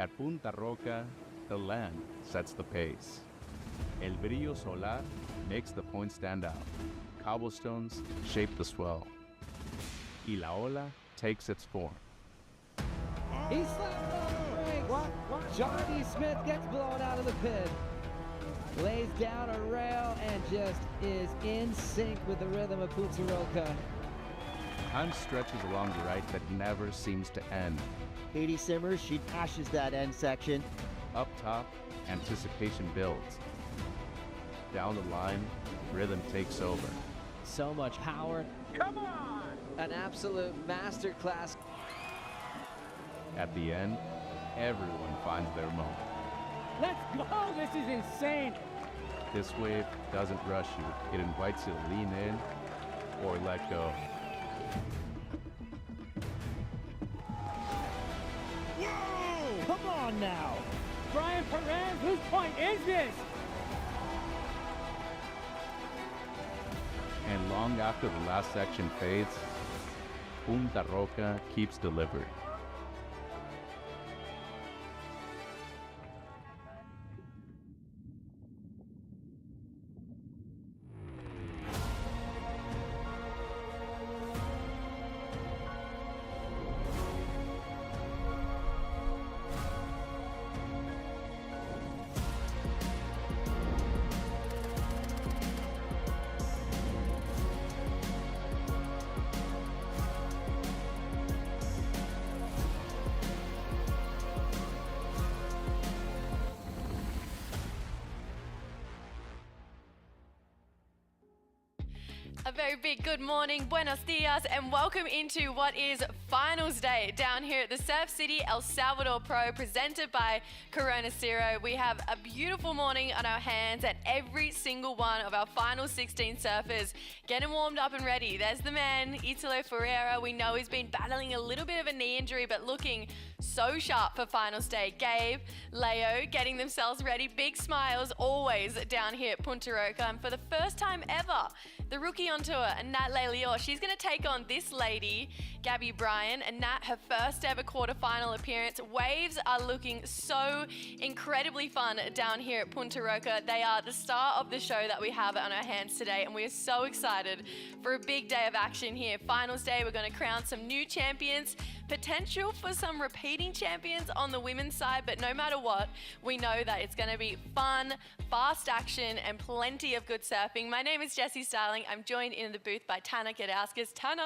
At Punta Roca, the land sets the pace. El brillo solar makes the point stand out. Cobblestones shape the swell. Y la ola takes its form. He slapped on the brakes. What? Johnny Smith gets blown out of the pit. Lays down a rail and just is in sync with the rhythm of Punta Roca. Time stretches along the right that never seems to end. Katie Simmers, she dashes that end section. Up top, anticipation builds. Down the line, rhythm takes over. So much power. Come on! An absolute masterclass. At the end, everyone finds their moment. Let's go! This is insane! This wave doesn't rush you. It invites you to lean in or let go. Whoa! Come on now. Brian Perez, whose point is this? And long after the last section fades, Punta Roca keeps delivering. A very big good morning, buenos dias, and welcome into what is finals day down here at the Surf City El Salvador Pro, presented by Cero. We have a beautiful morning on our hands, and every single one of our final 16 surfers getting warmed up and ready. There's the man, Italo Ferreira. We know he's been battling a little bit of a knee injury, but looking so sharp for finals day. Gabe, Leo getting themselves ready. Big smiles always down here at Punta Roca. And for the first time ever, the rookie on tour, Nat Leilior, she's going to take on this lady, Gabby Bryan. And Nat, her first ever quarterfinal appearance. Waves are looking so incredibly fun down here at Punta Roca. They are the star of the show that we have on our hands today, and we are so excited for a big day of action here. Finals day, we're going to crown some new champions, potential for some repeating champions on the women's side, but no matter what, we know that it's going to be fun, fast action, and plenty of good surfing. My name is Jessie Starling. I'm joined in the booth by Tanner Gadauskas. Tanner,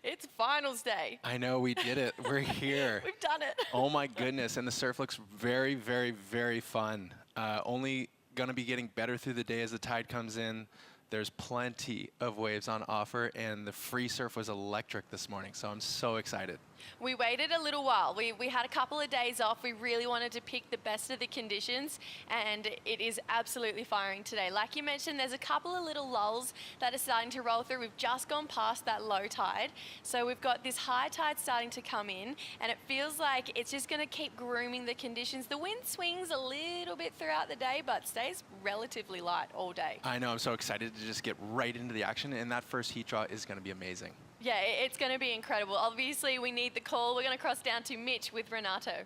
it's finals day. I know, we did it. We're here. We've done it. Oh my goodness, and the surf looks very, very, very fun. Only going to be getting better through the day as the tide comes in. There's plenty of waves on offer, and the free surf was electric this morning, so I'm so excited. We waited a little while. We had a couple of days off. We really wanted to pick the best of the conditions, and it is absolutely firing today. Like you mentioned, there's a couple of little lulls that are starting to roll through. We've just gone past that low tide, so we've got this high tide starting to come in, and it feels like it's just going to keep grooming the conditions. The wind swings a little bit throughout the day, but stays relatively light all day. I know, I'm so excited to just get right into the action, and that first heat draw is going to be amazing. Yeah, it's going to be incredible. Obviously, we need the call. We're going to cross down to Mitch with Renato.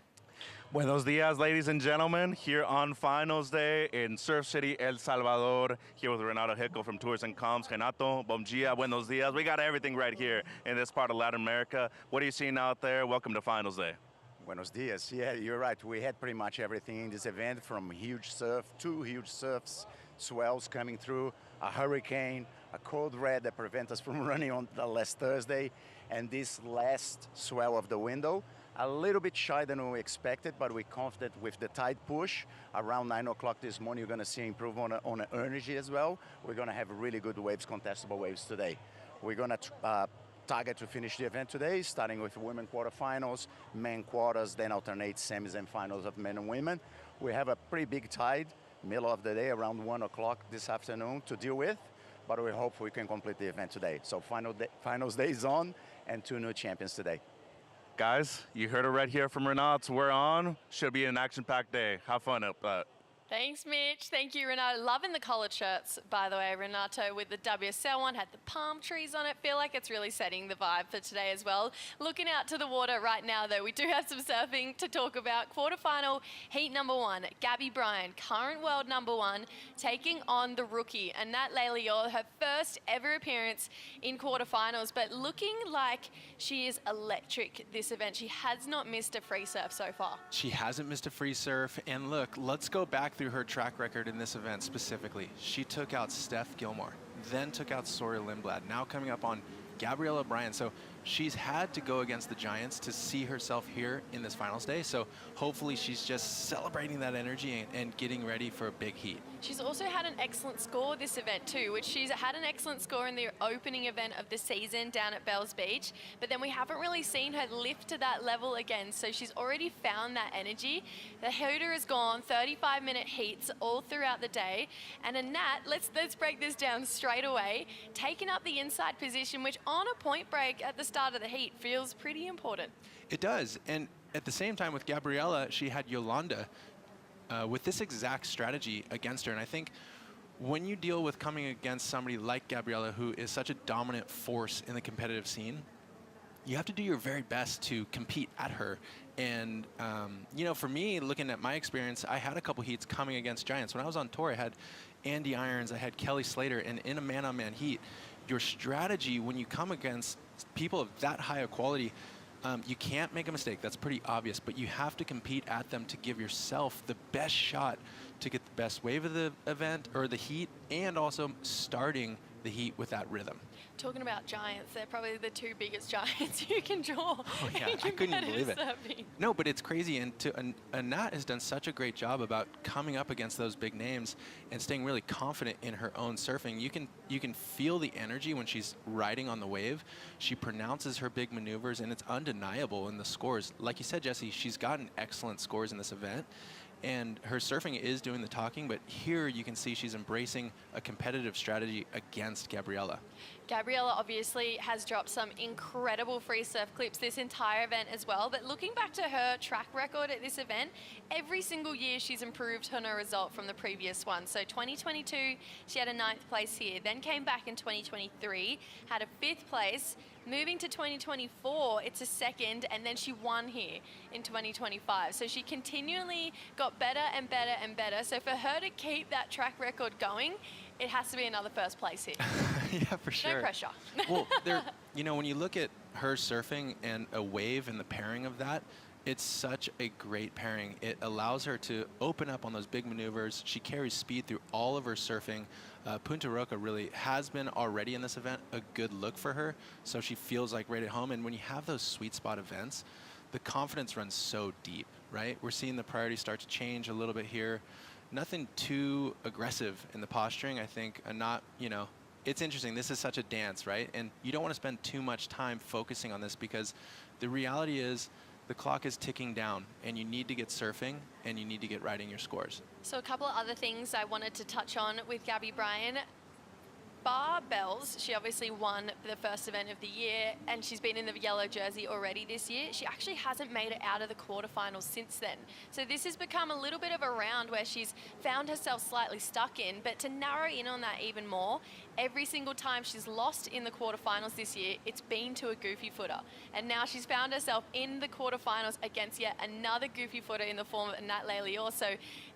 Buenos dias, ladies and gentlemen, here on Finals Day in Surf City, El Salvador, here with Renato Hickel from Tours and Comms. Renato, bom dia, buenos dias. We got everything right here in this part of Latin America. What are you seeing out there? Welcome to Finals Day. Buenos dias. Yeah, you're right. We had pretty much everything in this event, from huge surf, 2 huge surfs, swells coming through, a hurricane, a cold red that prevents us from running on the last Thursday, and this last swell of the window. A little bit shy than we expected, but we're confident with the tide push. Around 9 o'clock this morning, you're going to see improvement on energy as well. We're going to have really good waves, contestable waves today. We're going to target to finish the event today, starting with women quarterfinals, men quarters, then alternate semis and finals of men and women. We have a pretty big tide, middle of the day, around 1 o'clock this afternoon to deal with, but we hope we can complete the event today. So finals day is on, and 2 new champions today. Guys, you heard it right here from Renato. We're on. Should be an action-packed day. Have fun up. Thanks, Mitch. Thank you, Renato. Loving the collared shirts, by the way. Renato with the WSL one had the palm trees on it. Feel like it's really setting the vibe for today as well. Looking out to the water right now, though, we do have some surfing to talk about. Quarterfinal heat number 1, Gabby Bryan, current world number 1, taking on the rookie, Annette Lelior, her first ever appearance in quarterfinals, but looking like she is electric this event. She has not missed a free surf so far. She hasn't missed a free surf. And look, let's go back through her track record in this event specifically. She took out Steph Gilmore, then took out Sori Lindblad, now coming up on Gabriella Bryan. So she's had to go against the Giants to see herself here in this finals day. So hopefully she's just celebrating that energy and getting ready for a big heat. She's also had an excellent score this event too, which she's had an excellent score in the opening event of the season down at Bells Beach, but then we haven't really seen her lift to that level again, so she's already found that energy. The heater has gone 35-minute heats all throughout the day, and Annette, let's break this down straight away, taking up the inside position, which on a point break at the start of the heat feels pretty important. It does, and at the same time with Gabriella, she had Yolanda with this exact strategy against her. And I think when you deal with coming against somebody like Gabriella, who is such a dominant force in the competitive scene, you have to do your very best to compete at her. And, you know, for me, looking at my experience, I had a couple heats coming against Giants. When I was on tour, I had Andy Irons, I had Kelly Slater, and in a man-on-man heat, your strategy when you come against people of that high of quality, you can't make a mistake. That's pretty obvious, but you have to compete at them to give yourself the best shot to get the best wave of the event or the heat, and also starting the heat with that rhythm. Talking about Giants, they're probably the 2 biggest Giants you can draw. Oh yeah, I couldn't believe it. Surfing. No, but it's crazy, and Annette has done such a great job about coming up against those big names and staying really confident in her own surfing. You can feel the energy when she's riding on the wave. She pronounces her big maneuvers, and it's undeniable in the scores. Like you said, Jesse, she's gotten excellent scores in this event, and her surfing is doing the talking, but here you can see she's embracing a competitive strategy against Gabriella. Gabriella obviously has dropped some incredible free surf clips this entire event as well, but looking back to her track record at this event, every single year she's improved on her result from the previous one. So 2022, she had a 9th place here, then came back in 2023, had a 5th place. Moving to 2024, it's a 2nd, and then she won here in 2025. So she continually got better and better and better. So for her to keep that track record going, it has to be another 1st place here. Yeah, for sure. No pressure. Well, you know, when you look at her surfing and a wave and the pairing of that, it's such a great pairing. It allows her to open up on those big maneuvers. She carries speed through all of her surfing. Punta Roca really has been already in this event a good look for her, so she feels like right at home. And when you have those sweet spot events, the confidence runs so deep, right? We're seeing the priorities start to change a little bit here. Nothing too aggressive in the posturing, I think, and not, you know, it's interesting. This is such a dance, right? And you don't want to spend too much time focusing on this, because the reality is the clock is ticking down, and you need to get surfing, and you need to get riding your scores. So a couple of other things I wanted to touch on with Gabby Bryan. Barbells, she obviously won the first event of the year, and she's been in the yellow jersey already this year. She actually hasn't made it out of the quarterfinals since then. So this has become a little bit of a round where she's found herself slightly stuck in, but to narrow in on that even more, every single time she's lost in the quarterfinals this year, it's been to a goofy footer. And now she's found herself in the quarterfinals against yet another goofy footer in the form of Annette Lelior. So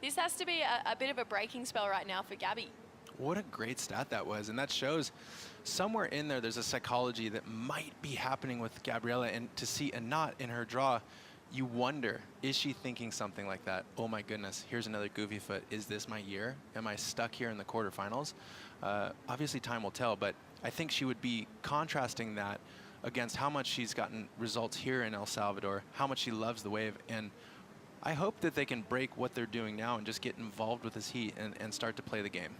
this has to be a bit of a breaking spell right now for Gabby. What a great stat that was, and that shows somewhere in there's a psychology that might be happening with Gabriella, and to see a knot in her draw, you wonder, is she thinking something like that? Oh my goodness, here's another goofy foot. Is this my year? Am I stuck here in the quarterfinals? Obviously time will tell, but I think she would be contrasting that against how much she's gotten results here in El Salvador, how much she loves the wave, and I hope that they can break what they're doing now and just get involved with this heat and start to play the game.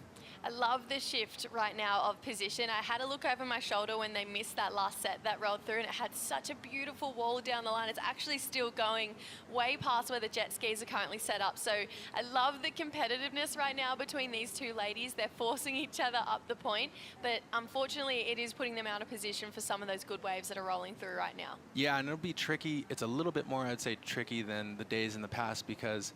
I love the shift right now of position. I had a look over my shoulder when they missed that last set that rolled through, and it had such a beautiful wall down the line. It's actually still going way past where the jet skis are currently set up. So I love the competitiveness right now between these two ladies. They're forcing each other up the point, but unfortunately it is putting them out of position for some of those good waves that are rolling through right now. Yeah, and it'll be tricky. It's a little bit more, I'd say, tricky than the days in the past, because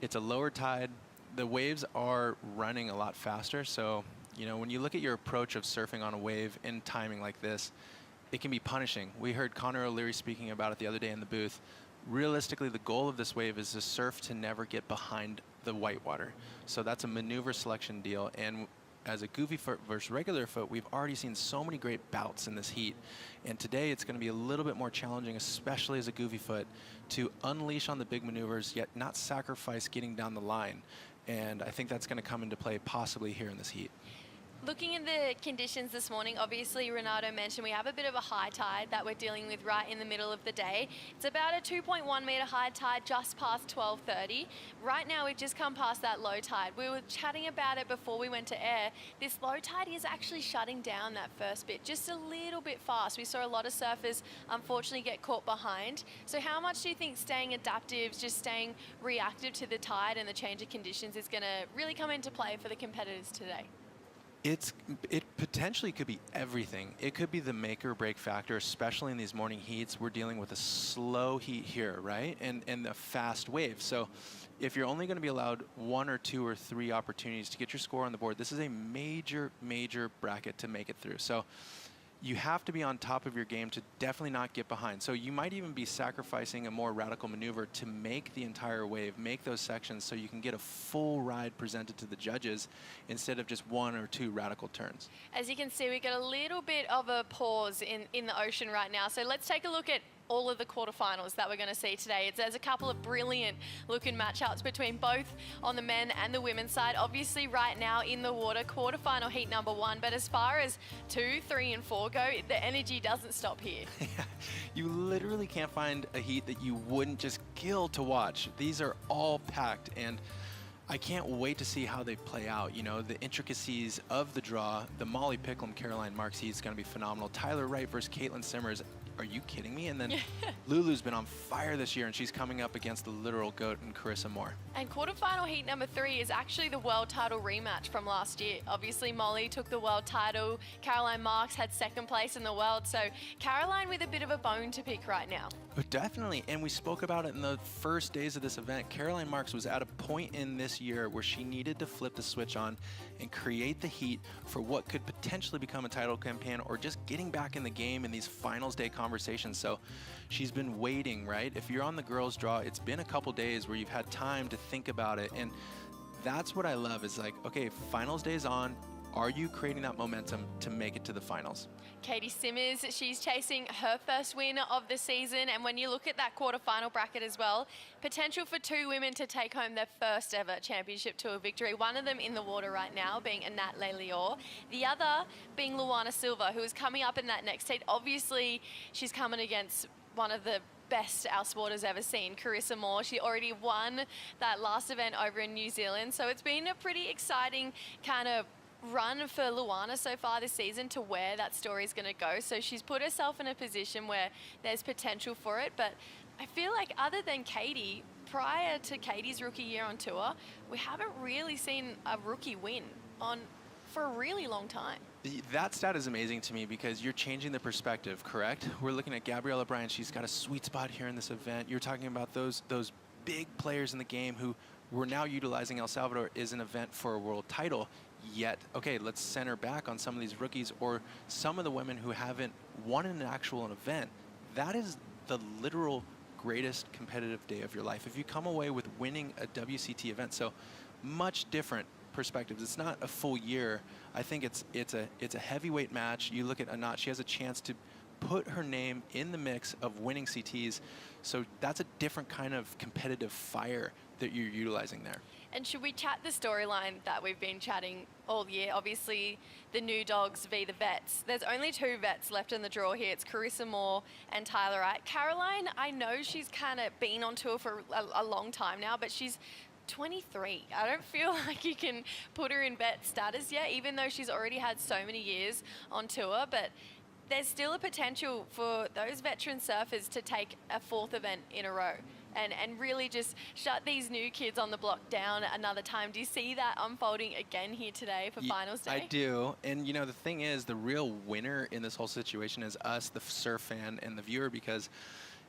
it's a lower tide. the waves are running a lot faster. So, you know, when you look at your approach of surfing on a wave in timing like this, it can be punishing. We heard Connor O'Leary speaking about it the other day in the booth. Realistically, the goal of this wave is to surf to never get behind the whitewater. So that's a maneuver selection deal. And as a goofy foot versus regular foot, we've already seen so many great bouts in this heat. And today it's going to be a little bit more challenging, especially as a goofy foot, to unleash on the big maneuvers, yet not sacrifice getting down the line. And I think that's going to come into play possibly here in this heat. Looking at the conditions this morning, obviously Renato mentioned we have a bit of a high tide that we're dealing with right in the middle of the day. It's about a 2.1 meter high tide just past 12:30. Right now we've just come past that low tide. We were chatting about it before we went to air. This low tide is actually shutting down that first bit just a little bit fast. We saw a lot of surfers unfortunately get caught behind. So how much do you think staying adaptive, just staying reactive to the tide and the change of conditions is going to really come into play for the competitors today? It potentially could be everything. It could be the make or break factor, especially in these morning heats. We're dealing with a slow heat here, right? And a fast wave. So if you're only going to be allowed 1 or 2 or 3 opportunities to get your score on the board, this is a major, major bracket to make it through. So you have to be on top of your game to definitely not get behind. So you might even be sacrificing a more radical maneuver to make the entire wave, make those sections so you can get a full ride presented to the judges instead of just 1 or 2 radical turns. As you can see, we got a little bit of a pause in the ocean right now. So let's take a look at all of the quarterfinals that we're going to see today. There's a couple of brilliant looking matchups between both on the men and the women's side. Obviously right now in the water, quarterfinal heat number 1, but as far as 2, 3 and 4 go, the energy doesn't stop here. You literally can't find a heat that you wouldn't just kill to watch. These are all packed, and I can't wait to see how they play out. You know, the intricacies of the draw, the Molly Picklum, Caroline Marks heat is going to be phenomenal. Tyler Wright versus Caitlin Simmers. Are you kidding me? And then Lulu's been on fire this year, and she's coming up against the literal GOAT and Carissa Moore. And quarterfinal heat number 3 is actually the world title rematch from last year. Obviously, Molly took the world title. Caroline Marks had 2nd place in the world. So Caroline with a bit of a bone to pick right now. Definitely, and we spoke about it in the first days of this event. Caroline Marks was at a point in this year where she needed to flip the switch on and create the heat for what could potentially become a title campaign or just getting back in the game in these finals day conversations. So she's been waiting, right? If you're on the girls draw, it's been a couple days where you've had time to think about it, and that's what I love is like, okay, finals day's on. Are you creating that momentum to make it to the finals? Katie Simmers, she's chasing her first win of the season. And when you look at that quarterfinal bracket as well, potential for 2 women to take home their first ever championship tour victory. One of them in the water right now being Anat Lelior. The other being Luana Silva, who is coming up in that next heat. Obviously, she's coming against one of the best our sport has ever seen, Carissa Moore. She already won that last event over in New Zealand. So it's been a pretty exciting kind of run for Luana so far this season to where that story is going to go. So she's put herself in a position where there's potential for it. But I feel like other than Katie, prior to Katie's rookie year on tour, we haven't really seen a rookie win for a really long time. That stat is amazing to me because you're changing the perspective, correct? We're looking at Gabriella Bryan. She's got a sweet spot here in this event. You're talking about those big players in the game who we're now utilizing El Salvador as an event for a world title. Yet, okay, let's center back on some of these rookies or some of the women who haven't won an actual event. That is the literal greatest competitive day of your life. If you come away with winning a WCT event, so much different perspectives. It's not a full year. I think it's a heavyweight match. You look at Anat, she has a chance to put her name in the mix of winning CTs. So that's a different kind of competitive fire that you're utilizing there. And should we chat the storyline that we've been chatting all year? Obviously, the new dogs v the vets. There's only 2 vets left in the draw here. It's Carissa Moore and Tyler Wright. Caroline, I know she's kind of been on tour for a long time now, but she's 23. I don't feel like you can put her in vet status yet, even though she's already had so many years on tour. But there's still a potential for those veteran surfers to take a 4th event in a row and really just shut these new kids on the block down another time. Do you see that unfolding again here today for finals day? I do. And, you know, the thing is, the real winner in this whole situation is us, the surf fan and the viewer, because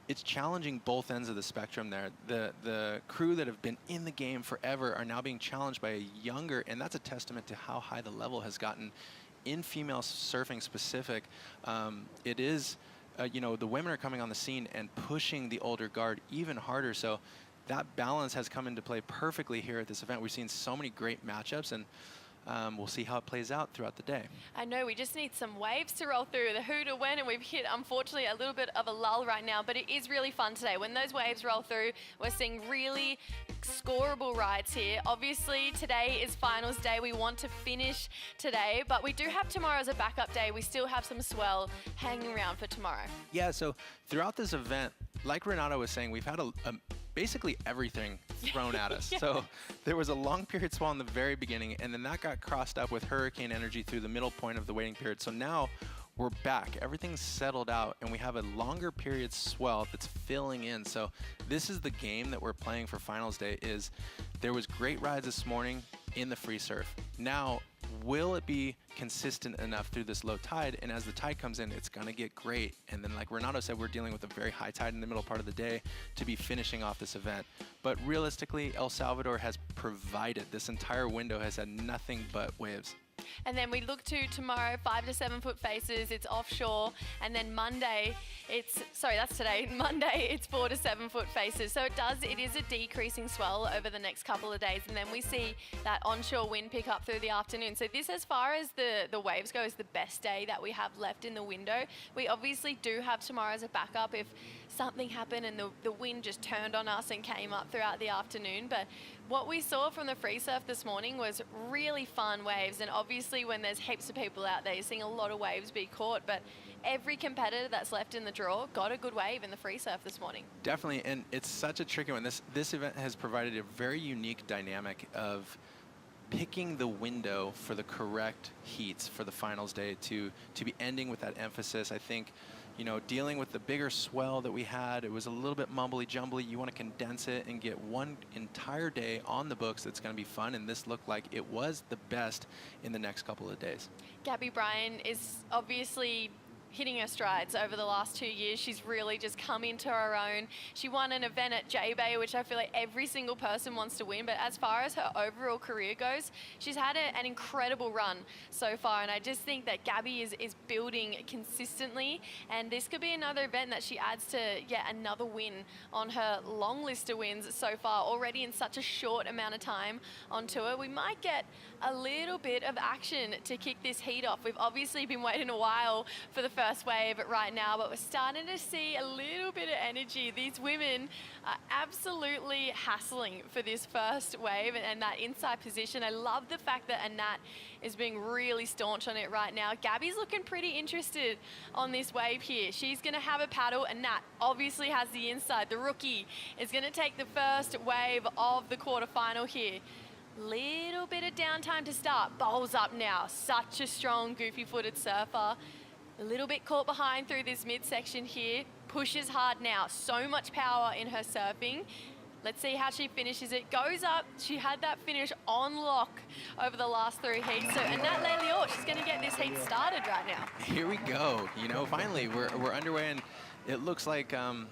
it's challenging both ends of the spectrum there. The crew that have been in the game forever are now being challenged by a younger, and that's a testament to how high the level has gotten in female surfing specific. It is, you know, the women are coming on the scene and pushing the older guard even harder. So that balance has come into play perfectly here at this event. We've seen so many great matchups, and we'll see how it plays out throughout the day. I know, we just need some waves to roll through. The who to when, and we've hit, unfortunately, a little bit of a lull right now, but it is really fun today. When those waves roll through, we're seeing really scoreable rides here. Obviously, today is finals day. We want to finish today, but we do have tomorrow as a backup day. We still have some swell hanging around for tomorrow. Yeah, so throughout this event, like Renato was saying, we've had basically everything thrown at us. Yeah. So there was a long period swell in the very beginning, and then that got crossed up with hurricane energy through the middle point of the waiting period. So now we're back. Everything's settled out, and we have a longer period swell that's filling in. So this is the game that we're playing for finals day. Is there was great rides this morning in the free surf. Now, will it be consistent enough through this low tide? And as the tide comes in, it's going to get great. And then, like Renato said, we're dealing with a very high tide in the middle part of the day to be finishing off this event. But realistically, El Salvador has provided. This entire window has had nothing but waves. And then we look to tomorrow, 5 to 7 foot faces, it's offshore. And then Monday, that's today. Monday, it's 4 to 7 foot faces. So it is a decreasing swell over the next couple of days. And then we see that onshore wind pick up through the afternoon. So this, as far as the waves go, is the best day that we have left in the window. We obviously do have tomorrow as a backup if something happened and the wind just turned on us and came up throughout the afternoon. But what we saw from the free surf this morning was really fun waves. And obviously when there's heaps of people out there, you're seeing a lot of waves be caught. But every competitor that's left in the draw got a good wave in the free surf this morning. Definitely, and it's such a tricky one. This event has provided a very unique dynamic of picking the window for the correct heats for the finals day to be ending with that emphasis. I think, you know, dealing with the bigger swell that we had, it was a little bit mumbly jumbly. You want to condense it and get one entire day on the books that's going to be fun, and this looked like it was the best in the next couple of days. Gabby Bryan is obviously hitting her strides over the last 2 years. She's really just come into her own. She won an event at J-Bay, which I feel like every single person wants to win. But as far as her overall career goes, she's had an incredible run so far. And I just think that Gabby is building consistently. And this could be another event that she adds to yet another win on her long list of wins so far, already in such a short amount of time on tour. We might get a little bit of action to kick this heat off. We've obviously been waiting a while for the first wave right now, but we're starting to see a little bit of energy. These women are absolutely hassling for this first wave and that inside position. I love the fact that Anat is being really staunch on it right now. Gabby's looking pretty interested on this wave here. She's going to have a paddle. Anat obviously has the inside. The rookie is going to take the first wave of the quarterfinal here. Little bit of downtime to start. Bowls up now. Such a strong, goofy-footed surfer. A little bit caught behind through this midsection here. Pushes hard now. So much power in her surfing. Let's see how she finishes it. Goes up. She had that finish on lock over the last 3 heats. So Anat Lelior, she's going to get this heat started right now. Here we go. You know, finally, we're underway, and it looks like a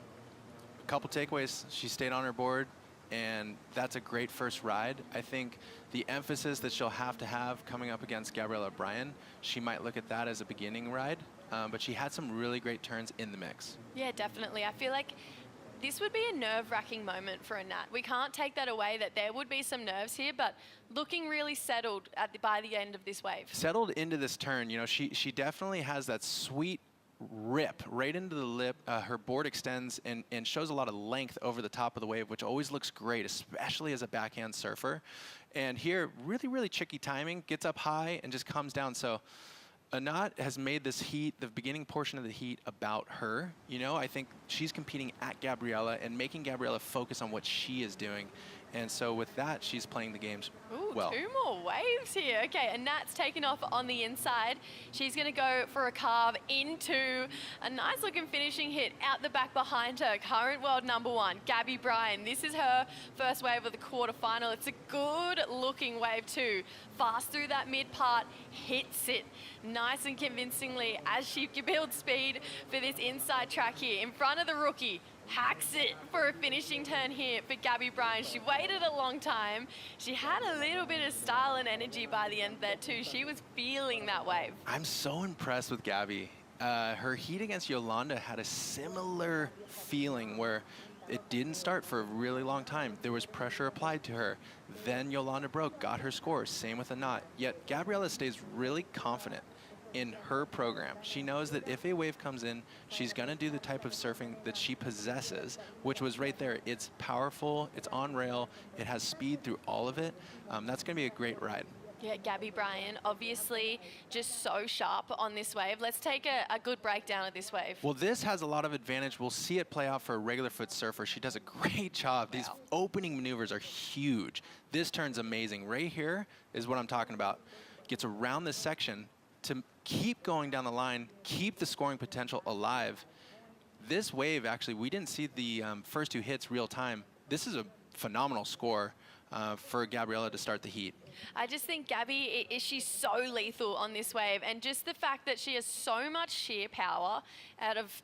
couple takeaways. She stayed on her board, and that's a great first ride. I think the emphasis that she'll have to have coming up against Gabriella Bryan, she might look at that as a beginning ride, but she had some really great turns in the mix. Yeah, definitely. I feel like this would be a nerve-wracking moment for Anat. We can't take that away, that there would be some nerves here, but looking really settled by the end of this wave. Settled into this turn, you know, she definitely has that sweet rip right into the lip. Her board extends and shows a lot of length over the top of the wave, which always looks great, especially as a backhand surfer. And here, really, really tricky timing, gets up high and just comes down. So Anat has made this heat, the beginning portion of the heat, about her. You know, I think she's competing at Gabriella and making Gabriella focus on what she is doing. And so with that, she's playing the games well. 2 more waves here. Okay, and Nat's taken off on the inside. She's going to go for a carve into a nice looking finishing hit out the back behind her. Current world #1, Gabby Bryan. This is her first wave of the quarterfinal. It's a good looking wave too. Fast through that mid part, hits it nice and convincingly as she builds speed for this inside track here. In front of the rookie, hacks it for a finishing turn here for Gabby Bryan. She waited a long time. She had a little bit of style and energy by the end there too. She was feeling that wave. I'm so impressed with Gabby. Her heat against Yolanda had a similar feeling where it didn't start for a really long time. There was pressure applied to her. Then Yolanda broke, got her score. Same with Anat. Yet Gabriela stays really confident in her program. She knows that if a wave comes in, she's gonna do the type of surfing that she possesses, which was right there. It's powerful, it's on rail, it has speed through all of it. That's gonna be a great ride. Yeah, Gabby Bryan, obviously just so sharp on this wave. Let's take a good breakdown of this wave. Well, this has a lot of advantage. We'll see it play out for a regular foot surfer. She does a great job. These opening maneuvers are huge. This turn's amazing. Right here is what I'm talking about. Gets around this section to keep going down the line, keep the scoring potential alive. This wave, actually, we didn't see the first two hits real time. This is a phenomenal score for Gabriela to start the heat. I just think Gabby, she's so lethal on this wave, and just the fact that she has so much sheer power out of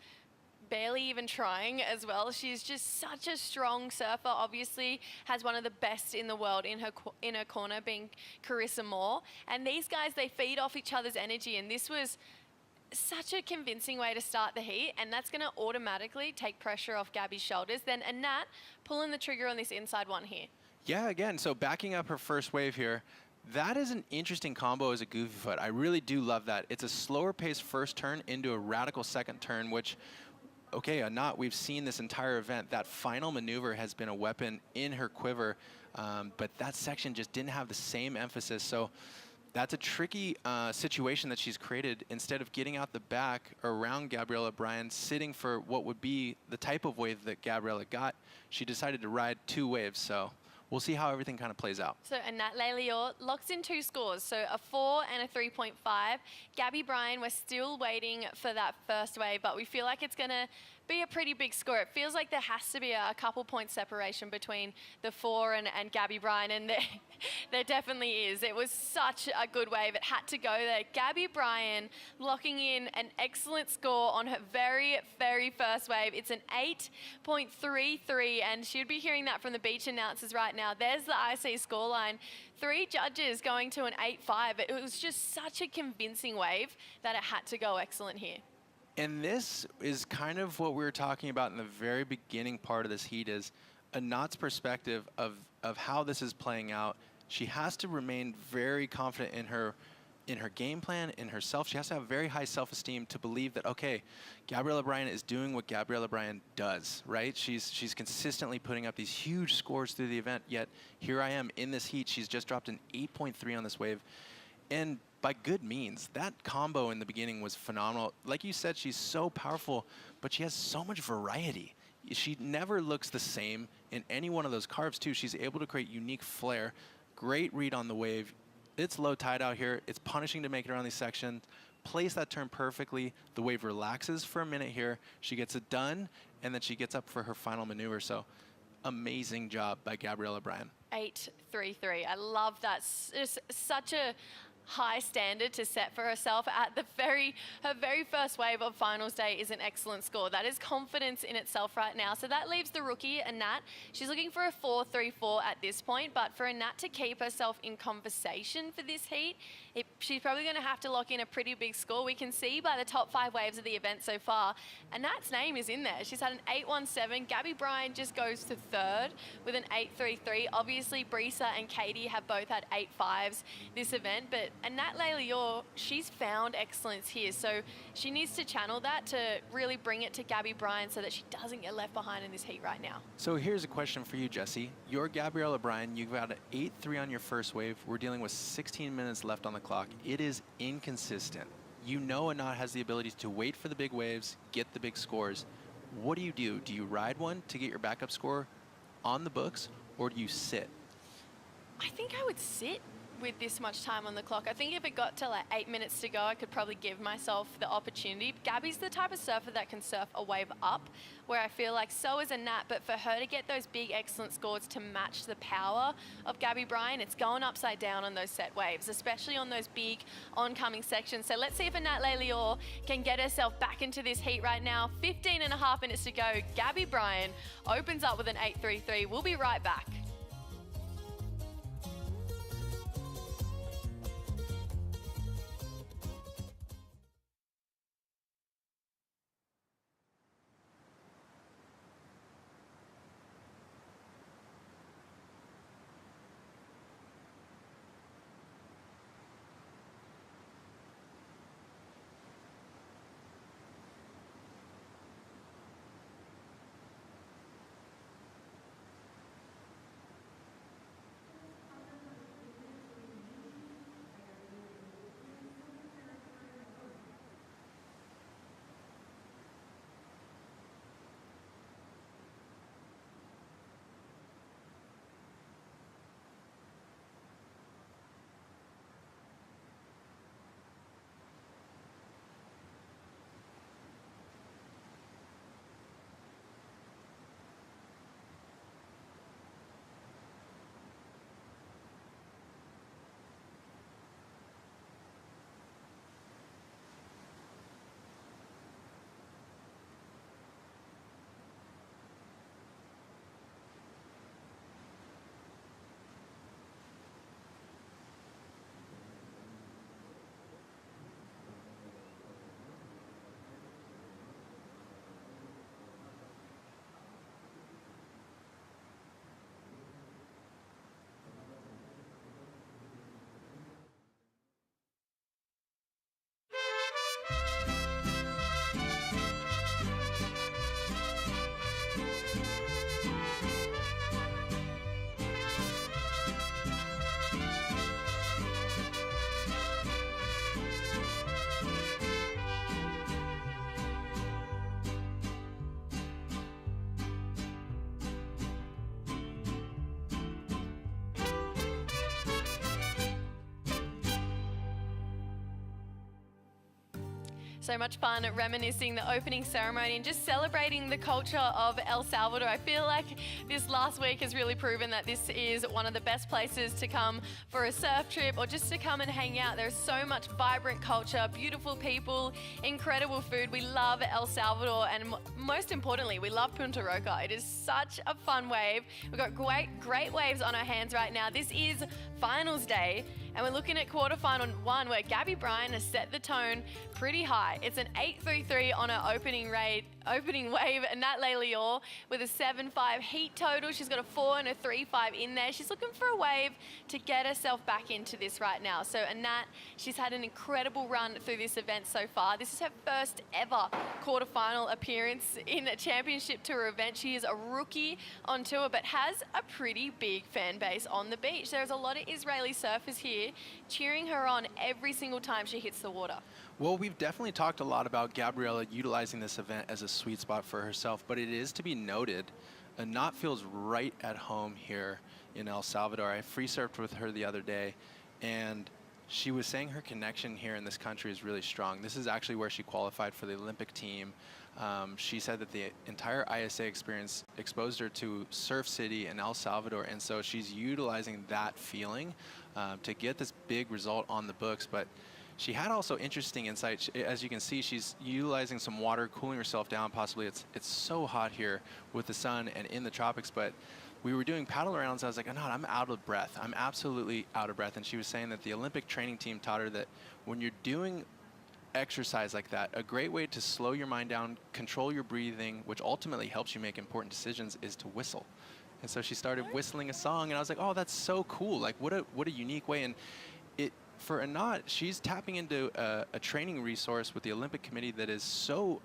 barely even trying as well. She's just such a strong surfer. Obviously has one of the best in the world in her corner, being Carissa Moore. And these guys, they feed off each other's energy, and this was such a convincing way to start the heat, and that's going to automatically take pressure off Gabby's shoulders. Then Anat pulling the trigger on this inside one here. Yeah, again, so backing up her first wave here, that is an interesting combo as a goofy foot. I really do love that. It's a slower paced first turn into a radical second turn, which, okay, Anat, we've seen this entire event. That final maneuver has been a weapon in her quiver, but that section just didn't have the same emphasis. So that's a tricky situation that she's created. Instead of getting out the back around Gabriela Bryan, sitting for what would be the type of wave that Gabriela got, she decided to ride two waves. So we'll see how everything kind of plays out. So Anat Leilior locks in two scores, so a 4 and a 3.5. Gabby Bryan, we're still waiting for that first wave, but we feel like it's going to be a pretty big score. It feels like there has to be a couple point separation between the 4 and Gabby Bryan, and there definitely is. It was such a good wave. It had to go there. Gabby Bryan locking in an excellent score on her very, very first wave. It's an 8.33, and she'd be hearing that from the beach announcers right now. There's the IC scoreline. 3 judges going to an 8.5. It was just such a convincing wave that it had to go excellent here. And this is kind of what we were talking about in the very beginning part of this heat, is Anat's perspective of how this is playing out. She has to remain very confident in her game plan, in herself. She has to have very high self-esteem to believe that, okay, Gabriela Bryan is doing what Gabriela Bryan does, right? She's consistently putting up these huge scores through the event, yet here I am in this heat. She's just dropped an 8.3 on this wave. And by good means, that combo in the beginning was phenomenal. Like you said, she's so powerful, but she has so much variety. She never looks the same in any one of those carves too. She's able to create unique flair. Great read on the wave. It's low tide out here. It's punishing to make it around these sections. Place that turn perfectly. The wave relaxes for a minute here. She gets it done, and then she gets up for her final maneuver. So amazing job by Gabriela Bryan. 8.33. I love that. It's such a high standard to set for herself at her very first wave of finals day is an excellent score. That is confidence in itself right now. So that leaves the rookie, Anat. She's looking for a 4.34 at this point, but for Anat to keep herself in conversation for this heat, she's probably going to have to lock in a pretty big score. We can see by the top 5 waves of the event so far, Anat's name is in there. She's had an 8.17. Gabby Bryan just goes to 3rd with an 8.33. Obviously, Brisa and Katie have both had 8.5s this event, but Anat Leilior, she's found excellence here, so she needs to channel that to really bring it to Gabby Bryan so that she doesn't get left behind in this heat right now. So here's a question for you, Jesse. You're Gabriela Bryan. You've got an 8.3 on your first wave. We're dealing with 16 minutes left on the clock. It is inconsistent. You know Anat has the ability to wait for the big waves, get the big scores. What do? Do you ride one to get your backup score on the books, or do you sit? I think I would sit with this much time on the clock. I think if it got to like 8 minutes to go, I could probably give myself the opportunity. Gabby's the type of surfer that can surf a wave up, where I feel like so is a Nat, but for her to get those big excellent scores to match the power of Gabby Bryan, it's going upside down on those set waves, especially on those big oncoming sections. So let's see if Nat Leilior can get herself back into this heat right now. 15.5 minutes to go. Gabby Bryan opens up with an 8.33. We'll be right back. So much fun reminiscing the opening ceremony and just celebrating the culture of El Salvador. I feel like this last week has really proven that this is one of the best places to come for a surf trip or just to come and hang out. There's so much vibrant culture, beautiful people, incredible food. We love El Salvador, and most importantly, we love Punta Roca. It is such a fun wave. We've got great waves on our hands right now. This is finals day, and we're looking at quarterfinal one where Gabby Bryan has set the tone pretty high. It's an 8.33 on her opening wave, and Nat Leilior with a 7.5 heat total. She's got a 4 and a 3.5 in there. She's looking for a wave to get herself back into this right now. So Nat, she's had an incredible run through this event so far. This is her first ever quarterfinal appearance in a championship tour event. She is a rookie on tour, but has a pretty big fan base on the beach. There's a lot of Israeli surfers here cheering her on every single time she hits the water. Well, we've definitely talked a lot about Gabriella utilizing this event as a sweet spot for herself, but it is to be noted, Anat feels right at home here in El Salvador. I free surfed with her the other day, and she was saying her connection here in this country is really strong. This is actually where she qualified for the Olympic team. She said that the entire ISA experience exposed her to Surf City and El Salvador, and so she's utilizing that feeling to get this big result on the books. But she had also interesting insights. As you can see, she's utilizing some water, cooling herself down. Possibly it's so hot here with the sun and in the tropics, but we were doing paddle arounds. I was like, Anat, I'm out of breath. I'm absolutely out of breath. And she was saying that the Olympic training team taught her that when you're doing exercise like that, a great way to slow your mind down, control your breathing, which ultimately helps you make important decisions, is to whistle. And so she started whistling a song, and I was like, oh, that's so cool. Like, what a unique way. And for Anat, she's tapping into a training resource with the Olympic Committee that is so,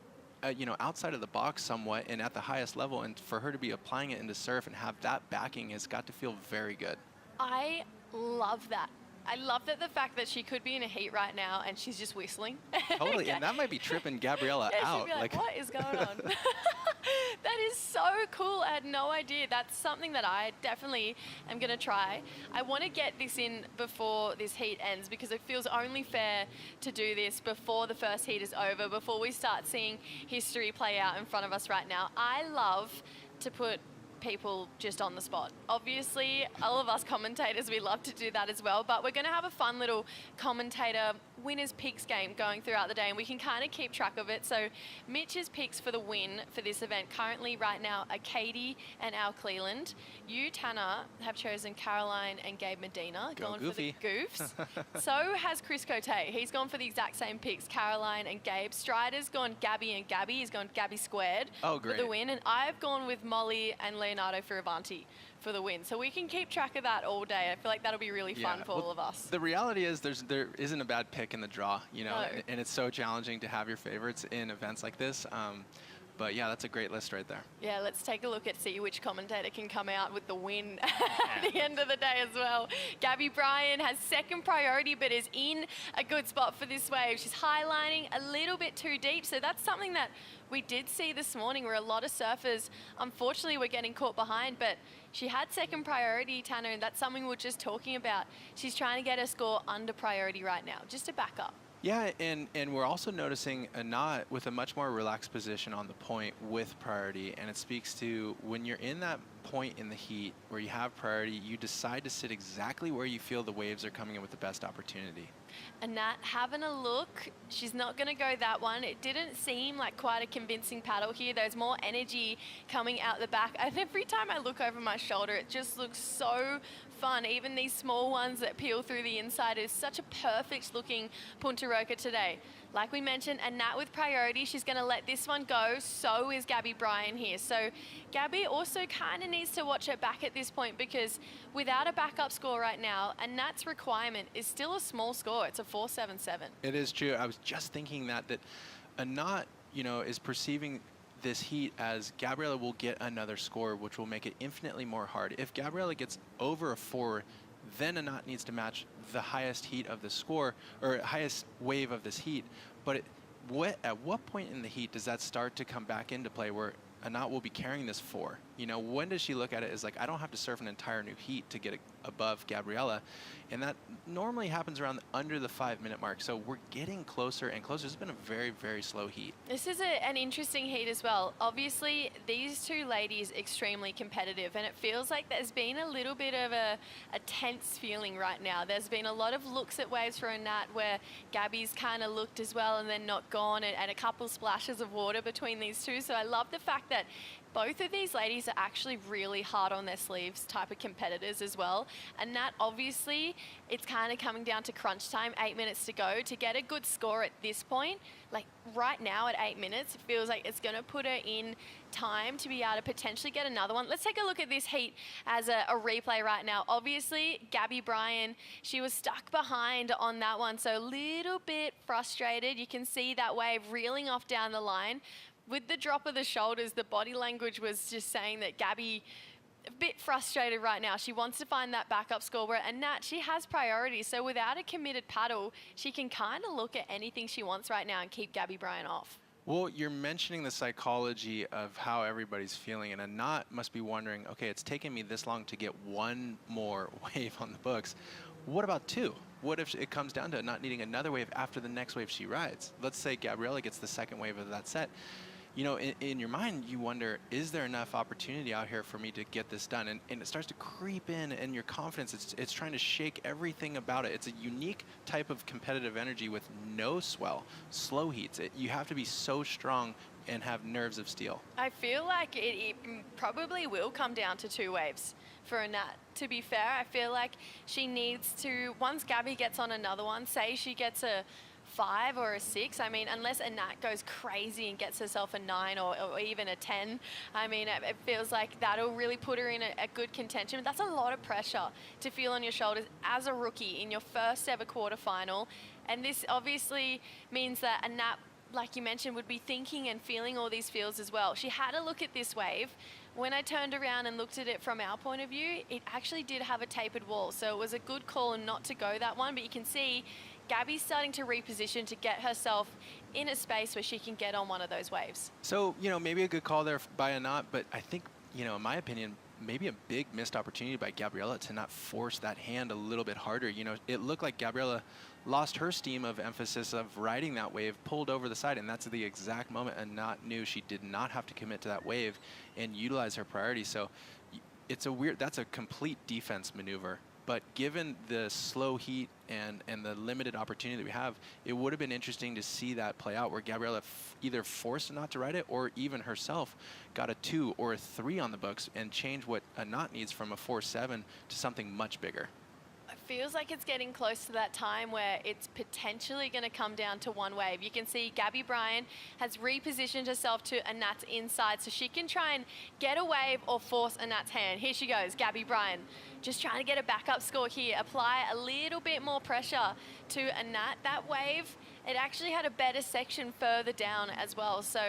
outside of the box somewhat and at the highest level. And for her to be applying it into surf and have that backing has got to feel very good. I love that. I love that the fact that she could be in a heat right now and she's just whistling. Totally, and that might be tripping Gabriella Yeah, out. she'd be like, what is going on? That is so cool. I had no idea. That's something that I definitely am going to try. I want to get this in before this heat ends because it feels only fair to do this before the first heat is over, before we start seeing history play out in front of us right now. I love to put people just on the spot. Obviously, all of us commentators, we love to do that as well, but we're going to have a fun little commentator winners picks game going throughout the day, and we can kind of keep track of it. So Mitch's picks for the win for this event currently right now are Katie and Al Cleland. You, Tanner, have chosen Caroline and Gabe Medina, Go going Goofy. for the goofs. So has Chris Cote. He's gone for the exact same picks, Caroline and Gabe. Strider's gone Gabby and Gabby. He's gone Gabby squared Oh, for great. the win, and I've gone with Molly and Leonardo Fioravanti for the win. So we can keep track of that all day. I feel like that'll be really fun for all of us. The reality is there isn't a bad pick in the draw, you know, No. and it's so challenging to have your favorites in events like this. But yeah, that's a great list right there. Yeah, let's take a look at see which commentator can come out with the win at the end of the day as well. Gabby Bryan has second priority, but is in a good spot for this wave. She's highlining a little bit too deep, so that's something that we did see this morning where a lot of surfers, unfortunately, were getting caught behind, but she had second priority, Tanner, and that's something we're just talking about. She's trying to get her score under priority right now, just to back up. Yeah, and we're also noticing a knot with a much more relaxed position on the point with priority, and it speaks to when you're in that point in the heat where you have priority, you decide to sit exactly where you feel the waves are coming in with the best opportunity. And Nat, having a look, she's not going to go that one. It didn't seem like quite a convincing paddle here. There's more energy coming out the back. And every time I look over my shoulder, it just looks so fun. Even these small ones that peel through the inside is such a perfect looking Punta Roca today. Like we mentioned, a Nat with priority, she's going to let this one go. So is Gabby Bryan here. So Gabby also kind of needs to watch her back at this point because without a backup score right now, a Nat's requirement is still a small score. It's a 4.77. It is true. I was just thinking that a knot, you know, is perceiving this heat as Gabriella will get another score, which will make it infinitely more hard. If Gabriella gets over a 4, then a knot needs to match the highest heat of the score, or highest wave of this heat. But at what point in the heat does that start to come back into play where a knot will be carrying this 4? You know, when does she look at it as like, I don't have to surf an entire new heat to get above Gabriella? And that normally happens around under the 5-minute mark. So we're getting closer and closer. It's been a very, very slow heat. This is an interesting heat as well. Obviously, these two ladies extremely competitive, and it feels like there's been a little bit of a tense feeling right now. There's been a lot of looks at waves for a Nat where Gabby's kind of looked as well and then not gone, and a couple splashes of water between these two. So I love the fact that both of these ladies are actually really hard on their sleeves type of competitors as well. And that obviously, it's kind of coming down to crunch time, 8 minutes to go. To get a good score at this point, like right now at 8 minutes, it feels like it's going to put her in time to be able to potentially get another one. Let's take a look at this heat as a replay right now. Obviously, Gabby Bryan, she was stuck behind on that one, so a little bit frustrated. You can see that wave reeling off down the line. With the drop of the shoulders, the body language was just saying that Gabby, a bit frustrated right now. She wants to find that backup score. And Nat, she has priority. So without a committed paddle, she can kind of look at anything she wants right now and keep Gabby Bryan off. Well, you're mentioning the psychology of how everybody's feeling, and a knot must be wondering, okay, it's taken me this long to get one more wave on the books. What about 2? What if it comes down to not needing another wave after the next wave she rides? Let's say Gabriella gets the second wave of that set. You know, in your mind, you wonder, is there enough opportunity out here for me to get this done? And it starts to creep in, and your confidence, it's trying to shake everything about it. It's a unique type of competitive energy with no swell, slow heats. You have to be so strong and have nerves of steel. I feel like it probably will come down to 2 waves for a Nat. To be fair, I feel like she needs to, once Gabby gets on another one, say she gets a 5 or a 6, I mean, unless a Nat goes crazy and gets herself a 9 or even a 10, I mean, it feels like that'll really put her in a good contention. But that's a lot of pressure to feel on your shoulders as a rookie in your first ever quarterfinal. And this obviously means that a Nat, like you mentioned, would be thinking and feeling all these feels as well. She had a look at this wave. When I turned around and looked at it from our point of view, it actually did have a tapered wall. So it was a good call not to go that one, but you can see Gabby's starting to reposition to get herself in a space where she can get on one of those waves. So, you know, maybe a good call there by a knot, but I think, you know, in my opinion, maybe a big missed opportunity by Gabriela to not force that hand a little bit harder. You know, it looked like Gabriela lost her steam of emphasis of riding that wave, pulled over the side, and that's the exact moment a knot knew she did not have to commit to that wave and utilize her priority. So it's a weird, that's a complete defense maneuver. But given the slow heat and the limited opportunity that we have, it would have been interesting to see that play out where Gabriela either forced a knot to ride it or even herself got a 2 or a 3 on the books and changed what a knot needs from a 4-7 to something much bigger. It feels like it's getting close to that time where it's potentially going to come down to one wave. You can see Gabby Bryan has repositioned herself to Anat's inside so she can try and get a wave or force Anat's hand. Here she goes, Gabby Bryan. Just trying to get a backup score here. Apply a little bit more pressure to Anat. That wave, it actually had a better section further down as well. So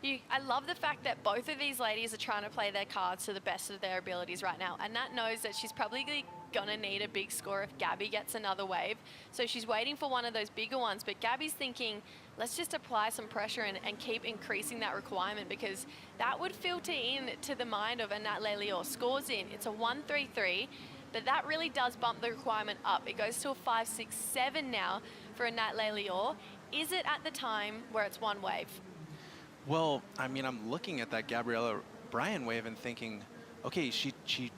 I love the fact that both of these ladies are trying to play their cards to the best of their abilities right now. Anat knows that she's probably gonna need a big score if Gabby gets another wave. So she's waiting for one of those bigger ones, but Gabby's thinking, let's just apply some pressure and keep increasing that requirement, because that would filter in to the mind of Anat Leilior. Scores in, it's a 1-3-3, but that really does bump the requirement up. It goes to a 5-6-7 now for Anat Leilior. Is it at the time where it's one wave? Well, I mean, I'm looking at that Gabriela Bryan wave and thinking, okay, she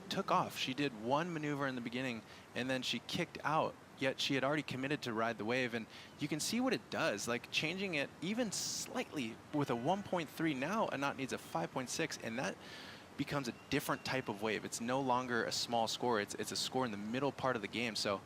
took off. She did one maneuver in the beginning, and then she kicked out, yet she had already committed to ride the wave. And you can see what it does, like changing it even slightly with a 1.3. Now Anat needs a 5.6, and that becomes a different type of wave. It's no longer a small score. It's a score in the middle part of the game. So,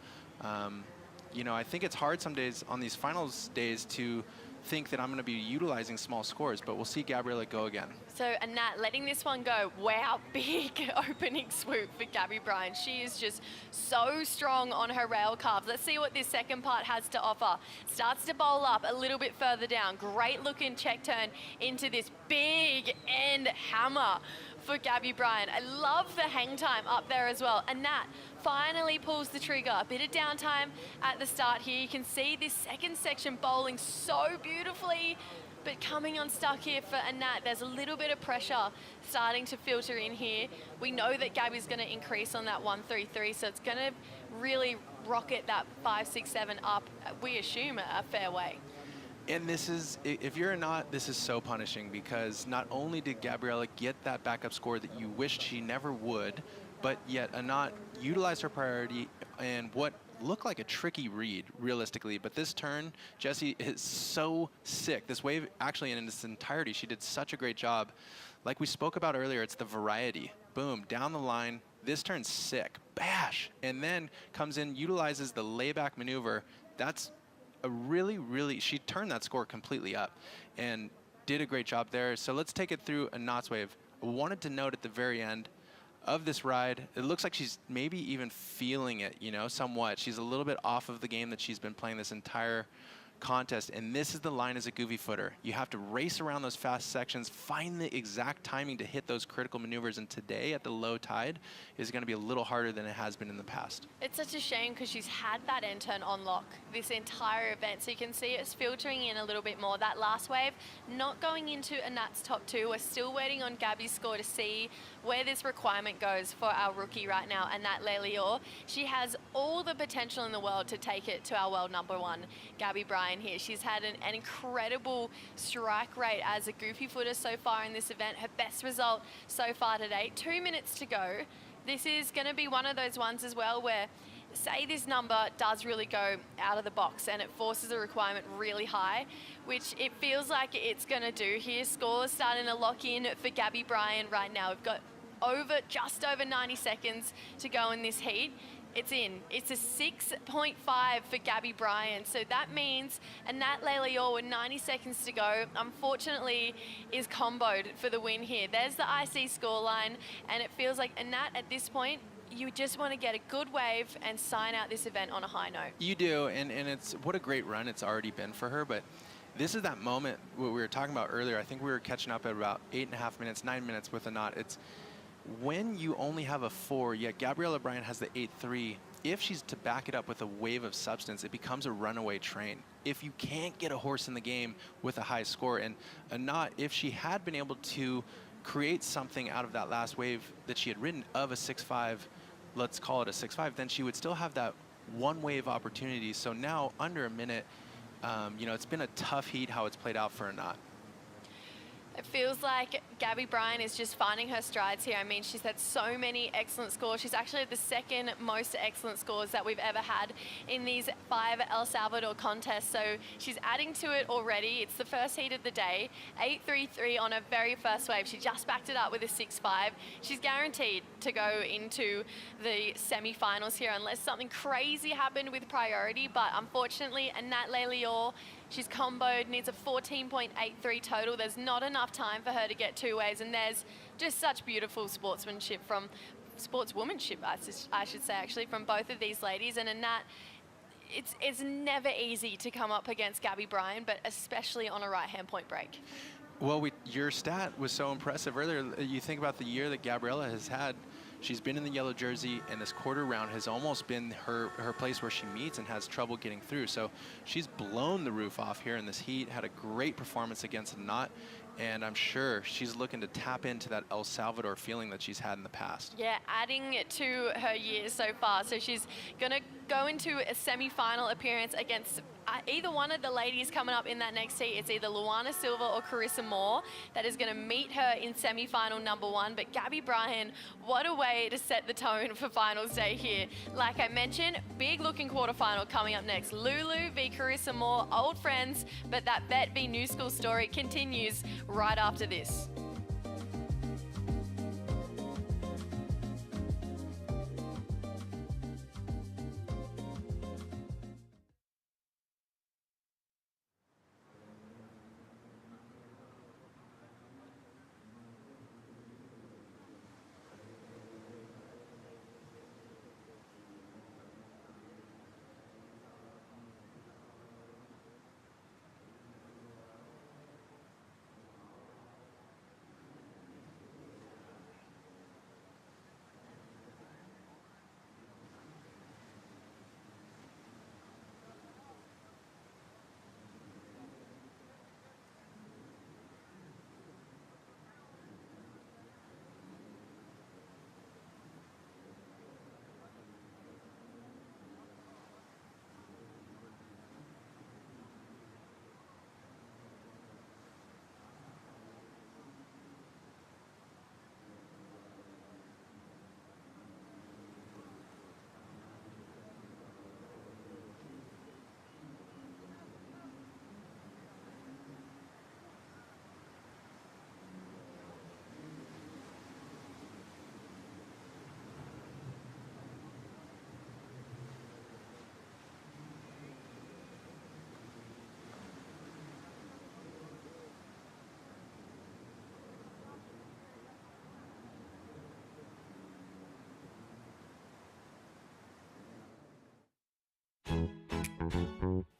you know, I think it's hard some days on these finals days to think that I'm going to be utilizing small scores, but we'll see Gabriela go again. So Anat letting this one go. Wow, big opening swoop for Gabby Bryan. She is just so strong on her rail calves. Let's see what this second part has to offer. Starts to bowl up a little bit further down. Great looking check turn into this big end hammer for Gabby Bryan. I love the hang time up there as well. Anat finally pulls the trigger. A bit of downtime at the start here. You can see this second section bowling so beautifully, but coming unstuck here for Anat. There's a little bit of pressure starting to filter in here. We know that Gabby's going to increase on that 1-3-3, so it's going to really rocket that 5-6-7 up, we assume, a fair way. And this is, if you're not, this is so punishing, because not only did Gabriela get that backup score that you wished she never would, but yet Anat utilized her priority and what looked like a tricky read, realistically. But this turn, Jessie, is so sick. This wave, actually, in its entirety, she did such a great job. Like we spoke about earlier, it's the variety. Boom, down the line. This turn's sick. Bash. And then comes in, utilizes the layback maneuver. That's a really, she turned that score completely up and did a great job there. So let's take it through Anat's wave. I wanted to note at the very end of this ride, it looks like she's maybe even feeling it, you know, somewhat. She's a little bit off of the game that she's been playing this entire contest, and this is the line as a goofy footer. You have to race around those fast sections, find the exact timing to hit those critical maneuvers, and today at the low tide is going to be a little harder than it has been in the past. It's such a shame because she's had that end turn on lock this entire event, so you can see it's filtering in a little bit more. That last wave not going into Anat's top 2. We're still waiting on Gabby's score to see where this requirement goes for our rookie right now, Anat Leilior. She has all the potential in the world to take it to our world #1, Gabby Bryan here. She's had an incredible strike rate as a goofy footer so far in this event. Her best result so far today. 2 minutes to go. This is going to be one of those ones as well where, say this number does really go out of the box and it forces a requirement really high, which it feels like it's going to do here. Scores starting to lock in for Gabby Bryan right now. We've got just over 90 seconds to go in this heat. It's in. It's a 6.5 for Gabby Bryan. So that means Anat Leilior with 90 seconds to go, unfortunately, is comboed for the win here. There's the IC scoreline, and it feels like Anat at this point, you just want to get a good wave and sign out this event on a high note. You do, and it's what a great run it's already been for her, but this is that moment what we were talking about earlier. I think we were catching up at about 8.5 minutes, 9 minutes with Anat. when you only have a 4, yeah, Gabriella Bryant has the 8-3. If she's to back it up with a wave of substance, it becomes a runaway train. If you can't get a horse in the game with a high score, and not if she had been able to create something out of that last wave that she had ridden of a 6-5, let's call it a 6-5, then she would still have that one wave opportunity. So now under a minute, you know, it's been a tough heat how it's played out for Anat. It feels like Gabby Bryant is just finding her strides here. I mean, she's had so many excellent scores. She's actually the second most excellent scores that we've ever had in these 5 El Salvador contests. So she's adding to it already. It's the first heat of the day. 8.33 on her very first wave. She just backed it up with a 6.5. She's guaranteed to go into the semi-finals here unless something crazy happened with priority. But unfortunately, Anat Leilior, she's comboed, needs a 14.83 total. There's not enough time for her to get 2 waves, and there's just such beautiful sportsmanship from, sportswomanship, I should say, actually, from both of these ladies. And Anat, it's never easy to come up against Gabby Bryant, but especially on a right-hand point break. Well, your stat was so impressive earlier. You think about the year that Gabriella has had. She's been in the yellow jersey, and this quarter round has almost been her place where she meets and has trouble getting through. So she's blown the roof off here in this heat, had a great performance against Anat, and I'm sure she's looking to tap into that El Salvador feeling that she's had in the past. Yeah, adding to her years so far. So she's going to go into a semi-final appearance against either one of the ladies coming up in that next heat. It's either Luana Silva or Carissa Moore that is going to meet her in semi-final number 1. But Gabby Bryant, what a way to set the tone for finals day here. Like I mentioned, big looking quarterfinal coming up next. Lulu v Carissa Moore, old friends, but that vet v new school story continues right after this.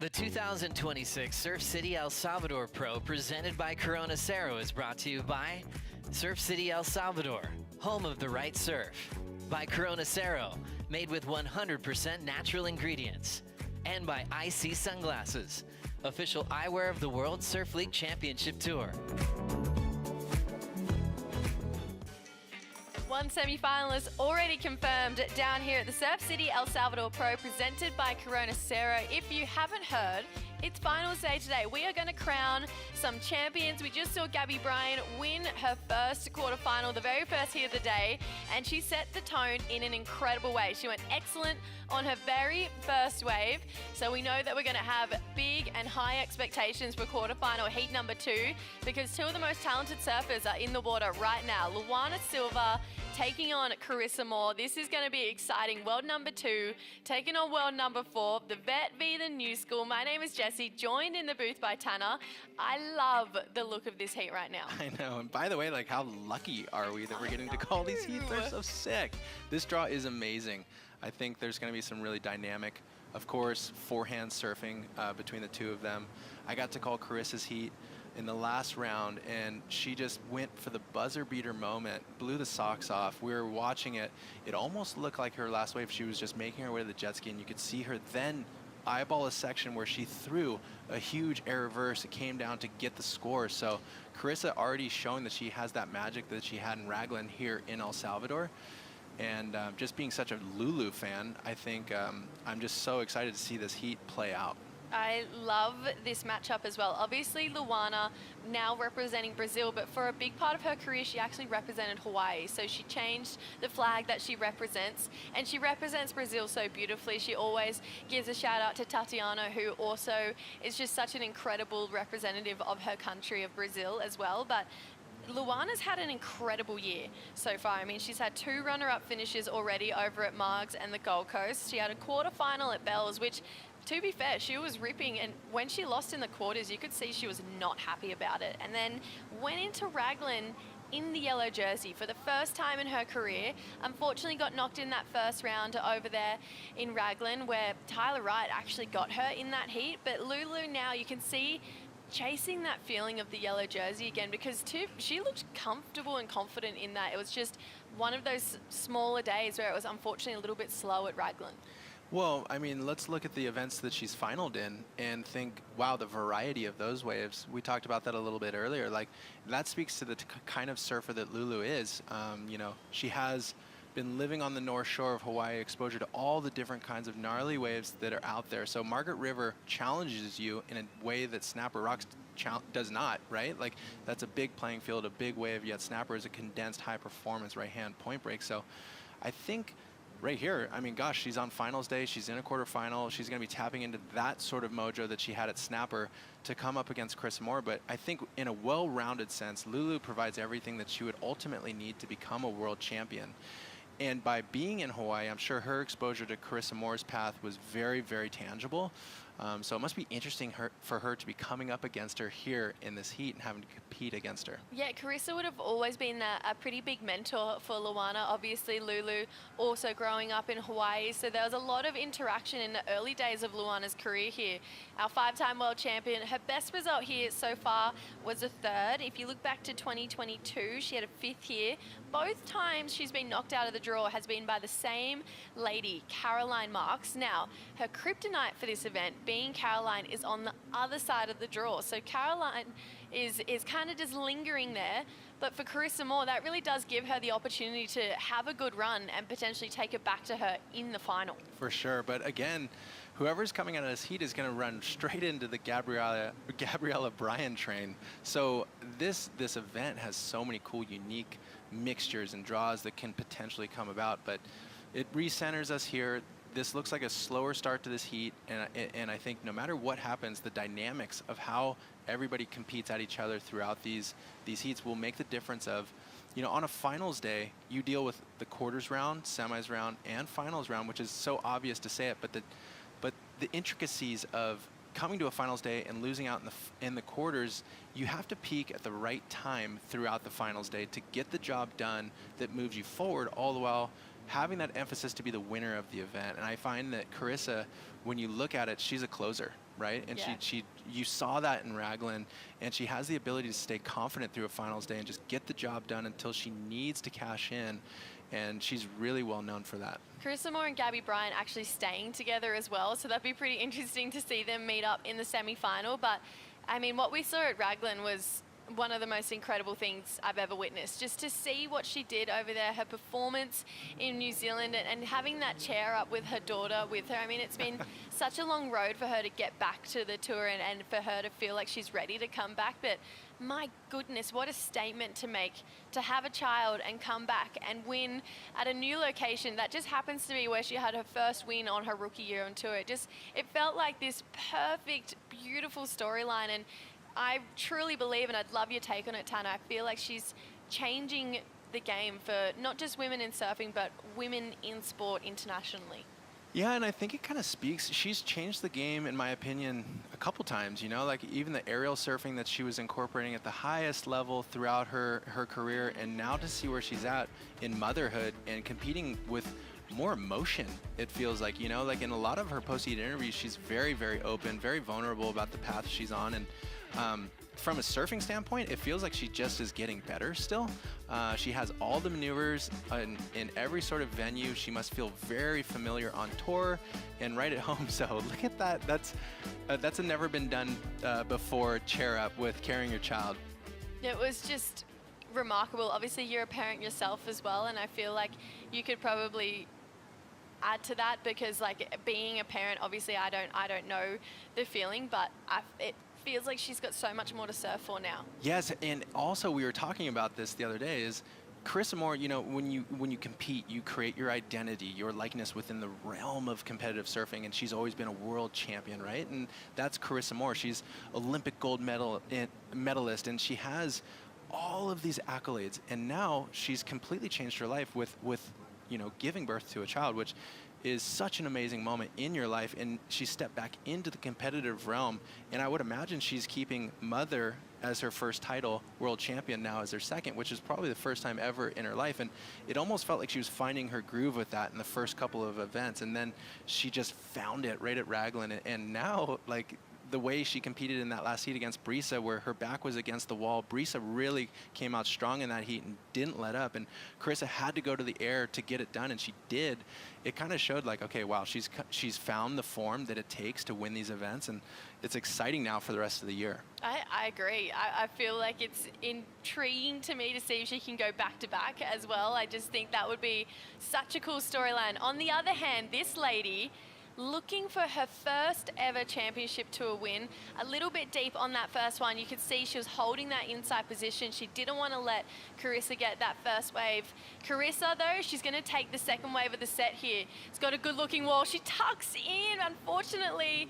The 2026 Surf City El Salvador Pro presented by Corona Cero is brought to you by Surf City El Salvador, home of the right surf. By Corona Cero, made with 100% natural ingredients. And by IC Sunglasses, official eyewear of the World Surf League Championship Tour. One semi-finalist already confirmed down here at the Surf City El Salvador Pro presented by Corona Cero. If you haven't heard, it's finals day today. We are going to crown some champions. We just saw Gabby Bryant win her first quarterfinal, the very first heat of the day, and she set the tone in an incredible way. She went excellent on her very first wave. So we know that we're going to have big and high expectations for quarterfinal heat number 2 because 2 of the most talented surfers are in the water right now. Luana Silva taking on Carissa Moore. This is going to be exciting. World number 2 taking on world number 4. The vet v the new school. My name is Jessie, joined in the booth by Tanner. I love the look of this heat right now. I know. And by the way, like, how lucky are we that we're getting to call these heats? They're so sick. This draw is amazing. I think there's going to be some really dynamic, of course, forehand surfing between the 2 of them. I got to call Carissa's heat. in the last round, and she just went for the buzzer beater moment, blew the socks off. We were watching it. It almost looked like her last wave. She was just making her way to the jet ski, and you could see her then eyeball a section where she threw a huge air reverse. It came down to get the score. So Carissa already showing that she has that magic that she had in Raglan here in El Salvador. And just being such a Lulu fan, I think I'm just so excited to see this heat play out. I love this matchup as well. Obviously, Luana now representing Brazil, but for a big part of her career, she actually represented Hawaii. So she changed the flag that she represents, and she represents Brazil so beautifully. She always gives a shout out to Tatiana, who also is just such an incredible representative of her country, of Brazil as well. But Luana's had an incredible year so far. I mean, she's had 2 runner-up finishes already over at Margs and the Gold Coast. She had a quarterfinal at Bells, which, to be fair, she was ripping, and when she lost in the quarters, you could see she was not happy about it. And then went into Raglan in the yellow jersey for the first time in her career. Unfortunately got knocked in that first round over there in Raglan, where Tyler Wright actually got her in that heat. But Lulu now, you can see, chasing that feeling of the yellow jersey again, because she looked comfortable and confident in that. It was just one of those smaller days where it was unfortunately a little bit slow at Raglan. Well, I mean, let's look at the events that she's finaled in and think, wow, the variety of those waves. We talked about that a little bit earlier. Like, that speaks to the kind of surfer that Lulu is. You know, she has been living on the North Shore of Hawaii, exposure to all the different kinds of gnarly waves that are out there. So Margaret River challenges you in a way that Snapper Rocks does not, right? Like, that's a big playing field, a big wave, yet Snapper is a condensed high performance right-hand point break. So I think right here, I mean, gosh, she's on finals day, she's in a quarterfinal, she's gonna be tapping into that sort of mojo that she had at Snapper to come up against Chris Moore. But I think in a well-rounded sense, Lulu provides everything that she would ultimately need to become a world champion. And by being in Hawaii, I'm sure her exposure to Carissa Moore's path was very, very tangible. So it must be interesting for her to be coming up against her here in this heat and having to compete against her. Yeah, Carissa would have always been a pretty big mentor for Luana. Obviously, Lulu also growing up in Hawaii, so there was a lot of interaction in the early days of Luana's career here. Our 5-time world champion, her best result here so far was a 3rd. If you look back to 2022, she had a 5th here. Both times she's been knocked out of the draw has been by the same lady, Caroline Marks. Now, her kryptonite for this event, being Caroline, is on the other side of the draw. So Caroline is kind of just lingering there. But for Carissa Moore, that really does give her the opportunity to have a good run and potentially take it back to her in the final. For sure. But again, whoever's coming out of this heat is going to run straight into the Gabriella Bryan train. So this event has so many cool, unique mixtures and draws that can potentially come about. But it recenters us here. This looks like a slower start to this heat, and I think no matter what happens, the dynamics of how everybody competes at each other throughout these heats will make the difference of, you know, on a finals day, you deal with the quarters round, semis round, and finals round, which is so obvious to say it, but the intricacies of coming to a finals day and losing out in the quarters, you have to peak at the right time throughout the finals day to get the job done that moves you forward, all the while having that emphasis to be the winner of the event. And I find that Carissa, when you look at it, she's a closer, right? And yeah, you saw that in Raglan, and she has the ability to stay confident through a finals day and just get the job done until she needs to cash in. And she's really well known for that. Carissa Moore and Gabby Bryan actually staying together as well, so that'd be pretty interesting to see them meet up in the semi-final. But I mean, what we saw at Raglan was one of the most incredible things I've ever witnessed. Just to see what she did over there, her performance in New Zealand, and having that chair up with her daughter with her. I mean, it's been such a long road for her to get back to the tour and for her to feel like she's ready to come back. But my goodness, what a statement to make, to have a child and come back and win at a new location that just happens to be where she had her first win on her rookie year on tour. It felt like this perfect, beautiful storyline, and I truly believe, and I'd love your take on it, Tana, I feel like she's changing the game for not just women in surfing, but women in sport internationally. Yeah, and I think it kind of speaks. She's changed the game, in my opinion, a couple times, you know, like even the aerial surfing that she was incorporating at the highest level throughout her career, and now to see where she's at in motherhood and competing with more emotion, it feels like, you know, like in a lot of her post-heat interviews, she's very, very open, very vulnerable about the path she's on. And from a surfing standpoint, it feels like she just is getting better still. She has all the maneuvers in every sort of venue. She must feel very familiar on tour and right at home. So look at that. That's a never been done before chair up with carrying your child. It was just remarkable. Obviously, you're a parent yourself as well, and I feel like you could probably add to that, because like being a parent, obviously I don't know the feeling, but it feels like she's got so much more to surf for now. Yes, and also we were talking about this the other day, is Carissa Moore, you know, when you compete, you create your identity, your likeness within the realm of competitive surfing, and she's always been a world champion, right? And that's Carissa Moore. She's Olympic gold medalist, and she has all of these accolades, and now she's completely changed her life with you know, giving birth to a child, which is such an amazing moment in your life. And she stepped back into the competitive realm, and I would imagine she's keeping mother as her first title, world champion now as her second, which is probably the first time ever in her life. And it almost felt like she was finding her groove with that in the first couple of events, and then she just found it right at Raglan. And now, like, the way she competed in that last heat against Brisa, where her back was against the wall, Brisa really came out strong in that heat and didn't let up, and Carissa had to go to the air to get it done, and she did. It kind of showed like, okay, wow, she's found the form that it takes to win these events, and it's exciting now for the rest of the year. I agree. I feel like it's intriguing to me to see if she can go back to back as well. I just think that would be such a cool storyline. On the other hand, this lady, looking for her first ever championship tour win, a little bit deep on that first one. You could see she was holding that inside position. She didn't want to let Carissa get that first wave. Carissa, though, she's going to take the second wave of the set here. It's got a good looking wall. She tucks in, unfortunately,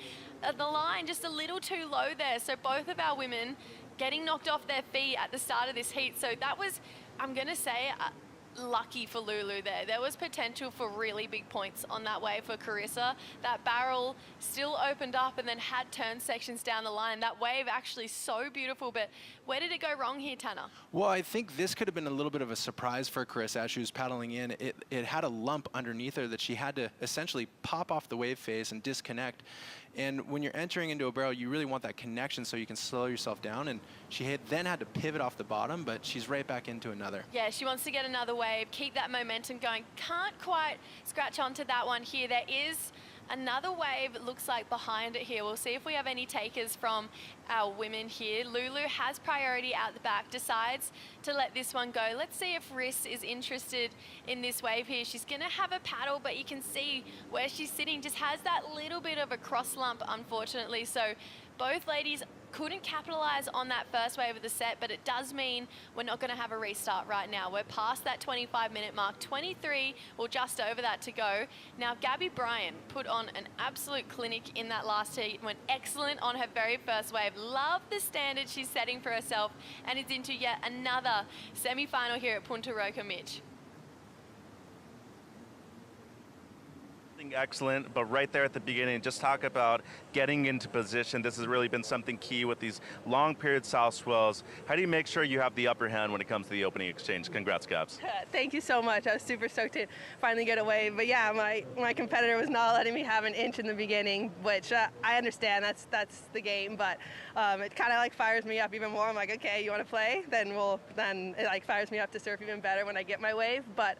the line just a little too low there. So both of our women getting knocked off their feet at the start of this heat. So that was, I'm going to say, lucky for Lulu there. There was potential for really big points on that wave for Carissa. That barrel still opened up and then had turn sections down the line. That wave actually so beautiful, but where did it go wrong here, Tanner? Well, I think this could have been a little bit of a surprise for Carissa as she was paddling in. It had a lump underneath her that she had to essentially pop off the wave face and disconnect. And when you're entering into a barrel, you really want that connection so you can slow yourself down. And she then had to pivot off the bottom, but she's right back into another. Yeah, she wants to get another wave, keep that momentum going. Can't quite scratch onto that one here. There is another wave, it looks like, behind it here. We'll see if we have any takers from our women here. Lulu has priority out the back, decides to let this one go. Let's see if Riss is interested in this wave here. She's gonna have a paddle, but you can see where she's sitting just has that little bit of a cross lump, unfortunately. So both ladies couldn't capitalize on that first wave of the set, but it does mean we're not going to have a restart right now. We're past that 25-minute mark, 23 or just over that to go. Now, Gabby Bryan put on an absolute clinic in that last heat, went excellent on her very first wave. Love the standard she's setting for herself, and is into yet another semi-final here at Punta Roca, Mitch. Excellent, but right there at the beginning, just talk about getting into position. This has really been something key with these long period south swells. How do you make sure you have the upper hand when it comes to the opening exchange? Congrats, Gabs. Thank you so much. I was super stoked to finally get away. But yeah, my competitor was not letting me have an inch in the beginning, which I understand. That's the game. But it kind of like fires me up even more. I'm like, okay, you want to play? Then it like fires me up to surf even better when I get my wave. But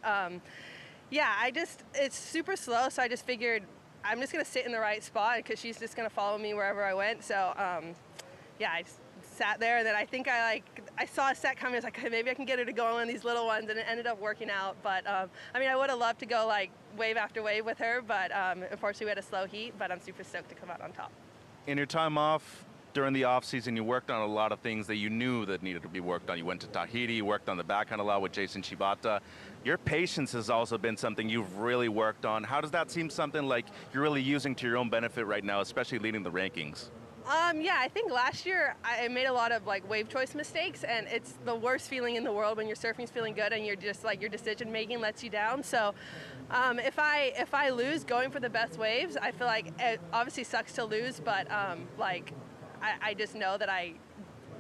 yeah, it's super slow, so I just figured I'm just going to sit in the right spot because she's just going to follow me wherever I went. So, yeah, I just sat there, and then I think I saw a set coming. I was like, okay, maybe I can get her to go on one of these little ones, and it ended up working out. But, I mean, I would have loved to go, like, wave after wave with her, but unfortunately we had a slow heat, but I'm super stoked to come out on top. In your time off, during the off season, you worked on a lot of things that you knew that needed to be worked on. You went to Tahiti, you worked on the backhand a lot with Jason Shibata. Your patience has also been something you've really worked on. How does that seem something like you're really using to your own benefit right now, especially leading the rankings? Yeah, I think last year I made a lot of like wave choice mistakes, and it's the worst feeling in the world when your surfing's feeling good and you're just like your decision making lets you down. So if I lose going for the best waves, I feel like it obviously sucks to lose, but like I just know that I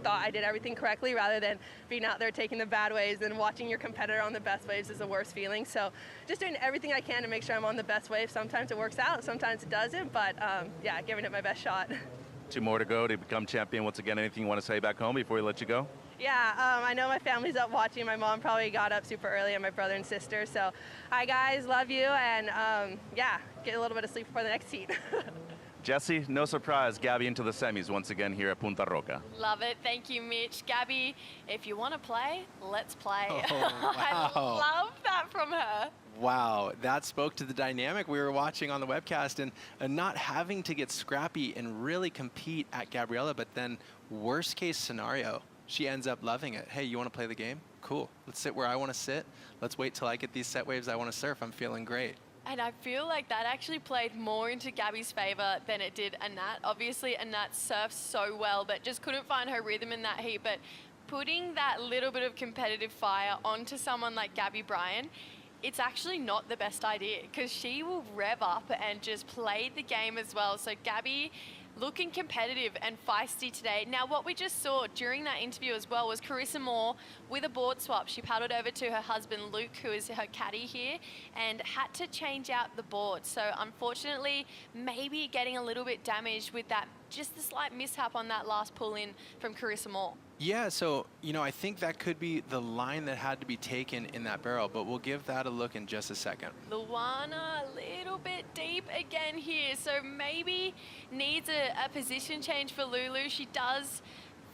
thought I did everything correctly rather than being out there taking the bad waves and watching your competitor on the best waves is the worst feeling. So just doing everything I can to make sure I'm on the best wave. Sometimes it works out, sometimes it doesn't, but yeah, giving it my best shot. 2 more to go to become champion once again. Anything you want to say back home before we let you go? Yeah, I know my family's up watching. My mom probably got up super early, and my brother and sister. So, hi guys, love you, and yeah, get a little bit of sleep before the next heat. Jesse, no surprise, Gabby into the semis once again here at Punta Roca. Love it. Thank you, Mitch. Gabby, if you want to play, let's play. Oh, I wow. love that from her. Wow, that spoke to the dynamic we were watching on the webcast, and not having to get scrappy and really compete at Gabriela, but then worst case scenario, she ends up loving it. Hey, you want to play the game? Cool. Let's sit where I want to sit. Let's wait till I get these set waves I want to surf. I'm feeling great. And I feel like that actually played more into Gabby's favor than it did Anat. Obviously, Anat surfs so well, but just couldn't find her rhythm in that heat. But putting that little bit of competitive fire onto someone like Gabby Bryan, it's actually not the best idea because she will rev up and just play the game as well. So Gabby looking competitive and feisty today. Now, what we just saw during that interview as well was Carissa Moore with a board swap. She paddled over to her husband, Luke, who is her caddy here, and had to change out the board. So unfortunately, maybe getting a little bit damaged with that, just a slight mishap on that last pull in from Carissa Moore. Yeah, so, you know, I think that could be the line that had to be taken in that barrel, but we'll give that a look in just a second. Luana a little bit deep again here, so maybe needs a position change for Lulu. She does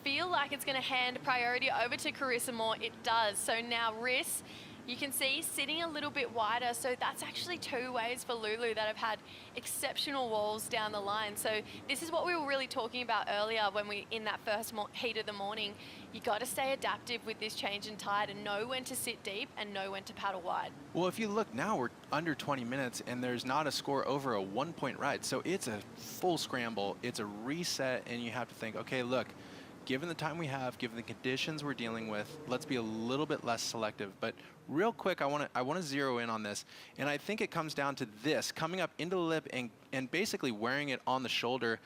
feel like it's going to hand priority over to Carissa Moore. It does. So now Riss, you can see sitting a little bit wider, so that's actually 2 waves for Lulu that have had exceptional walls down the line. So this is what we were really talking about earlier when we in that first heat of the morning. You got to stay adaptive with this change in tide and know when to sit deep and know when to paddle wide. Well, if you look now, we're under 20 minutes and there's not a score over a 1-point ride. So it's a full scramble, it's a reset, and you have to think, okay, look, given the time we have, given the conditions we're dealing with, let's be a little bit less selective. But real quick, I want to zero in on this, and I think it comes down to this coming up into the lip and basically wearing it on the shoulder,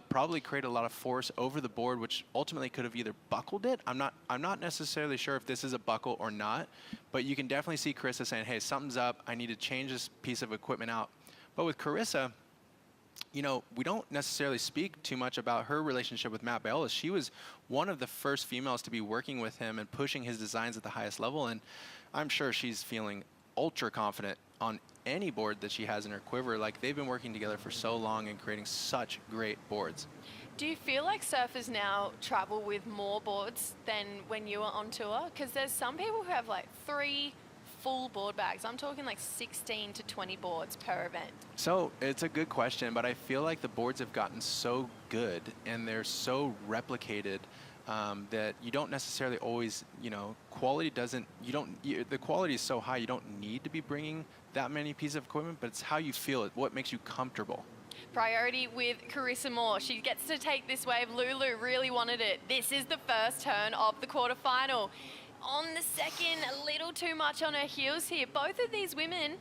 probably create a lot of force over the board, which ultimately could have either buckled it. I'm not necessarily sure if this is a buckle or not, but you can definitely see Carissa saying, hey, something's up. I need to change this piece of equipment out. But with Carissa, you know, we don't necessarily speak too much about her relationship with Matt Baiola. She was one of the first females to be working with him and pushing his designs at the highest level, and I'm sure she's feeling ultra confident on any board that she has in her quiver. Like, they've been working together for so long and creating such great boards. Do you feel like surfers now travel with more boards than when you were on tour? Because there's some people who have like 3 full board bags. I'm talking like 16 to 20 boards per event. So it's a good question, but I feel like the boards have gotten so good and they're so replicated that you don't necessarily always, you know, quality doesn't, the quality is so high you don't need to be bringing that many pieces of equipment, but it's how you feel it, what makes you comfortable. Priority with Carissa Moore. She gets to take this wave. Lulu really wanted it. This is the first turn of the quarterfinal. On the second, a little too much on her heels here. Both of these women,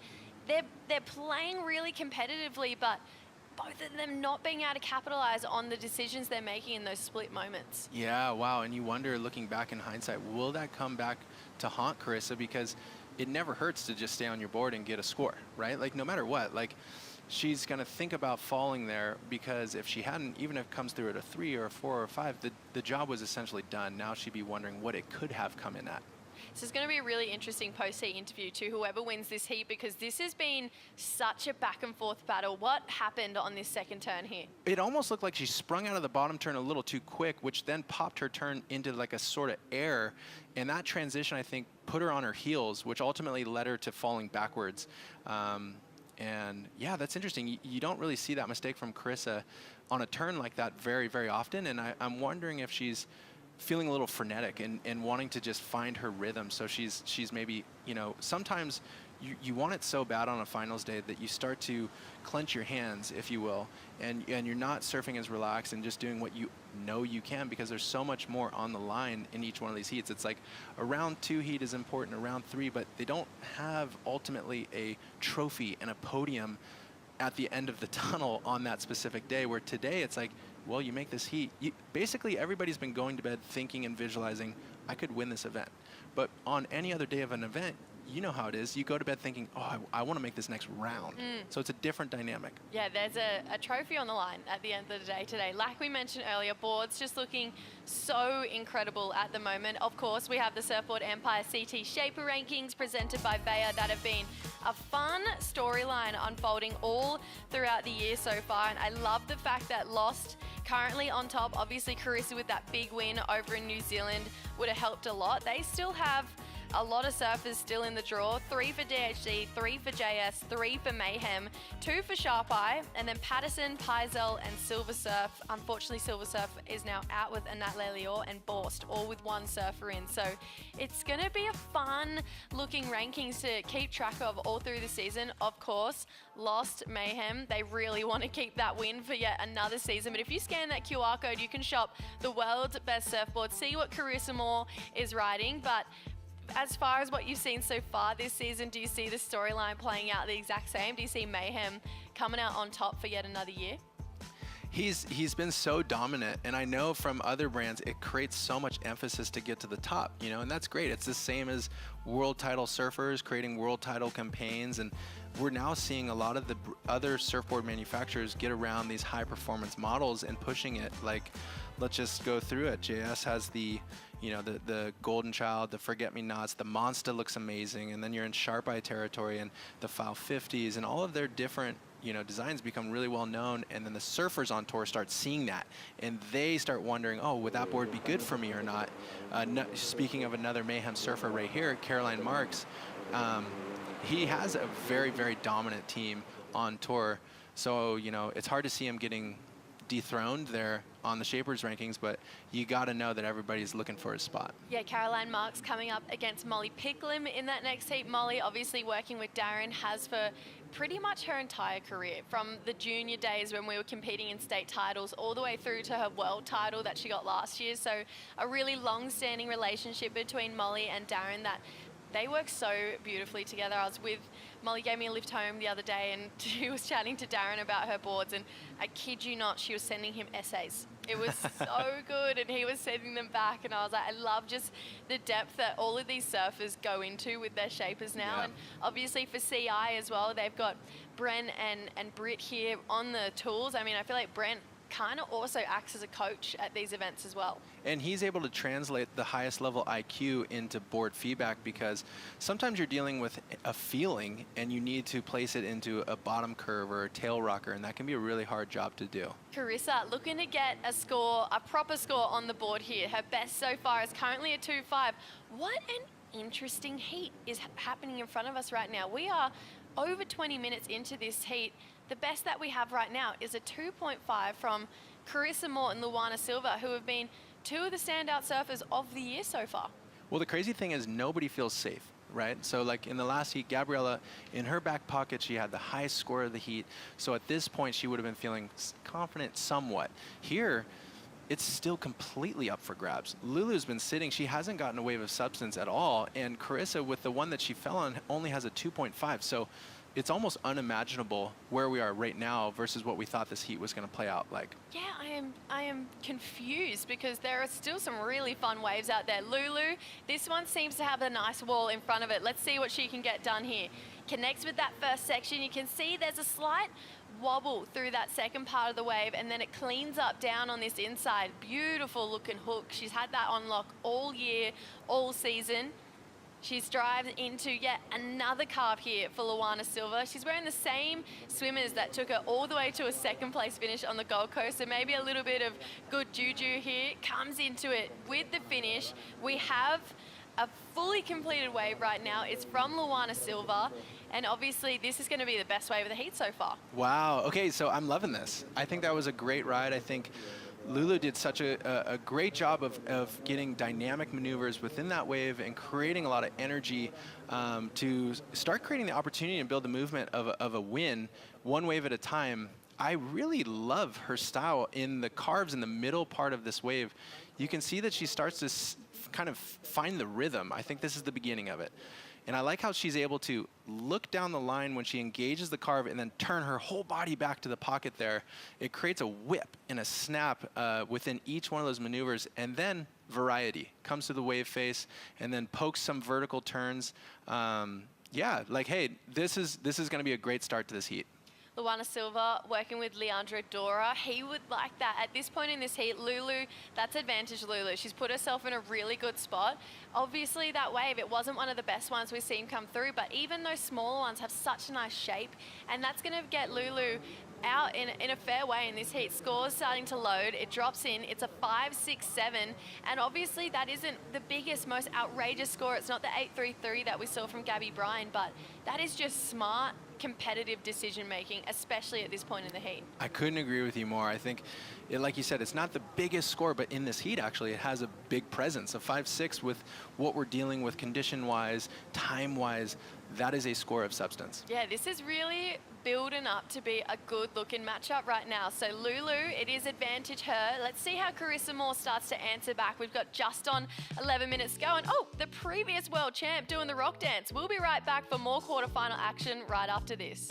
they're playing really competitively, but both of them not being able to capitalize on the decisions they're making in those split moments. Yeah, wow, and you wonder, looking back in hindsight, will that come back to haunt Carissa? Because it never hurts to just stay on your board and get a score, right? Like, no matter what, like, she's going to think about falling there, because if she hadn't, even if it comes through at a 3 or a 4 or a 5, the job was essentially done. Now she'd be wondering what it could have come in at. This is going to be a really interesting post-heat interview to whoever wins this heat, because this has been such a back and forth battle. What happened on this second turn here? It almost looked like she sprung out of the bottom turn a little too quick, which then popped her turn into like a sort of air. And that transition, I think, put her on her heels, which ultimately led her to falling backwards. And yeah, that's interesting. You don't really see that mistake from Carissa on a turn like that very, very often. And I'm wondering if she's feeling a little frenetic and wanting to just find her rhythm. So she's maybe, you know, sometimes you want it so bad on a finals day that you start to clench your hands, if you will, and you're not surfing as relaxed and just doing what you know you can, because there's so much more on the line in each one of these heats. It's like a round 2 heat is important, a round 3, but they don't have ultimately a trophy and a podium at the end of the tunnel on that specific day, where today it's like, well, you make this heat. Basically, everybody's been going to bed thinking and visualizing, I could win this event. But on any other day of an event, you know how it is. You go to bed thinking, oh, I want to make this next round. So it's a different dynamic. Yeah, there's a trophy on the line at the end of the day today. Like we mentioned earlier, boards just looking so incredible at the moment. Of course, we have the Surfboard Empire CT Shaper Rankings presented by Bayer that have been a fun storyline unfolding all throughout the year so far. And I love the fact that Lost currently on top. Obviously, Carissa with that big win over in New Zealand would have helped a lot. They still have a lot of surfers still in the draw. 3 for DHD, 3 for JS, 3 for Mayhem, 2 for Sharp Eye, and then Patterson, Pizel, and Silver Surf. Unfortunately, Silver Surf is now out with Anat Lelior and Borst, all with one surfer in. So it's going to be a fun looking rankings to keep track of all through the season. Of course, Lost, Mayhem, they really want to keep that win for yet another season. But if you scan that QR code, you can shop the world's best surfboard, see what Carissa Moore is riding. But as far as what you've seen so far this season, do you see the storyline playing out the exact same? Do you see Mayhem coming out on top for yet another year? He's been so dominant, and I know from other brands it creates so much emphasis to get to the top, you know, and that's great. It's the same as world title surfers creating world title campaigns, and we're now seeing a lot of the other surfboard manufacturers get around these high performance models and pushing it. Like, let's just go through it. JS has the, you know, the Golden Child, the Forget Me Nots, the Monster looks amazing, and then you're in Sharp Eye territory and the File 50s, and all of their different, you know, designs become really well known, and then the surfers on tour start seeing that, and they start wondering, oh, would that board be good for me or not? Speaking of another Mayhem surfer right here, Caroline Marks, he has a very, very dominant team on tour, so, you know, it's hard to see him getting dethroned there on the Shapers rankings, but you got to know that everybody's looking for his spot. Yeah, Caroline Marks coming up against Molly Picklim in that next heat. Molly obviously working with Darren has for pretty much her entire career, from the junior days when we were competing in state titles all the way through to her world title that she got last year. So a really long-standing relationship between Molly and Darren that they work so beautifully together. I was with, Molly gave me a lift home the other day and she was chatting to Darren about her boards, and I kid you not, she was sending him essays. It was so good, and he was sending them back, and I was like, I love just the depth that all of these surfers go into with their shapers now. Yeah. And obviously for CI as well, they've got Brent and Britt here on the tools. I mean, I feel like Brent kind of also acts as a coach at these events as well. And he's able to translate the highest level IQ into board feedback, because sometimes you're dealing with a feeling and you need to place it into a bottom curve or a tail rocker, and that can be a really hard job to do. Carissa looking to get a score, a proper score on the board here. Her best so far is currently a 2.5. What an interesting heat is happening in front of us right now. We are over 20 minutes into this heat. The best that we have right now is a 2.5 from Carissa Moore and Luana Silva, who have been two of the standout surfers of the year so far. Well, the crazy thing is nobody feels safe, right? So like in the last heat, Gabriella, in her back pocket, she had the highest score of the heat. So at this point, she would have been feeling confident somewhat. Here, it's still completely up for grabs. Lulu's been sitting, she hasn't gotten a wave of substance at all, and Carissa, with the one that she fell on, only has a 2.5. So it's almost unimaginable where we are right now versus what we thought this heat was going to play out like. Yeah, I am confused, because there are still some really fun waves out there. Lulu, this one seems to have a nice wall in front of it. Let's see what she can get done here. Connects with that first section. You can see there's a slight wobble through that second part of the wave, and then it cleans up down on this inside. Beautiful looking hook. She's had that on lock all year, all season. She's driven into yet another carve here for Luana Silva. She's wearing the same swimmers that took her all the way to a second place finish on the Gold Coast, so maybe a little bit of good juju here. Comes into it with the finish. We have a fully completed wave right now. It's from Luana Silva, and obviously this is going to be the best wave of the heat so far. Wow, okay, so I'm loving this. I think that was a great ride. I think Lulu did such a great job of getting dynamic maneuvers within that wave and creating a lot of energy to start creating the opportunity and build the movement of a win one wave at a time. I really love her style in the carves in the middle part of this wave. You can see that she starts to kind of find the rhythm. I think this is the beginning of it. And I like how she's able to look down the line when she engages the carve and then turn her whole body back to the pocket there. It creates a whip and a snap within each one of those maneuvers, and then variety comes to the wave face and then pokes some vertical turns. Yeah, like, hey, this is going to be a great start to this heat. Luana Silva working with Leandra Dora. He would like that. At this point in this heat, Lulu, that's advantage Lulu. She's put herself in a really good spot. Obviously, that wave, it wasn't one of the best ones we've seen come through, but even those smaller ones have such a nice shape, and that's going to get Lulu out in a fair way in this heat. Scores starting to load. It drops in. It's a 5-6-7, and obviously that isn't the biggest, most outrageous score. It's not the 8-3-3 that we saw from Gabby Bryan, but that is just smart, competitive decision making, especially at this point in the heat. I couldn't agree with you more. I think, like you said, it's not the biggest score, but in this heat, actually, it has a big presence. A 5-6 with what we're dealing with condition-wise, time-wise, that is a score of substance. Yeah, this is really building up to be a good-looking matchup right now. So Lulu, it is advantage her. Let's see how Carissa Moore starts to answer back. We've got just on 11 minutes to go. And oh, the previous world champ doing the rock dance. We'll be right back for more quarterfinal action right after this.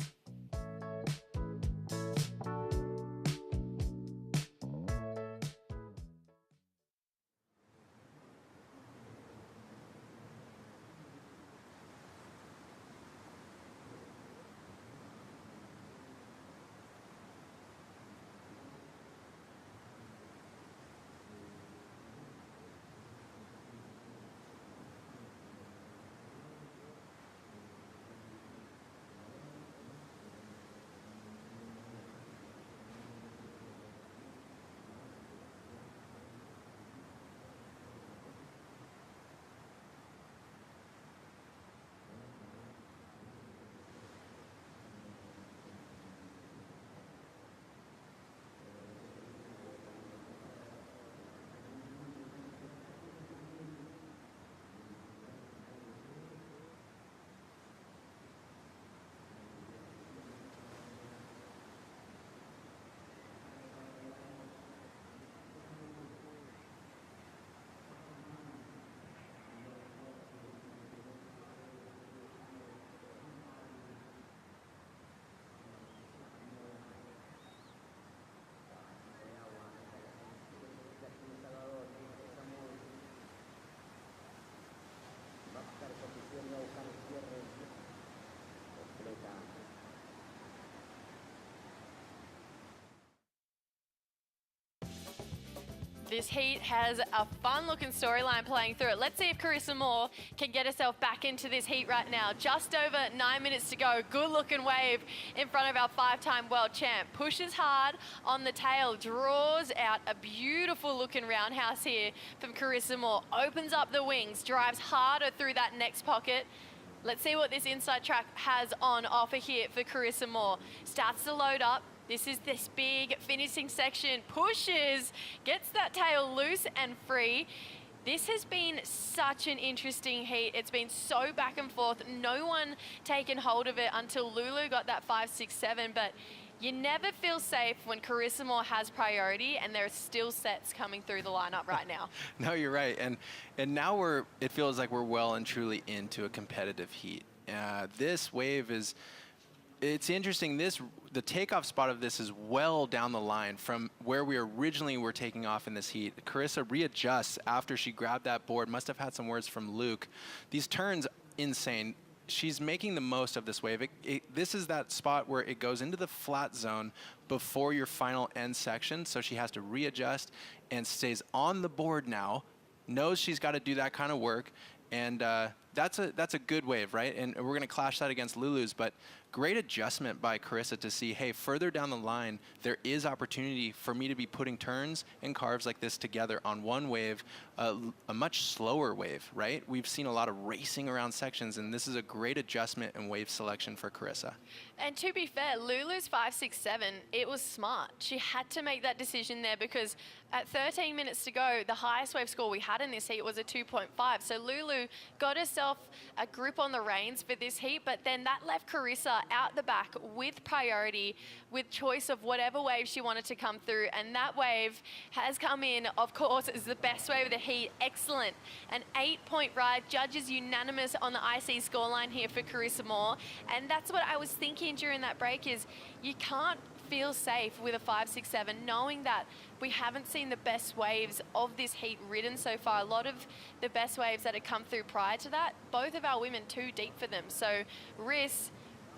This heat has a fun-looking storyline playing through it. Let's see if Carissa Moore can get herself back into this heat right now. Just over 9 minutes to go. Good-looking wave in front of our 5-time world champ. Pushes hard on the tail, draws out a beautiful-looking roundhouse here from Carissa Moore. Opens up the wings, drives harder through that next pocket. Let's see what this inside track has on offer here for Carissa Moore. Starts to load up. This is this big finishing section, pushes, gets that tail loose and free. This has been such an interesting heat. It's been so back and forth. No one taken hold of it until Lulu got that 5-6-7, but you never feel safe when Carissa Moore has priority and there are still sets coming through the lineup right now. No, you're right. And now it feels like we're well and truly into a competitive heat. This wave is, it's interesting, the takeoff spot of this is well down the line from where we originally were taking off in this heat. Carissa readjusts after she grabbed that board, must have had some words from Luke. These turns, insane. She's making the most of this wave. This is that spot where it goes into the flat zone before your final end section, so she has to readjust and stays on the board now, knows she's got to do that kind of work, and that's a good wave, right? And we're going to clash that against Lulu's, but great adjustment by Carissa to see, hey, further down the line, there is opportunity for me to be putting turns and carves like this together on one wave, a much slower wave, right? We've seen a lot of racing around sections, and this is a great adjustment and wave selection for Carissa. And to be fair, Lulu's 5-6-7, it was smart. She had to make that decision there because at 13 minutes to go, the highest wave score we had in this heat was a 2.5. So Lulu got herself herself a grip on the reins for this heat, but then that left Carissa out the back with priority, with choice of whatever wave she wanted to come through, and that wave has come in, of course, is the best wave of the heat. Excellent. An 8-point ride. Judges unanimous on the IC scoreline here for Carissa Moore, and that's what I was thinking during that break is you can't feel safe with a 5-6-7, knowing that we haven't seen the best waves of this heat ridden so far. A lot of the best waves that had come through prior to that, both of our women too deep for them. So Riss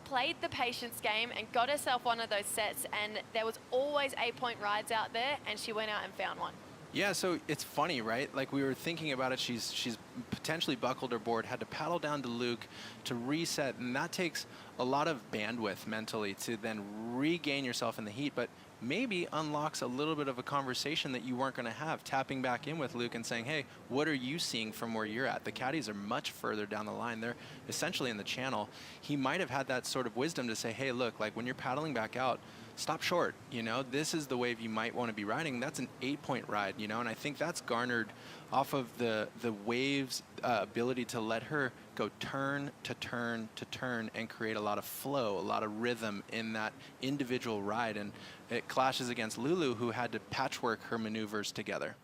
played the patience game and got herself one of those sets, and there was always 8-point rides out there, and she went out and found one. Yeah, so it's funny, right? Like we were thinking about it, she's potentially buckled her board, had to paddle down to Luke to reset, and that takes a lot of bandwidth mentally to then regain yourself in the heat, but maybe unlocks a little bit of a conversation that you weren't going to have, tapping back in with Luke and saying, hey, what are you seeing from where you're at? The caddies are much further down the line. They're essentially in the channel. He might have had that sort of wisdom to say, hey, look, like when you're paddling back out, stop short, you know, this is the wave you might want to be riding. That's an 8-point ride, you know, and I think that's garnered off of the wave's ability to let her go turn to turn to turn and create a lot of flow, a lot of rhythm in that individual ride. And it clashes against Lulu, who had to patchwork her maneuvers together.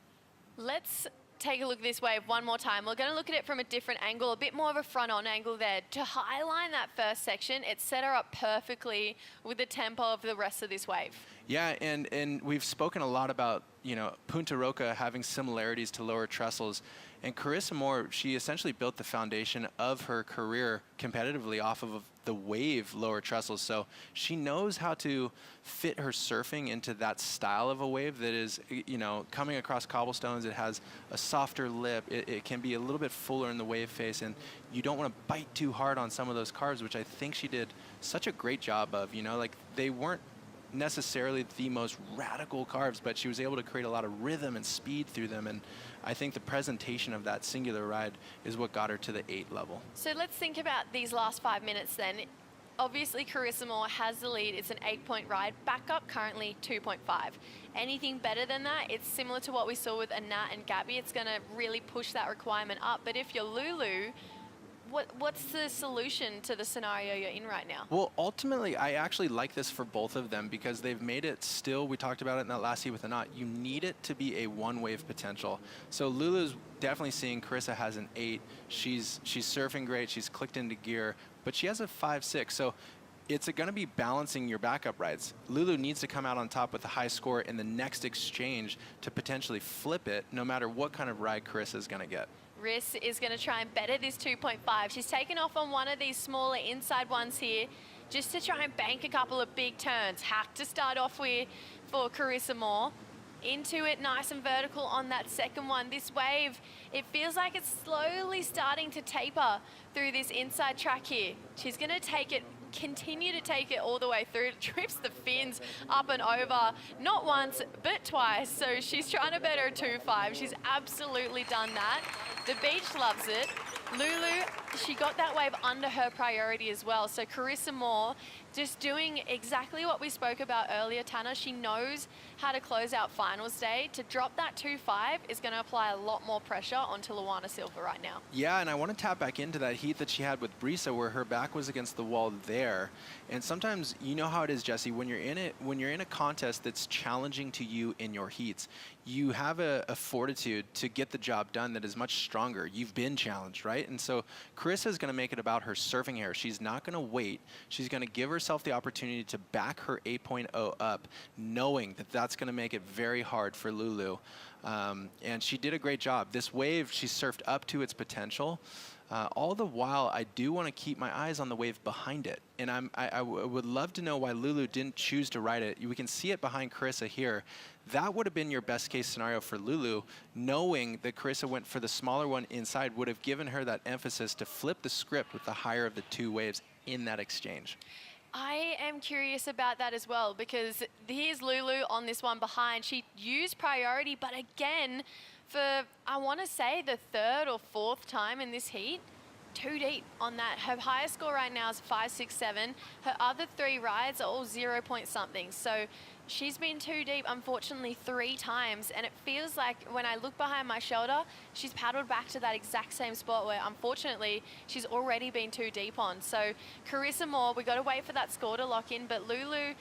Let's take a look at this wave one more time. We're going to look at it from a different angle, a bit more of a front-on angle there. To highline that first section, it set her up perfectly with the tempo of the rest of this wave. Yeah, and we've spoken a lot about, you know, Punta Roca having similarities to lower trestles. And Carissa Moore, she essentially built the foundation of her career competitively off of the wave lower trestles. So she knows how to fit her surfing into that style of a wave that is, you know, coming across cobblestones. It has a softer lip. It can be a little bit fuller in the wave face, and you don't want to bite too hard on some of those carves, which I think she did such a great job of. You know, like they weren't necessarily the most radical carves, but she was able to create a lot of rhythm and speed through them, and I think the presentation of that singular ride is what got her to the 8 level. So let's think about these last 5 minutes then. Obviously Carissa Moore has the lead. It's an 8-point ride. Backup currently 2.5. Anything better than that, it's similar to what we saw with Anat and Gabby. It's going to really push that requirement up. But if you're Lulu, what's the solution to the scenario you're in right now? Well, ultimately, I actually like this for both of them because they've made it still, we talked about it in that last heat with Anat, you need it to be a one-wave potential. So Lulu's definitely seeing Carissa has an 8. She's surfing great. She's clicked into gear, but she has a 5-6. So it's going to be balancing your backup rides. Lulu needs to come out on top with a high score in the next exchange to potentially flip it, no matter what kind of ride Carissa is going to get. Riss is going to try and better this 2.5. She's taken off on one of these smaller inside ones here just to try and bank a couple of big turns. Hack to start off with for Carissa Moore. Into it nice and vertical on that second one. This wave, it feels like it's slowly starting to taper through this inside track here. She's going to take it, continue to take it all the way through. It trips the fins up and over, not once, but twice. So she's trying to better a 2.5. She's absolutely done that. The beach loves it. Lulu, she got that wave under her priority as well. So Carissa Moore just doing exactly what we spoke about earlier, Tanner. She knows how to close out finals day. To drop that 2.5 is going to apply a lot more pressure onto Luana Silva right now. Yeah, and I want to tap back into that heat that she had with Brisa where her back was against the wall there. And sometimes, you know how it is, Jesse, when you're in a contest that's challenging to you in your heats, you have a fortitude to get the job done that is much stronger. You've been challenged, right? And so Carissa is going to make it about her surfing hair. She's not going to wait. She's going to give herself the opportunity to back her 8.0 up, knowing that that's going to make it very hard for Lulu. And she did a great job. This wave, she surfed up to its potential. All the while, I do want to keep my eyes on the wave behind it. And I would love to know why Lulu didn't choose to ride it. We can see it behind Carissa here. That would have been your best case scenario for Lulu. Knowing that Carissa went for the smaller one inside would have given her that emphasis to flip the script with the higher of the 2 waves in that exchange. I am curious about that as well, because here's Lulu on this one behind. She used priority, but again, for, I want to say, the 3rd or 4th time in this heat, too deep on that. Her highest score right now is 5.67. Her other 3 rides are all 0 point something. So she's been too deep, unfortunately, 3 times. And it feels like when I look behind my shoulder, she's paddled back to that exact same spot where, unfortunately, she's already been too deep on. So Carissa Moore, we got to wait for that score to lock in. But Lulu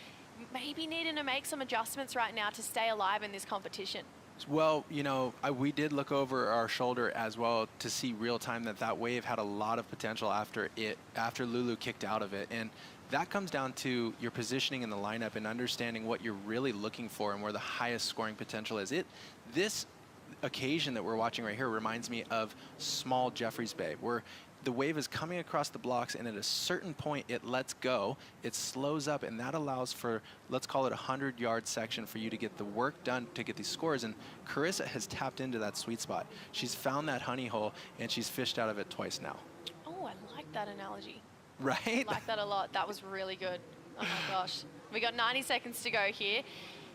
maybe needing to make some adjustments right now to stay alive in this competition. Well, you know, we did look over our shoulder as well to see real time that wave had a lot of potential after Lulu kicked out of it. And that comes down to your positioning in the lineup and understanding what you're really looking for and where the highest scoring potential is. This occasion that we're watching right here reminds me of small Jeffreys Bay, where the wave is coming across the blocks, and at a certain point it lets go, it slows up, and that allows for, let's call it a 100-yard section for you to get the work done to get these scores. And Carissa has tapped into that sweet spot. She's found that honey hole, and she's fished out of it twice now. Oh, I like that analogy. Right? I like that a lot. That was really good. Oh my gosh. We got 90 seconds to go here.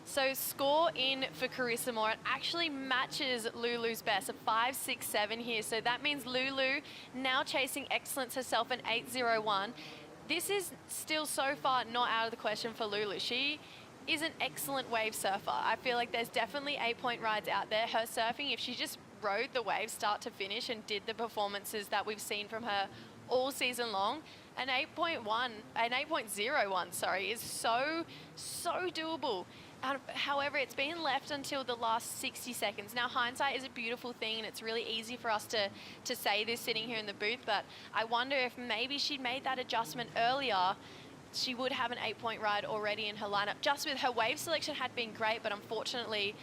So score in for Carissa Moore. It actually matches Lulu's best, a 5.67 here. So that means Lulu now chasing excellence herself, an 8.01. This is still so far not out of the question for Lulu. She is an excellent wave surfer. I feel like there's definitely 8-point rides out there. Her surfing, if she just rode the waves start to finish and did the performances that we've seen from her all season long, an 8.01, sorry, is so doable. However, it's been left until the last 60 seconds. Now, hindsight is a beautiful thing, and it's really easy for us to say this sitting here in the booth, but I wonder if maybe she'd made that adjustment earlier, she would have an 8-point ride already in her lineup. Just with her wave selection had been great, but unfortunately,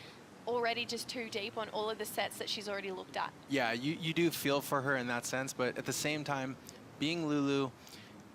already just too deep on all of the sets that she's already looked at. Yeah, you do feel for her in that sense, but at the same time, being Lulu,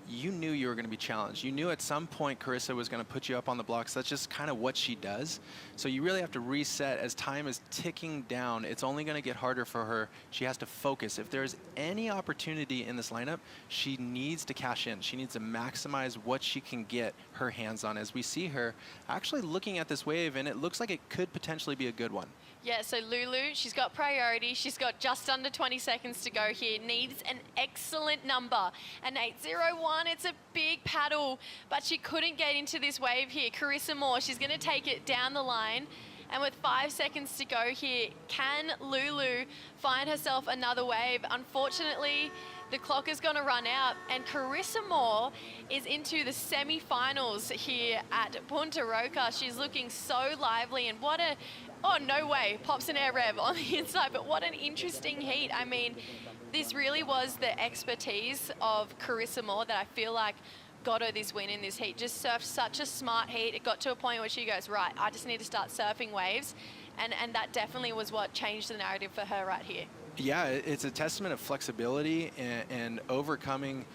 you knew you were going to be challenged. You knew at some point Carissa was going to put you up on the blocks. That's just kind of what she does. So you really have to reset as time is ticking down. It's only going to get harder for her. She has to focus. If there's any opportunity in this lineup, she needs to cash in. She needs to maximize what she can get her hands on, as we see her actually looking at this wave, and it looks like it could potentially be a good one. Yeah, so Lulu, she's got priority. She's got just under 20 seconds to go here. Needs an excellent number. An 8.01, it's a big paddle, but she couldn't get into this wave here. Carissa Moore, she's going to take it down the line. And with 5 seconds to go here, can Lulu find herself another wave? Unfortunately, the clock is going to run out, and Carissa Moore is into the semi-finals here at Punta Roca. She's looking so lively, and what a, oh, no way, pops an air rev on the inside, but what an interesting heat. I mean, this really was the expertise of Carissa Moore that I feel like got her this win in this heat. Just surfed such a smart heat. It got to a point where she goes, right, I just need to start surfing waves, and that definitely was what changed the narrative for her right here. Yeah, it's a testament of flexibility and overcoming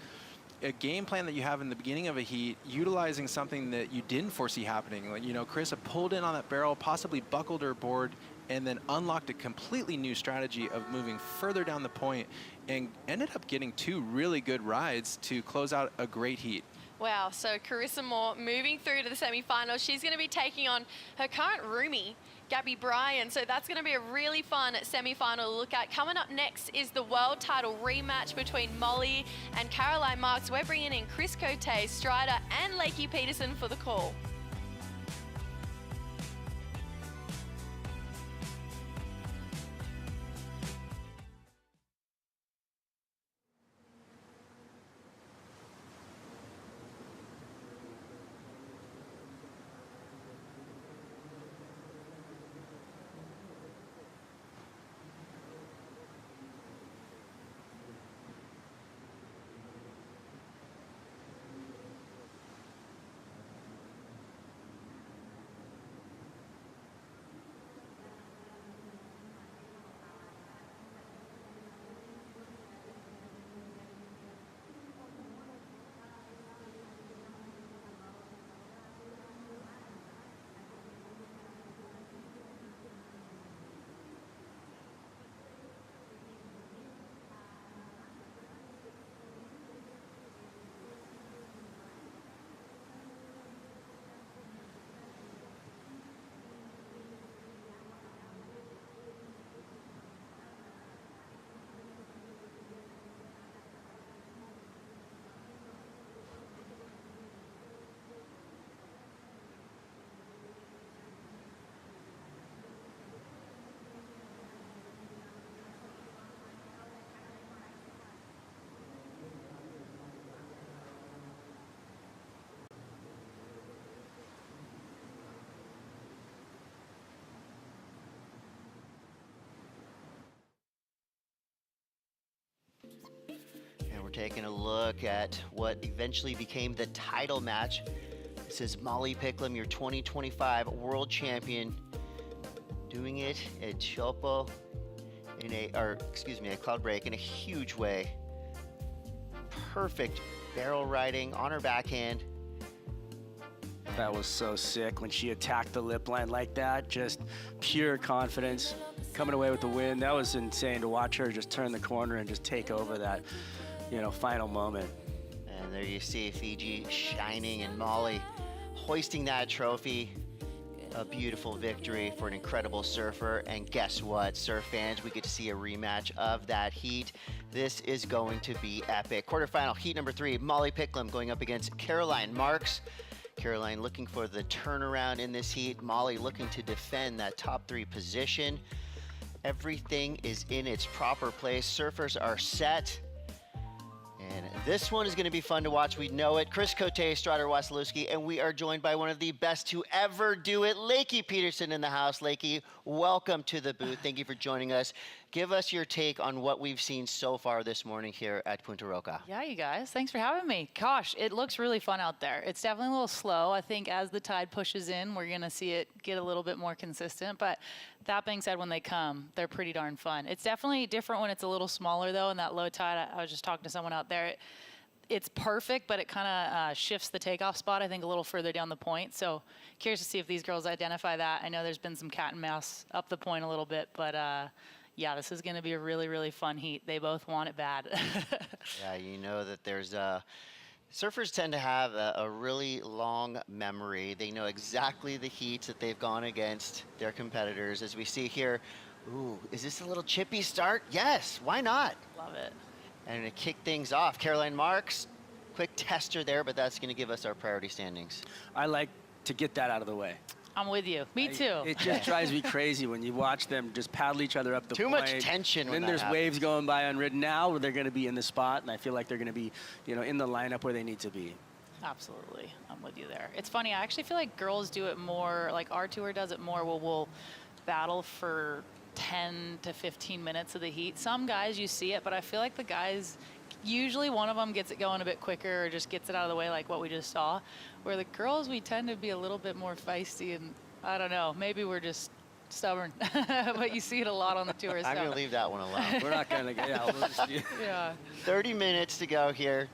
a game plan that you have in the beginning of a heat, utilizing something that you didn't foresee happening. Like, you know, Carissa pulled in on that barrel, possibly buckled her board, and then unlocked a completely new strategy of moving further down the point and ended up getting 2 really good rides to close out a great heat. Wow, so Carissa Moore moving through to the semi-finals. She's going to be taking on her current roomie, Gabby Bryan. So that's going to be a really fun semi-final to look at. Coming up next is the world title rematch between Molly and Caroline Marks. We're bringing in Chris Cote, Strider, and Lakey Peterson for the call. taking a look at what eventually became the title match. This is Molly Picklum, your 2025 world champion, doing it at Chopo in a cloud break in a huge way. Perfect barrel riding on her backhand. That was so sick when she attacked the lip line like that. Just pure confidence, coming away with the win. That was insane to watch her just turn the corner and just take over that, final moment. And there you see Fiji shining and Molly hoisting that trophy. A beautiful victory for an incredible surfer. And guess what, surf fans, we get to see a rematch of that heat. This is going to be epic. Quarterfinal heat number 3, Molly Picklum going up against Caroline Marks. Caroline looking for the turnaround in this heat. Molly looking to defend that top 3 position. Everything is in its proper place. Surfers are set. And this one is going to be fun to watch. We know it. Chris Cote, Strider Wasilewski, and we are joined by one of the best to ever do it, Lakey Peterson in the house. Lakey, welcome to the booth. Thank you for joining us. Give us your take on what we've seen so far this morning here at Punta Roca. Yeah, you guys, thanks for having me. Gosh, it looks really fun out there. It's definitely a little slow. I think as the tide pushes in, we're going to see it get a little bit more consistent. But that being said, when they come, they're pretty darn fun. It's definitely different when it's a little smaller, though, in that low tide. I was just talking to someone out there. It's perfect, but it kind of shifts the takeoff spot, I think, a little further down the point. So curious to see if these girls identify that. I know there's been some cat and mouse up the point a little bit, but yeah, this is going to be a really, really fun heat. They both want it bad. Yeah, you know that there's surfers tend to have a really long memory. They know exactly the heats that they've gone against their competitors. As we see here, ooh, is this a little chippy start? Yes, why not? Love it. And to kick things off, Caroline Marks, quick tester there, but that's going to give us our priority standings. I like to get that out of the way. I'm with you. Me too. It just drives me crazy when you watch them just paddle each other up the Too point. much tension. And when then there's that waves going by unridden. Now where they're going to be in the spot, and I feel like they're going to be, in the lineup where they need to be. Absolutely. I'm with you there. It's funny. I actually feel like girls do it more, like our tour does it more, where we'll battle for 10 to 15 minutes of the heat. Some guys, you see it, but I feel like the guys, usually one of them gets it going a bit quicker or just gets it out of the way like what we just saw. Where the girls, we tend to be a little bit more feisty, and I don't know, maybe we're just stubborn, but you see it a lot on the tour. I'm going to leave that one alone. We're not going to get out. Yeah. 30 minutes to go here.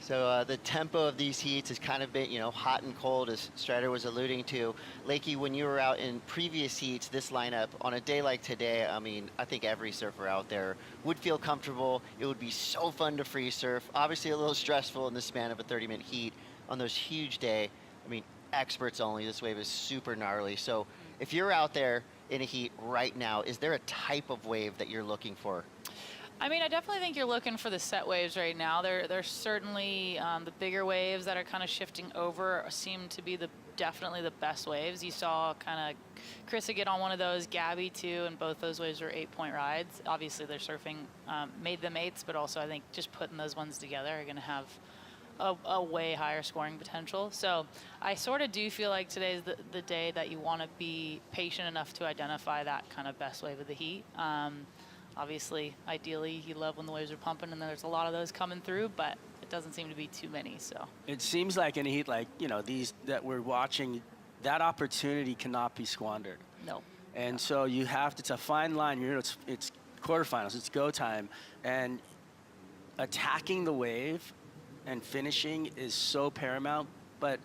So the tempo of these heats has kind of been, hot and cold, as Strider was alluding to. Lakey, when you were out in previous heats, this lineup, on a day like today, I mean, I think every surfer out there would feel comfortable. It would be so fun to free surf. Obviously a little stressful in the span of a 30-minute heat on those huge day. I mean, experts only. This wave is super gnarly. So if you're out there in a heat right now, is there a type of wave that you're looking for? I mean, I definitely think you're looking for the set waves right now. There's certainly the bigger waves that are kind of shifting over seem to be definitely the best waves. You saw kind of Krista get on one of those, Gabby too, and both those waves were 8-point rides. Obviously, their surfing made them 8s, but also I think just putting those ones together are going to have a way higher scoring potential. So I sort of do feel like today's the day that you want to be patient enough to identify that kind of best wave of the heat. Obviously, ideally, you love when the waves are pumping, and there's a lot of those coming through, but it doesn't seem to be too many. So it seems like in a heat like, these that we're watching, that opportunity cannot be squandered. No. And so you have to, it's a fine line. It's quarterfinals, it's go time, and attacking the wave and finishing is so paramount. But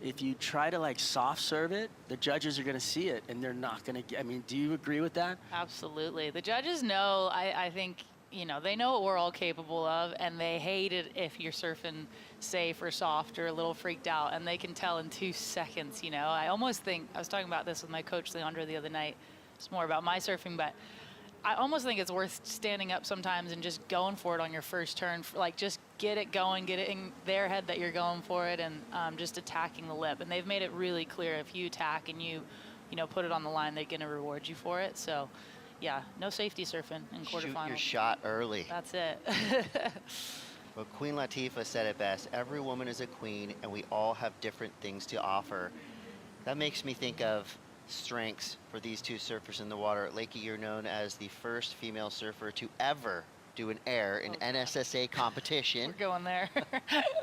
if you try to soft serve it, the judges are going to see it, and they're not going to. I mean, do you agree with that? Absolutely. The judges know. I think they know what we're all capable of, and they hate it if you're surfing safe or soft or a little freaked out, and they can tell in 2 seconds. I almost think I was talking about this with my coach Leandra the other night. It's more about my surfing, but I almost think it's worth standing up sometimes and just going for it on your first turn. Just get it going, get it in their head that you're going for it, and just attacking the lip. And they've made it really clear if you attack and you put it on the line, they're going to reward you for it. So, yeah, no safety surfing in quarterfinals. Shoot your shot early. That's it. Well, Queen Latifah said it best. Every woman is a queen, and we all have different things to offer. That makes me think of strengths for these two surfers in the water. Lakey, you're known as the first female surfer to ever do an air in NSSA competition. We're going there.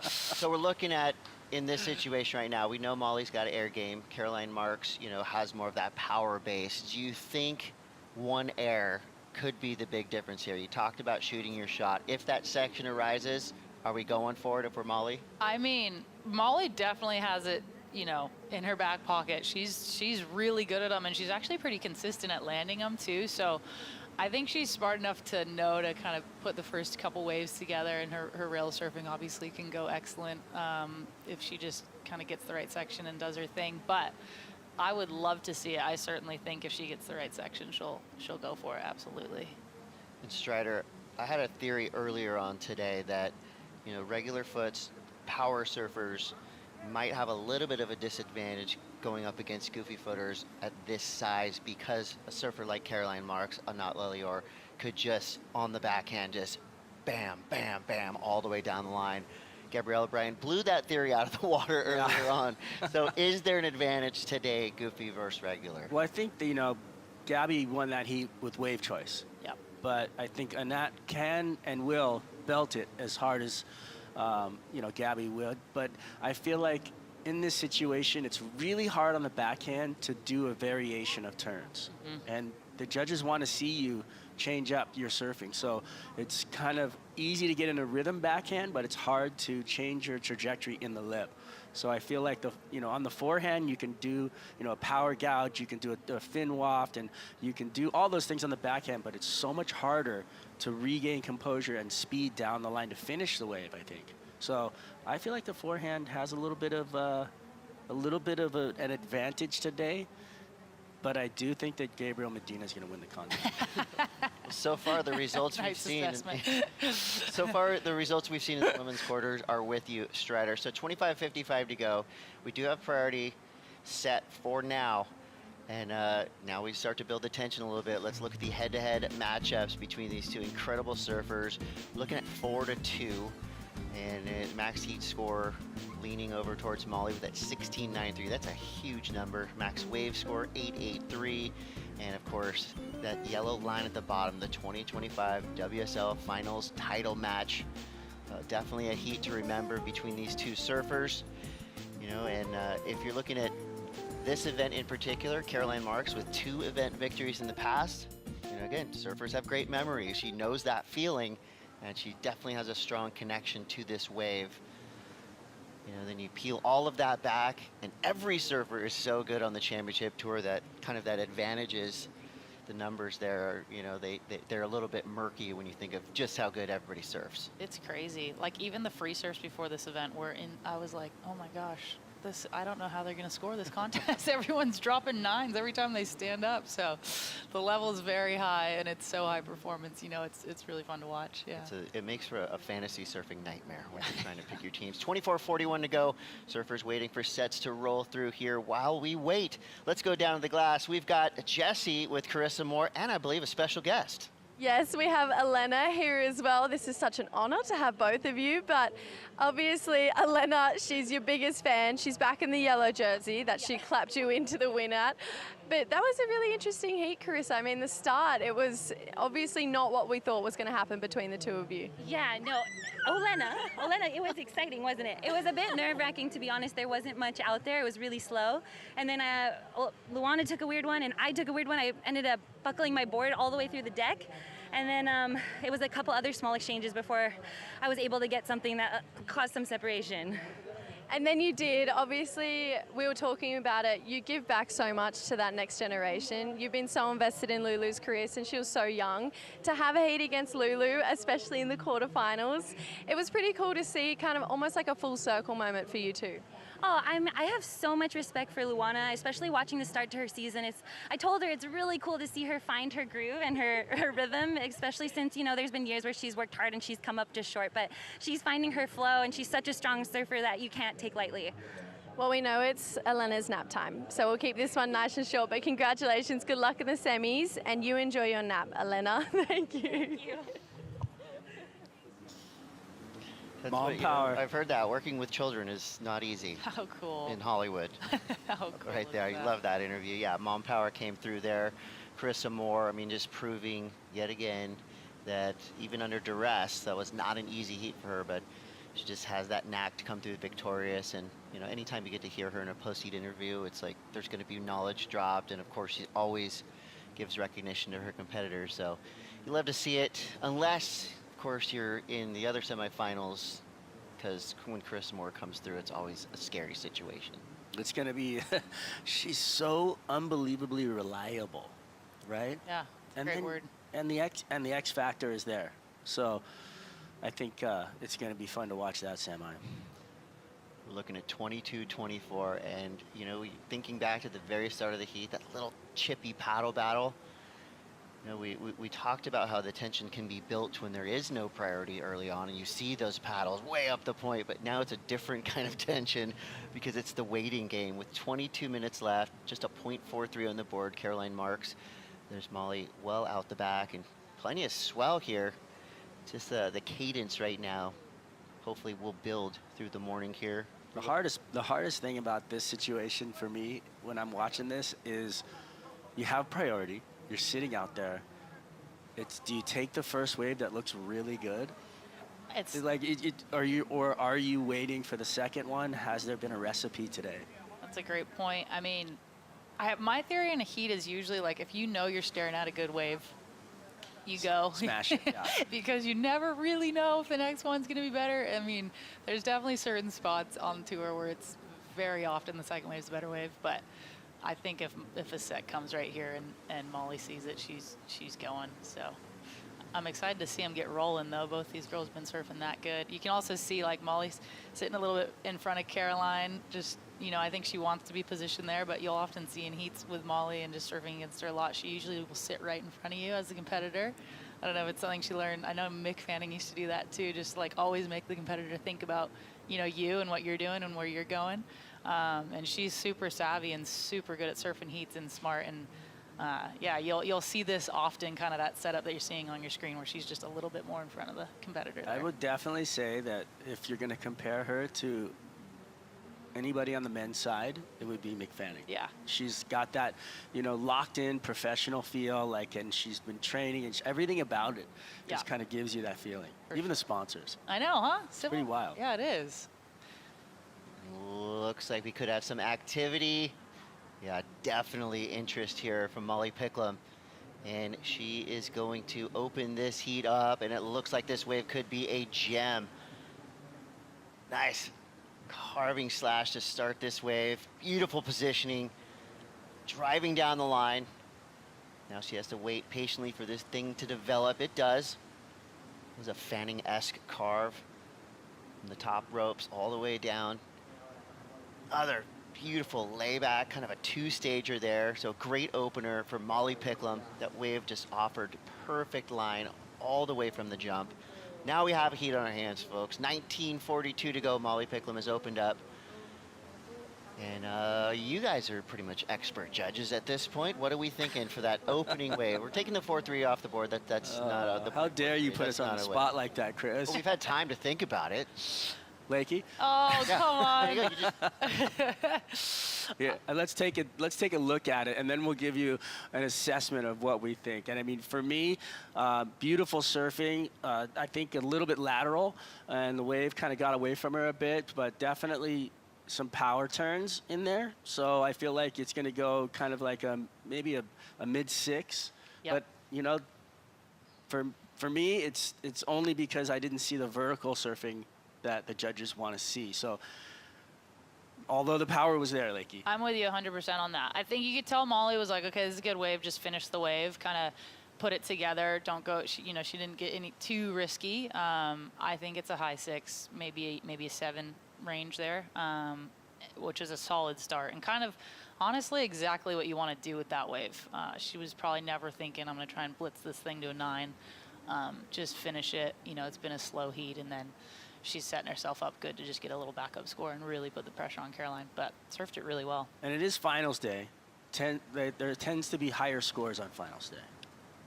So we're looking at, in this situation right now, we know Molly's got an air game. Caroline Marks, you know, has more of that power base. Do you think one air could be the big difference here? You talked about shooting your shot. If that section arises, are we going for it if we're Molly? I mean, Molly definitely has it, you know, in her back pocket. She's really good at them, and she's actually pretty consistent at landing them too. So I think she's smart enough to know to kind of put the first couple waves together, and her rail surfing obviously can go excellent if she just kind of gets the right section and does her thing. But I would love to see it. I certainly think if she gets the right section, she'll go for it, absolutely. And Strider, I had a theory earlier on today that, you know, regular foots, power surfers might have a little bit of a disadvantage going up against goofy footers at this size, because a surfer like Caroline Marks, Anat Lelior, could just, on the backhand, just bam, bam, bam, all the way down the line. Gabriella Bryan blew that theory out of the water earlier on. So is there an advantage today, goofy versus regular? Well, I think that, you know, Gabby won that heat with wave choice. Yep. But I think Anat can and will belt it as hard as, you know, Gabby would. But I feel like in this situation, it's really hard on the backhand to do a variation of turns. And the judges want to see you change up your surfing. So it's kind of easy to get in a rhythm backhand, but it's hard to change your trajectory in the lip. So I feel like, you know, on the forehand, you can do, you know, a power gouge, you can do a fin waft, and you can do all those things on the backhand, but it's so much harder to regain composure and speed down the line to finish the wave, I think. So I feel like the forehand has a little bit of an advantage today, but I do think that Gabriel Medina is going to win the contest. So far, the results we've seen. So far, the results we've seen in the women's quarters are with you, Strider. So 25:55 to go. We do have priority set for now. And now we start to build the tension a little bit. Let's look at the head-to-head matchups between these two incredible surfers. Looking at 4-2. And max heat score leaning over towards Molly with that 16.93. That's a huge number. Max wave score 8.83. And of course, that yellow line at the bottom, the 2025 WSL Finals title match. Definitely a heat to remember between these two surfers. You know, and if you're looking at this event in particular, Caroline Marks with 2 event victories in the past. You know, again, surfers have great memories. She knows that feeling. And she definitely has a strong connection to this wave. You know, then you peel all of that back, and every surfer is so good on the championship tour that kind of that advantages the numbers there are, you know, they're a little bit murky when you think of just how good everybody surfs. It's crazy. Like, even the free surfs before this event I was like, oh my gosh, I don't know how they're going to score this contest. Everyone's dropping 9s every time they stand up. So the level is very high, and it's so high performance. You know, it's really fun to watch. Yeah. It makes for a fantasy surfing nightmare when you're trying to pick your teams. 24:41 to go. Surfers waiting for sets to roll through here. While we wait, let's go down to the glass. We've got Jessie with Carissa Moore, and I believe a special guest. Yes, we have Elena here as well. This is such an honor to have both of you, but obviously Elena, she's your biggest fan. She's back in the yellow jersey that she clapped you into the win at. But that was a really interesting heat, Carissa. I mean, the start, it was obviously not what we thought was going to happen between the two of you. Yeah, no, Elena, it was exciting, wasn't it? It was a bit nerve-wracking, to be honest. There wasn't much out there. It was really slow. And then Luana took a weird one, and I took a weird one. I ended up buckling my board all the way through the deck. And then it was a couple other small exchanges before I was able to get something that caused some separation. And then you did. Obviously, we were talking about it. You give back so much to that next generation. You've been so invested in Lulu's career since she was so young. To have a heat against Lulu, especially in the quarterfinals, it was pretty cool to see, kind of almost like a full circle moment for you too. Oh, I have so much respect for Luana, especially watching the start to her season. I told her it's really cool to see her find her groove and her rhythm, especially since, you know, there's been years where she's worked hard and she's come up just short, but she's finding her flow, and she's such a strong surfer that you can't take lightly. Well, we know it's Elena's nap time, so we'll keep this one nice and short, but congratulations, good luck in the semis, and you enjoy your nap, Elena. Thank you. Thank you. Mom power. I've heard that working with children is not easy. How cool. In Hollywood. How cool. Right there. I love that interview. Yeah, mom power came through there. Carissa Moore, I mean, just proving yet again that even under duress, that was not an easy heat for her, but she just has that knack to come through victorious. And, you know, anytime you get to hear her in a post-heat interview, it's like there's going to be knowledge dropped. And, of course, she always gives recognition to her competitors. So you love to see it, unless, of course, you're in the other semifinals, because when Chris Moore comes through, it's always a scary situation. It's going to be, she's so unbelievably reliable, right? Yeah, great word. And the X factor is there. So I think it's going to be fun to watch that semi. We're looking at 22-24, and, you know, thinking back to the very start of the heat, that little chippy paddle battle, you know, we talked about how the tension can be built when there is no priority early on, and you see those paddles way up the point, but now it's a different kind of tension because it's the waiting game. With 22 minutes left, just a .43 on the board, Caroline marks. There's Molly well out the back, and plenty of swell here. Just the cadence right now, hopefully will build through the morning here. The hardest thing about this situation for me when I'm watching this is you have priority. You're sitting out there. Do you take the first wave that looks really good? It's like, are you waiting for the second one? Has there been a recipe today? That's a great point. I mean, my theory in a heat is usually like if you know you're staring at a good wave, you go. Smash it, yeah. Because you never really know if the next one's going to be better. I mean, there's definitely certain spots on the tour where it's very often the second wave's the better wave, but I think if a set comes right here and Molly sees it, she's going. So I'm excited to see them get rolling, though. Both these girls have been surfing that good. You can also see, like, Molly's sitting a little bit in front of Caroline. Just, you know, I think she wants to be positioned there, but you'll often see in heats with Molly and just surfing against her a lot, she usually will sit right in front of you as a competitor. I don't know if it's something she learned. I know Mick Fanning used to do that, too, just, like, always make the competitor think about, you know, you and what you're doing and where you're going. And she's super savvy and super good at surfing heats and smart. And yeah, you'll see this often, kind of that setup that you're seeing on your screen where she's just a little bit more in front of the competitor there. I would definitely say that if you're going to compare her to anybody on the men's side, it would be Mick Fanning. Yeah. She's got that, you know, locked in professional feel, like, and she's been training, and everything about it just kind of gives you that feeling. Even the sponsors. I know, huh? It's pretty wild. Yeah, it is. Looks like we could have some activity. Yeah, definitely interest here from Molly Picklum. And she is going to open this heat up, and it looks like this wave could be a gem. Nice carving slash to start this wave. Beautiful positioning. Driving down the line. Now she has to wait patiently for this thing to develop. It does. It was a Fanning-esque carve from the top ropes all the way down. Other beautiful layback, kind of a two-stager there. So great opener for Molly Picklum. That wave just offered perfect line all the way from the jump. Now we have a heat on our hands, folks. 19:42 to go. Molly Picklum has opened up. And you guys are pretty much expert judges at this point. What are we thinking for that opening wave? We're taking the 4-3 off the board. That's not how dare you put us on the spot like that, Chris? Well, we've had time to think about it. Lakey? Oh, Yeah. come on. There you go. Yeah, and let's take a look at it, and then we'll give you an assessment of what we think. And I mean, for me, beautiful surfing. I think a little bit lateral, and the wave kind of got away from her a bit, but definitely some power turns in there. So I feel like it's going to go kind of like maybe a mid-6. Yep. But you know, for me, it's only because I didn't see the vertical surfing that the judges want to see. So although the power was there, Lakey. I'm with you 100% on that. I think you could tell Molly was like, okay, this is a good wave. Just finish the wave. Kind of put it together. Don't go, she didn't get any too risky. I think it's a high 6, maybe a 7 range there, which is a solid start. And kind of, honestly, exactly what you want to do with that wave. She was probably never thinking, I'm going to try and blitz this thing to a 9. Just finish it. You know, it's been a slow heat, and then she's setting herself up good to just get a little backup score and really put the pressure on Caroline, but surfed it really well. And it is finals day. There tends to be higher scores on finals day.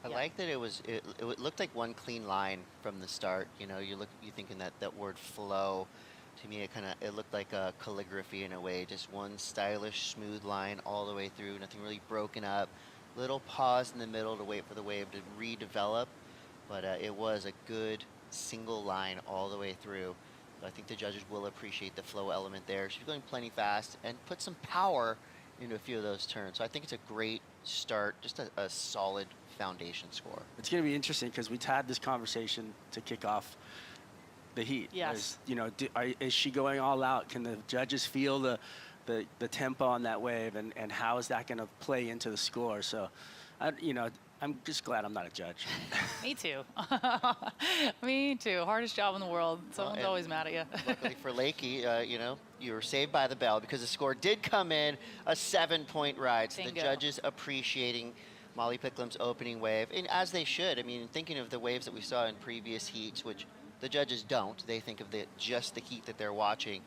I like that it looked like one clean line from the start. You know, you thinking that word flow. To me, it looked like a calligraphy in a way, just one stylish, smooth line all the way through, nothing really broken up. Little pause in the middle to wait for the wave to redevelop. but it was a good single line all the way through. So I think the judges will appreciate the flow element there. She's going plenty fast and put some power into a few of those turns. So I think it's a great start, just a solid foundation score. It's going to be interesting because we had this conversation to kick off the heat. Yes. You know, is she going all out? Can the judges feel the tempo on that wave, and how is that going to play into the score? So, you know, I'm just glad I'm not a judge. Me too. Me too. Hardest job in the world. Someone's always mad at you. Luckily for Lakey, you know, you were saved by the bell because the score did come in a 7-point ride. So the judges appreciating Molly Picklum's opening wave, and as they should. I mean, thinking of the waves that we saw in previous heats, which the judges don't. They think of just the heat that they're watching.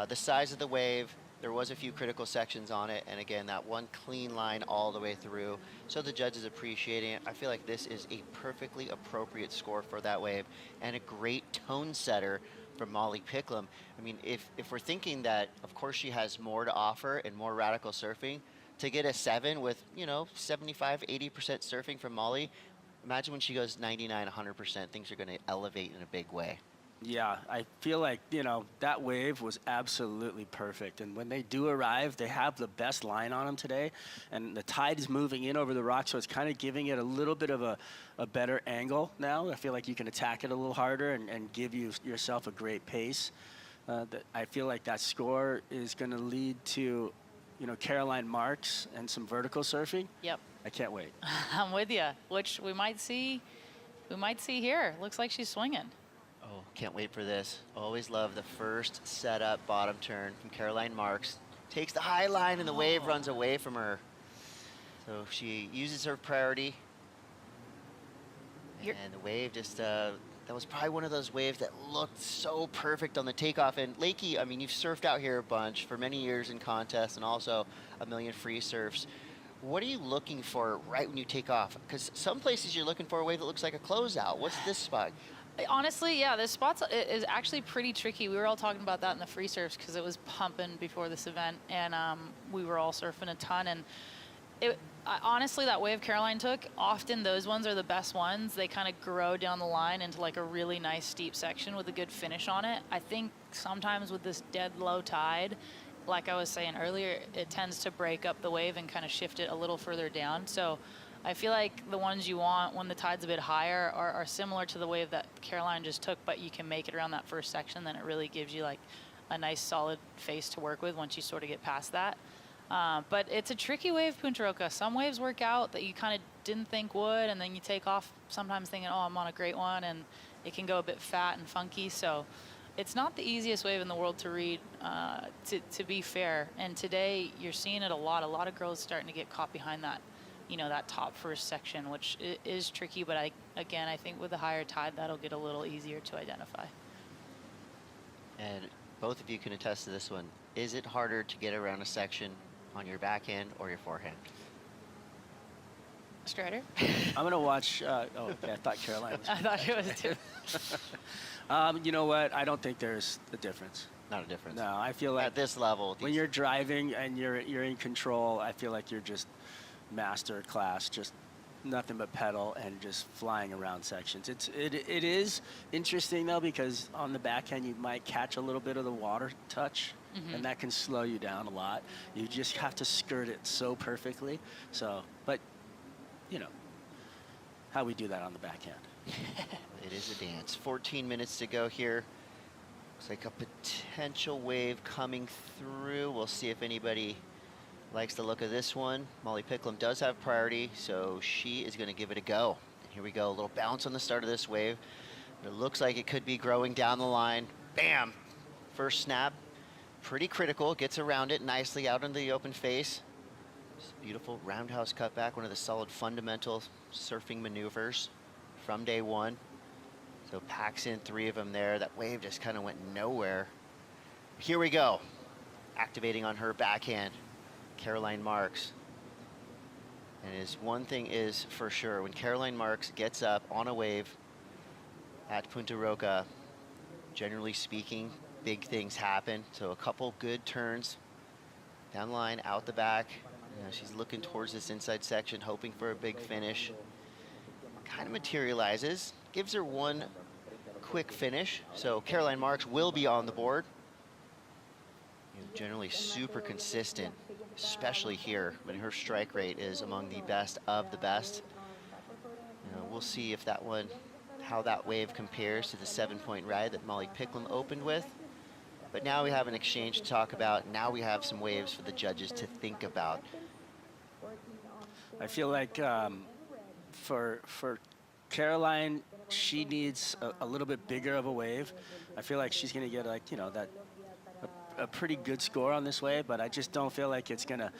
The size of the wave, there was a few critical sections on it, and again, that one clean line all the way through. So the judges appreciating it. I feel like this is a perfectly appropriate score for that wave, and a great tone setter from Molly Picklum. I mean, if we're thinking that, of course, she has more to offer and more radical surfing, to get a 7 with, you know, 75, 80% surfing from Molly, imagine when she goes 99, 100%, things are going to elevate in a big way. Yeah, I feel like, you know, that wave was absolutely perfect. And when they do arrive, they have the best line on them today. And the tide is moving in over the rock, so it's kind of giving it a little bit of a better angle now. I feel like you can attack it a little harder and give yourself a great pace. I feel like that score is going to lead to, you know, Caroline Marks and some vertical surfing. Yep. I can't wait. I'm with you, which we might see here. Looks like she's swinging. Oh, can't wait for this. Always love the first setup bottom turn from Caroline Marks. Takes the high line and the wave runs away from her. So she uses her priority. And the wave just, that was probably one of those waves that looked so perfect on the takeoff. And Lakey, I mean, you've surfed out here a bunch for many years in contests and also a million free surfs. What are you looking for right when you take off? Because some places you're looking for a wave that looks like a closeout. What's this spot? Honestly, yeah, this spot is actually pretty tricky. We were all talking about that in the free surfs because it was pumping before this event, and we were all surfing a ton. And honestly, that wave Caroline took, often those ones are the best ones. They kind of grow down the line into like a really nice steep section with a good finish on it. I think sometimes with this dead low tide, like I was saying earlier, it tends to break up the wave and kind of shift it a little further down. So I feel like the ones you want when the tide's a bit higher are similar to the wave that Caroline just took, but you can make it around that first section, then it really gives you like a nice solid face to work with once you sort of get past that. But it's a tricky wave, Punta Roca. Some waves work out that you kind of didn't think would, and then you take off sometimes thinking, oh, I'm on a great one, and it can go a bit fat and funky. So it's not the easiest wave in the world to read, to be fair. And today you're seeing it a lot. A lot of girls starting to get caught behind that, you know, that top first section, which is tricky. But I think with the higher tide, that'll get a little easier to identify. And both of you can attest to this one. Is it harder to get around a section on your backhand or your forehand? Strider? I'm going to watch. Oh, okay, I thought Caroline was. I thought it was too. You know what? I don't think there's a difference. Not a difference. No, I feel like at this level, when you're driving and you're in control, I feel like you're just master class, just nothing but pedal and just flying around sections. It is interesting though, because on the backhand you might catch a little bit of the water touch, and that can slow you down a lot. You just have to skirt it so perfectly. So, but you know how we do that on the backhand. It is a dance. 14 minutes to go here. Looks like a potential wave coming through. We'll see if anybody likes the look of this one. Molly Picklum does have priority, so she is going to give it a go. Here we go, a little bounce on the start of this wave. It looks like it could be growing down the line. Bam! First snap, pretty critical. Gets around it nicely out into the open face. Beautiful roundhouse cutback, one of the solid fundamental surfing maneuvers from day one. So packs in 3 of them there. That wave just kind of went nowhere. Here we go. Activating on her backhand, Caroline Marks. And one thing is for sure, when Caroline Marks gets up on a wave at Punta Roca, generally speaking, big things happen. So a couple good turns down the line, out the back. You know, she's looking towards this inside section, hoping for a big finish. kind of materializes, gives her one quick finish. So Caroline Marks will be on the board. Generally super consistent, especially here. I mean, her strike rate is among the best of the best. We'll see if that one, how that wave compares to the 7-point ride that Molly Picklum opened with. But now we have an exchange to talk about. Now we have some waves for the judges to think about. I feel like for Caroline, she needs a little bit bigger of a wave. I feel like she's going to get like, a pretty good score on this wave, but I just don't feel like it's going to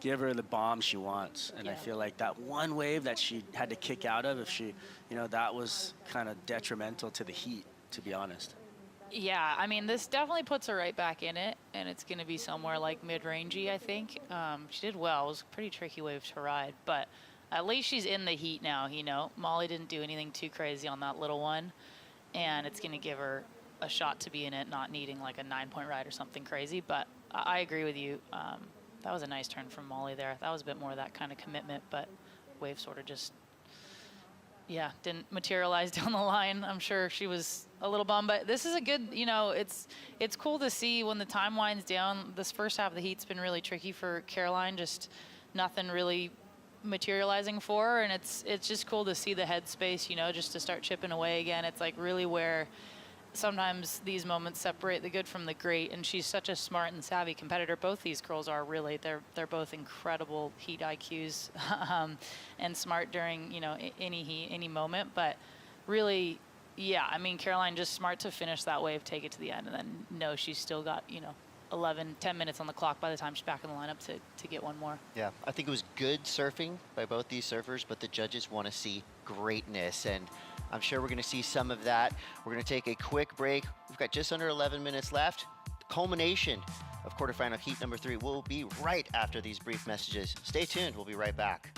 give her the bomb she wants. And I feel like that one wave that she had to kick out of, if she, that was kind of detrimental to the heat, to be honest. Yeah, I mean, this definitely puts her right back in it, and it's going to be somewhere like mid-rangey, I think. She did well. It was a pretty tricky wave to ride, but at least she's in the heat now, Molly didn't do anything too crazy on that little one, and it's going to give her a shot to be in it, not needing like a 9-point ride or something crazy. But I agree with you. That was a nice turn from Molly there. That was a bit more of that kind of commitment, but wave sort of just, didn't materialize down the line. I'm sure she was a little bummed, but this is a good, it's cool to see when the time winds down. This first half of the heat's been really tricky for Caroline, just nothing really materializing for her, and it's just cool to see the headspace, just to start chipping away again. It's like really where sometimes these moments separate the good from the great, and she's such a smart and savvy competitor. Both these girls are really, they're both incredible heat IQs and smart during, any heat, any moment. But really, I mean, Caroline just smart to finish that wave, take it to the end, and then know she's still got, 10 minutes on the clock by the time she's back in the lineup to get one more. Yeah, I think it was good surfing by both these surfers, but the judges want to see greatness, and I'm sure we're going to see some of that. We're going to take a quick break. We've got just under 11 minutes left. The culmination of quarterfinal heat number 3 will be right after these brief messages. Stay tuned. We'll be right back.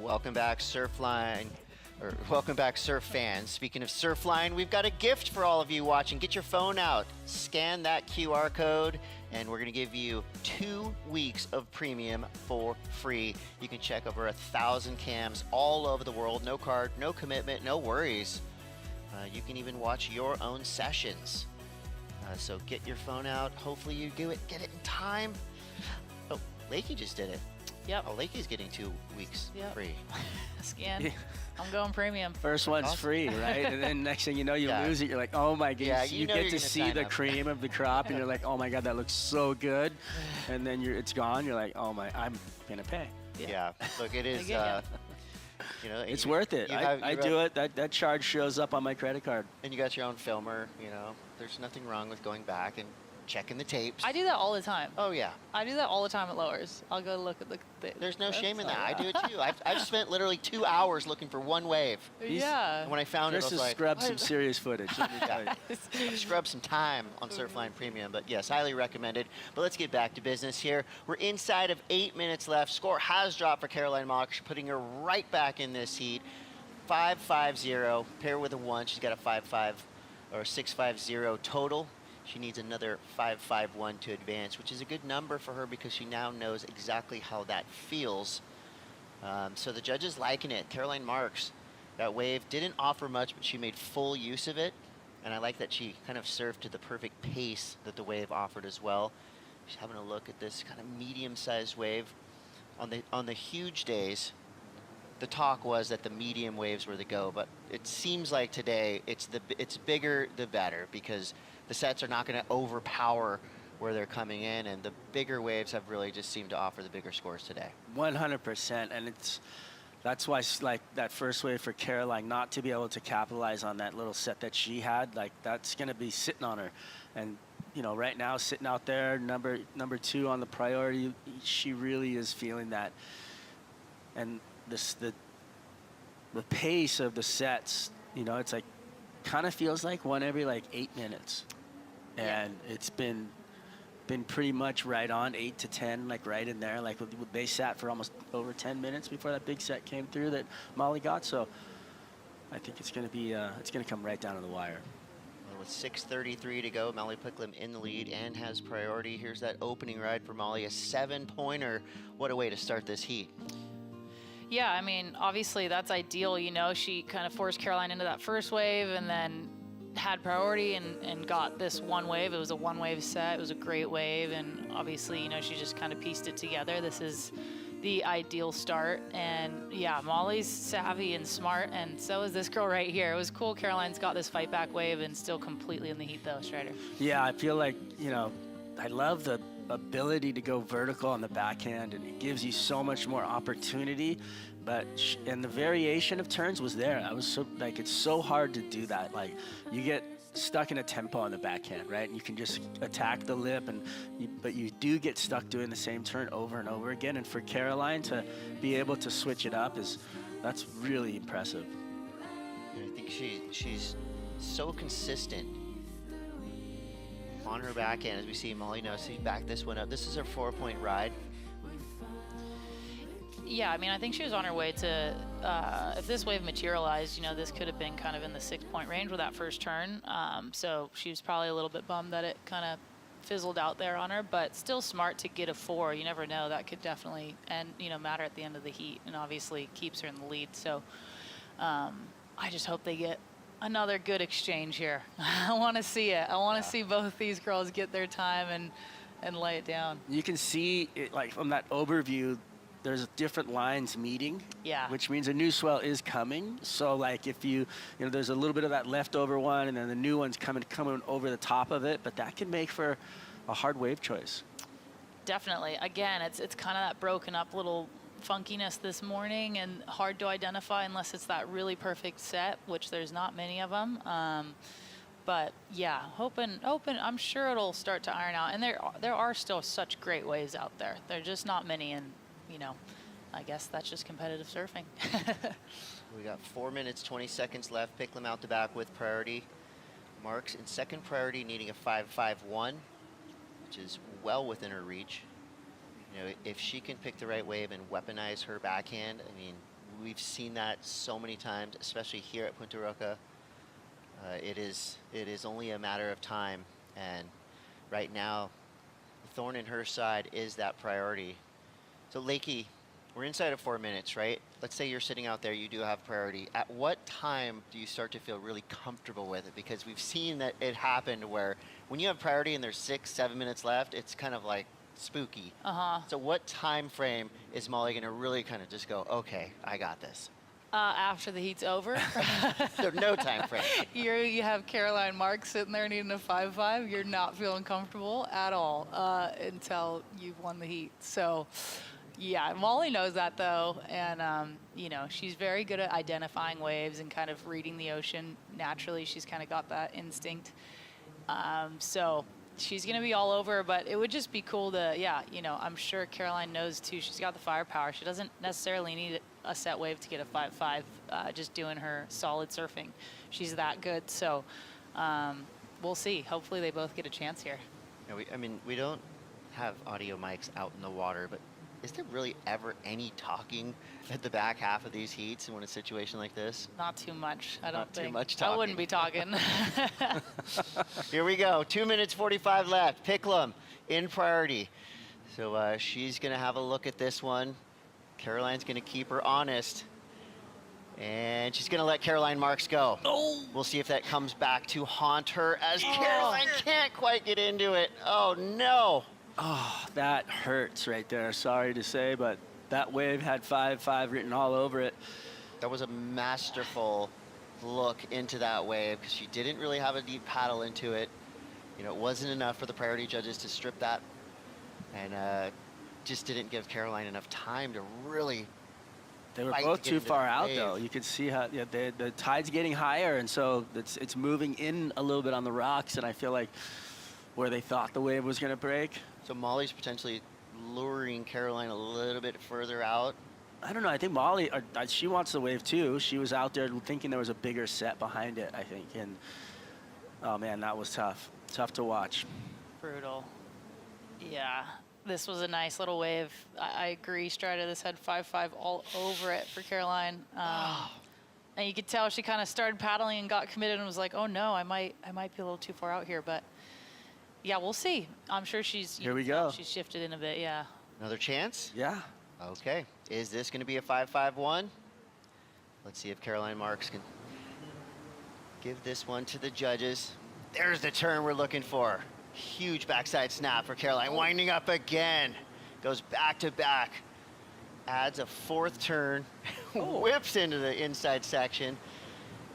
Welcome back, Surfline, or welcome back, Surf fans. Speaking of Surfline, we've got a gift for all of you watching. Get your phone out, scan that QR code, and we're going to give you 2 weeks of premium for free. You can check over 1,000 cams all over the world. No card, no commitment, no worries. You can even watch your own sessions. So get your phone out. Hopefully you get it in time. Oh, Lakey just did it. Yep. Oh, Lakey's getting 2 weeks free. Scan. Yeah. I'm going premium. First one's free, right? And then next thing you know, you lose it. You're like, oh my goodness. Yeah, you know get you're to gonna see sign the up. cream of the crop, and you're like, oh my God, that looks so good. And then it's gone. You're like, oh my, I'm going to pay. Yeah. Look, it is, It's worth it. I do it. That charge shows up on my credit card. And you got your own filmer, There's nothing wrong with going back and checking the tapes. I do that all the time. Oh, yeah. I do that all the time at lowers. I'll go look at the There's no shame in website, that. I yeah. do it too. I've spent literally 2 hours looking for one wave. Yeah. And when I found Chris it, I was has like, scrubbed some serious footage. I've scrubbed some time on Surfline Premium, but yes, highly recommended. But let's get back to business here. We're inside of 8 minutes left. Score has dropped for Caroline Mock, putting her right back in this heat. 5-5-0, pair with a 1. She's got a 5-5 or 6-5-0 total. She needs another 5-5-1 to advance, which is a good number for her because she now knows exactly how that feels. So the judges liking it. Caroline Marks, that wave didn't offer much, but she made full use of it. And I like that she kind of surfed to the perfect pace that the wave offered as well. She's having a look at this kind of medium-sized wave. On the huge days, the talk was that the medium waves were the go, but it seems like today it's bigger the better because the sets are not going to overpower where they're coming in, and the bigger waves have really just seemed to offer the bigger scores today. 100%, and that's why like that first wave for Caroline not to be able to capitalize on that little set that she had, like that's going to be sitting on her. And you know, right now sitting out there, number 2 on the priority, she really is feeling that. And the pace of the sets, you know, it's like kind of feels like one every like 8 minutes. And it's been pretty much right on 8 to 10, like right in there. Like they sat for almost over 10 minutes before that big set came through that Molly got. So I think it's going to be it's going to come right down to the wire. Well, with 6:33 to go, Molly Picklum in the lead and has priority. Here's that opening ride for Molly, a 7-pointer. What a way to start this heat. Yeah, I mean, obviously that's ideal. You know, she kind of forced Caroline into that first wave and then had priority and got this one wave. It was a one-wave set. It was a great wave, and obviously, you know, she just kind of pieced it together. This is the ideal start, and yeah, Molly's savvy and smart, and so is this girl right here. It was cool. Caroline's got this fight back wave and still completely in the heat though, Strider. Yeah, I feel like, you know, I love the ability to go vertical on the backhand, and it gives you so much more opportunity. But and the variation of turns was there. I was so like, it's so hard to do that. Like you get stuck in a tempo on the backhand, right? And you can just attack the lip, but you do get stuck doing the same turn over and over again. And for Caroline to be able to switch it up that's really impressive. And I think she's so consistent on her backhand, as we see Molly Nossi back this one up. This is her 4-point ride. Yeah, I mean, I think she was on her way to, if this wave materialized, you know, this could have been kind of in the 6-point range with that first turn. So she was probably a little bit bummed that it kind of fizzled out there on her, but still smart to get a 4. You never know. That could definitely, matter at the end of the heat, and obviously keeps her in the lead. So I just hope they get another good exchange here. I want to see it. I want to see both these girls get their time and lay it down. You can see it, like from that overview, there's different lines meeting, which means a new swell is coming. So like if you know, there's a little bit of that leftover one, and then the new one's coming over the top of it, but that can make for a hard wave choice. Definitely. Again, it's kind of that broken up little funkiness this morning, and hard to identify unless it's that really perfect set, which there's not many of them. But yeah, hoping I'm sure it'll start to iron out. And there are still such great waves out there. There are just not many, and you know, I guess that's just competitive surfing. We got 4 minutes, 20 seconds left. Picklum out the back with priority. Marks in second priority, needing a 5-5-1, which is well within her reach. You know, if she can pick the right wave and weaponize her backhand, I mean, we've seen that so many times, especially here at Punta Roca. It is only a matter of time, and right now, the thorn in her side is that priority. So Lakey, we're inside of 4 minutes, right? Let's say you're sitting out there, you do have priority. At what time do you start to feel really comfortable with it? Because we've seen that it happened where when you have priority and there's 6-7 minutes left, it's kind of like spooky. So what time frame is Molly gonna really kind of just go, okay, I got this? After the heat's over. So no time frame. You have Caroline Marks sitting there needing a 5-5. You're not feeling comfortable at all until you've won the heat. So yeah, Molly knows that though, and you know, she's very good at identifying waves and kind of reading the ocean naturally. She's kind of got that instinct. So she's going to be all over, but it would just be cool to, yeah, you know, I'm sure Caroline knows too. She's got the firepower. She doesn't necessarily need a set wave to get a 5-5 just doing her solid surfing. She's that good. So we'll see. Hopefully they both get a chance here. Yeah, I mean, we don't have audio mics out in the water, but is there really ever any talking at the back half of these heats in a situation like this? Not too much, I don't think. Too much talking. I wouldn't be talking. Here we go, 2 minutes 45 left. Picklum in priority. So she's gonna have a look at this one. Caroline's gonna keep her honest. And she's gonna let Caroline Marks go. Oh. We'll see if that comes back to haunt her as Caroline can't quite get into it. Oh no. Oh, that hurts right there. Sorry to say, but that wave had 5-5 written all over it. That was a masterful look into that wave because she didn't really have a deep paddle into it. You know, it wasn't enough for the priority judges to strip that, and just didn't give Caroline enough time to really. They were both too far out, though. You could see how the tide's getting higher, and so it's moving in a little bit on the rocks, and I feel like where they thought the wave was going to break. So Molly's potentially luring Caroline a little bit further out. I don't know. I think Molly, she wants the wave too. She was out there thinking there was a bigger set behind it, I think. And, oh, man, that was tough. Tough to watch. Brutal. Yeah, this was a nice little wave. I agree, Strider. This had 5-5 all over it for Caroline. And you could tell she kind of started paddling and got committed and was like, oh, no, I might be a little too far out here. But, yeah, we'll see. I'm sure she's... Here we go. She's shifted in a bit, yeah. Another chance? Yeah. Okay. Is this going to be a 5-5-1? Let's see if Caroline Marks can give this one to the judges. There's the turn we're looking for. Huge backside snap for Caroline. Winding up again. Goes back to back. Adds a fourth turn. Whips into the inside section.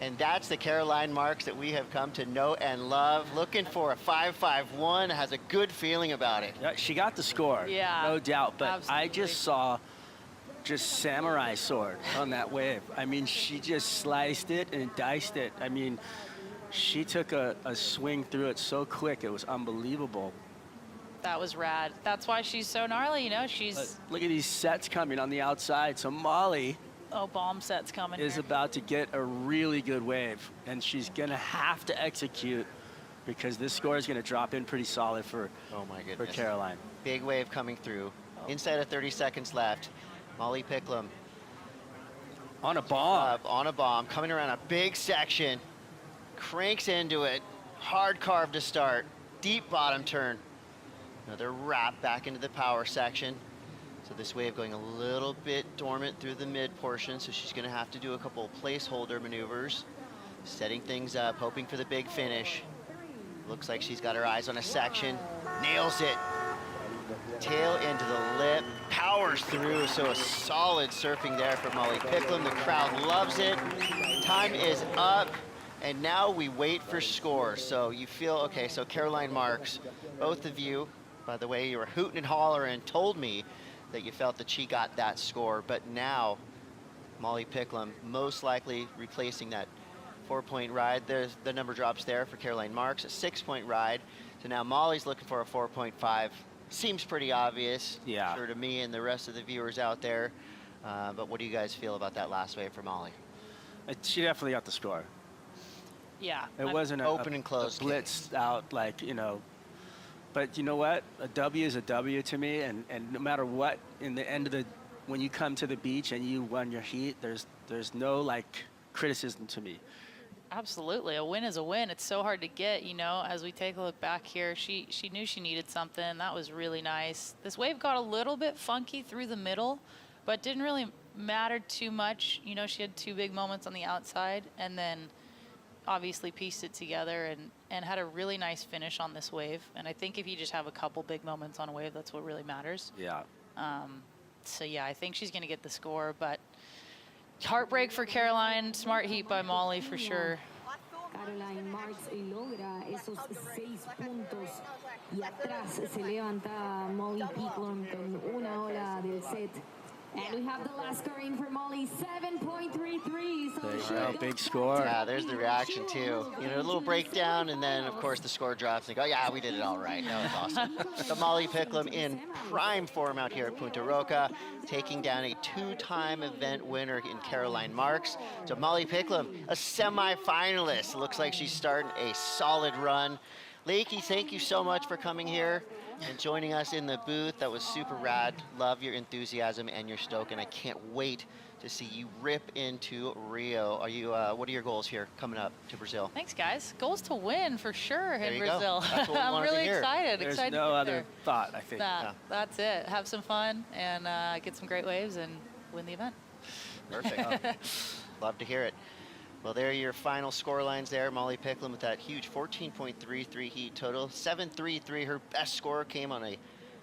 And that's the Caroline Marks that we have come to know and love. Looking for a 5-5-1. Has a good feeling about it. Yeah, she got the score. Yeah. No doubt. But Absolutely. I just saw samurai sword on that wave. I mean, she just sliced it and diced it. I mean, she took a swing through it so quick. It was unbelievable. That was rad. That's why she's so gnarly, you know? She's... Look at these sets coming on the outside. So Molly... Oh, bomb set's coming is here. about to get a really good wave, and she's gonna have to execute because this score is gonna drop in pretty solid for Caroline. Big wave coming through. Inside of 30 seconds left. Molly Picklum. On a bomb. On a bomb, coming around a big section. Cranks into it. Hard carve to start. Deep bottom turn. Another wrap back into the power section. So this wave going a little bit dormant through the mid portion, so she's gonna have to do a couple of placeholder maneuvers, setting things up, hoping for the big finish. Looks like she's got her eyes on a section, nails it. Tail into the lip, powers through, so a solid surfing there for Molly Picklum. The crowd loves it. Time is up, and now we wait for scores. So you feel, okay, so Caroline Marks, both of you, by the way, you were hooting and hollering, told me that you felt that she got that score, but now Molly Picklum most likely replacing that 4-point ride. There's the number drops there for Caroline Marks, a 6-point ride. So now Molly's looking for a 4.5. Seems pretty obvious, yeah, sure to me and the rest of the viewers out there. But what do you guys feel about that last wave for Molly? She definitely got the score. Yeah. It wasn't open and closed a blitz out, like, you know. But you know what? A W is a W to me, and no matter what, in the end of the, when you come to the beach and you won your heat, there's no like criticism to me. Absolutely, a win is a win. It's so hard to get, you know. As we take a look back here, she knew she needed something. That was really nice. This wave got a little bit funky through the middle, but didn't really matter too much. You know, she had two big moments on the outside, and then obviously pieced it together and had a really nice finish on this wave. And I think if you just have a couple big moments on a wave, that's what really matters. Yeah. So yeah, I think she's gonna get the score, but heartbreak for Caroline. Smart heat by Molly for sure. Caroline Marks logra esos 6 puntos y atrás se levanta Molly Picklum con una ola del set And we have the last scoring for Molly, 7.33. So There you she go, goes big back score. to Yeah, there's the reaction too. You know, a little breakdown, and then of course the score drops. And go, yeah, we did it all right. That was awesome. The Molly Picklum in prime form out here at Punta Roca, taking down a two-time event winner in Caroline Marks. So Molly Picklum, a semi-finalist. Looks like she's starting a solid run. Lakey, thank you so much for coming here and joining us in the booth. That was super rad. Love your enthusiasm and your stoke, and I can't wait to see you rip into Rio. Are you? What are your goals here coming up to Brazil? Thanks, guys. Goals to win for sure There in you go. Brazil. That's what we I'm wanted to really hear. excited. There's excited no to get other there. thought, I think. Nah, Yeah. That's it. Have some fun and get some great waves and win the event. Perfect. Love to hear it. Well, there are your final score lines there. Molly Picklum with that huge 14.33 heat total. 7.33, her best score came on a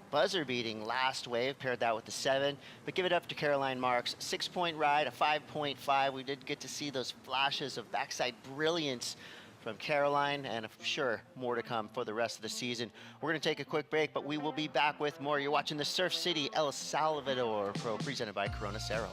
buzzer-beating last wave, paired that with the 7. But give it up to Caroline Marks. 6-point ride, a 5.5. We did get to see those flashes of backside brilliance from Caroline, and I'm sure more to come for the rest of the season. We're going to take a quick break, but we will be back with more. You're watching the Surf City El Salvador Pro, presented by Corona Cero.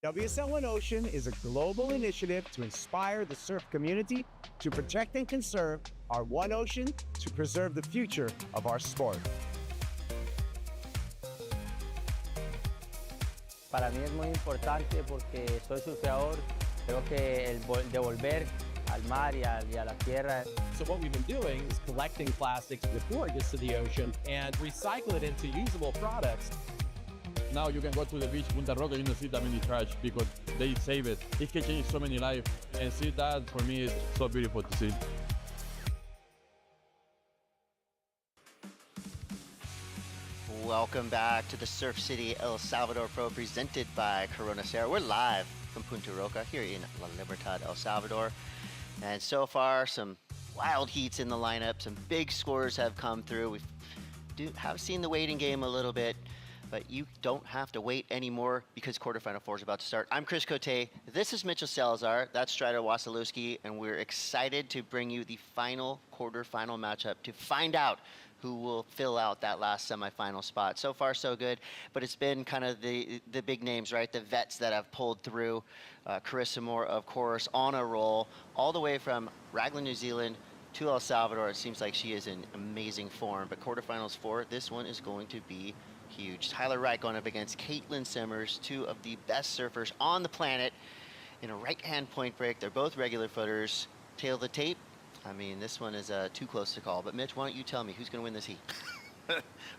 WSL One Ocean is a global initiative to inspire the surf community to protect and conserve our one ocean to preserve the future of our sport. Para mí es muy importante porque soy surfeador. Creo que el devolver al mar y a la tierra. So what we've been doing is collecting plastics before it gets to the ocean and recycle it into usable products. Now you can go to the beach, Punta Roca, you don't see that many trash because they save it. It can change so many lives, and see that for me is so beautiful to see. Welcome back to the Surf City El Salvador Pro, presented by Corona Cero. We're live from Punta Roca here in La Libertad, El Salvador. And so far, some wild heats in the lineup. Some big scores have come through. We have seen the waiting game a little bit, but you don't have to wait anymore because quarterfinal 4 is about to start. I'm Chris Cote. This is Mitchell Salazar. That's Strider Wasilewski, and we're excited to bring you the final quarterfinal matchup to find out who will fill out that last semifinal spot. So far, so good, but it's been kind of the big names, right? The vets that have pulled through. Carissa Moore, of course, on a roll, all the way from Raglan, New Zealand to El Salvador. It seems like she is in amazing form, but quarterfinals 4, this one is going to be huge. Tyler Wright going up against Caitlin Simmers, 2 of the best surfers on the planet in a right-hand point break. They're both regular footers. Tail of the tape. I mean, this one is too close to call. But Mitch, why don't you tell me who's going to win this heat?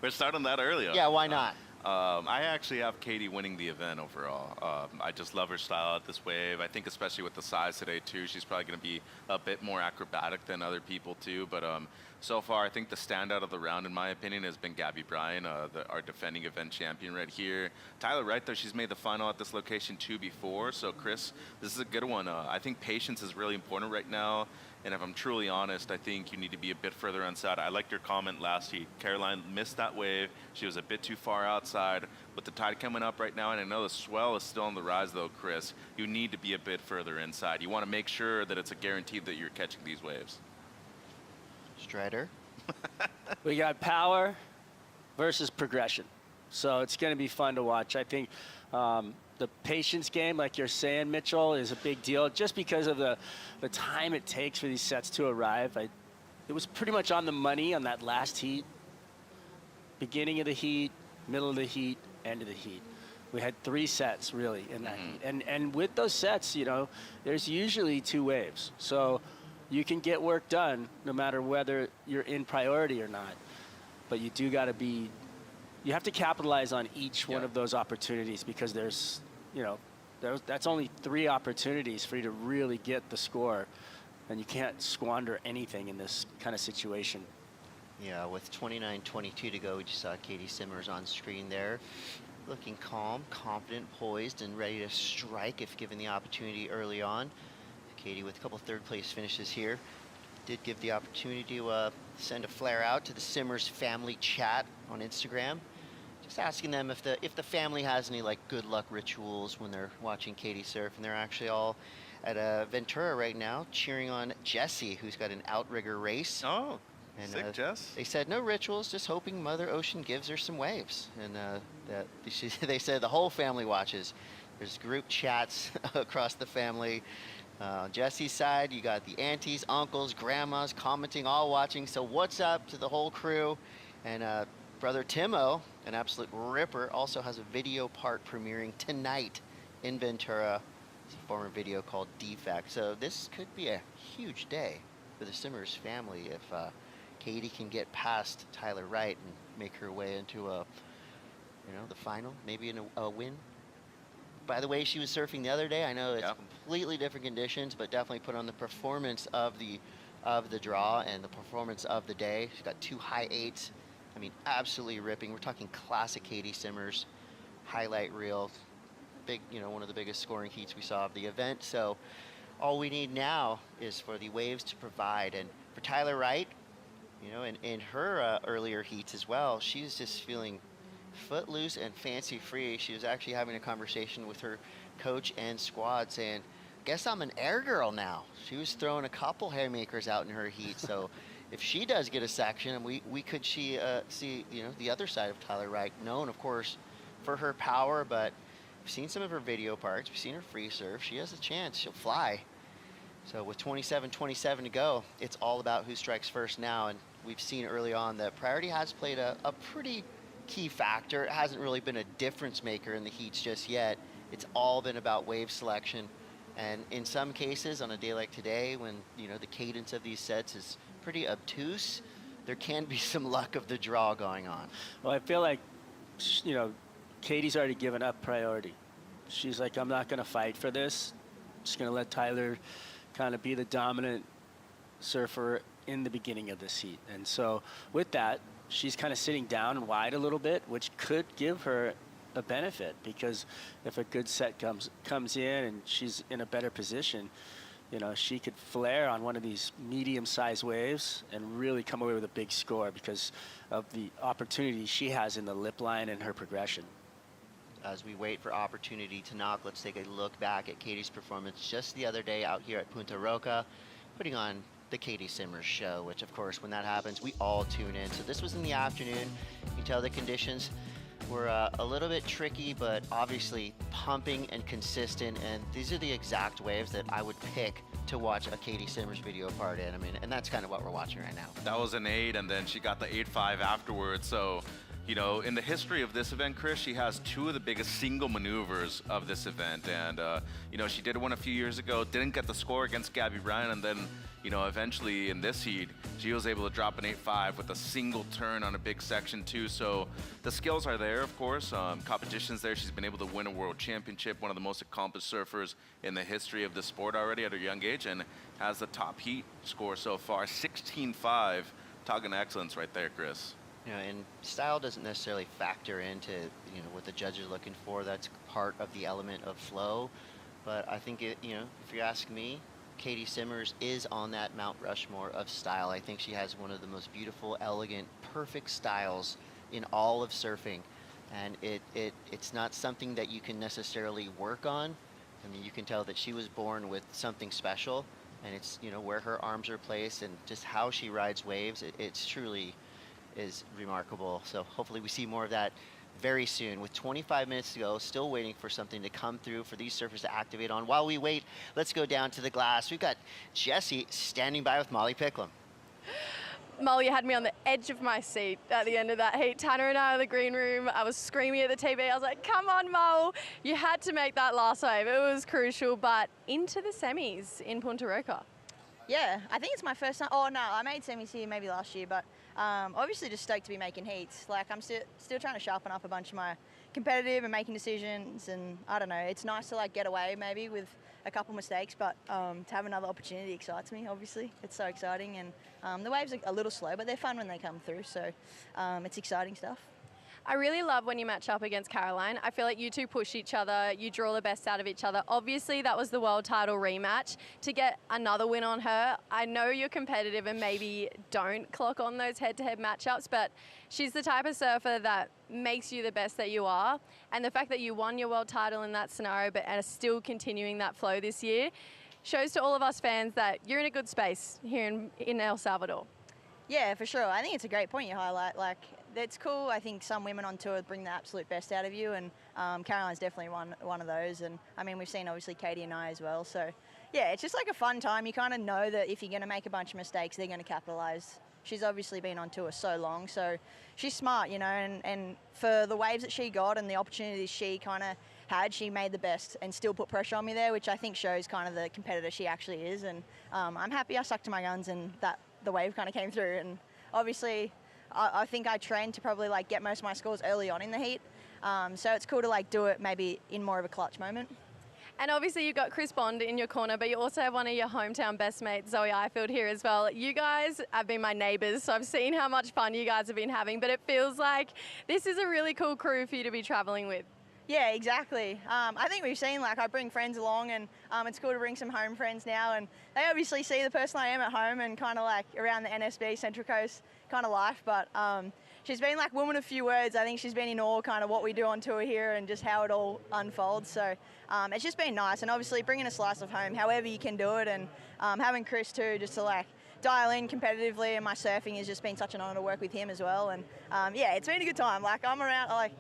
We're starting that earlier. Yeah, why not? I actually have Katie winning the event overall. I just love her style at this wave. I think especially with the size today too, she's probably going to be a bit more acrobatic than other people too. But so far, I think the standout of the round, in my opinion, has been Gabby Bryan, our defending event champion right here. Tyler Wright, though, she's made the final at this location 2 before. So, Chris, this is a good one. I think patience is really important right now. And if I'm truly honest, I think you need to be a bit further inside. I liked your comment last heat. Caroline missed that wave. She was a bit too far outside. With the tide coming up right now, and I know the swell is still on the rise, though, Chris, you need to be a bit further inside. You want to make sure that it's a guarantee that you're catching these waves. Strider. We got power versus progression. So it's going to be fun to watch. I think the patience game, like you're saying, Mitchell, is a big deal just because of the time it takes for these sets to arrive. It was pretty much on the money on that last heat. Beginning of the heat, middle of the heat, end of the heat. We had 3 sets, really, in that heat. And with those sets, you know, there's usually 2 waves. So you can get work done no matter whether you're in priority or not. But you do got to be, you have to capitalize on each one of those opportunities, because there's, you know, that's only 3 opportunities for you to really get the score. And you can't squander anything in this kind of situation. Yeah, with 29:22 to go, we just saw Katie Simmers on screen there. Looking calm, confident, poised, and ready to strike if given the opportunity early on. Katie with a couple third place finishes here. Did give the opportunity to send a flare out to the Simmers family chat on Instagram. Just asking them if the family has any like good luck rituals when they're watching Katie surf, and they're actually all at Ventura right now cheering on Jessie, who's got an outrigger race. Oh, and, sick, Jess. They said no rituals, just hoping Mother Ocean gives her some waves. And they said the whole family watches. There's group chats across the family. Jesse's side, you got the aunties, uncles, grandmas commenting, all watching. So what's up to the whole crew? And brother Timo, an absolute ripper, also has a video part premiering tonight in Ventura. It's a former video called Defect. So this could be a huge day for the Simmers family if Katie can get past Tyler Wright and make her way into the final, maybe in a win. By the way, she was surfing the other day. I know it's completely different conditions, but definitely put on the performance of the draw and the performance of the day. She's got 2 high 8s. I mean, absolutely ripping. We're talking classic Katie Simmers highlight reel. Big, one of the biggest scoring heats we saw of the event. So all we need now is for the waves to provide. And for Tyler Wright, in her earlier heats as well, she's just feeling footloose and fancy free. She was actually having a conversation with her coach and squad saying, guess I'm an air girl now. She was throwing a couple haymakers out in her heat. So if she does get a section, we could see the other side of Tyler Wright, known of course for her power, but we've seen some of her video parts, we've seen her free surf. She has a chance, she'll fly. So with 27:27 to go, it's all about who strikes first now. And we've seen early on that priority has played a pretty key factor. It hasn't really been a difference maker in the heats just yet. It's all been about wave selection. And in some cases, on a day like today, when the cadence of these sets is pretty obtuse, there can be some luck of the draw going on. Well, I feel like, Katie's already given up priority. She's like, I'm not going to fight for this. I'm just going to let Tyler kind of be the dominant surfer in the beginning of this heat. And so with that, she's kind of sitting down and wide a little bit, which could give her a benefit, because if a good set comes in and she's in a better position, she could flare on one of these medium-sized waves and really come away with a big score because of the opportunity she has in the lip line and her progression. As we wait for opportunity to knock, let's take a look back at Katie's performance just the other day out here at Punta Roca, putting on the Katie Simmers show, which of course when that happens we all tune in. So this was in the afternoon. You can tell the conditions were a little bit tricky, but obviously pumping and consistent, and these are the exact waves that I would pick to watch a Katie Simmers video part in. I mean, and that's kind of what we're watching right now. That was an 8, and then she got the 8.5 afterwards. So in the history of this event, Chris, she has 2 of the biggest single maneuvers of this event. And, she did one a few years ago, didn't get the score against Gabby Bryan, and then, eventually in this heat, she was able to drop an 8.5 with a single turn on a big section too. So the skills are there, of course. Competition's there. She's been able to win a world championship, one of the most accomplished surfers in the history of the sport already at her young age, and has the top heat score so far, 16.5 talking excellence right there, Chris. You know, and style doesn't necessarily factor into, you know, what the judge is looking for. That's part of the element of flow. But I think, if you ask me, Katie Simmers is on that Mount Rushmore of style. I think she has one of the most beautiful, elegant, perfect styles in all of surfing. And it's not something that you can necessarily work on. I mean, you can tell that she was born with something special, and it's, you know, where her arms are placed and just how she rides waves. It's truly is remarkable. So hopefully we see more of that very soon. With 25 minutes to go, still waiting for something to come through for these surfers to activate on. While we wait, let's go down to the glass. We've got Jessie standing by with Molly Picklum. Molly had me on the edge of my seat at the end of that heat. Tanner and I in the green room, I was screaming at the TV. I was like, come on, Mo. You had to make that last wave. It was crucial, but into the semis in Punta Roca. Yeah, I think it's my first time. Oh, no, I made semis here maybe last year, but obviously just stoked to be making heats. Like, I'm still trying to sharpen up a bunch of my competitive and making decisions, and I don't know, it's nice to like get away maybe with a couple mistakes, but to have another opportunity excites me, obviously. It's so exciting, and the waves are a little slow, but they're fun when they come through, so it's exciting stuff. I really love when you match up against Caroline. I feel like you two push each other, you draw the best out of each other. Obviously, that was the world title rematch. To get another win on her, I know you're competitive and maybe don't clock on those head-to-head matchups, but she's the type of surfer that makes you the best that you are. And the fact that you won your world title in that scenario but are still continuing that flow this year shows to all of us fans that you're in a good space here in El Salvador. Yeah, for sure. I think it's a great point you highlight. Like, it's cool. I think some women on tour bring the absolute best out of you, and Caroline's definitely one of those. And I mean, we've seen obviously Katie and I as well. So yeah, it's just like a fun time. You kind of know that if you're going to make a bunch of mistakes, they're going to capitalize. She's obviously been on tour so long, so she's smart, you know, and for the waves that she got and the opportunities she kind of had, she made the best and still put pressure on me there, which I think shows kind of the competitor she actually is. And I'm happy I stuck to my guns and that the wave kind of came through. And obviously I think I trained to probably like get most of my scores early on in the heat. So it's cool to like do it maybe in more of a clutch moment. And obviously you've got Chris Bond in your corner, but you also have one of your hometown best mates, Zoe Ifield, here as well. You guys have been my neighbours, so I've seen how much fun you guys have been having, but it feels like this is a really cool crew for you to be travelling with. Yeah, exactly. I think we've seen, like, I bring friends along, and it's cool to bring some home friends now, and they obviously see the person I am at home and kind of like around the NSB Central Coast kind of life, but she's been like woman of few words. I think she's been in awe kind of what we do on tour here and just how it all unfolds. So it's just been nice, and obviously bringing a slice of home however you can do it, and having Chris too, just to like dial in competitively, and my surfing has just been such an honour to work with him as well. And yeah, it's been a good time. Like, I'm around, like,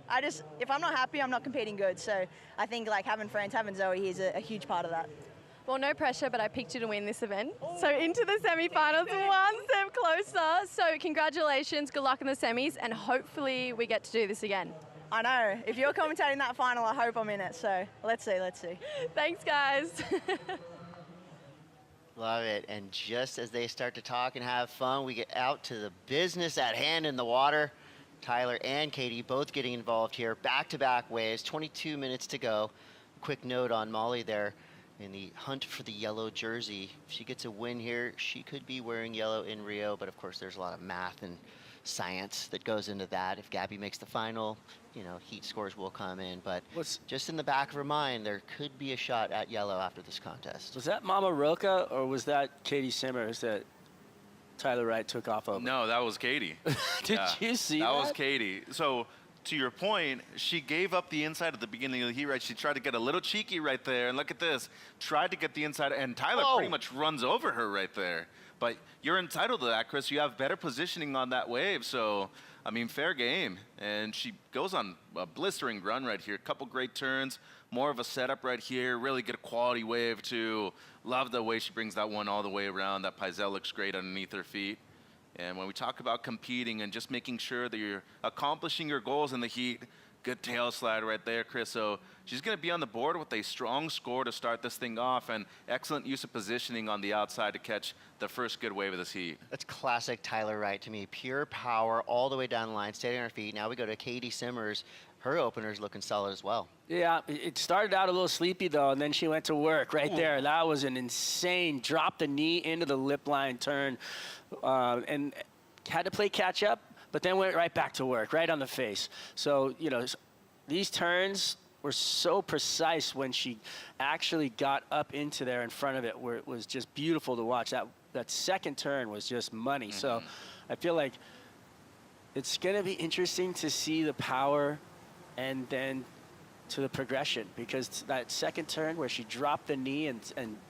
if I'm not happy, I'm not competing good. So I think like having friends, having Zoe here is a huge part of that. Well, no pressure, but I picked you to win this event. So into the semi-finals, one step closer. So congratulations, good luck in the semis, and hopefully we get to do this again. I know. If you're commentating that final, I hope I'm in it. So let's see. Thanks, guys. Love it. And just as they start to talk and have fun, we get out to the business at hand in the water. Tyler and Katie both getting involved here. Back-to-back waves, 22 minutes to go. Quick note on Molly there in the hunt for the yellow jersey. If she gets a win here, she could be wearing yellow in Rio, but of course there's a lot of math and science that goes into that. If Gabby makes the final, you know, heat scores will come in, but just in the back of her mind, there could be a shot at yellow after this contest. Was that Mama Roca or was that Katie Simmers that Tyler Wright took off of? No, that was Katie. Did you see that? That was Katie. So to your point, she gave up the inside at the beginning of the heat, right? She tried to get a little cheeky right there, and look at this. Tried to get the inside, and Tyler pretty much runs over her right there. But you're entitled to that, Chris. You have better positioning on that wave, so, I mean, fair game. And she goes on a blistering run right here. Couple great turns, more of a setup right here. Really good quality wave, too. Love the way she brings that one all the way around. That Paisel looks great underneath her feet. And when we talk about competing and just making sure that you're accomplishing your goals in the heat, good tail slide right there, Chris. So she's going to be on the board with a strong score to start this thing off, and excellent use of positioning on the outside to catch the first good wave of this heat. That's classic Tyler Wright to me. Pure power all the way down the line, staying on her feet. Now we go to Katie Simmers. Her opener's looking solid as well. Yeah, it started out a little sleepy, though, and then she went to work right there. That was an insane drop the knee into the lip line turn. And had to play catch up, but then went right back to work, right on the face. So, you know, these turns were so precise when she actually got up into there in front of it, where it was just beautiful to watch. That second turn was just money. So I feel like it's going to be interesting to see the power and then to the progression, because that second turn where she dropped the knee and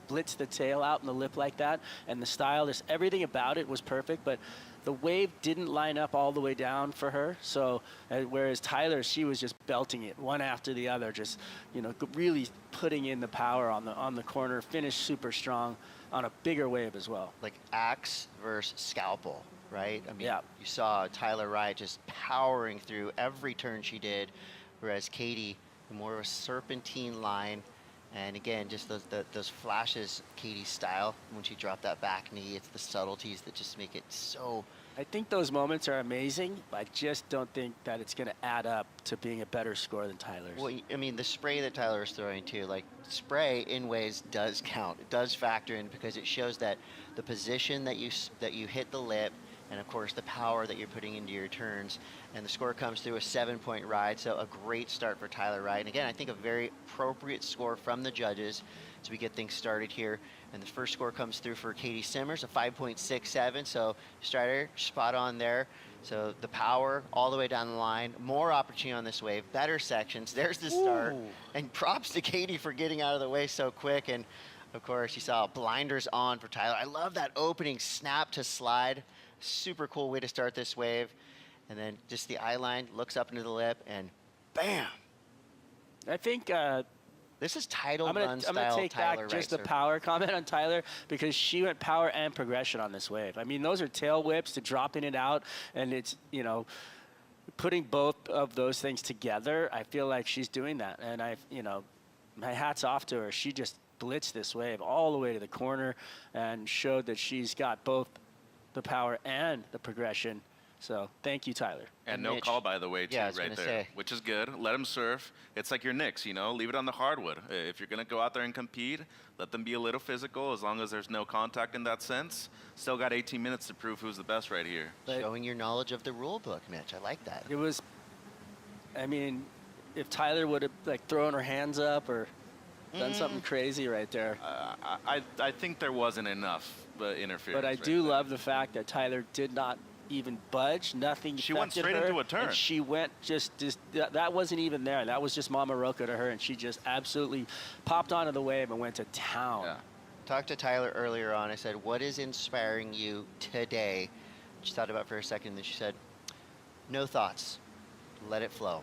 blitzed the tail out in the lip like that, and the style, just everything about it was perfect, but the wave didn't line up all the way down for her. So whereas Tyler, she was just belting it one after the other, just, you know, really putting in the power on the corner, finished super strong on a bigger wave as well. Like axe versus scalpel, right? I mean, you saw Tyler Wright just powering through every turn she did, whereas Katie, more of a serpentine line. And again, just those flashes, Katie's style, when she dropped that back knee, it's the subtleties that just make it so... I think those moments are amazing, but I just don't think that it's going to add up to being a better score than Tyler's. Well, I mean, the spray that Tyler is throwing too, like spray in waves does count. It does factor in, because it shows that the position that you hit the lip, and of course the power that you're putting into your turns, and the score comes through a 7-point ride. So a great start for Tyler Wright. And again, I think a very appropriate score from the judges as we get things started here. And the first score comes through for Katie Simmers, a 5.67. So Strider, spot on there. So the power all the way down the line, more opportunity on this wave, better sections. There's the start. Ooh. And props to Katie for getting out of the way so quick. And of course, you saw blinders on for Tyler. I love that opening snap to slide. Super cool way to start this wave. And then just the eye line, looks up into the lip, and bam! I think this is title I'm run gonna style take Tyler back just Wright the power comment on Tyler, because she went power and progression on this wave. I mean, those are tail whips to dropping it out, and it's, you know, putting both of those things together. I feel like she's doing that, and you know, my hat's off to her. She just blitzed this wave all the way to the corner and showed that she's got both the power and the progression. So thank you, Tyler. And no call, by the way, too, right there, which is good. Let them surf. It's like your Knicks, you know, leave it on the hardwood. If you're going to go out there and compete, let them be a little physical, as long as there's no contact in that sense. Still got 18 minutes to prove who's the best right here. Showing your knowledge of the rule book, Mitch. I like that. It was, I mean, if Tyler would have like thrown her hands up or done something crazy right there. I think there wasn't enough interference. But I do love the fact that Tyler did not even budge. Nothing. She went affected straight her, into a turn. And she went just that wasn't even there. That was just Mama Roca to her, and she just absolutely popped onto the wave and went to town. Yeah. Talked to Tyler earlier on. I said, what is inspiring you today? She thought about it for a second, and then she said, no thoughts. Let it flow.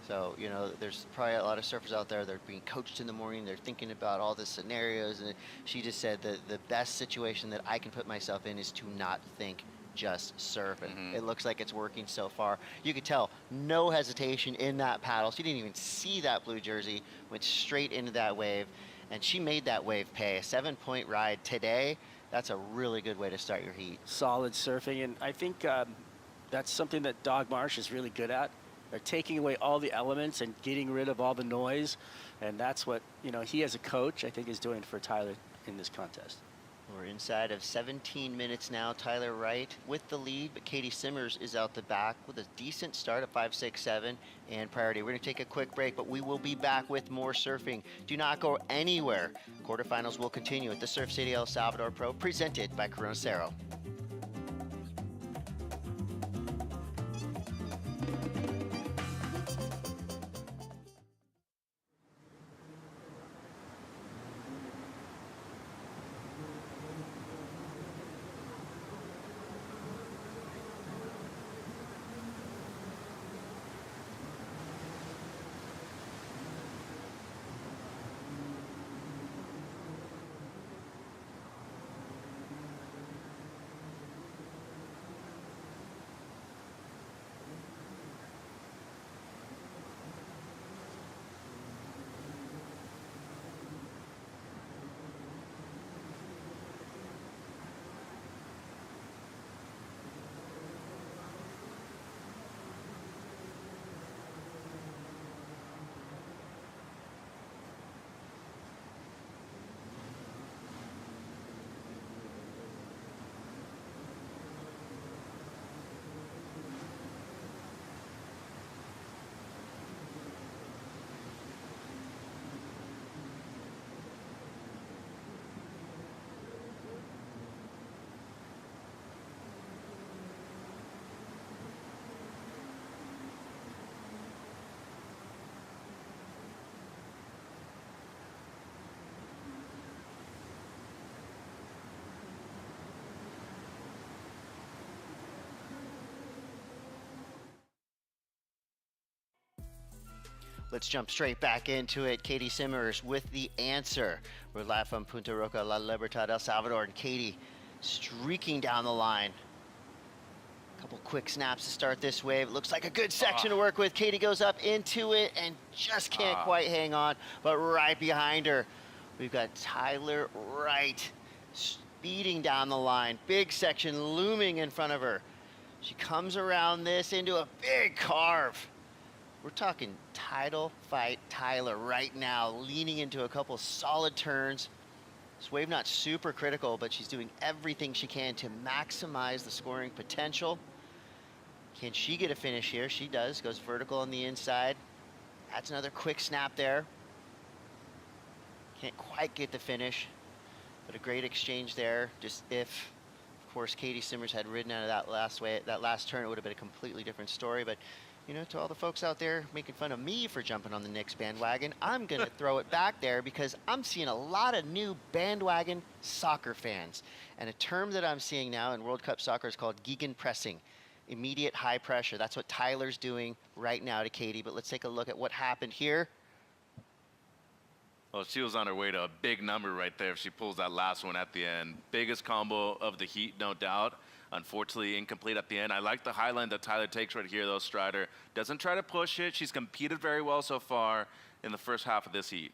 So, you know, there's probably a lot of surfers out there, they're being coached in the morning, they're thinking about all the scenarios, and she just said that the best situation that I can put myself in is to not think, just surf. And it looks like it's working so far. You could tell no hesitation in that paddle. She didn't even see that blue jersey, went straight into that wave, and she made that wave pay. A 7-point ride today, that's a really good way to start your heat. Solid surfing, and I think that's something that Dog Marsh is really good at. They're taking away all the elements and getting rid of all the noise, and that's what, you know, he as a coach, I think, is doing for Tyler in this contest. We're inside of 17 minutes now. Tyler Wright with the lead, but Katie Simmers is out the back with a decent start at 5.67 and priority. We're going to take a quick break, but we will be back with more surfing. Do not go anywhere. Quarterfinals will continue at the Surf City El Salvador Pro, presented by Corona Cero. Let's jump straight back into it. Katie Simmers with the answer. We're live from Punta Roca, La Libertad, El Salvador, and Katie streaking down the line. Couple quick snaps to start this wave. It looks like a good section to work with. Katie goes up into it and just can't quite hang on, but right behind her, we've got Tyler Wright speeding down the line. Big section looming in front of her. She comes around this into a big carve. We're talking title fight Tyler right now, leaning into a couple solid turns. This wave not super critical, but she's doing everything she can to maximize the scoring potential. Can she get a finish here? She does, goes vertical on the inside. That's another quick snap there. Can't quite get the finish, but a great exchange there. Just if, of course, Katie Simmers had ridden out of that last turn, it would have been a completely different story. But you know, to all the folks out there making fun of me for jumping on the Knicks bandwagon, I'm going to throw it back there because I'm seeing a lot of new bandwagon soccer fans. And a term that I'm seeing now in World Cup soccer is called gegen pressing, immediate high pressure. That's what Tyler's doing right now to Katie. But let's take a look at what happened here. Well, she was on her way to a big number right there if she pulls that last one at the end. Biggest combo of the heat, no doubt. Unfortunately, incomplete at the end. I like the high line that Tyler takes right here, though, Strider. Doesn't try to push it. She's competed very well so far in the first half of this heat.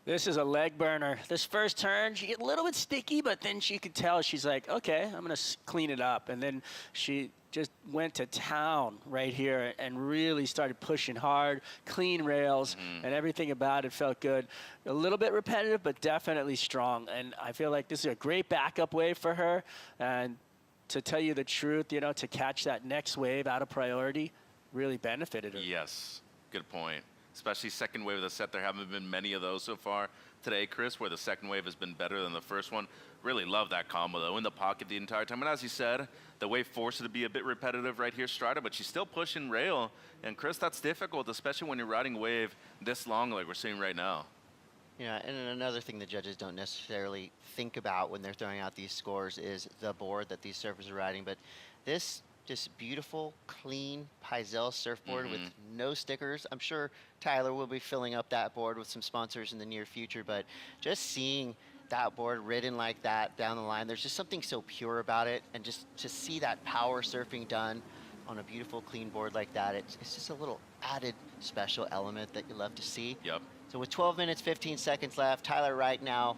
This is a leg burner. This first turn, she get a little bit sticky, but then she could tell, she's like, okay, I'm going to clean it up. And then she just went to town right here and really started pushing hard, clean rails, and everything about it felt good. A little bit repetitive, but definitely strong. And I feel like this is a great backup wave for her. And to tell you the truth, you know, to catch that next wave out of priority really benefited her. Yes, good point. Especially second wave of the set. There haven't been many of those so far today, Chris, where the second wave has been better than the first one. Really love that combo, though, in the pocket the entire time. And as you said, the wave forced her to be a bit repetitive right here, Strider, but she's still pushing rail. And, Chris, that's difficult, especially when you're riding a wave this long like we're seeing right now. Yeah, and another thing the judges don't necessarily think about when they're throwing out these scores is the board that these surfers are riding. But this just beautiful, clean Paisel surfboard with no stickers. I'm sure Tyler will be filling up that board with some sponsors in the near future, but just seeing that board ridden like that down the line, there's just something so pure about it. And just to see that power surfing done on a beautiful, clean board like that, it's just a little added special element that you love to see. Yep. So with 12 minutes, 15 seconds left, Tyler Wright now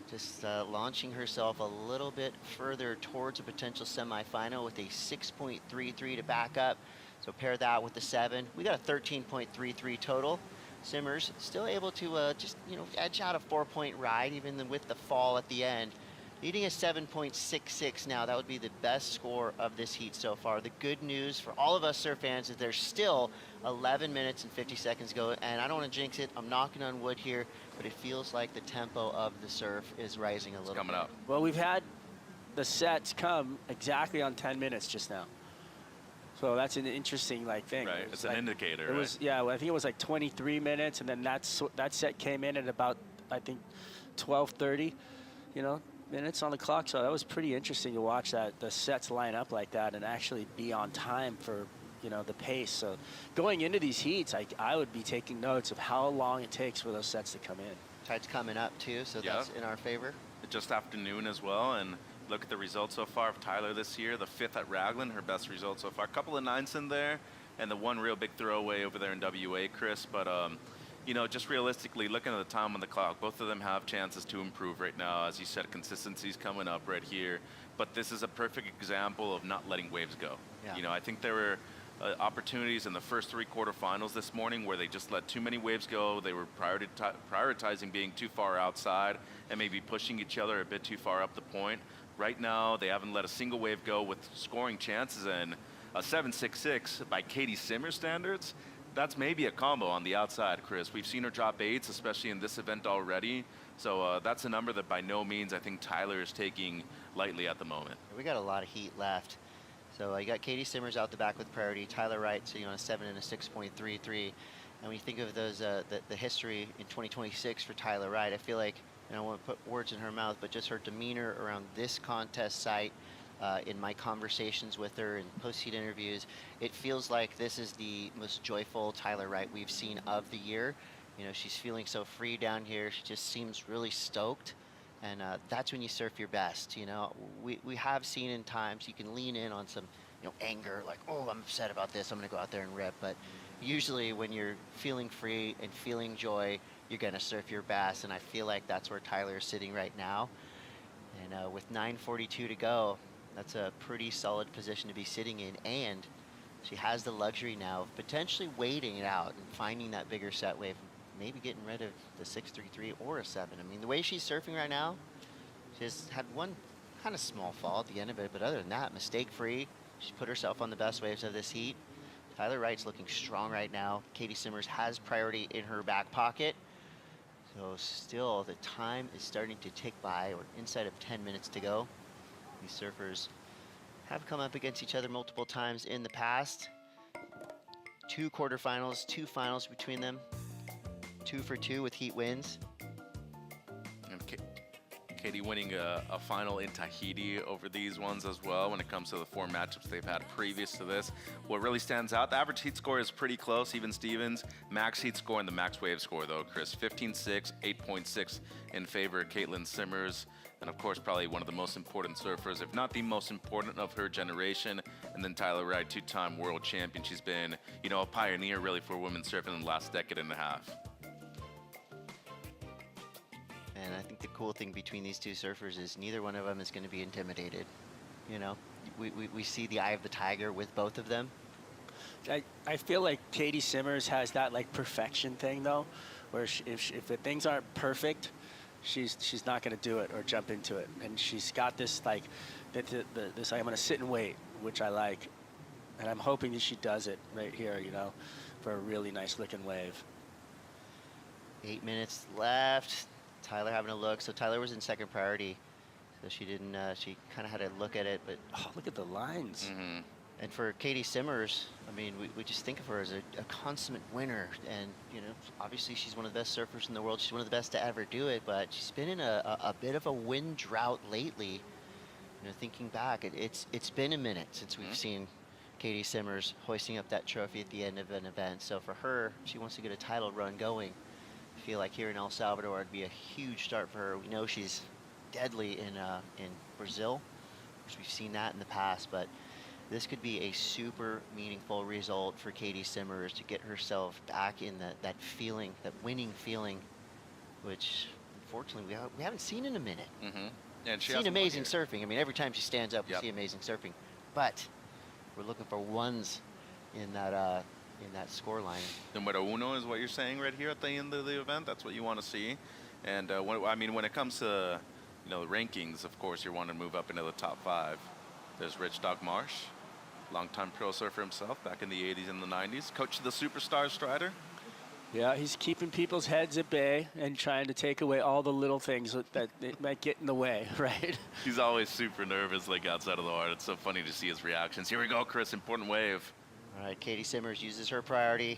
just launching herself a little bit further towards a potential semifinal with a 6.33 to back up. So pair that with the 7. We got a 13.33 total. Simmers still able to just, you know, edge out a 4-point ride even with the fall at the end. Leading a 7.66 now. That would be the best score of this heat so far. The good news for all of us surf fans is there's still 11 minutes and 50 seconds to go. And I don't want to jinx it. I'm knocking on wood here, but it feels like the tempo of the surf is rising a little bit. Coming up. Well, we've had the sets come exactly on 10 minutes just now. So that's an interesting thing. Right, it's an indicator, It was, yeah, I think it was like 23 minutes, and then that set came in at about, I think, 12:30, you know, minutes on the clock. So that was pretty interesting to watch that the sets line up like that and actually be on time for, you know, the pace. So going into these heats, I would be taking notes of how long it takes for those sets to come in. Tide's coming up too, so that's in our favor. Just afternoon as well, and look at the results so far of Tyler this year. The 5th at Raglan, her best result so far. A couple of 9s in there, and the one real big throwaway over there in WA, Chris. But, you know, just realistically, looking at the time on the clock, both of them have chances to improve right now. As you said, consistency's coming up right here. But this is a perfect example of not letting waves go. Yeah. You know, I think there were opportunities in the first 3 quarterfinals this morning where they just let too many waves go. They were prioritizing being too far outside and maybe pushing each other a bit too far up the point. Right now, they haven't let a single wave go with scoring chances, and a 7.66 by Katie Simmers standards, that's maybe a combo on the outside, Chris. We've seen her drop 8s, especially in this event already. So that's a number that by no means I think Tyler is taking lightly at the moment. We got a lot of heat left. So you got Katie Simmers out the back with priority, Tyler Wright, so you know, a 7 and a 6.33. And when you think of those, the history in 2026 for Tyler Wright, I feel like, and I don't want to put words in her mouth, but just her demeanor around this contest site, in my conversations with her and post-heat interviews, it feels like this is the most joyful Tyler Wright we've seen of the year. You know, she's feeling so free down here. She just seems really stoked. And that's when you surf your best. You know, we have seen in times you can lean in on some, you know, anger, like, oh, I'm upset about this, I'm gonna go out there and rip. But usually when you're feeling free and feeling joy, you're gonna surf your best. And I feel like that's where Tyler is sitting right now. And with 9:42 to go, that's a pretty solid position to be sitting in. And she has the luxury now of potentially waiting it out and finding that bigger set wave, maybe getting rid of the 6.33 or a 7. I mean, the way she's surfing right now, she's had one kind of small fall at the end of it, but other than that, mistake-free. She's put herself on the best waves of this heat. Tyler Wright's looking strong right now. Katie Simmers has priority in her back pocket. So still, the time is starting to tick by, or inside of 10 minutes to go. These surfers have come up against each other multiple times in the past. 2 quarterfinals, 2 finals between them. 2 for 2 with heat wins. And Katie winning a final in Tahiti over these ones as well when it comes to the 4 matchups they've had previous to this. What really stands out, the average heat score is pretty close, even Stevens. Max heat score and the max wave score though, Chris, 15.6, 8.6 in favor of Caitlin Simmers. And of course, probably one of the most important surfers, if not the most important of her generation. And then Tyler Wright, 2-time world champion. She's been, you know, a pioneer really for women's surfing in the last decade and a half. And I think the cool thing between these two surfers is neither one of them is going to be intimidated. You know, we see the eye of the tiger with both of them. I feel like Katie Simmers has that like perfection thing though, where if the things aren't perfect, she's not going to do it or jump into it. And she's got this like this I'm going to sit and wait, which I like. And I'm hoping that she does it right here, you know, for a really nice looking wave. 8 minutes left. Tyler having a look. So Tyler was in second priority. So she didn't, she kind of had a look at it, but. Oh, look at the lines. Mm-hmm. And for Katie Simmers, I mean, we just think of her as a consummate winner. And, you know, obviously she's one of the best surfers in the world. She's one of the best to ever do it, but she's been in a bit of a wind drought lately. You know, thinking back, it's been a minute since we've seen Katie Simmers hoisting up that trophy at the end of an event. So for her, she wants to get a title run going. I feel like here in El Salvador, it'd be a huge start for her. We know she's deadly in Brazil. We've seen that in the past, but this could be a super meaningful result for Katie Simmers to get herself back in that feeling, that winning feeling, which unfortunately we haven't seen in a minute. Mm-hmm. And Seen amazing surfing. I mean, every time she stands up, we see amazing surfing, but we're looking for ones in that score line. Numero uno is what you're saying right here at the end of the event. That's what you want to see. And when it comes to, you know, the rankings, of course, you want to move up into the top 5. There's Rich Dog Marsh, longtime pro surfer himself, back in the 80s and the 90s. Coach of the Superstar Strider. Yeah, he's keeping people's heads at bay and trying to take away all the little things that might get in the way, right? He's always super nervous, like outside of the water. It's so funny to see his reactions. Here we go, Chris, important wave. All right, Katie Simmers uses her priority.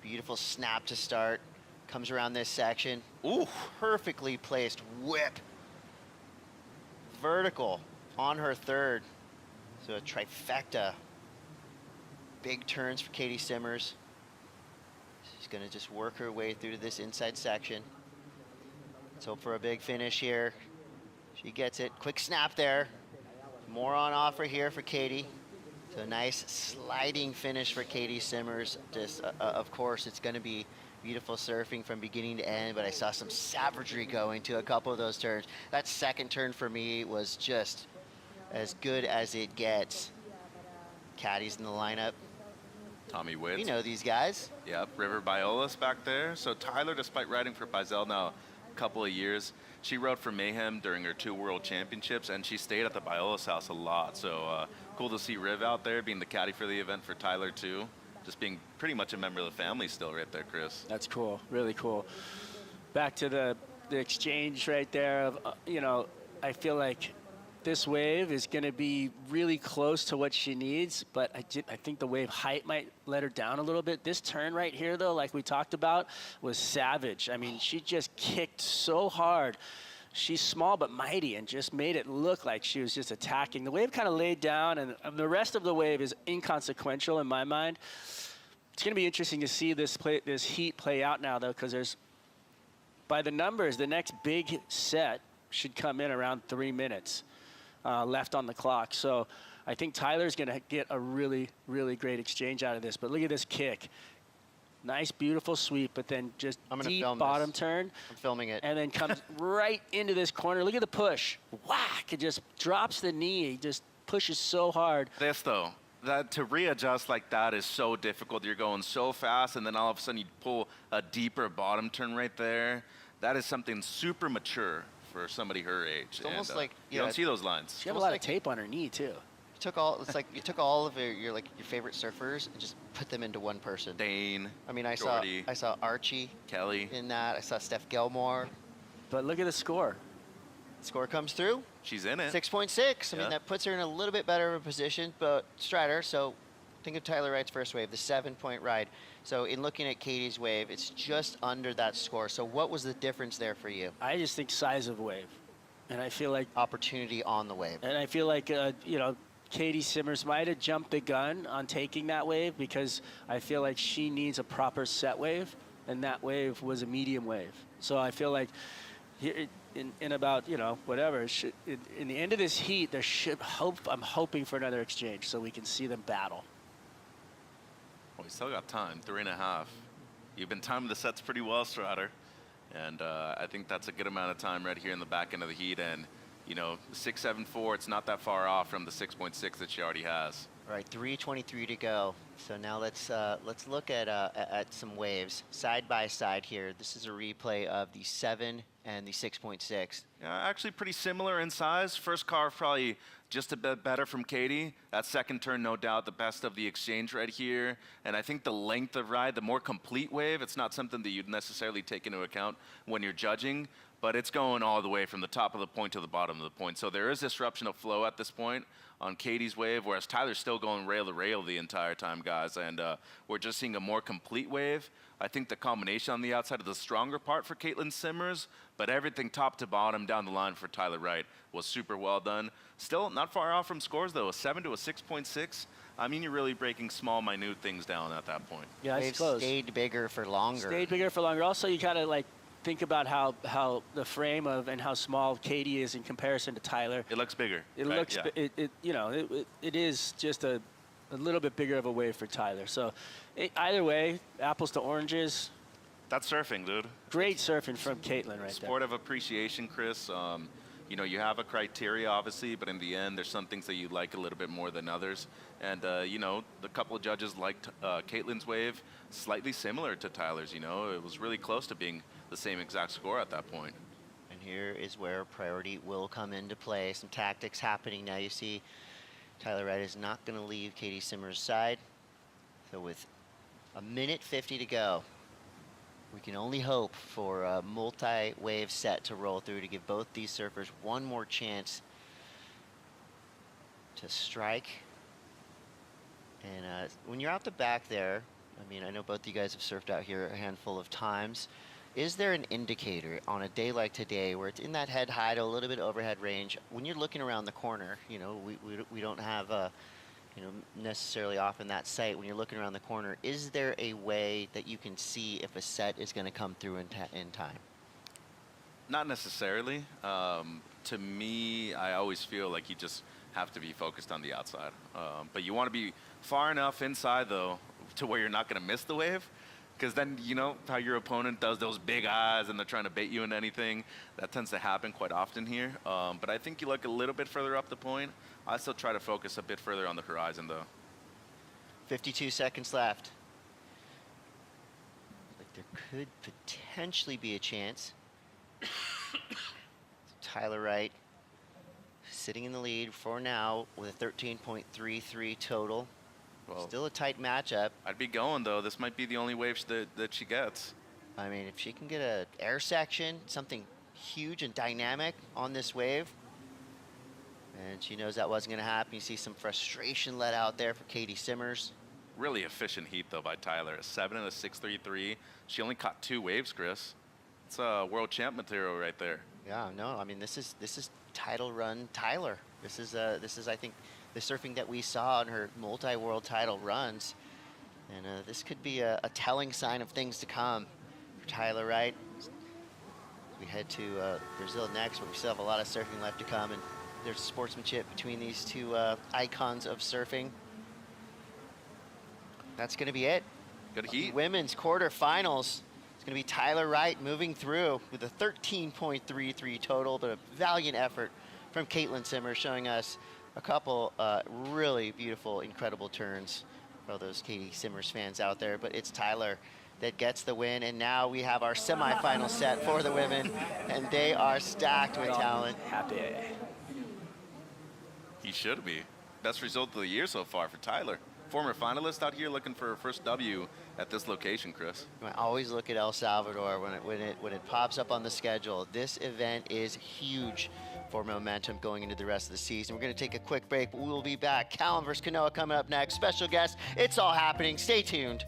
Beautiful snap to start. Comes around this section. Ooh, perfectly placed whip. Vertical on her third. So a trifecta. Big turns for Katie Simmers. She's gonna just work her way through to this inside section. Let's hope for a big finish here. She gets it. Quick snap there. More on offer here for Katie. So a nice sliding finish for Katie Simmers. Just, of course, it's gonna be beautiful surfing from beginning to end, but I saw some savagery going to a couple of those turns. That second turn for me was just as good as it gets. Caddies in the lineup. Tommy Witz. We know these guys. Yep, River Biolas back there. So Tyler, despite riding for Bizel now a couple of years, she rode for Mayhem during her 2 world championships, and she stayed at the Biolas house a lot. So cool to see Riv out there being the caddy for the event for Tyler too. Just being pretty much a member of the family still right there, Chris. That's cool, really cool. Back to the exchange right there of, you know, I feel like this wave is going to be really close to what she needs, but I think the wave height might let her down a little bit. This turn right here, though, like we talked about, was savage. I mean, she just kicked so hard. she's small but mighty and just made it look like she was just attacking. The wave kind of laid down, and the rest of the wave is inconsequential in my mind. It's going to be interesting to see this heat play out now, though, because there's, by the numbers, the next big set should come in around 3 minutes left on the clock. So I think Tyler's going to get a really, really great exchange out of this. But look at this kick. Nice, beautiful sweep, but then just deep bottom turn. I'm filming it. And then comes right into this corner. Look at the push. Whack! It just drops the knee. He just pushes so hard. This, though, that to readjust like that is so difficult. You're going so fast, and then all of a sudden you pull a deeper bottom turn right there. That is something super mature for somebody her age. It's almost like you don't see those lines. She had a lot of tape on her knee, too. It's like you took all of your favorite surfers and just put them into one person. Dane. I mean, I Jordy, saw Archie, Kelly in that. I saw Steph Gilmore. But look at the score. Score comes through. She's in it. 6.6. I mean, that puts her in a little bit better of a position, but Strider. So think of Tyler Wright's first wave, the 7-point ride. So in looking at Katie's wave, it's just under that score. So what was the difference there for you? I just think size of wave. And I feel like opportunity on the wave. And I feel like, you know, Katie Simmers might have jumped the gun on taking that wave because I feel like she needs a proper set wave, and that wave was a medium wave. So I feel like in about, you know, whatever, in the end of this heat, I'm hoping for another exchange so we can see them battle. Well, we still got time, 3.5. You've been timing the sets pretty well, Strider. And I think that's a good amount of time right here in the back end of the heat. And, you know, the 6.74, it's not that far off from the 6.6 that she already has. All right, 3:23 to go. So now let's look at some waves side by side here. This is a replay of the 7 and the 6.6. Yeah, actually pretty similar in size. First carve probably just a bit better from Katie. That second turn, no doubt, the best of the exchange right here. And I think the length of ride, the more complete wave, it's not something that you'd necessarily take into account when you're judging, but it's going all the way from the top of the point to the bottom of the point. So there is disruption of flow at this point on Katie's wave, whereas Tyler's still going rail to rail the entire time, guys. And we're just seeing a more complete wave. I think the combination on the outside of the stronger part for Caitlin Simmers, but everything top to bottom down the line for Tyler Wright was super well done. Still not far off from scores, though, a 7 to a 6.6. I mean, you're really breaking small, minute things down at that point. Yeah, They've it's close. stayed bigger for longer. Stayed bigger for longer. Also, you gotta like think about how the frame of and how small Katie is in comparison to Tyler. It looks bigger. It right? looks, yeah. you know, it is just a little bit bigger of a wave for Tyler. So either way, apples to oranges. That's surfing, dude. Great surfing from Caitlin right there. Sport of appreciation, Chris. You know, you have a criteria, obviously, but in the end, there's some things that you like a little bit more than others. And, you know, the couple of judges liked Caitlin's wave slightly similar to Tyler's, you know. It was really close to being the same exact score at that point. And here is where priority will come into play. Some tactics happening now. You see Tyler Wright is not going to leave Katie Simmers' side. So with a minute 50 to go, we can only hope for a multi-wave set to roll through to give both these surfers one more chance to strike. And when you're out the back there, I mean, I know both you guys have surfed out here a handful of times. Is there an indicator on a day like today where it's in that head high to a little bit overhead range, when you're looking around the corner, you know, we don't have you know, necessarily often that sight when you're looking around the corner, is there a way that you can see if a set is going to come through in time? Not necessarily. To me, I always feel like you just have to be focused on the outside. But you want to be far enough inside, though, to where you're not going to miss the wave. Because then, you know, how your opponent does those big eyes and they're trying to bait you into anything. That tends to happen quite often here. But I think you look a little bit further up the point. I still try to focus a bit further on the horizon, though. 52 seconds left. Like there could potentially be a chance. Tyler Wright sitting in the lead for now with a 13.33 total. Well, still a tight matchup. I'd be going, though. This might be the only wave that she gets. I mean, if she can get an air section, something huge and dynamic on this wave, and she knows that wasn't going to happen. You see some frustration let out there for Katie Simmers. Really efficient heat, though, by Tyler. A 7 and a 6.33. She only caught 2 waves, Chris. It's world champ material right there. Yeah, no, I mean this is title run Tyler. This is I think the surfing that we saw in her multi-world title runs, and this could be a telling sign of things to come for Tyler Wright. We head to Brazil next, where we still have a lot of surfing left to come, and there's sportsmanship between these two icons of surfing. That's going to be it. Good heat. Women's quarterfinals. It's going to be Tyler Wright moving through with a 13.33 total, but a valiant effort from Caitlin Simmer, showing us a couple really beautiful, incredible turns for all those Katie Simmers fans out there. But it's Tyler that gets the win, and now we have our semifinal set for the women, and they are stacked with talent. Happy. He should be. Best result of the year so far for Tyler. Former finalist out here looking for her first W at this location, Chris. I always look at El Salvador when it pops up on the schedule. This event is huge for momentum going into the rest of the season. We're going to take a quick break, but we will be back. Callum versus Kanoa coming up next. Special guest. It's all happening. Stay tuned.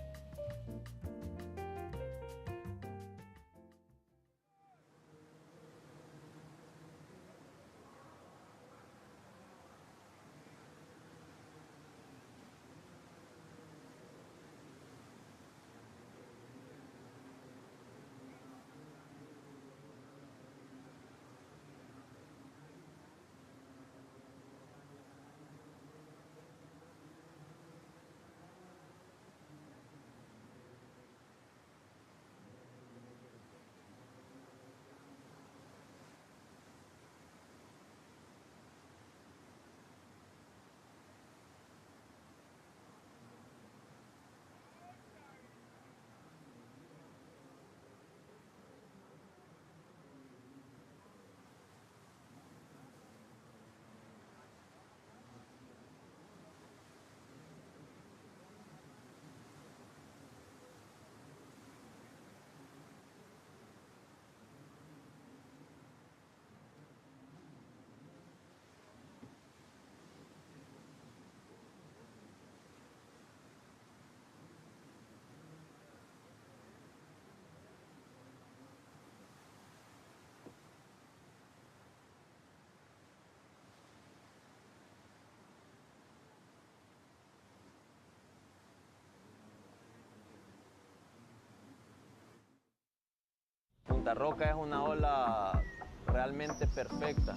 Punta Roca es una ola realmente perfecta.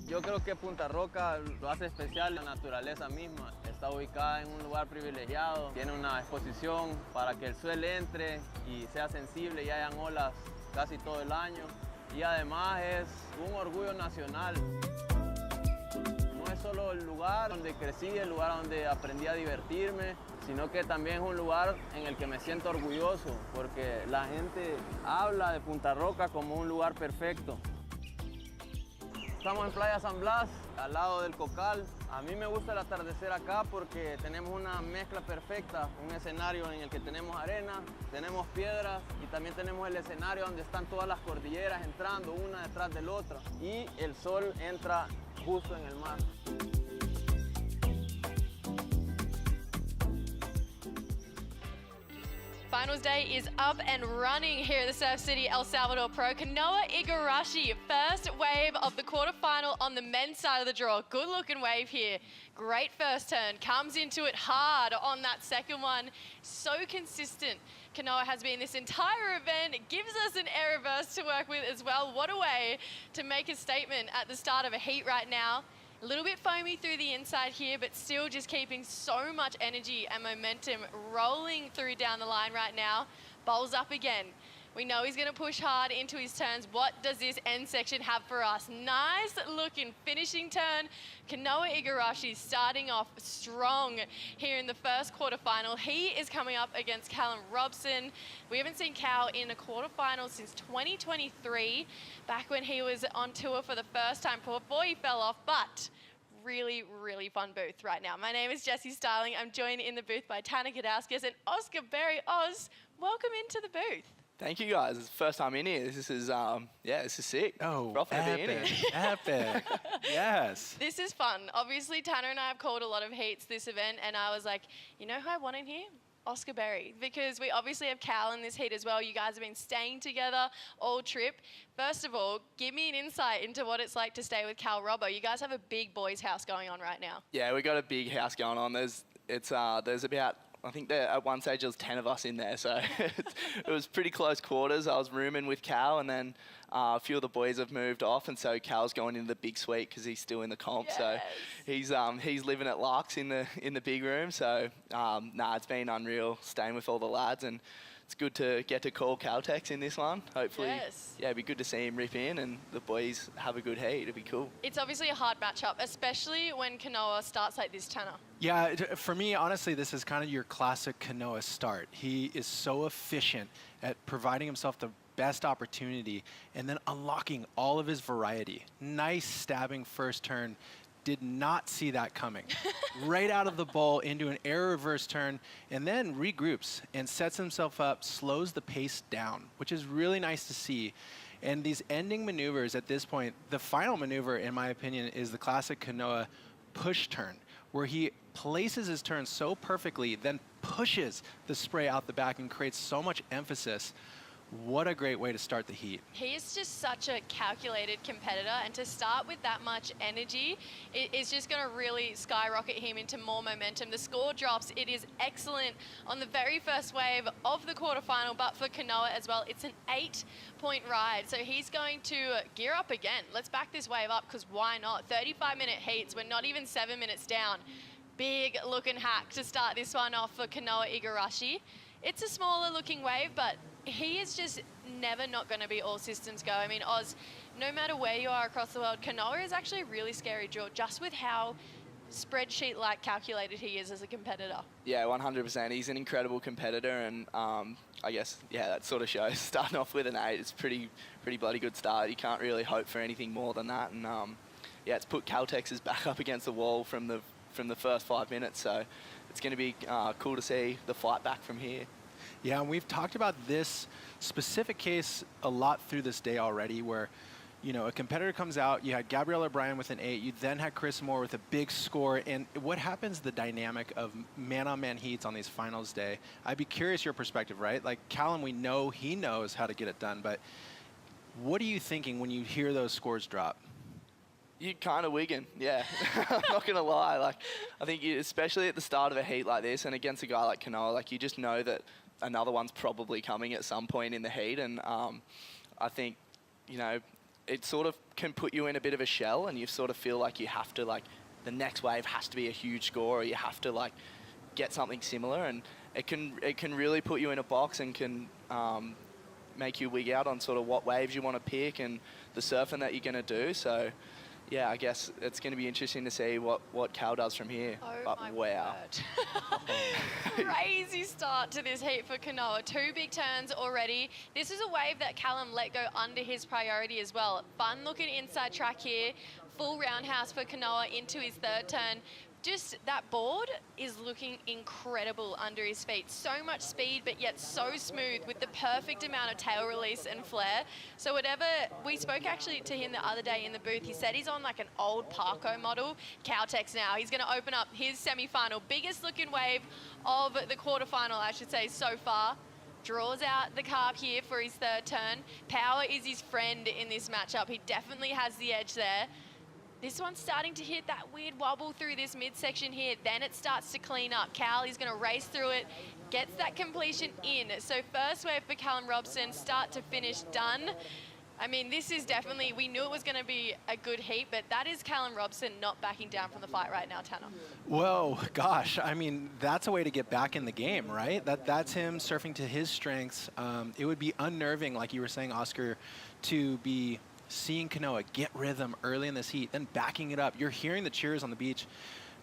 Yo creo que Punta Roca lo hace especial la naturaleza misma. Está ubicada en un lugar privilegiado, tiene una exposición para que el suelo entre y sea sensible y hayan olas casi todo el año. Y además es un orgullo nacional. No es solo el lugar donde crecí, el lugar donde aprendí a divertirme, sino que también es un lugar en el que me siento orgulloso, porque la gente habla de Punta Roca como un lugar perfecto. Estamos en Playa San Blas, al lado del Cocal. A mí me gusta el atardecer acá porque tenemos una mezcla perfecta, un escenario en el que tenemos arena, tenemos piedras y también tenemos el escenario donde están todas las cordilleras entrando una detrás de la otra y el sol entra justo en el mar. Finals day is up and running here at the Surf City El Salvador Pro. Kanoa Igarashi, first wave of the quarterfinal on the men's side of the draw. Good looking wave here. Great first turn, comes into it hard on that second one. So consistent Kanoa has been this entire event. It gives us an air reverse to work with as well. What a way to make a statement at the start of a heat right now. A little bit foamy through the inside here, but still just keeping so much energy and momentum rolling through down the line right now. Bowls up again. We know he's going to push hard into his turns. What does this end section have for us? Nice looking finishing turn. Kanoa Igarashi starting off strong here in the first quarterfinal. He is coming up against Callum Robson. We haven't seen Cal in a quarterfinal since 2023, back when he was on tour for the first time before he fell off, but really, really fun booth right now. My name is Jessie Starling. I'm joined in the booth by Tanner Kadauskas and Oscar Berry. Oz, welcome into the booth. Thank you guys. It's the first time in here. This is this is sick. Oh, Rough to be in epic, here. epic. Yes. This is fun. Obviously, Tanner and I have called a lot of heats this event, and I was like, you know who I want in here? Oscar Berry, because we obviously have Cal in this heat as well. You guys have been staying together all trip. First of all, give me an insight into what it's like to stay with Cal Robbo. You guys have a big boys' house going on right now. Yeah, we got a big house going on. There's about, I think there, at one stage there was 10 of us in there, so it was pretty close quarters. I was rooming with Cal, and then a few of the boys have moved off, and so Cal's going into the big suite because he's still in the comp. Yes. So he's living at Lux in the big room. So it's been unreal staying with all the lads, and it's good to get to call Caltex in this one. Hopefully, it'd be good to see him rip in, and the boys have a good heat. It'd be cool. It's obviously a hard matchup, especially when Kanoa starts like this, Tanner. Yeah, for me, honestly, this is kind of your classic Kanoa start. He is so efficient at providing himself the best opportunity and then unlocking all of his variety. Nice stabbing first turn. Did not see that coming. Right out of the bowl into an air reverse turn, and then regroups and sets himself up, slows the pace down, which is really nice to see. And these ending maneuvers at this point, the final maneuver, in my opinion, is the classic Kanoa push turn, where he places his turn so perfectly, then pushes the spray out the back and creates so much emphasis. What a great way to start the heat. He is just such a calculated competitor, and to start with that much energy, it is just going to really skyrocket him into more momentum. The score drops. It is excellent on the very first wave of the quarterfinal, but for Kanoa as well, it's an 8-point ride. So he's going to gear up again. Let's back this wave up, because why not? 35-minute heats. We're not even 7 minutes down. Big looking hack to start this one off for Kanoa Igarashi. It's a smaller looking wave, but he is just never not going to be all systems go. I mean, Oz, no matter where you are across the world, Kanoa is actually a really scary draw, just with how spreadsheet-like calculated he is as a competitor. Yeah, 100%. He's an incredible competitor, and I guess, yeah, that sort of shows. Starting off with an 8, it's pretty bloody good start. You can't really hope for anything more than that, and yeah, it's put Caltex's back up against the wall from the first 5 minutes, so it's going to be cool to see the fight back from here. Yeah, and we've talked about this specific case a lot through this day already, where, you know, a competitor comes out, you had Gabrielle O'Brien with an 8, you then had Chris Moore with a big score, and what happens, the dynamic of man-on-man heats on these finals day? I'd be curious your perspective, right? Like, Callum, we know he knows how to get it done, but what are you thinking when you hear those scores drop? You kind of wigging, yeah. I'm not going to lie. Like, I think especially at the start of a heat like this and against a guy like Kanoa, like, you just know that another one's probably coming at some point in the heat, and I think, you know, it sort of can put you in a bit of a shell, and you sort of feel like you have to, like, the next wave has to be a huge score, or you have to, like, get something similar, and it can really put you in a box and can make you wig out on sort of what waves you want to pick and the surfing that you're going to do. So yeah, I guess it's going to be interesting to see what Cal does from here. Oh, but my wow. word. Crazy start to this heat for Kanoa. 2 big turns already. This is a wave that Callum let go under his priority as well. Fun looking inside track here. Full roundhouse for Kanoa into his 3rd turn. Just that board is looking incredible under his feet. So much speed, but yet so smooth with the perfect amount of tail release and flare. So whatever, we spoke actually to him the other day in the booth. He said he's on like an old Parco model, Caltex now. He's gonna open up his semi-final, biggest looking wave of the quarterfinal, I should say, so far. Draws out the carb here for his 3rd turn. Power is his friend in this matchup. He definitely has the edge there. This one's starting to hit that weird wobble through this midsection here. Then it starts to clean up. Cal is going to race through it, gets that completion in. So first wave for Callum Robson, start to finish, done. I mean, this is definitely, we knew it was going to be a good heat, but that is Callum Robson not backing down from the fight right now, Tanner. Whoa, gosh, I mean, that's a way to get back in the game, right? That's him surfing to his strengths. It would be unnerving, like you were saying, Oscar, to be seeing Kanoa get rhythm early in this heat, then backing it up. You're hearing the cheers on the beach.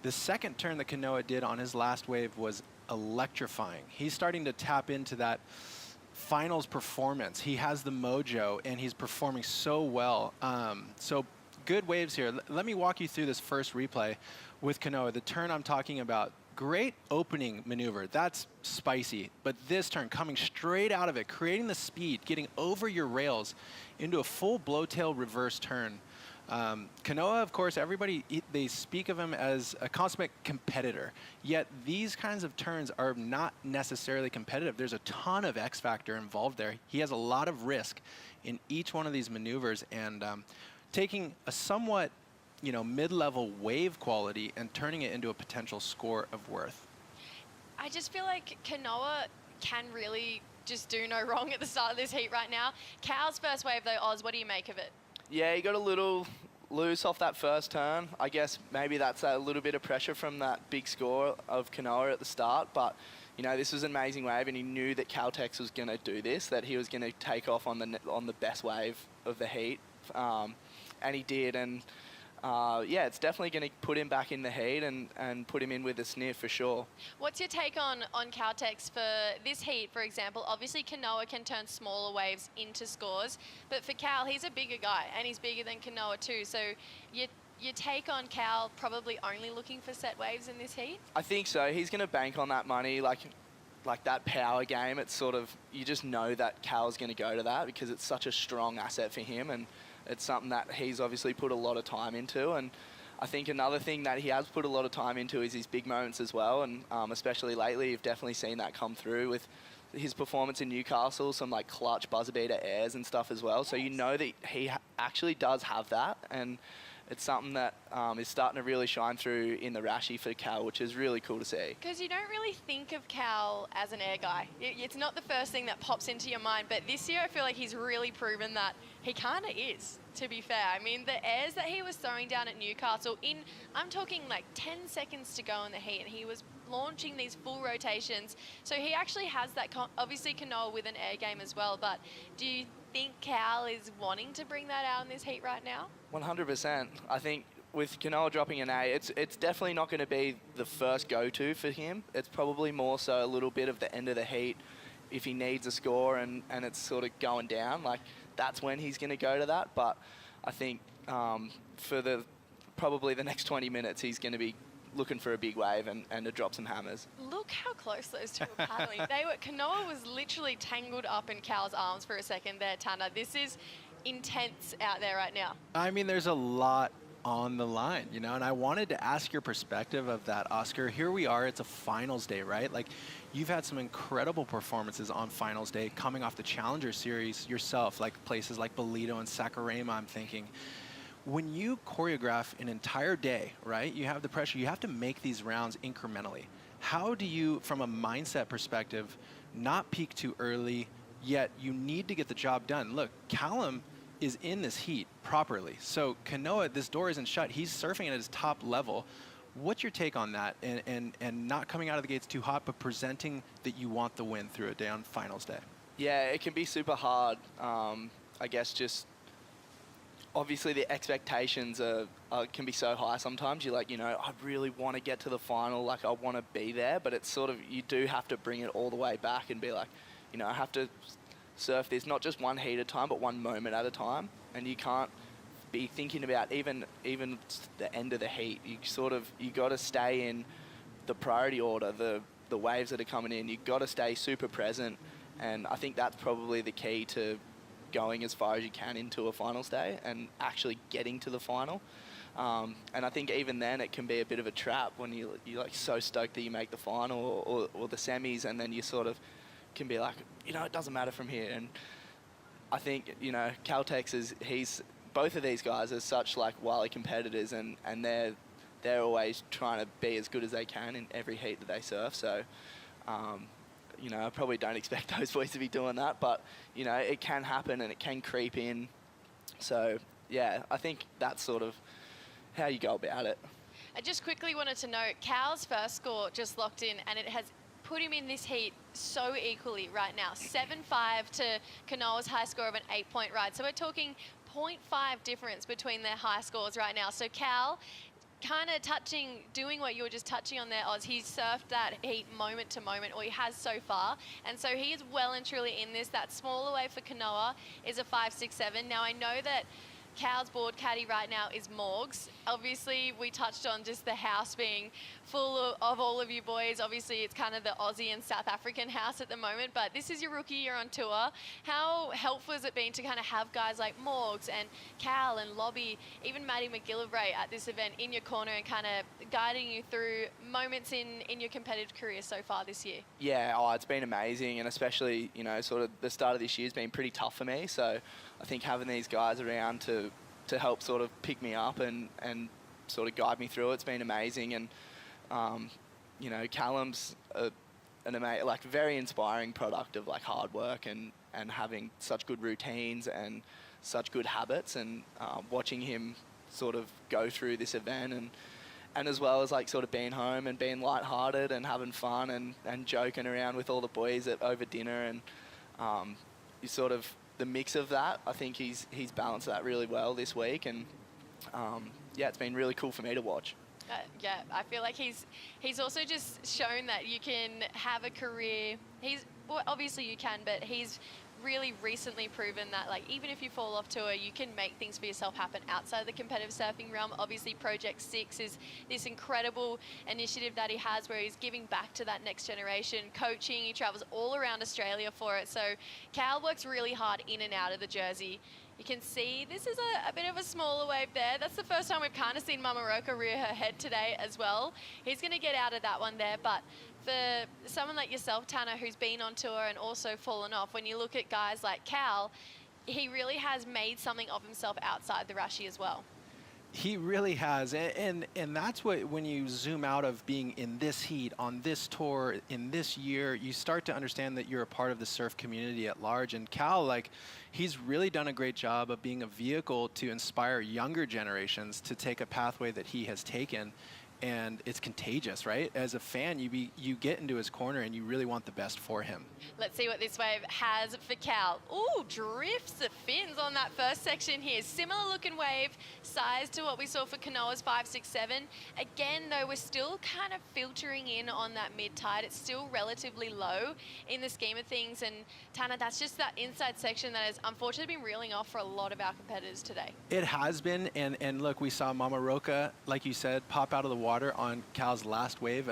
The second turn that Kanoa did on his last wave was electrifying. He's starting to tap into that finals performance. He has the mojo, and he's performing so well. So good waves here. Let me walk you through this first replay with Kanoa. The turn I'm talking about, great opening maneuver. That's spicy. But this turn, coming straight out of it, creating the speed, getting over your rails into a full blowtail reverse turn. Kanoa, of course, everybody, they speak of him as a consummate competitor. Yet these kinds of turns are not necessarily competitive. There's a ton of X factor involved there. He has a lot of risk in each one of these maneuvers, and taking a somewhat, mid-level wave quality and turning it into a potential score of worth. I just feel like Kanoa can really just do no wrong at the start of this heat right now. Cal's first wave though, Oz, what do you make of it? Yeah, he got a little loose off that first turn. I guess maybe that's a little bit of pressure from that big score of Kanoa at the start, but this was an amazing wave, and he knew that Caltex was going to do this, that he was going to take off on the best wave of the heat, and he did. And yeah, it's definitely going to put him back in the heat and put him in with a sniff for sure. What's your take on Caltex for this heat, for example? Obviously, Kanoa can turn smaller waves into scores, but for Cal, he's a bigger guy, and he's bigger than Kanoa too. So your take on Cal probably only looking for set waves in this heat? I think so. He's going to bank on that money, like that power game. It's sort of, you just know that Cal's going to go to that because it's such a strong asset for him, and it's something that he's obviously put a lot of time into. And I think another thing that he has put a lot of time into is his big moments as well, and especially lately you've definitely seen that come through with his performance in Newcastle, some like clutch buzzer beater airs and stuff as well. So you know that he actually does have that, and it's something that is starting to really shine through in the Rashi for Cal, which is really cool to see. Because you don't really think of Cal as an air guy. It's not the first thing that pops into your mind, but this year I feel like he's really proven that he kind of is, to be fair. I mean, the airs that he was throwing down at Newcastle, I'm talking like 10 seconds to go in the heat, and he was launching these full rotations. So he actually has that, obviously Kanoa with an air game as well, but do you think Cal is wanting to bring that out in this heat right now? 100%. I think with Kanoa dropping an A, it's definitely not going to be the first go-to for him. It's probably more so a little bit of the end of the heat if he needs a score and it's sort of going down. Like, that's when he's going to go to that. But I think for probably the next 20 minutes, he's going to be looking for a big wave and to drop some hammers. Look how close those two were paddling. Kanoa was literally tangled up in Cal's arms for a second there, Tanner. This is intense out there right now. I mean, there's a lot on the line, and I wanted to ask your perspective of that, Oscar. Here we are, it's a finals day, right? Like, you've had some incredible performances on finals day coming off the Challenger Series yourself, like places like Bolito and Sakurama, I'm thinking. When you choreograph an entire day, right, you have the pressure, you have to make these rounds incrementally. How do you, from a mindset perspective, not peak too early, yet you need to get the job done? Look, Callum is in this heat properly. So Kanoa, this door isn't shut. He's surfing at his top level. What's your take on that? And not coming out of the gates too hot, but presenting that you want the win through a day on finals day? Yeah, it can be super hard. I guess just obviously the expectations can be so high sometimes. You're like, I really want to get to the final, like I want to be there, but it's sort of, you do have to bring it all the way back and be like, I have to surf this not just one heat at a time, but one moment at a time, and you can't be thinking about even the end of the heat. You got to stay in the priority order, the waves that are coming in. You got to stay super present, and I think that's probably the key to going as far as you can into a finals day and actually getting to the final. And I think even then it can be a bit of a trap when you're like so stoked that you make the final or the semis, and then you sort of can be like, it doesn't matter from here. And I think, Caltex both of these guys are such like wily competitors, and they're always trying to be as good as they can in every heat that they surf. So, I probably don't expect those boys to be doing that, but, it can happen and it can creep in. So, yeah, I think that's sort of how you go about it. I just quickly wanted to note, Cal's first score just locked in, and it has put him in this heat so equally right now. 7.5 to Kanoa's high score of an 8-point ride. So we're talking 0.5 difference between their high scores right now. So Cal, kind of doing what you were just touching on there, Oz. He's surfed that heat moment to moment, or he has so far. And so he is well and truly in this. That smaller wave for Kanoa is a 5.67. Now I know that Cal's board caddy right now is Morgs. Obviously, we touched on just the house being full of all of you boys. Obviously, it's kind of the Aussie and South African house at the moment, but this is your rookie year on tour. How helpful has it been to kind of have guys like Morgs and Cal and Lobby, even Maddie McGillivray at this event in your corner and kind of guiding you through moments in your competitive career so far this year? Yeah, it's been amazing, and especially, you know, sort of the start of this year has been pretty tough for me. So I think having these guys around to help sort of pick me up and sort of guide me through it's been amazing. And you know, Callum's like very inspiring product of like hard work and having such good routines and such good habits, and watching him sort of go through this event and as well as like sort of being home and being lighthearted and having fun and joking around with all the boys over dinner, and you sort of the mix of that, I think he's balanced that really well this week, and yeah, it's been really cool for me to watch. Yeah, I feel like he's also just shown that you can have a career. Well, obviously you can, but he's really recently proven that, like, even if you fall off tour, you can make things for yourself happen outside the competitive surfing realm. Obviously, Project 6 is this incredible initiative that he has where he's giving back to that next generation, coaching. He travels all around Australia for it. So Cal works really hard in and out of the jersey. You can see this is a bit of a smaller wave there. That's the first time we've kind of seen Mama Roca rear her head today as well. He's going to get out of that one there, but for someone like yourself, Tanner, who's been on tour and also fallen off, when you look at guys like Cal, he really has made something of himself outside the Rashi as well. He really has, and that's what, when you zoom out of being in this heat, on this tour, in this year, you start to understand that you're a part of the surf community at large. And Cal, like, he's really done a great job of being a vehicle to inspire younger generations to take a pathway that he has taken. And it's contagious, right? As a fan, you get into his corner and you really want the best for him. Let's see what this wave has for Cal. Ooh, drifts the fins on that first section here. Similar looking wave, size to what we saw for Kanoa's 567. Again, though, we're still kind of filtering in on that mid-tide. It's still relatively low in the scheme of things. And Tanner, that's just that inside section that has unfortunately been reeling off for a lot of our competitors today. It has been, and look, we saw Mama Roca, like you said, pop out of the water on Cal's last wave.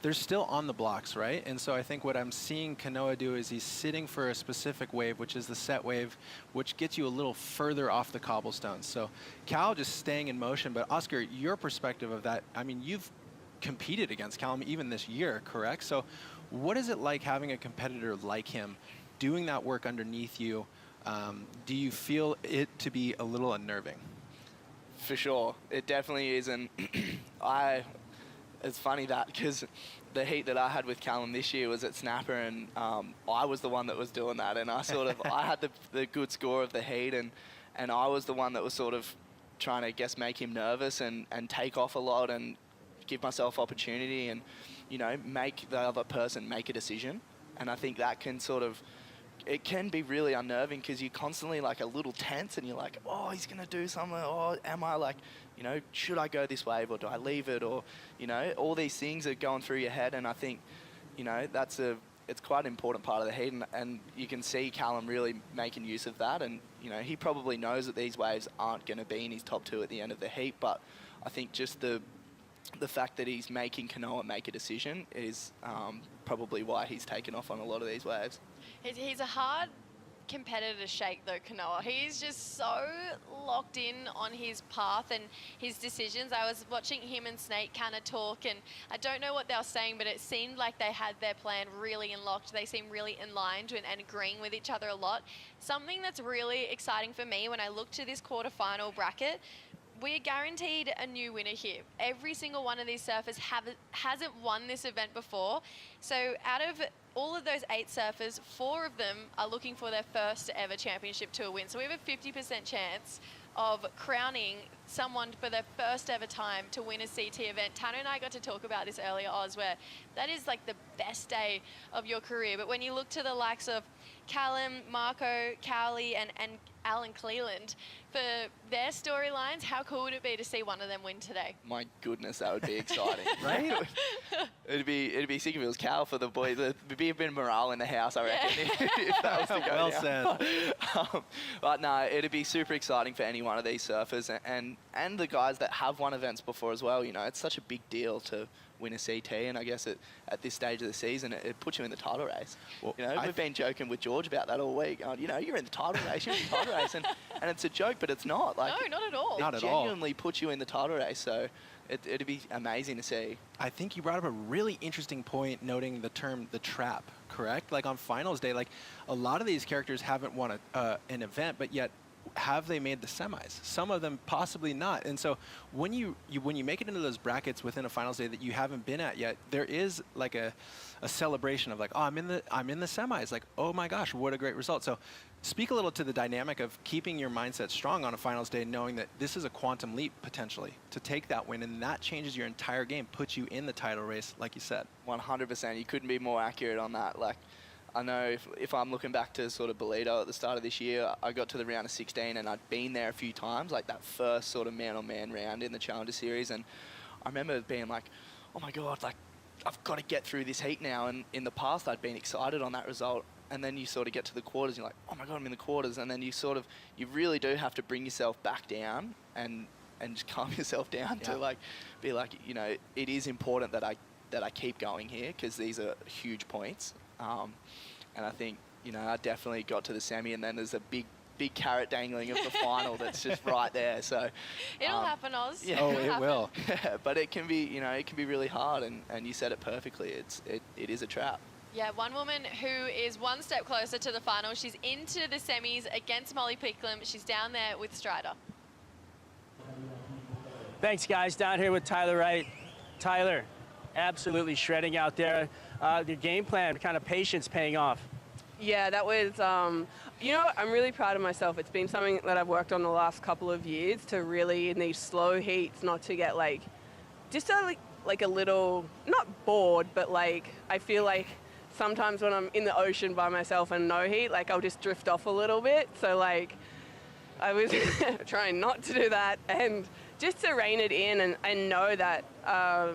They're still on the blocks, right? And so I think what I'm seeing Kanoa do is he's sitting for a specific wave, which is the set wave, which gets you a little further off the cobblestones. So Cal just staying in motion. But Oscar, your perspective of that, I mean, you've competed against Cal even this year, correct? So what is it like having a competitor like him doing that work underneath you? Do you feel it to be a little unnerving? For sure, it definitely is, and it's funny that because the heat that I had with Callum this year was at Snapper, and I was the one that was doing that, and I had the good score of the heat, and I was the one that was sort of trying to, I guess, make him nervous and take off a lot and give myself opportunity and, you know, make the other person make a decision, and I think that can sort of, it can be really unnerving because you're constantly like a little tense and you're like, oh, he's going to do something. Oh, am I like, you know, should I go this wave or do I leave it? Or, you know, all these things are going through your head. And I think, you know, it's quite an important part of the heat. And you can see Callum really making use of that. And, you know, he probably knows that these waves aren't going to be in his top two at the end of the heat. But I think just the fact that he's making Kanoa make a decision is probably why he's taken off on a lot of these waves. He's a hard competitor to shake, though, Kanoa. He's just so locked in on his path and his decisions. I was watching him and Snake kind of talk, and I don't know what they were saying, but it seemed like they had their plan really unlocked. They seemed really aligned and agreeing with each other a lot. Something that's really exciting for me when I look to this quarterfinal bracket, we're guaranteed a new winner here. Every single one of these surfers hasn't won this event before. So out of all of those 8 surfers, 4 of them are looking for their first ever championship tour win. So we have a 50% chance of crowning someone for their first ever time to win a CT event. Tanner and I got to talk about this earlier, Oz, where that is like the best day of your career. But when you look to the likes of Callum, Marco, Cowley, and Alan Cleland. For their storylines, how cool would it be to see one of them win today? My goodness, that would be exciting. Right? It'd be sick if it was Cal for the boys. There'd be a bit of morale in the house, I reckon, if that was to go Well down. said. But no, it'd be super exciting for any one of these surfers and the guys that have won events before as well. You know, it's such a big deal to win a CT, and I guess at this stage of the season, it puts you in the title race. Well, you know, we've been joking with George about that all week. You know, you're in the title race, and it's a joke, but it's not. Like, no, not at all. Not it at all. genuinely puts you in the title race, so it'd be amazing to see. I think you brought up a really interesting point noting the term the trap, correct? Like on finals day, like a lot of these characters haven't won an event, but yet have they made the semis? Some of them possibly not. And so when you make it into those brackets within a finals day that you haven't been at yet, there is like a celebration of like, oh, I'm in the semis. Like, oh my gosh, what a great result. So speak a little to the dynamic of keeping your mindset strong on a finals day, knowing that this is a quantum leap potentially to take that win, and that changes your entire game, puts you in the title race, like you said. 100%. You couldn't be more accurate on that. Like, I know if I'm looking back to sort of Bolito at the start of this year, I got to the round of 16 and I'd been there a few times, like that first sort of man-on-man round in the Challenger Series, and I remember being like, oh my God, like I've got to get through this heat now. And in the past, I'd been excited on that result. And then you sort of get to the quarters, you're like, oh my God, I'm in the quarters. And then you really do have to bring yourself back down and just calm yourself down to like, be like, you know, it is important that I keep going here because these are huge points. And I think, you know, I definitely got to the semi, and then there's a big carrot dangling of the final that's just right there. So It'll happen, Oz. Yeah. Oh, it will. But it can be, you know, it can be really hard, and you said it perfectly. It is a trap. Yeah, one woman who is one step closer to the final. She's into the semis against Molly Picklum. She's down there with Strider. Thanks, guys. Down here with Tyler Wright. Tyler, absolutely shredding out there. The game plan, kind of patience paying off. Yeah, that was, you know, I'm really proud of myself. It's been something that I've worked on the last couple of years to really, in these slow heats, not to get like, just like a little, not bored, but like, I feel like sometimes when I'm in the ocean by myself and no heat, like I'll just drift off a little bit. So like, I was trying not to do that, and just to rein it in and know that,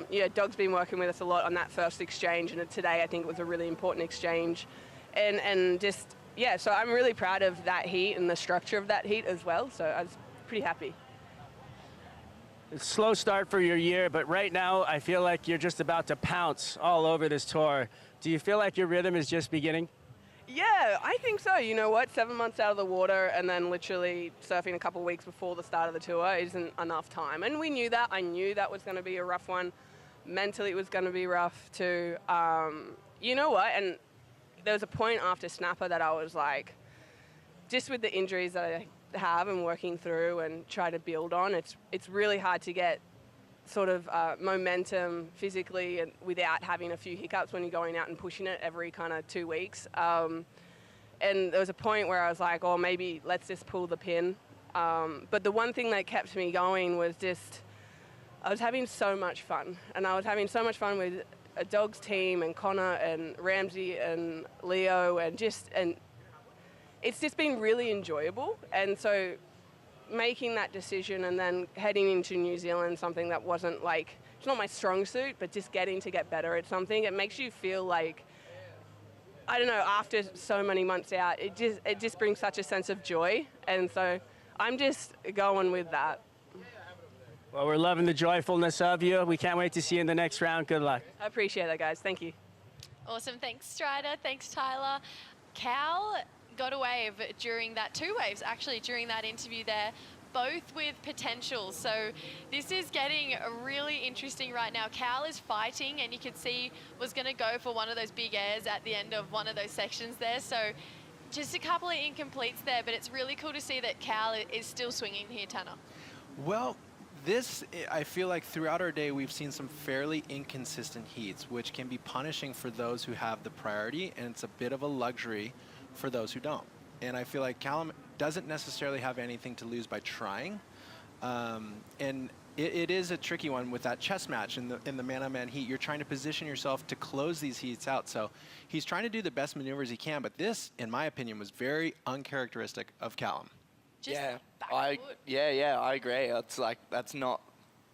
yeah, Dog's been working with us a lot on that first exchange, and today I think it was a really important exchange. And just, yeah, so I'm really proud of that heat and the structure of that heat as well, so I was pretty happy. It's a slow start for your year, but right now I feel like you're just about to pounce all over this tour. Do you feel like your rhythm is just beginning? Yeah, I think so. You know what? 7 months out of the water and then literally surfing a couple of weeks before the start of the tour isn't enough time. And we knew that. I knew that was going to be a rough one. Mentally, it was going to be rough too. You know what? And there was a point after Snapper that I was like, just with the injuries that I have and working through and try to build on, it's really hard to get sort of momentum physically and without having a few hiccups when you're going out and pushing it every kind of 2 weeks. And there was a point where I was like, oh, maybe let's just pull the pin. But the one thing that kept me going was just, I was having so much fun. And I was having so much fun with a Dog's team and Connor and Ramsey and Leo and it's just been really enjoyable. And so making that decision and then heading into New Zealand, something that wasn't like, it's not my strong suit, but just getting to get better at something, it makes you feel like, I don't know, after so many months out, it just brings such a sense of joy. And so I'm just going with that. Well, we're loving the joyfulness of you. We can't wait to see you in the next round. Good luck. I appreciate that, guys. Thank you. Awesome. Thanks, Strider. Thanks, Tyler. Cal got a wave during that, 2 waves actually, during that interview there, both with potential. So this is getting really interesting right now. Cal is fighting, and you could see was going to go for one of those big airs at the end of one of those sections there. So just a couple of incompletes there, but it's really cool to see that Cal is still swinging here, Tanner. Well, this, I feel like throughout our day, we've seen some fairly inconsistent heats, which can be punishing for those who have the priority, and it's a bit of a luxury for those who don't. And I feel like Callum doesn't necessarily have anything to lose by trying. And it is a tricky one with that chess match in the man-on-man heat. You're trying to position yourself to close these heats out. So he's trying to do the best maneuvers he can, but this, in my opinion, was very uncharacteristic of Callum. Just I agree. It's like that's not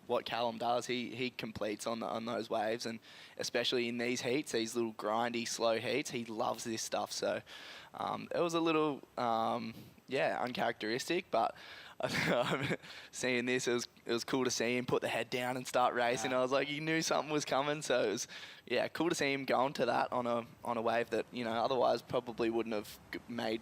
what Callum does. He completes on those waves, and especially in these heats, these little grindy, slow heats, he loves this stuff. So it was a little uncharacteristic, but seeing this, it was cool to see him put the head down and start racing. I was like, he knew something was coming, so it was cool to see him go into that on a wave that otherwise probably wouldn't have made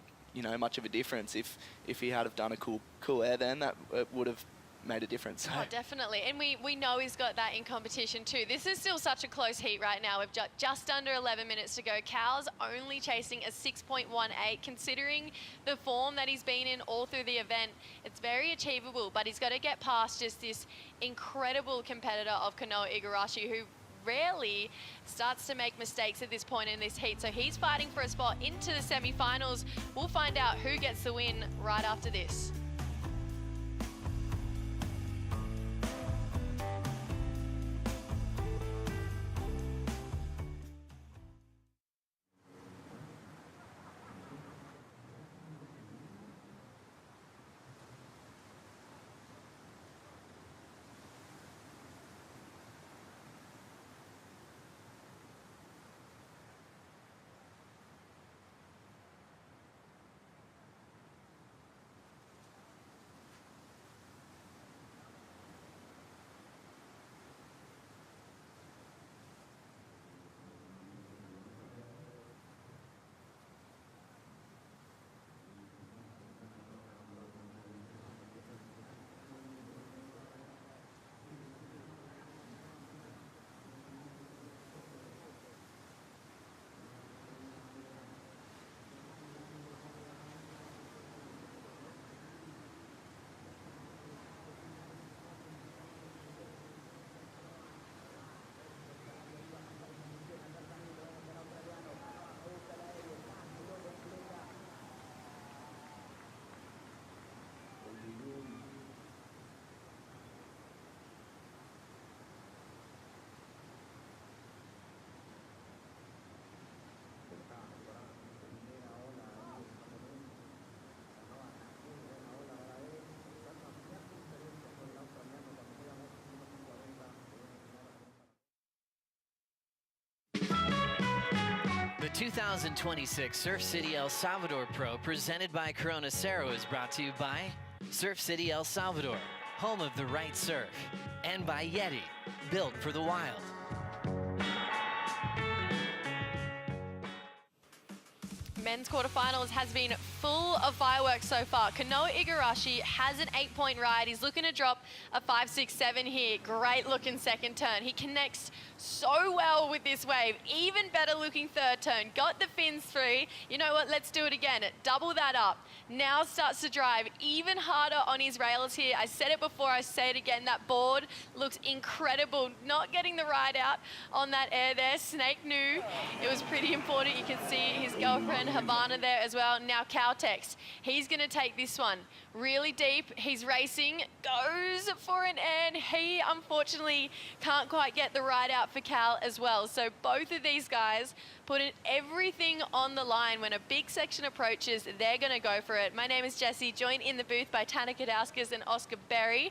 much of a difference. If he had have done a cool air, then that would have made a difference. Oh, definitely. And we know he's got that in competition too. This is still such a close heat right now. We've just under 11 minutes to go. Cal's only chasing a 6.18. Considering the form that he's been in all through the event, it's very achievable, but he's got to get past just this incredible competitor of Kanoa Igarashi, who rarely starts to make mistakes at this point in this heat. So he's fighting for a spot into the semi-finals. We'll find out who gets the win right after this. The 2026 Surf City El Salvador Pro presented by Cero is brought to you by Surf City El Salvador, home of the right surf, and by Yeti, built for the wild. Men's quarterfinals has been full of fireworks so far. Kanoa Igarashi has an 8-point ride. He's looking to drop a 5-6-7 here. Great looking second turn. He connects so well with this wave. Even better looking third turn. Got the fins through. You know what? Let's do it again. Double that up. Now starts to drive even harder on his rails here. I said it before, I say it again. That board looks incredible. Not getting the ride out on that air there. Snake knew it was pretty important. You can see his girlfriend Havana there as well. Now Caltex, he's going to take this one really deep. He's racing, goes for an air, and he unfortunately can't quite get the ride out for Cal as well. So both of these guys putting everything on the line. When a big section approaches, they're going to go for it. My name is Jessie, joined in the booth by Tana Kadauskas and Oscar Berry.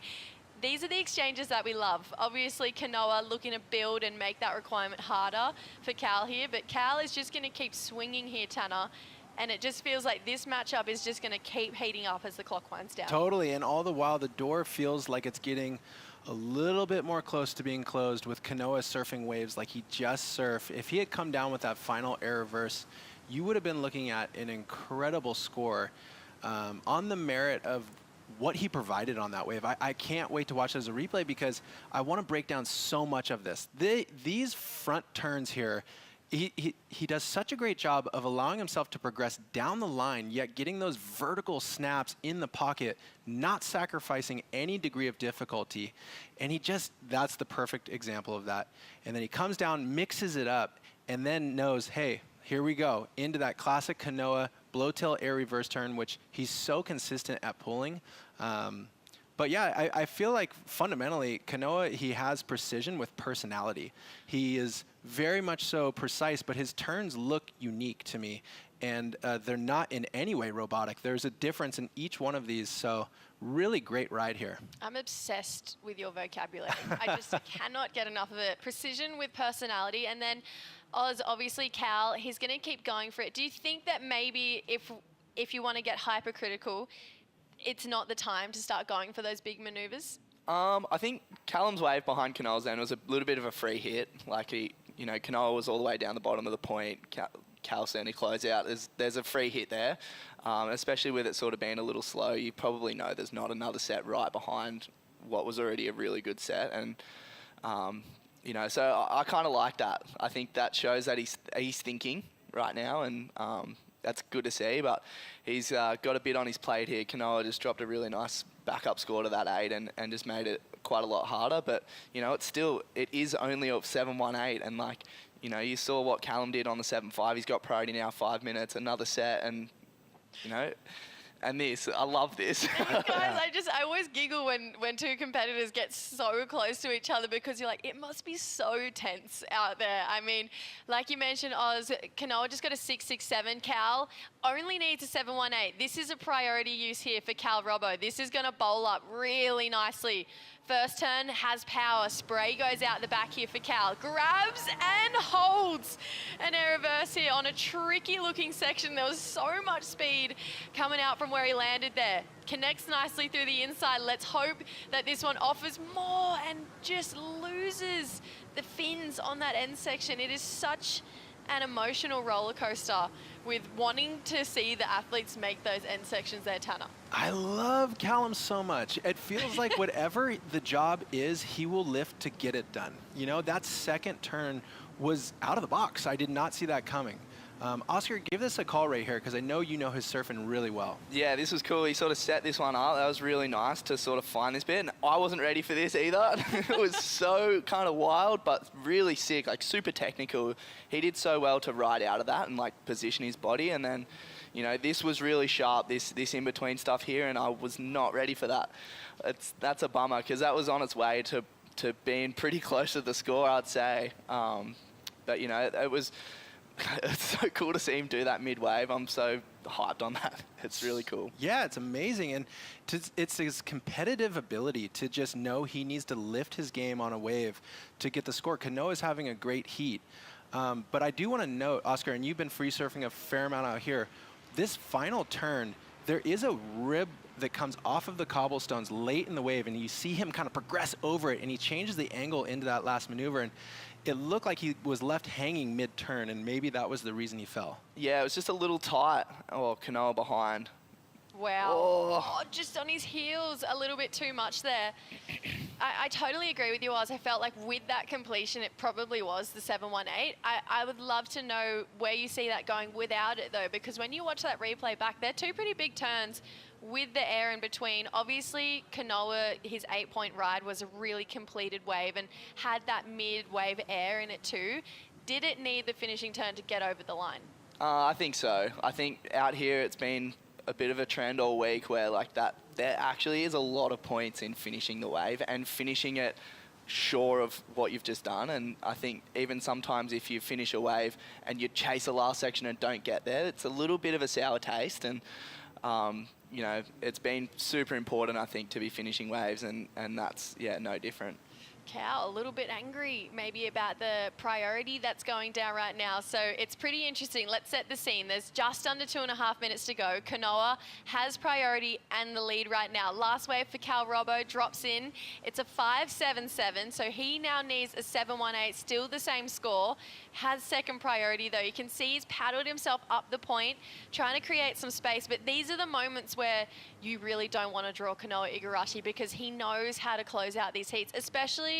These are the exchanges that we love. Obviously, Kanoa looking to build and make that requirement harder for Cal here, but Cal is just going to keep swinging here, Tanner, and it just feels like this matchup is just going to keep heating up as the clock winds down. Totally, and all the while, the door feels like it's getting a little bit more close to being closed with Kanoa surfing waves like he just surfed. If he had come down with that final air reverse, you would have been looking at an incredible score on the merit of what he provided on that wave. I can't wait to watch it as a replay because I want to break down so much of this. These front turns here, he does such a great job of allowing himself to progress down the line, yet getting those vertical snaps in the pocket, not sacrificing any degree of difficulty. And that's the perfect example of that. And then he comes down, mixes it up, and then knows, hey, here we go, into that classic Kanoa blow-tail air reverse turn, which he's so consistent at pulling. But yeah, I feel like fundamentally, Kanoa, he has precision with personality. He is very much so precise, but his turns look unique to me. and they're not in any way robotic. There's a difference in each one of these, so really great ride here. I'm obsessed with your vocabulary. I just cannot get enough of it. Precision with personality, and then Oz, obviously Cal, he's going to keep going for it. Do you think that maybe if you want to get hypercritical, it's not the time to start going for those big maneuvers? I think Callum's wave behind Kanoa's end was a little bit of a free hit. Like Kanoa was all the way down the bottom of the point. Cal certainly closed out. There's a free hit there, especially with it sort of being a little slow. You probably know there's not another set right behind what was already a really good set, and so I kind of like that. I think that shows that he's thinking right now, and that's good to see. But he's got a bit on his plate here. Kanoa just dropped a really nice backup score to that 8 and just made it quite a lot harder. But it is only of 7-1-8, and you saw what Callum did on the 7-5. He's got priority now, 5 minutes, another set, and and this, I love this. Guys, I always giggle when two competitors get so close to each other, because you're like, it must be so tense out there. I mean, like you mentioned, Oz, Kanoa just got a 6-6-7. Cal only needs a 7-1-8. This is a priority use here for Cal Robbo. This is going to bowl up really nicely. First turn has power. Spray goes out the back here for Cal. Grabs and holds an air reverse here on a tricky looking section. There was so much speed coming out from where he landed there. Connects nicely through the inside. Let's hope that this one offers more and just loses the fins on that end section. It is such an emotional roller coaster with wanting to see the athletes make those end sections there, Tanner. I love Callum so much. It feels like whatever the job is, he will lift to get it done. That second turn was out of the box. I did not see that coming. Oscar, give this a call right here, because I know you know his surfing really well. Yeah, this was cool. He sort of set this one up. That was really nice to sort of find this bit. And I wasn't ready for this either. It was so kind of wild, but really sick, super technical. He did so well to ride out of that and position his body. And then, this was really sharp, this in-between stuff here, and I was not ready for that. That's a bummer, because that was on its way to being pretty close to the score, I'd say. But, it was... It's so cool to see him do that mid-wave. I'm so hyped on that. It's really cool. Yeah, it's amazing. And it's his competitive ability to just know he needs to lift his game on a wave to get the score. Kanoa is having a great heat. But I do want to note, Oscar, and you've been free surfing a fair amount out here, this final turn, there is a rib that comes off of the cobblestones late in the wave, and you see him kind of progress over it, and he changes the angle into that last maneuver. And it looked like he was left hanging mid-turn, and maybe that was the reason he fell. Yeah, it was just a little tight. Oh, Kanoa behind. Wow. Oh, just on his heels a little bit too much there. I totally agree with you, Oz. I felt like with that completion, it probably was the 7-1-8. I would love to know where you see that going without it, though, because when you watch that replay back, they're two pretty big turns with the air in between. Obviously, Kanoa, his 8-point ride was a really completed wave and had that mid-wave air in it too. Did it need the finishing turn to get over the line? I think so. I think out here it's been a bit of a trend all week where there actually is a lot of points in finishing the wave and finishing it sure of what you've just done. And I think even sometimes if you finish a wave and you chase the last section and don't get there, it's a little bit of a sour taste. And it's been super important, I think, to be finishing waves, and that's, no different. Cal, a little bit angry maybe about the priority that's going down right now. So it's pretty interesting. Let's set the scene. There's just under 2.5 minutes to go. Kanoa has priority and the lead right now. Last wave for Cal Robbo drops in. It's a 5-7-7, so he now needs a 7-1-8, still the same score. Has second priority though. You can see he's paddled himself up the point, trying to create some space, but these are the moments where you really don't want to draw Kanoa Igarashi, because he knows how to close out these heats, especially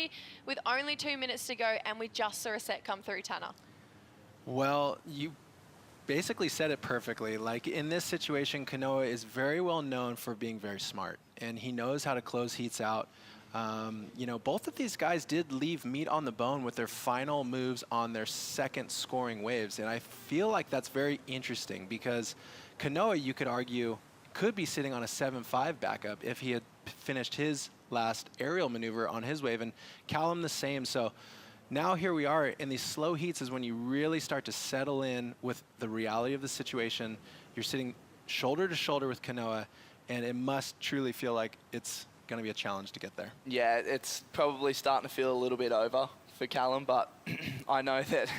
with only 2 minutes to go, and we just saw a set come through, Tanner. Well, you basically said it perfectly. Like in this situation, Kanoa is very well known for being very smart, and he knows how to close heats out. Both of these guys did leave meat on the bone with their final moves on their second scoring waves, and I feel like that's very interesting, because Kanoa, you could argue, could be sitting on a 7-5 backup if he had finished his last aerial maneuver on his wave, and Callum the same. So Now here we are in these slow heats is when you really start to settle in with the reality of the situation. You're sitting shoulder to shoulder with Kanoa, and it must truly feel like it's going to be a challenge to get there. Yeah, it's probably starting to feel a little bit over for Callum, but I know that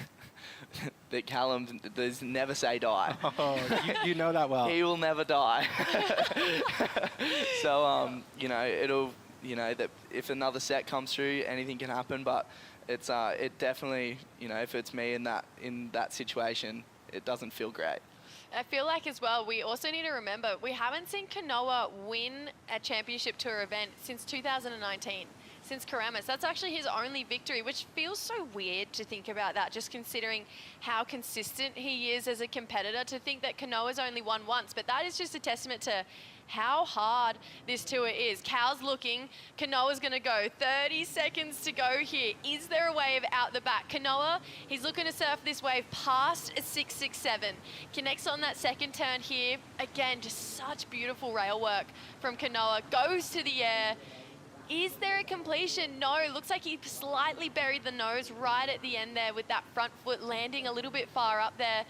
that Callum does never say die. Oh, you know that well. He will never die. So, you know, that if another set comes through, anything can happen, but it definitely, you know, if it's me in that situation, it doesn't feel great. I feel like as well, we also need to remember, we haven't seen Kanoa win a championship tour event since 2019, since Karamas. That's actually his only victory, which feels so weird to think about that, just considering how consistent he is as a competitor, to think that Kanoa's only won once. But that is just a testament to how hard this tour is. Cal's looking, Kanoa's gonna go, 30 seconds to go here. Is there a wave out the back? Kanoa, he's looking to surf this wave past a 667. Connects on that second turn here. Again, just such beautiful rail work from Kanoa. Goes to the air. Is there a completion? No, looks like he slightly buried the nose right at the end there with that front foot landing a little bit far up there.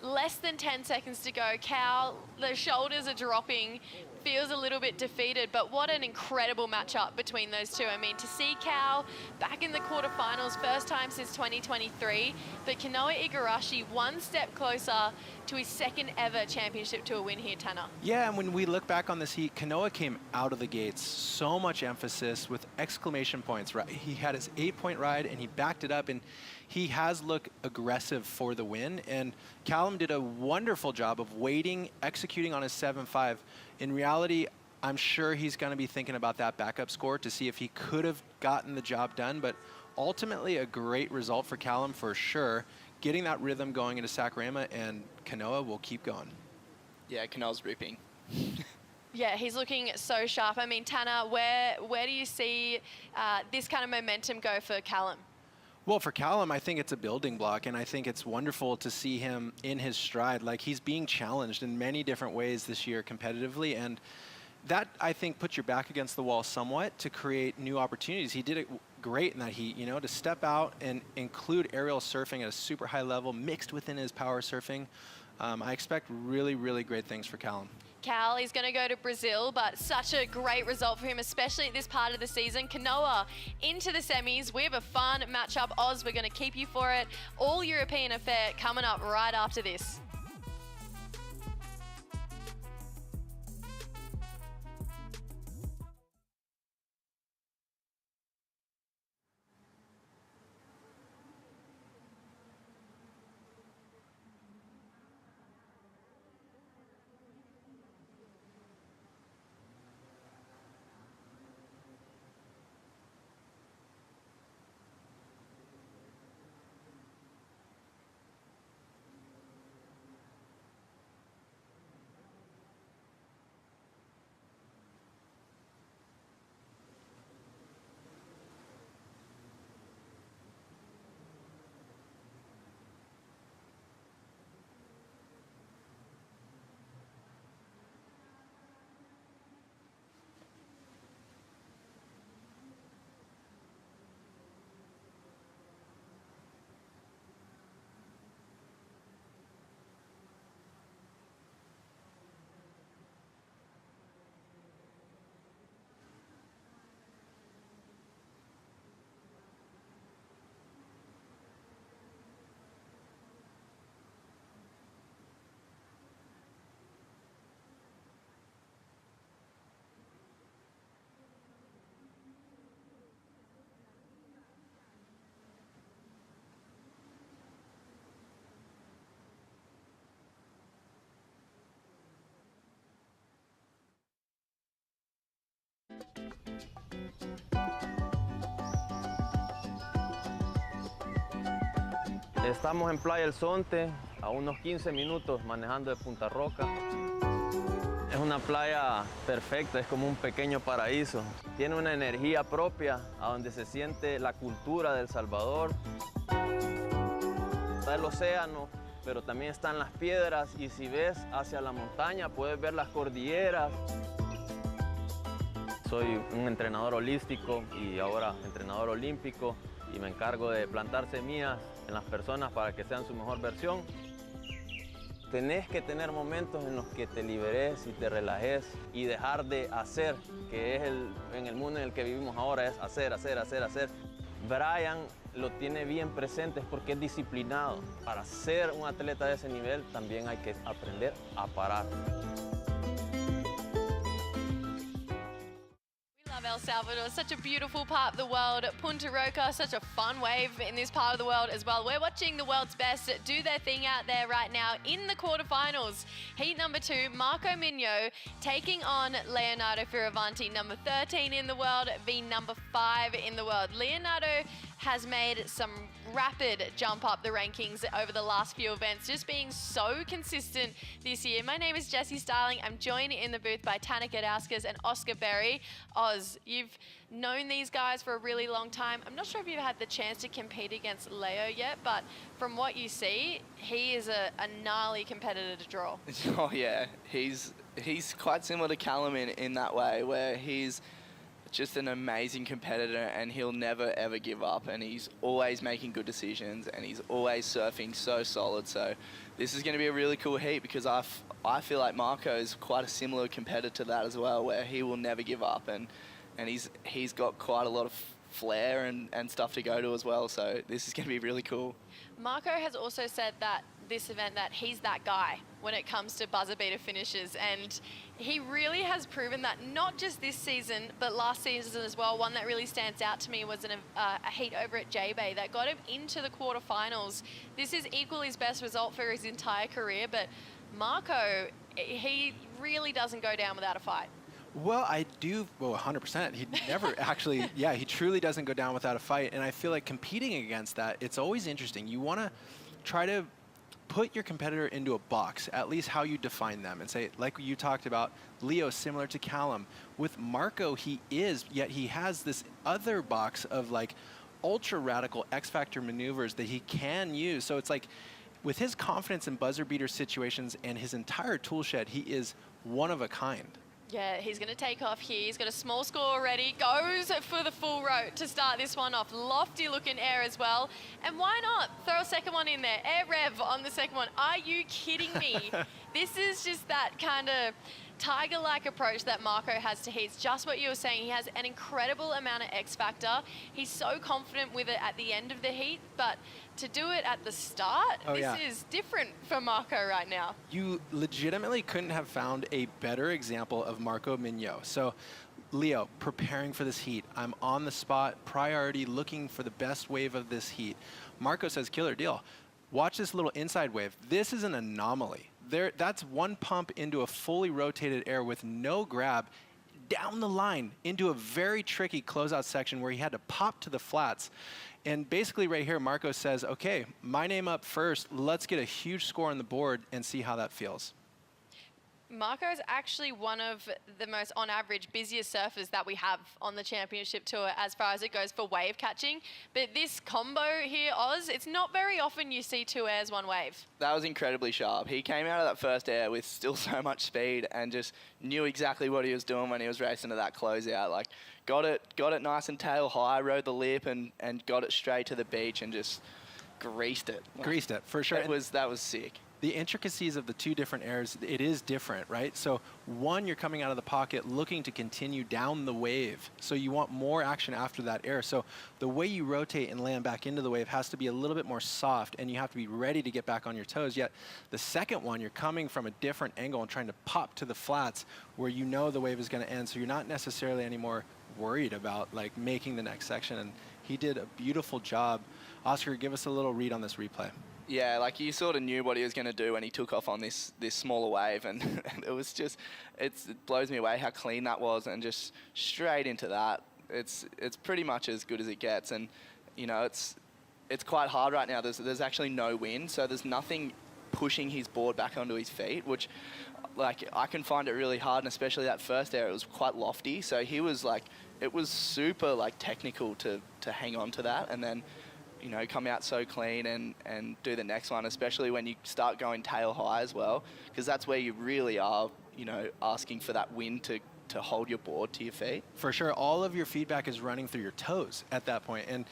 Less than 10 seconds to go. Cal, the shoulders are dropping, feels a little bit defeated, but what an incredible matchup between those two. I mean, to see Cal back in the quarterfinals, first time since 2023, but Kanoa Igarashi one step closer to his second ever championship tour win here, Tanner. Yeah, and when we look back on this heat, Kanoa came out of the gates, so much emphasis with exclamation points, right? He had his 8-point ride and he backed it up, and he has looked aggressive for the win, and Callum did a wonderful job of waiting, executing on his 7-5. In reality, I'm sure he's going to be thinking about that backup score to see if he could have gotten the job done, but ultimately a great result for Callum for sure, getting that rhythm going into Sakurama, and Kanoa will keep going. Yeah, Kanoa's ripping. Yeah, he's looking so sharp. I mean, Tanner, where do you see this kind of momentum go for Callum? Well, for Callum, I think it's a building block, and I think it's wonderful to see him in his stride. Like, he's being challenged in many different ways this year competitively, and that, I think, puts your back against the wall somewhat to create new opportunities. He did it great in that heat, you know, to step out and include aerial surfing at a super high level mixed within his power surfing. I expect really, really great things for Callum. Cal is going to go to Brazil, but such a great result for him, especially at this part of the season. Kanoa into the semis. We have a fun matchup. Oz, we're going to keep you for it. All European affair coming up right after this. Estamos en Playa El Zonte, a unos 15 minutos manejando de Punta Roca. Es una playa perfecta, es como un pequeño paraíso. Tiene una energía propia, a donde se siente la cultura de El Salvador. Está el océano, pero también están las piedras, y si ves hacia la montaña puedes ver las cordilleras. Soy un entrenador holístico y ahora entrenador olímpico. y me encargo de plantar semillas en las personas para que sean su mejor versión. Tenés que tener momentos en los que te liberes y te relajes y dejar de hacer, que es en el mundo en el que vivimos ahora, es hacer, hacer, hacer, hacer. Brian lo tiene bien presente porque es disciplinado. Para ser un atleta de ese nivel también hay que aprender a parar. Love El Salvador, such a beautiful part of the world. Punta Roca, such a fun wave in this part of the world as well. We're watching the world's best do their thing out there right now in the quarterfinals. Heat number 2, Marco Mignot taking on Leonardo Fioravanti, number 13 in the world, v number 5 in the world. Leonardo has made some rapid jump up the rankings over the last few events, just being so consistent this year. My name is Jessie Starling. I'm joined in the booth by Tana Gadauskas and Oscar Berry. Oz, you've known these guys for a really long time. I'm not sure if you've had the chance to compete against Leo yet, but from what you see, he is a gnarly competitor to draw. Oh yeah, he's quite similar to Callum in that way, where he's just an amazing competitor and he'll never ever give up, and he's always making good decisions and he's always surfing so solid. So this is going to be a really cool heat because I feel like Marco is quite a similar competitor to that as well, where he will never give up, and he's got quite a lot of flair and stuff to go to as well. So this is going to be really cool. Marco has also said that this event that he's that guy when it comes to buzzer beater finishes, and he really has proven that not just this season but last season as well. One that really stands out to me was a heat over at J-Bay that got him into the quarterfinals. This is equally his best result for his entire career, but Marco, he really doesn't go down without a fight. Well, I do, 100%. He never actually, yeah, he truly doesn't go down without a fight. And I feel like competing against that, it's always interesting. You want to try to put your competitor into a box, at least how you define them, and say, like you talked about, Leo similar to Callum. With Marco, he is, yet he has this other box of like ultra radical X Factor maneuvers that he can use. So it's like, with his confidence in buzzer beater situations and his entire tool shed, he is one of a kind. Yeah, he's going to take off here. He's got a small score already. Goes for the full rope to start this one off. Lofty looking air as well. And why not throw a second one in there? Air rev on the second one. Are you kidding me? This is just that kind of tiger-like approach that Marco has to heats. Just what you were saying. He has an incredible amount of X factor. He's so confident with it at the end of the heat, but to do it at the start, this is different for Marco right now. You legitimately couldn't have found a better example of Marco Mignot. So, Leo, preparing for this heat. I'm on the spot, priority, looking for the best wave of this heat. Marco says, killer deal. Watch this little inside wave. This is an anomaly. That's one pump into a fully rotated air with no grab down the line into a very tricky closeout section where he had to pop to the flats. And basically right here, Marco says, okay, my name up first. Let's get a huge score on the board and see how that feels. Marco is actually one of the most, on average, busiest surfers that we have on the championship tour as far as it goes for wave catching. But this combo here, Oz, it's not very often you see 2 airs, 1 wave. That was incredibly sharp. He came out of that first air with still so much speed and just knew exactly what he was doing when he was racing to that closeout. Like, got it nice and tail high, rode the lip and got it straight to the beach and just greased it. Greased it, for sure. That was sick. The intricacies of the 2 different airs, it is different, right? So one, you're coming out of the pocket looking to continue down the wave. So you want more action after that air. So the way you rotate and land back into the wave has to be a little bit more soft, and you have to be ready to get back on your toes. Yet the second one, you're coming from a different angle and trying to pop to the flats where you know the wave is going to end. So you're not necessarily anymore worried about like making the next section. And he did a beautiful job. Oscar, give us a little read on this replay. Yeah, like you sort of knew what he was going to do when he took off on this smaller wave, and it was just, it blows me away how clean that was, and just straight into that. It's pretty much as good as it gets, and you know it's quite hard right now. There's actually no wind, so there's nothing pushing his board back onto his feet, which like I can find it really hard, and especially that first air, it was quite lofty. So he was like, it was super like technical to hang on to that, and then, you know, come out so clean and do the next one, especially when you start going tail high as well, because that's where you really are, you know, asking for that wind to hold your board to your feet. For sure, all of your feedback is running through your toes at that point. And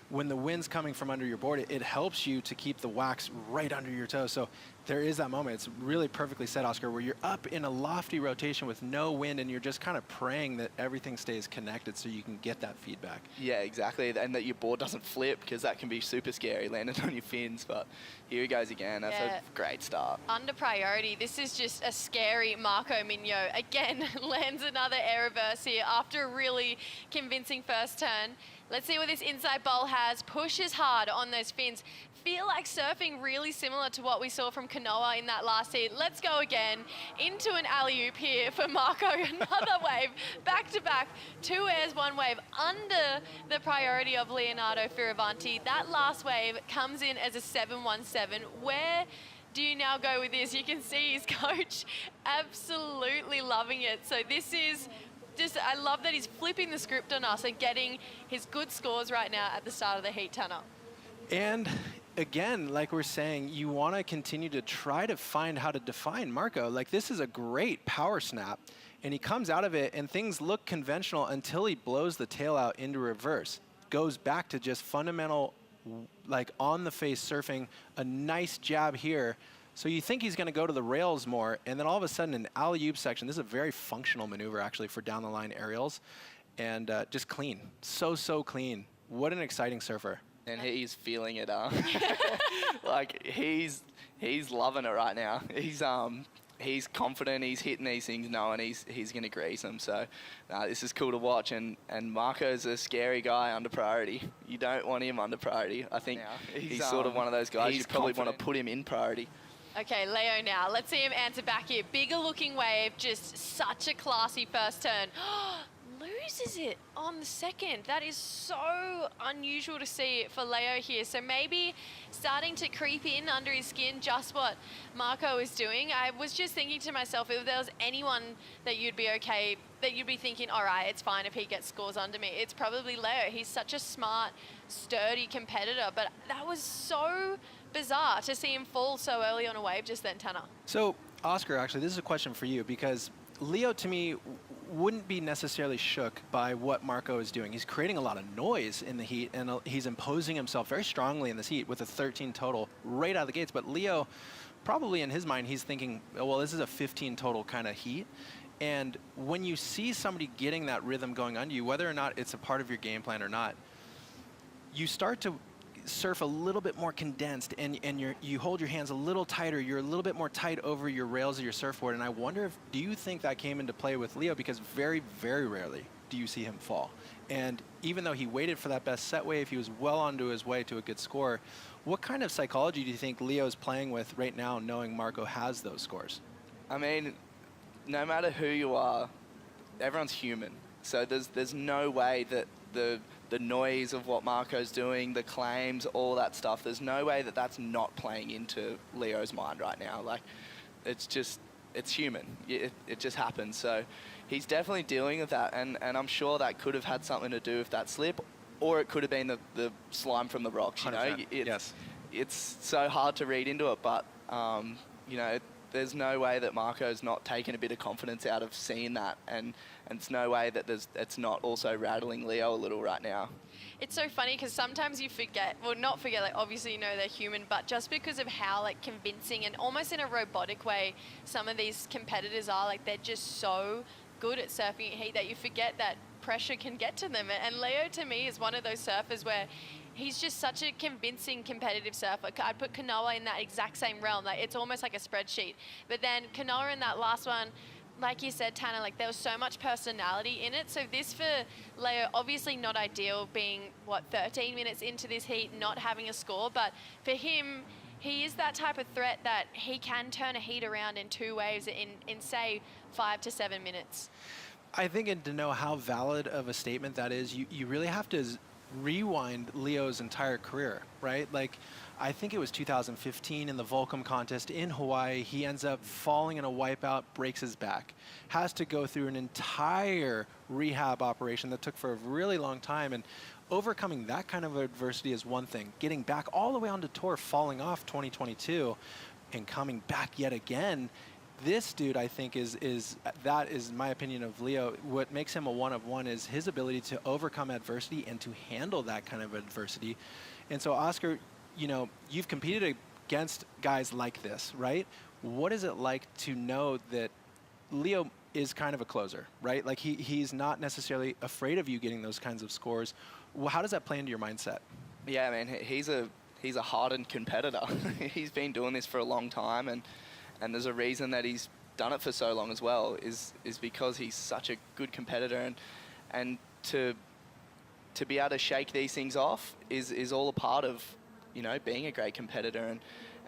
when the wind's coming from under your board, it helps you to keep the wax right under your toes. So there is that moment. It's really perfectly said, Oscar, where you're up in a lofty rotation with no wind and you're just kind of praying that everything stays connected so you can get that feedback. Yeah, exactly. And that your board doesn't flip, because that can be super scary landing on your fins. But here he goes again. That's a great start. Under priority, this is just a scary Marco Mignot. Again, lands another air reverse here after a really convincing first turn. Let's see what this inside bowl has. Pushes hard on those fins. Feel like surfing really similar to what we saw from Kanoa in that last heat. Let's go again into an alley-oop here for Marco. Another wave, back to back. 2 airs, 1 wave under the priority of Leonardo Fioravanti. That last wave comes in as a 7-1-7. Where do you now go with this? You can see his coach absolutely loving it. So this is just, I love that he's flipping the script on us and getting his good scores right now at the start of the heat, Tanner. And again, like we're saying, you want to continue to try to find how to define Marco. Like, this is a great power snap, and he comes out of it, and things look conventional until he blows the tail out into reverse. Goes back to just fundamental, like, on-the-face surfing, a nice jab here. So you think he's going to go to the rails more, and then all of a sudden an alley-oop section. This is a very functional maneuver, actually, for down-the-line aerials, and just clean. So clean. What an exciting surfer. And he's feeling it. Like, he's loving it right now. He's confident. He's hitting these things knowing he's going to grease them. So this is cool to watch. And Marco's a scary guy under priority. You don't want him under priority. I think he's sort of one of those guys you probably want to put him in priority. Okay, Leo now. Let's see him answer back here. Bigger looking wave, just such a classy first turn. Loses it on the second. That is so unusual to see for Leo here. So maybe starting to creep in under his skin, just what Marco is doing. I was just thinking to myself, if there was anyone that you'd be okay, that you'd be thinking, all right, it's fine if he gets scores under me, it's probably Leo. He's such a smart, sturdy competitor. But that was so bizarre to see him fall so early on a wave just then, Tanner. So, Oscar, actually, this is a question for you, because Leo, to me, wouldn't be necessarily shook by what Marco is doing. He's creating a lot of noise in the heat, and he's imposing himself very strongly in this heat with a 13 total right out of the gates. But Leo, probably in his mind, he's thinking, well, this is a 15 total kind of heat. And when you see somebody getting that rhythm going under you, whether or not it's a part of your game plan or not, you start to surf a little bit more condensed, and you hold your hands a little tighter. You're a little bit more tight over your rails of your surfboard. And I wonder do you think that came into play with Leo? Because very, very rarely do you see him fall. And even though he waited for that best set wave, he was well onto his way to a good score. What kind of psychology do you think Leo's playing with right now, knowing Marco has those scores? I mean, no matter who you are, everyone's human. So there's no way that the noise of what Marco's doing, the claims, all that stuff, there's no way that that's not playing into Leo's mind right now. Like, it's human. It just happens. So he's definitely dealing with that, and I'm sure that could have had something to do with that slip, or it could have been the slime from the rocks, you know? Yes. It's so hard to read into it, but, you know, there's no way that Marco's not taking a bit of confidence out of seeing that, and it's no way that it's not also rattling Leo a little right now. It's so funny because sometimes you forget, well, not forget, like, obviously you know they're human, but just because of how, like, convincing and almost in a robotic way some of these competitors are, like, they're just so good at surfing at heat that you forget that pressure can get to them. And Leo, to me, is one of those surfers where he's just such a convincing competitive surfer. I'd put Kanoa in that exact same realm. Like, it's almost like a spreadsheet. But then Kanoa in that last one, like you said, Tanner, like, there was so much personality in it. So this for Leo, obviously not ideal, being, 13 minutes into this heat, not having a score. But for him, he is that type of threat that he can turn a heat around in 2 waves in say, 5 to 7 minutes. I think, and to know how valid of a statement that is, you really have to rewind Leo's entire career, right? Like, I think it was 2015 in the Volcom contest in Hawaii. He ends up falling in a wipeout, breaks his back, has to go through an entire rehab operation that took for a really long time. And overcoming that kind of adversity is one thing. Getting back all the way onto tour, falling off 2022, and coming back yet again, This dude, I think, that is my opinion of Leo. What makes him a one of one is his ability to overcome adversity and to handle that kind of adversity. And so, Oscar, you know, you've competed against guys like this, right? What is it like to know that Leo is kind of a closer, right? Like he's not necessarily afraid of you getting those kinds of scores. Well, how does that play into your mindset? Yeah, man, he's a hardened competitor. He's been doing this for a long time, and there's a reason that he's done it for so long as well, is because he's such a good competitor, and to be able to shake these things off is all a part of, you know, being a great competitor,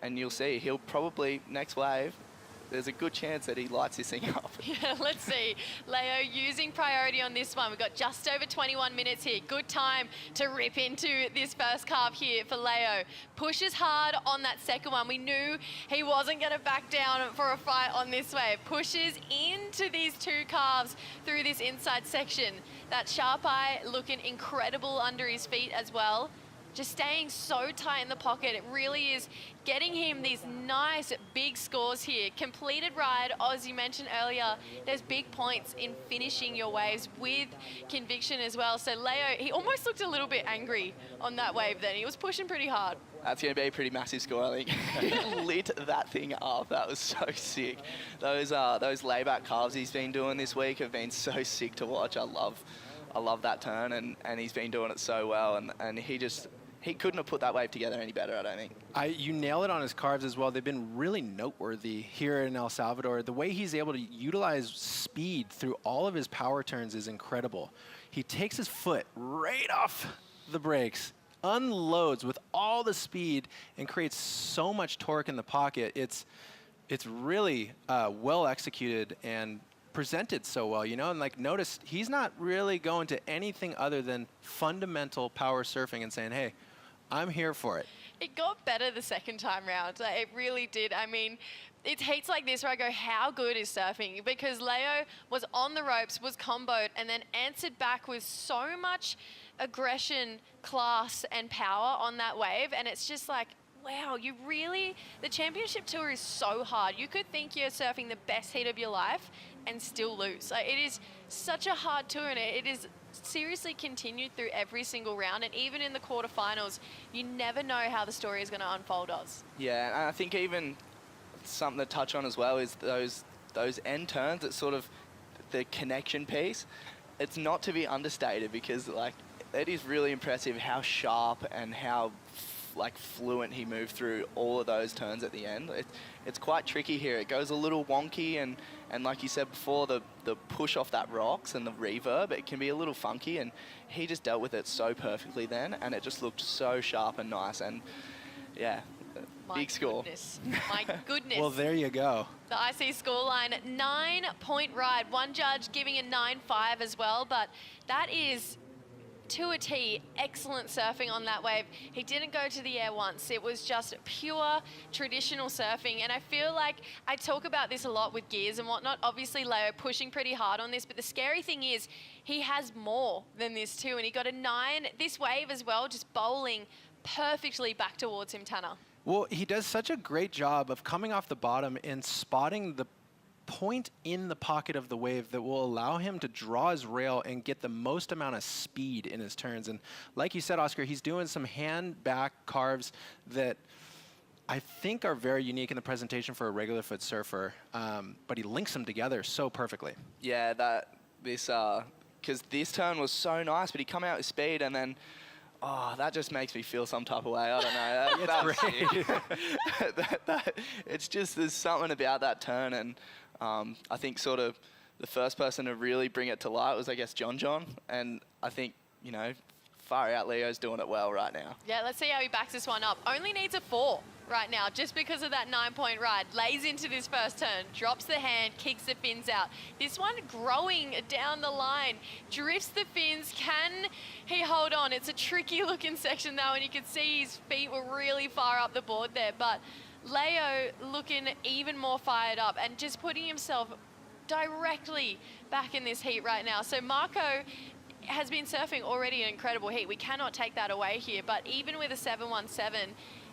and you'll see he'll probably next wave, there's a good chance that he lights this thing up. Yeah, let's see. Leo using priority on this one. We've got just over 21 minutes here. Good time to rip into this first carve here for Leo. Pushes hard on that second one. We knew he wasn't going to back down for a fight on this wave. Pushes into these two carves through this inside section. That sharp eye looking incredible under his feet as well. Just staying so tight in the pocket. It really is getting him these nice big scores here. Completed ride, as you mentioned earlier, there's big points in finishing your waves with conviction as well. So Leo, he almost looked a little bit angry on that wave then. He was pushing pretty hard. That's going to be a pretty massive score, I think. He lit that thing up. That was so sick. Those layback carves he's been doing this week have been so sick to watch. I love that turn, and he's been doing it so well, and he couldn't have put that wave together any better, I don't think. You nail it on his carves as well. They've been really noteworthy here in El Salvador. The way he's able to utilize speed through all of his power turns is incredible. He takes his foot right off the brakes, unloads with all the speed, and creates so much torque in the pocket. It's really well executed and presented so well, you know, and like notice he's not really going to anything other than fundamental power surfing and saying, hey, I'm here for it. It got better the second time round. It really did. I mean, it's heats like this where I go, how good is surfing? Because Leo was on the ropes, was comboed, and then answered back with so much aggression, class, and power on that wave. And it's just like, wow, the championship tour is so hard. You could think you're surfing the best heat of your life and still lose. Like, it is such a hard tour, and it is seriously continued through every single round, and even in the quarterfinals, you never know how the story is going to unfold, Oz. Yeah, and I think even something to touch on as well is those end turns. It's sort of the connection piece. It's not to be understated, because like it is really impressive how sharp and how fluent he moved through all of those turns at the end. It's quite tricky here. It goes a little wonky, and like you said before, the push off that rocks and the reverb, it can be a little funky, and he just dealt with it so perfectly then, and it just looked so sharp and nice, and yeah, big score. My goodness. Well, there you go. The IC scoreline, 9-point ride. One judge giving a 9.5 as well, but that is to a T, excellent surfing on that wave. He didn't go to the air once. It was just pure traditional surfing. And I feel like I talk about this a lot with gears and whatnot. Obviously, Leo pushing pretty hard on this, but the scary thing is he has more than this too. And he got a 9. This wave as well, just bowling perfectly back towards him, Tanner. Well, he does such a great job of coming off the bottom and spotting the point in the pocket of the wave that will allow him to draw his rail and get the most amount of speed in his turns. And like you said, Oscar, he's doing some hand back carves that I think are very unique in the presentation for a regular foot surfer, but he links them together so perfectly. Yeah, because this turn was so nice, but he come out with speed, and then that just makes me feel some type of way. I don't know. That's great. It's just, there's something about that turn, and I think sort of the first person to really bring it to light was, I guess, John. And I think, you know, far out, Leo's doing it well right now. Yeah, let's see how he backs this one up. Only needs a 4 right now, just because of that 9-point ride. Lays into this first turn, drops the hand, kicks the fins out. This one growing down the line, drifts the fins. Can he hold on? It's a tricky looking section though, and you can see his feet were really far up the board there, but Leo looking even more fired up and just putting himself directly back in this heat right now. So Marco has been surfing already an incredible heat. We cannot take that away here, but even with a 7.17,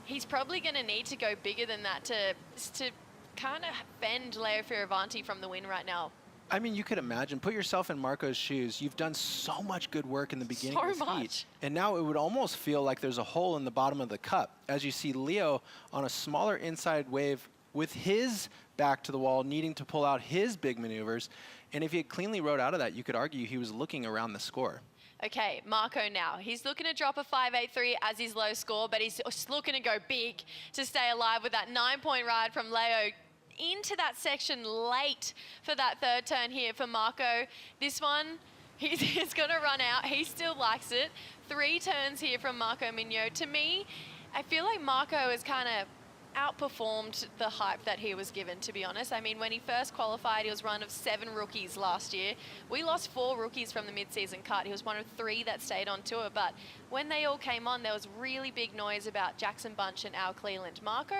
he's probably going to need to go bigger than that to kind of fend Leo Fioravanti from the win right now? I mean, you could imagine, put yourself in Marco's shoes. You've done so much good work in the beginning So of this much. heat. And now it would almost feel like there's a hole in the bottom of the cup as you see Leo on a smaller inside wave with his back to the wall, needing to pull out his big maneuvers. And if he had cleanly rode out of that, you could argue he was looking around the score. Okay, Marco now. He's looking to drop a 5.83 as his low score, but he's looking to go big to stay alive with that 9-point ride from Leo into that section late for that third turn here for Marco. This one, he's going to run out. He still likes it. 3 turns here from Marco Mignot. To me, I feel like Marco has kind of outperformed the hype that he was given, to be honest. I mean, when he first qualified, he was one of 7 rookies last year. We lost 4 rookies from the mid-season cut. He was one of 3 that stayed on tour. But when they all came on, there was really big noise about Jackson Bunch and Al Cleland. Marco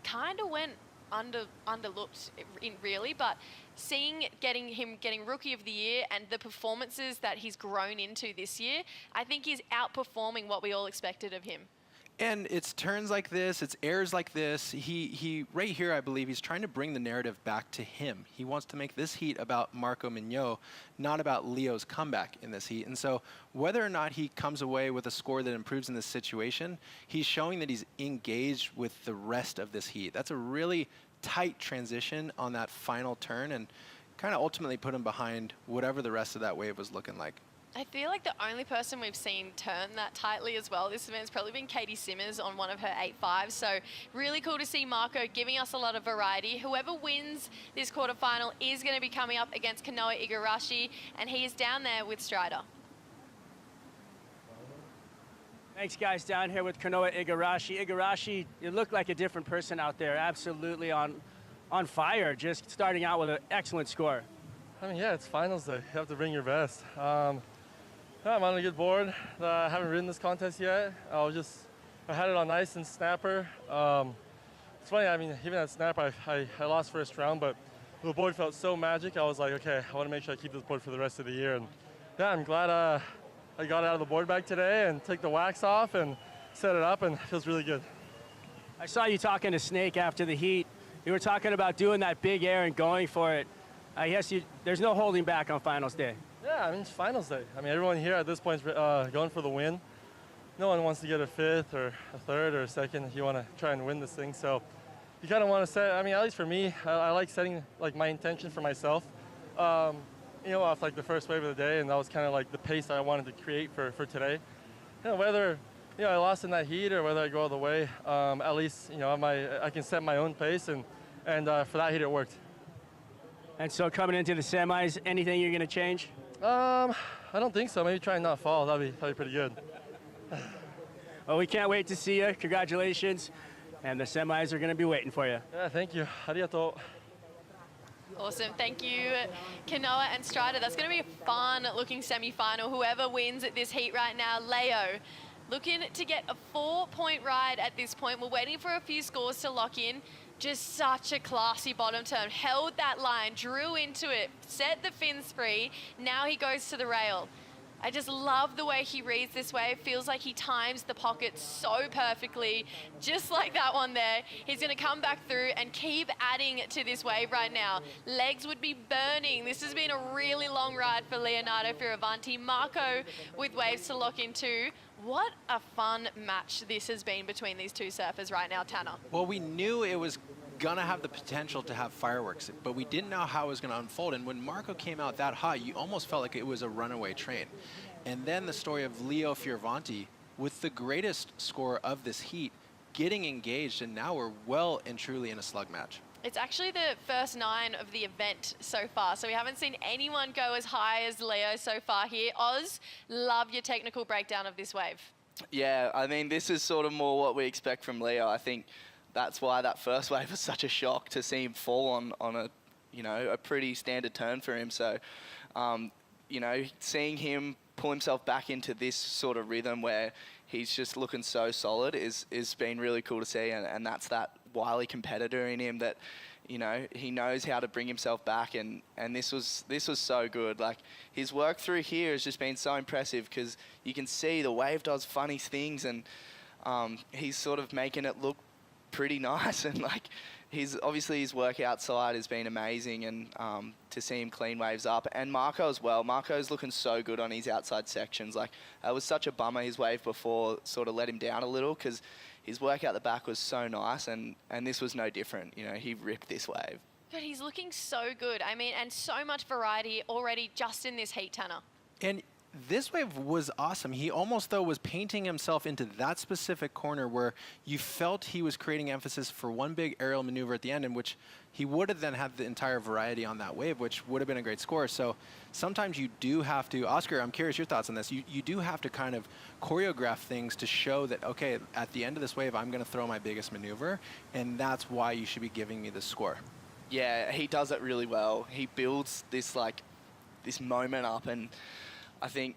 kind of went underlooked really, but seeing him getting Rookie of the Year and the performances that he's grown into this year, I think he's outperforming what we all expected of him. And it's turns like this, it's airs like this. He right here, I believe, he's trying to bring the narrative back to him. He wants to make this heat about Marco Mignot, not about Leo's comeback in this heat. And so whether or not he comes away with a score that improves in this situation, he's showing that he's engaged with the rest of this heat. That's a really tight transition on that final turn and kind of ultimately put him behind whatever the rest of that wave was looking like. I feel like the only person we've seen turn that tightly as well this event has probably been Katie Simmers on one of her 8.5s. So really cool to see Marco giving us a lot of variety. Whoever wins this quarterfinal is going to be coming up against Kanoa Igarashi, and he is down there with Strider. Thanks, guys. Down here with Kanoa Igarashi. Igarashi, you look like a different person out there. Absolutely on fire. Just starting out with an excellent score. I mean, yeah, it's finals day. You have to bring your best. I'm on a good board. I haven't ridden this contest yet. I had it on ice and snapper. It's funny, I mean, even at snapper, I lost first round, but the board felt so magic. I was like, okay, I want to make sure I keep this board for the rest of the year. And yeah, I'm glad I got it out of the board bag today and take the wax off and set it up, and it feels really good. I saw you talking to Snake after the heat. You were talking about doing that big air and going for it. I guess there's no holding back on finals day. Yeah, I mean, it's finals day. I mean, everyone here at this point is going for the win. No one wants to get a 5th or a 3rd or a 2nd. You want to try and win this thing. So you kind of want to set, I mean, at least for me, I like setting like my intention for myself, you know, off like the first wave of the day. And that was kind of like the pace I wanted to create for today. You know, whether, you know, I lost in that heat or whether I go all the way, at least, you know, I can set my own pace. And for that heat, it worked. And so coming into the semis, anything you're going to change? I don't think so. Maybe try and not fall. That'd be pretty good. Well, we can't wait to see you. Congratulations. And the semis are going to be waiting for you. Yeah, thank you. Arigato. Awesome. Thank you, Kanoa and Strider. That's going to be a fun-looking semi-final. Whoever wins at this heat right now, Leo, looking to get a 4-point ride at this point. We're waiting for a few scores to lock in. Just such a classy bottom turn. Held that line, drew into it, set the fins free. Now he goes to the rail. I just love the way he reads this wave. Feels like he times the pocket so perfectly, just like that one there. He's going to come back through and keep adding to this wave right now. Legs would be burning. This has been a really long ride for Leonardo Fioravanti. Marco with waves to lock into. What a fun match this has been between these two surfers right now, Tanner. Well, we knew it was gonna have the potential to have fireworks, but we didn't know how it was gonna unfold. And when Marco came out that high, you almost felt like it was a runaway train. And then the story of Leo Fioravanti with the greatest score of this heat getting engaged, and now we're well and truly in a slug match. It's actually the first 9 of the event so far, so we haven't seen anyone go as high as Leo so far here. Oz, love your technical breakdown of this wave. Yeah, I mean, this is sort of more what we expect from Leo. I think that's why that first wave was such a shock to see him fall on a, you know, a pretty standard turn for him. So, you know, seeing him pull himself back into this sort of rhythm where he's just looking so solid is been really cool to see, and that's that wily competitor in him that, you know, he knows how to bring himself back, and this was so good. Like, his work through here has just been so impressive because you can see the wave does funny things, and he's sort of making it look pretty nice, and like obviously his work outside has been amazing, and to see him clean waves up, and Marco as well. Marco's looking so good on his outside sections. Like, it was such a bummer his wave before sort of let him down a little, because his work out the back was so nice, and this was no different. You know, he ripped this wave. God, he's looking so good. I mean, and so much variety already just in this heat, Tanner. And this wave was awesome. He almost, though, was painting himself into that specific corner where you felt he was creating emphasis for one big aerial maneuver at the end, in which he would have then had the entire variety on that wave, which would have been a great score. So sometimes you do have to, Oscar, I'm curious your thoughts on this. You do have to kind of choreograph things to show that, okay, at the end of this wave, I'm going to throw my biggest maneuver, and that's why you should be giving me the score. Yeah, he does it really well. He builds this moment up, and I think,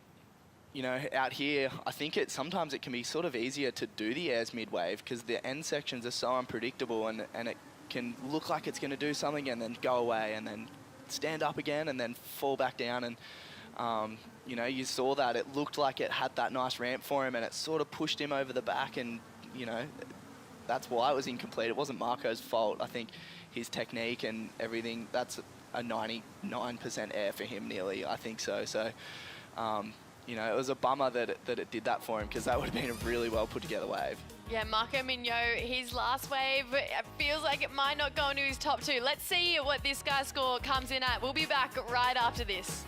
you know, out here, I think sometimes it can be sort of easier to do the airs mid-wave because the end sections are so unpredictable, and it can look like it's going to do something and then go away and then stand up again and then fall back down. And, you know, you saw that. It looked like it had that nice ramp for him, and it sort of pushed him over the back, and, you know, that's why it was incomplete. It wasn't Marco's fault. I think his technique and everything, that's a 99% air for him nearly, I think so. So, you know, it was a bummer that it did that for him, because that would have been a really well put together wave. Yeah, Marco Mignot, his last wave, it feels like it might not go into his top two. Let's see what this guy's score comes in at. We'll be back right after this.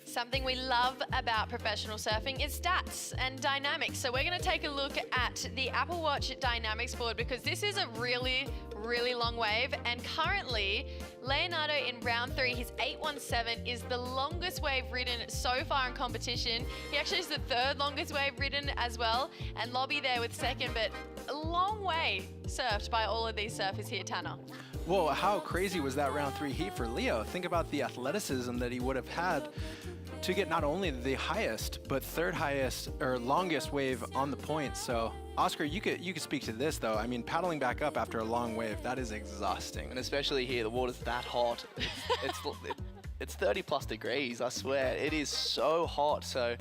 Something we love about professional surfing is stats and dynamics. So we're going to take a look at the Apple Watch dynamics board, because this is a really, really long wave. And currently, Leonardo in round 3, his 817 is the longest wave ridden so far in competition. He actually is the 3rd longest wave ridden as well. And Lobby there with 2nd, but a long way surfed by all of these surfers here, Tanner. Well, how crazy was that round 3 heat for Leo? Think about the athleticism that he would have had to get not only the highest, but 3rd highest or longest wave on the point. So, Oscar, you could speak to this though. I mean, paddling back up after a long wave, that is exhausting. And especially here, the water's that hot. It's 30 plus degrees, I swear. It is so hot. So,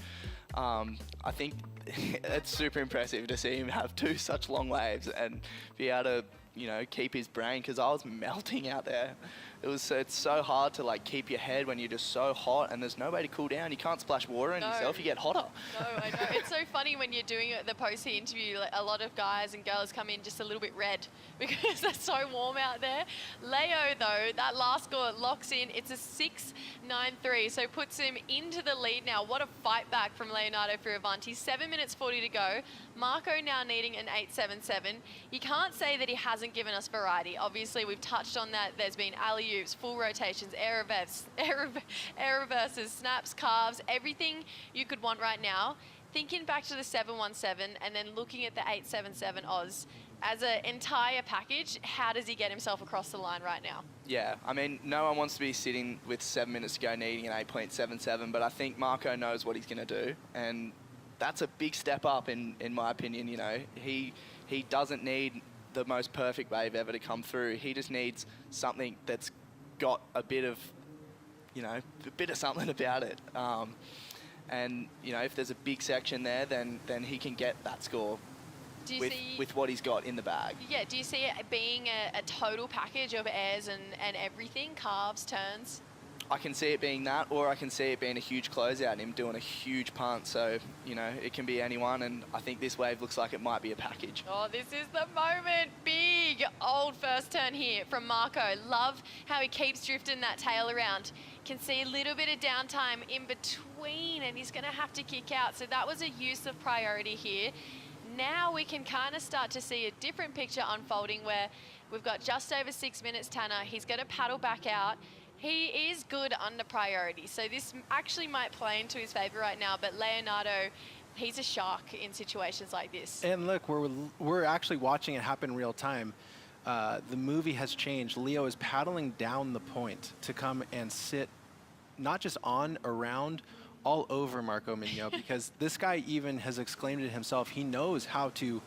I think it's super impressive to see him have 2 such long waves and be able to, you know, keep his brain, because I was melting out there. It's so hard to like keep your head when you're just so hot and there's no way to cool down. You can't splash water on yourself, you get hotter. No, I know. It's so funny when you're doing the post-heat interview, like, a lot of guys and girls come in just a little bit red because it's so warm out there. Leo, though, that last score locks in. It's a 6.93, so puts him into the lead now. What a fight back from Leonardo Fioravanti. 7 minutes 40 to go. Marco now needing an 8.77. You can't say that he hasn't given us variety. Obviously, we've touched on that. There's been alley-oops, full rotations, air reverses, snaps, carves, everything you could want right now. Thinking back to the 717 and then looking at the 877 Oz, as an entire package, how does he get himself across the line right now? Yeah, I mean, no one wants to be sitting with 7 minutes to go needing an 8.77, but I think Marco knows what he's going to do, and that's a big step up in my opinion. You know, he doesn't need the most perfect wave ever to come through. He just needs something that's got a bit of, you know, a bit of something about it. And, you know, if there's a big section there, then he can get that score with what he's got in the bag. Yeah, do you see it being a total package of airs and everything, carves, turns? I can see it being that, or I can see it being a huge closeout and him doing a huge punt. So, you know, it can be anyone, and I think this wave looks like it might be a package. Oh, this is the moment. Big old first turn here from Marco. Love how he keeps drifting that tail around. Can see a little bit of downtime in between, and he's going to have to kick out. So that was a use of priority here. Now we can kind of start to see a different picture unfolding where we've got just over 6 minutes, Tanner. He's going to paddle back out. He is good under priority, so this actually might play into his favor right now, but Leonardo, he's a shark in situations like this. And look, we're actually watching it happen in real time. The movie has changed. Leo is paddling down the point to come and sit not just on, around, all over Marco Mignot, because this guy even has exclaimed it himself. He knows how to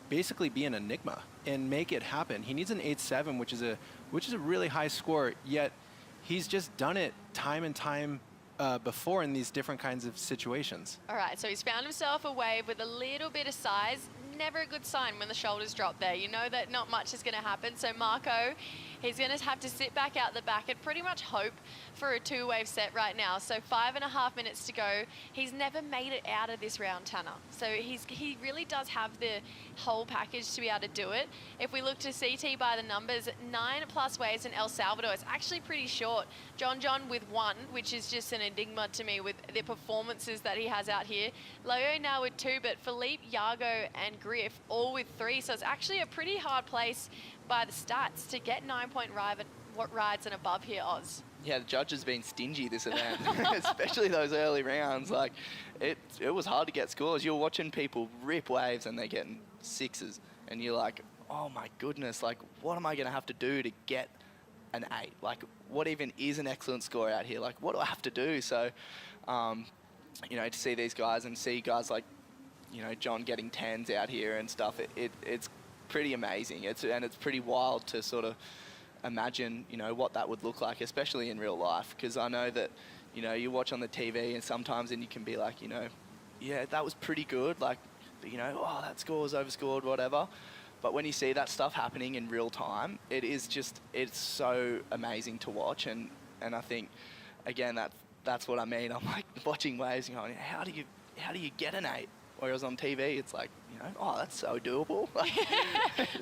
basically be an enigma and make it happen. He needs an 8.7, which is a really high score, yet he's just done it time and time before in these different kinds of situations. All right, so he's found himself a wave with a little bit of size. Never a good sign when the shoulders drop there. You know that not much is going to happen. So Marco, he's going to have to sit back out the back and pretty much hope for a 2-wave set right now. So 5.5 minutes to go. He's never made it out of this round, Tanner. So he really does have the whole package to be able to do it. If we look to CT by the numbers, 9+ waves in El Salvador. It's actually pretty short. John with 1, which is just an enigma to me with the performances that he has out here. Leo now with 2, but Philippe, Yago, and Griff all with 3. So it's actually a pretty hard place by the stats to get 9-point rides and above here, Oz. Yeah, the judge has been stingy this event, especially those early rounds. Like, it was hard to get scores. You're watching people rip waves and they're getting 6s, and you're like, oh my goodness, like, what am I going to have to do to get an 8? Like, what even is an excellent score out here? Like, what do I have to do? So, you know, to see these guys and see guys like, you know, John getting 10s out here and stuff, it's pretty amazing. It's pretty wild to sort of imagine, you know, what that would look like, especially in real life. Because I know that, you know, you watch on the TV and sometimes and you can be like, you know, yeah, that was pretty good. Like, you know, oh, that score was overscored, whatever. But when you see that stuff happening in real time, it's so amazing to watch. And I think, again, that's what I mean. I'm like watching waves and going, how do you get an 8? Whereas on TV, it's like, you know, oh, that's so doable.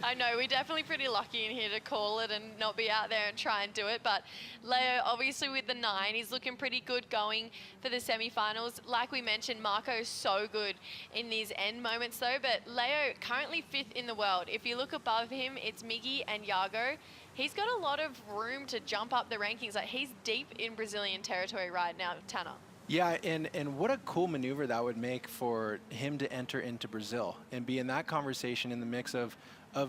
I know, we're definitely pretty lucky in here to call it and not be out there and try and do it. But Leo, obviously with the 9, he's looking pretty good going for the semi-finals. Like we mentioned, Marco's so good in these end moments though. But Leo, currently 5th in the world. If you look above him, it's Miggy and Yago. He's got a lot of room to jump up the rankings. Like, he's deep in Brazilian territory right now, Tanner. Yeah, and what a cool maneuver that would make for him to enter into Brazil and be in that conversation in the mix of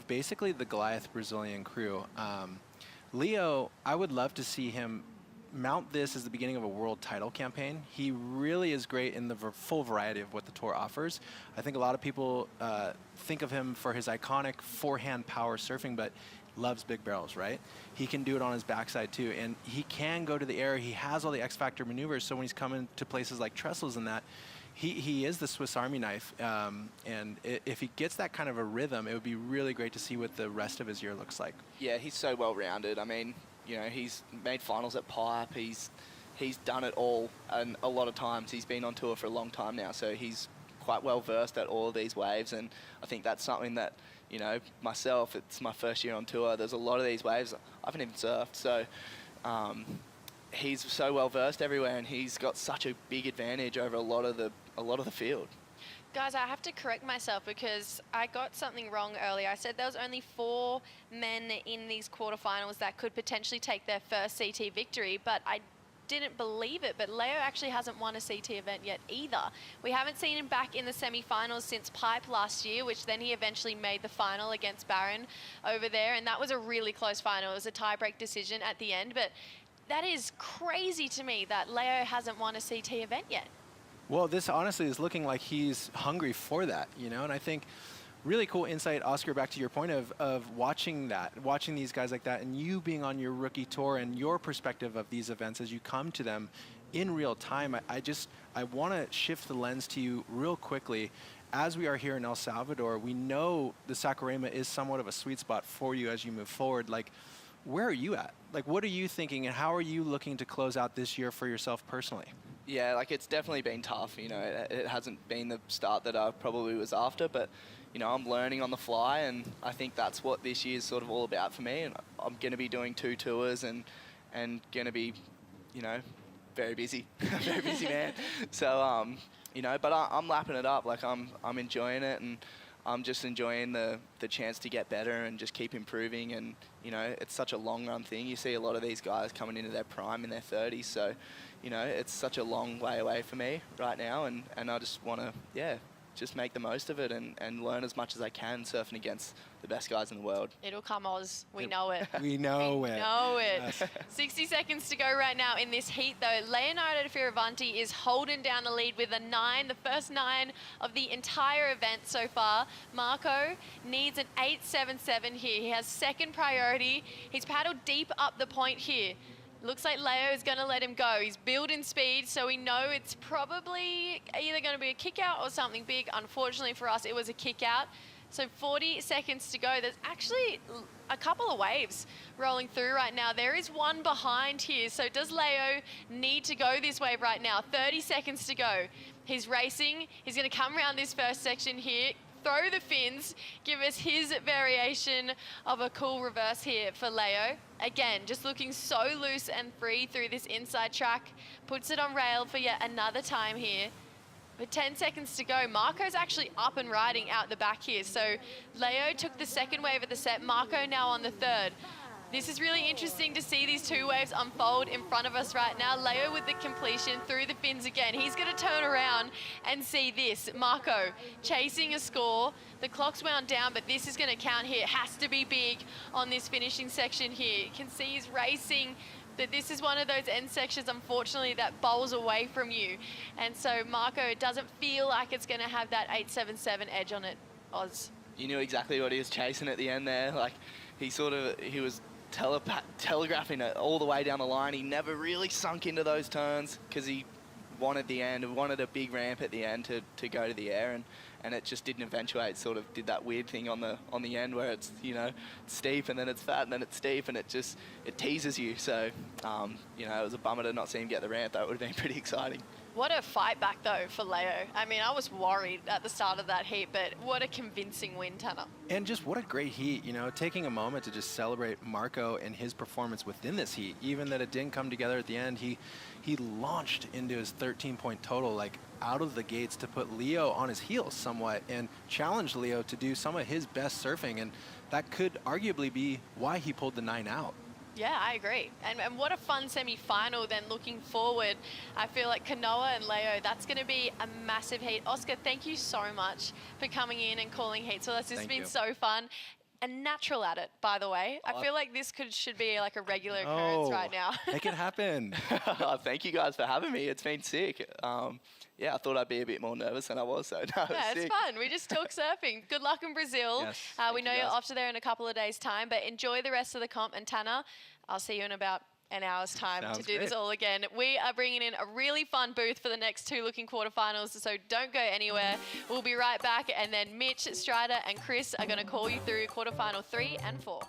basically the Goliath Brazilian crew. Leo, I would love to see him mount this as the beginning of a world title campaign. He really is great in the full variety of what the tour offers. I think a lot of people think of him for his iconic forehand power surfing, but loves big barrels, right? He can do it on his backside too, and he can go to the air. He has all the X Factor maneuvers, so when he's coming to places like trestles and that, he is the Swiss Army knife, and if he gets that kind of a rhythm, it would be really great to see what the rest of his year looks like. Yeah, he's so well-rounded. I mean, you know, he's made finals at Pipe. He's done it all, and a lot of times he's been on tour for a long time now, so he's quite well-versed at all of these waves, and I think that's something that, you know, myself, it's my first year on tour. There's a lot of these waves I haven't even surfed, so he's so well versed everywhere, and he's got such a big advantage over a lot of the field. Guys, I have to correct myself because I got something wrong earlier. I said there was only 4 men in these quarterfinals that could potentially take their first CT victory, but I didn't believe it, but Leo actually hasn't won a CT event yet either. We haven't seen him back in the semi-finals since Pipe last year, which then he eventually made the final against Barron over there, and that was a really close final. It was a tie-break decision at the end, but that is crazy to me that Leo hasn't won a CT event yet. Well, this honestly is looking like he's hungry for that, you know, and I think really cool insight, Oscar, back to your point of watching these guys like that, and you being on your rookie tour and your perspective of these events as you come to them in real time. I want to shift the lens to you real quickly. As we are here in El Salvador, we know the Saquarema is somewhat of a sweet spot for you as you move forward. Like, where are you at? Like, what are you thinking, and how are you looking to close out this year for yourself personally? Yeah, like, it's definitely been tough. You know, it hasn't been the start that I probably was after, but you know, I'm learning on the fly, and I think that's what this year's sort of all about for me. And I'm going to be doing 2 tours and going to be, you know, very busy, very busy man. So, you know, but I'm lapping it up. Like, I'm enjoying it, and I'm just enjoying the chance to get better and just keep improving. And, you know, it's such a long run thing. You see a lot of these guys coming into their prime in their 30s. So, you know, it's such a long way away for me right now. And I just want to, yeah, just make the most of it and learn as much as I can surfing against the best guys in the world. It'll come, Oz. We know it. We know it. Know it. Yes. 60 seconds to go right now in this heat, though. Leonardo Fioravanti is holding down the lead with a 9, the first 9 of the entire event so far. Marco needs an 8.77 here. He has second priority. He's paddled deep up the point here. Looks like Leo is going to let him go. He's building speed, so we know it's probably either going to be a kick out or something big. Unfortunately for us, it was a kick out. So 40 seconds to go. There's actually a couple of waves rolling through right now. There is one behind here. So does Leo need to go this wave right now? 30 seconds to go. He's racing. He's going to come around this first section here, throw the fins, give us his variation of a cool reverse here for Leo. Again, just looking so loose and free through this inside track. Puts it on rail for yet another time here. With 10 seconds to go, Marco's actually up and riding out the back here. So Leo took the second wave of the set, Marco now on the third. This is really interesting to see these 2 waves unfold in front of us right now. Leo with the completion through the fins again. He's going to turn around and see this. Marco chasing a score. The clock's wound down, but this is going to count here. It has to be big on this finishing section here. You can see he's racing. That this is one of those end sections, unfortunately, that bowls away from you. And so Marco, it doesn't feel like it's going to have that 8.77 edge on it, Oz. You knew exactly what he was chasing at the end there. Like, he was telegraphing it all the way down the line. He never really sunk into those turns because he wanted the end, wanted a big ramp at the end to go to the air, and it just didn't eventuate. Sort of did that weird thing on the end where it's, you know, steep and then it's fat and then it's steep, and it teases you. So you know, it was a bummer to not see him get the ramp. That would have been pretty exciting. What a fight back, though, for Leo. I mean, I was worried at the start of that heat, but what a convincing win, Tanner. And just what a great heat, you know, taking a moment to just celebrate Marco and his performance within this heat. Even that it didn't come together at the end, he launched into his 13-point total, like, out of the gates to put Leo on his heels somewhat and challenged Leo to do some of his best surfing. And that could arguably be why he pulled the 9 out. Yeah, I agree. And what a fun semi-final then looking forward. I feel like Kanoa and Leo, that's going to be a massive heat. Oscar, thank you so much for coming in and calling heats with us. This has been so fun. And natural at it, by the way. I feel like this should be like a regular occurrence right now. Make it happen. Thank you guys for having me. It's been sick. Yeah, I thought I'd be a bit more nervous than I was, so no, yeah, it's fun. We just talk surfing. Good luck in Brazil. Yes, we know you're off to there in a couple of days' time, but enjoy the rest of the comp. And Tanner, I'll see you in about an hour's time to do this all again. We are bringing in a really fun booth for the next 2 looking quarterfinals, so don't go anywhere. We'll be right back, and then Mitch, Strider, and Chris are going to call you through quarterfinal 3 and 4.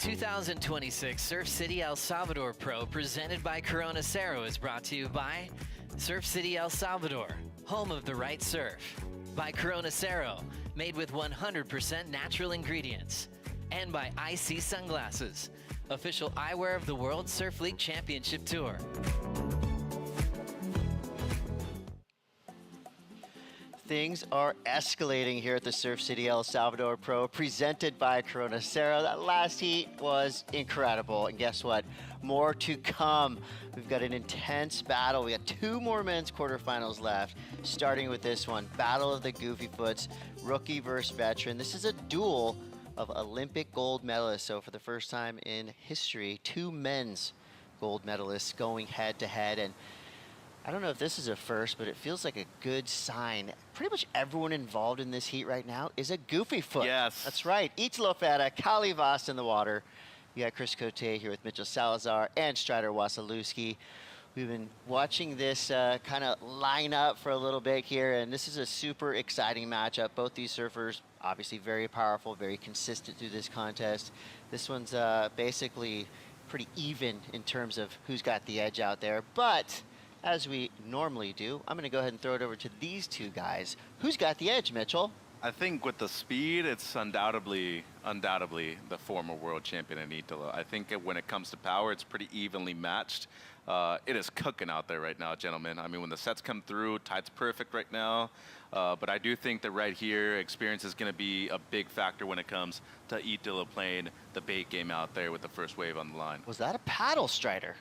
The 2026 Surf City El Salvador Pro presented by Cero is brought to you by Surf City El Salvador, home of the right surf. By Cero, made with 100% natural ingredients. And by IC Sunglasses, official eyewear of the World Surf League Championship Tour. Things are escalating here at the Surf City El Salvador Pro, presented by Cero. That last heat was incredible, and guess what? More to come. We've got an intense battle. We got 2 more men's quarterfinals left, starting with this one, Battle of the Goofy Foots, rookie versus veteran. This is a duel of Olympic gold medalists. So for the first time in history, 2 men's gold medalists going head to head. And I don't know if this is a first, but it feels like a good sign. Pretty much everyone involved in this heat right now is a goofy foot. Yes. That's right. Italo Ferreira, Kali Vast in the water. You got Chris Cote here with Mitchell Salazar and Strider Wasilewski. We've been watching this kind of line up for a little bit here, and this is a super exciting matchup. Both these surfers, obviously very powerful, very consistent through this contest. This one's basically pretty even in terms of who's got the edge out there, but as we normally do, I'm going to go ahead and throw it over to these 2 guys. Who's got the edge, Mitchell? I think with the speed, it's undoubtedly the former world champion in Italo. I think when it comes to power, it's pretty evenly matched. It is cooking out there right now, gentlemen. I mean, when the sets come through, tide's perfect right now. But I do think that right here, experience is going to be a big factor when it comes to Italo playing the bait game out there with the first wave on the line. Was that a paddle, Strider?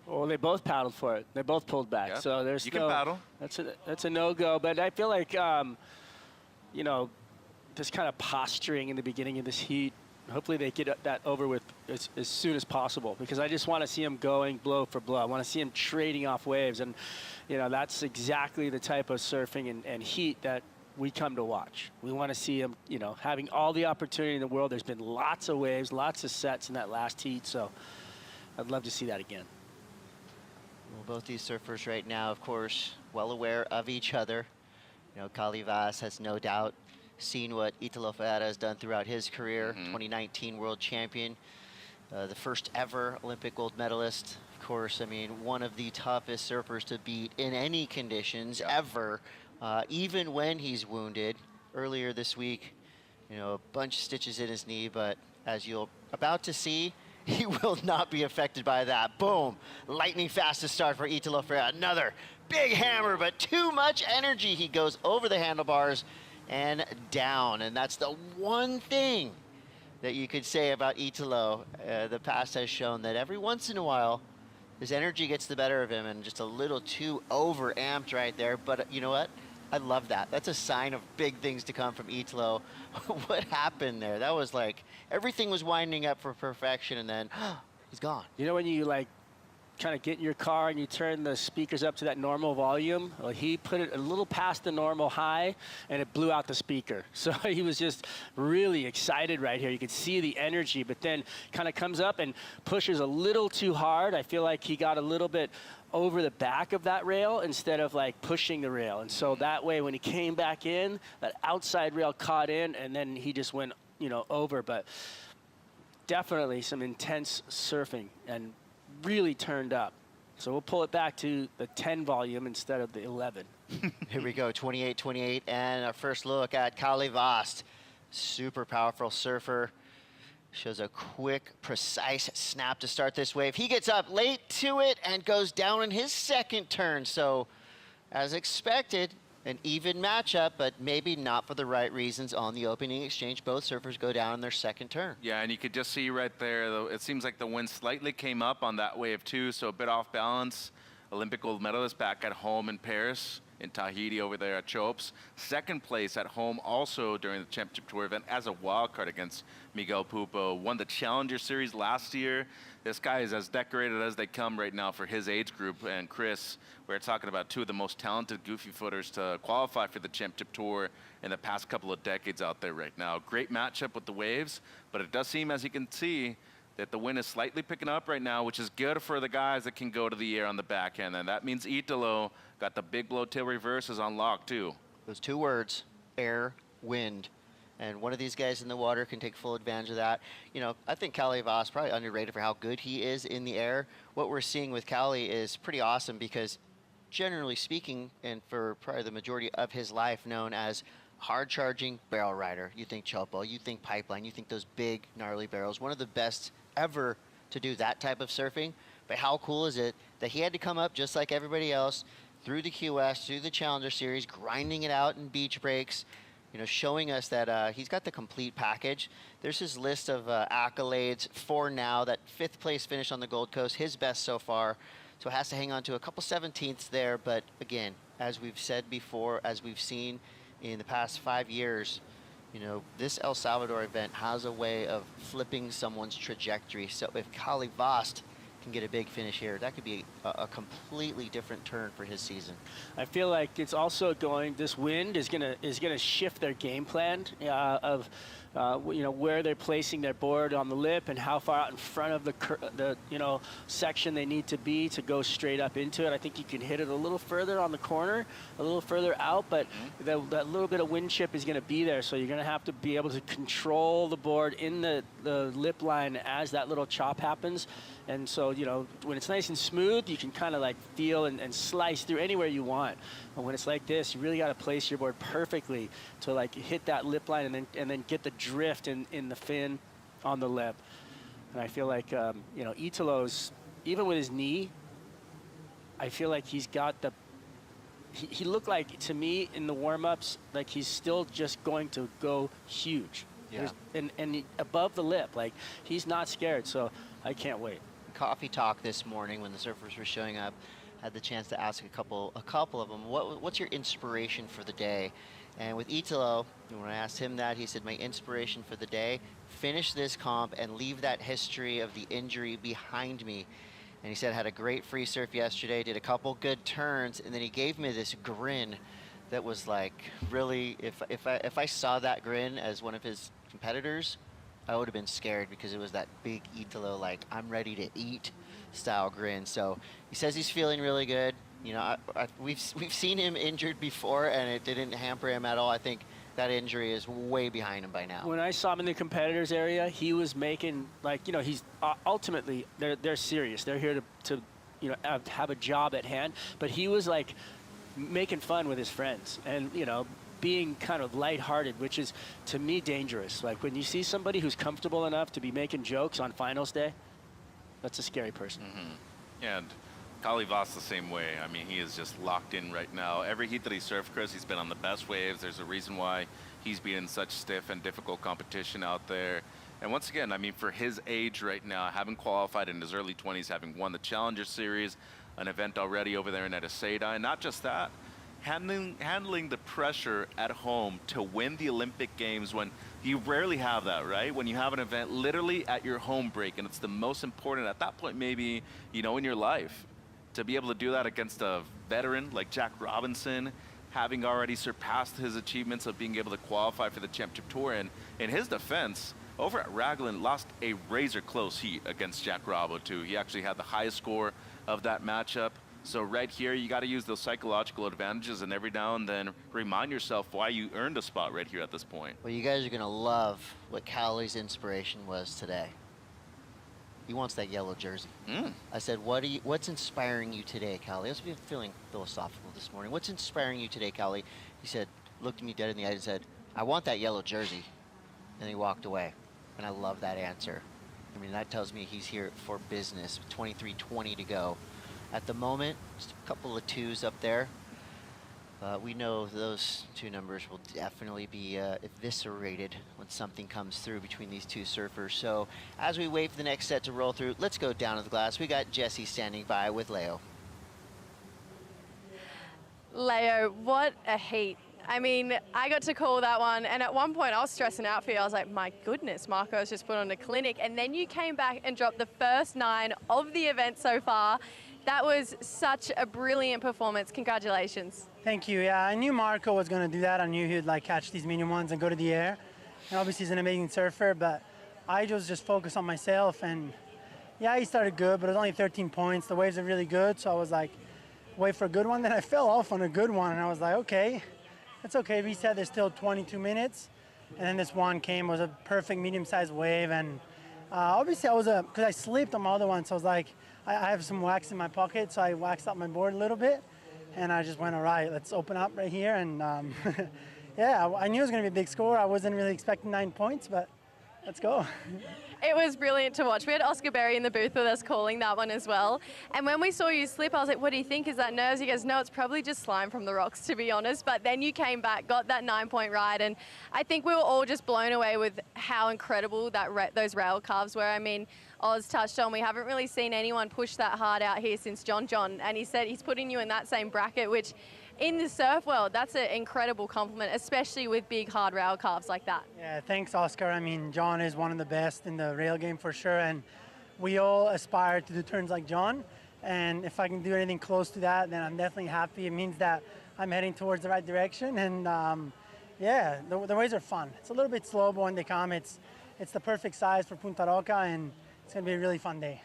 Well, they both paddled for it. They both pulled back. Yep. So there's you can paddle. That's a no-go. But I feel like, you know, just kind of posturing in the beginning of this heat. Hopefully they get that over with as soon as possible, because I just want to see them going blow for blow. I want to see them trading off waves. And, you know, that's exactly the type of surfing and heat that we come to watch. We want to see them, you know, having all the opportunity in the world. There's been lots of waves, lots of sets in that last heat. So I'd love to see that again. Well, both these surfers right now, of course, well aware of each other. You know, Kali Vast has no doubt seen what Italo Ferreira has done throughout his career. 2019 world champion, the first ever Olympic gold medalist. Of course, I mean, one of the toughest surfers to beat in any conditions ever, even when he's wounded. Earlier this week, you know, a bunch of stitches in his knee, but as you're about to see, he will not be affected by that. Boom, lightning fast to start for Italo Ferreira. Another big hammer, but too much energy. He goes over the handlebars and down, and that's the one thing that you could say about Italo. The past has shown that every once in a while, his energy gets the better of him and just a little too over-amped right there. But you know what? I love that. That's a sign of big things to come from Italo. What happened there? That was like, everything was winding up for perfection, and then he's gone. You know when you like kind of get in your car and you turn the speakers up to that normal volume? Well, he put it a little past the normal high and it blew out the speaker. So he was just really excited right here. You could see the energy, but then kind of comes up and pushes a little too hard. I feel like he got a little bit over the back of that rail instead of like pushing the rail. And so that way when he came back in, that outside rail caught in and then he just went, you know, over. But definitely some intense surfing and really turned up. So we'll pull it back to the 10 volume instead of the 11. Here we go, 28-28, and our first look at Kali Vast. Super powerful surfer. Shows a quick, precise snap to start this wave. He gets up late to it and goes down in his second turn. So, as expected, an even matchup, but maybe not for the right reasons on the opening exchange. Both surfers go down in their second turn. Yeah, and you could just see right there, though, it seems like the wind slightly came up on that wave too, so a bit off balance. Olympic gold medalist back at home in Paris, in Tahiti over there at Chopes. Second place at home also during the Championship Tour event as a wild card against Miguel Pupo. Won the Challenger Series last year. This guy is as decorated as they come right now for his age group. And Chris, we're talking about two of the most talented goofy footers to qualify for the Championship Tour in the past couple of decades out there right now. Great matchup with the waves, but it does seem, as you can see, that the wind is slightly picking up right now, which is good for the guys that can go to the air on the backhand. And that means Italo got the big blow tail reverses on lock too. Those two words, air, wind. and one of these guys in the water can take full advantage of that. You know, I think Callie Voss probably underrated for how good he is in the air. What we're seeing with Callie is pretty awesome because, generally speaking, and for probably the majority of his life, known as hard-charging barrel rider. You think chopo, you think pipeline, you think those big, gnarly barrels. One of the best ever to do that type of surfing. But how cool is it that he had to come up just like everybody else through the QS, through the Challenger Series, grinding it out in beach breaks, you know, showing us that he's got the complete package. There's his list of accolades for now. That 5th place finish on the Gold Coast, his best so far. So has to hang on to a couple 17ths there. But again, as we've said before, as we've seen in the past 5 years, you know, this El Salvador event has a way of flipping someone's trajectory. So if Callie Voss can get a big finish here, that could be a completely different turn for his season. I feel like it's also going, this wind is gonna shift their game plan of you know, where they're placing their board on the lip and how far out in front of the you know, section they need to be to go straight up into it. I think you can hit it a little further on the corner, a little further out, but that little bit of wind chip is going to be there. So you're going to have to be able to control the board in the lip line as that little chop happens. And so, you know, when it's nice and smooth, you can kind of like feel and slice through anywhere you want. But when it's like this, you really got to place your board perfectly to like hit that lip line and then get the drift in the fin on the lip. And I feel like, you know, Italo's, even with his knee, I feel like he's got the, he looked like, to me, in the warm-ups, like he's still just going to go huge. Yeah. And above the lip, like he's not scared, so I can't wait. Coffee talk this morning when the surfers were showing up, had the chance to ask a couple of them, what's your inspiration for the day? And with Italo, when I asked him that, he said, my inspiration for the day, finish this comp and leave that history of the injury behind me. And he said, had a great free surf yesterday, did a couple good turns, and then he gave me this grin that was like, really, if I saw that grin as one of his competitors, I would have been scared because it was that big Italo, like, I'm ready to eat style grin. So he says he's feeling really good. You know, we've seen him injured before, and it didn't hamper him at all. I think that injury is way behind him by now. When I saw him in the competitors area, he was making, like, you know, he's ultimately, they're serious. They're here to you know, have a job at hand. But he was, like, making fun with his friends and, you know, being kind of lighthearted, which is, to me, dangerous. Like, when you see somebody who's comfortable enough to be making jokes on finals day, that's a scary person. And Callie Voss the same way. I mean, he is just locked in right now. Every heat that he surfed, Chris, he's been on the best waves. There's a reason why he's been in such stiff and difficult competition out there. And once again, I mean, for his age right now, having qualified in his early 20s, having won the Challenger Series, an event already over there in Edeseda, and not just that, handling the pressure at home to win the Olympic Games when you rarely have that, right? When you have an event literally at your home break, and it's the most important at that point, maybe, you know, in your life. To be able to do that against a veteran like Jack Robinson, having already surpassed his achievements of being able to qualify for the Championship Tour. And in his defense, over at Raglan, lost a razor-close heat against Jack Robbo, too. He actually had the highest score of that matchup. So right here, you got to use those psychological advantages, and every now and then remind yourself why you earned a spot right here at this point. Well, you guys are going to love what Callie's inspiration was today. He wants that yellow jersey. I said, what's inspiring you today, Callie? I was feeling philosophical this morning. What's inspiring you today, Callie? He said, looked at me dead in the eye and said, I want that yellow jersey. And he walked away. And I love that answer. I mean, that tells me he's here for business. 23:20 to go. At the moment, just a couple of twos up there. We know those two numbers will definitely be eviscerated when something comes through between these two surfers. So as we wait for the next set to roll through, let's go down to the glass. We got Jesse standing by with Leo. Leo, what a heat. I mean, I got to call that one, and at one point I was stressing out for you. I was like, my goodness, Marco's just put on a clinic. And then you came back and dropped the first 9 of the event so far. That was such a brilliant performance. Congratulations. Thank you. Yeah, I knew Marco was going to do that. I knew he'd like catch these medium ones and go to the air. And obviously he's an amazing surfer, but I just focused on myself. And yeah, he started good, but it was only 13 points. The waves are really good, so I was like, wait for a good one. Then I fell off on a good one, and I was like, okay, that's okay. Reset, there's still 22 minutes. And then this one came, was a perfect medium-sized wave. And obviously because I slipped on my other one, so I was like, I have some wax in my pocket, so I waxed up my board a little bit. And I just went, all right, let's open up right here. And yeah, I knew it was going to be a big score. I wasn't really expecting 9 points, but let's go. It was brilliant to watch. We had Oscar Berry in the booth with us calling that one as well. And when we saw you slip, I was like, what do you think? Is that nerves? He goes, no, it's probably just slime from the rocks, to be honest. But then you came back, got that 9-point ride. And I think we were all just blown away with how incredible those rail calves were. I mean, Oz touched on, we haven't really seen anyone push that hard out here since John. And he said he's putting you in that same bracket, which in the surf world, that's an incredible compliment, especially with big, hard rail calves like that. Yeah, thanks, Oscar. I mean, John is one of the best in the rail game for sure, and we all aspire to do turns like John. And if I can do anything close to that, then I'm definitely happy. It means that I'm heading towards the right direction. And yeah, the waves are fun. It's a little bit slow, but when they come, it's the perfect size for Punta Roca, and it's going to be a really fun day.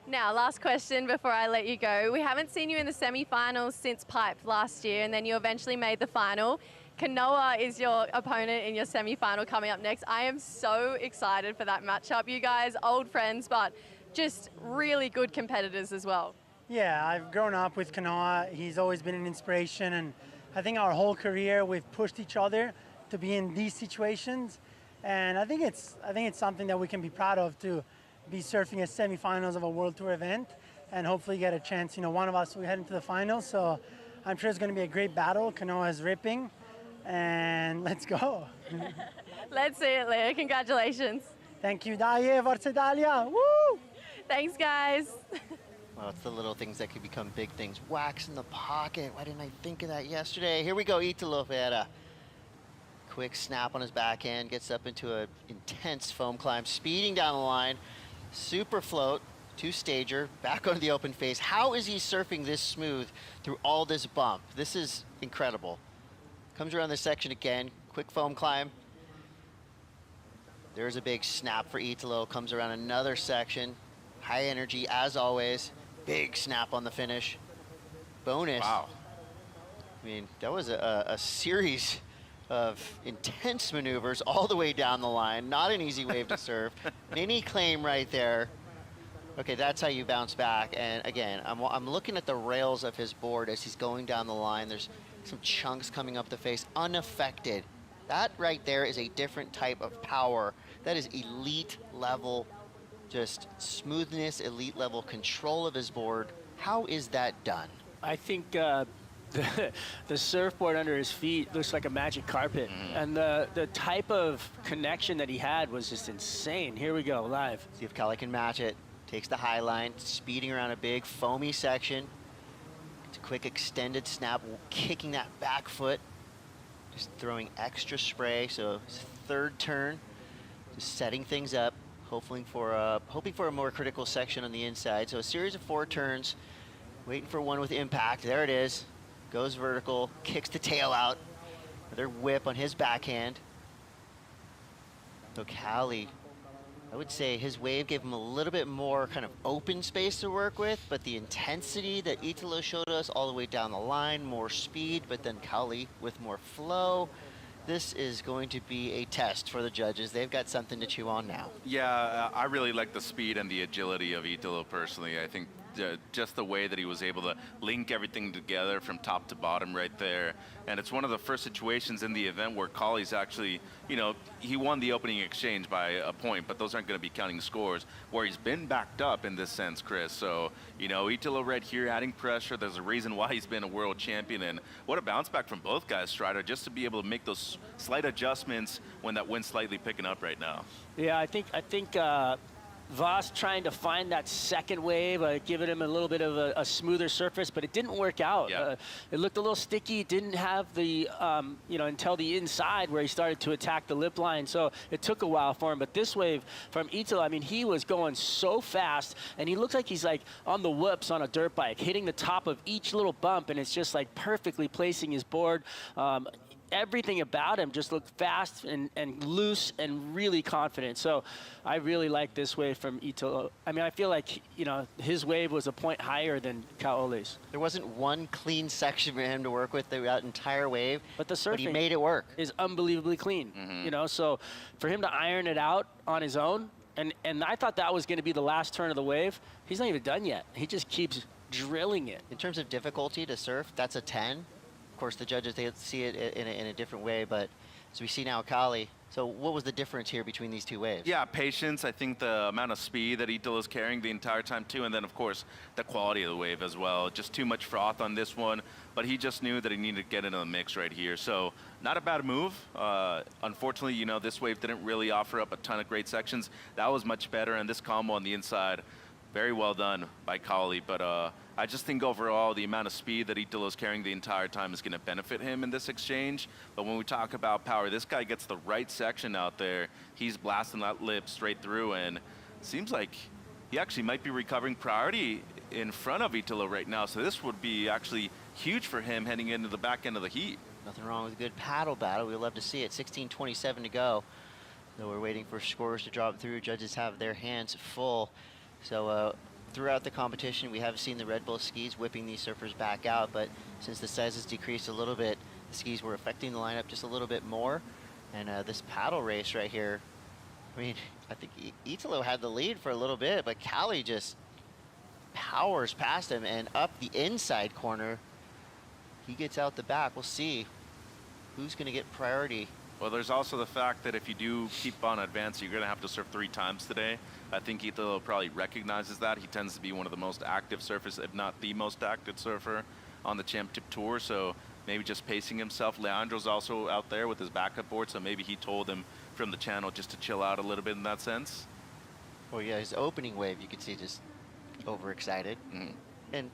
Now, last question before I let you go. We haven't seen you in the semi-finals since Pipe last year, and then you eventually made the final. Kanoa is your opponent in your semi-final coming up next. I am so excited for that matchup. You guys, old friends, but just really good competitors as well. Yeah, I've grown up with Kanoa. He's always been an inspiration, and I think our whole career we've pushed each other to be in these situations, and I think it's something that we can be proud of to be surfing as semifinals of a World Tour event and hopefully get a chance. You know, one of us will head into the finals, so I'm sure it's going to be a great battle. Kanoa is ripping, and let's go. Let's see it, Leah. Congratulations. Thank you, Daye. Forza Italia. Woo! Thanks, guys. Well, it's the little things that could become big things. Wax in the pocket. Why didn't I think of that yesterday? Here we go, Italo Vera. Quick snap on his backhand, gets up into an intense foam climb, speeding down the line. Super float, two-stager, back onto the open face. How is he surfing this smooth through all this bump? This is incredible. Comes around this section again, quick foam climb. There's a big snap for Italo, comes around another section. High energy, as always. Big snap on the finish. Bonus. Wow. I mean, that was a series of intense maneuvers all the way down the line. Not an easy wave to surf. Mini claim right there. Okay, that's how you bounce back. And again, I'm looking at the rails of his board as he's going down the line. There's some chunks coming up the face, unaffected. That right there is a different type of power. That is elite level, just smoothness, elite level control of his board. How is that done? I think the surfboard under his feet looks like a magic carpet. And the type of connection that he had was just insane. Here we go, live. See if Kelly can match it. Takes the high line, speeding around a big foamy section. It's a quick extended snap, kicking that back foot. Just throwing extra spray, so his third turn. Just setting things up, hoping for a more critical section on the inside. So a series of 4 turns, waiting for one with impact. There it is. Goes vertical, kicks the tail out. Another whip on his backhand. So Cali, I would say his wave gave him a little bit more kind of open space to work with, but the intensity that Italo showed us all the way down the line, more speed, but then Cali with more flow. This is going to be a test for the judges. They've got something to chew on now. Yeah, I really like the speed and the agility of Italo personally. I think just the way that he was able to link everything together from top to bottom right there. And it's one of the first situations in the event where Colley's actually, you know, he won the opening exchange by a point, but those aren't going to be counting scores, where he's been backed up in this sense, Chris. So, you know, Italo right here adding pressure. There's a reason why he's been a world champion. And what a bounce back from both guys, Strider, just to be able to make those slight adjustments when that wind's slightly picking up right now. Yeah, I think Voss trying to find that second wave, giving him a little bit of a smoother surface, but it didn't work out. Yeah. It looked a little sticky. Didn't have the, you know, until the inside where he started to attack the lip line. So it took a while for him. But this wave from Italo, I mean, he was going so fast, and he looks like he's like on the whoops on a dirt bike, hitting the top of each little bump, and it's just like perfectly placing his board. everything about him just looked fast and loose and really confident. So I really like this wave from Italo. I mean, I feel like, you know, his wave was a point higher than Kaole's. There wasn't one clean section for him to work with throughout entire wave, but the surfing he made it work. Is unbelievably clean, you know, so for him to iron it out on his own, and I thought that was going to be the last turn of the wave. He's not even done yet. He just keeps drilling it. In terms of difficulty to surf, that's a 10. Of course, the judges, they see it in a different way, but as we see now, Kali. So what was the difference here between these two waves? Yeah, patience. I think the amount of speed that Italo's carrying the entire time too, and then of course the quality of the wave as well. Just too much froth on this one, but he just knew that he needed to get into the mix right here. So not a bad move. Unfortunately, you know, this wave didn't really offer up a ton of great sections. That was much better, and this combo on the inside, very well done by Kali. But I just think overall the amount of speed that Italo's carrying the entire time is going to benefit him in this exchange. But when we talk about power, this guy gets the right section out there. He's blasting that lip straight through, and seems like he actually might be recovering priority in front of Italo right now. So this would be actually huge for him heading into the back end of the heat. Nothing wrong with a good paddle battle. We'd love to see it. 16:27 to go. So we're waiting for scores to drop through. Judges have their hands full. So throughout the competition, we have seen the Red Bull skis whipping these surfers back out, but since the sizes decreased a little bit, the skis were affecting the lineup just a little bit more. And this paddle race right here, I mean, I think Italo had the lead for a little bit, but Kali just powers past him and up the inside corner. He gets out the back. We'll see who's going to get priority. Well, there's also the fact that if you do keep on advancing, you're going to have to surf 3 times today. I think Italo probably recognizes that. He tends to be one of the most active surfers, if not the most active surfer on the championship tour. So maybe just pacing himself. Leandro's also out there with his backup board, so maybe he told him from the channel just to chill out a little bit in that sense. Well, yeah, his opening wave, you could see just overexcited. And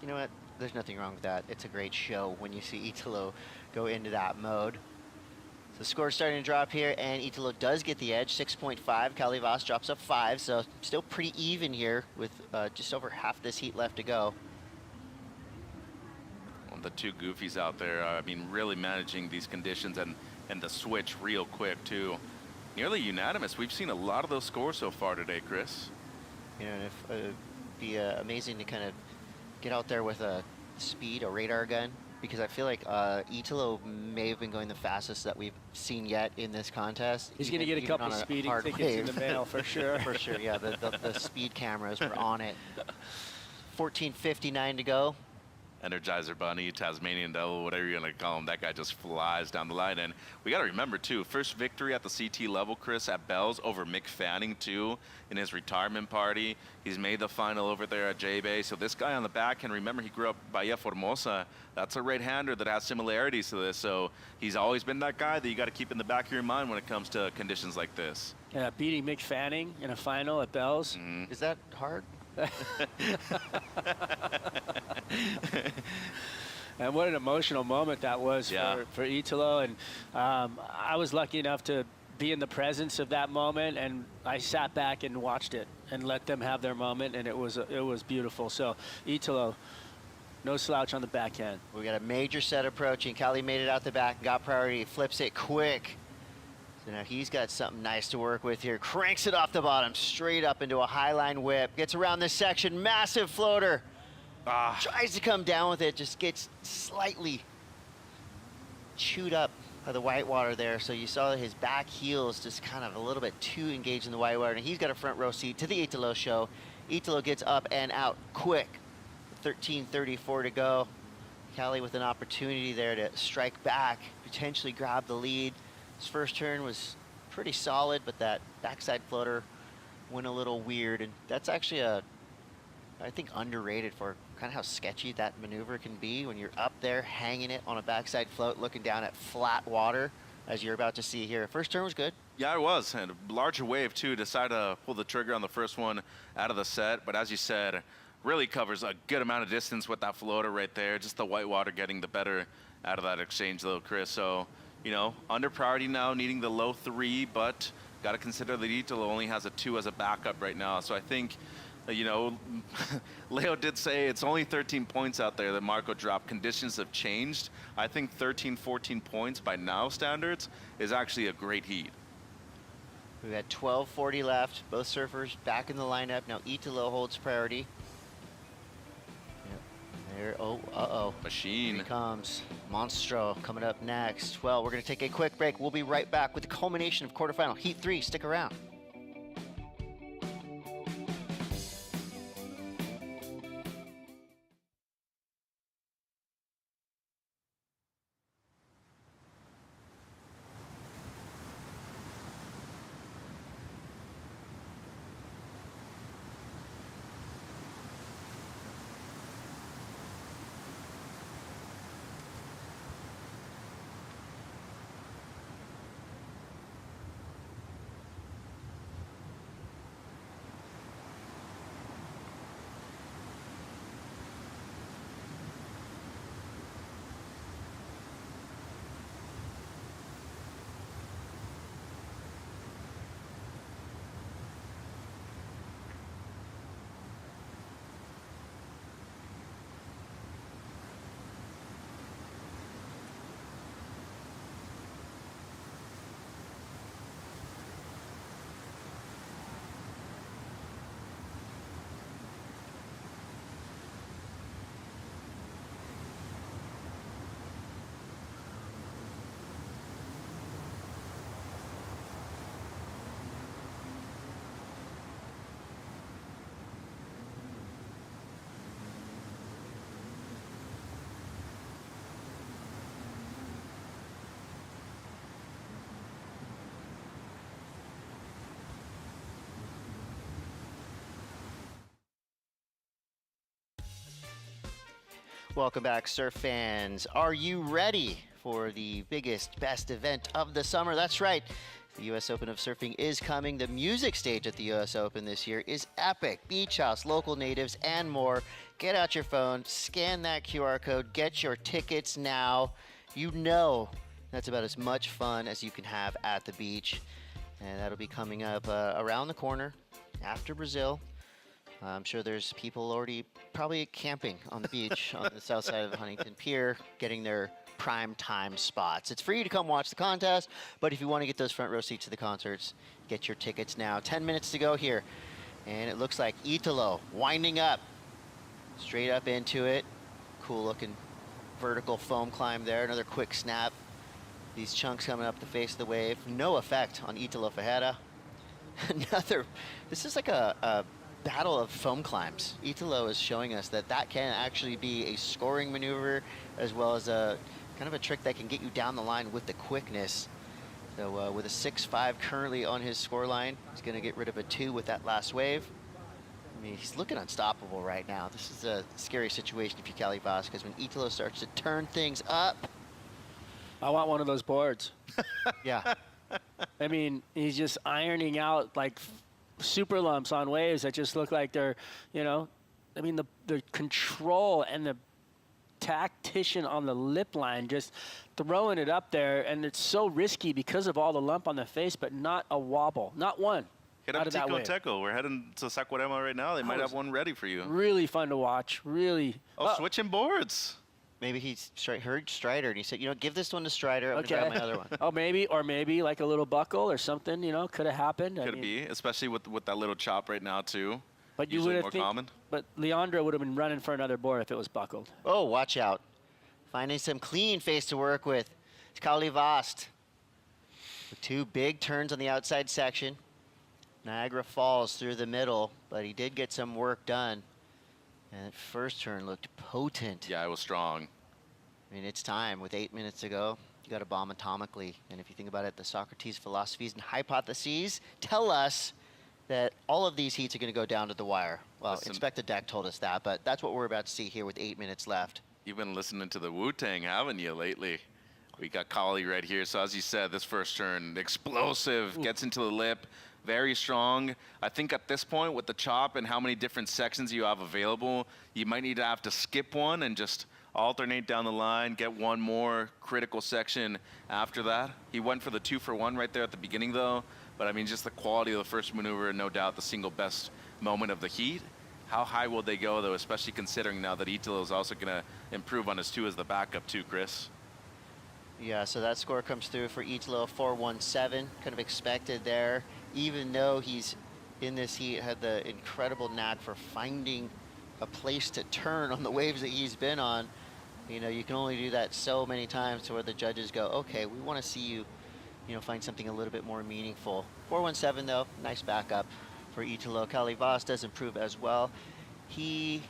you know what? There's nothing wrong with that. It's a great show when you see Italo go into that mode. The score's starting to drop here, and Italo does get the edge, 6.5. Kali Voss drops up 5, so still pretty even here with just over half this heat left to go. Well, the two goofies out there, I mean, really managing these conditions and the switch real quick, too. Nearly unanimous. We've seen a lot of those scores so far today, Chris. You know, and it'd be amazing to kind of get out there with a speed, a radar gun, because I feel like Italo may have been going the fastest that we've seen yet in this contest. He's going to get a couple speeding tickets in the mail for sure. For sure, yeah. The speed cameras were on it. 14:59 to go. Energizer Bunny, Tasmanian Devil, whatever you're going to call him, that guy just flies down the line. And we got to remember, too, first victory at the CT level, Chris, at Bell's over Mick Fanning, too, in his retirement party. He's made the final over there at J-Bay. So this guy on the back, and remember, he grew up Bahia Formosa. That's a right-hander that has similarities to this. So he's always been that guy that you got to keep in the back of your mind when it comes to conditions like this. Yeah, beating Mick Fanning in a final at Bell's. Is that hard? And what an emotional moment that was for Italo. And I was lucky enough to be in the presence of that moment, and I sat back and watched it and let them have their moment, and it was beautiful. So Italo, no slouch on the backhand. We got a major set approaching. Kali made it out the back, got priority, flips it quick. So now he's got something nice to work with here. Cranks it off the bottom, straight up into a high line whip. Gets around this section, massive floater. Tries to come down with it, just gets slightly chewed up by the whitewater there. So you saw his back heels just kind of a little bit too engaged in the whitewater. And he's got a front row seat to the Italo show. Italo gets up and out quick. 13:34 to go. Kali with an opportunity there to strike back, potentially grab the lead. His first turn was pretty solid, but that backside floater went a little weird. And that's actually I think, underrated for kind of how sketchy that maneuver can be when you're up there hanging it on a backside float, looking down at flat water, as you're about to see here. First turn was good. Yeah, it was. And a larger wave, too. Decided to pull the trigger on the first one out of the set. But as you said, really covers a good amount of distance with that floater right there. Just the whitewater getting the better out of that exchange, though, Chris. So, you know, under priority now, needing the low 3, but got to consider that Italo only has a 2 as a backup right now. So I think You know, Leo did say it's only 13 points out there that Marco dropped. Conditions have changed. I think 13, 14 points by now standards is actually a great heat. We've got 12:40 left. Both surfers back in the lineup. Now Italo holds priority. Yep. There, uh-oh. Machine. Here he comes. Monstro coming up next. Well, we're going to take a quick break. We'll be right back with the culmination of quarterfinal Heat 3. Stick around. Welcome back, surf fans. Are you ready for the biggest, best event of the summer? That's right. The U.S. Open of Surfing is coming. The music stage at the U.S. Open this year is epic. Beach house, local natives, and more. Get out your phone, scan that QR code, get your tickets now. You know that's about as much fun as you can have at the beach. And that'll be coming up around the corner after Brazil. I'm sure there's people already probably camping on the beach on the south side of the Huntington Pier, getting their prime time spots. It's free to come watch the contest, but if you want to get those front row seats to the concerts, get your tickets now. 10 minutes to go here, and it looks like Italo winding up, straight up into it. Cool looking vertical foam climb there, another quick snap. These chunks coming up the face of the wave. No effect on Italo Ferreira. This is like a battle of foam climbs. Italo is showing us that that can actually be a scoring maneuver as well as a kind of a trick that can get you down the line with the quickness. So with a 6.5 currently on his score line, he's going to get rid of a 2 with that last wave. I mean, he's looking unstoppable right now. This is a scary situation if you're Cali Voss, because when Italo starts to turn things up. I want one of those boards. Yeah. I mean, he's just ironing out like super lumps on waves that just look like they're, you know, I mean, the control and the tactician on the lip line just throwing it up there, and it's so risky because of all the lump on the face, but not a wobble, not one. Hit up Tico Teco. We're heading to Saquarema right now. They might have one ready for you. Really fun to watch, really. Oh, switching boards. Maybe he heard Strider, and he said, you know, give this one to Strider. I'm going to grab my other one. Oh, maybe like a little buckle or something, you know, could have happened. Could be, especially with that little chop right now, too. But you would have common. But Leandro would have been running for another board if it was buckled. Oh, watch out. Finding some clean face to work with. It's Kauli Vast. With 2 big turns on the outside section. Niagara Falls through the middle, but he did get some work done. And that first turn looked potent. Yeah, it was strong. I mean, it's time. With 8 minutes to go, you got to bomb atomically. And if you think about it, the Socrates philosophies and hypotheses tell us that all of these heats are going to go down to the wire. Well, Inspect the Deck told us that, but that's what we're about to see here with 8 minutes left. You've been listening to the Wu-Tang, haven't you, lately? We got Kali right here. So as you said, this first turn, explosive, gets into the lip. Very strong. I think at this point with the chop and how many different sections you have available, you might need to have to skip one and just alternate down the line, get one more critical section after that. He went for the 2-for-1 right there at the beginning though. But I mean, just the quality of the first maneuver, no doubt the single best moment of the heat. How high will they go, though, especially considering now that Italo is also going to improve on his 2 as the backup, too, Chris? Yeah, so that score comes through for Italo, 417, kind of expected there, even though he's in this heat had the incredible knack for finding a place to turn on the waves that he's been on. You know, you can only do that so many times to where the judges go, okay, we want to see you, you know, find something a little bit more meaningful. 417 though, nice backup for Italo. Kali Voss does improve as well. He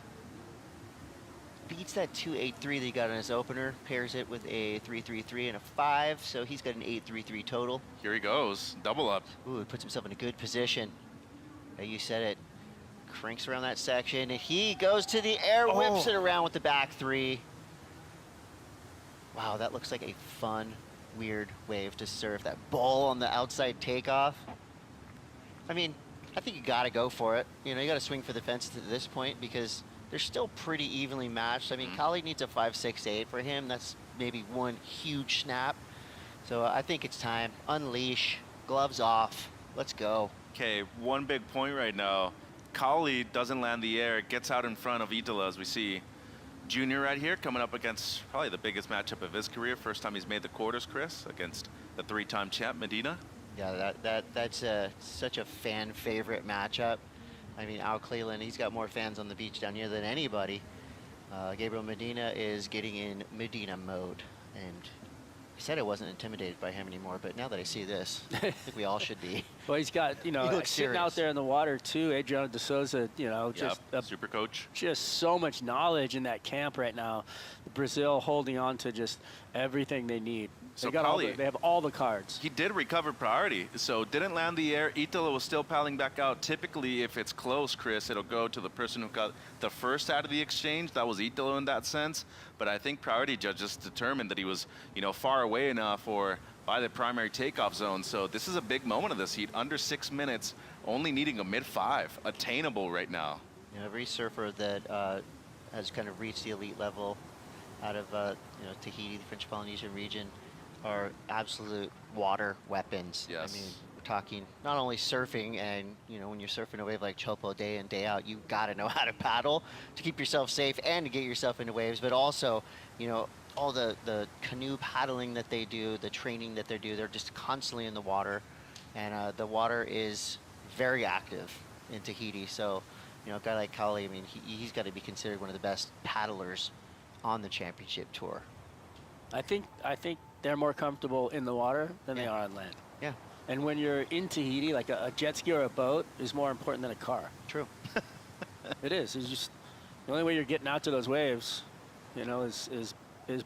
beats that 2.83 that he got on his opener, pairs it with a 3.33 and a 5, so he's got an 8.33 total. Here he goes, double up. Ooh, he puts himself in a good position. Yeah, you said it. Cranks around that section, and he goes to the air, whips it around with the back 3. Wow, that looks like a fun, weird wave to surf. That ball on the outside takeoff. I mean, I think you gotta go for it. You know, you gotta swing for the fences at this point because they're still pretty evenly matched. I mean, Kali needs a 5.68 for him. That's maybe one huge snap. So I think it's time. Unleash, gloves off, let's go. Okay, one big point right now. Kali doesn't land the air, gets out in front of Italo, as we see. Junior right here coming up against probably the biggest matchup of his career. First time he's made the quarters, Chris, against the 3-time champ, Medina. Yeah, that's such a fan favorite matchup. I mean, Al Cleland, he's got more fans on the beach down here than anybody. Gabriel Medina is getting in Medina mode. And I said I wasn't intimidated by him anymore, but now that I see this, I think we all should be. Well, he's got, you know, He looks sitting out serious. there in the water too, Adriano de Souza, you know, just a super coach. Just so much knowledge in that camp right now. Brazil holding on to just everything they need. So They got Kali, they have all the cards. He did recover priority, so didn't land the air. Italo was still paddling back out. Typically, if it's close, Chris, it'll go to the person who got the first out of the exchange. That was Italo in that sense. But I think priority judges determined that he was, you know, far away enough or by the primary takeoff zone. So this is a big moment of this heat. Under 6 minutes, only needing a mid-5, attainable right now. You know, every surfer that has kind of reached the elite level out of you know, Tahiti, the French Polynesian region, are absolute water weapons. Yes. I mean, we're talking not only surfing, and you know, when you're surfing a wave like Chopo day in, day out, you gotta know how to paddle to keep yourself safe and to get yourself into waves, but also, you know, all the canoe paddling that they do, the training that they do, they're just constantly in the water, and the water is very active in Tahiti. So, you know, a guy like Kali, I mean, he's got to be considered one of the best paddlers on the championship tour. I think they're more comfortable in the water than they are on land. Yeah. And when you're in Tahiti, like a jet ski or a boat is more important than a car. True. It is. It's just the only way you're getting out to those waves, you know, is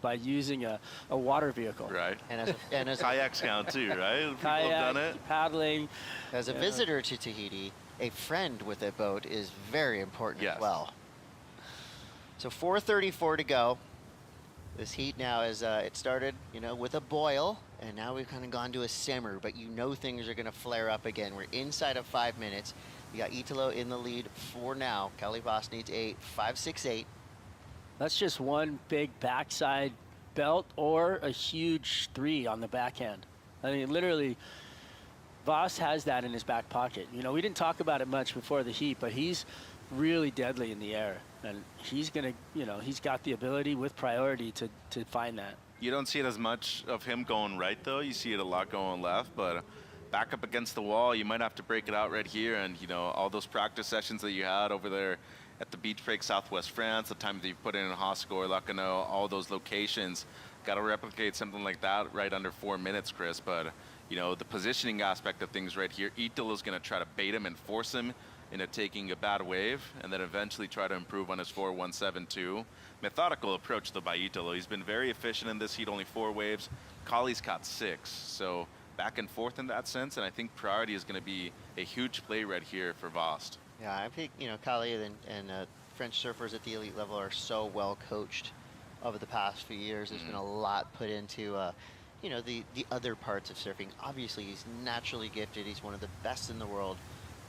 by using a water vehicle. Right. And as kayaks count too, right? People Kayak, have done it. paddling. As a visitor to Tahiti, a friend with a boat is very important as well. So 4:34 to go. This heat now is, it started, you know, with a boil, and now we've kind of gone to a simmer, but you know things are going to flare up again. We're inside of 5 minutes. You got Italo in the lead for now. Kali Voss needs a 5.68. That's just one big backside belt or a huge 3 on the backhand. I mean, literally, Voss has that in his back pocket. You know, we didn't talk about it much before the heat, but he's really deadly in the air. And he's going to, you know, he's got the ability with priority to find that. You don't see it as much of him going right, though. You see it a lot going left, but back up against the wall, you might have to break it out right here. And, you know, all those practice sessions that you had over there at the beach break Southwest France, the time that you put in Hosco, Lacanau, all those locations, got to replicate something like that right under 4 minutes, Chris. But, you know, the positioning aspect of things right here, Italo's going to try to bait him and force him into taking a bad wave, and then eventually try to improve on his 4.172. Methodical approach though by Italo. He's been very efficient in this heat, only 4 waves. Kali's caught 6, so back and forth in that sense, and I think priority is going to be a huge play right here for Vost. Yeah, I think, you know, Kali and French surfers at the elite level are so well coached over the past few years. There's been a lot put into, you know, the other parts of surfing. Obviously, he's naturally gifted. He's one of the best in the world.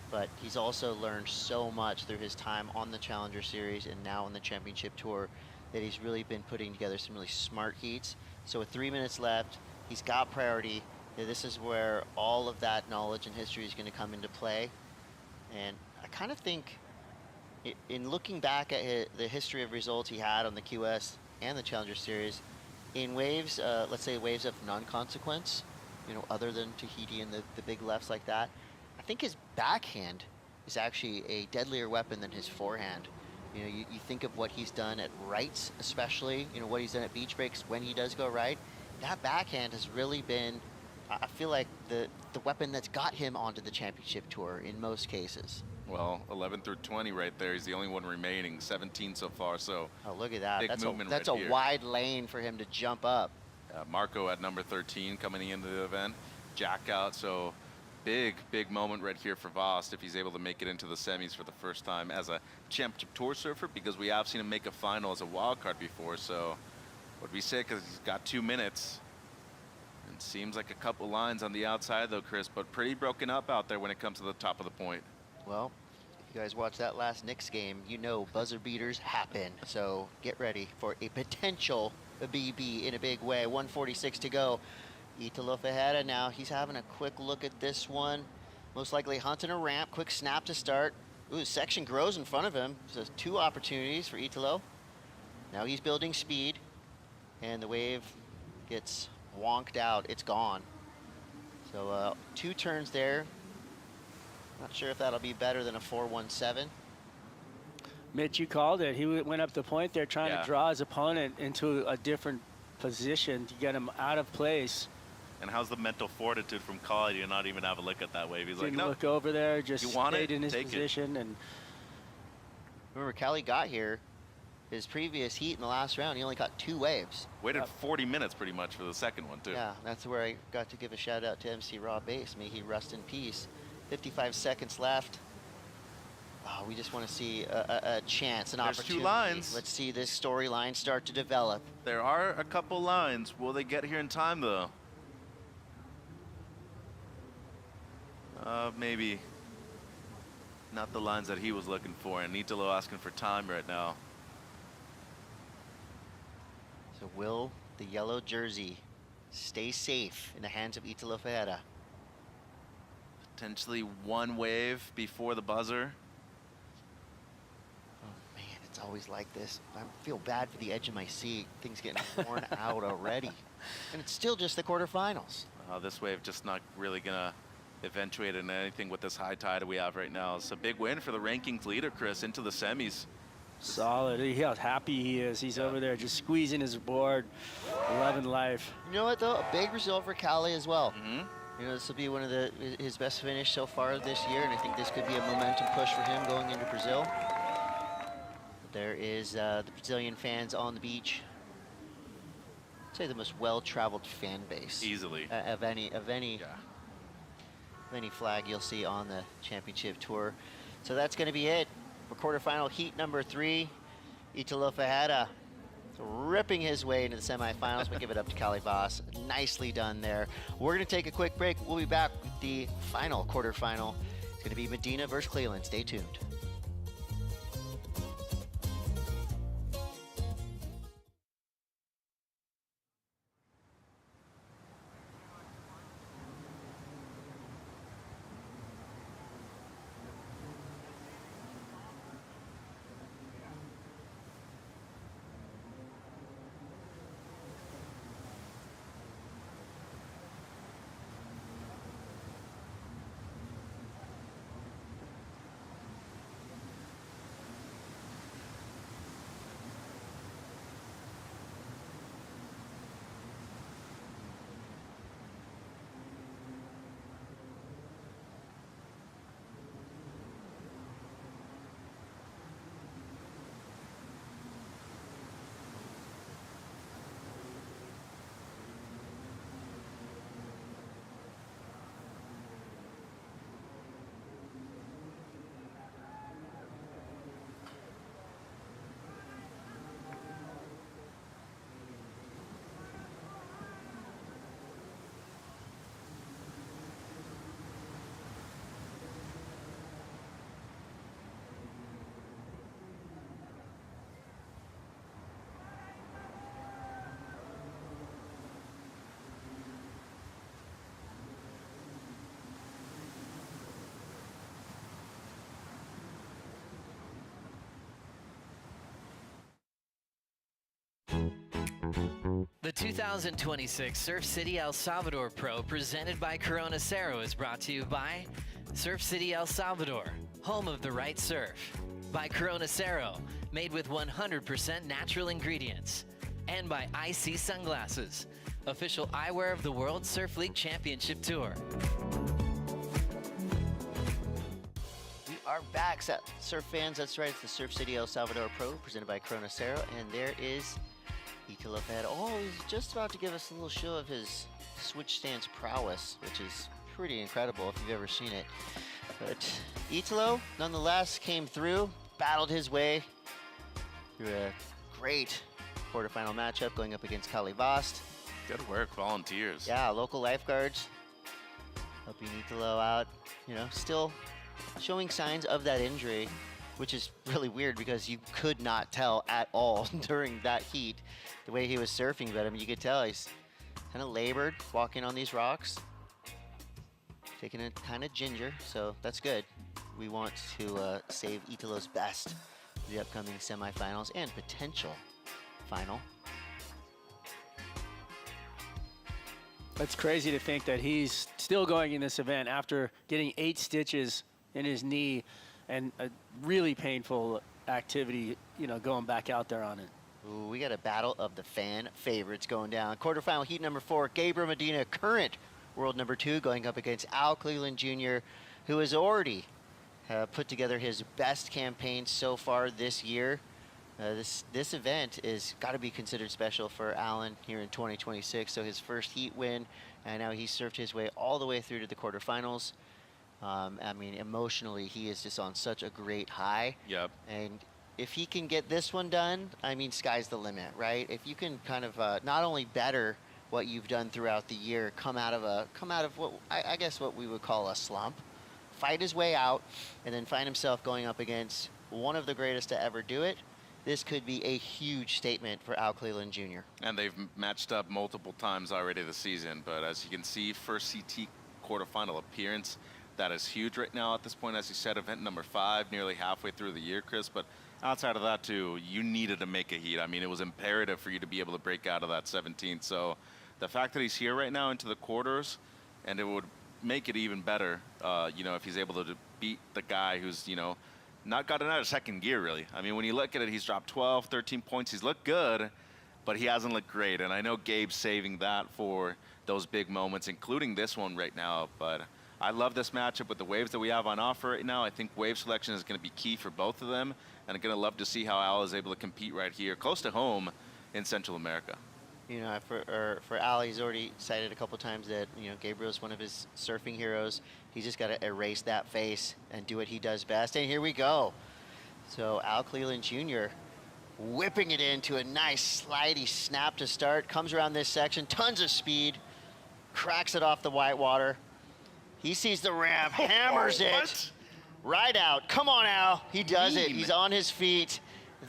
But he's also learned so much through his time on the Challenger Series and now on the Championship Tour that he's really been putting together some really smart heats. So with 3 minutes left, he's got priority. This is where all of that knowledge and history is going to come into play. And I kind of think, in looking back at the history of results he had on the QS and the Challenger Series, in waves, let's say waves of non-consequence, other than Tahiti and the big lefts like that, I think his backhand is actually a deadlier weapon than his forehand. You think of what he's done at rights, especially, what he's done at beach breaks when he does go right. That backhand has really been, I feel like, the weapon that's got him onto the championship tour in most cases. Well, 11 through 20 right there. He's the only one remaining. 17 so far, so. Oh, look at that. Big That's movement that's right a here. wide lane for him to jump up. Marco at number 13 coming into the event. Jack out, so big moment right here for Vost if he's able to make it into the semis for the first time as a championship tour surfer, because we have seen him make a final as a wild card before. So what we say, because he's got 2 minutes. It seems like a couple lines on the outside though, Chris, but pretty broken up out there when it comes to the top of the point. Well, if you guys watched that last Knicks game, buzzer beaters happen. So get ready for a potential BB in a big way. 1:46 to go. Italo Ferreira now, he's having a quick look at this one. Most likely hunting a ramp, quick snap to start. Ooh, section grows in front of him. So 2 opportunities for Italo. Now he's building speed, and the wave gets wonked out. It's gone. So 2 turns there. Not sure if that'll be better than a 4.17. Mitch, you called it. He went up the point there trying to draw his opponent into a different position to get him out of place. And how's the mental fortitude from Collie to not even have a look at that wave? He's Didn't like, no. look over there, just You want stayed it? in his Take it. position. And remember, Callie got here. His previous heat in the last round, he only caught 2 waves. Waited 40 minutes pretty much for the second one too. Yeah, that's where I got to give a shout out to MC Raw Base. May he rest in peace. 55 seconds left. Oh, we just want to see a chance, an There's opportunity. 2 lines. Let's see this storyline start to develop. There are a couple lines. Will they get here in time though? Maybe not the lines that he was looking for, and Italo asking for time right now. So will the yellow jersey stay safe in the hands of Italo Ferreira? Potentially 1 wave before the buzzer. Oh man, it's always like this. I feel bad for the edge of my seat. Things getting worn out already. And it's still just the quarterfinals. This wave just not really gonna eventuate in anything with this high tide we have right now. It's a big win for the rankings leader, Chris, into the semis. solid. He how happy he is. He's over there just squeezing his board, loving life. You know what though? A big result for Callie as well. This will be one of his best finish so far this year, and I think this could be a momentum push for him going into Brazil. There is the Brazilian fans on the beach. I'd say the most well-traveled fan base. Easily. Of any flag you'll see on the championship tour. So that's going to be it for quarterfinal heat number 3. Italo Ferreira ripping his way into the semifinals. We give it up to Callie Voss. Nicely done there. We're going to take a quick break. We'll be back with the final quarterfinal. It's going to be Medina versus Cleveland. Stay tuned. The 2026 Surf City El Salvador Pro presented by Corona Cero is brought to you by Surf City El Salvador, home of the right surf. By Corona Cero, made with 100% natural ingredients. And by IC Sunglasses, official eyewear of the World Surf League Championship Tour. We are back, surf fans. That's right. It's the Surf City El Salvador Pro presented by Corona Cero, and there is Italo Ped. Oh, he's just about to give us a little show of his switch stance prowess, which is pretty incredible if you've ever seen it. But Italo, nonetheless, came through, battled his way through a great quarterfinal matchup going up against Kali Vast. Good work, volunteers. Yeah, local lifeguards helping Italo out. You know, still showing signs of that injury, which is really weird because you could not tell at all during that heat the way he was surfing. But I mean, you could tell he's kind of labored walking on these rocks, taking it kind of ginger, so that's good. We want to save Italo's best for the upcoming semifinals and potential final. It's crazy to think that he's still going in this event after getting 8 stitches in his knee and a really painful activity, you know, going back out there on it. Ooh, we got a battle of the fan favorites going down. Quarterfinal heat number 4, Gabriel Medina, current world number 2, going up against Al Cleland Jr., who has already put together his best campaign so far this year. This event is got to be considered special for Alan here in 2026. So his first heat win, and now he's surfed his way all the way through to the quarterfinals. I mean, emotionally, he is just on such a great high. Yep. And if he can get this one done, I mean, sky's the limit, right? If you can kind of not only better what you've done throughout the year, come out of what I guess what we would call a slump, fight his way out, and then find himself going up against one of the greatest to ever do it, this could be a huge statement for Al Cleland Jr. And they've matched up multiple times already this season, but as you can see, first CT quarterfinal appearance, that is huge right now at this point. As you said, event number 5, nearly halfway through the year, Chris, but outside of that too, you needed to make a heat. I mean, it was imperative for you to be able to break out of that 17th. So the fact that he's here right now into the quarters, and it would make it even better, you know, if he's able to beat the guy who's, you know, not gotten out of second gear, really. I mean, when you look at it, he's dropped 12, 13 points. He's looked good, but he hasn't looked great. And I know Gabe's saving that for those big moments, including this one right now. But I love this matchup with the waves that we have on offer right now. I think wave selection is going to be key for both of them. And I'm going to love to see how Al is able to compete right here, close to home in Central America. You know, for Al, he's already cited a couple times that, you know, Gabriel's one of his surfing heroes. He's just got to erase that face and do what he does best. And here we go. So Al Cleland Jr. whipping it into a nice slidey snap to start. Comes around this section, tons of speed, cracks it off the white water. He sees the ramp, hammers it right out. Come on, Al. He does it. He's on his feet.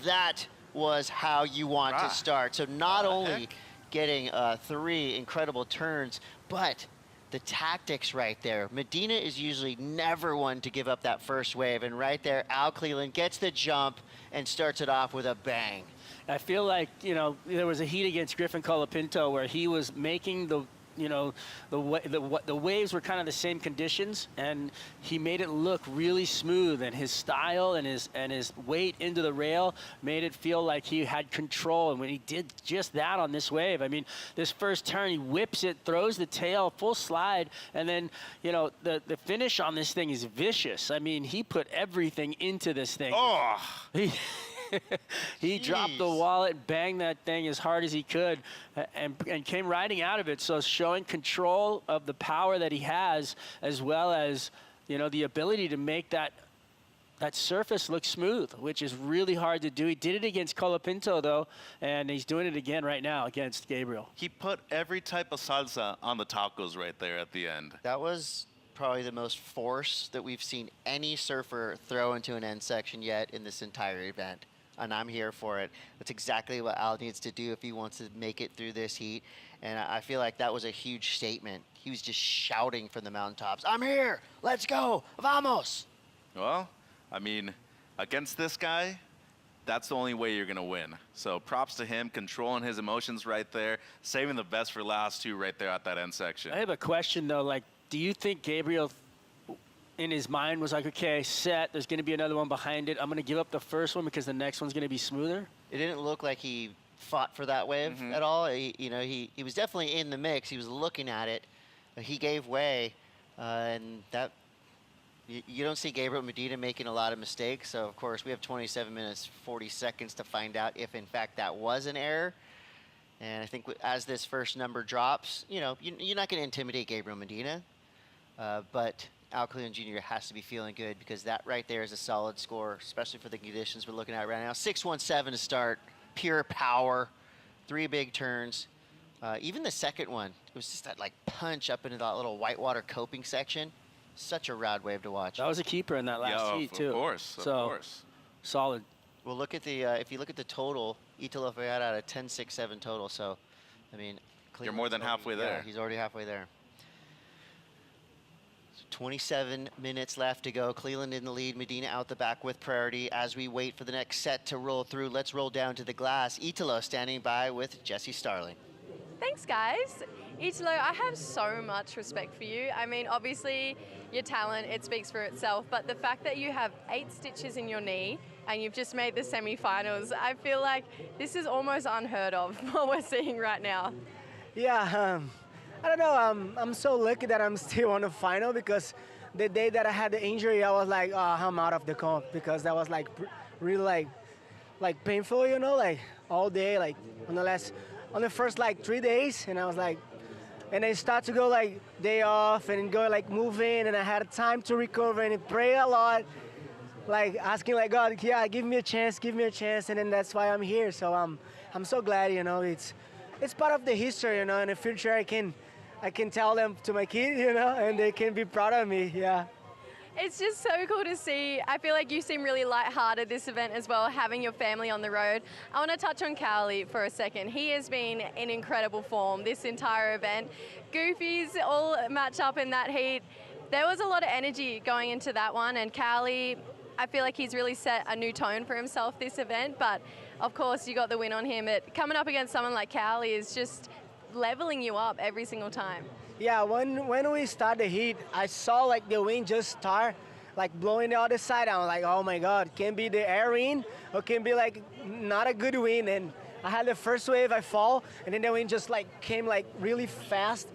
That was how you want to start. So not only getting 3 incredible turns, but the tactics right there. Medina is usually never one to give up that first wave, and right there, Al Cleland gets the jump and starts it off with a bang. I feel like, you know, there was a heat against Griffin Colapinto where he was making the, you know, the waves were kind of the same conditions, and he made it look really smooth, and his style and his weight into the rail made it feel like he had control. And when he did just that on this wave, I mean, this first turn, he whips it, throws the tail, full slide, and then, you know, the finish on this thing is vicious. I mean, he put everything into this thing. Oh! He dropped the wallet, banged that thing as hard as he could, and came riding out of it. So showing control of the power that he has, as well as, you know, the ability to make that surface look smooth, which is really hard to do. He did it against Colapinto, though, and he's doing it again right now against Gabriel. He put every type of salsa on the tacos right there at the end. That was probably the most force that we've seen any surfer throw into an end section yet in this entire event. And I'm here for it. That's exactly what Al needs to do if he wants to make it through this heat. And I feel like that was a huge statement. He was just shouting from the mountaintops, "I'm here, let's go, vamos." Well, I mean, against this guy, that's the only way you're going to win. So props to him, controlling his emotions right there, saving the best for last too right there at that end section. I have a question, though. Like, do you think Gabriel, in his mind, was like, okay, set, there's going to be another one behind it. I'm going to give up the first one because the next one's going to be smoother? It didn't look like he fought for that wave at all. He was definitely in the mix. He was looking at it. He gave way, and that you don't see Gabriel Medina making a lot of mistakes. So, of course, we have 27 minutes, 40 seconds to find out if, in fact, that was an error. And I think as this first number drops, you're not going to intimidate Gabriel Medina. But Al Cleon Jr. has to be feeling good because that right there is a solid score, especially for the conditions we're looking at right now. 6:17 to start, pure power, 3 big turns. Even the second one, it was just that like punch up into that little whitewater coping section. Such a rad wave to watch. That was a keeper in that last heat, too. Of course. Solid. Well, look at the, if you look at the total, Italo Ferreira at a 10.67 total. So, I mean, you're more than halfway there. Yeah, he's already halfway there. 27 minutes left to go. Cleveland in the lead. Medina out the back with priority. As we wait for the next set to roll through, let's roll down to the glass. Italo standing by with Jesse Starling. Thanks, guys. Italo, I have so much respect for you. I mean, obviously, your talent, it speaks for itself, but the fact that you have 8 stitches in your knee and you've just made the semi-finals, I feel like this is almost unheard of, what we're seeing right now. Yeah, I don't know. I'm so lucky that I'm still on the final because the day that I had the injury, I was like, oh, I'm out of the comp because that was like really like painful, like all day, like on the first like 3 days, and I was like, and I start to go like day off and go like move in, and I had time to recover and pray a lot, like asking like God, yeah, give me a chance, and then that's why I'm here. So I'm so glad, it's part of the history, in the future I can tell them to my kid, and they can be proud of me, yeah. It's just so cool to see. I feel like you seem really lighthearted this event as well, having your family on the road. I want to touch on Cowley for a second. He has been in incredible form this entire event. Goofies all match up in that heat. There was a lot of energy going into that one, and Cowley, I feel like he's really set a new tone for himself this event, but of course you got the win on him. Coming up against someone like Cowley is just leveling you up every single time. Yeah, when we start the heat, I saw like the wind just start like blowing the other side. I was like, oh my God, can be the air wind or can be like not a good wind. And I had the first wave, I fall, and then the wind just like came like really fast.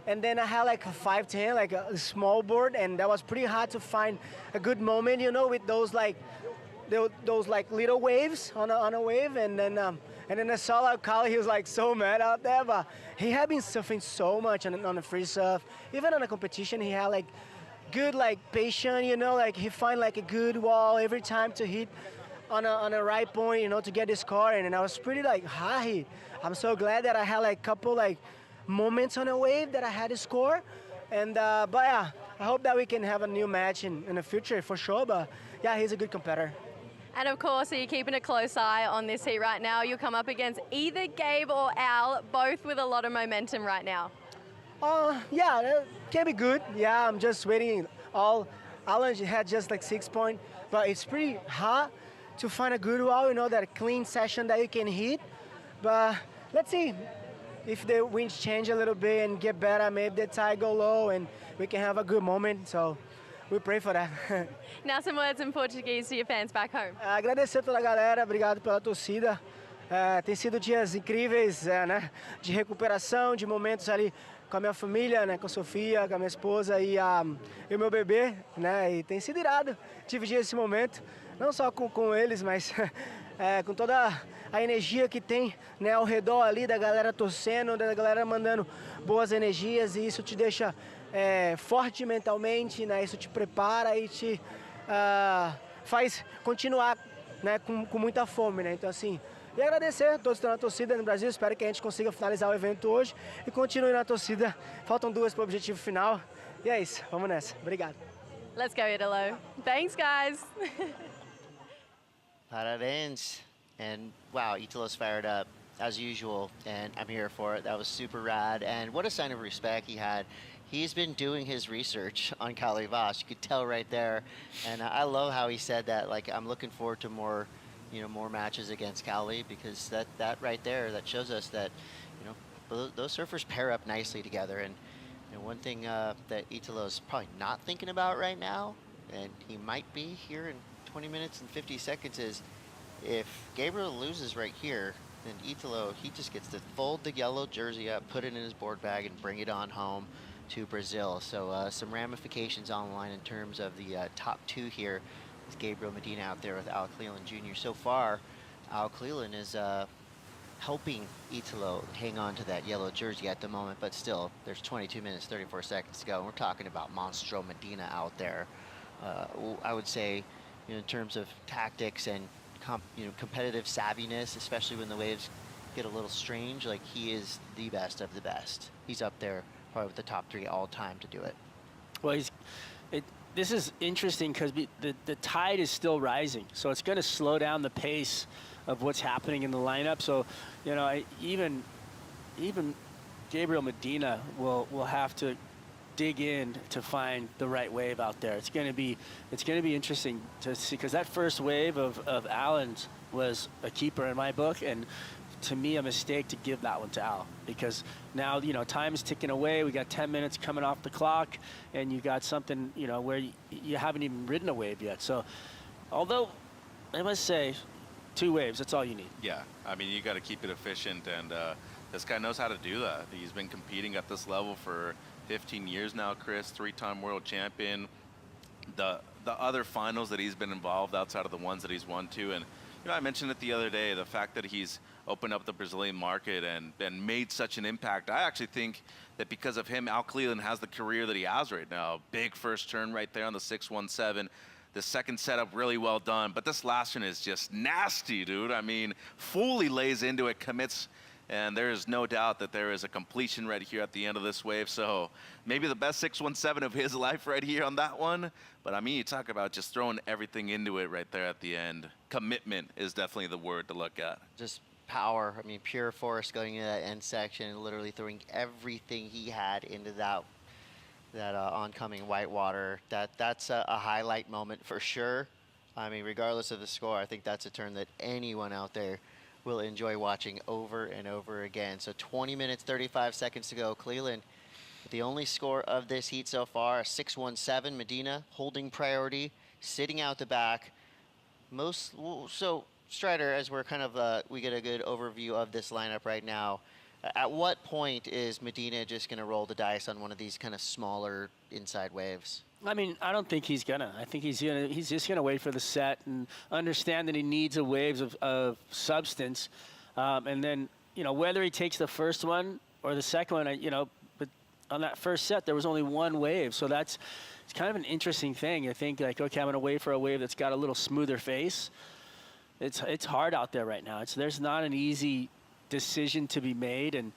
And then I had like a 510, like a small board, and that was pretty hard to find a good moment, with those like little waves on a wave. And then I saw like Kali, he was like so mad out there, but he had been suffering so much on the free surf. Even on the competition, he had like good like patience, like he find like a good wall every time to hit on a right point, to get the score. And I was pretty like high. I'm so glad that I had like couple like moments on a wave that I had to score. And but yeah, I hope that we can have a new match in the future for sure. But yeah, he's a good competitor. And of course, are you keeping a close eye on this heat right now? You'll come up against either Gabe or Al, both with a lot of momentum right now. Yeah, that can be good. Yeah, I'm just waiting. Alan had just like 6 points, but it's pretty hard to find a good wall, that clean session that you can hit. But let's see if the winds change a little bit and get better. Maybe the tide go low and we can have a good moment. So we pray for that. Now some words in Portuguese to your fans back home. Agradecer pela galera, obrigado pela torcida. Tem sido dias incríveis, né, de recuperação, de momentos ali com a minha família, né, com a Sofia, com a minha esposa e o meu bebê, né, e tem sido irado dividir esse momento, não só com eles, mas com toda a energia que tem, né, ao redor ali da galera torcendo, da galera mandando boas energias, e isso te deixa forte mentalmente, né, isso te prepara e te faz continuar, né, com muita fome, né, então assim, e agradecer a todos que estão na torcida no Brasil, espero que a gente consiga finalizar o evento hoje e continue na torcida, faltam 2 para o objetivo final, e é isso, vamos nessa, obrigado. Let's go, Italo. Thanks, guys. Parabéns. And wow, Italo's fired up as usual, and I'm here for it. That was super rad, and what a sign of respect he had. He's been doing his research on Kali Voss. You could tell right there, and I love how he said that. Like, I'm looking forward to more more matches against Cali, because that right there, that shows us that, those surfers pair up nicely together. And one thing that Italo's probably not thinking about right now, and he might be here in 20 minutes and 50 seconds, is if Gabriel loses right here, then Italo, he just gets to fold the yellow jersey up, put it in his board bag, and bring it on home to Brazil. So some ramifications on the line in terms of the top two here. It's Gabriel Medina out there with Al Cleland Jr. So far, Al Cleland is helping Italo hang on to that yellow jersey at the moment, but still, there's 22 minutes, 34 seconds to go, and we're talking about Monstro Medina out there. I would say, in terms of tactics and competitive savviness, especially when the waves get a little strange, like, he is the best of the best. He's up there probably with the top 3 all time to do it. Well, this is interesting because the tide is still rising, so it's going to slow down the pace of what's happening in the lineup. So, even Gabriel Medina will have to dig in to find the right wave out there. It's going to be interesting to see, because that first wave of Allen's was a keeper in my book, and to me a mistake to give that one to Al, because now time is ticking away. We got 10 minutes coming off the clock, and you got something where you haven't even ridden a wave yet. So, although I must say, 2 waves, that's all you need. Yeah, I mean, you got to keep it efficient, and this guy knows how to do that. He's been competing at this level for 15 years now, Chris, 3-time world champion. The other finals that he's been involved outside of the ones that he's won to, and I mentioned it the other day, the fact that he's opened up the Brazilian market and made such an impact. I actually think that because of him, Al Cleland has the career that he has right now. Big first turn right there on the 617. The second setup really well done, but this last one is just nasty, dude. I mean, fully lays into it, commits, and there is no doubt that there is a completion right here at the end of this wave. So maybe the best 617 of his life right here on that one. But I mean, you talk about just throwing everything into it right there at the end. Commitment is definitely the word to look at. Just power. I mean, pure force going into that end section and literally throwing everything he had into that oncoming whitewater. That's a highlight moment for sure. I mean, regardless of the score, I think that's a turn that anyone out there will enjoy watching over and over again. So 20 minutes, 35 seconds to go. Cleland, the only score of this heat so far, a 617. Medina holding priority, sitting out the back. So Strider, as we're kind of, we get a good overview of this lineup right now, at what point is Medina just going to roll the dice on one of these kind of smaller inside waves? I mean, I don't think he's gonna. I think he's just gonna wait for the set and understand that he needs a waves of substance, and then whether he takes the first one or the second one, but on that first set there was only one wave, so it's kind of an interesting thing. You think like, okay, I'm gonna wait for a wave that's got a little smoother face. It's hard out there right now. There's not an easy decision to be made, and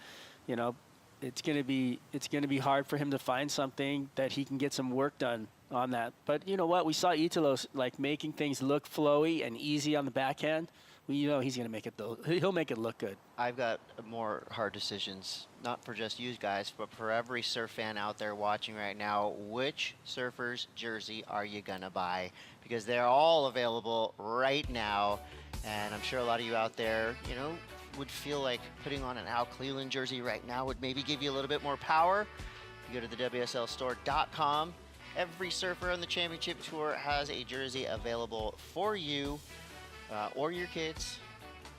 it's gonna be hard for him to find something that he can get some work done on that. But you know what? We saw Italo like making things look flowy and easy on the backhand. He's gonna make it though. He'll make it look good. I've got more hard decisions, not for just you guys, but for every surf fan out there watching right now. Which surfer's jersey are you gonna buy? Because they're all available right now, and I'm sure a lot of you out there, would feel like putting on an Al Cleland jersey right now would maybe give you a little bit more power. You go to the WSLstore.com. Every surfer on the championship tour has a jersey available for you or your kids,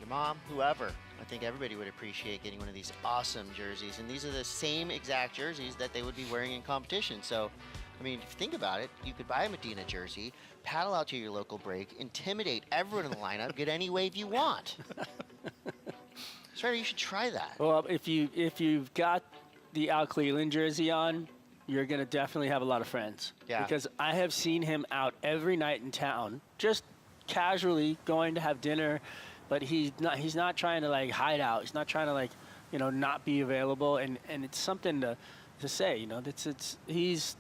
your mom, whoever. I think everybody would appreciate getting one of these awesome jerseys. And these are the same exact jerseys that they would be wearing in competition. So, I mean, if you think about it, you could buy a Medina jersey, paddle out to your local break, intimidate everyone in the lineup, get any wave you want. Sorry, you should try that. Well, if you've got the Al Cleland jersey on, you're gonna definitely have a lot of friends. Yeah. Because I have seen him out every night in town, just casually going to have dinner, but he's not trying to like hide out. He's not trying to like not be available, and it's something to say. He's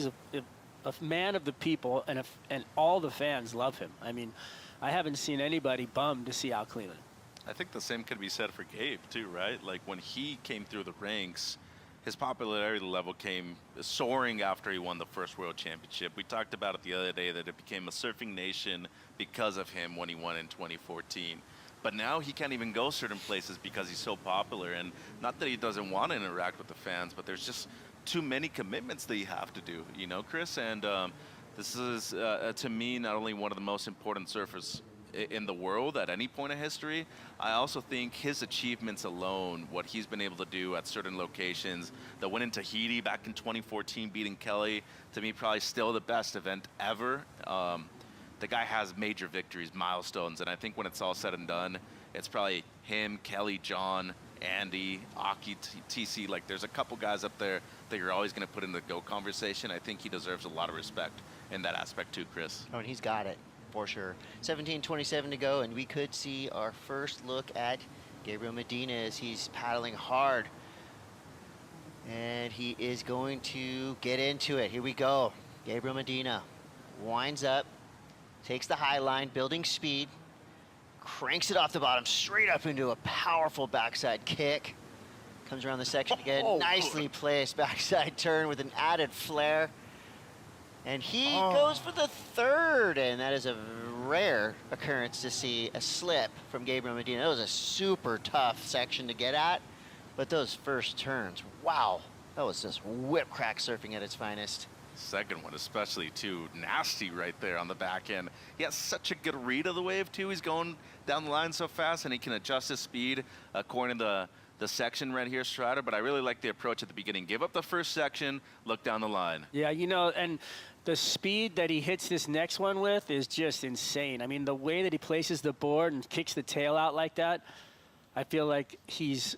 a man of the people, and all the fans love him. I mean, I haven't seen anybody bummed to see Al Cleland. I think the same could be said for Gabe too, right? Like when he came through the ranks, his popularity level came soaring after he won the first World Championship. We talked about it the other day that it became a surfing nation because of him when he won in 2014. But now he can't even go certain places because he's so popular. And not that he doesn't want to interact with the fans, but there's just too many commitments that you have to do, you know, Chris? And this is, to me, not only one of the most important surfers in the world at any point in history. I also think his achievements alone, what he's been able to do at certain locations, the win in Tahiti back in 2014, beating Kelly, to me probably still the best event ever. The guy has major victories, milestones, and I think when it's all said and done, it's probably him, Kelly, John, Andy, Aki, TC. Like, there's a couple guys up there that you're always going to put in the GOAT conversation. I think he deserves a lot of respect in that aspect too, Chris. Oh, and he's got it. For sure. 17:27 to go, and we could see our first look at Gabriel Medina as he's paddling hard. And he is going to get into it. Here we go. Gabriel Medina winds up, takes the high line, building speed, cranks it off the bottom, straight up into a powerful backside kick. Comes around the section again. Nicely placed backside turn with an added flare. And he goes for the third, and that is a rare occurrence to see a slip from Gabriel Medina. That was a super tough section to get at, but those first turns, wow, that was just whip crack surfing at its finest. Second one especially too, nasty right there on the back end. He has such a good read of the wave too. He's going down the line so fast, and he can adjust his speed according to the section right here, Strider, but I really like the approach at the beginning. Give up the first section, look down the line. Yeah, you know, and the speed that he hits this next one with is just insane. I mean, the way that he places the board and kicks the tail out like that, I feel like he's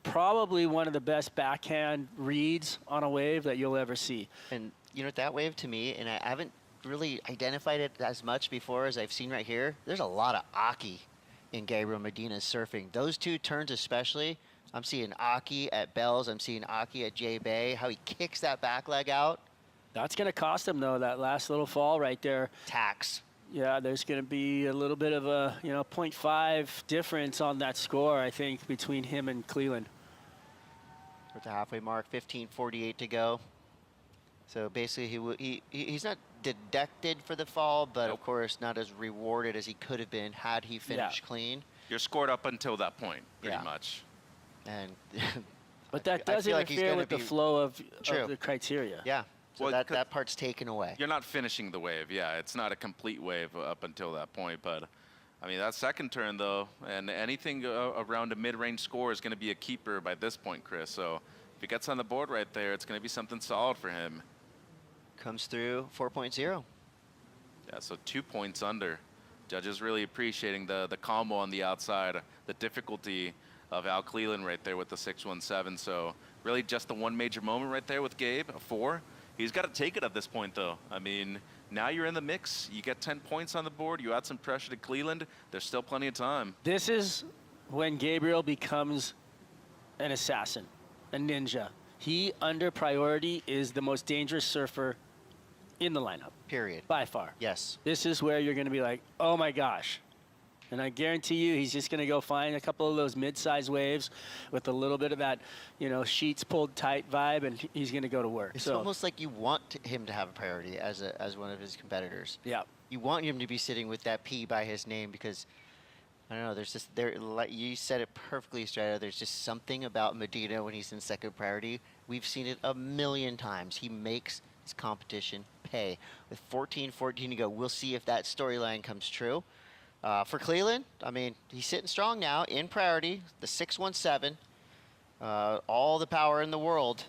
probably one of the best backhand reads on a wave that you'll ever see. And you know, that wave to me, and I haven't really identified it as much before as I've seen right here, there's a lot of Aki in Gabriel Medina's surfing. Those two turns especially, I'm seeing Aki at Bells, I'm seeing Aki at J Bay, how he kicks that back leg out. That's going to cost him, though, that last little fall right there. Tax. Yeah, there's going to be a little bit of a, 0.5 difference on that score, I think, between him and Cleland. We're at the halfway mark, 15:48 to go. So basically, he's not deducted for the fall, but of course not as rewarded as he could have been had he finished clean. You're scored up until that point, pretty much. And but that does interfere with the flow of the criteria. Yeah. So well, that part's taken away. You're not finishing the wave. Yeah, it's not a complete wave up until that point. But, I mean, that second turn, though, and anything around a mid-range score is going to be a keeper by this point, Chris. So if he gets on the board right there, it's going to be something solid for him. Comes through 4.0. Yeah, so 2 points under. Judges really appreciating the combo on the outside, the difficulty of Al Cleland right there with the 617. So really just the one major moment right there with Gabe, a 4. He's got to take it at this point, though. I mean, now you're in the mix. You get 10 points on the board. You add some pressure to Cleland. There's still plenty of time. This is when Gabriel becomes an assassin, a ninja. He, under priority, is the most dangerous surfer in the lineup. Period. By far. Yes. This is where you're going to be like, oh, my gosh. And I guarantee you he's just going to go find a couple of those mid-sized waves with a little bit of that, sheets pulled tight vibe, and he's going to go to work. It's almost like you want him to have a priority as one of his competitors. Yeah. You want him to be sitting with that P by his name because, I don't know, there's just, like you said it perfectly, Strata, there's just something about Medina when he's in second priority. We've seen it a million times. He makes his competition pay. With 14-14 to go, we'll see if that storyline comes true. For Cleland, I mean, he's sitting strong now in priority, the 617, all the power in the world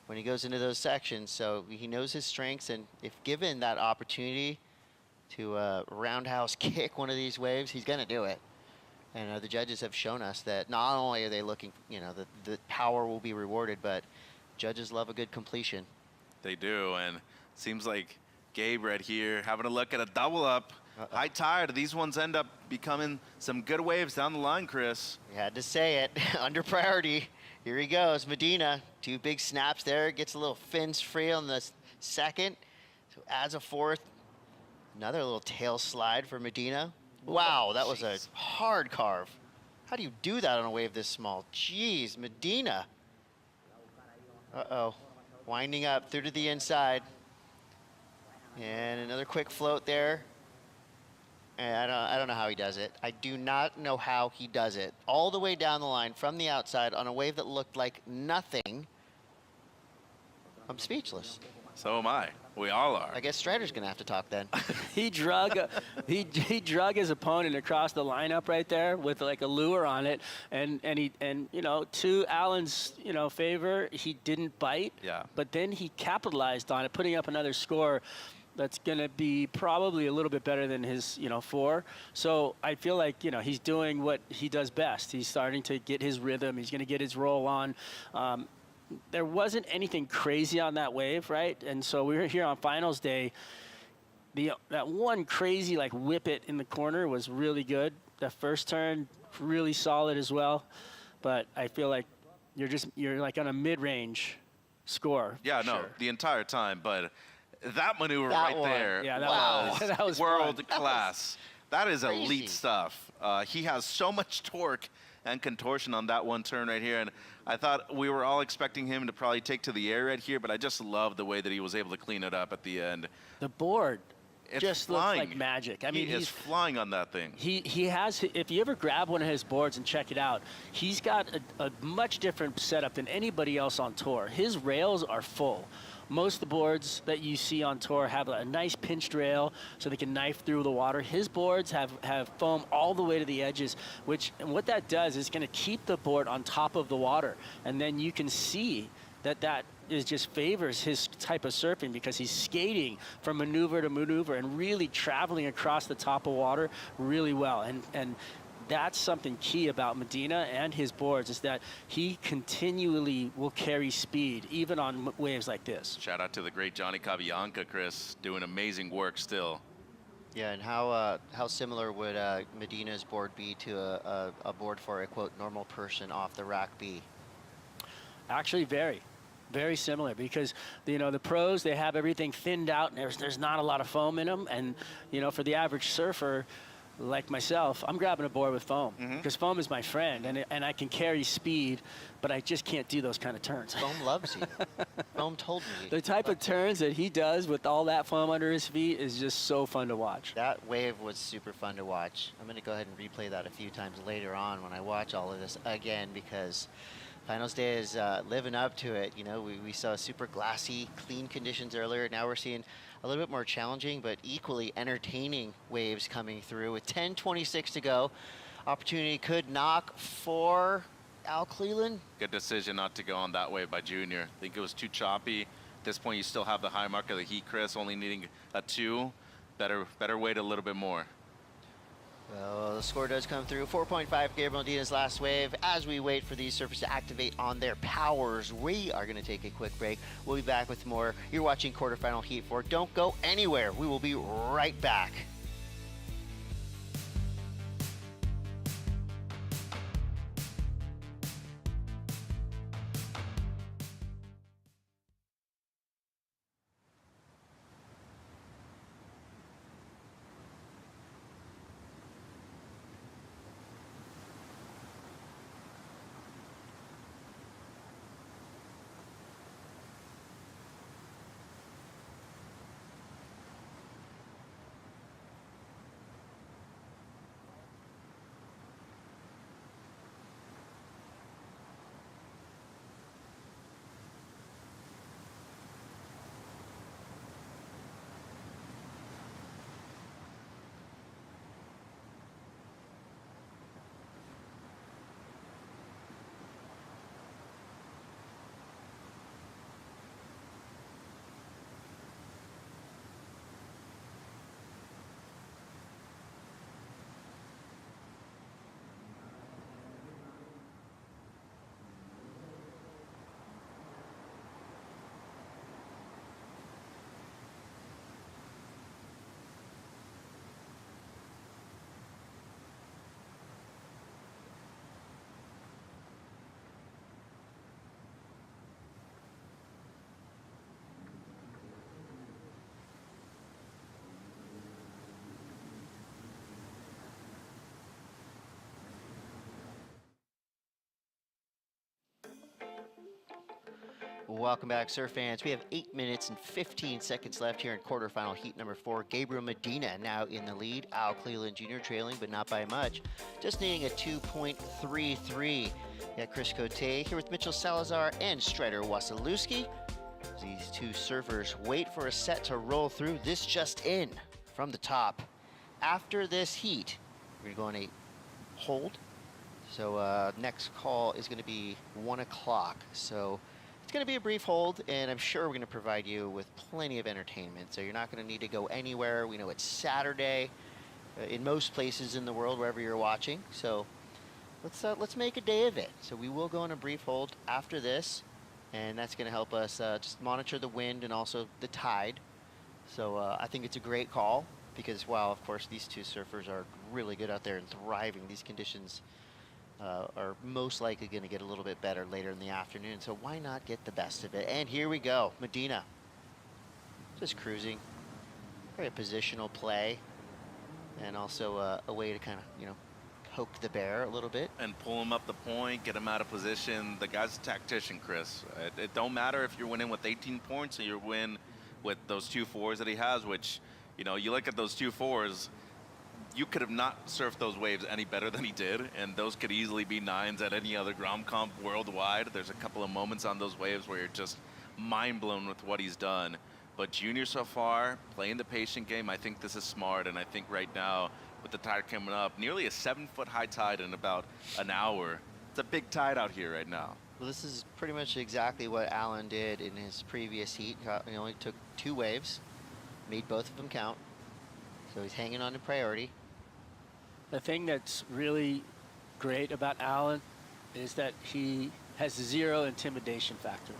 when he goes into those sections. So he knows his strengths, and if given that opportunity to roundhouse kick one of these waves, he's going to do it. And the judges have shown us that not only are they looking, the power will be rewarded, but judges love a good completion. They do, and seems like Gabe right here having a look at a double up. High tide. These ones end up becoming some good waves down the line, Chris. You had to say it. Under priority. Here he goes. Medina. 2 big snaps there. Gets a little fins free on the second. So adds a fourth. Another little tail slide for Medina. Wow, that was a hard carve. How do you do that on a wave this small? Jeez, Medina. Uh-oh. Winding up through to the inside. And another quick float there. And I don't know how he does it. I do not know how he does it. All the way down the line from the outside on a wave that looked like nothing. I'm speechless. So am I. We all are. I guess Strider's gonna have to talk then. He drug he drug his opponent across the lineup right there with like a lure on it, and you know, to Alan's favor, he didn't bite. Yeah. But then he capitalized on it, putting up another score that's gonna be probably a little bit better than his 4. So I feel like he's doing what he does best. He's starting to get his rhythm. He's gonna get his roll on. There wasn't anything crazy on that wave, right? And so we were here on finals day. That one crazy like whip it in the corner was really good. That first turn, really solid as well. But I feel like you're like on a mid-range score. Yeah, no, the entire time. But that maneuver That one. there, Yeah, that wow, was- that was world fun. class. That is crazy. elite stuff. He has so much torque and contortion on that one turn right here. And I thought we were all expecting him to probably take to the air right here, but I just love the way that he was able to clean it up at the end. The board It's just flying. looks like magic. I mean, he is flying on that thing. He has, if you ever grab one of his boards and check it out, he's got a much different setup than anybody else on tour. His rails are full. Most of the boards that you see on tour have a nice pinched rail so they can knife through the water. His boards have foam all the way to the edges, and what that does is going to keep the board on top of the water. And then you can see that is just favors his type of surfing because he's skating from maneuver to maneuver and really traveling across the top of water really well. And that's something key about Medina and his boards is that he continually will carry speed, even on waves like this. Shout out to the great Johnny Cavillanca, Chris, doing amazing work still. Yeah, and how similar would Medina's board be to a board for a, quote, normal person off the rack be? Actually, very similar because the pros, they have everything thinned out and there's not a lot of foam in them, and for the average surfer like myself, I'm grabbing a board with foam because foam is my friend, and I can carry speed, but I just can't do those kind of turns. Foam loves you. Foam told me. The type of turns that he does with all that foam under his feet is just so fun to watch. That wave was super fun to watch. I'm going to go ahead and replay that a few times later on when I watch all of this again because finals day is living up to it. We saw super glassy, clean conditions earlier. Now we're seeing a little bit more challenging, but equally entertaining waves coming through. With 10:26 to go, opportunity could knock for Al Cleland. Good decision not to go on that wave by Junior. I think it was too choppy. At this point, you still have the high mark of the heat, Chris, only needing a 2. Better wait a little bit more. Well, the score does come through. 4.5 Gabriel Medina's last wave. As we wait for these surfers to activate on their powers, we are going to take a quick break. We'll be back with more. You're watching Quarterfinal Heat 4. Don't go anywhere. We will be right back. Welcome back, surf fans. We have 8 minutes and 15 seconds left here in quarterfinal heat number 4. Gabriel Medina now in the lead. Al Cleland Jr. trailing, but not by much. Just needing a 2.33. Yeah, Chris Cote here with Mitchell Salazar and Strider Wasilewski. These two surfers wait for a set to roll through. This just in from the top. After this heat, we're going to go on a hold. So next call is going to be 1 o'clock. So it's going to be a brief hold, and I'm sure we're going to provide you with plenty of entertainment. So you're not going to need to go anywhere. We know it's Saturday in most places in the world, wherever you're watching. So let's make a day of it. So we will go on a brief hold after this, and that's going to help us just monitor the wind and also the tide. So I think it's a great call because, while of course these two surfers are really good out there and thriving, these conditions are most likely going to get a little bit better later in the afternoon. So why not get the best of it? And here we go, Medina, just cruising. Very positional play, and also a way to kind of, you know, poke the bear a little bit. And pull him up the point, get him out of position. The guy's a tactician, Chris. It don't matter if you're winning with 18 points or you win with those 2 4s that he has, which, you know, you look at those 2 4s, you could have not surfed those waves any better than he did, and those could easily be 9s at any other Grom comp worldwide. There's a couple of moments on those waves where you're just mind blown with what he's done. But Junior so far, playing the patient game, I think this is smart, and I think right now, with the tide coming up, nearly a 7-foot high tide in about an hour. It's a big tide out here right now. Well, this is pretty much exactly what Alan did in his previous heat. He only took 2 waves, made both of them count. So he's hanging on to priority. The thing that's really great about Alan is that he has 0 intimidation factor.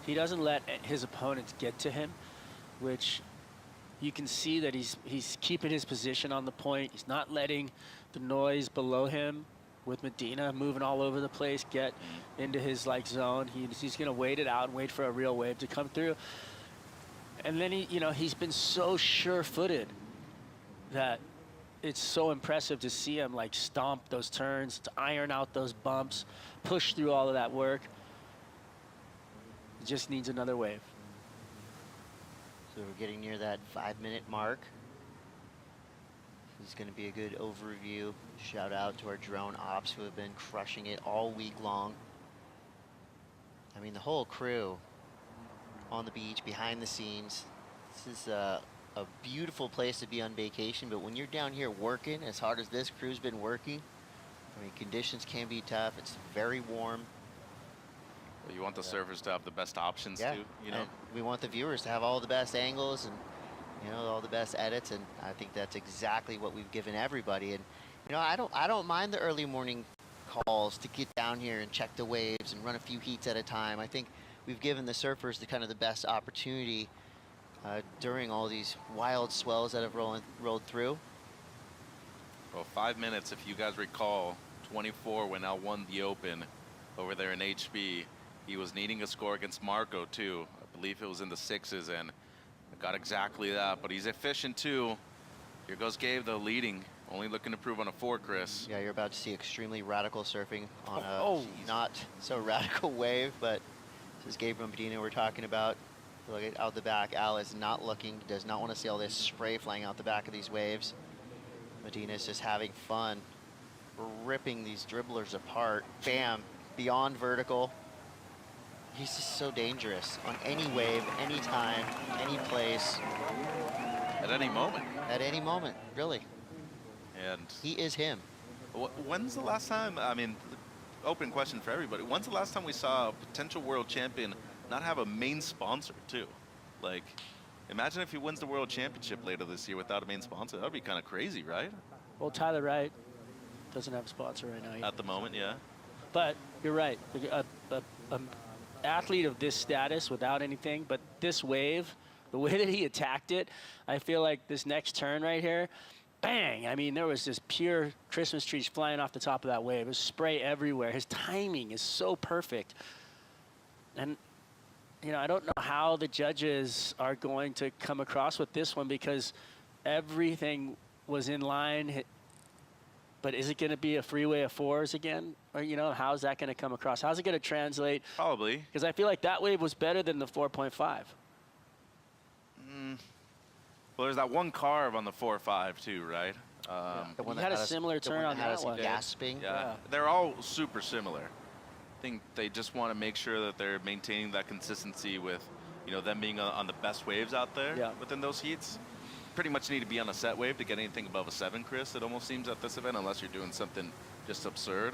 He doesn't let his opponents get to him, which you can see that he's keeping his position on the point. He's not letting the noise below him with Medina moving all over the place get into his zone. He's going to wait it out and wait for a real wave to come through. And then he's been so sure-footed that it's so impressive to see him stomp those turns, to iron out those bumps, push through all of that work. He just needs another wave. So we're getting near that 5-minute mark. This is going to be a good overview. Shout out to our drone ops who have been crushing it all week long. I mean, the whole crew on the beach, behind the scenes. This is a beautiful place to be on vacation, but when you're down here working as hard as this crew's been working, I mean, conditions can be tough. It's very warm. Well, you want the surfers to have the best options too, you know. And we want the viewers to have all the best angles and, you know, all the best edits, and I think that's exactly what we've given everybody. And, you know, I don't mind the early morning calls to get down here and check the waves and run a few heats at a time. I think we've given the surfers the kind of the best opportunity during all these wild swells that have rolled through. Well, 5 minutes, if you guys recall, 24 when Al won the Open over there in HB. He was needing a score against Marco too. I believe it was in the 6s and got exactly that, but he's efficient too. Here goes Gabe, though, leading, only looking to prove on a 4, Chris. Yeah, you're about to see extremely radical surfing on a not so radical wave, but this is Gabriel Medina we're talking about. Look at out the back. Al is not looking, does not want to see all this spray flying out the back of these waves. Medina's just having fun, ripping these dribblers apart. Bam, beyond vertical. He's just so dangerous on any wave, any time, any place. At any moment. At any moment, really. And he is him. When's the last time, I mean, open question for everybody, when's the last time we saw a potential world champion not have a main sponsor too? Like, imagine if he wins the world championship later this year without a main sponsor. That would be kind of crazy, right? Well, Tyler Wright doesn't have a sponsor right now either. At the moment, yeah. But you're right. An athlete of this status without anything, but this wave, the way that he attacked it, I feel like this next turn right here, bang! I mean, there was just pure Christmas trees flying off the top of that wave. There's spray everywhere. His timing is so perfect. And you know, I don't know how the judges are going to come across with this one because everything was in line, but is it going to be a freeway of 4s again? Or, you know, how's that going to come across? How's it going to translate? Probably. Because I feel like that wave was better than the 4.5. Well, there's that one carve on the 4.5 too, right? The one You that had a similar turn on had that us one. gasping. Yeah. They're all super similar. I think they just want to make sure that they're maintaining that consistency with, you know, them being on the best waves out there within those heats. Pretty much need to be on a set wave to get anything above a 7, Chris, it almost seems at this event, unless you're doing something just absurd.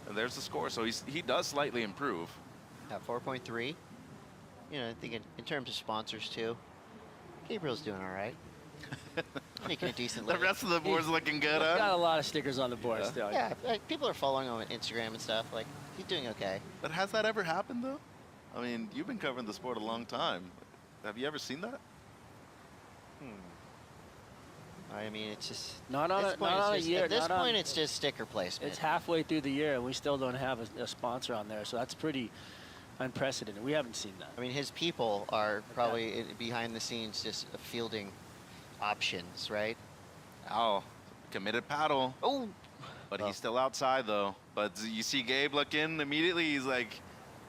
And there's the score. So he does slightly improve. Yeah, 4.3. You know, I think in terms of sponsors too, Gabriel's doing all right. Making a decent The living. rest of the board's looking good, He's huh? got a lot of stickers on the board still. Yeah, like, people are following him on Instagram and stuff. Like, he's doing okay. But has that ever happened, though? I mean, you've been covering the sport a long time. Have you ever seen that? I mean, it's just Not on at this a, point, not it's on a just- year. At this not on- point, it's just sticker placement. It's halfway through the year, and we still don't have a sponsor on there. So that's pretty unprecedented. We haven't seen that. I mean, his people are probably behind the scenes just fielding options, right? Oh, committed paddle. Oh. But he's still outside, though. But you see Gabe look in immediately. He's like,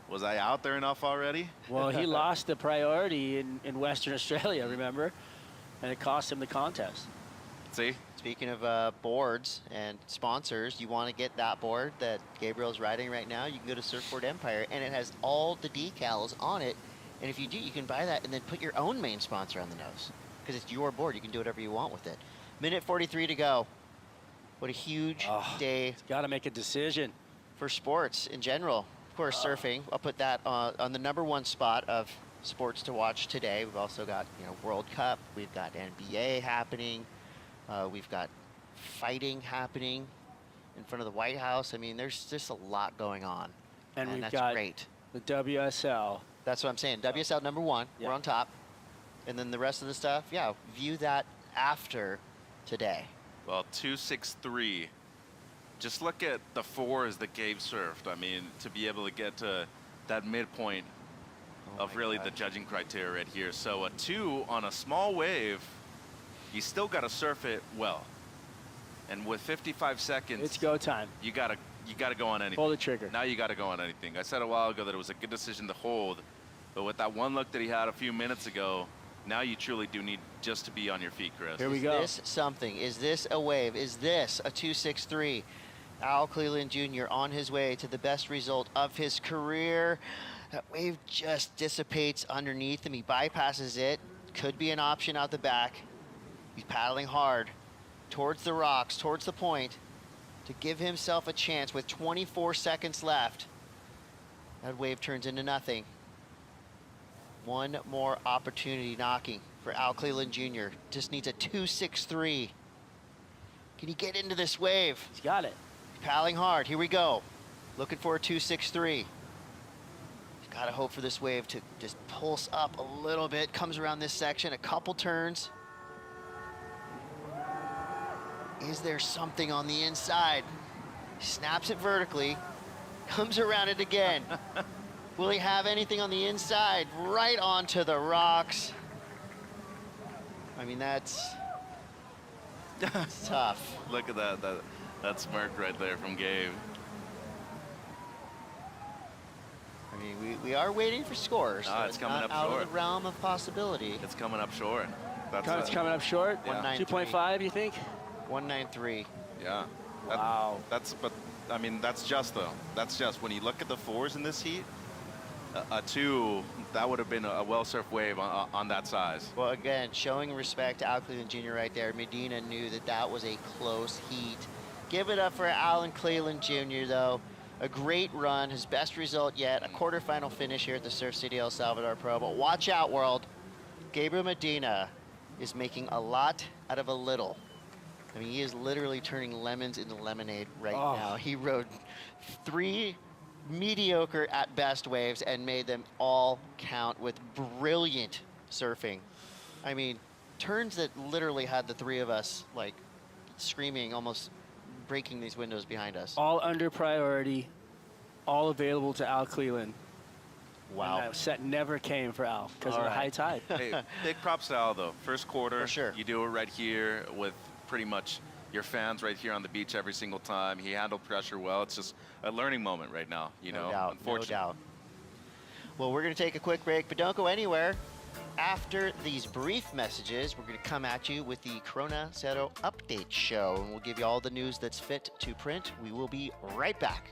was I out there enough already? Well, he lost the priority in Western Australia, remember? And it cost him the contest. See? Speaking of boards and sponsors, you want to get that board that Gabriel's riding right now, you can go to Surfboard Empire, and it has all the decals on it. And if you do, you can buy that and then put your own main sponsor on the nose, because it's your board. You can do whatever you want with it. Minute 43 to go. What a huge day. Got to make a decision. For sports in general. Of course, surfing. I'll put that on the #1 spot of sports to watch today. We've also got, you know, World Cup. We've got NBA happening. We've got fighting happening in front of the White House. I mean, there's just a lot going on. And we've that's got great. the WSL. That's what I'm saying. WSL #1. Yeah. We're on top. And then the rest of the stuff, yeah, view that after today. Well, 263. Just look at the 4s that Gabe surfed. I mean, to be able to get to that midpoint of really the judging criteria right here. So a 2 on a small wave, you still got to surf it well. And with 55 seconds, It's go time. You gotta go on anything. Pull the trigger. Now you got to go on anything. I said a while ago that it was a good decision to hold, but with that one look that he had a few minutes ago, now you truly do need just to be on your feet, Chris. Is this something? Is this a wave? Is this a 263? Al Cleland Jr. on his way to the best result of his career. That wave just dissipates underneath him. He bypasses it. Could be an option out the back. He's paddling hard towards the rocks, towards the point, to give himself a chance with 24 seconds left. That wave turns into nothing. One more opportunity knocking for Al Cleland Jr. Just needs a 263. Can he get into this wave? He's got it. He's paddling hard. Here we go. Looking for a 263. He's got to hope for this wave to just pulse up a little bit. Comes around this section, a couple turns. Is there something on the inside? Snaps it vertically. Comes around it again. Will he have anything on the inside? Right onto the rocks. I mean, that's tough. Look at that smirk right there from Gabe. I mean, we are waiting for scores. No, it's coming not up out short. of the realm of possibility. It's coming up short. It's coming up short? Yeah. 2.5, you think? 193. Yeah. Wow. But I mean, that's just though. That's just when you look at the 4s in this heat. A 2, that would have been a well-surfed wave on that size. Well, again, showing respect to Al Cleland Jr. right there. Medina knew that that was a close heat. Give it up for Alan Cleland Jr., though. A great run, his best result yet, a quarterfinal finish here at the Surf City El Salvador Pro. But watch out, world. Gabriel Medina is making a lot out of a little. I mean, he is literally turning lemons into lemonade right now. He rode 3 mediocre at best waves and made them all count with brilliant surfing. I mean, turns that literally had the 3 of us like screaming, almost breaking these windows behind us. All under priority, all available to Al Cleland. Wow. And that set never came for Al because of the high tide. Hey, big props to Al though. First quarter, For sure. you do it right here with pretty much your fans right here on the beach every single time. He handled pressure well. It's just a learning moment right now, you know, unfortunately. No doubt. Well, we're going to take a quick break, but don't go anywhere. After these brief messages, we're going to come at you with the Corona Cero update show, and we'll give you all the news that's fit to print. We will be right back.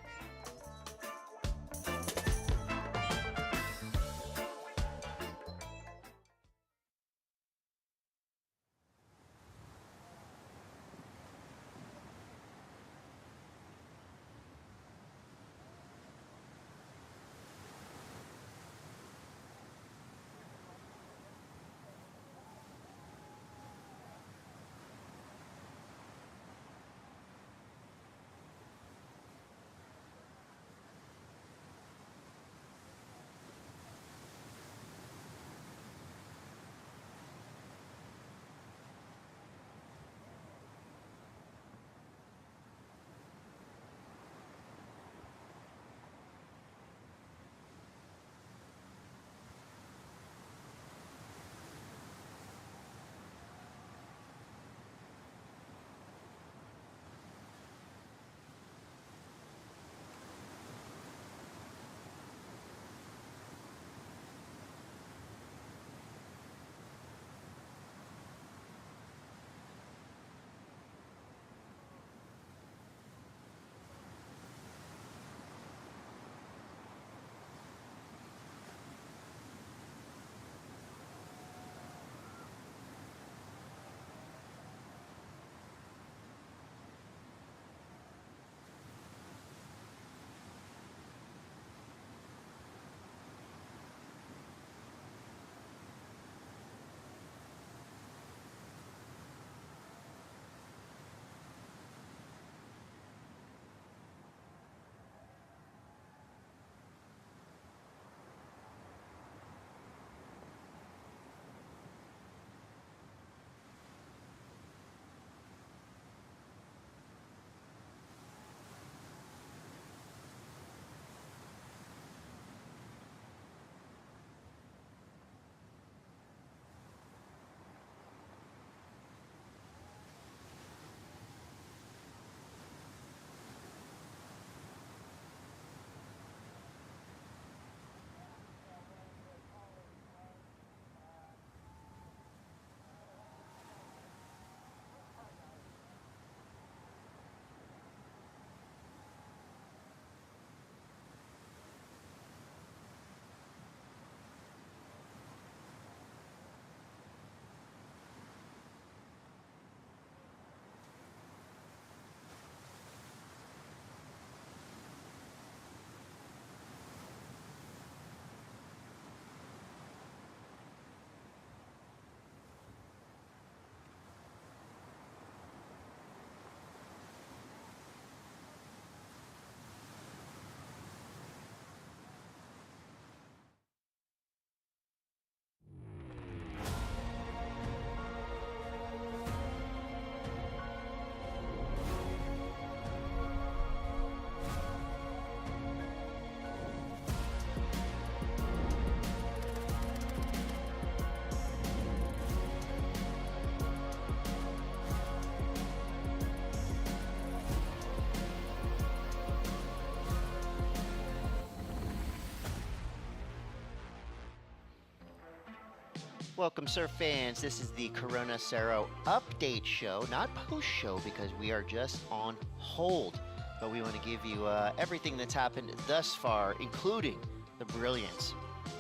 Welcome, surf fans. This is the Corona Cero update show, not post show, because we are just on hold. But we want to give you everything that's happened thus far, including the brilliance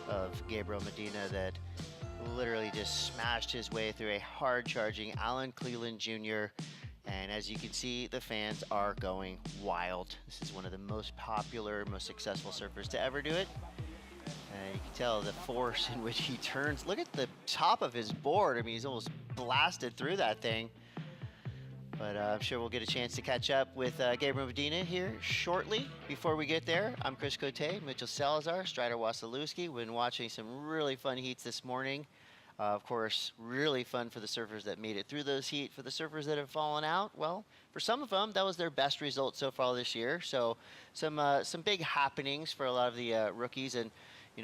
of Gabriel Medina that literally just smashed his way through a hard-charging Alan Cleland Jr. And as you can see, the fans are going wild. This is one of the most popular, most successful surfers to ever do it. You can tell the force in which he turns. Look at the top of his board. I mean, he's almost blasted through that thing. But I'm sure we'll get a chance to catch up with Gabriel Medina here shortly. Before we get there, I'm Chris Cote, Mitchell Salazar, Strider Wasilewski. We've been watching some really fun heats this morning. Of course, really fun for the surfers that made it through those heat. For the surfers that have fallen out, well, for some of them, that was their best result so far this year. So some big happenings for a lot of the rookies and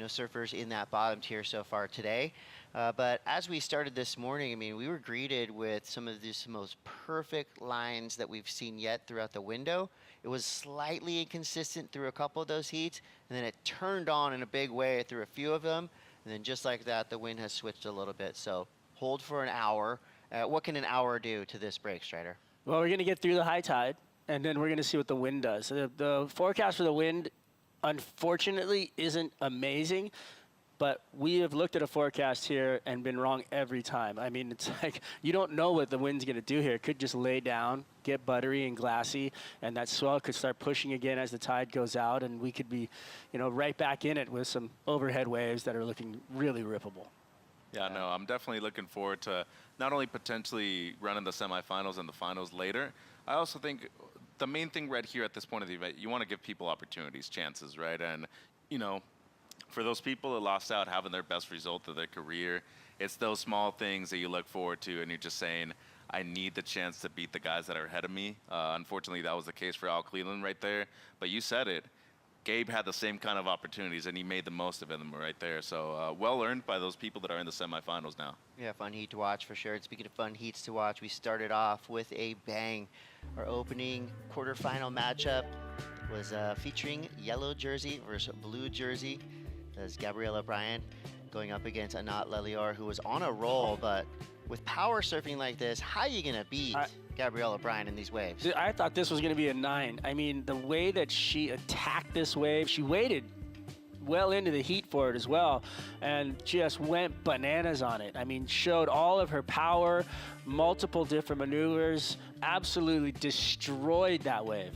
surfers in that bottom tier so far today. But as we started this morning, I mean, we were greeted with some of these most perfect lines that we've seen yet throughout the window. It was slightly inconsistent through a couple of those heats, and then it turned on in a big way through a few of them. And then just like that, the wind has switched a little bit. So hold for an hour. What can an hour do to this break, Strider? Well, we're going to get through the high tide, and then we're going to see what the wind does. The forecast for the wind, unfortunately, isn't amazing, but we have looked at a forecast here and been wrong every time. I mean, it's like you don't know what the wind's going to do here. It could just lay down, get buttery and glassy, and that swell could start pushing again as the tide goes out, and we could be, right back in it with some overhead waves that are looking really rippable. Yeah, no, I'm definitely looking forward to not only potentially running the semifinals and the finals later. I also think the main thing right here at this point of the event, you want to give people opportunities, chances, right? And, for those people that lost out having their best result of their career, it's those small things that you look forward to, and you're just saying, I need the chance to beat the guys that are ahead of me. Unfortunately, that was the case for Al Cleveland right there. But you said it. Gabe had the same kind of opportunities, and he made the most of them right there. So well earned by those people that are in the semifinals now. Yeah, fun heat to watch for sure. And speaking of fun heats to watch, we started off with a bang. Our opening quarterfinal matchup was featuring yellow jersey versus blue jersey. That's Gabriella Bryant going up against Anat Lelior, who was on a roll, but with power surfing like this, how are you going to beat Gabriella Bryant in these waves? I thought this was going to be a 9. I mean, the way that she attacked this wave, she waited well into the heat for it as well, and just went bananas on it. I mean, showed all of her power, multiple different maneuvers, absolutely destroyed that wave.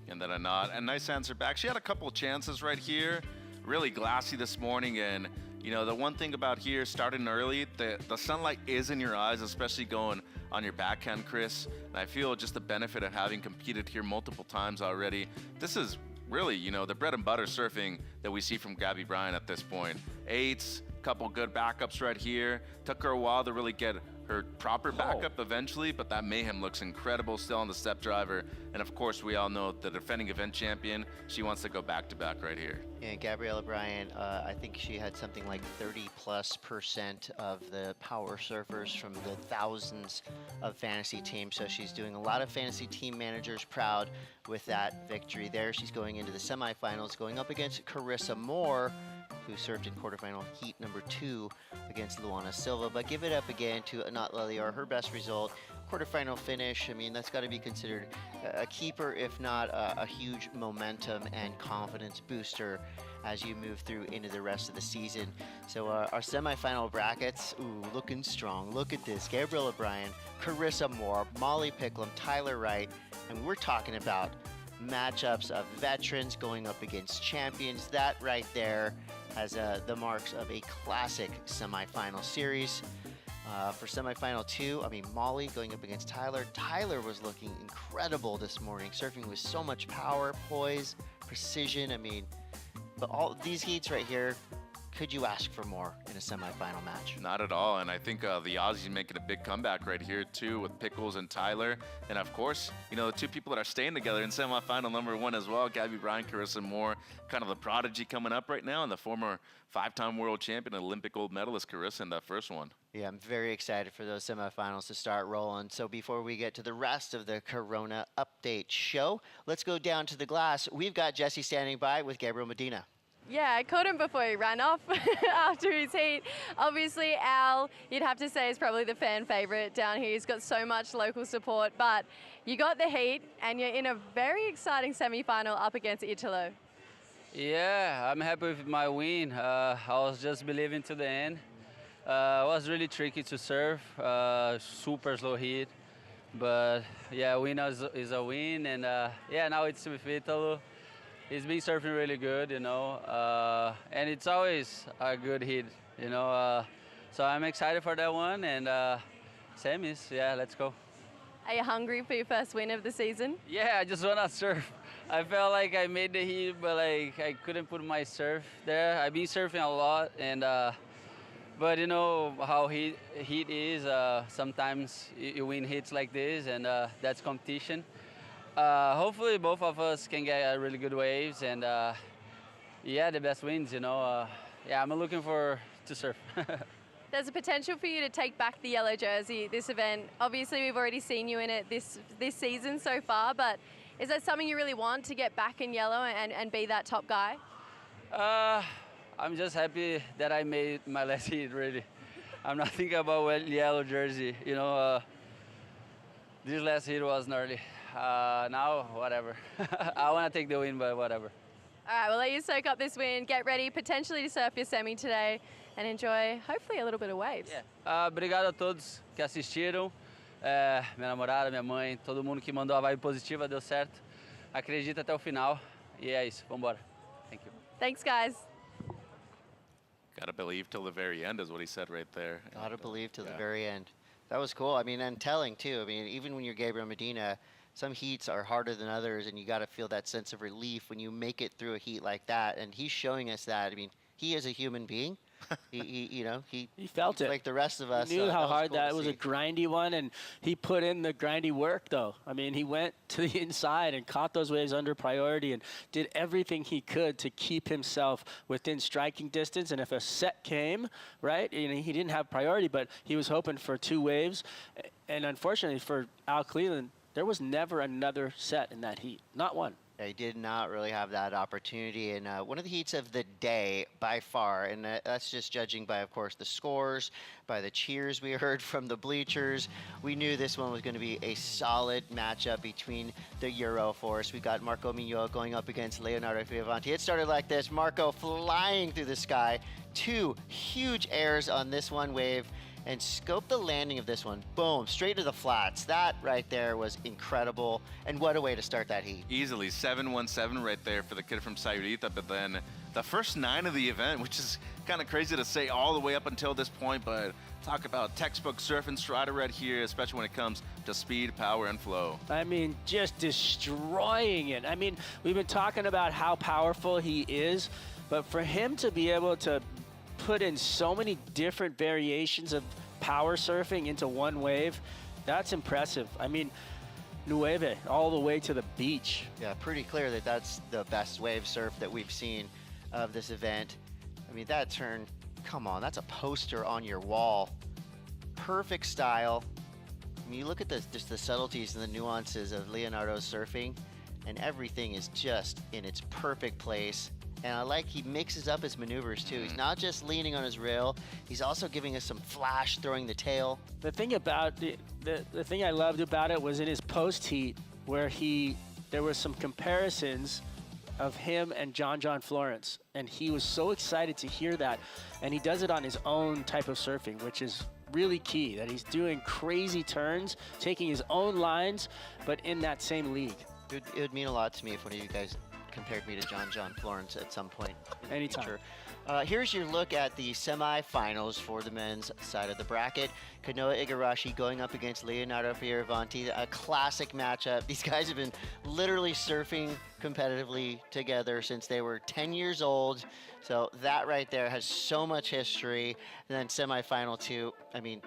And then Anat, a nice answer back. She had a couple of chances right here. Really glassy this morning, and the one thing about here, starting early, the sunlight is in your eyes, especially going on your backhand, Chris. And I feel just the benefit of having competed here multiple times already. This is really, the bread and butter surfing that we see from Gabby Bryant at this point. 8s, couple good backups right here. Took her a while to really get her proper backup eventually, but that mayhem looks incredible still on the step driver. And of course, we all know the defending event champion, she wants to go back-to-back right here. And Gabriella Bryant, I think she had something like 30+% of the power surfers from the thousands of fantasy teams. So she's doing a lot of fantasy team managers proud with that victory there. She's going into the semifinals, going up against Carissa Moore, who served in quarterfinal heat number 2 against Luana Silva. But give it up again to Anat Lelior, her best result, quarterfinal finish. I mean, that's got to be considered a keeper, if not a huge momentum and confidence booster as you move through into the rest of the season. So our semifinal brackets, looking strong. Look at this. Gabriella Bryant, Carissa Moore, Molly Picklum, Tyler Wright, and we're talking about matchups of veterans going up against champions. That right there has the marks of a classic semifinal series. For semifinal 2, I mean, Molly going up against Tyler. Tyler was looking incredible this morning, surfing with so much power, poise, precision. I mean, but all these heats right here, could you ask for more in a semifinal match? Not at all, and I think the Aussies making a big comeback right here too with Pickles and Tyler. And of course, the two people that are staying together in semifinal number 1 as well, Gabby Bryant, Carissa Moore, kind of the prodigy coming up right now, and the former 5-time world champion, Olympic gold medalist Carissa in that first one. Yeah, I'm very excited for those semifinals to start rolling. So before we get to the rest of the Corona update show, let's go down to the glass. We've got Jesse standing by with Gabriel Medina. Yeah, I caught him before he ran off after his heat. Obviously, Al, you'd have to say, is probably the fan favorite down here. He's got so much local support, but you got the heat, and you're in a very exciting semi-final up against Italo. Yeah, I'm happy with my win. I was just believing to the end. It was really tricky to serve, super slow heat. But yeah, win is a win, and yeah, now it's with Italo. He's been surfing really good, and it's always a good hit, So I'm excited for that one, and semis, yeah, let's go. Are you hungry for your first win of the season? Yeah, I just want to surf. I felt like I made the heat, but I couldn't put my surf there. I've been surfing a lot, and but you know how heat is. Sometimes you win hits like this, and that's competition. Hopefully both of us can get really good waves, and yeah, the best wins, Yeah, I'm looking forward to surf. There's a potential for you to take back the yellow jersey this event. Obviously, we've already seen you in it this season so far, but is that something you really want, to get back in yellow and be that top guy? I'm just happy that I made my last heat, really. I'm not thinking about yellow jersey. You know, this last heat was gnarly. Now, whatever. I want to take the win, but whatever. All right, we'll let you soak up this win. Get ready potentially to surf your semi today and enjoy, hopefully, a little bit of waves. Yeah. Obrigado a todos que assistiram. Minha namorada, minha mãe, todo mundo que mandou a vibe positiva, deu certo. Acredita até o final. E é isso. Vambora. Thank you. Thanks, guys. Gotta believe till the very end is what he said right there. Gotta believe till the very end. That was cool. I mean, and telling too. I mean, even when you're Gabriel Medina, some heats are harder than others, and you got to feel that sense of relief when you make it through a heat like that. And he's showing us that. I mean, he is a human being. You know, he felt it like the rest of us. He knew how hard cool that was. A grindy one, and he put in the grindy work, though. I mean, he went to the inside and caught those waves under priority and did everything he could to keep himself within striking distance. And if a set came, right, you know, he didn't have priority, but he was hoping for 2 waves. And unfortunately for Al Cleland, there was never another set in that heat, not one. He did not really have that opportunity in one of the heats of the day by far, and that's just judging by, of course, the scores, by the cheers we heard from the bleachers. We knew this one was going to be a solid matchup between the Euro force. We got Marco Mignot going up against Leonardo Fioravanti. It started like this: Marco flying through the sky, 2 huge airs on this one wave, and scope the landing of this one. Boom, straight to the flats. That right there was incredible. And what a way to start that heat. Easily 7-1-7 right there for the kid from Sayurita. But then the first 9 of the event, which is kind of crazy to say all the way up until this point, but talk about textbook surf and strider right here, especially when it comes to speed, power, and flow. I mean, just destroying it. I mean, we've been talking about how powerful he is, but for him to be able to put in so many different variations of power surfing into one wave, that's impressive. I mean, Nueve all the way to the beach. Yeah, pretty clear that that's the best wave surf that we've seen of this event. I mean, that turn, come on, that's a poster on your wall. Perfect style. I mean, you look at just the subtleties and the nuances of Leonardo's surfing, and everything is just in its perfect place. And I like he mixes up his maneuvers too. He's not just leaning on his rail, he's also giving us some flash, throwing the tail. The thing about the thing I loved about it was in his post heat where there were some comparisons of him and John Florence, and he was so excited to hear that. And he does it on his own type of surfing, which is really key, that he's doing crazy turns, taking his own lines, but in that same league. It would mean a lot to me if one of you guys compared me to John Florence at some point. Anytime. Here's your look at the semifinals for the men's side of the bracket. Kanoa Igarashi going up against Leonardo Fioravanti, a classic matchup. These guys have been literally surfing competitively together since they were 10 years old. So that right there has so much history. And then semifinal 2, I mean,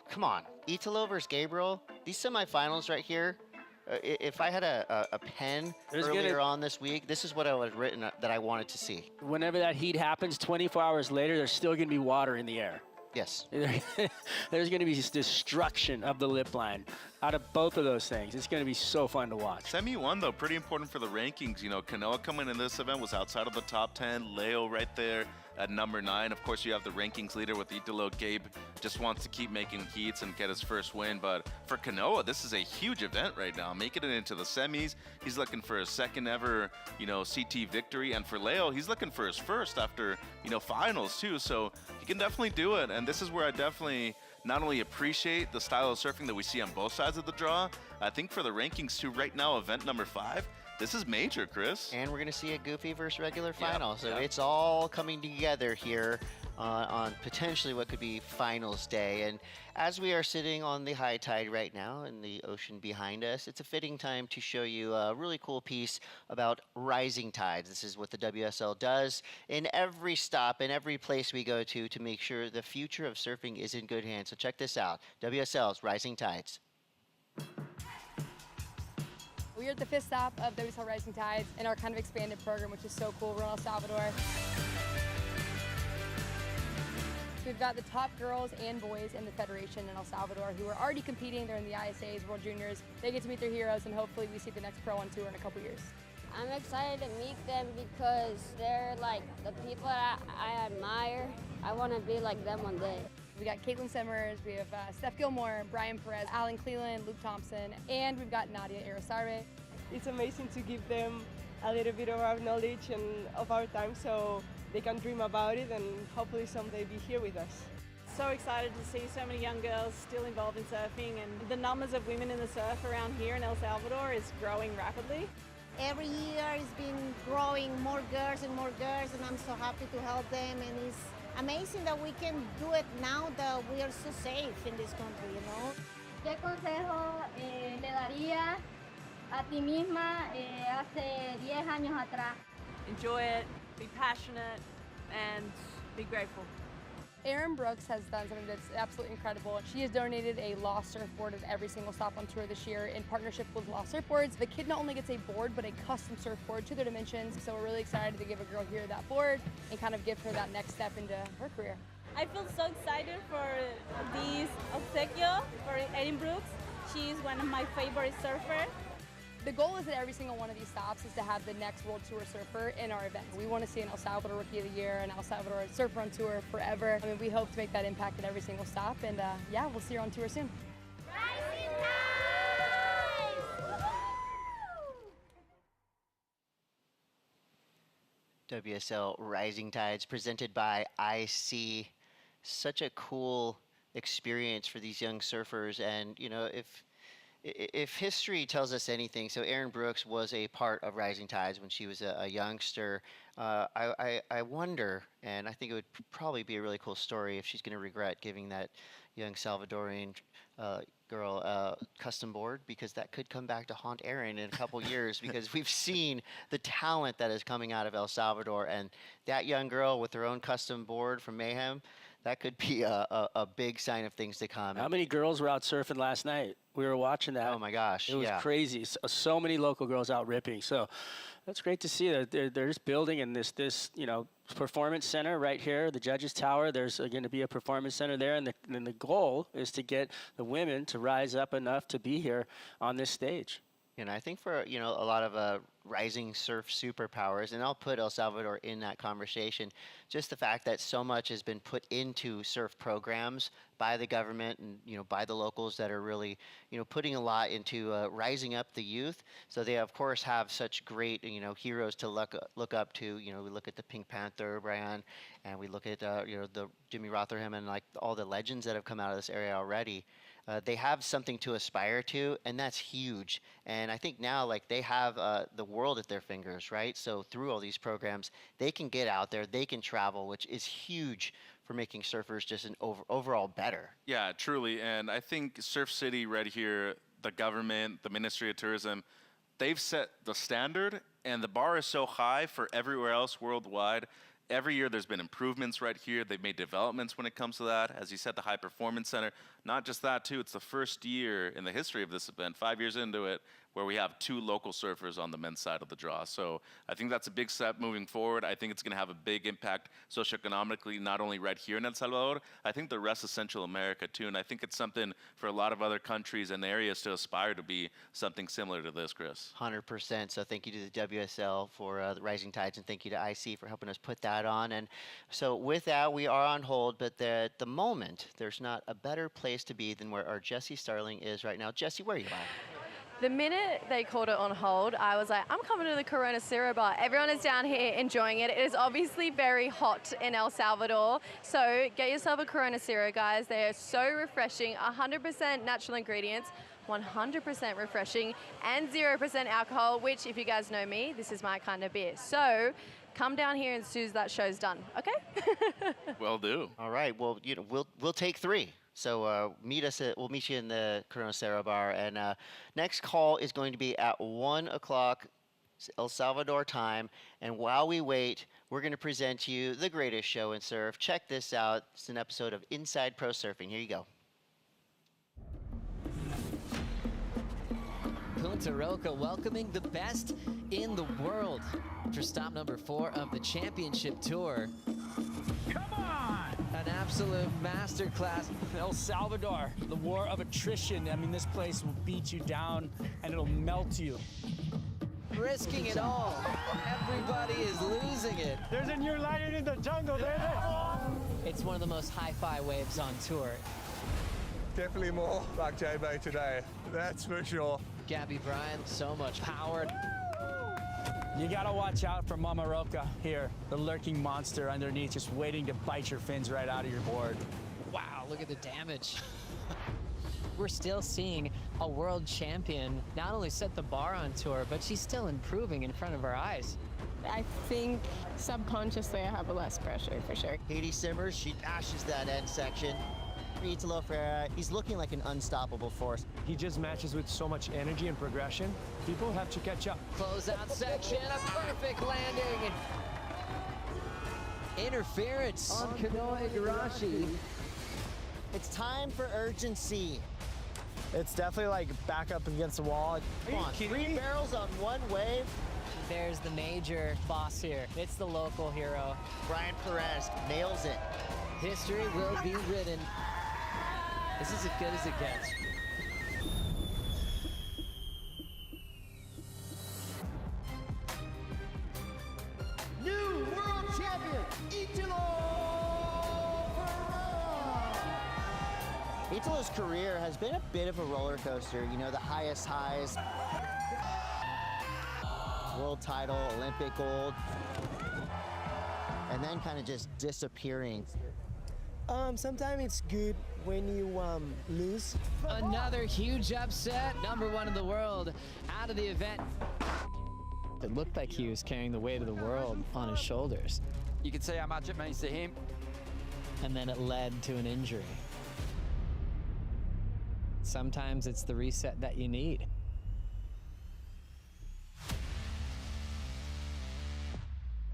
come on, Italo versus Gabriel. These semifinals right here, if I had a pen earlier on this week, this is what I would have written that I wanted to see. Whenever that heat happens, 24 hours later, there's still going to be water in the air. Yes. There's going to be destruction of the lip line out of both of those things. It's going to be so fun to watch. Semi 1, though, pretty important for the rankings. You know, Kanoa coming in this event was outside of the top 10. Leo right there at number 9. Of course, you have the rankings leader with Italo. Gabe just wants to keep making heats and get his first win. But for Kanoa, this is a huge event right now. Making it into the semis. He's looking for his second ever, you know, CT victory. And for Leo, he's looking for his first after, you know, finals too. So he can definitely do it. And this is where I definitely not only appreciate the style of surfing that we see on both sides of the draw, I think for the rankings too, right now, event number 5, this is major, Chris. And we're going to see a goofy versus regular final. So it's all coming together here on potentially what could be finals day. And as we are sitting on the high tide right now in the ocean behind us, it's a fitting time to show you a really cool piece about rising tides. This is what the WSL does in every stop, in every place we go to make sure the future of surfing is in good hands. So check this out, WSL's Rising Tides. We're at the 5th stop of WSL Rising Tides in our kind of expanded program, which is so cool. We're in El Salvador. So we've got the top girls and boys in the federation in El Salvador who are already competing. They're in the ISAs, World Juniors. They get to meet their heroes, and hopefully we see the next pro on tour in a couple years. I'm excited to meet them because they're like the people that I admire. I want to be like them one day. We got Caitlin Semmers, we have Steph Gilmore, Brian Perez, Alan Cleland, Luke Thompson, and we've got Nadia Arosarbe. It's amazing to give them a little bit of our knowledge and of our time so they can dream about it and hopefully someday be here with us. So excited to see so many young girls still involved in surfing, and the numbers of women in the surf around here in El Salvador is growing rapidly. Every year it's been growing, more girls, and I'm so happy to help them, and it's amazing that we can do it now that we are so safe in this country, you know. ¿Qué consejo le daría a ti misma hace 10 años atrás? Enjoy it, be passionate, and be grateful. Erin Brooks has done something that's absolutely incredible. She has donated a Lost surfboard at every single stop on tour this year in partnership with Lost Surfboards. The kid not only gets a board, but a custom surfboard to their dimensions. So we're really excited to give a girl here that board and kind of give her that next step into her career. I feel so excited for this obsequio for Erin Brooks. She's one of my favorite surfers. The goal is that every single one of these stops is to have the next World Tour surfer in our event. We want to see an El Salvador Rookie of the Year, an El Salvador surfer on tour forever. I mean, we hope to make that impact at every single stop, and yeah, we'll see her on tour soon. WSL Rising Tides presented by IC. Such a cool experience for these young surfers, and you know, if history tells us anything, so Erin Brooks was a part of Rising Tides when she was a youngster. I wonder, and I think it would probably be a really cool story if she's going to regret giving that young Salvadorian girl a custom board, because that could come back to haunt Erin in a couple years, because we've seen the talent that is coming out of El Salvador, and that young girl with her own custom board from Mayhem, that could be a big sign of things to come. How many girls were out surfing last night? We were watching that. Oh my gosh, it was crazy. So many local girls out ripping. So that's great to see that they're just building in this performance center right here, the Judges Tower. There's going to be a performance center there, and the goal is to get the women to rise up enough to be here on this stage. And I think for a lot of rising surf superpowers, and I'll put El Salvador in that conversation, just the fact that so much has been put into surf programs by the government and by the locals that are really putting a lot into rising up the youth. So they of course have such great heroes to look up to. We look at the Pink Panther brand, and we look at the Jimmy Rotherham and like all the legends that have come out of this area already. They have something to aspire to, and that's huge. And I think now, like, they have the world at their fingers, right? So through all these programs, they can get out there, they can travel, which is huge for making surfers just an overall better. Yeah, truly. And I think Surf City right here, the government, the Ministry of Tourism, they've set the standard, and the bar is so high for everywhere else worldwide. Every year there's been improvements right here. They've made developments when it comes to that. As you said, the High Performance Center. Not just that, too. It's the first year in the history of this event, 5 years into it, where we have 2 local surfers on the men's side of the draw. So I think that's a big step moving forward. I think it's going to have a big impact socioeconomically, not only right here in El Salvador, I think the rest of Central America, too. And I think it's something for a lot of other countries and areas to aspire to be something similar to this, Chris. 100%. So thank you to the WSL for the Rising Tides, and thank you to IC for helping us put that on. And so with that, we are on hold, but at the moment, there's not a better place to be than where our Jessie Starling is right now. Jessie, where are you at? The minute they called it on hold, I was like, I'm coming to the Corona Cero bar. Everyone is down here enjoying it. It is obviously very hot in El Salvador. So get yourself a Corona Cero, guys. They are so refreshing, 100% natural ingredients, 100% refreshing, and 0% alcohol, which, if you guys know me, this is my kind of beer. So come down here as soon as that show's done, okay? Will do. All right. Well, we'll take 3. So we'll meet you in the Corona Cero bar, and next call is going to be at 1 o'clock El Salvador time. And while we wait, we're going to present you the greatest show in surf. Check this out. It's an episode of Inside Pro Surfing. Here you go. Punta Roca welcoming the best in the world for stop number 4 of the championship tour. Come on! An absolute absolute masterclass. El Salvador, the war of attrition. I mean, this place will beat you down and it'll melt you. Risking it all. Everybody is losing it. There's a new lion in the jungle, It's one of the most hi-fi waves on tour. Definitely more like J-Bay today, that's for sure. Gabby Bryan, so much power. You gotta watch out for Mama Roca here, the lurking monster underneath, just waiting to bite your fins right out of your board. Wow, look at the damage. We're still seeing a world champion not only set the bar on tour, but she's still improving in front of our eyes. I think subconsciously I have less pressure, for sure. Katie Simmers, she dashes that end section. Italo Ferreira, he's looking like an unstoppable force. He just matches with so much energy and progression. People have to catch up. Closeout section, a perfect landing. Interference on Kanoa Igarashi. It's time for urgency. It's definitely like back up against the wall. Come on, 3 barrels on one wave. There's the major boss here. It's the local hero. Brian Perez nails it. History will be written. This is as good as it gets. New world champion, Italo Ferreira. Italo's career has been a bit of a roller coaster. You know, the highest highs. World title, Olympic gold. And then kind of just disappearing. Sometimes it's good when you lose. Another huge upset. #1 in the world out of the event. It looked like he was carrying the weight of the world on his shoulders. You can see how much it means to him. And then it led to an injury. Sometimes it's the reset that you need.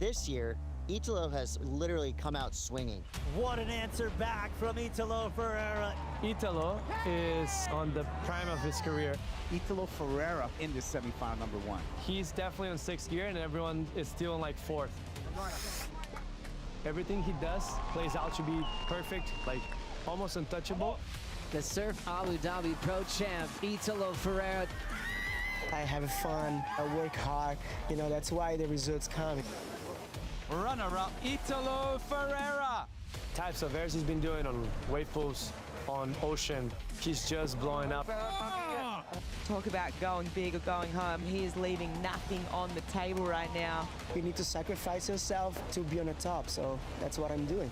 This year, Italo has literally come out swinging. What an answer back from Italo Ferreira. Italo is on the prime of his career. Italo Ferreira in this semifinal #1. He's definitely on 6th gear and everyone is still in like 4th. Everything he does plays out to be perfect, like almost untouchable. The Surf Abu Dhabi Pro Champ, Italo Ferreira. I have fun, I work hard, you know, that's why the results come. Runner-up, Italo Ferreira. Types of airs he's been doing on wave pools, on ocean. He's just blowing up. Talk about going big or going home. He is leaving nothing on the table right now. You need to sacrifice yourself to be on the top, so that's what I'm doing.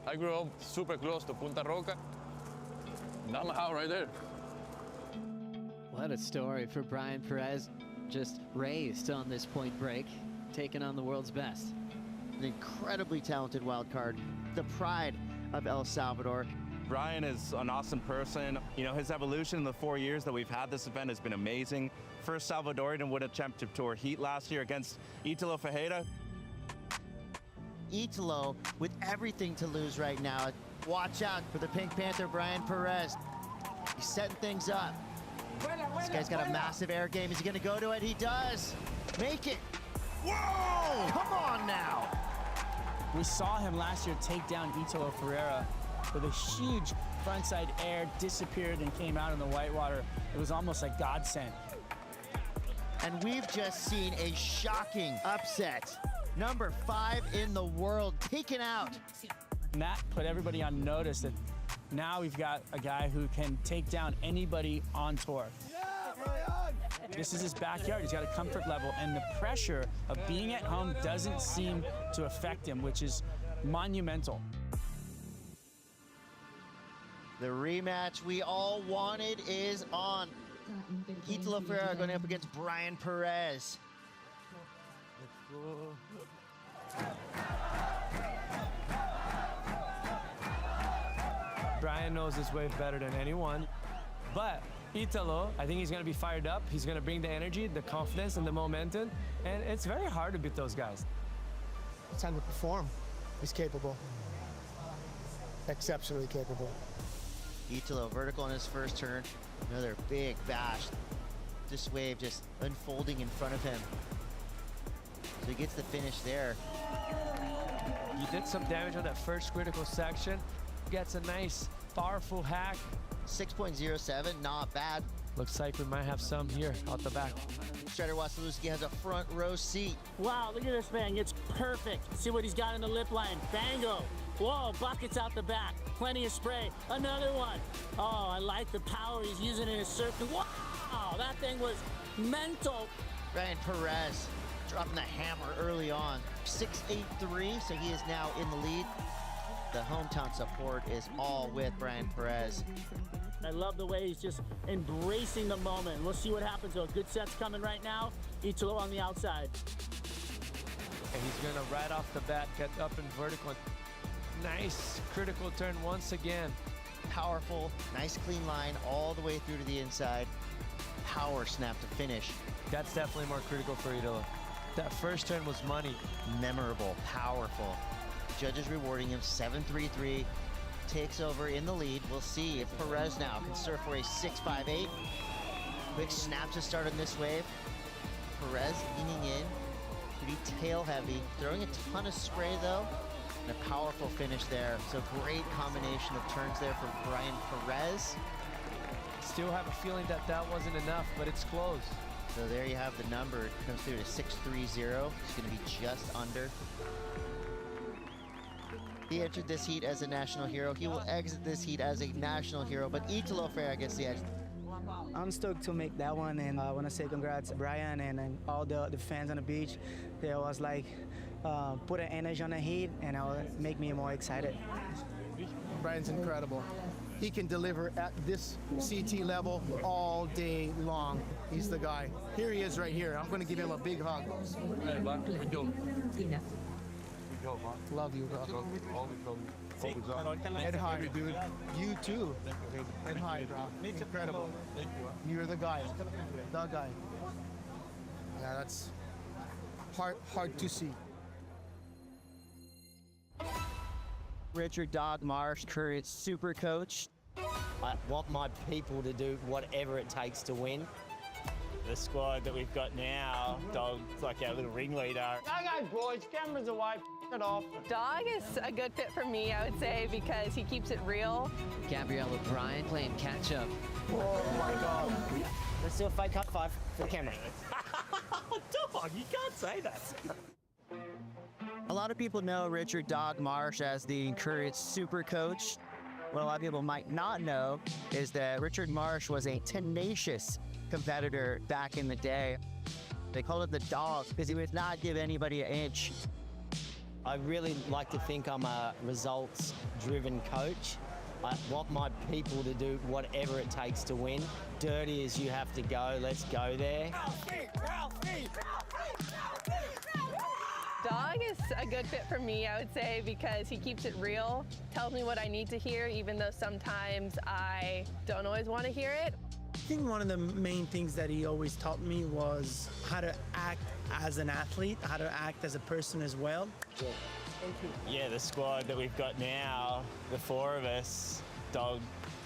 I grew up super close to Punta Roca. That's my house right there. What a story for Brian Perez. Just raised on this point break, taking on the world's best. An incredibly talented wild card. The pride of El Salvador. Brian is an awesome person. You know, his evolution in the 4 years that we've had this event has been amazing. First Salvadorian to win a championship tour heat last year against Italo Ferreira. Italo with everything to lose right now. Watch out for the Pink Panther, Brian Perez. He's setting things up. This guy's got a massive air game. Is he gonna go to it? He does. Make it. Whoa! Come on now. We saw him last year take down Italo Ferreira with a huge frontside air, disappeared and came out in the whitewater. It was almost like godsend. And we've just seen a shocking upset. #5 in the world, taken out. And that put everybody on notice that now we've got a guy who can take down anybody on tour. This is his backyard. He's got a comfort level, and the pressure of being at home doesn't seem to affect him, which is monumental. The rematch we all wanted is on. Italo Ferreira going up against Brian Perez. Brian knows this wave better than anyone, but Italo, I think he's going to be fired up. He's going to bring the energy, the confidence, and the momentum, and it's very hard to beat those guys. It's time to perform. He's capable. Exceptionally capable. Italo vertical on his first turn. Another big bash this wave just unfolding in front of him. So he gets the finish there. He did some damage on that first critical section. Gets a nice, powerful hack. 6.07, not bad. Looks like we might have some here out the back. Strider Wasilewski has a front row seat. Wow, look at this man, it's perfect. See what he's got in the lip line, bango. Whoa, buckets out the back, plenty of spray. Another one. Oh, I like the power he's using in his surf. Wow, that thing was mental. Brian Perez dropping the hammer early on. 6.83, so he is now in the lead. The hometown support is all with Brian Perez. I love the way he's just embracing the moment. We'll see what happens though. Good set's coming right now. Italo on the outside. And he's gonna right off the bat get up in vertical. Nice critical turn once again. Powerful, nice clean line all the way through to the inside. Power snap to finish. That's definitely more critical for Italo. That first turn was money. Memorable, powerful. Judges rewarding him 7.33. Takes over in the lead. We'll see if Perez now can surf for a 6.58. Quick snap to start on this wave. Perez leaning in, pretty tail heavy, throwing a ton of spray though, and a powerful finish there. So great combination of turns there for Brian Perez. Still have a feeling that that wasn't enough, but it's close. So there you have the number. It comes through to 6.30. It's going to be just under. He entered this heat as a national hero. He will exit this heat as a national hero, but Italo Ferreira gets the edge. I'm stoked to make that one, and I want to say congrats to Brian and all the fans on the beach. They was like, put an energy on the heat, and it will make me more excited. Brian's incredible. He can deliver at this CT level all day long. He's the guy. Here he is right here. I'm going to give him a big hug. Love you, bro. Head high, dude. You too. Head high, bro. Incredible. You're the guy. The guy. Yeah, that's hard to see. Richard Dog Marsh, current super coach. I want my people to do whatever it takes to win. The squad that we've got now, Dog's like our little ringleader. Okay, boys, cameras away, it off. Dog is a good fit for me, I would say, because he keeps it real. Gabrielle O'Brien playing catch-up. Oh my God. Let's do a fake cut 5 for the camera. Dog, you can't say that. A lot of people know Richard Dog Marsh as the current super coach. What a lot of people might not know is that Richard Marsh was a tenacious competitor back in the day. They called him the dog because he would not give anybody an inch. I really like to think I'm a results-driven coach. I want my people to do whatever it takes to win. Dirty as you have to go, let's go there. Dog is a good fit for me, I would say, because he keeps it real, tells me what I need to hear, even though sometimes I don't always want to hear it. I think one of the main things that he always taught me was how to act as an athlete, how to act as a person as well. Yeah, the squad that we've got now, the 4 of us, Dog,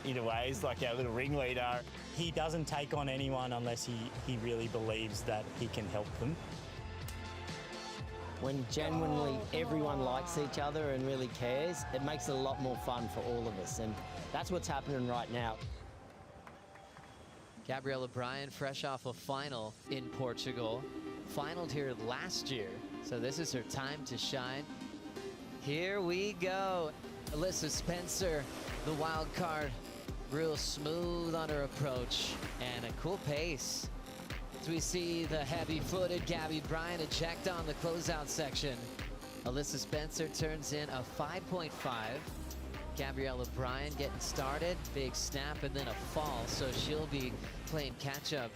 in a way, is like our little ringleader. He doesn't take on anyone unless he really believes that he can help them. When genuinely everyone likes each other and really cares, it makes it a lot more fun for all of us, and that's what's happening right now. Gabrielle O'Brien, fresh off a final in Portugal. Finaled here last year, so this is her time to shine. Here we go. Alyssa Spencer, the wild card, real smooth on her approach and a cool pace. As we see the heavy-footed Gabby Bryan eject on the closeout section. Alyssa Spencer turns in a 5.5. Gabrielle O'Brien getting started, big snap and then a fall, so she'll be playing catch-up.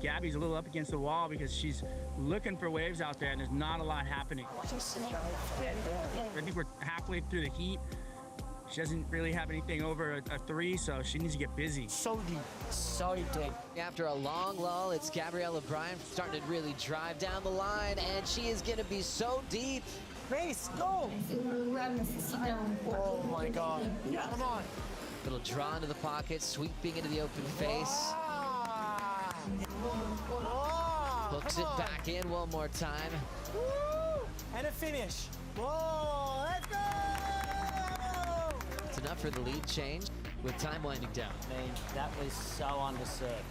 Gabby's a little up against the wall because she's looking for waves out there and there's not a lot happening. I think we're halfway through the heat. She doesn't really have anything over a 3, so she needs to get busy. So deep, so deep. After a long lull, it's Gabrielle O'Brien starting to really drive down the line, and she is going to be so deep. Face, go! Oh my God, come on. Little draw into the pocket, sweeping into the open face. Hooks it back in one more time. And a finish. Whoa, let's go! It's enough for the lead change with time winding down. I mean, that was so underserved.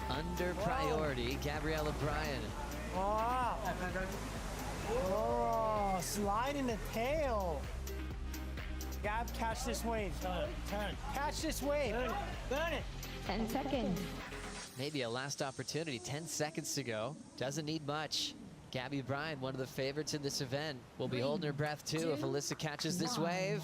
Under priority, Gabriella Bryan. Oh, slide in the tail. Gab, catch this wave. Turn. Catch this wave. Burn it. 10 seconds. Maybe a last opportunity, 10 seconds to go. Doesn't need much. Gabby Bryan, one of the favorites in this event, will be holding her breath too if Alyssa catches this wave.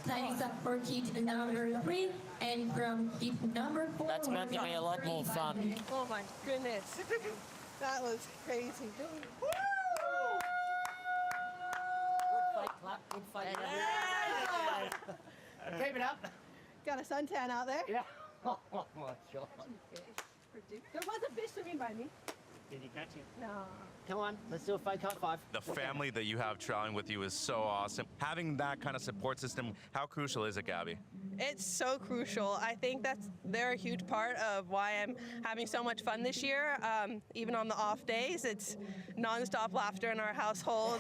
Thanks up for keep number 3 and from keep number 4. That's going to be a lot more fun. Oh my goodness. That was crazy. Good fight, clap. Good fight. Keep it up. Got a suntan out there? Yeah. Oh my God. There was a fish swimming by me. Did he catch you? No. Come on, let's do a fake high five. The family that you have trailing with you is so awesome. Having that kind of support system, how crucial is it, Gabby? It's so crucial. I think they're a huge part of why I'm having so much fun this year. Even on the off days, it's nonstop laughter in our household.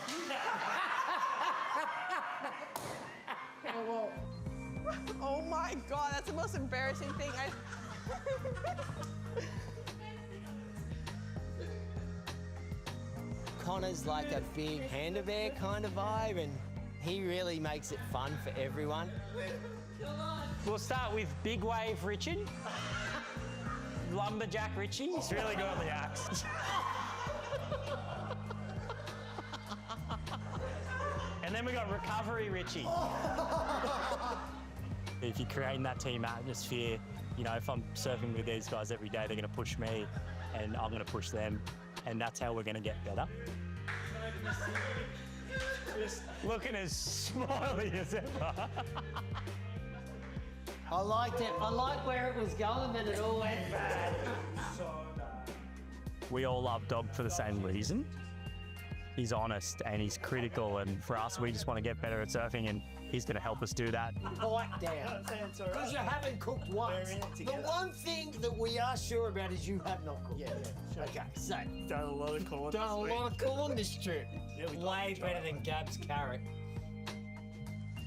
Oh my God, that's the most embarrassing thing Connor's like a big panda bear kind of vibe, and he really makes it fun for everyone. We'll start with Big Wave Richard. Lumberjack Richie. He's really good on the axe. And then we got Recovery Richie. If you're creating that team atmosphere, you know, if I'm surfing with these guys every day, they're going to push me and I'm going to push them. And that's how we're going to get better. Looking as smiley as ever. I liked it. I liked where it was going, and it all went bad. We all love Dog for the same reason. He's honest and he's critical, and for us, we just want to get better at surfing, and he's going to help us do that. Pipe down. Because you haven't cooked once. The one thing that we are sure about is you have not cooked. Yeah, sure. Okay, so. Done a lot of corn. Done a lot of corn this trip. Yeah, way better than Gab's carrot.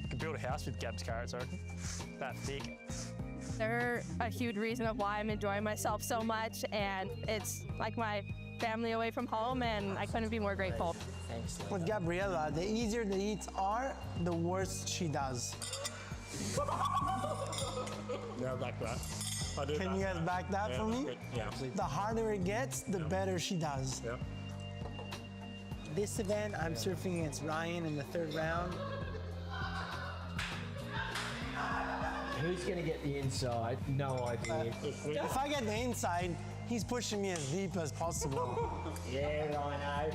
You could build a house with Gab's carrots, I reckon. That thick. They're a huge reason of why I'm enjoying myself so much, and it's like my family away from home, and I couldn't be more grateful. Thanks. With Gabriella, the easier the heats are, the worse she does. Yeah, back that. Can you guys back that for me? Yeah. The harder it gets, the better she does. Yeah. This event, I'm surfing against Ryan in the third round. Who's going to get the inside? No idea. If I get the inside, he's pushing me as deep as possible. Yeah, Rhino.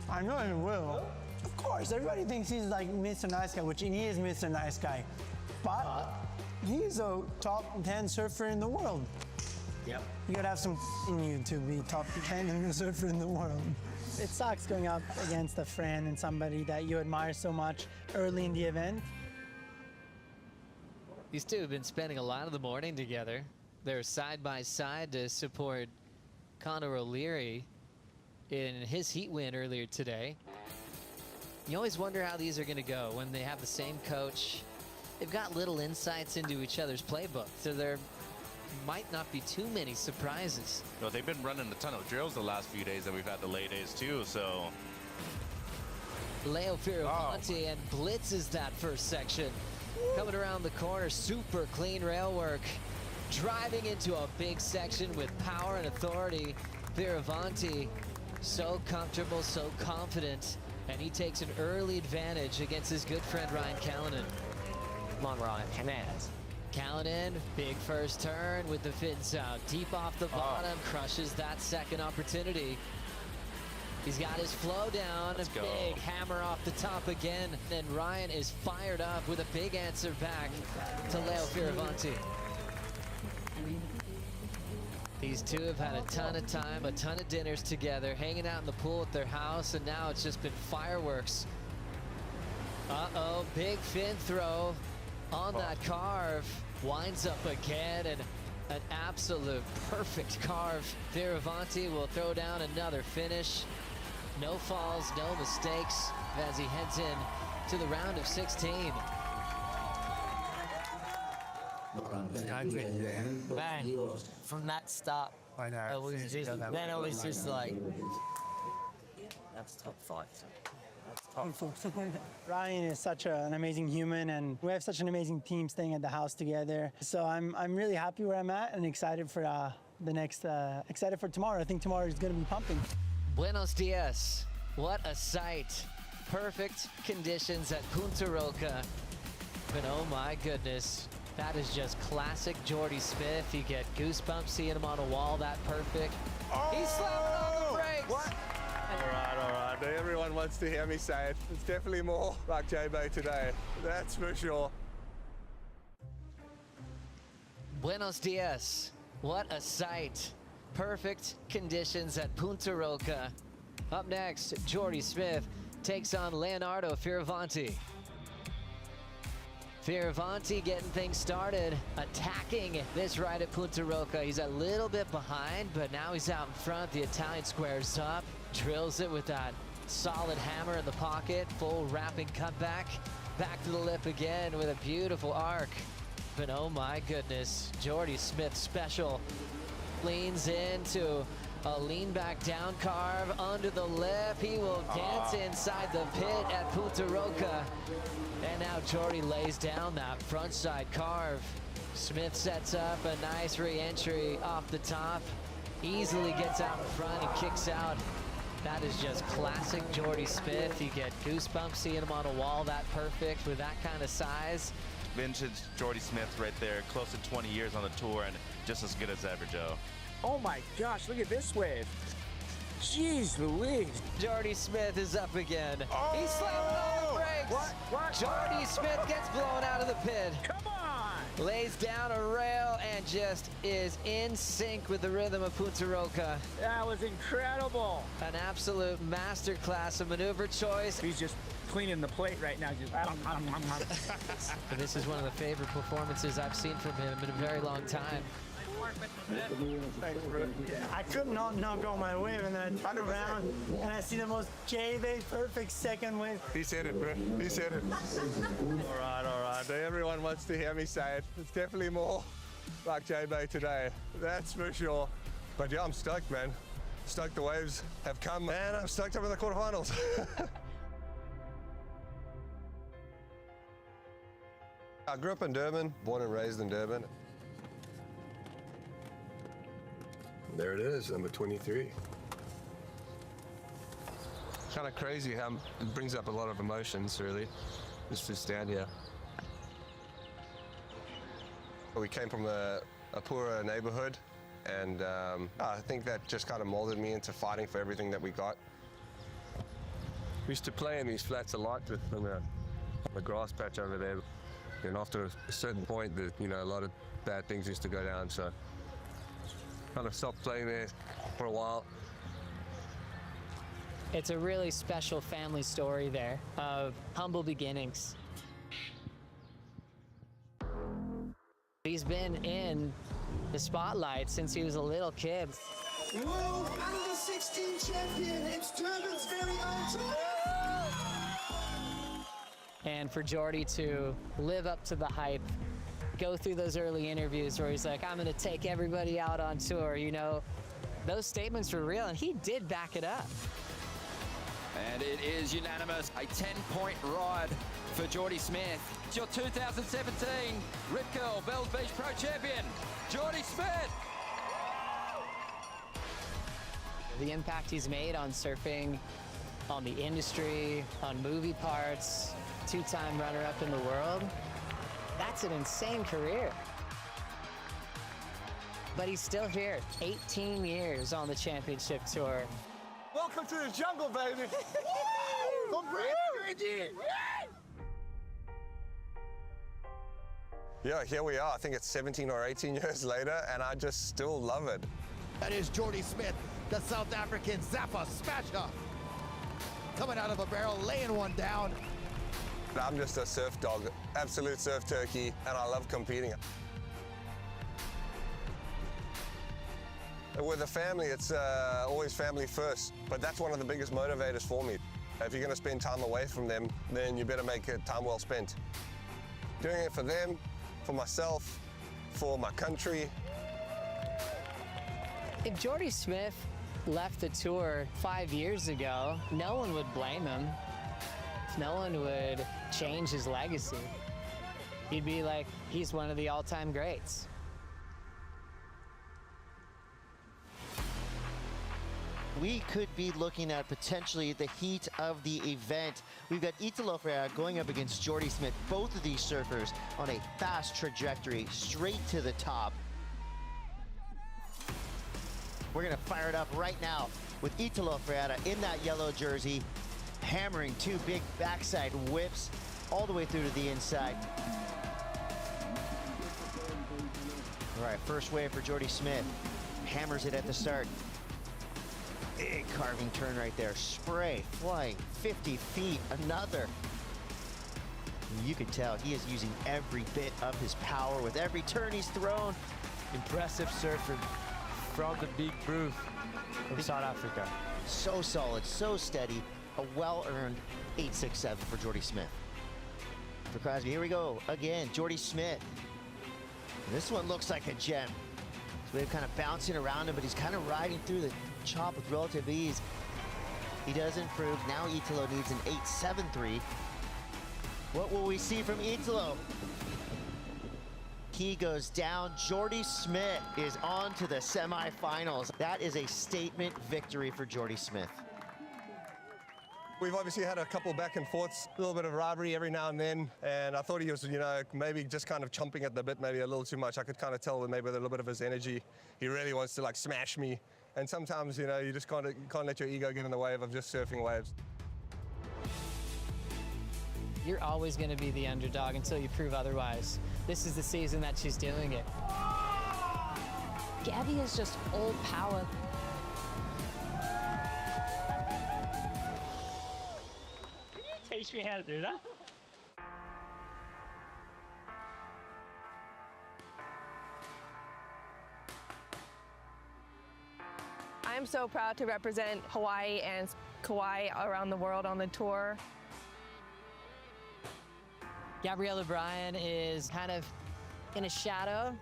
I know he will. Of course, everybody thinks he's like Mr. Nice Guy, which he is Mr. Nice Guy. But he's a top 10 surfer in the world. Yep. You gotta have some in you to be top 10 in the surfer in the world. It sucks going up against a friend and somebody that you admire so much early in the event. These two have been spending a lot of the morning together. They're side by side to support Connor O'Leary in his heat win earlier today. You always wonder how these are going to go when they have the same coach. They've got little insights into each other's playbook, so there might not be too many surprises. Well, they've been running a ton of drills the last few days that we've had the late days too, so. Leo Fioravanti and blitzes that first section. Coming around the corner, super clean rail work. Driving into a big section with power and authority. Fioravanti, so comfortable, so confident, and he takes an early advantage against his good friend Ryan Callanan. Come on, Ryan, hands. Callanan, big first turn with the fins out. Deep off the bottom, crushes that second opportunity. He's got his flow down, Let's a go. big hammer off the top again. And Ryan is fired up with a big answer back to Leo Fioravanti. These two have had a ton of time, a ton of dinners together, hanging out in the pool at their house, and now it's just been fireworks. Uh-oh, big fin throw. on that carve. Winds up again, and an absolute perfect carve. Fioravanti will throw down another finish. No falls, no mistakes as he heads in to the round of 16. Man, from that start, I know. Then it was just like, that's top 5. Ryan is such an amazing human, and we have such an amazing team staying at the house together. So I'm really happy where I'm at and excited for excited for tomorrow. I think tomorrow is going to be pumping. Buenos dias. What a sight. Perfect conditions at Punta Roca. But oh my goodness, that is just classic Jordy Smith. You get goosebumps seeing him on a wall that perfect. He's slamming on the brakes. What? All right. Everyone wants to hear me say it. It's definitely more like J-Bay today. That's for sure. Buenos dias. What a sight. Perfect conditions at Punta Roca. Up next, Jordy Smith takes on Leonardo Fioravanti. Fioravanti getting things started, attacking this ride at Punta Roca. He's a little bit behind, but now he's out in front. The Italian squares up, drills it with that solid hammer in the pocket, full wrapping cutback. Back to the lip again with a beautiful arc. But oh my goodness, Jordy Smith special. Leans into a lean back down carve under the lip. He will dance inside the pit at Punta Roca. And now Jordy lays down that front side carve. Smith sets up a nice re-entry off the top. Easily gets out in front and kicks out. That is just classic Jordy Smith. You get goosebumps seeing him on a wall that perfect with that kind of size. Vintage Jordy Smith right there, close to 20 years on the tour and just as good as ever, Joe. oh my gosh, look at this wave. Jeez Louise. Jordy Smith is up again. He's slamming on the brakes. What? Jordy Smith gets blown out of the pit. Come on. Lays down a rail and just is in sync with the rhythm of Punta Roca. That was incredible. An absolute masterclass of maneuver choice. He's just cleaning the plate right now. Just This is one of the favorite performances I've seen from him in a very long time. Thanks, bro. I could not knock on my wave, and then I turn around and I see the most J-Bay perfect second wave. He said it, bro. He said it. All right. Everyone wants to hear me say it. It's definitely more like J-Bay today. That's for sure. But yeah, I'm stoked, man. Stoked the waves have come, and I'm stoked I'm in the quarterfinals. I grew up in Durban, born and raised in Durban. There it is, number 23. Kind of crazy how it brings up a lot of emotions, really, just to stand here. We came from a poorer neighborhood, and I think that just kind of molded me into fighting for everything that we got. We used to play in these flats a lot on the grass patch over there. And after a certain point, a lot of bad things used to go down, so kind of stopped playing there for a while. It's a really special family story there of humble beginnings. He's been in the spotlight since he was a little kid. World Under 16 champion, it's Durban's very own. And for Jordy to live up to the hype, go through those early interviews where he's like, I'm gonna take everybody out on tour, those statements were real, and he did back it up. And it is unanimous, a 10-point ride for Jordy Smith. It's your 2017 Rip Curl Bells Beach Pro Champion, Jordy Smith. The impact he's made on surfing, on the industry, on movie parts, two-time runner-up in the world, that's an insane career. But he's still here, 18 years on the championship tour. Welcome to the jungle, baby. Yeah, here we are. I think it's 17 or 18 years later, and I just still love it. That is Jordy Smith, the South African Zappa Smasher. Coming out of a barrel, laying one down. I'm just a surf dog, absolute surf turkey, and I love competing. With a family, it's always family first, but that's one of the biggest motivators for me. If you're going to spend time away from them, then you better make it time well spent. Doing it for them, for myself, for my country. If Jordy Smith left the tour 5 years ago, no one would blame him. No one would change his legacy. He'd be like, he's one of the all-time greats. We could be looking at potentially the heat of the event. We've got Italo Ferreira going up against Jordy Smith, both of these surfers on a fast trajectory straight to the top. We're gonna fire it up right now with Italo Ferreira in that yellow jersey, hammering two big backside whips all the way through to the inside. All right, first wave for Jordy Smith. Hammers it at the start. Big carving turn right there. Spray flying 50 feet, another. You can tell he is using every bit of his power with every turn he's thrown. Impressive surfer from the big proof from South Africa. So solid, so steady. A well-earned 8.67 for Jordy Smith. For Crosby, here we go again. Jordy Smith. This one looks like a gem. So we're kind of bouncing around him, but he's kind of riding through the chop with relative ease. He does improve. Now Italo needs an 8.73. What will we see from Italo? He goes down. Jordy Smith is on to the semifinals. That is a statement victory for Jordy Smith. We've obviously had a couple back and forths, a little bit of rivalry every now and then, and I thought he was, maybe just kind of chomping at the bit, maybe a little too much. I could kind of tell with maybe with a little bit of his energy, he really wants to like smash me. And sometimes, you just can't let your ego get in the way of just surfing waves. You're always going to be the underdog until you prove otherwise. This is the season that she's doing it. Gabby is just all power. Teach me how to do that. I'm so proud to represent Hawaii and Kauai around the world on the tour. Gabrielle O'Brien is kind of in a shadow,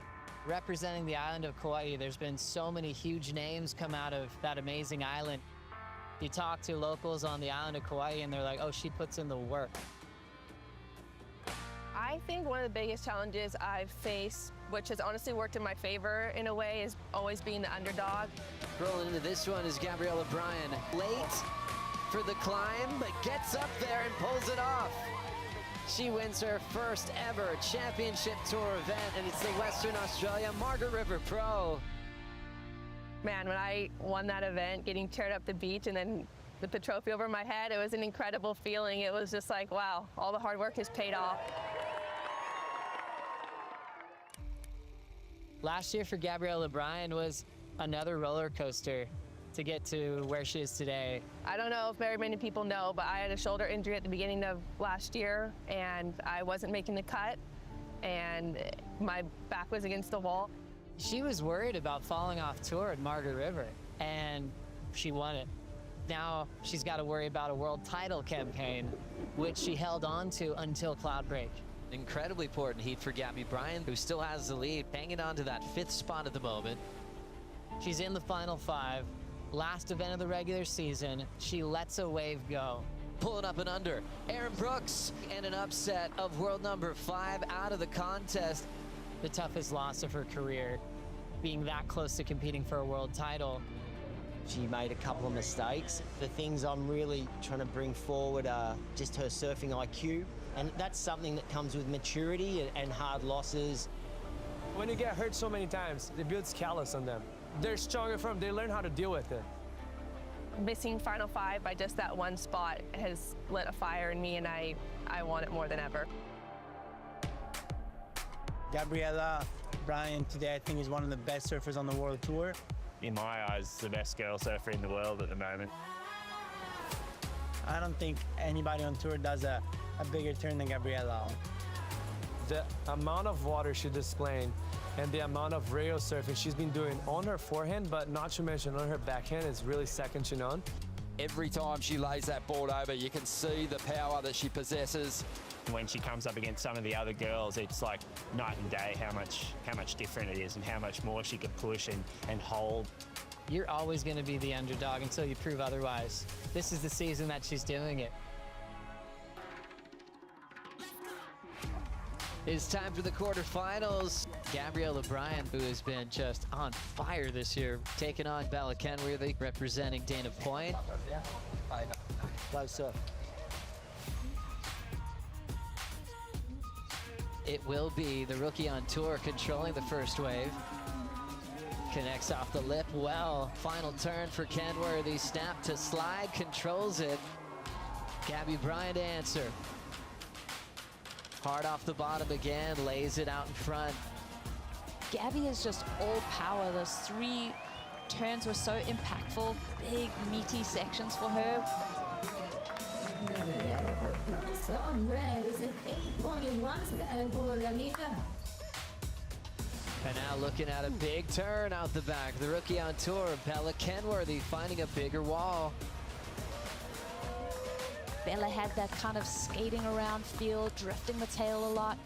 representing the island of Kauai. There's been so many huge names come out of that amazing island. You talk to locals on the island of Kauai and they're like, oh, she puts in the work. I think one of the biggest challenges I've faced, which has honestly worked in my favor in a way, is always being the underdog. Rolling into this one is Gabrielle O'Brien. Late for the climb, but gets up there and pulls it off. She wins her first ever championship tour event, and it's the Western Australia Margaret River Pro. Man, when I won that event, getting cheered up the beach and then with the trophy over my head, it was an incredible feeling. It was just like, wow, all the hard work has paid off. Last year for Gabrielle O'Brien was another roller coaster to get to where she is today. I don't know if very many people know, but I had a shoulder injury at the beginning of last year, and I wasn't making the cut, and my back was against the wall. She was worried about falling off tour at Margaret River, and she won it. Now she's got to worry about a world title campaign, which she held on to until Cloudbreak. Incredibly important heat for Gabby Bryan, who still has the lead, hanging on to that 5th spot at the moment. She's in the final 5. Last event of the regular season, she lets a wave go. Pulling up and under, Aaron Brooks, and an upset of world number 5 out of the contest. The toughest loss of her career, being that close to competing for a world title. She made a couple of mistakes. The things I'm really trying to bring forward are just her surfing IQ, and that's something that comes with maturity and hard losses. When you get hurt so many times, it builds callus on them. They're stronger from, they learn how to deal with it. Missing final 5 by just that one spot has lit a fire in me, and I want it more than ever. Gabriella Bryan today, I think, is one of the best surfers on the world tour. In my eyes, the best girl surfer in the world at the moment. I don't think anybody on tour does a a bigger turn than Gabriela. The amount of water she's displaying and the amount of rail surfing she's been doing on her forehand, but not to mention on her backhand, is really second to none. Every time she lays that board over, you can see the power that she possesses. When she comes up against some of the other girls, it's like night and day how much different it is and how much more she can push and hold. You're always going to be the underdog until you prove otherwise. This is the season that she's doing it. It's time for the quarterfinals. Gabrielle O'Brien, who has been just on fire this year, taking on Bella Kenworthy, representing Dana Point. Close up. It will be the rookie on tour controlling the first wave. Connects off the lip well. Final turn for Kenworthy. Snap to slide, controls it. Gabby Bryan to answer. Hard off the bottom again, lays it out in front. Gabby is just all power. Those 3 turns were so impactful, big, meaty sections for her. And now looking at a big turn out the back. The rookie on tour, Bella Kenworthy, finding a bigger wall. Bella had that kind of skating around feel, drifting the tail a lot.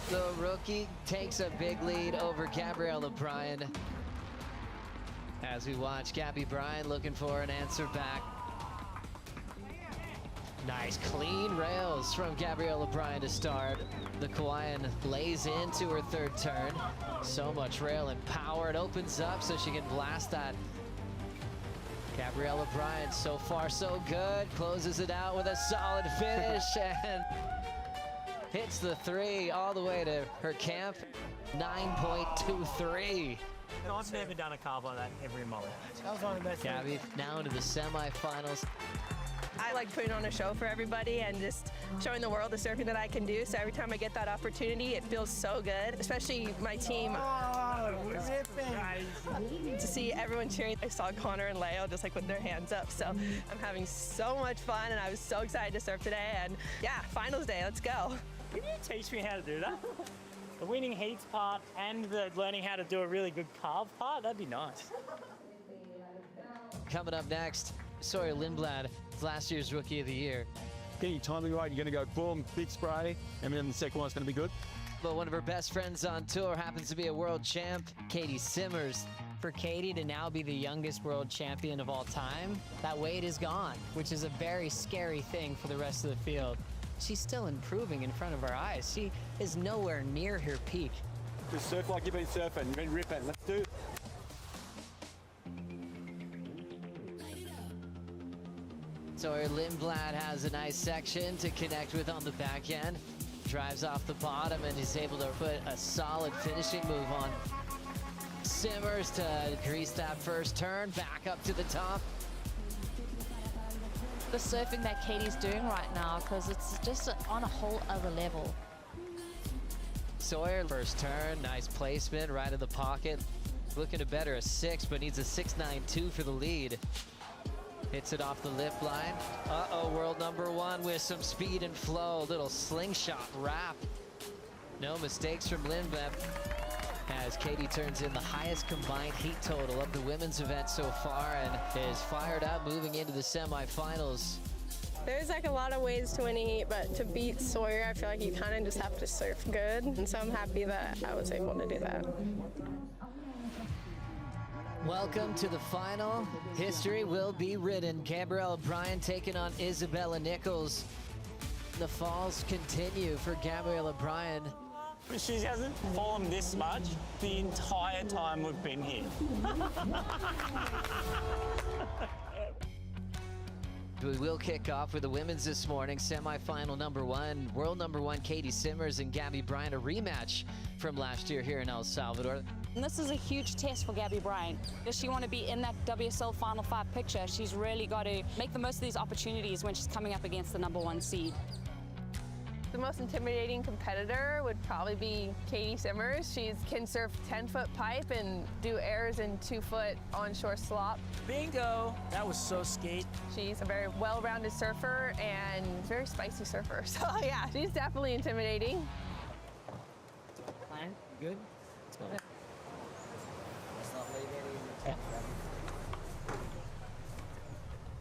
The rookie takes a big lead over Gabrielle O'Brien. As we watch Gabby Bryan looking for an answer back. Nice clean rails from Gabrielle O'Brien to start. The Kauaian lays into her third turn. So much rail and power. It opens up so she can blast that. Gabrielle O'Brien, so far so good. Closes it out with a solid finish and hits the 3 all the way to her camp. 9.23. I've never done a carve like that ever in my life. That was one of the best. Gabby now into the semifinals. I like putting on a show for everybody and just showing the world the surfing that I can do. So every time I get that opportunity, it feels so good, especially my team. To see everyone cheering. I saw Connor and Leo just like with their hands up. So I'm having so much fun and I was so excited to surf today. And yeah, finals day, let's go. Can you teach me how to do that? The winning heats part and the learning how to do a really good carve part, that'd be nice. Coming up next, Sawyer Lindblad, last year's Rookie of the Year. Get your timing right, you're going to go boom, big spray, and then the second one's going to be good. But one of her best friends on tour happens to be a world champ, Katie Simmers. For Katie to now be the youngest world champion of all time, that weight is gone, which is a very scary thing for the rest of the field. She's still improving in front of our eyes. She is nowhere near her peak. Just surf like you've been surfing, you've been ripping. Let's do it. Sawyer Lindblad has a nice section to connect with on the back end. Drives off the bottom and is able to put a solid finishing move on. Simmers to grease that first turn, back up to the top. The surfing that Katie's doing right now, because it's just on a whole other level. Sawyer, first turn, nice placement, right in the pocket. Looking to better a 6, but needs a 6.92 for the lead. Hits it off the lip line. Uh-oh, world number 1 with some speed and flow. Little slingshot wrap. No mistakes from Lindblad as Katie turns in the highest combined heat total of the women's event so far and is fired up moving into the semifinals. There's like a lot of ways to win a heat, but to beat Sawyer, I feel like you kind of just have to surf good. And so I'm happy that I was able to do that. Welcome to the final. History will be written. Gabrielle O'Brien taking on Isabella Nichols. The falls continue for Gabrielle O'Brien. She hasn't fallen this much the entire time we've been here. We will kick off with the women's this morning. Semi-final number 1, world number 1 Katie Simmers and Gabby Bryan, a rematch from last year here in El Salvador. And this is a huge test for Gabby Bryan. If she want to be in that WSL Final 5 picture, she's really got to make the most of these opportunities when she's coming up against the number 1 seed. The most intimidating competitor would probably be Katie Simmers. She can surf 10-foot pipe and do airs in 2-foot onshore slop. Bingo! That was so skate. She's a very well-rounded surfer and very spicy surfer. So yeah, she's definitely intimidating. Plan? Good? Let's go. Let's not leave any in the tent.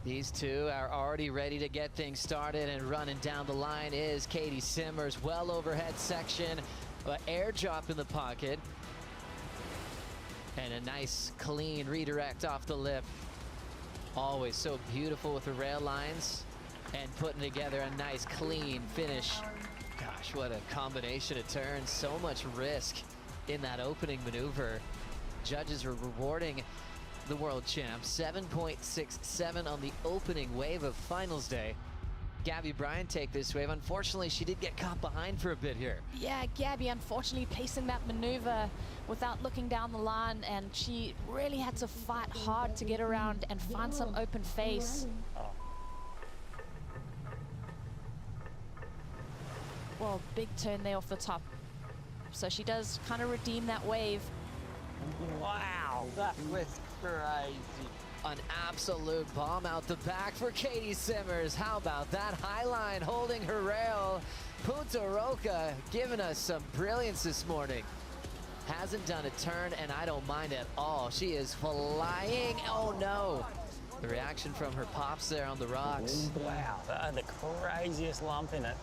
These two are already ready to get things started, and running down the line is Katie Simmers. Well overhead section, air drop in the pocket, and a nice clean redirect off the lip. Always so beautiful with the rail lines and putting together a nice clean finish. Gosh, what a combination of turns. So much risk in that opening maneuver. Judges are rewarding the world champ. 7.67 on the opening wave of finals day. Gabby Bryan take this wave. Unfortunately, she did get caught behind for a bit here. Yeah, Gabby unfortunately pacing that maneuver without looking down the line, and she really had to fight hard to get around and find some open face. Well, big turn there off the top. So she does kind of redeem that wave. Wow, that was crazy. An absolute bomb out the back for Katie Simmers. How about that high line holding her rail? Punta Roca giving us some brilliance this morning. Hasn't done a turn, and I don't mind at all. She is flying. Oh no. The reaction from her pops there on the rocks. Wow, that had the craziest lump in it.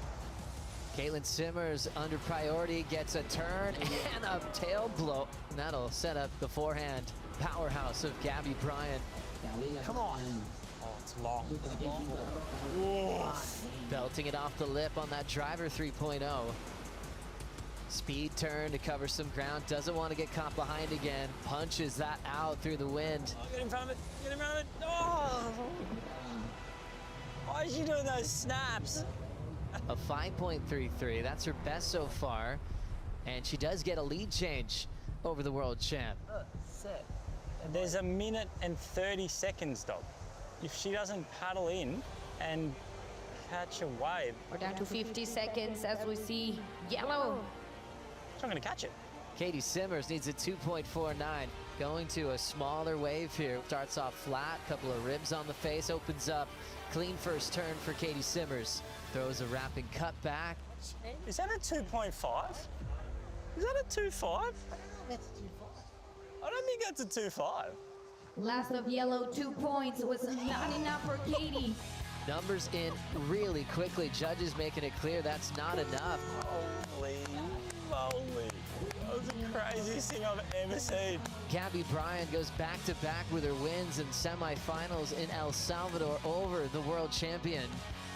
Caitlin Simmers under priority gets a turn and a tail blow. And that'll set up the forehand powerhouse of Gabby Bryan. Come on. Oh, it's long. Belting it off the lip on that driver 3.0. Speed turn to cover some ground. Doesn't want to get caught behind again. Punches that out through the wind. Oh, get in front of it. Get in front of it. Oh! Why is she doing those snaps? A 5.33. That's her best so far. And she does get a lead change over the world champ. There's a minute and 30 seconds, Doc. If she doesn't paddle in and catch a wave. We're down to 50 seconds as we see yellow. She's not going to catch it. Katie Simmers needs a 2.49. Going to a smaller wave here. Starts off flat, couple of ribs on the face, opens up. Clean first turn for Katie Simmers. Throws a wrapping cut back. Is that a 2.5? Is that a 2.5? I don't think that's a 2.5. Last of yellow, 2 points was not enough for Katie. Numbers in really quickly. Judges making it clear that's not enough. Holy moly. That was the craziest thing I've ever seen. Gabby Bryan goes back-to-back with her wins in semifinals in El Salvador over the world champion.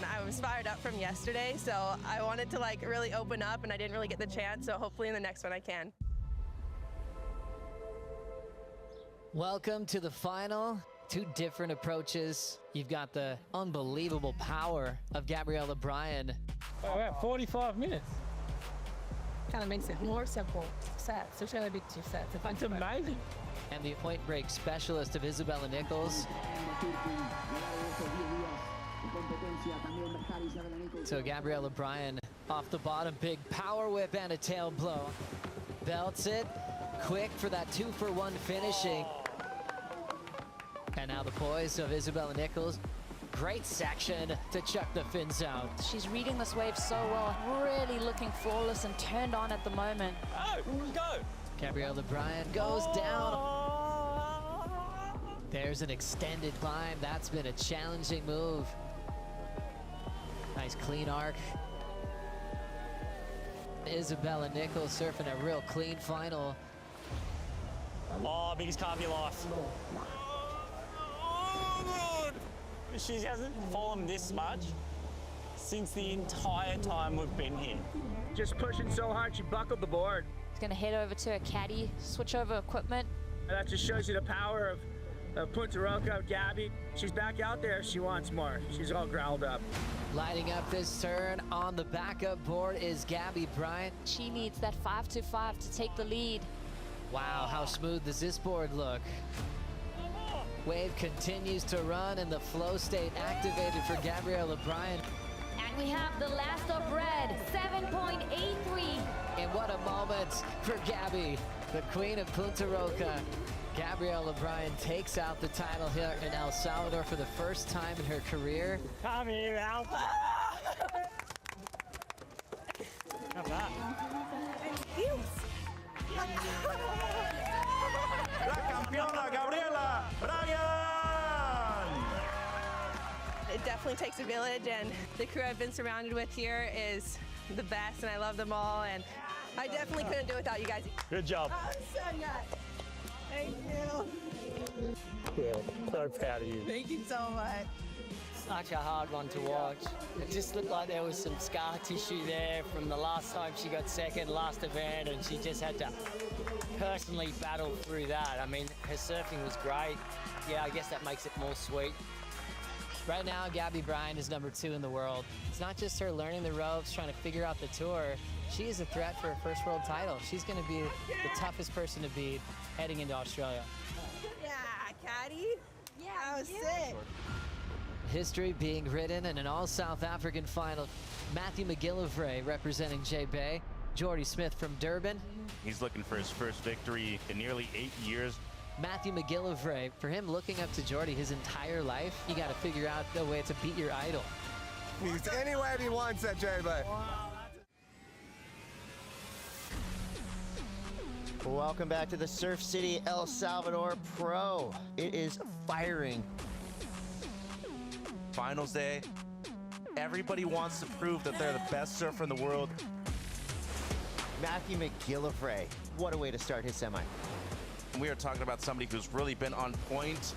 I was fired up from yesterday, so I wanted to really open up, and I didn't really get the chance, so hopefully in the next one I can. Welcome to the final. Two different approaches. You've got the unbelievable power of Gabriella Bryan. Oh, wow, 45 minutes. Kind of makes it more simple sets. There's going to be 2 sets. That's amazing. And the point break specialist of Isabella Nichols. So Gabriella Bryan off the bottom, big power whip and a tail blow. Belts it, quick for that 2-for-1 finishing. And now the poise of Isabella Nichols. Great section to chuck the fins out. She's reading this wave so well, really looking flawless and turned on at the moment. Oh, go! Gabriella Bryan goes down. There's an extended climb. That's been a challenging move. Nice clean arc. Isabella Nichols surfing a real clean final. Oh, biggest car of your life. She hasn't fallen this much since the entire time we've been here. Just pushing so hard, she buckled the board. She's going to head over to her caddy, switch over equipment. And that just shows you the power of Punta Roca, of Gabby. She's back out there if she wants more. She's all growled up. Lighting up this turn on the backup board is Gabby Bryan. She needs that 5-2-5 to take the lead. Wow, how smooth does this board look? Wave continues to run and the flow state activated for Gabriella Bryan. And we have the last of red, 7.83. And what a moment for Gabby, the queen of Punta Roca. Gabrielle O'Brien takes out the title here in El Salvador for the first time in her career. Come here, Alpha. La campeona Gabriela Bryan. It definitely takes a village, and the crew I've been surrounded with here is the best, and I love them all, and I definitely couldn't do it without you guys. Good job. Oh, so nice. Thank you. So proud of you. Thank you so much. Such a hard one to watch. It just looked like there was some scar tissue there from the last time she got second, last event, and she just had to personally battle through that. I mean, her surfing was great. Yeah, I guess that makes it more sweet. Right now, Gabby Bryan is #2 in the world. It's not just her learning the ropes, trying to figure out the tour. She is a threat for her first world title. She's going to be the toughest person to beat heading into Australia. Yeah, Caddy. Yeah, that was sick. History being written in an all-South African final. Matthew McGillivray representing J Bay. Jordy Smith from Durban. He's looking for his first victory in nearly 8 years. Matthew McGillivray, for him looking up to Jordy his entire life, you got to figure out the way to beat your idol. He's any way he wants at J Bay. Welcome back to the Surf City El Salvador Pro. It is firing. Finals day. Everybody wants to prove that they're the best surfer in the world. Matthew McGillivray, what a way to start his semi. We are talking about somebody who's really been on point.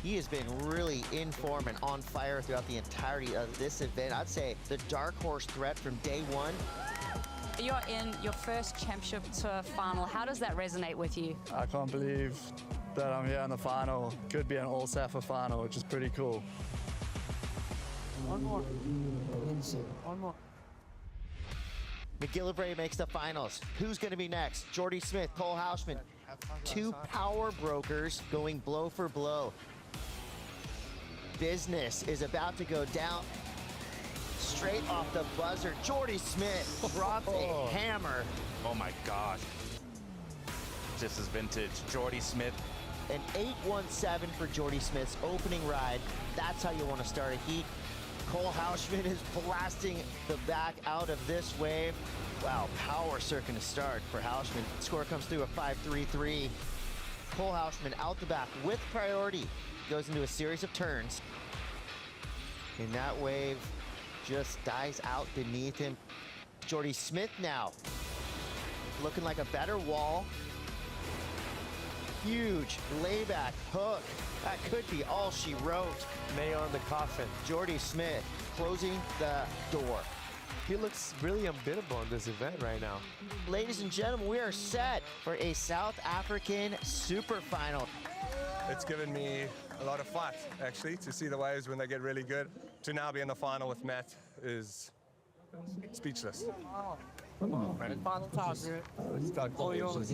He has been really in form and on fire throughout the entirety of this event. I'd say the dark horse threat from day one. You're in your first championship tour final. How does that resonate with you? I can't believe that I'm here in the final. Could be an all-Safa final, which is pretty cool. One more. One more. McGillivray makes the finals. Who's going to be next? Jordy Smith, Cole Hausman. Two power brokers going blow for blow. Business is about to go down. Straight off the buzzer, Jordy Smith drops a hammer. Oh my gosh. This is vintage. Jordy Smith. An 8.17 for Jordy Smith's opening ride. That's how you want to start a heat. Cole Hausman is blasting the back out of this wave. Wow, power circling to start for Hausman. Score comes through a 5.33. Cole Hausman out the back with priority. Goes into a series of turns. And that wave just dies out beneath him. Jordy Smith now looking like a better wall. Huge layback hook. That could be all she wrote. Nail in the coffin. Jordy Smith closing the door. He looks really unbeatable in this event right now. Ladies and gentlemen, we are set for a South African super final. It's given me a lot of fight, actually, to see the waves when they get really good. To now be in the final with Matt is speechless. Come on, man. Final toss. All yours.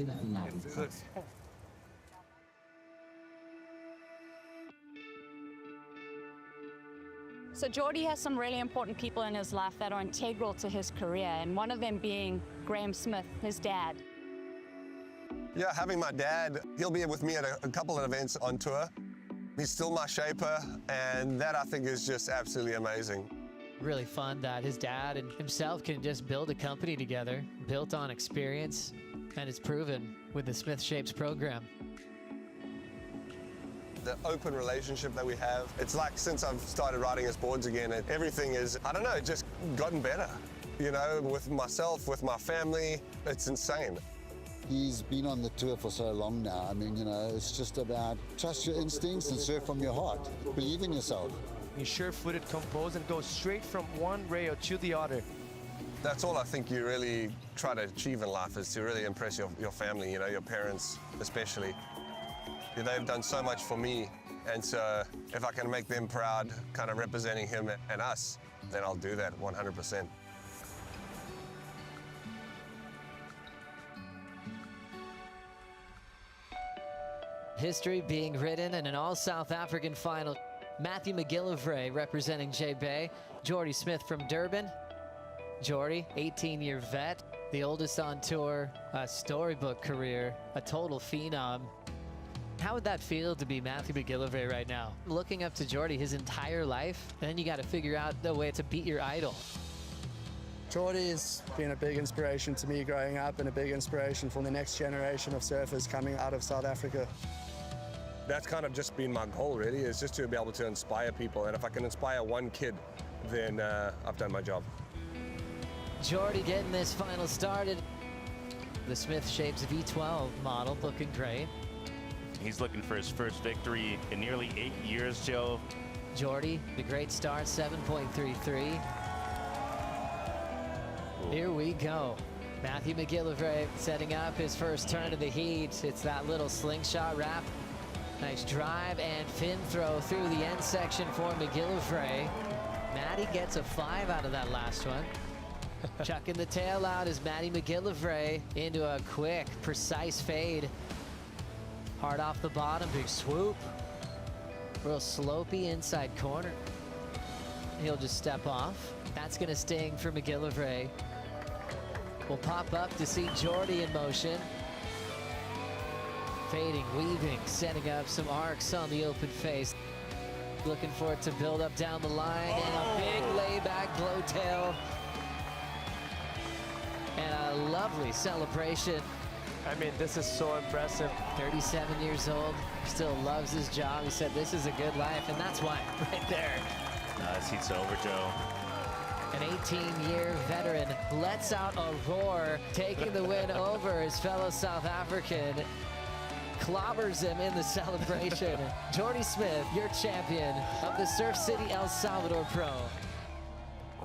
So Jordy has some really important people in his life that are integral to his career, and one of them being Graham Smith, his dad. Yeah, having my dad, he'll be with me at a couple of events on tour. He's still my shaper, and that I think is just absolutely amazing. Really fun that his dad and himself can just build a company together, built on experience, and it's proven with the Smith Shapes program. The open relationship that we have, it's like since I've started riding his boards again, everything is, I don't know, just gotten better. You know, with myself, with my family, it's insane. He's been on the tour for so long now. I mean, you know, it's just about trust your instincts and surf from your heart. Believe in yourself. He's sure-footed, composed, and goes straight from one rail to the other. That's all I think you really try to achieve in life, is to really impress your family, you know, your parents especially. They've done so much for me, and so if I can make them proud, kind of representing him and us, then I'll do that 100%. History being written in an all-South African final. Matthew McGillivray representing J-Bay. Jordy Smith from Durban. Jordy, 18-year vet, the oldest on tour, a storybook career, a total phenom. How would that feel to be Matthew McGillivray right now? Looking up to Jordy his entire life, and then you got to figure out the way to beat your idol. Jordy has been a big inspiration to me growing up and a big inspiration for the next generation of surfers coming out of South Africa. That's kind of just been my goal, really, is just to be able to inspire people. And if I can inspire one kid, then I've done my job. Jordy getting this final started. The Smith Shapes V12 model looking great. He's looking for his first victory in nearly 8 years, Joe. Jordy, the great start, 7.33. Here we go. Matthew McGillivray setting up his first turn of the heat. It's that little slingshot wrap. Nice drive and fin throw through the end section for McGillivray. Matty gets a 5 out of that last one. Chucking the tail out is Matty McGillivray into a quick, precise fade. Hard off the bottom, big swoop. Real slopey inside corner. He'll just step off. That's gonna sting for McGillivray. We'll pop up to see Jordy in motion. Fading, weaving, setting up some arcs on the open face. Looking for it to build up down the line, and a big layback blowtail. And a lovely celebration. I mean, this is so impressive. 37 years old, still loves his job. He said this is a good life, and that's why, right there. This heat's over, Joe. An 18-year veteran lets out a roar, taking the win over his fellow South African. Clobbers him in the celebration. Jordy Smith, your champion of the Surf City El Salvador Pro.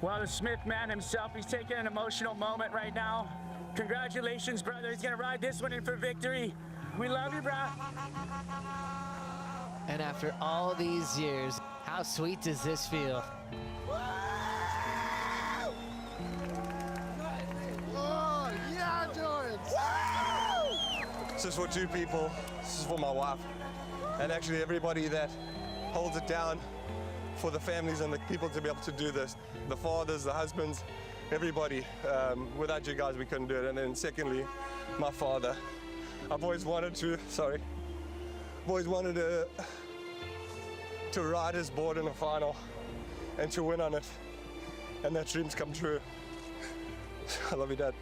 Well, the Smith man himself, he's taking an emotional moment right now. Congratulations, brother. He's gonna ride this one in for victory. We love you, brah. And after all these years, how sweet does this feel? Oh, yeah, Jordan! This is for two people. This is for my wife. And actually everybody that holds it down for the families and the people to be able to do this. The fathers, the husbands, everybody. Without you guys, we couldn't do it. And then secondly, my father. I've always wanted to ride his board in a final and to win on it. And that dream's come true. I love you, Dad.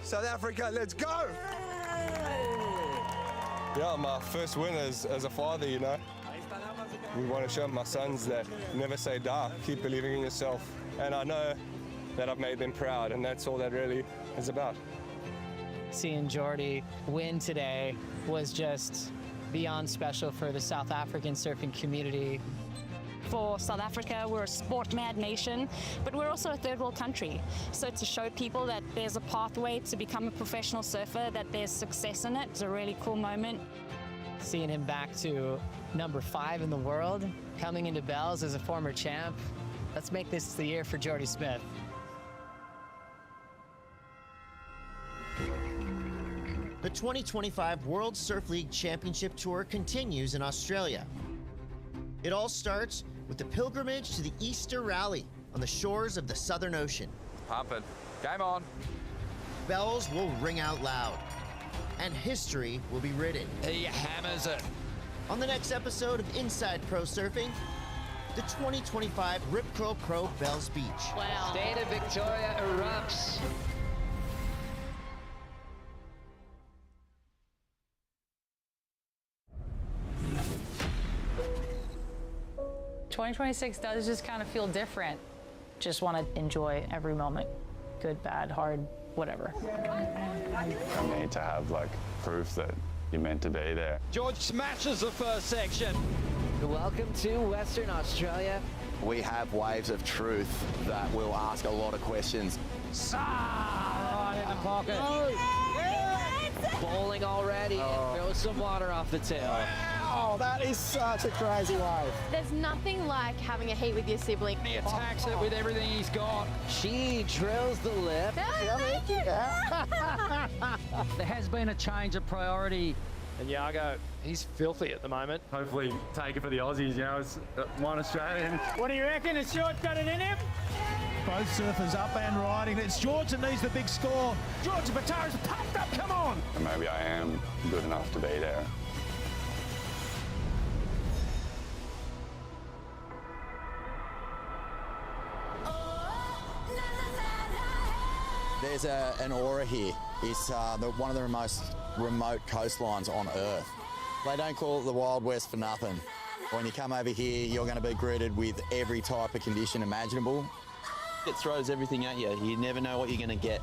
South Africa, let's go! Yeah, my first win as a father, you know. We want to show my sons that never say die, keep believing in yourself. And I know that I've made them proud, and that's all that really is about. Seeing Jordy win today was just beyond special for the South African surfing community. For South Africa, we're a sport-mad nation, but we're also a third-world country. So to show people that there's a pathway to become a professional surfer, that there's success in it, is a really cool moment. Seeing him back to number 5 in the world, coming into Bells as a former champ. Let's make this the year for Jordy Smith. The 2025 World Surf League Championship Tour continues in Australia. It all starts with the pilgrimage to the Easter Rally on the shores of the Southern Ocean. Pumping. Game on. Bells will ring out loud, and history will be written. He hammers it. On the next episode of Inside Pro Surfing, the 2025 Rip Curl Pro Bells Beach. Wow. State of Victoria erupts. '26 does just kind of feel different. Just want to enjoy every moment. Good, bad, hard, whatever. You need to have like proof that you're meant to be there. George smashes the first section. Welcome to Western Australia. We have waves of truth that will ask a lot of questions. Right in the pocket. Bowling already, and throw some water off the tail. Oh, that is such a crazy wave. There's nothing like having a heat with your sibling. He attacks it with everything he's got. She drills the lip. Oh, thank you. There has been a change of priority And Yago, he's filthy at the moment. Hopefully take it for the Aussies, you know, it's one Australian. What do you reckon? Has George got it in him? Both surfers up and riding. It's George that needs the big score. George Batara's pumped up, come on! And maybe I am good enough to be there. There's an aura here. It's one of the most remote coastlines on Earth. They don't call it the Wild West for nothing. When you come over here, you're going to be greeted with every type of condition imaginable. It throws everything at you. You never know what you're going to get.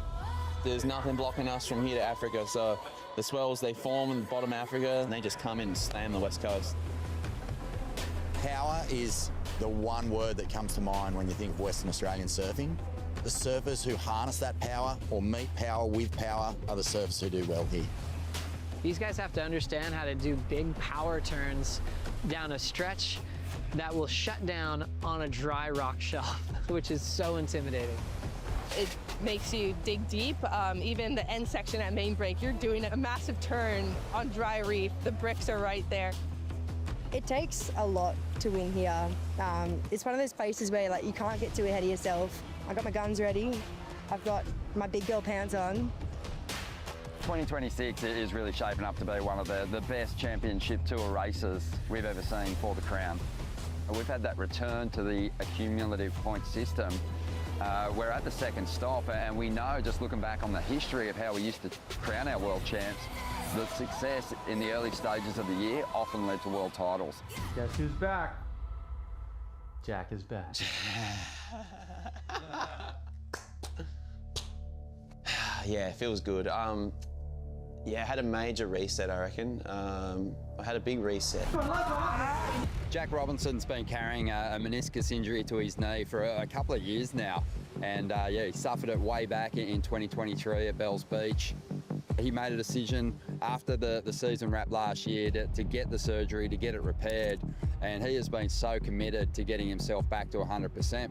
There's nothing blocking us from here to Africa, so the swells, they form in the bottom of Africa, and they just come in and stay on the west coast. Power is the one word that comes to mind when you think of Western Australian surfing. The surfers who harness that power or meet power with power are the surfers who do well here. These guys have to understand how to do big power turns down a stretch that will shut down on a dry rock shelf, which is so intimidating. It makes you dig deep. Even the end section at main break, you're doing a massive turn on dry reef. The bricks are right there. It takes a lot to win here. It's one of those places where you can't get too ahead of yourself. I got my guns ready. I've got my big girl pants on. 2026 is really shaping up to be one of the best championship tour races we've ever seen for the crown. We've had that return to the accumulative point system. We're at the second stop, and we know, just looking back on the history of how we used to crown our world champs, the success in the early stages of the year often led to world titles. Guess who's back? Jack is back. Yeah, it feels good. Yeah, I had a major reset, I reckon. I had a big reset. Jack Robinson's been carrying a meniscus injury to his knee for a couple of years now. And yeah, he suffered it way back in 2023 at Bells Beach. He made a decision after the season wrap last year to get the surgery, to get it repaired. And he has been so committed to getting himself back to 100%.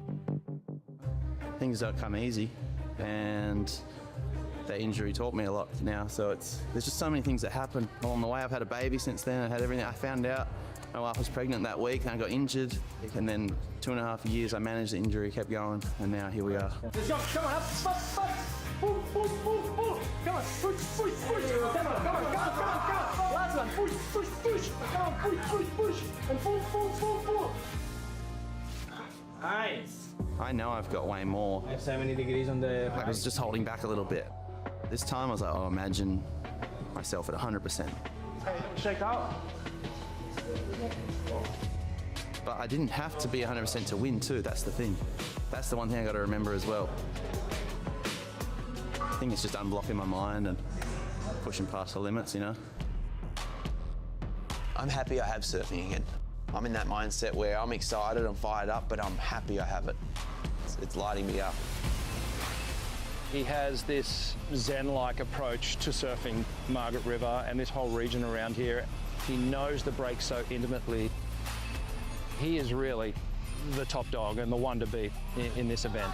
Things don't come easy, and that injury taught me a lot now. So there's just so many things that happen along the way. I've had a baby since then. I had everything. I found out my wife was pregnant that week, and I got injured. And then 2.5 years, I managed the injury, kept going, and now here we are. Let's go, come on, up, push, push, push, push, come on, push, push, push, come on, come on, come on, come on, last one, push, push, push, come on, push, push, push, and pull, pull, pull, pull. Nice. I know I've got way more. I have 70 degrees on the... I was just holding back a little bit. This time I was like, oh, imagine myself at 100%. Hey, don't shake out. But I didn't have to be 100% to win too, that's the thing. That's the one thing I got to remember as well. I think it's just unblocking my mind and pushing past the limits, you know? I'm happy I have surfing again. I'm in that mindset where I'm excited, I'm fired up, but I'm happy I have it. It's lighting me up. He has this zen-like approach to surfing Margaret River and this whole region around here. He knows the break so intimately. He is really the top dog and the one to beat in this event.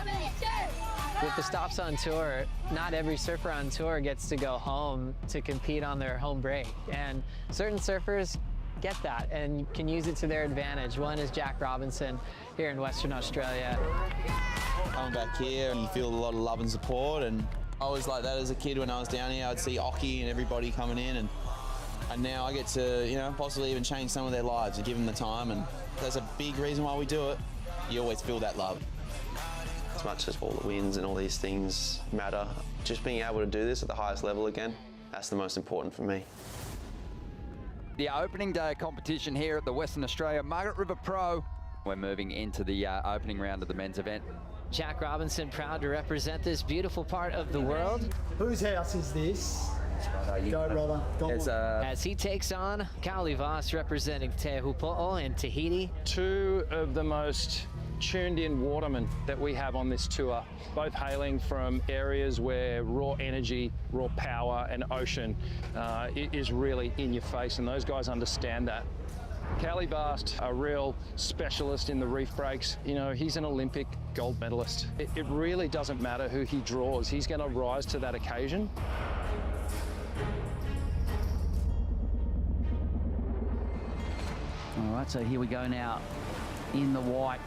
With the stops on tour, not every surfer on tour gets to go home to compete on their home break. And certain surfers get that and can use it to their advantage. One is Jack Robinson here in Western Australia. I'm back here and you feel a lot of love and support, and I was like that as a kid when I was down here. I'd see Occy and everybody coming in, and now I get to, you know, possibly even change some of their lives and give them the time, and that's a big reason why we do it. You always feel that love. As much as all the wins and all these things matter, just being able to do this at the highest level again, that's the most important for me. The opening day competition here at the Western Australia Margaret River Pro. We're moving into the opening round of the men's event. Jack Robinson proud to represent this beautiful part of the world. Whose house is this? Go, brother. As he takes on Kauli Voss representing Te Hupo'o in Tahiti. Two of the most tuned-in watermen that we have on this tour, both hailing from areas where raw energy, raw power and ocean is really in your face, and those guys understand that. Kauli Voss, a real specialist in the reef breaks. You know, he's an Olympic gold medalist. It really doesn't matter who he draws. He's going to rise to that occasion. All right, so here we go now in the white,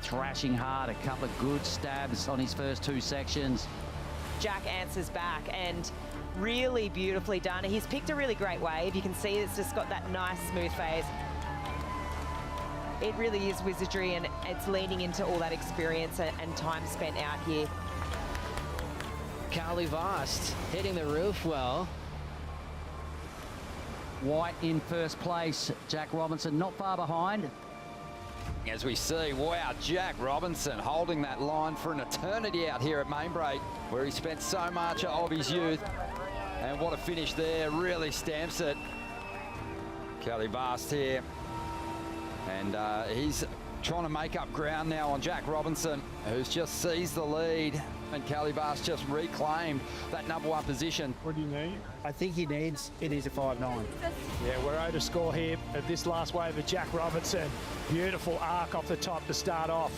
thrashing hard, a couple of good stabs on his first two sections. Jack answers back and really beautifully done. He's picked a really great wave. You can see it's just got that nice smooth phase. It really is wizardry, and it's leaning into all that experience and time spent out here. Callie Vost hitting the roof well. White in first place, Jack Robinson not far behind. As we see, wow, Jack Robinson holding that line for an eternity out here at Mainbreak, where he spent so much of his youth. And what a finish there, really stamps it. Callie Vost here. And he's trying to make up ground now on Jack Robinson, who's just seized the lead. And Callie Vost just reclaimed that #1 position. What do you need? I think he needs a 5.9. Yeah, we're owed a score here of this last wave of Jack Robinson. Beautiful arc off the top to start off.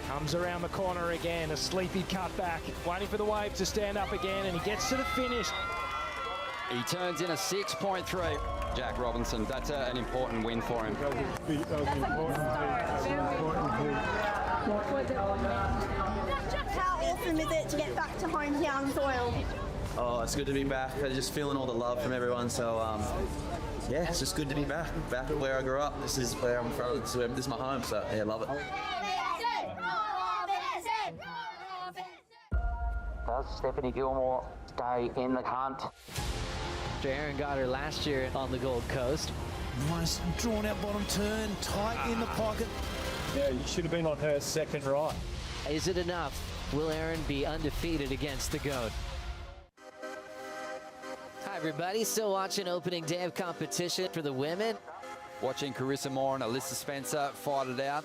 Comes around the corner again, a sleepy cutback. Waiting for the wave to stand up again, and he gets to the finish. He turns in a 6.3. Jack Robinson, that's an important win for him. How awesome is it to get back to hometown soil? Oh, it's good to be back. I'm just feeling all the love from everyone. So, yeah, it's just good to be back where I grew up. This is where I'm from. This is my home. So, yeah, love it. Does Stephanie Gilmore stay in the hunt? Aaron got her last year on the Gold Coast. Nice drawn out bottom turn, tight in the pocket. Yeah, you should have been on her second right. Is it enough? Will Aaron be undefeated against the GOAT? Hi everybody, still watching opening day of competition for the women. Watching Carissa Moore and Alyssa Spencer fight it out.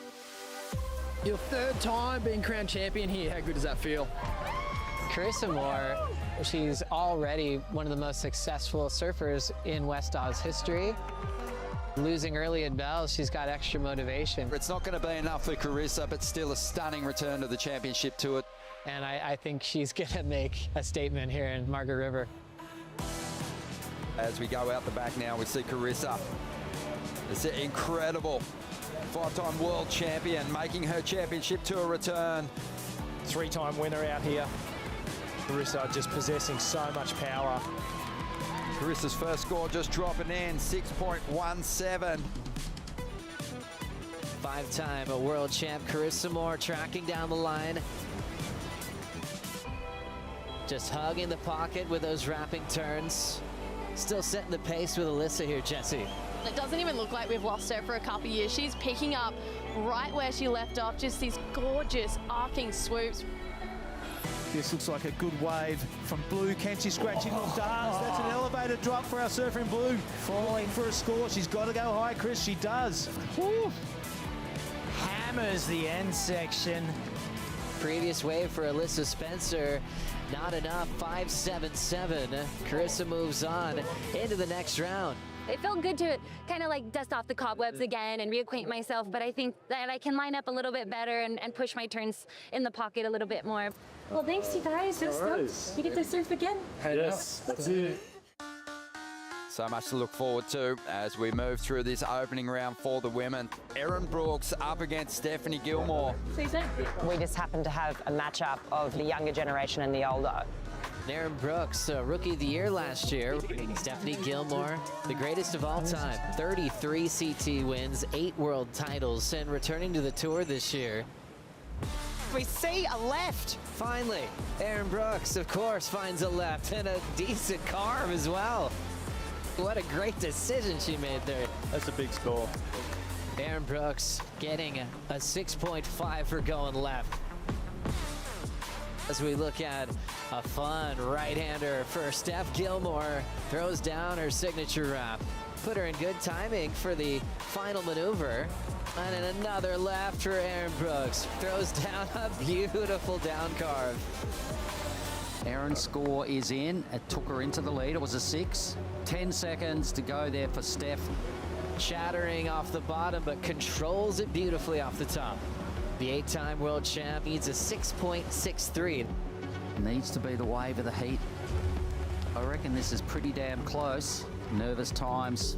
Your third time being crowned champion here, how good does that feel? Carissa Moore, she's already one of the most successful surfers in West Oz history. Losing early at Bells, she's got extra motivation. It's not going to be enough for Carissa, but still a stunning return to the championship tour. And I think she's going to make a statement here in Margaret River. As we go out the back now, we see Carissa. It's incredible. 5-time world champion, making her championship tour return. 3-time winner out here. Carissa just possessing so much power. Carissa's first score just dropping in, 6.17. 5-time world champ Carissa Moore tracking down the line. Just hugging the pocket with those wrapping turns. Still setting the pace with Alyssa here, Jesse. It doesn't even look like we've lost her for a couple of years. She's picking up right where she left off, just these gorgeous arcing swoops. This looks like a good wave from Blue. Can she scratch it on Dars? That's an elevated drop for our surfer in Blue. Falling for a score. She's got to go high, Chris. She does. Woo. Hammers the end section. Previous wave for Alyssa Spencer. Not enough. 5.77. Carissa moves on into the next round. It felt good to kind of like dust off the cobwebs again and reacquaint myself, but I think that I can line up a little bit better and push my turns in the pocket a little bit more. Well, thanks, you guys. Just you get to surf again. Yes, that's it. So much to look forward to as we move through this opening round for the women. Erin Brooks up against Stephanie Gilmore. We just happen to have a matchup of the younger generation and the older. Erin Brooks, Rookie of the Year last year. Stephanie Gilmore, the greatest of all time. 33 CT wins, 8 world titles, and returning to the tour this year. We see a left. Finally, Erin Brooks, of course, finds a left and a decent carve as well. What a great decision she made there. That's a big score. Erin Brooks getting a 6.5 for going left. As we look at a fun right-hander for Steph Gilmore, throws down her signature wrap. Put her in good timing for the final maneuver. And then another left for Erin Brooks. Throws down a beautiful down carve. Erin's score is in. It took her into the lead. It was a 6. 10 seconds to go there for Steph. Shattering off the bottom, but controls it beautifully off the top. The 8-time world champ needs a 6.63. Needs to be the wave of the heat. I reckon this is pretty damn close. Nervous times.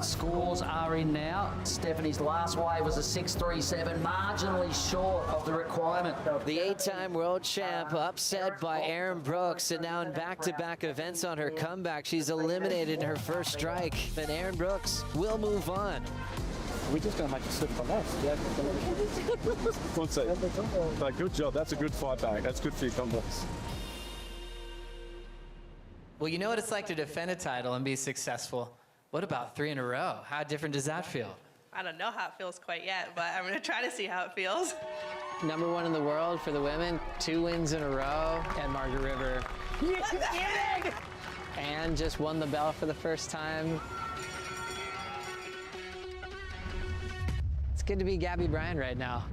Scores are in now. Stephanie's last wave was a 6.37, marginally short of the requirement. The 8-time world champ upset by Erin Brooks, and now in back-to-back events on her comeback, she's eliminated in her first strike, and Erin Brooks will move on. We're just going to make a slip on us. Yeah. One sec. No, good job. That's a good fight back. That's good for your confidence. Well, you know what it's like to defend a title and be successful. What about 3 in a row? How different does that feel? I don't know how it feels quite yet, but I'm going to try to see how it feels. #1 in the world for the women, 2 wins in a row at Margaret River. And just won the belt for the first time. It's good to be Gabby Bryan right now.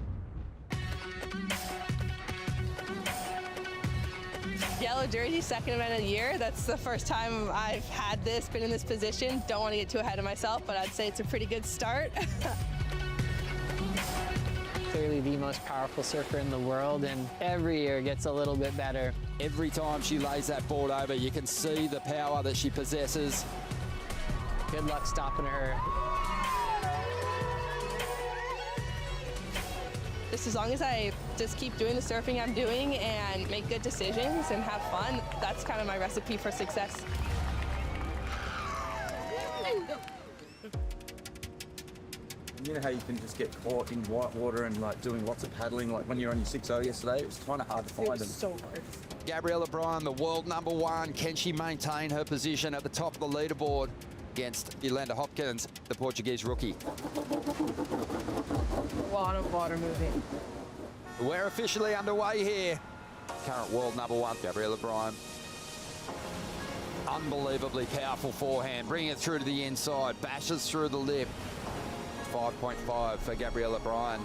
Yellow jersey, second event of the year. That's the first time I've had this, been in this position. Don't want to get too ahead of myself, but I'd say it's a pretty good start. Clearly the most powerful surfer in the world, and every year gets a little bit better. Every time she lays that board over, you can see the power that she possesses. Good luck stopping her. Just as long as I just keep doing the surfing I'm doing and make good decisions and have fun, that's kind of my recipe for success. You know how you can just get caught in white water and like doing lots of paddling, like when you're on your 6.0 yesterday? It was kind of hard to find them. So hard. Gabriela Bryan, the world #1. Can she maintain her position at the top of the leaderboard against Yolanda Hopkins, the Portuguese rookie? A lot of water moving. We're officially underway here. Current world #1, Gabriela Bryan. Unbelievably powerful forehand, bringing it through to the inside, bashes through the lip. 5.5 for Gabriela Bryan.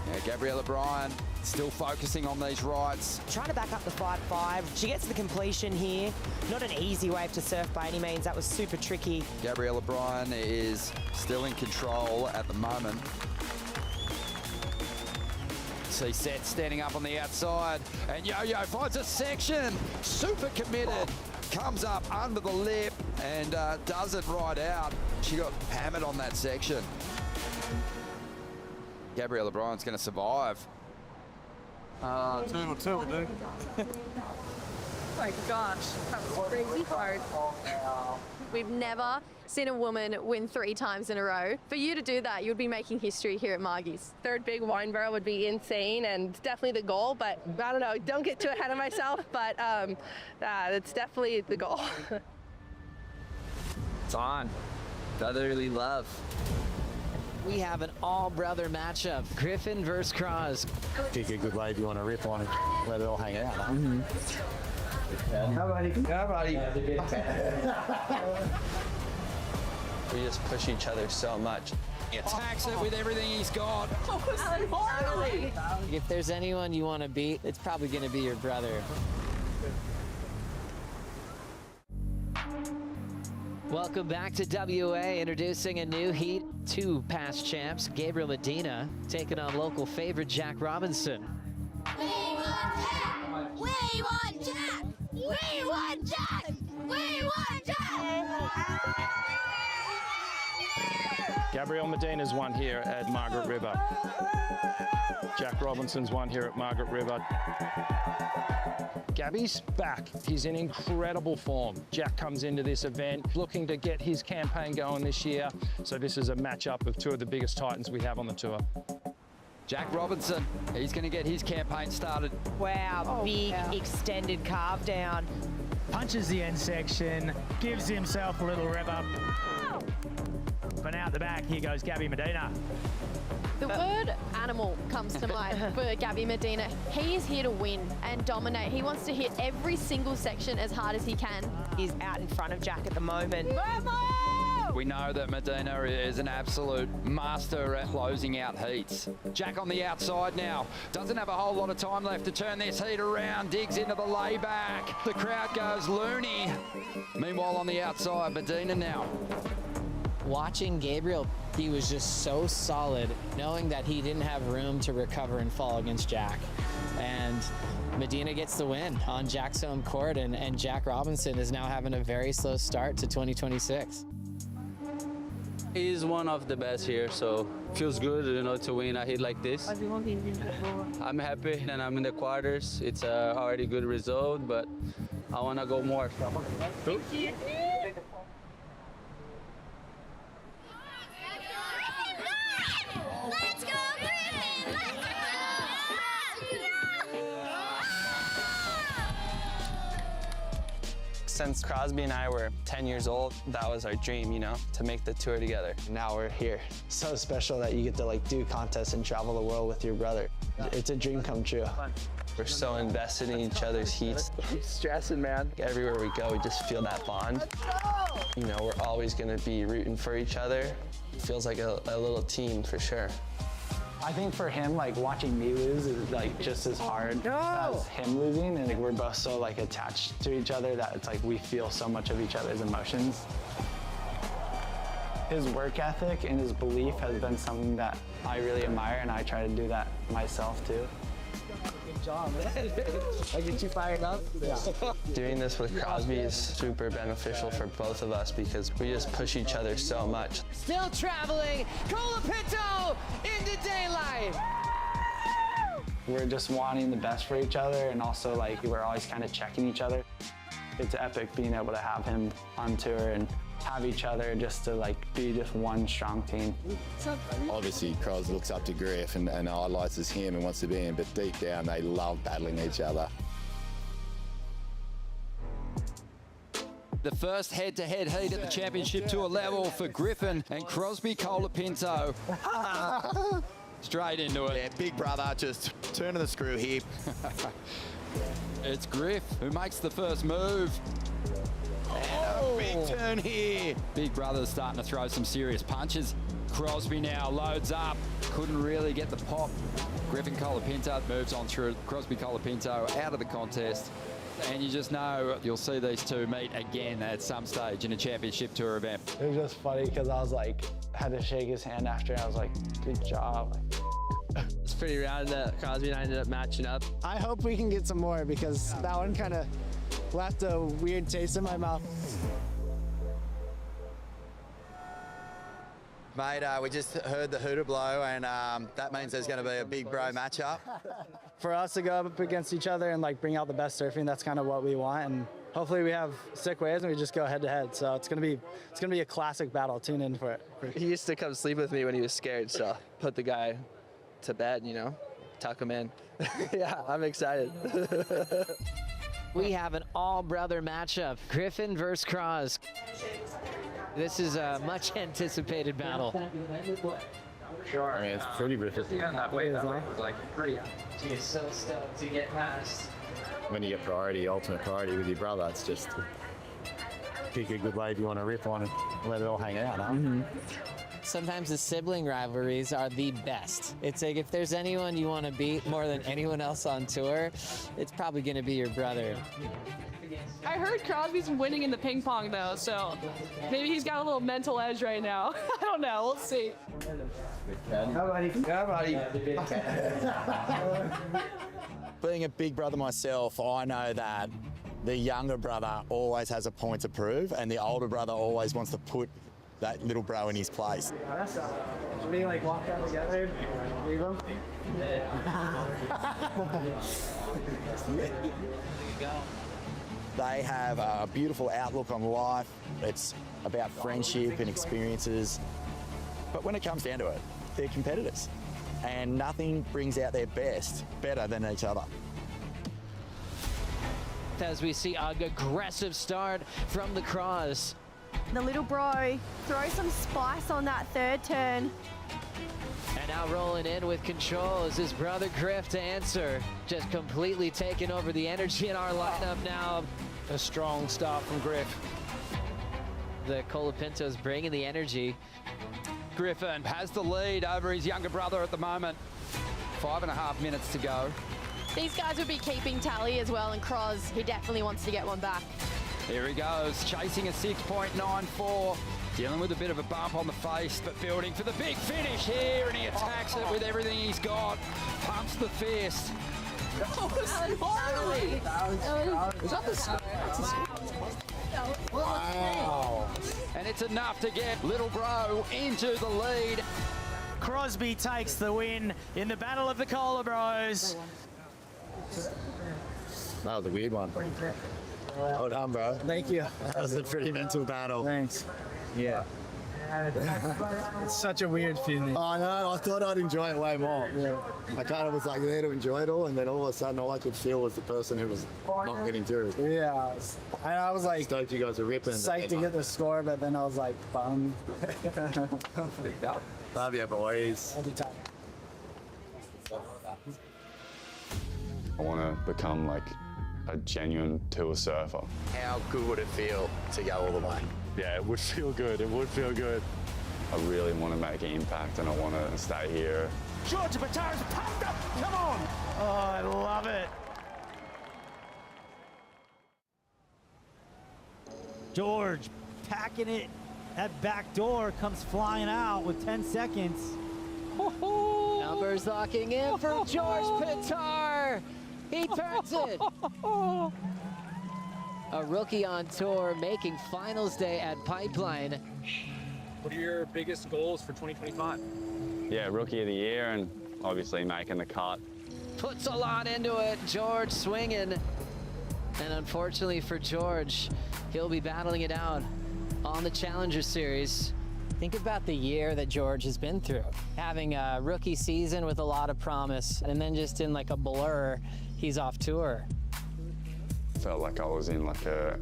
Yeah, Gabriela Bryan still focusing on these rights. Trying to back up the 5.5. She gets to the completion here. Not an easy wave to surf by any means. That was super tricky. Gabriela Bryan is still in control at the moment. See Seth standing up on the outside, and Yo-Yo finds a section. Super committed. Comes up under the lip and does it right out. She got hammered on that section. Gabriela Bryan's going to survive. 2 will do. My gosh, that was crazy hard. We've never seen a woman win 3 times in a row. For you to do that, you'd be making history here at Margie's. Third big wine barrel would be insane and definitely the goal, but I don't know, don't get too ahead of myself, but it's definitely the goal. It's on. Brotherly love. We have an all-brother matchup, Griffin versus Cross. Pick a good wave you want to rip on and let it all hang out. Huh? How buddy? We just push each other so much. He attacks it with everything he's got. If there's anyone you want to beat, it's probably going to be your brother. Welcome back to WA, introducing a new heat. 2 past champs, Gabriel Medina, taking on local favorite Jack Robinson. We want Jack! We want Jack! We want Jack! Gabriel Medina's won here at Margaret River. Jack Robinson's won here at Margaret River. Gabby's back. He's in incredible form. Jack comes into this event looking to get his campaign going this year. So this is a matchup of 2 of the biggest titans we have on the tour. Jack Robinson, he's going to get his campaign started. Wow, big extended carve down. Punches the end section, gives himself a little rev up. But out the back, here goes Gabby Medina. The word animal comes to mind for Gabby Medina. He is here to win and dominate. He wants to hit every single section as hard as he can. He's out in front of Jack at the moment. We know that Medina is an absolute master at closing out heats. Jack on the outside now. Doesn't have a whole lot of time left to turn this heat around. Digs into the layback. The crowd goes loony. Meanwhile on the outside, Medina now. Watching Gabriel, he was just so solid, knowing that he didn't have room to recover and fall against Jack. And and Medina gets the win on Jack's home court, and Jack Robinson is now having a very slow start to 2026. He's one of the best here, so feels good, to win a hit like this. I'm happy, and I'm in the quarters. It's already a good result, but I want to go more. Cool. Let's go, Griffin! Let's go! Since Crosby and I were 10 years old, that was our dream, to make the tour together. Now we're here. So special that you get to do contests and travel the world with your brother. It's a dream come true. We're so invested in each other's heats. I'm stressing, man. Everywhere we go, we just feel that bond. We're always gonna be rooting for each other. It feels like a little team for sure. I think for him, watching me lose is just as hard as him losing, and we're both so attached to each other that it's we feel so much of each other's emotions. His work ethic and his belief has been something that I really admire, and I try to do that myself too. Good job, man. I get you fired up. Yeah. Doing this with Crosby is super beneficial for both of us because we just push each other so much. Still traveling, Colapinto into daylight. We're just wanting the best for each other, and also we're always kind of checking each other. It's epic being able to have him on tour and have each other just to be just one strong team. Obviously, Cros looks up to Griff and idolises him and wants to be him, but deep down they love battling each other. The first head-to-head heat at the championship tour level for Griffin and Crosby Colapinto. Straight into it. Yeah, big brother just turning the screw here. It's Griff who makes the first move. Oh, big turn here. Big brother's starting to throw some serious punches. Crosby now loads up. Couldn't really get the pop. Griffin Colapinto moves on through. Crosby Colapinto out of the contest. And you just know you'll see these two meet again at some stage in a championship tour event. It was just funny because I was had to shake his hand after, and I was good job. It's pretty rad that Crosby and I ended up matching up. I hope we can get some more because that one kind of left a weird taste in my mouth. Mate, we just heard the hooter blow, and that means there's going to be a big bro matchup. For us to go up against each other and bring out the best surfing, that's kind of what we want. And hopefully we have sick waves and we just go head to head. So it's gonna be a classic battle. Tune in for it. He used to come sleep with me when he was scared, so put the guy to bed, tuck him in. Yeah, I'm excited. We have an all-brother matchup, Griffin versus Cros. This is a much anticipated battle. Sure. I mean, it's pretty ridiculous. Yeah, that way, pretty. She's so stoked to get past. When you get ultimate priority with your brother, it's just pick a good wave you want to rip on and let it all hang out, huh? Mm-hmm. Sometimes the sibling rivalries are the best. It's if there's anyone you want to beat more than anyone else on tour, it's probably going to be your brother. I heard Crosby's winning in the ping pong though, so maybe he's got a little mental edge right now. I don't know, we'll see. Being a big brother myself, I know that the younger brother always has a point to prove, and the older brother always wants to put that little bro in his place. Should we walk out together? Leave him? They have a beautiful outlook on life. It's about friendship and experiences. But when it comes down to it, they're competitors. And nothing brings out their best better than each other. As we see an aggressive start from the Cros. The little bro, throw some spice on that third turn. And now rolling in with control is his brother Griff to answer. Just completely taking over the energy in our lineup now. A strong start from Griff. The Colapinto's bringing the energy. Griffin has the lead over his younger brother at the moment. 5.5 minutes to go. These guys would be keeping tally as well, and Cros, he definitely wants to get one back. Here he goes, chasing a 6.94. Dealing with a bit of a bump on the face, but building for the big finish here, and he attacks it with everything he's got. Pumps the fist. Is that the score? Wow. And it's enough to get Little Bro into the lead. Crosby takes the win in the Battle of the Cola Bros. That was a weird one. Well done, bro. Thank you. That was a pretty mental battle. Thanks. Yeah. It's such a weird feeling. I know, I thought I'd enjoy it way more. Yeah. I kind of was like there to enjoy it all, and then all of a sudden all I could feel was the person who was not getting through. Yeah. I was like, stoked you guys are ripping. psyched to get the score, but then I was like, bummed. Love you, boys. I want to become like a genuine tour surfer. How good would it feel to go all the way? Yeah, it would feel good. It would feel good. I really want to make an impact, and I want to stay here. Georgia Batar's pumped up. Come on. Oh, I love it. George packing it. That back door comes flying out with 10 seconds. Numbers locking in for George Pitar. He turns it. A rookie on tour making finals day at Pipeline. What are your biggest goals for 2025? Yeah, rookie of the year, and obviously making the cut. Puts a lot into it. George swinging. And unfortunately for George, he'll be battling it out on the Challenger Series. Think about the year that George has been through. Having a rookie season with a lot of promise, and then just in like a blur, he's off tour. Felt like I was in like a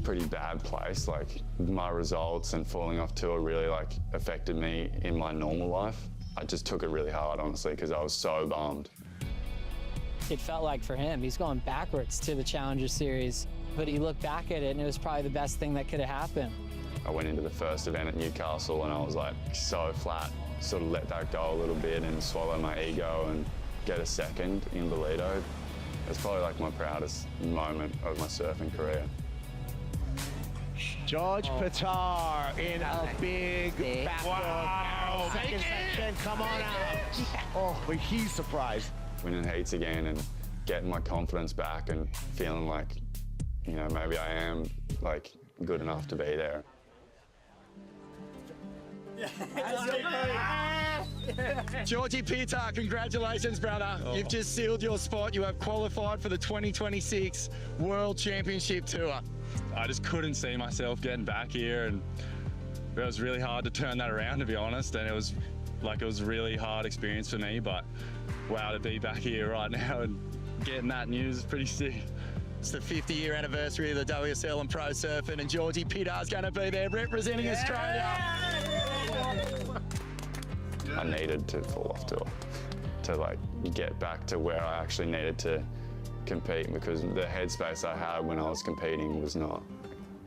pretty bad place. Like my results and falling off tour really like affected me in my normal life. I just took it really hard, honestly, because I was so bummed. It felt like for him, he's going backwards to the Challenger Series, but he looked back at it and it was probably the best thing that could have happened. I went into the first event at Newcastle and I was like so flat, sort of let that go a little bit and swallow my ego and get a second in the Lido. It's probably like my proudest moment of my surfing career. George Pitar in a big back Wow. second section. Come on out. Oh, but he's surprised. Winning heats again and getting my confidence back and feeling like, you know, maybe I am like good enough to be there. Georgie Pitar, congratulations, brother. You've just sealed your spot. You have qualified for the 2026 World Championship Tour. I just couldn't see myself getting back here, and it was really hard to turn that around, to be honest, and it was a really hard experience for me, but wow, to be back here right now and getting that news is pretty sick. It's the 50-year anniversary of the WSL and Pro Surfing, and Georgie Pitar's going to be there representing Australia. I needed to fall off tour to like get back to where I actually needed to compete, because the headspace I had when I was competing was not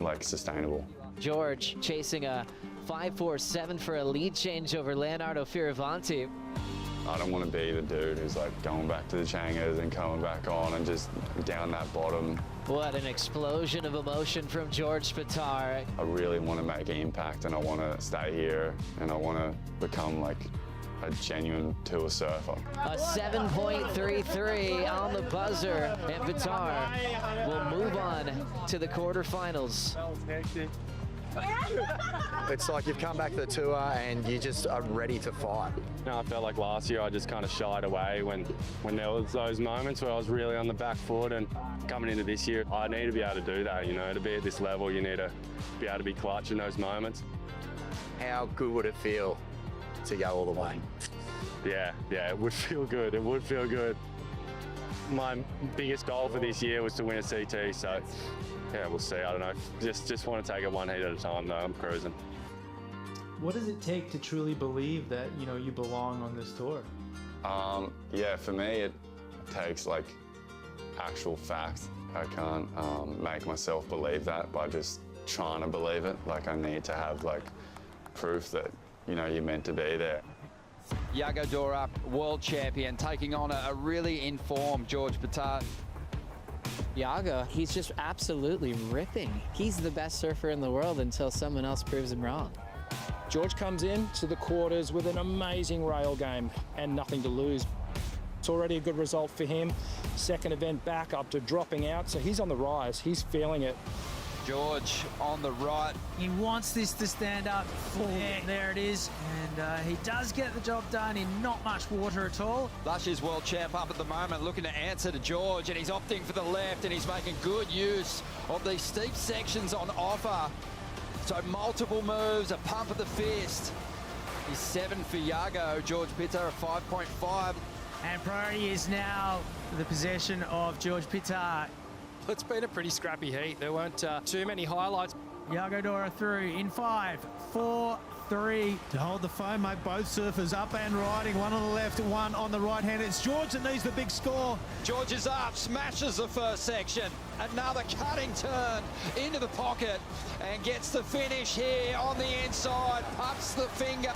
like sustainable. George chasing a 5.47 for a lead change over Leonardo Fioravanti. I don't want to be the dude who's like going back to the Changers and coming back on and just down that bottom. What an explosion of emotion from George Pitar. I really want to make an impact, and I want to stay here, and I want to become like a genuine tour surfer. A 7.33 on the buzzer, and Pitar will move on to the quarterfinals. That was hectic. It's like you've come back to the tour and you just are ready to fight. No, I felt like last year I just kind of shied away when there was those moments where I was really on the back foot, and coming into this year, I need to be able to do that, you know, to be at this level, you need to be able to be clutch in those moments. How good would it feel to go all the way? Yeah, it would feel good, it would feel good. My biggest goal for this year was to win a CT, so yeah, we'll see, I don't know. Just want to take it one heat at a time though, I'm cruising. What does it take to truly believe that, you know, you belong on this tour? Yeah, for me, it takes like actual facts. I can't make myself believe that by just trying to believe it. Like I need to have like proof that, you know, you're meant to be there. Yago Dorup, world champion, taking on a really informed George Pitar. Yago, he's just absolutely ripping. He's the best surfer in the world until someone else proves him wrong. George comes in to the quarters with an amazing rail game and nothing to lose. It's already a good result for him. Second event back up to dropping out, so he's on the rise. He's feeling it. George on the right. He wants this to stand up. Yeah, there it is. And he does get the job done in not much water at all. Lush is world champ up at the moment, looking to answer to George, and he's opting for the left, and he's making good use of these steep sections on offer. So multiple moves, a pump of the fist. He's 7 for Yago, George Pitta a 5.5. And priority is now the possession of George Pitta. It's been a pretty scrappy heat. There weren't too many highlights. Yago Dora through in 5, 4, 3. To hold the phone, mate, both surfers up and riding. One on the left, one on the right hand. It's George that needs the big score. George is up, smashes the first section. Another cutting turn into the pocket and gets the finish here on the inside. Pumps the finger.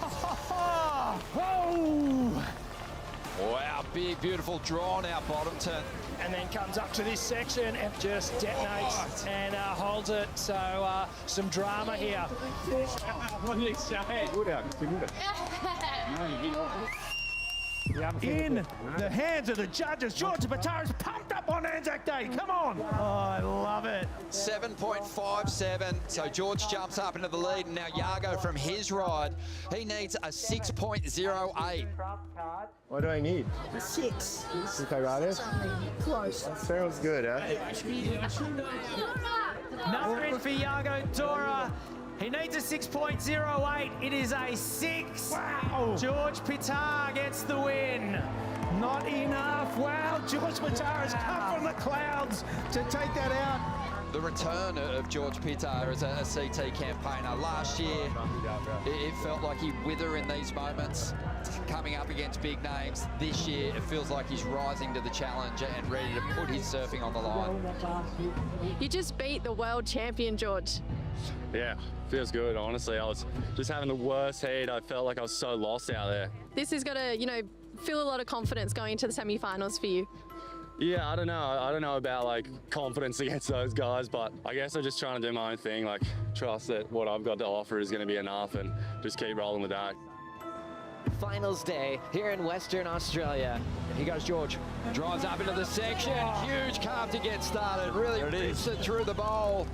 Whoa! Wow, big, beautiful, drawn out bottom turn. And then comes up to this section and just detonates and holds it. So some drama here. In the hands of the judges, George Pitta is pumped up on Anzac Day. Come on. Oh, I love it. 7.57. So George jumps up into the lead, and now Yago from his ride, he needs a 6.08. What do I need? A 6. Okay, right? Close. That sounds good, huh? Nothing for Yago Dora. He needs a 6.08. It is a 6. Wow. George Pitta gets the win. Not enough. Wow, George Pitta has come from the clouds to take that out. The return of George Pitta as a CT campaigner. Last year, it felt like he'd wither in these moments, coming up against big names. This year, it feels like he's rising to the challenge and ready to put his surfing on the line. You just beat the world champion, George. Yeah, feels good, honestly. I was just having the worst heat. I felt like I was so lost out there. This is going to, feel a lot of confidence going into the semi-finals for you. Yeah, I don't know. I don't know about like confidence against those guys, but I guess I'm just trying to do my own thing, like trust that what I've got to offer is going to be enough and just keep rolling with that. Finals day here in Western Australia. Here goes George. Drives up into the section. Huge carve to get started. Really rips it through the bowl.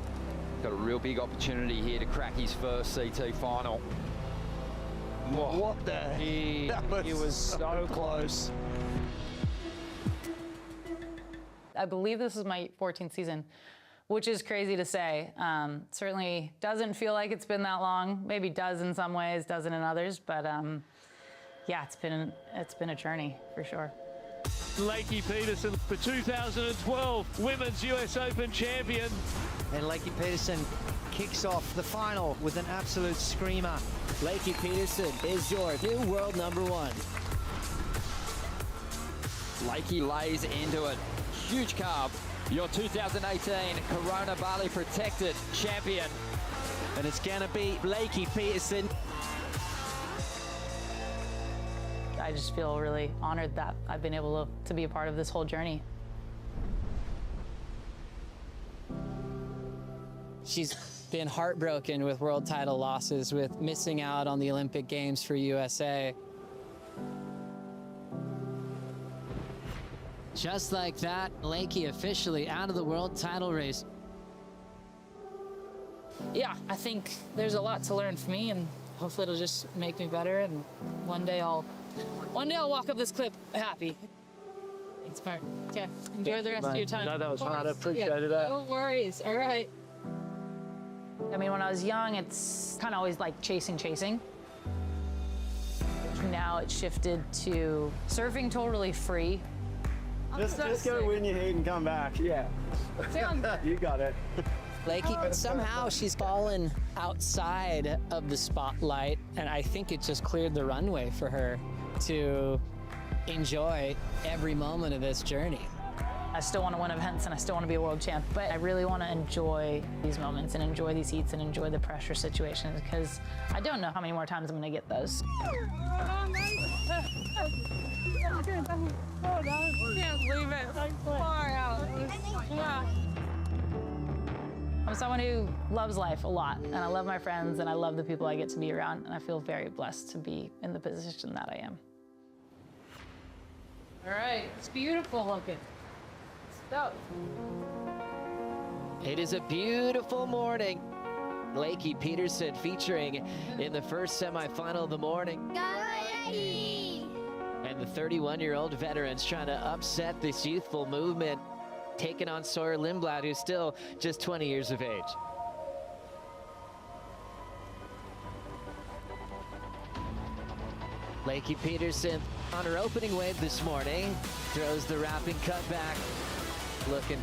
Got a real big opportunity here to crack his first CT final. What the heck? He was so close. I believe this is my 14th season, which is crazy to say. Certainly doesn't feel like it's been that long. Maybe does in some ways, doesn't in others. But yeah, it's been a journey for sure. Lakey Peterson, the 2012 Women's US Open champion. And Lakey Peterson kicks off the final with an absolute screamer. Lakey Peterson is your new world #1. Lakey lays into it. Huge carve. Your 2018 Corona Bali Protected champion. And it's going to be Lakey Peterson. I just feel really honored that I've been able to be a part of this whole journey. She's been heartbroken with world title losses, with missing out on the Olympic Games for USA. Just like that, Lakey officially out of the world title race. Yeah, I think there's a lot to learn for me, and hopefully it'll just make me better, and one day I'll walk up this cliff happy. Thanks, Mark. Okay, enjoy the rest of your time. No, that was fun. I appreciated yeah, that. No worries. All right. I mean, when I was young, it's kind of always like chasing. Now it's shifted to surfing totally free. Just go win your heat and come back. Yeah. You got it. Lakey, somehow she's fallen outside of the spotlight, and I think it just cleared the runway for her to enjoy every moment of this journey. I still want to win events and I still want to be a world champ, but I really want to enjoy these moments and enjoy these heats and enjoy the pressure situations, because I don't know how many more times I'm going to get those. Oh, no, I can't believe it. Far out. Yeah. I'm someone who loves life a lot, and I love my friends, and I love the people I get to be around, and I feel very blessed to be in the position that I am. All right, it's beautiful looking. Stop. It is a beautiful morning. Lakey Peterson featuring in the first semifinal of the morning. And the 31-year-old veterans trying to upset this youthful movement, taking on Sawyer Lindblad, who's still just 20 years of age. Lakey Peterson on her opening wave this morning, throws the wrapping cutback, looking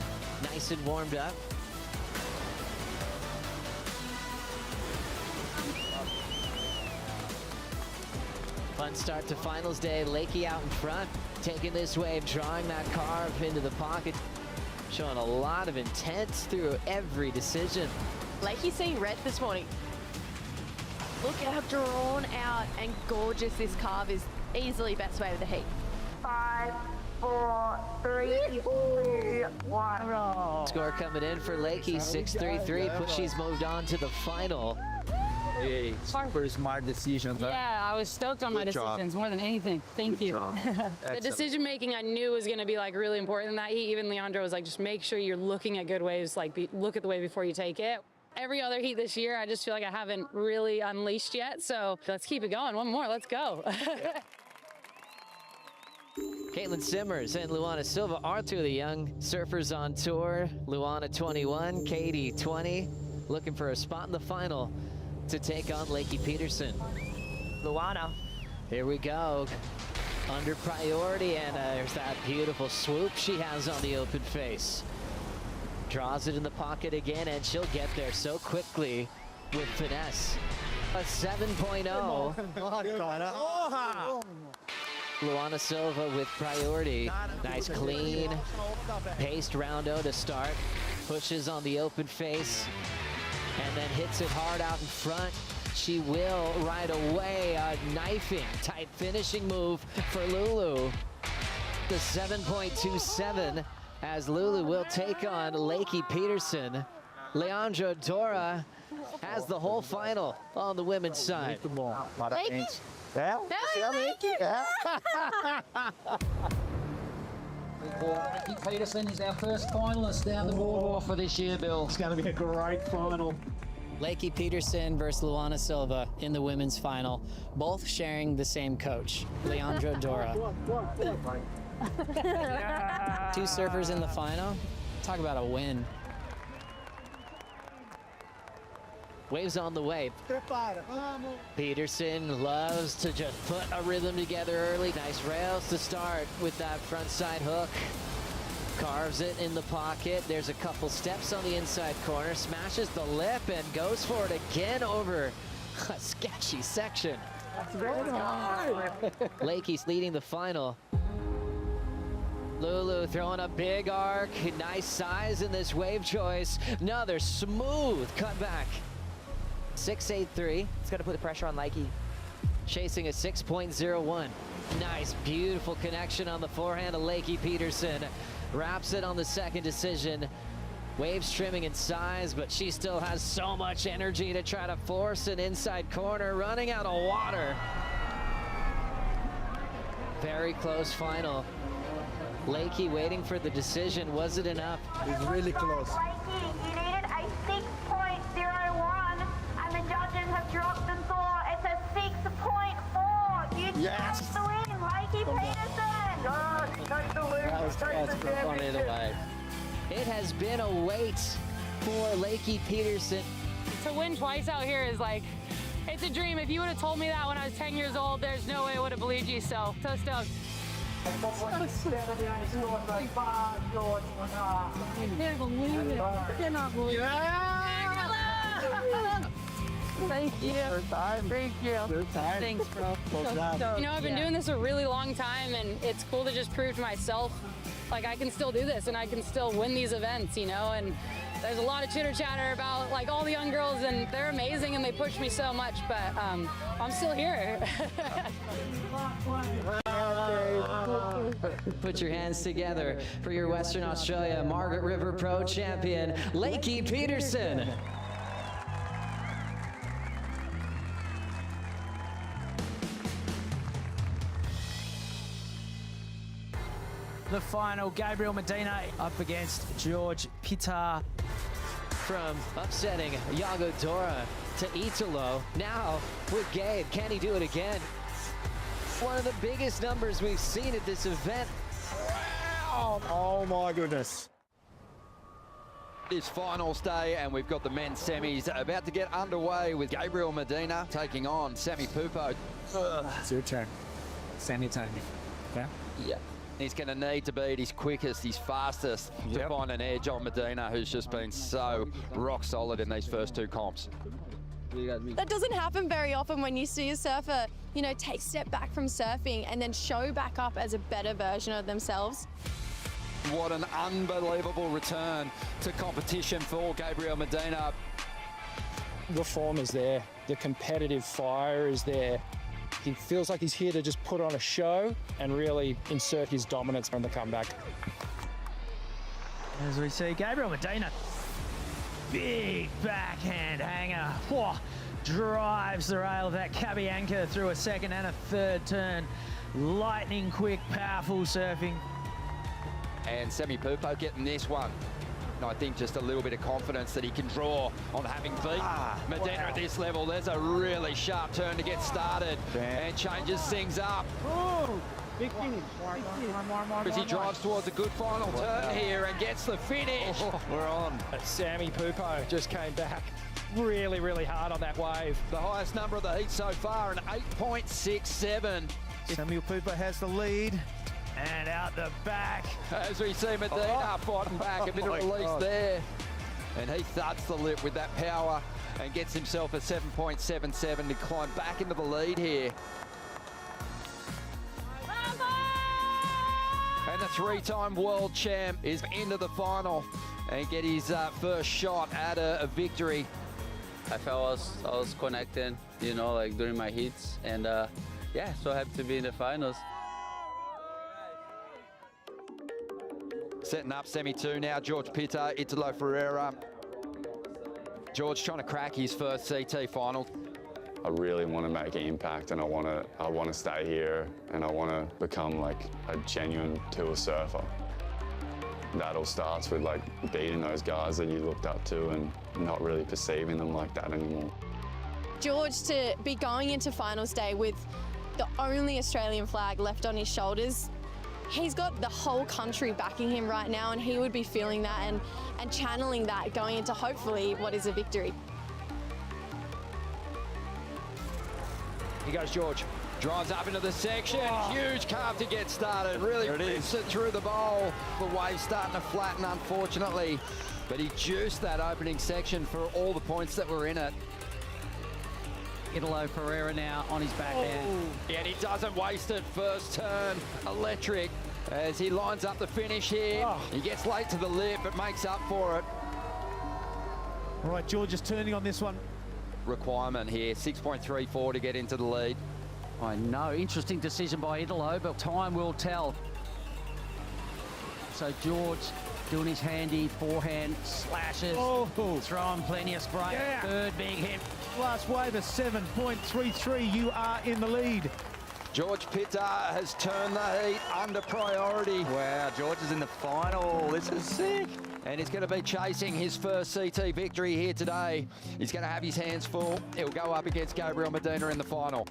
nice and warmed up. Fun start to finals day. Lakey out in front, taking this wave, drawing that carve into the pocket, showing a lot of intent through every decision. Lakey's seeing red this morning. Look how drawn out and gorgeous this carve is. Easily best wave of the heat. 5, 4, 3, 2, 1. Score coming in for Lakey, 6-3-3, but she's moved on to the final. Hey, super smart decision. Yeah, I was stoked on my decisions more than anything. Thank you. The decision making I knew was going to be like really important in that heat. Even Leandro was like, just make sure you're looking at good waves, like look at the wave before you take it. Every other heat this year, I just feel like I haven't really unleashed yet. So let's keep it going. One more, let's go. Caitlin Simmers and Luana Silva are two of the young surfers on tour. Luana 21, Katie 20, looking for a spot in the final to take on Lakey Peterson. Luana. Here we go. Under priority, and there's that beautiful swoop she has on the open face. Draws it in the pocket again, and she'll get there so quickly with finesse. A 7.0. Luana Silva with priority. Nice clean paced roundo to start. Pushes on the open face and then hits it hard out in front. She will right away. A knifing type finishing move for Lulu. The 7.27 as Lulu will take on Lakey Peterson. Leandro Dora has the whole final on the women's side. Lakey? Yeah? Lakey Peterson is our first finalist down the boardwalk for this year, Bill. It's going to be a great final. Lakey Peterson versus Luana Silva in the women's final, both sharing the same coach, Leandro Dora. Two surfers in the final. Talk about a win. Waves on the way. Peterson loves to just put a rhythm together early. Nice rails to start with that front side hook. Carves it in the pocket. There's a couple steps on the inside corner. Smashes the lip and goes for it again over a sketchy section. Lakey's leading the final. Lulu throwing a big arc. Nice size in this wave choice. Another smooth cutback. 6.83. It's going to put the pressure on Lakey. Chasing a 6.01. Nice, beautiful connection on the forehand of Lakey Peterson. Wraps it on the second decision. Waves trimming in size, but she still has so much energy to try to force an inside corner. Running out of water. Very close final. Lakey waiting for the decision. Was it enough? It's really close. Lakey, you needed a 6.01, and the judges have dropped the score. It's a 6.4. You take the win, Lakey Peterson. That was fun either way. It has been a wait for Lakey Peterson. To win twice out here is like, it's a dream. If you would have told me that when I was 10 years old, there's no way I would have believed you. So stoked. I can't believe it. I cannot believe it. Thank you. Third time. Thank you. Third time. Thanks, bro. Well done. You know, I've been doing this a really long time, and it's cool to just prove to myself, like, I can still do this, and I can still win these events, you know, and there's a lot of chitter chatter about like all the young girls, and they're amazing and they push me so much, but I'm still here. Put your hands together for your Western Australia Margaret River Pro champion, Lakey Peterson. the final. Gabriel Medina up against George Pitar. From upsetting Yago Dora to Italo. Now with Gabe, can he do it again? One of the biggest numbers we've seen at this event. Wow! Oh my goodness. It's finals day, and we've got the men's semis about to get underway with Gabriel Medina taking on Sammy Pupo. It's your turn. Semi time. Okay? Yeah. He's going to need to beat his quickest, his fastest to find an edge on Medina, who's just been so rock solid in these first two comps. That doesn't happen very often when you see a surfer, you know, take a step back from surfing and then show back up as a better version of themselves. What an unbelievable return to competition for Gabriel Medina. The form is there. The competitive fire is there. He feels like he's here to just put on a show and really insert his dominance on the comeback. As we see Gabriel Medina, big backhand hanger. Whoa, drives the rail of that cabbie anchor through a second and a third turn. Lightning quick, powerful surfing. And Sammy Pupo getting this one. And I think just a little bit of confidence that he can draw on having beat Medina at this level. There's a really sharp turn to get started and changes things up. Oh, big finish. As he drives towards a good final turn here and gets the finish. We're on. Sammy Pupo just came back really, really hard on that wave. The highest number of the heat so far, an 8.67. Samuel Pupo has the lead. And out the back. As we see Medina fighting back, a bit of release there. And he thuds the lip with that power and gets himself a 7.77 to climb back into the lead here. And the three-time world champ is into the final and get his first shot at a victory. I felt I was connecting, you know, like during my heats. And yeah, so happy to be in the finals. Setting up semi-2 now, George Pitar, Italo Ferreira. George trying to crack his first CT final. I really want to make an impact, and I want to stay here, and I want to become like a genuine tour surfer. That all starts with like beating those guys that you looked up to and not really perceiving them like that anymore. George to be going into finals day with the only Australian flag left on his shoulders. He's got the whole country backing him right now, and he would be feeling that and channeling that going into hopefully what is a victory. Here goes George. Drives up into the section. Huge carve to get started. Really rips it through the bowl. The wave starting to flatten, unfortunately. But he juiced that opening section for all the points that were in it. Italo Ferreira now on his backhand. And he doesn't waste it. First turn, electric. As he lines up the finish here. He gets late to the lip, but makes up for it. All right, George is turning on this one. Requirement here, 6.34 to get into the lead. I know, interesting decision by Italo, but time will tell. So George doing his handy forehand slashes, throwing plenty of spray. Third big hit. Last wave of 7.33. You are in the lead. George Pitar has turned the heat under priority. Wow, George is in the final. This is sick. And he's going to be chasing his first CT victory here today. He's going to have his hands full. He'll go up against Gabriel Medina in the final.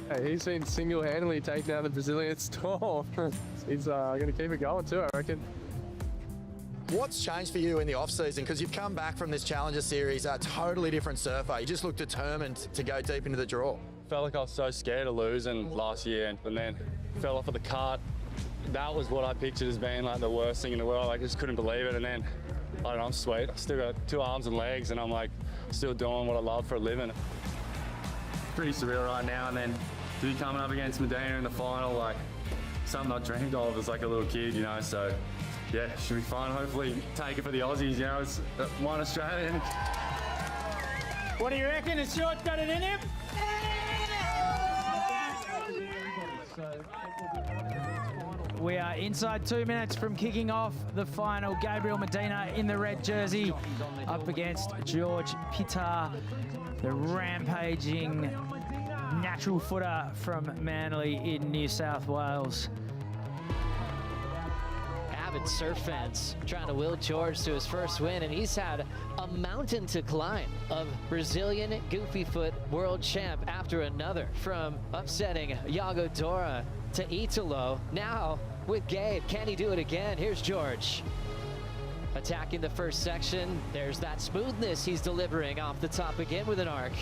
Hey, he's been single-handedly taking down the Brazilian storm. He's going to keep it going too, I reckon. What's changed for you in the off-season? Because you've come back from this Challenger Series, a totally different surfer. You just look determined to go deep into the draw. Felt like I was so scared of losing last year, and then fell off of the cart. That was what I pictured as being like the worst thing in the world. I just couldn't believe it, and then, I don't know, I'm sweet. I still got 2 arms and legs, and I'm like still doing what I love for a living. Pretty surreal right now, and then to be coming up against Medina in the final, like something I dreamed of as like a little kid, you know, so yeah, should be fun. Hopefully take it for the Aussies, you know, it's one Australian. What do you reckon? Has George got it in him? We are inside 2 minutes from kicking off the final. Gabriel Medina in the red jersey up against George Pitar, the rampaging natural footer from Manly in New South Wales. avid surf fans trying to will George to his first win, and he's had a mountain to climb of Brazilian goofy foot world champ after another, from upsetting Iago Dora to Italo. Now with Gabe, can he do it again? Here's George. Attacking the first section, there's that smoothness he's delivering off the top again with an arc.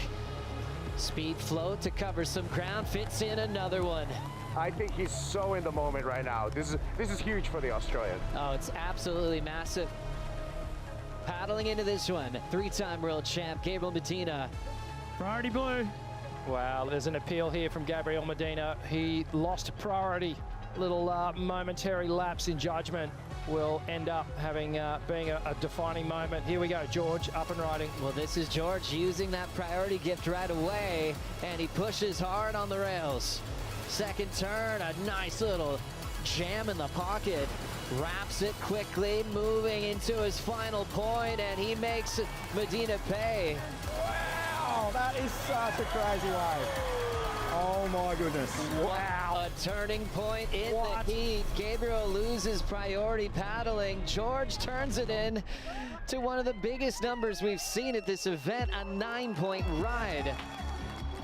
Speed float to cover some ground, fits in another one. I think he's so in the moment right now. This is huge for the Australian. Oh, it's absolutely massive. Paddling into this one, three-time world champ Gabriel Medina. Priority blue. Wow, there's an appeal here from Gabriel Medina. He lost priority. Little momentary lapse in judgment will end up having being a defining moment. Here we go, George, up and riding. Well, this is George using that priority gift right away, and he pushes hard on the rails. Second turn, a nice little jam in the pocket. Wraps it quickly, moving into his final point, and he makes Medina pay. Wow, that is such a crazy wave. Oh my goodness. Wow. A turning point in the heat. Gabriel loses priority paddling. George turns it in to one of the biggest numbers we've seen at this event, a 9-point ride.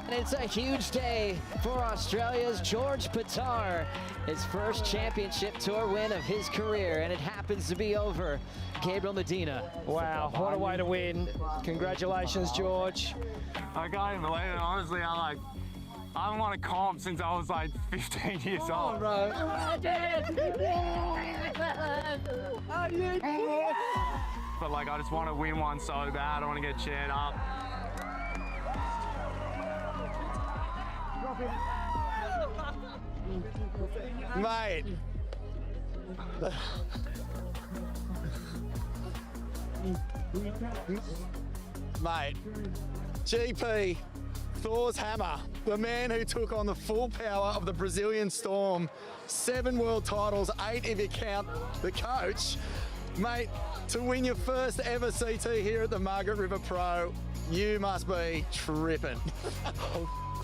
And it's a huge day for Australia's George Pitar, his first championship tour win of his career, and it happens to be over Gabriel Medina. Wow, what a way to win. Congratulations, George. I can't even believe it, honestly. I haven't won a comp since I was like 15 years old. Bro. But like, I just want to win one so bad. I want to get cheered up. Mate. Mate. GP, Thor's hammer, the man who took on the full power of the Brazilian Storm, 7 world titles, 8 if you count the coach. Mate, to win your first ever CT here at the Margaret River Pro, you must be tripping.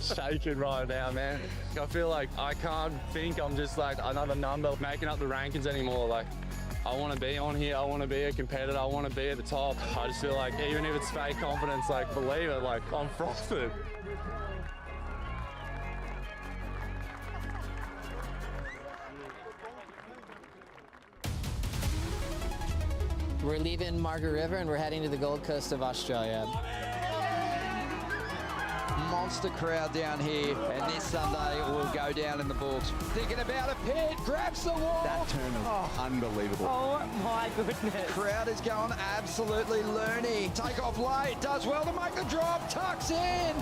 Shaking right now, man. I feel like I can't think I'm just like another number making up the rankings anymore. Like, I want to be on here. I want to be a competitor. I want to be at the top. I just feel like even if it's fake confidence, like, believe it, like, I'm frosted. We're leaving Margaret River and we're heading to the Gold Coast of Australia. Monster crowd down here, and this Sunday will go down in the books. Thinking about a pit, grabs the wall. That turn was unbelievable. Oh my goodness. Crowd is going absolutely loony. Take off late, does well to make the drop, tucks in.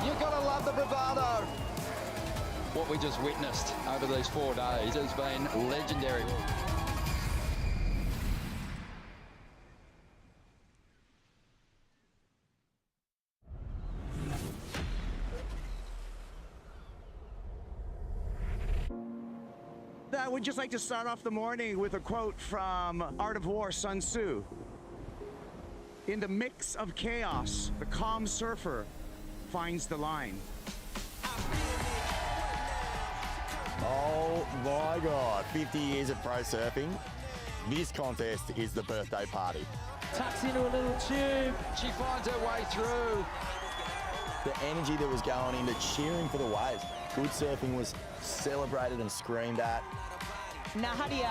You've got to love the bravado. What we just witnessed over these 4 days has been legendary. I would just like to start off the morning with a quote from Art of War, Sun Tzu. In the mix of chaos, the calm surfer finds the line. Oh my God, 50 years of pro surfing. This contest is the birthday party. Tucks into a little tube. She finds her way through. The energy that was going in, the cheering for the waves. Good surfing was celebrated and screamed at. Nadia.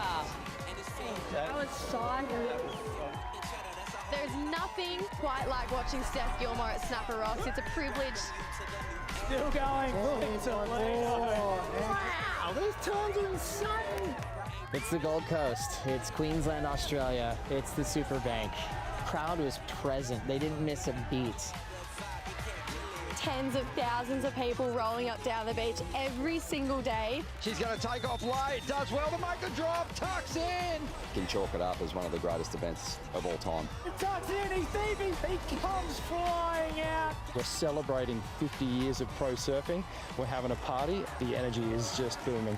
That was exciting. There's nothing quite like watching Steph Gilmore at Snapper Rocks. It's a privilege. Still going. Wow, these turns are insane. It's the Gold Coast. It's Queensland, Australia. It's the Superbank. Crowd was present. They didn't miss a beat. Tens of thousands of people rolling up down the beach every single day. She's going to take off late, does well to make the drop, tucks in. Can chalk it up as one of the greatest events of all time. Tucks in, he's deep, he comes flying out. We're celebrating 50 years of pro surfing. We're having a party. The energy is just booming.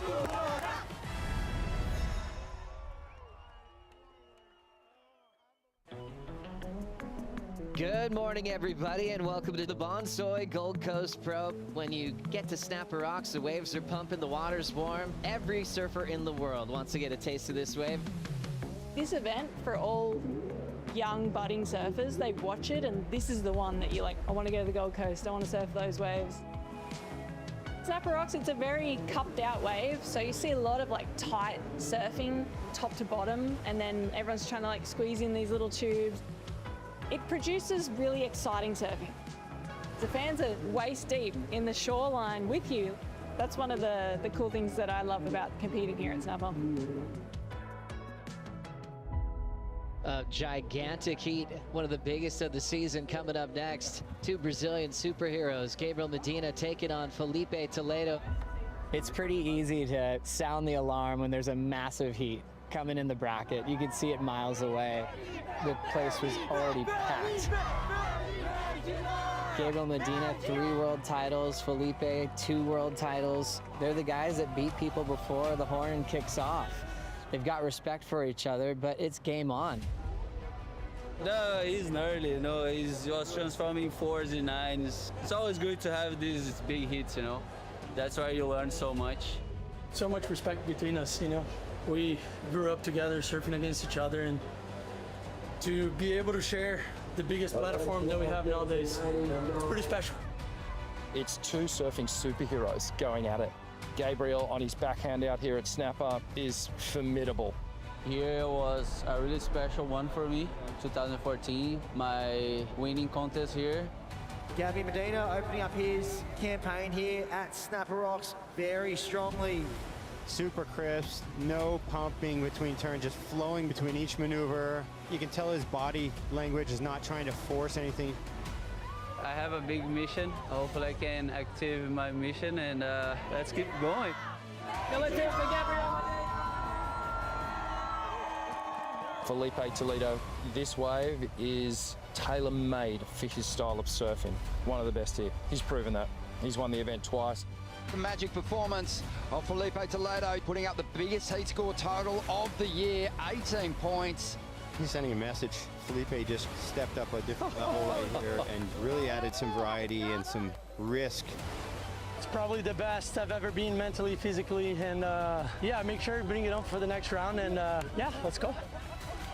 Good Good morning, everybody, and welcome to the Bonsoy Gold Coast Pro. When you get to Snapper Rocks, the waves are pumping, the water's warm. Every surfer in the world wants to get a taste of this wave. This event, for all young budding surfers, they watch it, and this is the one that you're like, I want to go to the Gold Coast, I want to surf those waves. Snapper Rocks, it's a very cupped out wave, so you see a lot of like tight surfing, top to bottom, and then everyone's trying to like squeeze in these little tubes. It produces really exciting surfing. The fans are waist deep in the shoreline with you. That's one of the cool things that I love about competing here at Snapper. A gigantic heat, one of the biggest of the season coming up next. Two Brazilian superheroes, Gabriel Medina taking on Felipe Toledo. It's pretty easy to sound the alarm when there's a massive heat coming in the bracket. You can see it miles away. The place was already packed. Gabriel Medina, 3 world titles. Felipe, 2 world titles. They're the guys that beat people before the horn kicks off. They've got respect for each other, but it's game on. No, he's gnarly, you know, he's just transforming 4s and 9s. It's always good to have these big hits, you know. That's why you learn so much. So much respect between us, you know. We grew up together surfing against each other, and to be able to share the biggest platform that we have nowadays, it's pretty special. It's 2 surfing superheroes going at it. Gabriel on his backhand out here at Snapper is formidable. Here was a really special one for me, 2014, my winning contest here. Gabby Medina opening up his campaign here at Snapper Rocks very strongly. Super crisp, no pumping between turns, just flowing between each maneuver. You can tell his body language is not trying to force anything. I have a big mission. Hopefully I can active my mission, and let's keep going. Felipe Toledo, this wave is tailor-made for his style of surfing. One of the best here. He's proven that. He's won the event twice. The magic performance of Felipe Toledo, putting up the biggest heat score total of the year, 18 points. He's sending a message. Felipe just stepped up a different level right here and really added some variety and some risk. It's probably the best I've ever been mentally, physically, and yeah, make sure you bring it on for the next round, and yeah, let's go.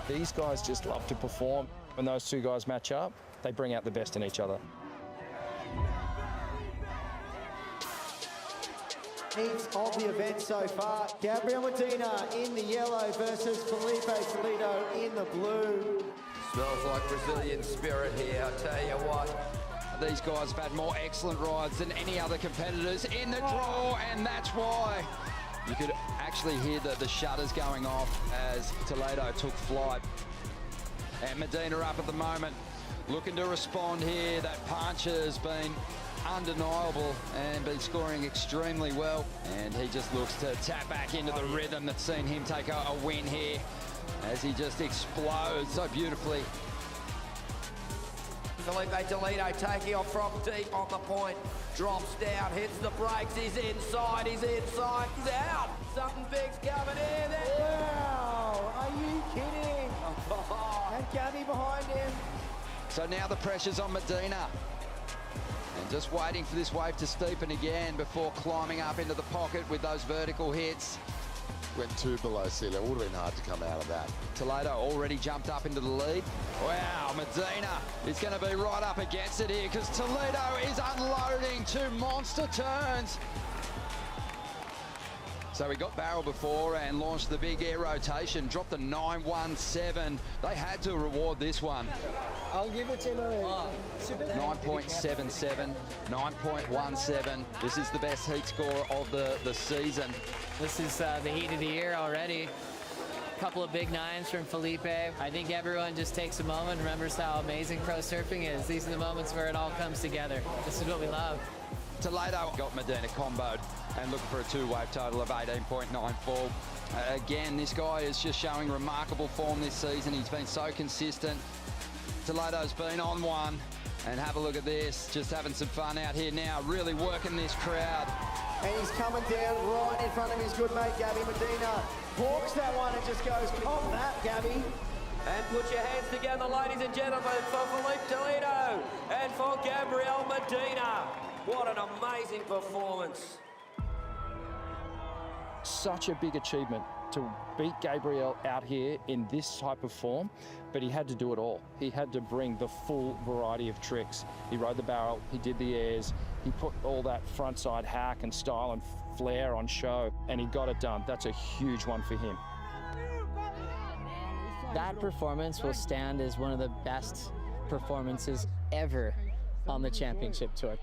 These guys just love to perform. When those 2 guys match up, they bring out the best in each other. Heats of the event so far. Gabriel Medina in the yellow versus Felipe Toledo in the blue. Smells like Brazilian spirit here, I tell you what. These guys have had more excellent rides than any other competitors in the draw, and that's why. You could actually hear the shutters going off as Toledo took flight. And Medina up at the moment, looking to respond here. That punch has been undeniable and been scoring extremely well. And he just looks to tap back into the rhythm that's seen him take a win here as he just explodes so beautifully. Felipe Toledo taking off from deep on the point, drops down, hits the brakes, he's inside, he's out. Something big's coming in. Wow, are you kidding? And Gabby behind him. So now the pressure's on Medina. And just waiting for this wave to steepen again before climbing up into the pocket with those vertical hits. Went 2 below sea level, would have been hard to come out of that. Toledo already jumped up into the lead. Wow, Medina is going to be right up against it here because Toledo is unloading 2 monster turns. So we got barrel before and launched the big air rotation, dropped the 917. They had to reward this one. I'll give it to him. 9.77, 9.17. This is the best heat score of the season. This is the heat of the year already. A couple of big 9s from Felipe. I think everyone just takes a moment and remembers how amazing pro surfing is. These are the moments where it all comes together. This is what we love. Toledo got Medina comboed and looking for a 2-wave total of 18.94. Again, this guy is just showing remarkable form this season. He's been so consistent. Toledo's been on one, and have a look at this. Just having some fun out here now, really working this crowd. And he's coming down right in front of his good mate, Gabby Medina. Hawks that one and just goes, pop that, Gabby. And put your hands together, ladies and gentlemen, for Felipe Toledo and for Gabriel Medina. What an amazing performance. Such a big achievement to beat Gabriel out here in this type of form, but he had to do it all. He had to bring the full variety of tricks. He rode the barrel, he did the airs, he put all that frontside hack and style and flair on show, and he got it done. That's a huge one for him. That performance will stand as one of the best performances ever on the championship tour.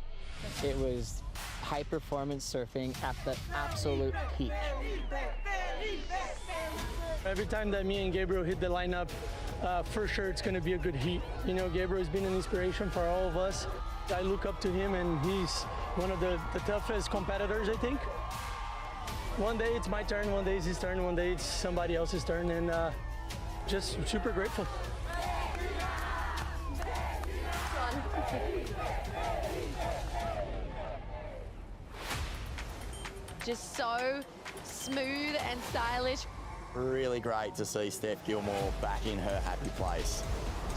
It was high performance surfing at the absolute peak. Every time that me and Gabriel hit the lineup, for sure it's going to be a good heat. You know, Gabriel has been an inspiration for all of us. I look up to him, and he's one of the toughest competitors, I think. One day it's my turn, one day it's his turn, one day it's somebody else's turn, and just super grateful. Just so smooth and stylish. Really great to see Steph Gilmore back in her happy place.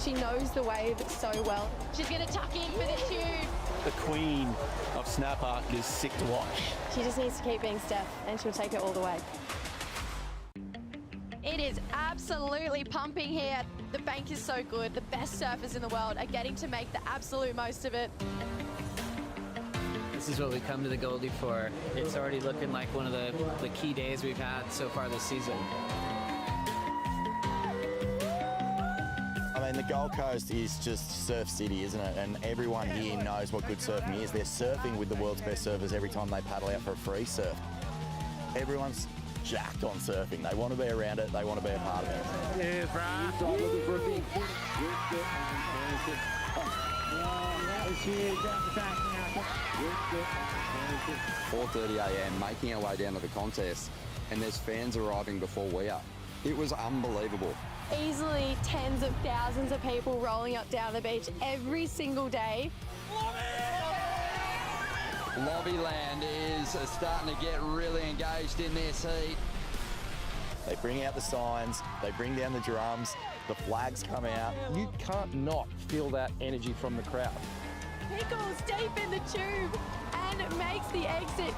She knows the wave so well. She's going to tuck in for the tube. The queen of snap arc is sick to watch. She just needs to keep being Steph, and she'll take it all the way. It is absolutely pumping here. The bank is so good. The best surfers in the world are getting to make the absolute most of it. This is what we come to the Goldie for. It's already looking like one of the key days we've had so far this season. I mean, the Gold Coast is just surf city, isn't it? And everyone here knows what good surfing is. They're surfing with the world's best surfers every time they paddle out for a free surf. Everyone's jacked on surfing. They want to be around it. They want to be a part of it. Yeah, Brian. Looking for a big hit. Good. 4:30 a.m. making our way down to the contest, and there's fans arriving before we are. It was unbelievable. Easily tens of thousands of people rolling up down the beach every single day. Lobbyland is starting to get really engaged in this heat. They bring out the signs, they bring down the drums, the flags come out. You can't not feel that energy from the crowd. Pickles deep in the tube and it makes the exit.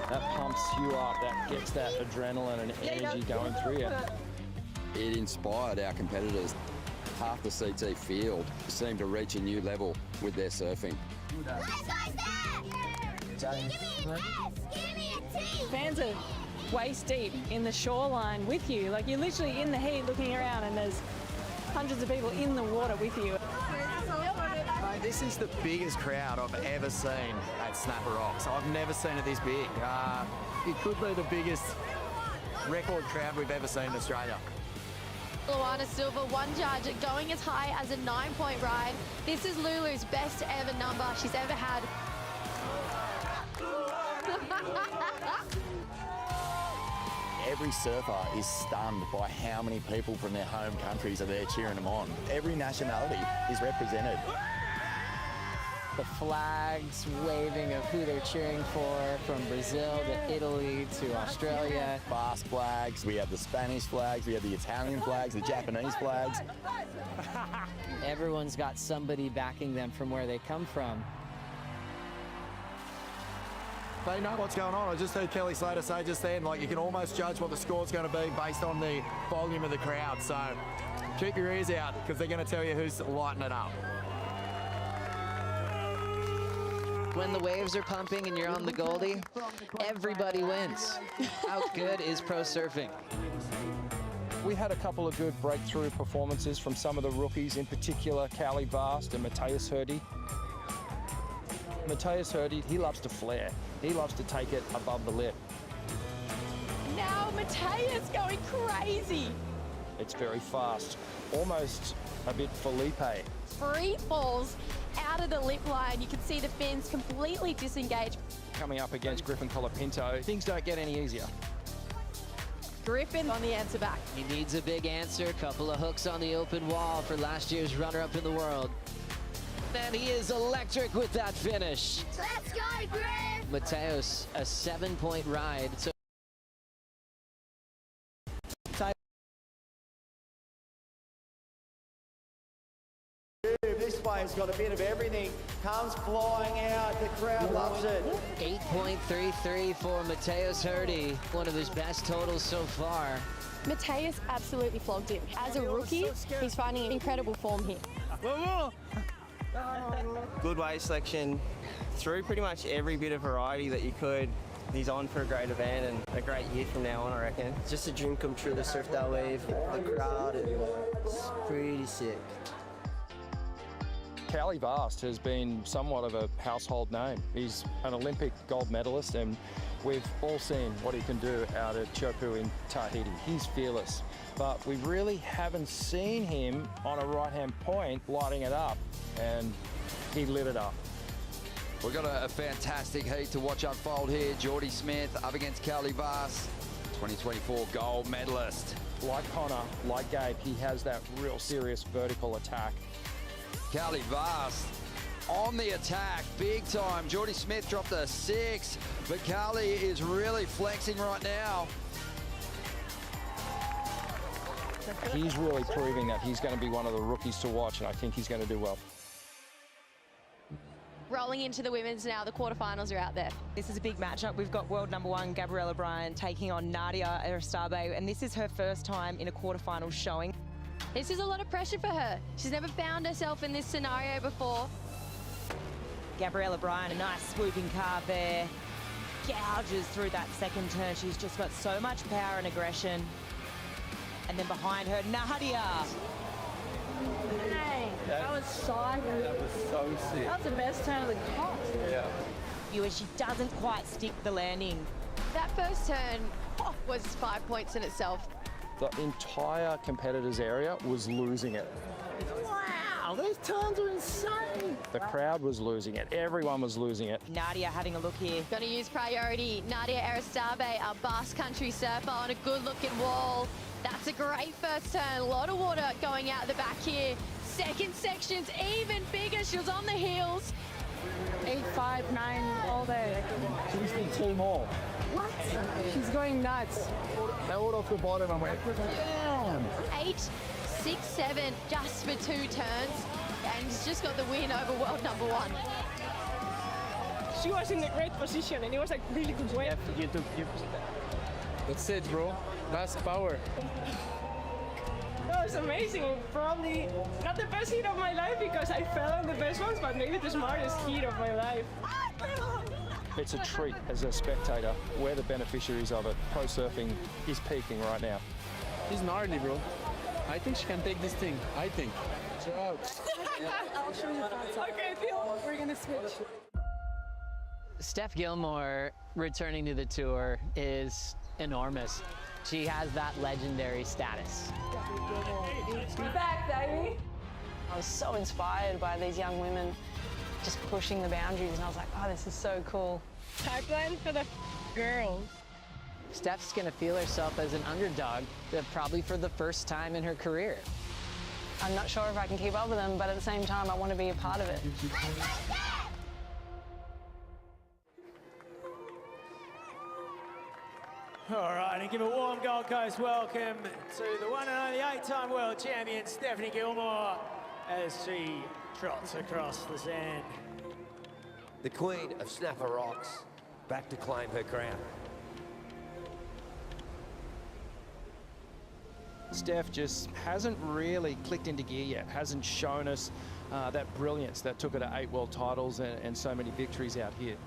That pumps you up, that gets that adrenaline and energy going through you. It inspired our competitors. Half the CT field seemed to reach a new level with their surfing. Fans are waist deep in the shoreline with you. Like, you're literally in the heat looking around and there's hundreds of people in the water with you. This is the biggest crowd I've ever seen at Snapper Rocks. I've never seen it this big. It could be the biggest record crowd we've ever seen in Australia. Luana Silva, one judge, going as high as a 9-point ride. This is Lulu's best ever number she's ever had. Every surfer is stunned by how many people from their home countries are there cheering them on. Every nationality is represented. The flags waving of who they're cheering for, from Brazil to Italy to Australia. Basque flags, we have the Spanish flags, we have the Italian flags, the Japanese flags. Everyone's got somebody backing them from where they come from. They know what's going on. I just heard Kelly Slater say just then, like, you can almost judge what the score's going to be based on the volume of the crowd. So keep your ears out, because they're going to tell you who's lighting it up. When the waves are pumping and you're on the Goldie, everybody wins. How good is pro surfing? We had a couple of good breakthrough performances from some of the rookies, in particular Callie Vast and Matthias Hurdy. Matthias Hurdy, he loves to flare. He loves to take it above the lip. Now Matthias going crazy. It's very fast, almost a bit Felipe. Free falls out of the lip line. You can see the fins completely disengaged. Coming up against Griffin Colapinto, things don't get any easier. Griffin on the answer back. He needs a big answer, couple of hooks on the open wall for last year's runner-up in the world. And he is electric with that finish. Let's go, Griff! Mateos, a 7-point ride. So move. This wave's got a bit of everything. Comes flying out. The crowd loves it. 8.33 for Mateus Hurdy, one of his best totals so far. Mateus absolutely flogged him. As a rookie, he's finding incredible form here. Good wave selection through pretty much every bit of variety that you could. He's on for a great event and a great year from now on, I reckon. It's just a dream come true to surf that wave. The crowd is pretty sick. Callie Vast has been somewhat of a household name. He's an Olympic gold medalist, and we've all seen what he can do out at Chopu in Tahiti. He's fearless, but we really haven't seen him on a right-hand point lighting it up, and he lit it up. We've got a fantastic heat to watch unfold here. Geordie Smith up against Callie Vast, 2024 gold medalist. Like Connor, like Gabe, he has that real serious vertical attack. Callie Vast on the attack, big time. Geordie Smith dropped a 6, but Callie is really flexing right now. He's really proving that he's going to be one of the rookies to watch, and I think he's going to do well. Rolling into the women's now, the quarterfinals are out there. This is a big matchup. We've got world number 1 Gabriella Bryan taking on Nadia Aristabe, and this is her first time in a quarterfinal showing. This is a lot of pressure for her. She's never found herself in this scenario before. Gabriella Bryan, a nice swooping carve there. Gouges through that second turn. She's just got so much power and aggression. And then behind her, Nadia. Dang, that was psycho. That was so sick. That was the best turn of the course. Yeah. She doesn't quite stick the landing. That first turn was 5 points in itself. The entire competitors area was losing it. Wow, those turns are insane. The crowd was losing it. Everyone was losing it. Nadia having a look here. Gonna use priority. Nadia Aristabe, our Basque Country surfer on a good looking wall. That's a great first turn. A lot of water going out the back here. Second section's even bigger. She was on the heels. 8, 5, 9 all day. She just needs 2 more. What? She's going nuts. They all off the bottom and went, damn. 8, 6, 7 just for 2 turns. And she's just got the win over world number 1. She was in a great position and it was like really good wave. That's it, bro. That's power. That was amazing. Probably not the best heat of my life because I fell on the best ones, but maybe the smartest heat of my life. It's a treat as a spectator. We're the beneficiaries of it. Pro surfing is peaking right now. She's gnarly, bro. I think she can take this thing. I think. I'll show you. Okay, Phil, we're gonna switch. Steph Gilmore returning to the tour is enormous. She has that legendary status. Be back, baby. I was so inspired by these young women just pushing the boundaries, and I was like, oh, this is so cool. Pipeline for the girls. Steph's gonna feel herself as an underdog, probably for the first time in her career. I'm not sure if I can keep up with them, but at the same time, I want to be a part of it. All right, and give a warm Gold Coast welcome to the one and only 8-time world champion, Stephanie Gilmore, as she trots across the sand. The queen of Snapper Rocks, back to claim her crown. Steph just hasn't really clicked into gear yet, hasn't shown us that brilliance that took her to 8 world titles and so many victories out here.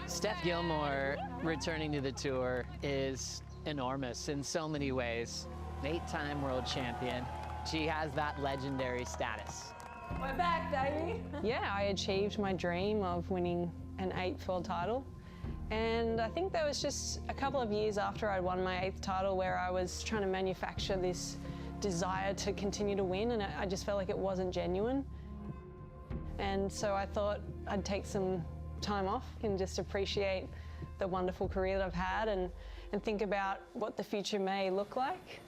Steph Gilmore returning to the tour is enormous in so many ways. An 8-time world champion. She has that legendary status. We're back, baby. Yeah, I achieved my dream of winning an 8th world title. And I think that was just a couple of years after I'd won my 8th title where I was trying to manufacture this desire to continue to win, and I just felt like it wasn't genuine. And so I thought I'd take some time off and just appreciate the wonderful career that I've had and think about what the future may look like.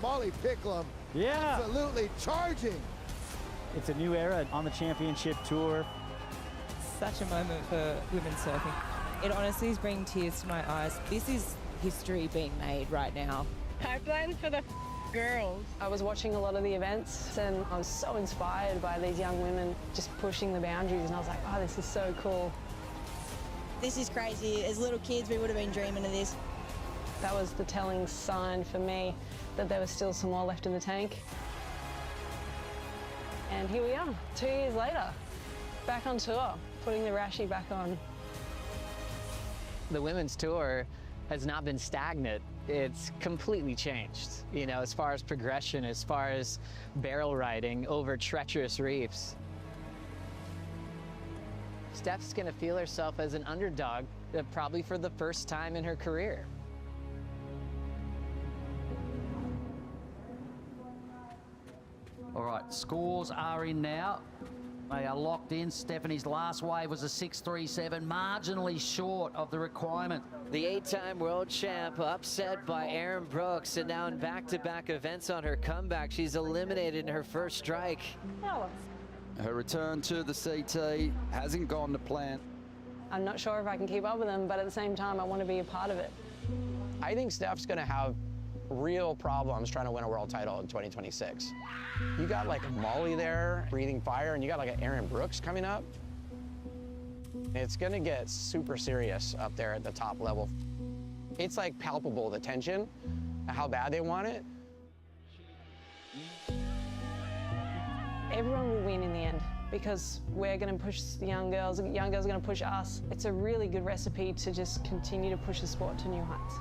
Molly Picklum, yeah, absolutely charging. It's a new era on the championship tour. Such a moment for women's surfing. It honestly is bringing tears to my eyes. This is history being made right now. Pipeline for the girls. I was watching a lot of the events and I was so inspired by these young women just pushing the boundaries, and I was like, oh, this is so cool. This is crazy. As little kids, we would have been dreaming of this. That was the telling sign for me that there was still some more left in the tank. And here we are, 2 years later, back on tour, putting the Rashi back on. The women's tour has not been stagnant. It's completely changed, you know, as far as progression, as far as barrel riding over treacherous reefs. Steph's gonna feel herself as an underdog, probably for the first time in her career. All right, scores are in now. They are locked in. Stephanie's last wave was a 6.37, marginally short of the requirement. The 8-time world champ upset by Erin Brooks, and now in back-to-back events on her comeback, she's eliminated in her first strike. Her return to the CT hasn't gone to plan. I'm not sure if I can keep up with them, but at the same time, I want to be a part of it. I think Steph's going to have real problems trying to win a world title in 2026. You got like Molly there breathing fire, and you got like an Erin Brooks coming up. It's gonna get super serious up there at the top level. It's like palpable, the tension, how bad they want it. Everyone will win in the end because we're going to push the young girls are going to push us. It's a really good recipe to just continue to push the sport to new heights.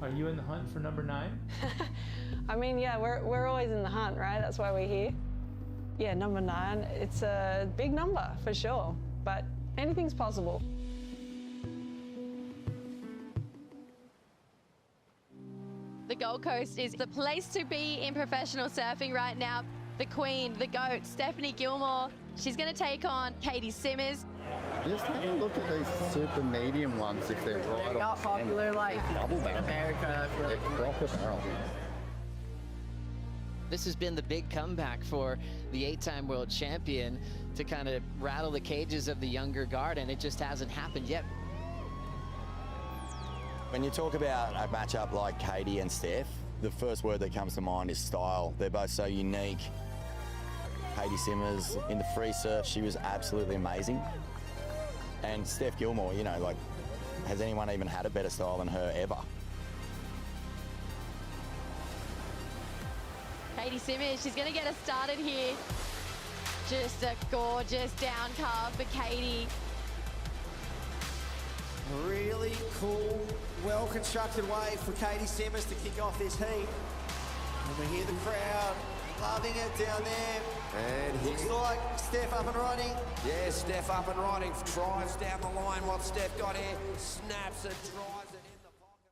Are you in the hunt for number 9? I mean, yeah, we're always in the hunt, right? That's why we're here. Yeah, number 9, it's a big number for sure, but anything's possible. The Gold Coast is the place to be in professional surfing right now. The queen, the GOAT, Stephanie Gilmore, she's going to take on Katie Simmers. Just have a look at these super medium ones if they're right. They're not popular like double in America. They're proper barrel. This has been the big comeback for the 8-time world champion to kind of rattle the cages of the younger guard, and it just hasn't happened yet. When you talk about a matchup like Katie and Steph, the first word that comes to mind is style. They're both so unique. Katie Simmers in the free surf, she was absolutely amazing. And Steph Gilmore, you know, like, has anyone even had a better style than her ever? Katie Simmers, she's going to get us started here. Just a gorgeous down carve for Katie. Really cool, well-constructed wave for Katie Simmers to kick off this heat. And we hear the crowd loving it down there. And looks like Steph up and running. Yeah, Steph up and running. Drives down the line. What Steph got here, snaps it, drives it in the pocket.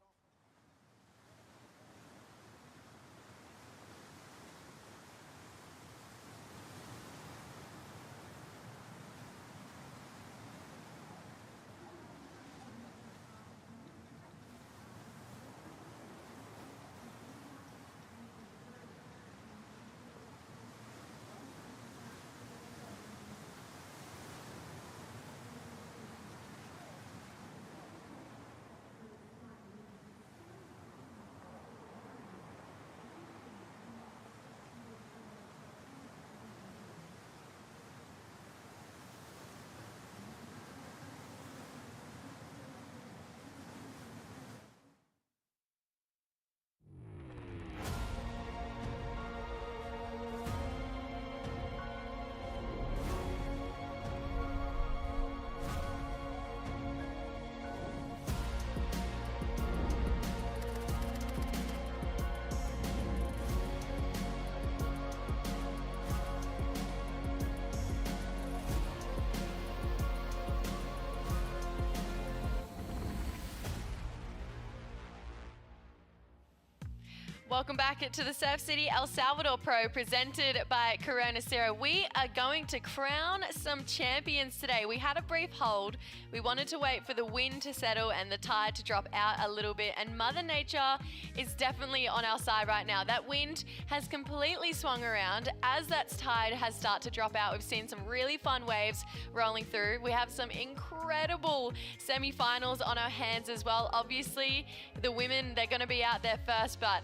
Welcome back to the Surf City El Salvador Pro, presented by Cero. We are going to crown some champions today. We had a brief hold. We wanted to wait for the wind to settle and the tide to drop out a little bit, and Mother Nature is definitely on our side right now. That wind has completely swung around. As that tide has started to drop out, we've seen some really fun waves rolling through. We have some incredible semi-finals on our hands as well. Obviously, the women, they're going to be out there first, but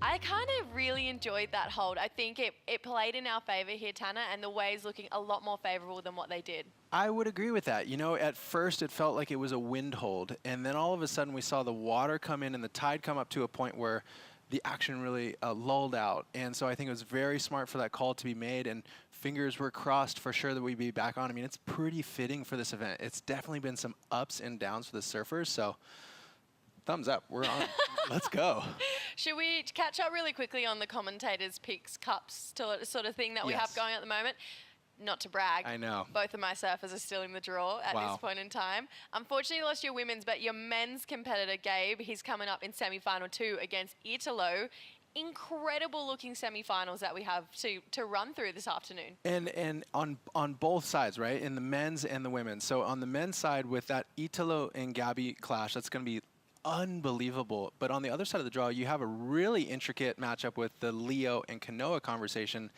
I kind of really enjoyed that hold. I think it played in our favour here, Tanner, and the waves looking a lot more favourable than what they did. I would agree with that. You know, at first it felt like it was a wind hold, and then all of a sudden we saw the water come in and the tide come up to a point where the action really lulled out. And so I think it was very smart for that call to be made, and fingers were crossed for sure that we'd be back on. I mean, it's pretty fitting for this event. It's definitely been some ups and downs for the surfers, so thumbs up. We're on. Let's go. Should we catch up really quickly on the commentators' picks, cups, sort of thing that we have going at the moment? Not to brag. I know. Both of my surfers are still in the draw at this point in time. Unfortunately, you lost your women's, but your men's competitor, Gabe, he's coming up in semi-final 2 against Italo. Incredible looking semi-finals that we have to run through this afternoon. And on both sides, right? In the men's and the women's. So on the men's side with that Italo and Gabby clash, that's going to be unbelievable. But on the other side of the draw, you have a really intricate matchup with the Leo and Kanoa conversation.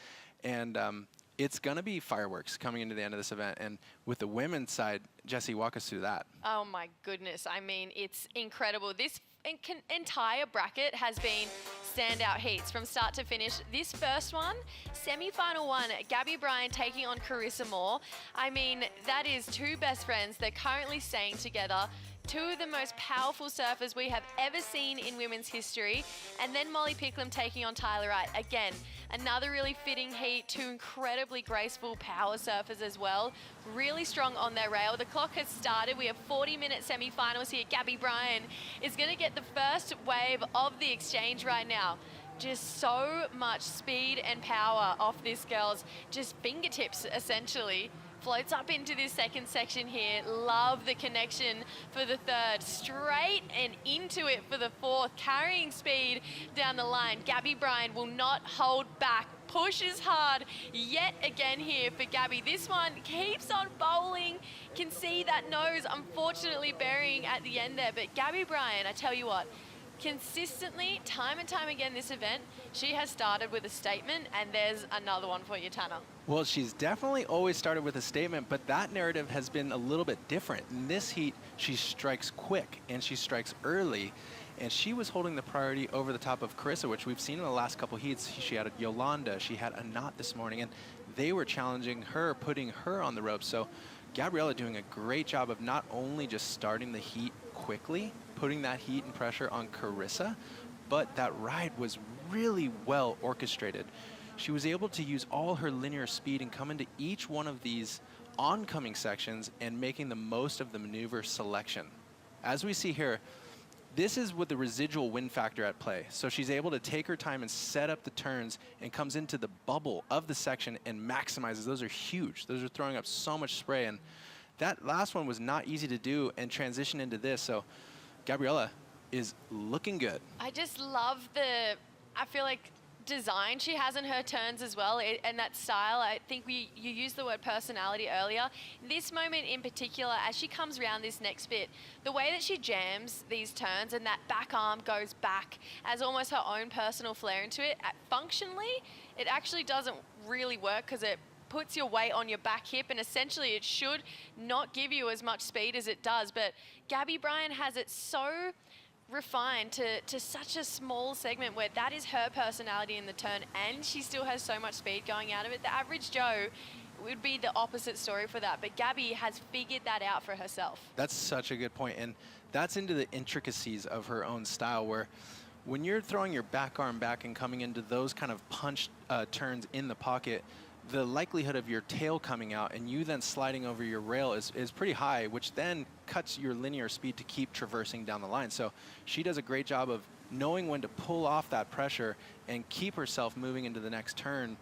And it's going to be fireworks coming into the end of this event. And with the women's side, Jessie, walk us through that. Oh my goodness. I mean, it's incredible. This entire bracket has been standout heats from start to finish. This first one, semi-final 1, Gabby Bryan taking on Carissa Moore. I mean, that is two best friends. They're currently staying together. Two of the most powerful surfers we have ever seen in women's history. And then Molly Picklum taking on Tyler Wright. Again, another really fitting heat. Two incredibly graceful power surfers as well. Really strong on their rail. The clock has started. We have 40-minute semi-finals here. Gabby Bryan is going to get the first wave of the exchange right now. Just so much speed and power off this girl's just fingertips, essentially. Floats up into this second section here. Love the connection for the third. Straight and into it for the fourth. Carrying speed down the line. Gabby Bryan will not hold back. Pushes hard yet again here for Gabby. This one keeps on bowling. Can see that nose unfortunately burying at the end there. But Gabby Bryan, I tell you what, consistently, time and time again this event, she has started with a statement, and there's another one for you, Tanner. Well, she's definitely always started with a statement, but that narrative has been a little bit different. In this heat, she strikes quick and she strikes early, and she was holding the priority over the top of Carissa, which we've seen in the last couple heats. She had a Yolanda, she had a Knot this morning, and they were challenging her, putting her on the ropes. So Gabriella doing a great job of not only just starting the heat quickly, putting that heat and pressure on Carissa, but that ride was really well orchestrated. She was able to use all her linear speed and come into each one of these oncoming sections and making the most of the maneuver selection. As we see here, this is with the residual wind factor at play. So she's able to take her time and set up the turns and comes into the bubble of the section and maximizes. Those are huge. Those are throwing up so much spray. And that last one was not easy to do and transition into this. So Gabriella is looking good. I just love I feel like, design she has in her turns as well, and that style. I think you used the word personality earlier. This moment in particular, as she comes around this next bit, the way that she jams these turns and that back arm goes back as almost her own personal flair into it, functionally, it actually doesn't really work because it puts your weight on your back hip, and essentially it should not give you as much speed as it does. But Gabby Bryan has it so refined to such a small segment where that is her personality in the turn, and she still has so much speed going out of it. The average Joe would be the opposite story for that, but Gabby has figured that out for herself. That's such a good point, and that's into the intricacies of her own style, where when you're throwing your back arm back and coming into those kind of punch turns in the pocket, the likelihood of your tail coming out and you then sliding over your rail is pretty high, which then cuts your linear speed to keep traversing down the line. So she does a great job of knowing when to pull off that pressure and keep herself moving into the next turn.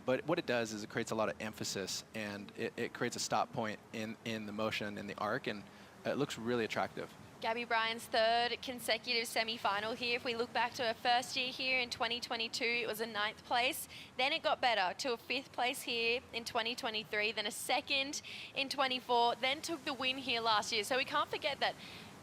But what it does is it creates a lot of emphasis, and it creates a stop point in the motion, in the arc, and it looks really attractive. Gabby Bryan's third consecutive semi-final here. If we look back to her first year here in 2022, it was a 9th place. Then it got better to a 5th place here in 2023, then a 2nd in 24, then took the win here last year. So we can't forget that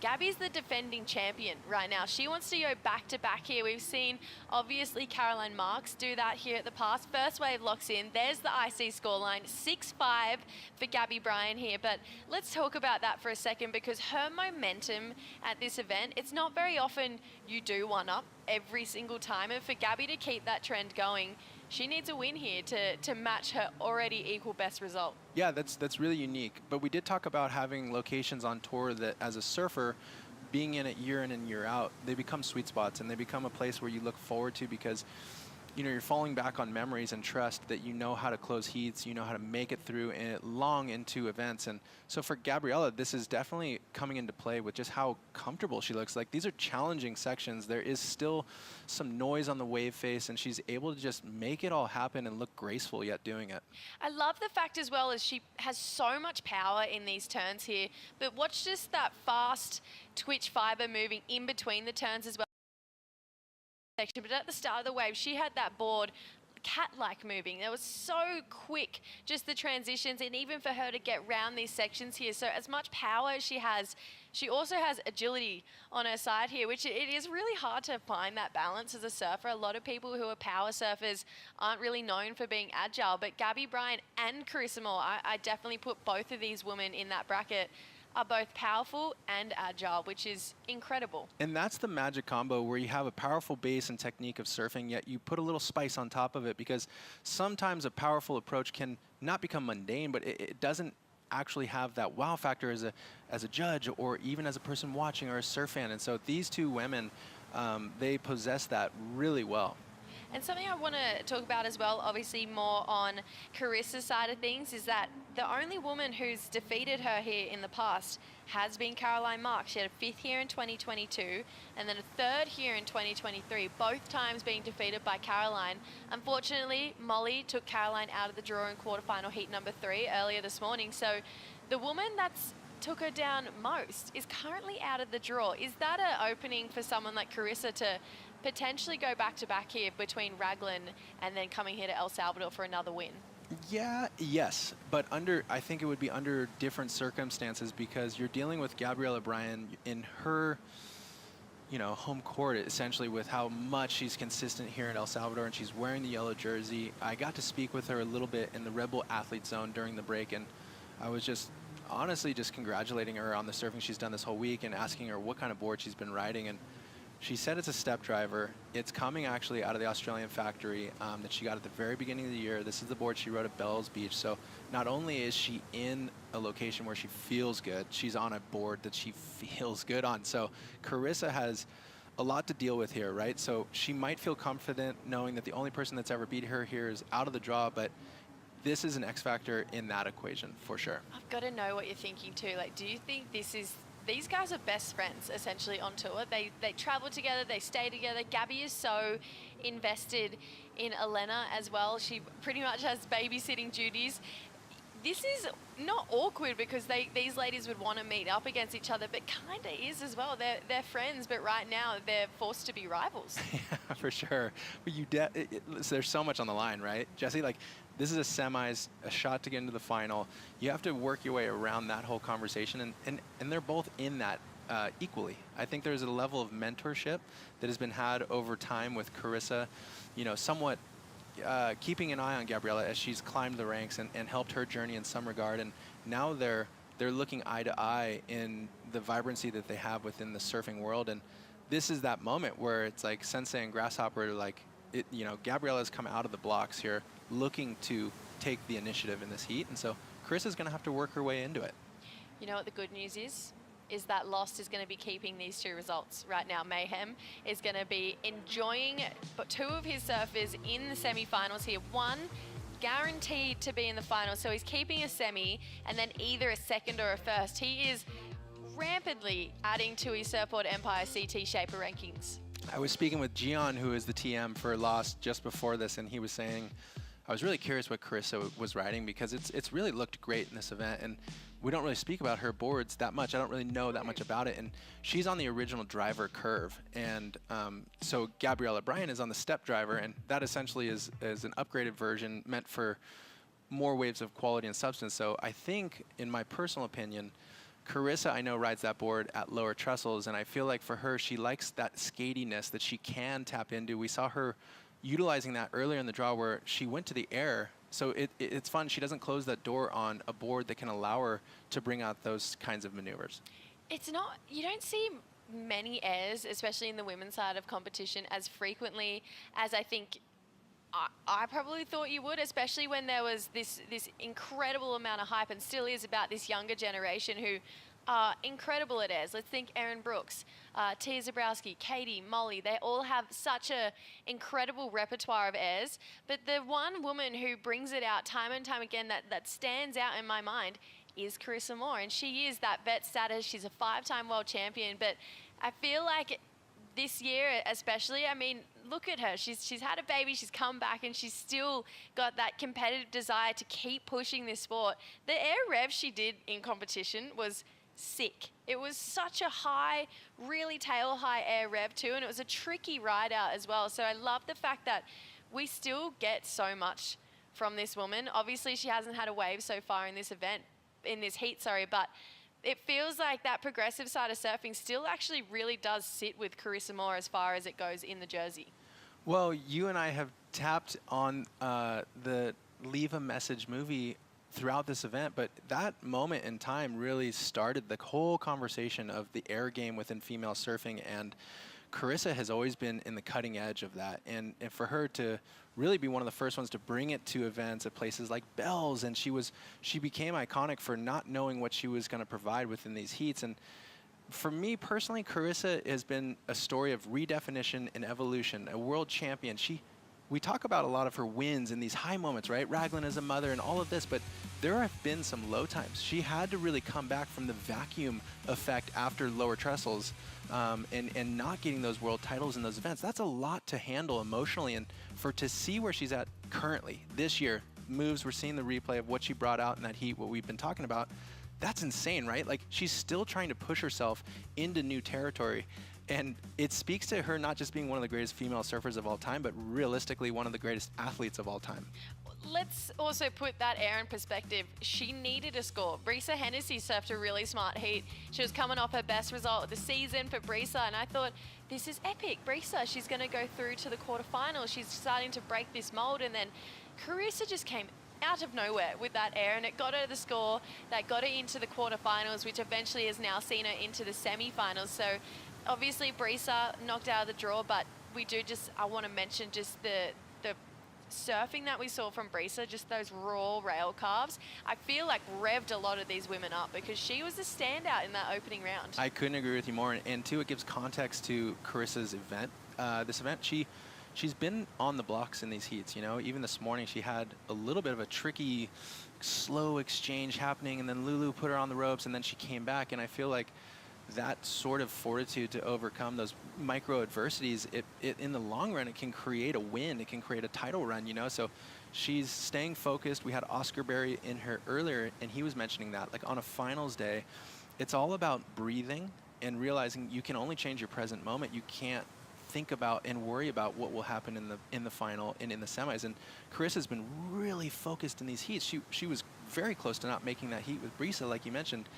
Gabby's the defending champion right now. She wants to go back-to-back here. We've seen, obviously, Caroline Marks do that here at the pass. First wave locks in. There's the IC scoreline, 6-5 for Gabby Bryan here. But let's talk about that for a second, because her momentum at this event, it's not very often you do one-up every single time. And for Gabby to keep that trend going, she needs a win here to match her already equal best result. Yeah, that's really unique. But we did talk about having locations on tour that, as a surfer, being in it year in and year out, they become sweet spots, and they become a place where you look forward to, because you know, you're falling back on memories and trust that you know how to close heats, you know how to make it through long into events. And so for Gabriella, this is definitely coming into play with just how comfortable she looks. Like, these are challenging sections. There is still some noise on the wave face, and she's able to just make it all happen and look graceful yet doing it. I love the fact as well as she has so much power in these turns here, but watch just that fast twitch fiber moving in between the turns as well. But at the start of the wave, she had that board cat-like moving. It was so quick, just the transitions, and even for her to get round these sections here. So as much power as she has, she also has agility on her side here, which it is really hard to find that balance as a surfer. A lot of people who are power surfers aren't really known for being agile, but Gabby Bryan and Carissa Moore, I definitely put both of these women in that bracket, are both powerful and agile, which is incredible. And that's the magic combo, where you have a powerful base and technique of surfing, yet you put a little spice on top of it, because sometimes a powerful approach can not become mundane, but it doesn't actually have that wow factor as a judge, or even as a person watching, or a surf fan. And so these two women, they possess that really well. And something I want to talk about as well, obviously more on Carissa's side of things, is that the only woman who's defeated her here in the past has been Caroline Marks. She had a 5th here in 2022 and then a 3rd here in 2023, both times being defeated by Caroline. Unfortunately, Molly took Caroline out of the draw in quarterfinal heat number 3 earlier this morning. So the woman that's took her down most is currently out of the draw. Is that an opening for someone like Carissa to potentially go back-to-back here between Raglan and then coming here to El Salvador for another win? Yeah, yes, but I think it would be under different circumstances, because you're dealing with Gabriella Bryan in her, you know, home court, essentially, with how much she's consistent here in El Salvador, and she's wearing the yellow jersey. I got to speak with her a little bit in the Rebel Athlete Zone during the break, and I was just honestly just congratulating her on the surfing she's done this whole week and asking her what kind of board she's been riding. And she said it's a step driver. It's coming actually out of the Australian factory that she got at the very beginning of the year. This is the board she rode at Bells Beach. So not only is she in a location where she feels good, she's on a board that she feels good on. So Carissa has a lot to deal with here, right? So she might feel confident knowing that the only person that's ever beat her here is out of the draw, but this is an X factor in that equation for sure. I've got to know what you're thinking too. Like, do you think these guys are best friends essentially on tour? They travel together, they stay together. Gabby is so invested in Elena as well. She pretty much has babysitting duties. This is not awkward because these ladies would want to meet up against each other, but kind of is as well. They're friends, but right now they're forced to be rivals. Yeah, for sure. But there's so much on the line, right, Jesse? Like, this is a semis, a shot to get into the final. You have to work your way around that whole conversation, and they're both in that equally. I think there's a level of mentorship that has been had over time with Carissa, you know, somewhat keeping an eye on Gabriella as she's climbed the ranks and helped her journey in some regard. And now they're looking eye to eye in the vibrancy that they have within the surfing world. And this is that moment where it's like Sensei and Grasshopper, like, you know, Gabriella's come out of the blocks here looking to take the initiative in this heat. And so Carissa's going to have to work her way into it. You know what the good news is that Lost is going to be keeping these 2 results right now. Mayhem is going to be enjoying 2 of his surfers in the semi-finals here. One guaranteed to be in the final, so he's keeping a semi and then either a 2nd or a 1st. He is rampantly adding to his Surfboard Empire CT Shaper rankings. I was speaking with Gian, who is the TM for Lost, just before this, and he was saying, I was really curious what Carissa was riding, because it's really looked great in this event, and we don't really speak about her boards that much. I don't really know that much about it, and she's on the original driver curve, and so Gabriella Bryan is on the step driver, and that essentially is an upgraded version meant for more waves of quality and substance. So I think, in my personal opinion, Carissa, I know, rides that board at lower trestles, and I feel like for her, she likes that skatiness that she can tap into. We saw her utilizing that earlier in the draw where she went to the air. So it's fun. She doesn't close that door on a board that can allow her to bring out those kinds of maneuvers. It's not, you don't see many airs, especially in the women's side of competition, as frequently as I think I probably thought you would, especially when there was this incredible amount of hype, and still is, about this younger generation who are incredible at airs. Let's think Erin Brooks, Tia Zabrowski, Katie, Molly. They all have such a incredible repertoire of airs, but the one woman who brings it out time and time again that stands out in my mind is Carissa Moore, and she is that vet status. She's a 5-time world champion, but I feel like this year especially, I mean, look at her. She's had a baby, she's come back, and she's still got that competitive desire to keep pushing this sport. The air rev she did in competition was sick. It was such a high, really tail high air rev too, and it was a tricky ride out as well. So I love the fact that we still get so much from this woman. Obviously she hasn't had a wave so far in this event, in this heat, sorry, but it feels like that progressive side of surfing still actually really does sit with Carissa Moore as far as it goes in the jersey. Well, you and I have tapped on the Leave a Message movie throughout this event, but that moment in time really started the whole conversation of the air game within female surfing, and Carissa has always been in the cutting edge of that, and for her to really be one of the first ones to bring it to events at places like Bell's, and she became iconic for not knowing what she was going to provide within these heats. And for me personally, Carissa has been a story of redefinition and evolution, a world champion. We talk about a lot of her wins in these high moments, right? Raglan as a mother and all of this, but there have been some low times. She had to really come back from the vacuum effect after lower trestles and not getting those world titles in those events. That's a lot to handle emotionally, and to see where she's at currently this year, moves, we're seeing the replay of what she brought out in that heat, what we've been talking about. That's insane, right? Like, she's still trying to push herself into new territory. And it speaks to her not just being one of the greatest female surfers of all time, but realistically one of the greatest athletes of all time. Let's also put that air in perspective. She needed a score. Brisa Hennessy surfed a really smart heat. She was coming off her best result of the season for Brisa, and I thought, this is epic. Brisa, she's going to go through to the quarterfinals. She's starting to break this mold, and then Carissa just came out of nowhere with that air, and it got her the score that got her into the quarterfinals, which eventually has now seen her into the semi-finals. So obviously Brisa knocked out of the draw, but I want to mention just the surfing that we saw from Brisa, just those raw rail calves, I feel like revved a lot of these women up, because she was the standout in that opening round. I couldn't agree with you more, and two, it gives context to Carissa's event. This event, she's been on the blocks in these heats, you know. Even this morning she had a little bit of a tricky, slow exchange happening, and then Lulu put her on the ropes, and then she came back, and I feel like that sort of fortitude to overcome those micro adversities, it in the long run, it can create a win, it can create a title run, you know. So she's staying focused. We had Oscar Berry in her earlier, and he was mentioning that, like, on a finals day, it's all about breathing and realizing you can only change your present moment. You can't think about and worry about what will happen in the final and in the semis. And Carissa's been really focused in these heats. She was very close to not making that heat with Brisa, like you mentioned.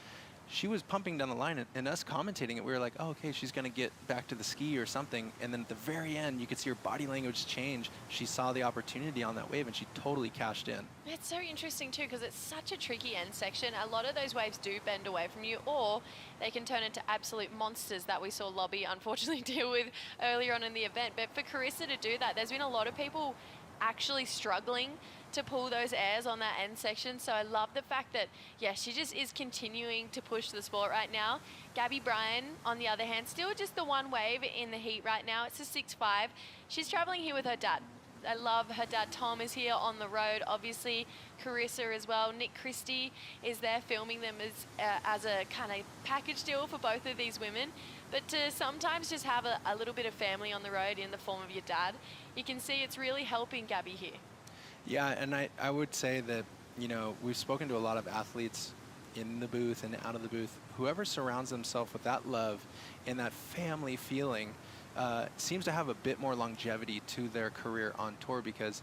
She was pumping down the line, and us commentating it, we were like, oh, okay, she's going to get back to the ski or something. And then at the very end, you could see her body language change. She saw the opportunity on that wave, and she totally cashed in. It's so interesting, too, because it's such a tricky end section. A lot of those waves do bend away from you, or they can turn into absolute monsters that we saw Lobby, unfortunately, deal with earlier on in the event. But for Carissa to do that, there's been a lot of people actually struggling to pull those airs on that end section. So I love the fact that, yeah, she just is continuing to push the sport right now. Gabby Bryan, on the other hand, still just the one wave in the heat right now. It's a 6'5". She's traveling here with her dad. I love her dad. Tom is here on the road. Obviously, Carissa as well. Nick Christie is there filming them as a kind of package deal for both of these women. But to sometimes just have a little bit of family on the road in the form of your dad, you can see it's really helping Gabby here. Yeah, and I would say that, you know, we've spoken to a lot of athletes in the booth and out of the booth. Whoever surrounds themselves with that love and that family feeling seems to have a bit more longevity to their career on tour, because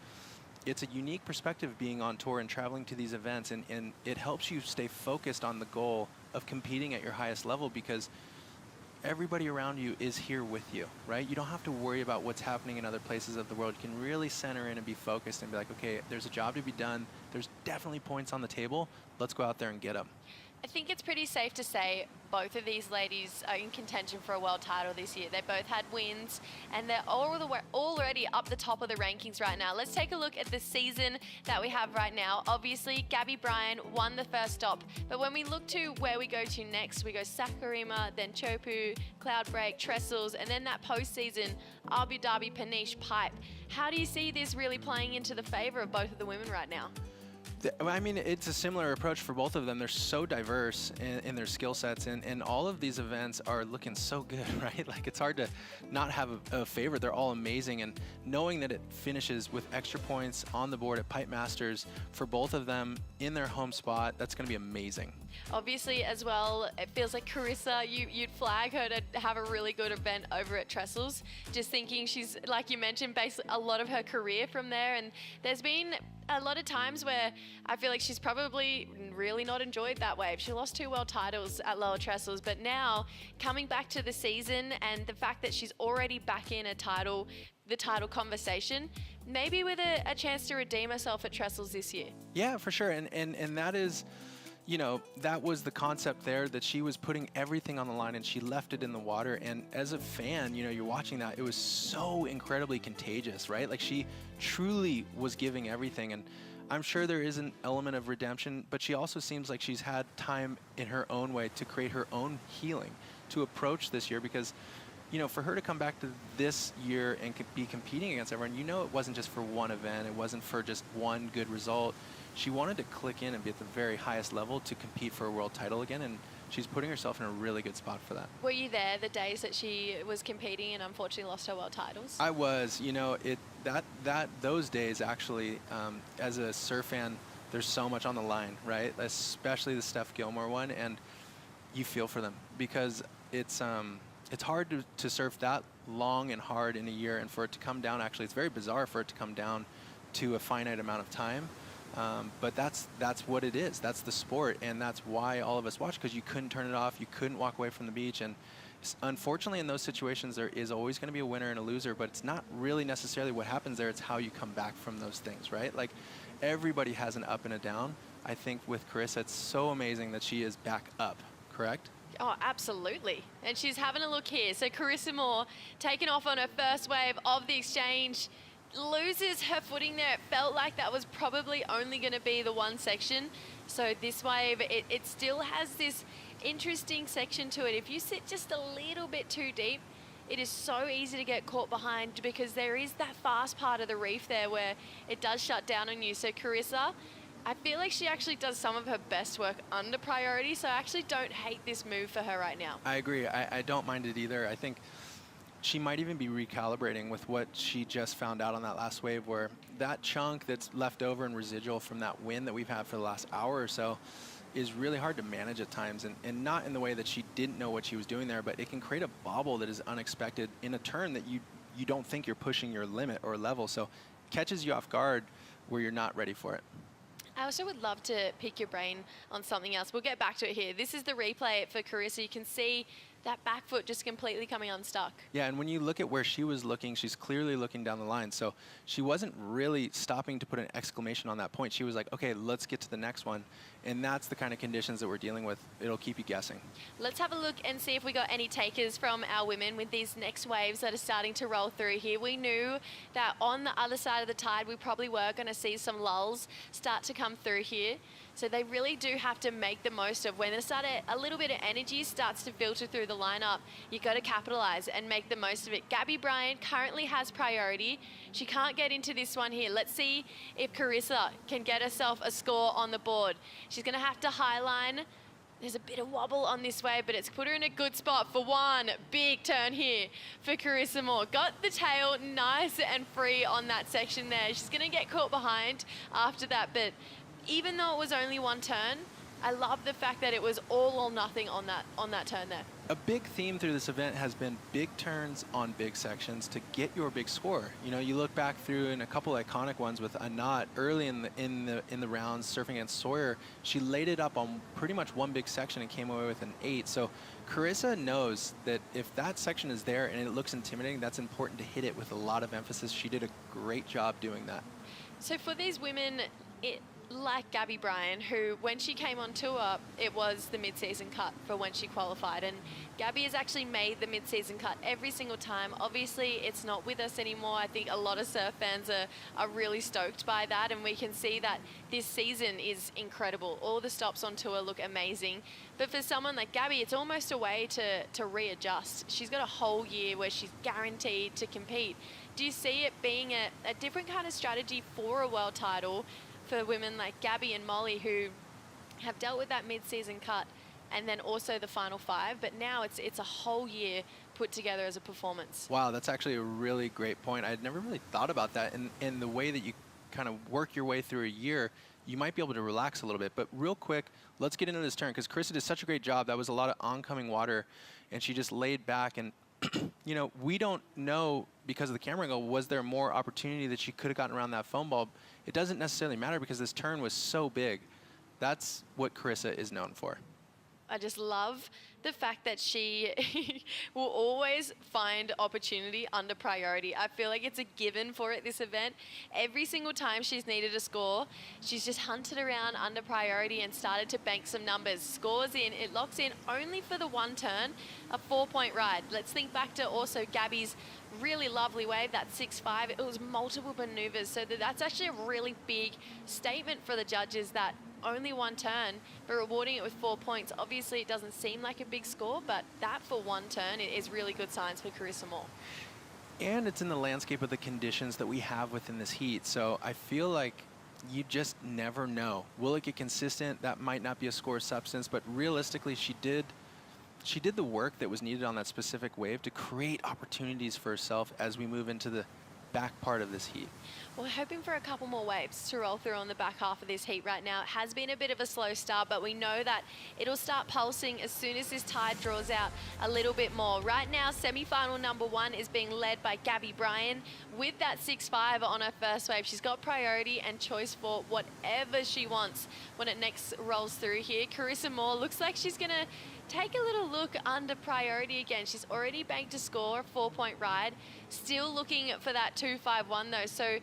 it's a unique perspective being on tour and traveling to these events, and it helps you stay focused on the goal of competing at your highest level, because everybody around you is here with you, right? You don't have to worry about what's happening in other places of the world. You can really center in and be focused and be like, okay, there's a job to be done. There's definitely points on the table. Let's go out there and get them. I think it's pretty safe to say both of these ladies are in contention for a world title this year. They both had wins, and they're already up the top of the rankings right now. Let's take a look at the season that we have right now. Obviously, Gabby Bryan won the first stop, but when we look to where we go to next, we go Sakurima, then Chopu, Cloudbreak, Trestles, and then that postseason Abu Dhabi Paniche Pipe. How do you see this really playing into the favor of both of the women right now? I mean, it's a similar approach for both of them. They're so diverse in their skill sets, and all of these events are looking so good, right? Like, it's hard to not have a favorite. They're all amazing, and knowing that it finishes with extra points on the board at Pipe Masters for both of them in their home spot, that's going to be amazing. Obviously, as well, it feels like Carissa, you'd flag her to have a really good event over at Trestles. Just thinking she's, like you mentioned, based a lot of her career from there, and there's been a lot of times where I feel like she's probably really not enjoyed that wave. She lost 2 world titles at Lower Trestles, but now coming back to the season and the fact that she's already back in the title conversation, maybe with a chance to redeem herself at Trestles this year. Yeah, for sure, and that is, you know, that was the concept there, that she was putting everything on the line and she left it in the water. And as a fan, you know, you're watching that, it was so incredibly contagious, right? Like, she truly was giving everything. And I'm sure there is an element of redemption, but she also seems like she's had time in her own way to create her own healing to approach this year, because, you know, for her to come back to this year and be competing against everyone, you know, it wasn't just for one event. It wasn't for just one good result. She wanted to click in and be at the very highest level to compete for a world title again, and she's putting herself in a really good spot for that. Were you there the days that she was competing and unfortunately lost her world titles? I was. You know, those days actually, as a surf fan, there's so much on the line, right? Especially the Steph Gilmore one, and you feel for them, because it's hard to surf that long and hard in a year, and for it to come down, actually, it's very bizarre for it to come down to a finite amount of time. But that's what it is. That's the sport, and that's why all of us watch, because you couldn't turn it off. You couldn't walk away from the beach, and unfortunately in those situations there is always going to be a winner and a loser, but it's not really necessarily what happens there. It's how you come back from those things, right? Like, everybody has an up and a down. I think with Carissa, it's so amazing that she is back up, correct? Oh, absolutely. And she's having a look here. So Carissa Moore taking off on her first wave of the exchange, loses her footing there. It felt like that was probably only going to be the one section. So this wave, it still has this interesting section to it. If you sit just a little bit too deep, it is so easy to get caught behind, because there is that fast part of the reef there where it does shut down on you. So Carissa, I feel like she actually does some of her best work under priority, so I actually don't hate this move for her right now. I agree. I don't mind it either. I think she might even be recalibrating with what she just found out on that last wave, where that chunk that's left over and residual from that wind that we've had for the last hour or so is really hard to manage at times, and not in the way that she didn't know what she was doing there, but it can create a bobble that is unexpected in a turn that you don't think you're pushing your limit or level, so it catches you off guard where you're not ready for it. I also would love to pick your brain on something else. We'll get back to it here. This is the replay for Carissa. You can see that back foot just completely coming unstuck. Yeah, and when you look at where she was looking, she's clearly looking down the line. So she wasn't really stopping to put an exclamation on that point. She was like, okay, let's get to the next one. And that's the kind of conditions that we're dealing with. It'll keep you guessing. Let's have a look and see if we got any takers from our women with these next waves that are starting to roll through here. We knew that on the other side of the tide, we probably were going to see some lulls start to come through here. So they really do have to make the most of when a little bit of energy starts to filter through the lineup. You got to capitalize and make the most of it. Gabby Bryan currently has priority. She can't get into this one here. Let's see if Carissa can get herself a score on the board. She's going to have to high line. There's a bit of wobble on this wave, but it's put her in a good spot for one big turn here for Carissa Moore. Got the tail nice and free on that section there. She's going to get caught behind after that, but even though it was only one turn, I love the fact that it was all or nothing on that turn there. A big theme through this event has been big turns on big sections to get your big score. You know, you look back through in a couple iconic ones with Anat early in the rounds surfing against Sawyer. She laid it up on pretty much one big section and came away with an 8. So Carissa knows that if that section is there and it looks intimidating, that's important to hit it with a lot of emphasis. She did a great job doing that. So for these women, like Gabby Bryan, who when she came on tour, it was the mid-season cut for when she qualified. And Gabby has actually made the mid-season cut every single time. Obviously, it's not with us anymore. I think a lot of surf fans are really stoked by that. And we can see that this season is incredible. All the stops on tour look amazing. But for someone like Gabby, it's almost a way to readjust. She's got a whole year where she's guaranteed to compete. Do you see it being a different kind of strategy for a world title for women like Gabby and Molly, who have dealt with that mid-season cut and then also the final 5, but now it's a whole year put together as a performance? Wow, that's actually a really great point. I had never really thought about that. In the way that you kind of work your way through a year, you might be able to relax a little bit. But real quick, let's get into this turn, because Carissa did such a great job. That was a lot of oncoming water, and she just laid back. And you know, we don't know, because of the camera angle, was there more opportunity that she could have gotten around that foam ball? It doesn't necessarily matter because this turn was so big. That's what Carissa is known for. I just love the fact that she will always find opportunity under priority. I feel like it's a given for it this event. Every single time she's needed a score, she's just hunted around under priority and started to bank some numbers. Scores in, it locks in only for the one turn, a 4-point ride. Let's think back to also Gabby's really lovely wave, that 6-5. It was multiple maneuvers, so that's actually a really big statement for the judges, that only one turn, but rewarding it with 4 points. Obviously, it doesn't seem like a big score, but that for one turn is really good signs for Carissa Moore. And it's in the landscape of the conditions that we have within this heat. So I feel like you just never know. Will it get consistent? That might not be a score substance, but realistically, she did the work that was needed on that specific wave to create opportunities for herself as we move into the back part of this heat. We're hoping for a couple more waves to roll through on the back half of this heat right now. It has been a bit of a slow start, but we know that it'll start pulsing as soon as this tide draws out a little bit more. Right now, semi-final number 1 is being led by Gabby Bryan with that 6-5 on her first wave. She's got priority and choice for whatever she wants when it next rolls through here. Carissa Moore looks like she's gonna take a little look under priority again. She's already banked a score, a 4-point ride. Still looking for that 2-5-1 though. So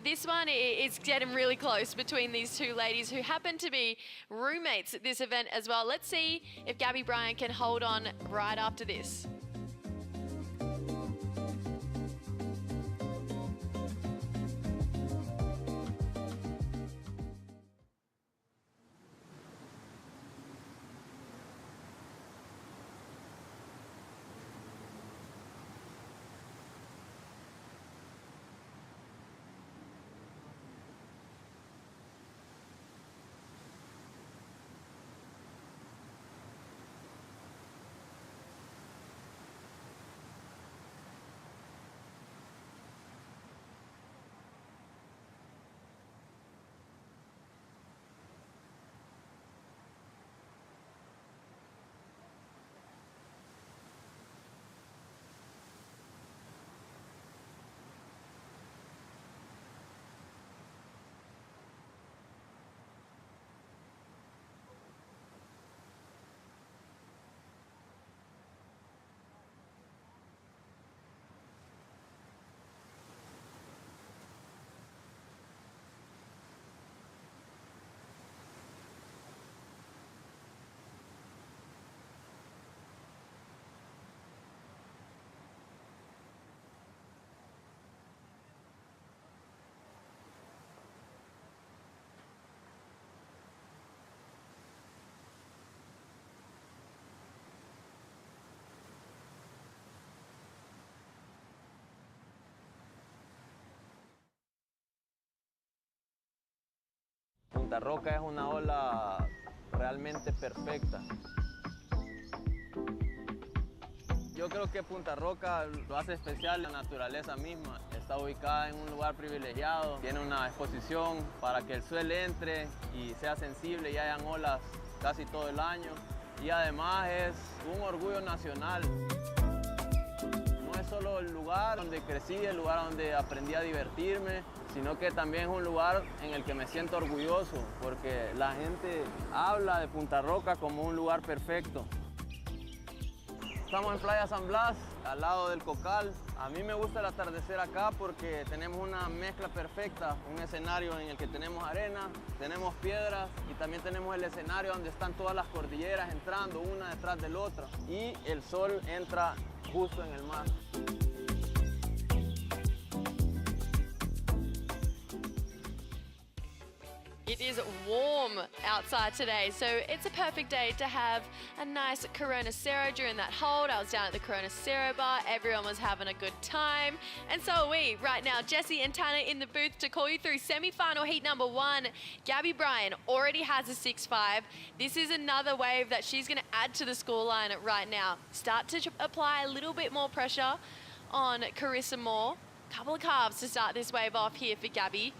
this one is getting really close between these two ladies who happen to be roommates at this event as well. Let's see if Gabby Bryan can hold on right after this. Punta Roca es una ola realmente perfecta. Yo creo que Punta Roca lo hace especial la naturaleza misma. Está está ubicada en un lugar privilegiado, tiene una exposición para que el suelo entre y sea sensible y hayan olas casi todo el año. Y además es un orgullo nacional. No es solo el lugar donde crecí, el lugar donde aprendí a divertirme, sino que también es un lugar en el que me siento orgulloso, porque la gente habla de Punta Roca como un lugar perfecto. Estamos en Playa San Blas, al lado del Cocal. A mí me gusta el atardecer acá porque tenemos una mezcla perfecta, un escenario en el que tenemos arena, tenemos piedras y también tenemos el escenario donde están todas las cordilleras entrando una detrás de la otra y el sol entra justo en el mar. It is warm outside today, so it's a perfect day to have a nice Corona Cero during that hold. I was down at the Corona Cero bar, everyone was having a good time, and so are we. Right now, Jesse and Tanner in the booth to call you through semi-final heat number 1. Gabby Bryan already has a 6-5. This is another wave that she's going to add to the scoreline right now. Start to apply a little bit more pressure on Carissa Moore. Couple of carves to start this wave off here for Gabby.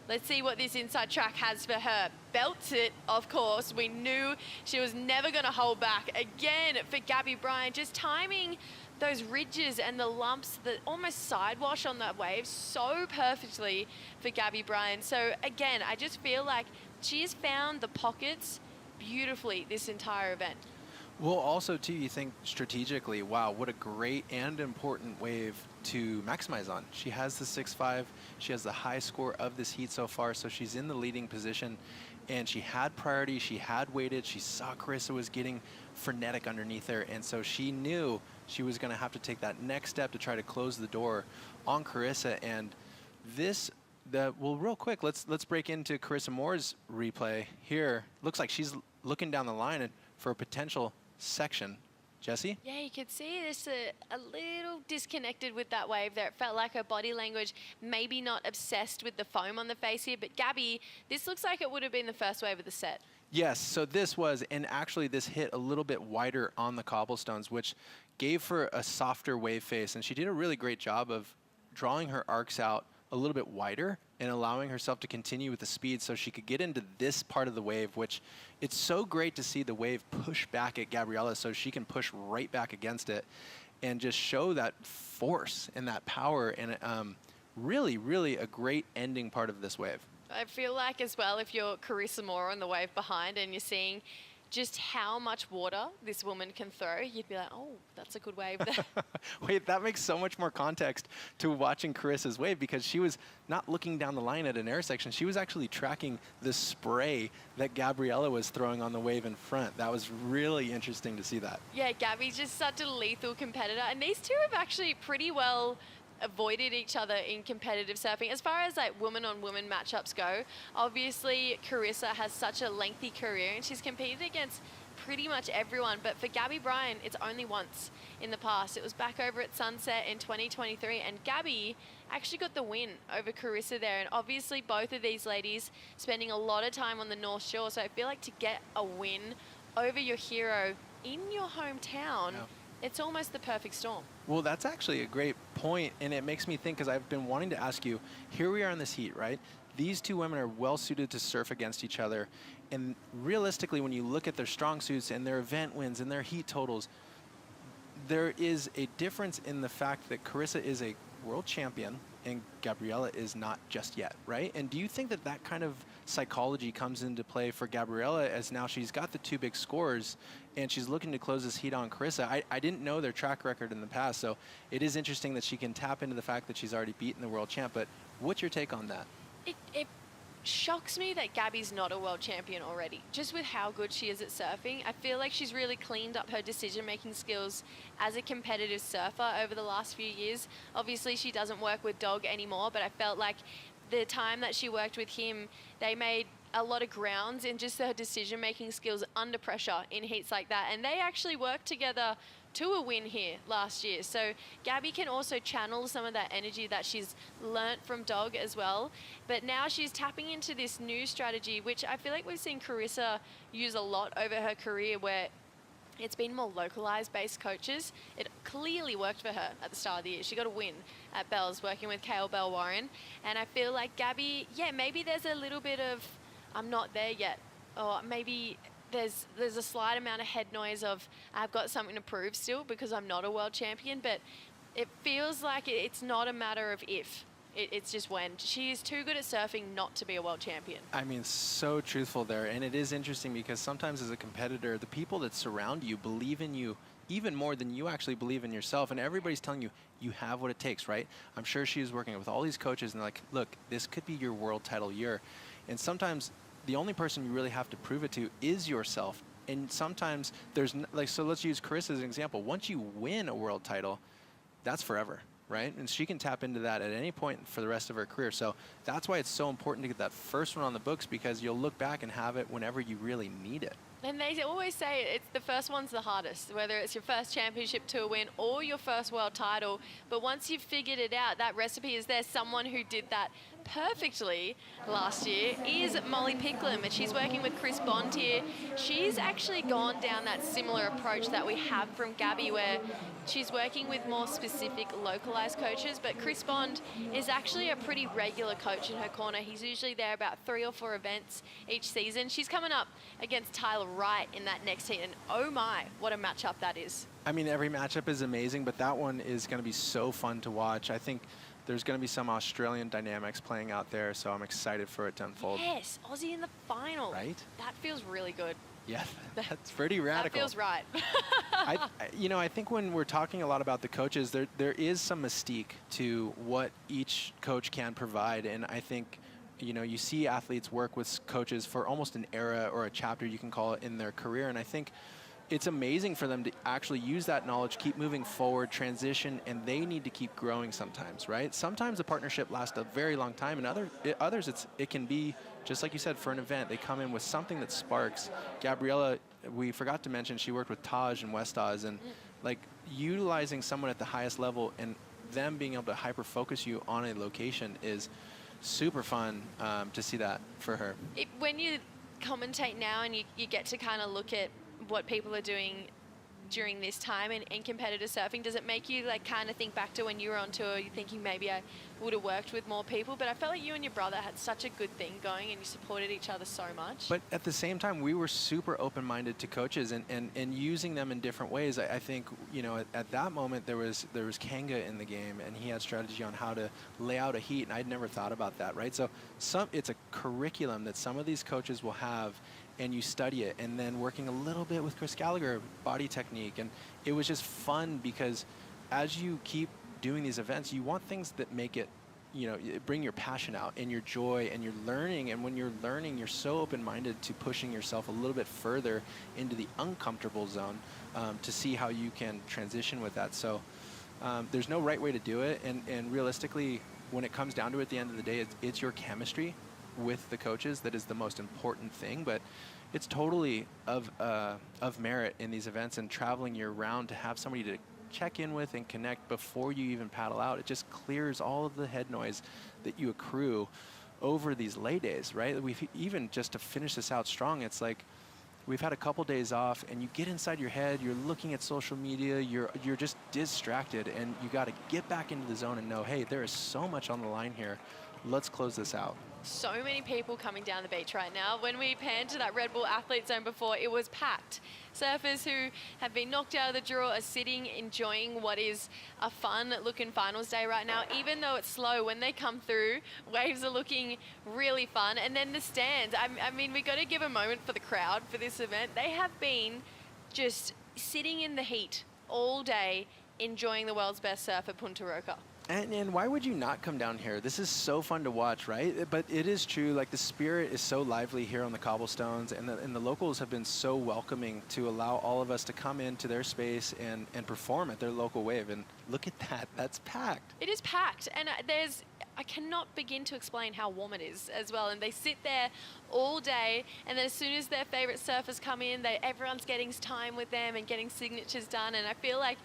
Let's see what this inside track has for her. Belts it, of course. We knew she was never going to hold back. Again, for Gabby Bryan, just timing those ridges and the lumps, the almost sidewash on that wave so perfectly for Gabby Bryan. So again, I just feel like she has found the pockets beautifully this entire event. Well, also, too, you think strategically, wow, what a great and important wave to maximize on. She has the 6-5. She has the high score of this heat so far, so she's in the leading position. And she had priority. She had waited. She saw Carissa was getting frenetic underneath her, and so she knew she was going to have to take that next step to try to close the door on Carissa. And this, well, real quick, let's break into Carissa Moore's replay here. Looks like she's looking down the line for a potential section. Jesse? Yeah, you could see this a little disconnected with that wave there. It felt like her body language maybe not obsessed with the foam on the face here, but Gabby, this looks like it would have been the first wave of the set. Yes, so this was, and actually this hit a little bit wider on the cobblestones, which gave her a softer wave face, and she did a really great job of drawing her arcs out a little bit wider and allowing herself to continue with the speed so she could get into this part of the wave, which it's so great to see the wave push back at Gabriella so she can push right back against it and just show that force and that power, and really, really a great ending part of this wave. I feel like as well, if you're Carissa Moore on the wave behind and you're seeing just how much water this woman can throw, you'd be like, oh, that's a good wave there. Wait, that makes so much more context to watching Carissa's wave, because she was not looking down the line at an air section. She was actually tracking the spray that Gabriella was throwing on the wave in front. That was really interesting to see that. Yeah, Gabby's just such a lethal competitor. And these two have actually pretty well avoided each other in competitive surfing. As far as like woman-on-woman matchups go, obviously Carissa has such a lengthy career and she's competed against pretty much everyone, but for Gabby Bryan, it's only once in the past. It was back over at Sunset in 2023, and Gabby actually got the win over Carissa there, and obviously both of these ladies spending a lot of time on the North Shore, so I feel like to get a win over your hero in your hometown, it's almost the perfect storm. Well, that's actually a great point, and it makes me think, because I've been wanting to ask you, here we are in this heat, right? These two women are well suited to surf against each other, and realistically, when you look at their strong suits and their event wins and their heat totals, there is a difference in the fact that Carissa is a world champion and Gabriella is not just yet, right? And do you think that that kind of psychology comes into play for Gabriella, as now she's got the two big scores and she's looking to close this heat on Carissa? I didn't know their track record in the past, so it is interesting that she can tap into the fact that she's already beaten the world champ, but what's your take on that? It shocks me that Gabby's not a world champion already, just with how good she is at surfing. I feel like she's really cleaned up her decision-making skills as a competitive surfer over the last few years. Obviously, she doesn't work with Dog anymore, but I felt like the time that she worked with him, they made a lot of grounds in just her decision-making skills under pressure in heats like that, and they actually worked together to a win here last year. So Gabby can also channel some of that energy that she's learnt from Dog as well. But now she's tapping into this new strategy, which I feel like we've seen Carissa use a lot over her career, where it's been more localized based coaches. It clearly worked for her at the start of the year. She got a win at Bells working with Kale Bell Warren. And I feel like Gabby, yeah, maybe there's a little bit of, I'm not there yet. Or maybe there's a slight amount of head noise of, I've got something to prove still because I'm not a world champion. But it feels like it's not a matter of if. It's just when. She is too good at surfing not to be a world champion. I mean, so truthful there. And it is interesting because sometimes as a competitor, the people that surround you believe in you even more than you actually believe in yourself. And everybody's telling you, you have what it takes, right? I'm sure she is working with all these coaches and they're like, look, this could be your world title year. And sometimes the only person you really have to prove it to is yourself. And sometimes there's, like, so let's use Carissa as an example. Once you win a world title, that's forever. Right? And she can tap into that at any point for the rest of her career. So that's why it's so important to get that first one on the books, because you'll look back and have it whenever you really need it. And they always say it's the first one's the hardest, whether it's your first championship tour win or your first world title. But once you've figured it out, that recipe is there. Someone who did that perfectly last year is Molly Picklum, and she's working with Chris Bond here. She's actually gone down that similar approach that we have from Gabby, where she's working with more specific localized coaches, but Chris Bond is actually a pretty regular coach in her corner. He's usually there about 3 or 4 events each season. She's coming up against Tyler Wright in that next heat, and oh my, what a matchup that is. I mean, every matchup is amazing, but that one is going to be so fun to watch. I think there's going to be some Australian dynamics playing out there, so I'm excited for it to unfold. Yes, Aussie in the final. Right? That feels really good. Yeah, that's pretty radical. That feels right. I think when we're talking a lot about the coaches, there is some mystique to what each coach can provide, and I think, you see athletes work with coaches for almost an era or a chapter, you can call it, in their career, and I think it's amazing for them to actually use that knowledge, keep moving forward, transition, and they need to keep growing sometimes, right? Sometimes a partnership lasts a very long time, and others it can be, just like you said, for an event. They come in with something that sparks. Gabriella, we forgot to mention, she worked with Taj and West Oz, and like utilizing someone at the highest level and them being able to hyper-focus you on a location is super fun to see that for her. When you commentate now and you get to kind of look at what people are doing during this time in competitive surfing, does it make you like kind of think back to when you were on tour, you're thinking maybe I would have worked with more people? But I felt like you and your brother had such a good thing going and you supported each other so much. But at the same time, we were super open-minded to coaches and using them in different ways. I think, at that moment there was Kanga in the game, and he had strategy on how to lay out a heat, and I'd never thought about that, right? So it's a curriculum that some of these coaches will have, and you study it, and then working a little bit with Chris Gallagher, body technique, and it was just fun because as you keep doing these events, you want things that make it, bring your passion out and your joy and your learning, and when you're learning, you're so open-minded to pushing yourself a little bit further into the uncomfortable zone to see how you can transition with that. So there's no right way to do it, and realistically, when it comes down to it at the end of the day, it's your chemistry with the coaches that is the most important thing, but it's totally of merit in these events and traveling year round to have somebody to check in with and connect before you even paddle out. It just clears all of the head noise that you accrue over these lay days, right? We've even just to finish this out strong, it's like we've had a couple days off and you get inside your head, you're looking at social media, you're just distracted, and you got to get back into the zone and know, hey, there is so much on the line here. Let's close this out. So many people coming down the beach right now. When we panned to that Red Bull athlete zone before, it was packed. Surfers who have been knocked out of the draw are sitting, enjoying what is a fun-looking finals day right now. Even though it's slow, when they come through, waves are looking really fun. And then the stands. I mean, we got to give a moment for the crowd for this event. They have been just sitting in the heat all day, enjoying the world's best surf at Punta Roca. And why would you not come down here? This is so fun to watch, right? But it is true, like the spirit is so lively here on the cobblestones, and the locals have been so welcoming to allow all of us to come into their space and perform at their local wave. And look at that, that's packed. It is packed, and I cannot begin to explain how warm it is as well. And they sit there all day, and then as soon as their favorite surfers come in, everyone's getting time with them and getting signatures done. And I feel like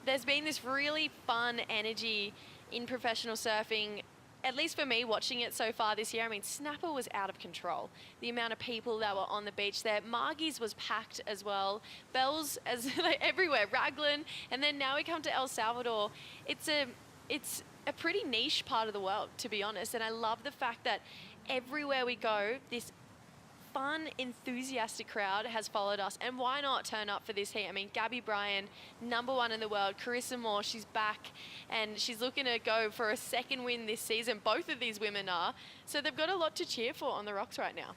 there's been this really fun energy in professional surfing at least for me, watching it so far this year, I mean, Snapper was out of control. The amount of people that were on the beach there. Margie's was packed as well. Bells as like, everywhere. Raglan. And then now we come to El Salvador. It's a pretty niche part of the world, to be honest. And I love the fact that everywhere we go, this fun, enthusiastic crowd has followed us. And why not turn up for this heat? I mean, Gabby Bryan, #1 in the world. Carissa Moore, she's back and she's looking to go for a second win this season. Both of these women are. So they've got a lot to cheer for on the rocks right now.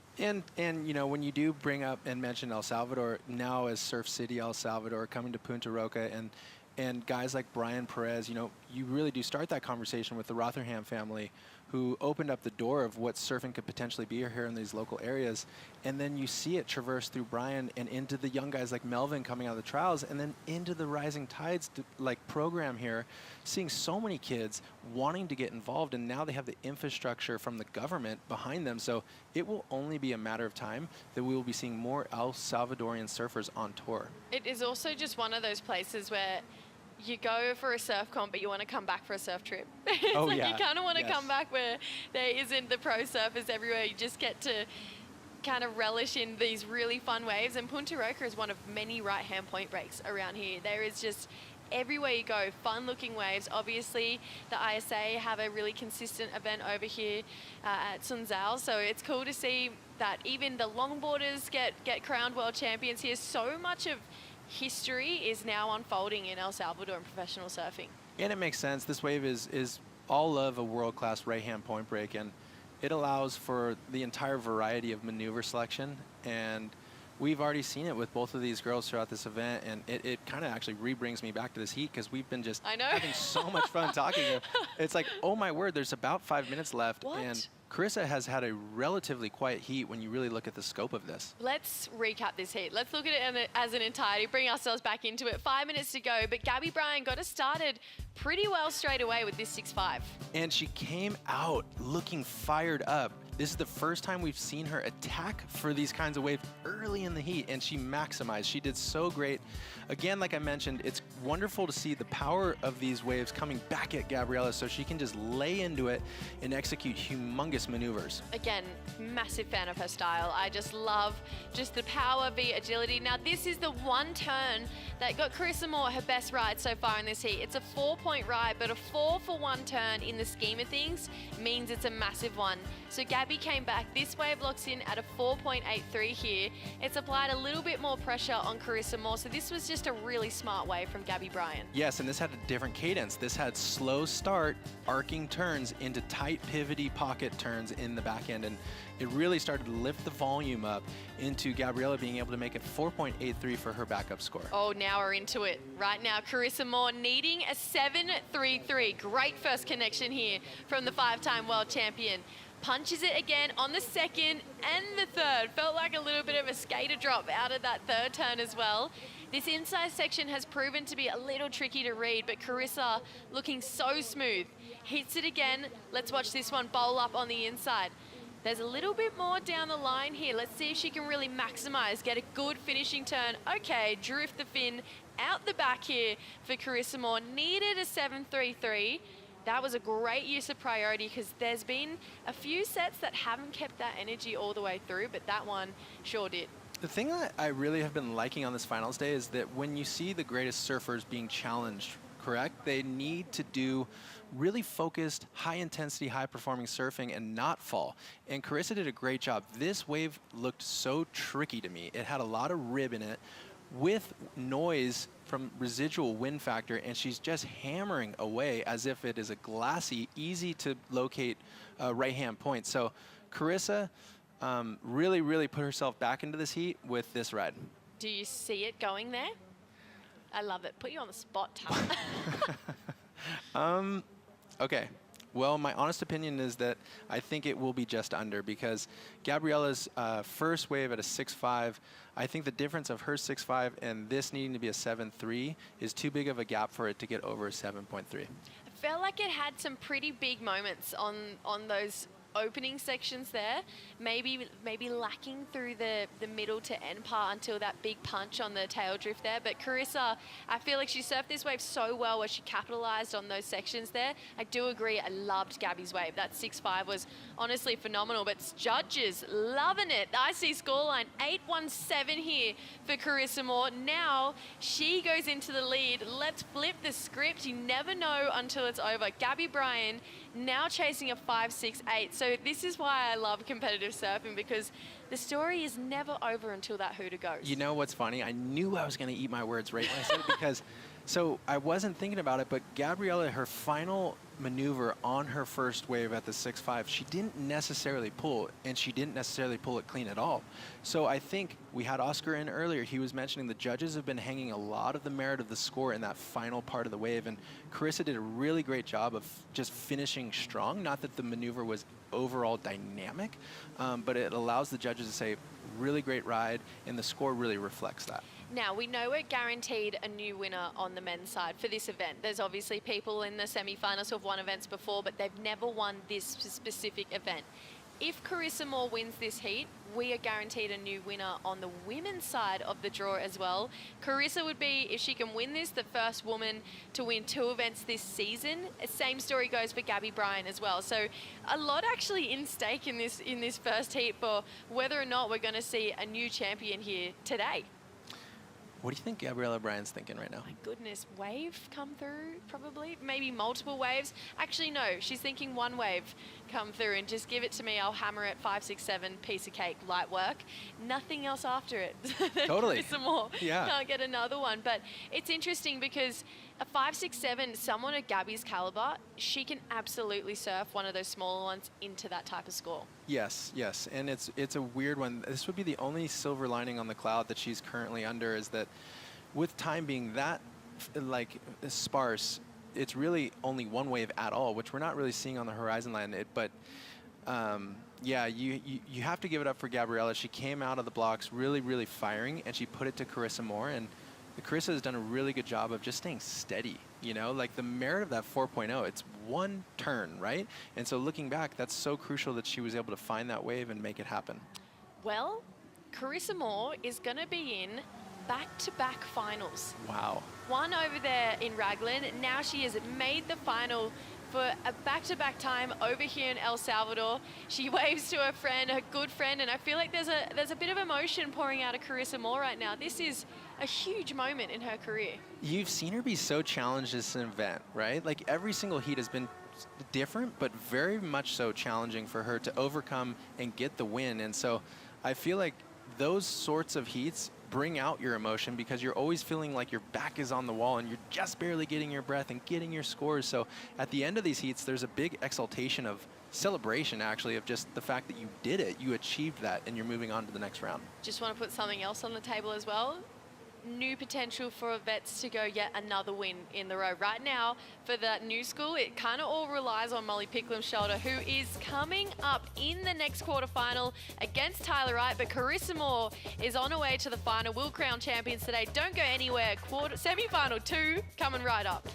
And you know, when you do bring up and mention El Salvador, now as Surf City El Salvador, coming to Punta Roca, and guys like Brian Perez, you know, you really do start that conversation with the Rotherham family, who opened up the door of what surfing could potentially be here in these local areas. And then you see it traverse through Brian and into the young guys like Melvin coming out of the trials, and then into the Rising Tides program here, seeing so many kids wanting to get involved, and now they have the infrastructure from the government behind them. So it will only be a matter of time that we will be seeing more El Salvadorian surfers on tour. It is also just one of those places where you go for a surf comp, but you want to come back for a surf trip. It's oh, like yeah. You kind of want to Yes. come back where there isn't the pro surfers everywhere. You just get to kind of relish in these really fun waves. And Punta Roca is one of many right-hand point breaks around here. There is just everywhere you go, fun-looking waves. Obviously, the ISA have a really consistent event over here at Sunzal, so it's cool to see that even the longboarders get crowned world champions here. So much of history is now unfolding in El Salvador in professional surfing. And it makes sense. This wave is all of a world-class right-hand point break, and it allows for the entire variety of maneuver selection. And we've already seen it with both of these girls throughout this event, and it kind of actually re-brings me back to this heat, because we've been just having so much fun talking here. It's like, oh my word, there's about 5 minutes left. What? And Carissa has had a relatively quiet heat when you really look at the scope of this. Let's recap this heat. Let's look at it as an entirety, bring ourselves back into it. 5 minutes to go, but Gabby Bryan got us started pretty well straight away with this 6.5. And she came out looking fired up. This is the first time we've seen her attack for these kinds of waves early in the heat, and she maximized. She did so great. Again, like I mentioned, it's wonderful to see the power of these waves coming back at Gabriella, so she can just lay into it and execute humongous maneuvers. Again, massive fan of her style. I just love just the power, the agility. Now, this is the one turn that got Carissa Moore her best ride so far in this heat. It's a 4-point ride, but a 4-for-1 turn in the scheme of things means it's a massive one. So Gabby came back. This wave locks in at a 4.83 here. It's applied a little bit more pressure on Carissa Moore, so this was just a really smart wave from Gabby Bryan. Yes, and this had a different cadence. This had slow start, arcing turns into tight, pivoty pocket turns in the back end, and it really started to lift the volume up into Gabriella being able to make it 4.83 for her backup score. Oh, now we're into it. Right now, Carissa Moore needing a 7.33. Great first connection here from the 5-time world champion. Punches it again on the second and the third. Felt like a little bit of a skater drop out of that third turn as well. This inside section has proven to be a little tricky to read, but Carissa looking so smooth. Hits it again. Let's watch this one bowl up on the inside. There's a little bit more down the line here. Let's see if she can really maximize, get a good finishing turn. Okay, drift the fin out the back here for Carissa Moore. Needed a 7.33. That was a great use of priority, because there's been a few sets that haven't kept that energy all the way through, but that one sure did. The thing that I really have been liking on this finals day is that when you see the greatest surfers being challenged, correct, they need to do really focused, high-intensity, high-performing surfing and not fall. And Carissa did a great job. This wave looked so tricky to me. It had a lot of rib in it with noise from residual wind factor, and she's just hammering away as if it is a glassy, easy to locate right-hand point. So Carissa really, really put herself back into this heat with this ride. Do you see it going there? I love it. Put you on the spot, Tyler. Okay. Well, my honest opinion is that I think it will be just under, because Gabriella's first wave at a 6.5, I think the difference of her 6.5 and this needing to be a 7.3 is too big of a gap for it to get over a 7.3. I felt like it had some pretty big moments on those opening sections there, maybe lacking through the middle to end part until that big punch on the tail drift there. But Carissa, I feel like she surfed this wave so well where she capitalized on those sections there. I do agree, I loved Gabby's wave. That 6.5 was honestly phenomenal, but judges loving it. The IC scoreline 8-1-7 here for Carissa Moore. Now she goes into the lead. Let's flip the script. You never know until it's over. Gabby Bryan now chasing a 5.68. So this is why I love competitive surfing, because the story is never over until that hooter goes. You know what's funny? I knew I was going to eat my words right when I said it, because so I wasn't thinking about it, but Gabriella, her final maneuver on her first wave at the 6.5, she didn't necessarily pull, and she didn't necessarily pull it clean at all. So I think we had Oscar in earlier. He was mentioning the judges have been hanging a lot of the merit of the score in that final part of the wave, and Carissa did a really great job of just finishing strong. Not that the maneuver was overall dynamic, but it allows the judges to say, really great ride, and the score really reflects that. Now, we know we're guaranteed a new winner on the men's side for this event. There's obviously people in the semi-finals who have won events before, but they've never won this specific event. If Carissa Moore wins this heat, we are guaranteed a new winner on the women's side of the draw as well. Carissa would be, if she can win this, the first woman to win 2 events this season. Same story goes for Gabby Bryan as well. So a lot actually in stake in this first heat for whether or not we're going to see a new champion here today. What do you think Gabriella Bryan's thinking right now? My goodness, wave come through, probably. Maybe multiple waves. Actually, no, she's thinking one wave come through and just give it to me. I'll hammer it 5, 6, 7, piece of cake, light work. Nothing else after it. Totally. Some more. Yeah. Can't get another one. But it's interesting because a 5, 6, 7, someone at Gabby's caliber, she can absolutely surf one of those smaller ones into that type of score. Yes, yes, and it's a weird one. This would be the only silver lining on the cloud that she's currently under, is that with time being that like sparse, it's really only one wave at all, which we're not really seeing on the horizon line. But yeah, you have to give it up for Gabriella. She came out of the blocks really, really firing, and she put it to Carissa Moore, and Carissa has done a really good job of just staying steady. You know, like the merit of that 4.0, it's one turn, right? And so looking back, that's so crucial that she was able to find that wave and make it happen. Well, Carissa Moore is going to be in back-to-back finals. Wow. One over there in Raglan. Now she has made the final for a back-to-back time over here in El Salvador. She waves to her friend, her good friend, and I feel like there's a bit of emotion pouring out of Carissa Moore right now. This is a huge moment in her career. You've seen her be so challenged this event, right? Like every single heat has been different, but very much so challenging for her to overcome and get the win. And so I feel like those sorts of heats bring out your emotion, because you're always feeling like your back is on the wall and you're just barely getting your breath and getting your scores. So at the end of these heats, there's a big exaltation of celebration, actually, of just the fact that you did it, you achieved that, and you're moving on to the next round. Just want to put something else on the table as well. New potential for vets to go yet another win in the row. Right now, for that new school, it kind of all relies on Molly Picklam's shoulder, who is coming up in the next quarterfinal against Tyler Wright. But Carissa Moore is on her way to the final. We'll crown champions today. Don't go anywhere. Semi-final 2 coming right up.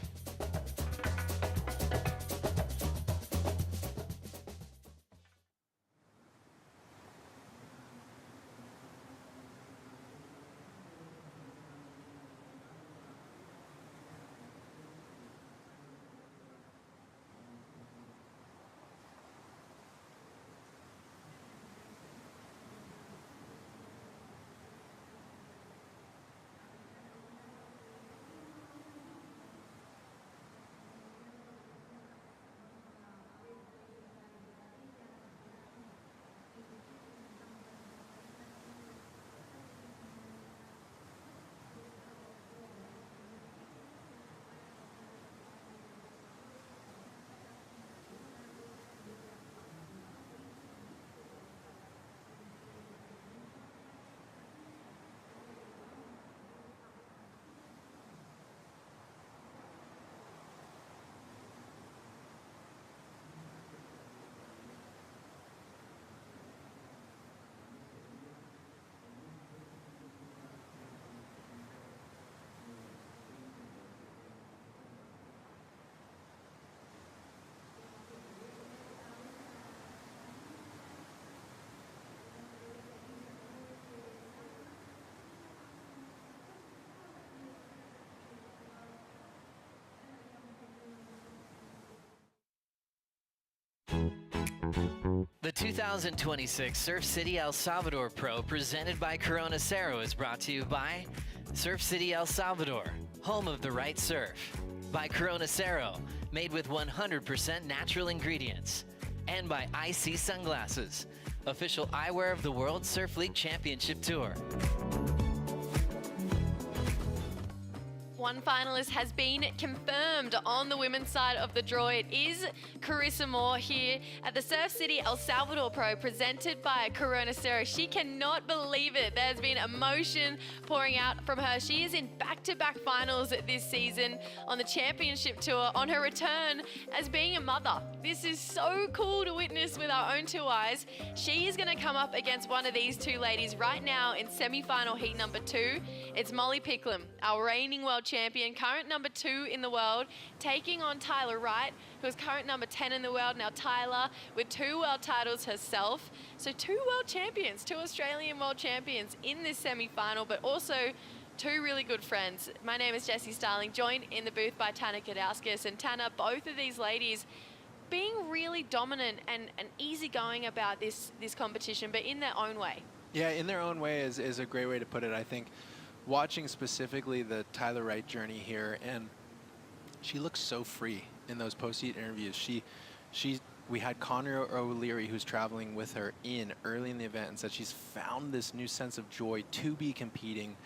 The 2026 Surf City El Salvador Pro presented by Corona Cero is brought to you by Surf City El Salvador, home of the right surf. By Corona Cero, made with 100% natural ingredients. And by IC Sunglasses, official eyewear of the World Surf League Championship Tour. One finalist has been confirmed on the women's side of the draw. It is Carissa Moore here at the Surf City El Salvador Pro presented by Corona Cero. She cannot believe it. There's been emotion pouring out from her. She is in back-to-back finals this season on the championship tour on her return as being a mother. This is so cool to witness with our own two eyes. She is going to come up against one of these two ladies right now in semi-final heat number 2. It's Molly Picklum, our reigning world champion, current number 2 in the world, taking on Tyler Wright, who is current number 10 in the world. Now Tyler with 2 world titles herself. So 2 world champions, 2 Australian world champions in this semi-final, but also 2 really good friends. My name is Jessie Starling, joined in the booth by Tana Kadauskas. And Tana, both of these ladies being really dominant and easygoing about this competition, but in their own way. Yeah, in their own way is a great way to put it. I think watching specifically the Tyler Wright journey here, and she looks so free in those post-heat interviews. We had Connor O'Leary, who's traveling with her early in the event, and said she's found this new sense of joy to be competing.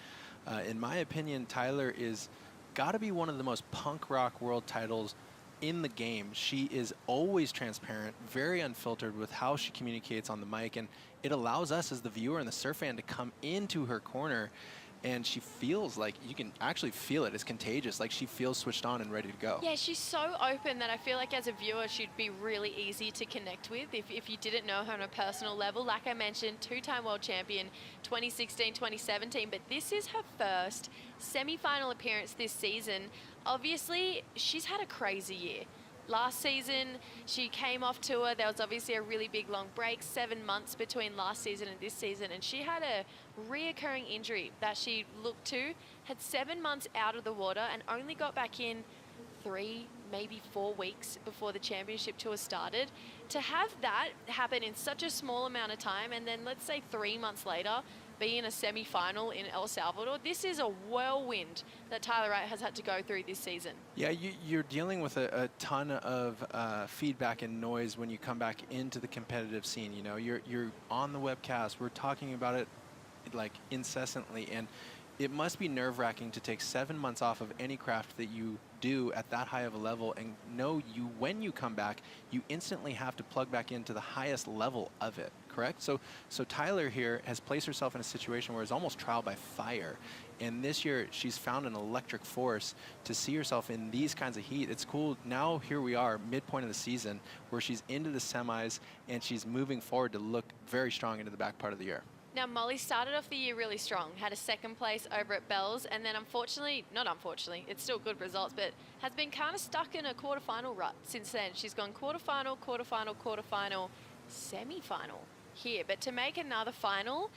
In my opinion, Tyler is got to be one of the most punk rock world titles in the game. She is always transparent, very unfiltered with how she communicates on the mic, and it allows us as the viewer and the surf fan to come into her corner, and she feels like, you can actually feel it, it's contagious, like she feels switched on and ready to go. Yeah, she's so open that I feel like as a viewer she'd be really easy to connect with if you didn't know her on a personal level. Like I mentioned, 2-time world champion, 2016, 2017, but this is her first semi-final appearance this season. Obviously, she's had a crazy year. Last season, she came off tour. There was obviously a really big long break, 7 months between last season and this season, and she had a reoccurring injury that she looked to, had 7 months out of the water, and only got back in 3, maybe 4 weeks before the championship tour started. To have that happen in such a small amount of time, and then let's say 3 months later, be in a semi-final in El Salvador, this is a whirlwind that Tyler Wright has had to go through this season. Yeah, you're dealing with a ton of feedback and noise when you come back into the competitive scene. You know, you're on the webcast, we're talking about it like incessantly, and it must be nerve-wracking to take 7 months off of any craft that you do at that high of a level and know when you come back, you instantly have to plug back into the highest level of it, correct? So Tyler here has placed herself in a situation where it's almost trial by fire. And this year, she's found an electric force to see herself in these kinds of heat. It's cool. Now, here we are, midpoint of the season, where she's into the semis, and she's moving forward to look very strong into the back part of the year. Now, Molly started off the year really strong, had a 2nd place over at Bells, and then not unfortunately, it's still good results, but has been kind of stuck in a quarterfinal rut since then. She's gone quarterfinal, quarterfinal, quarterfinal, semi-final here. But to make another final,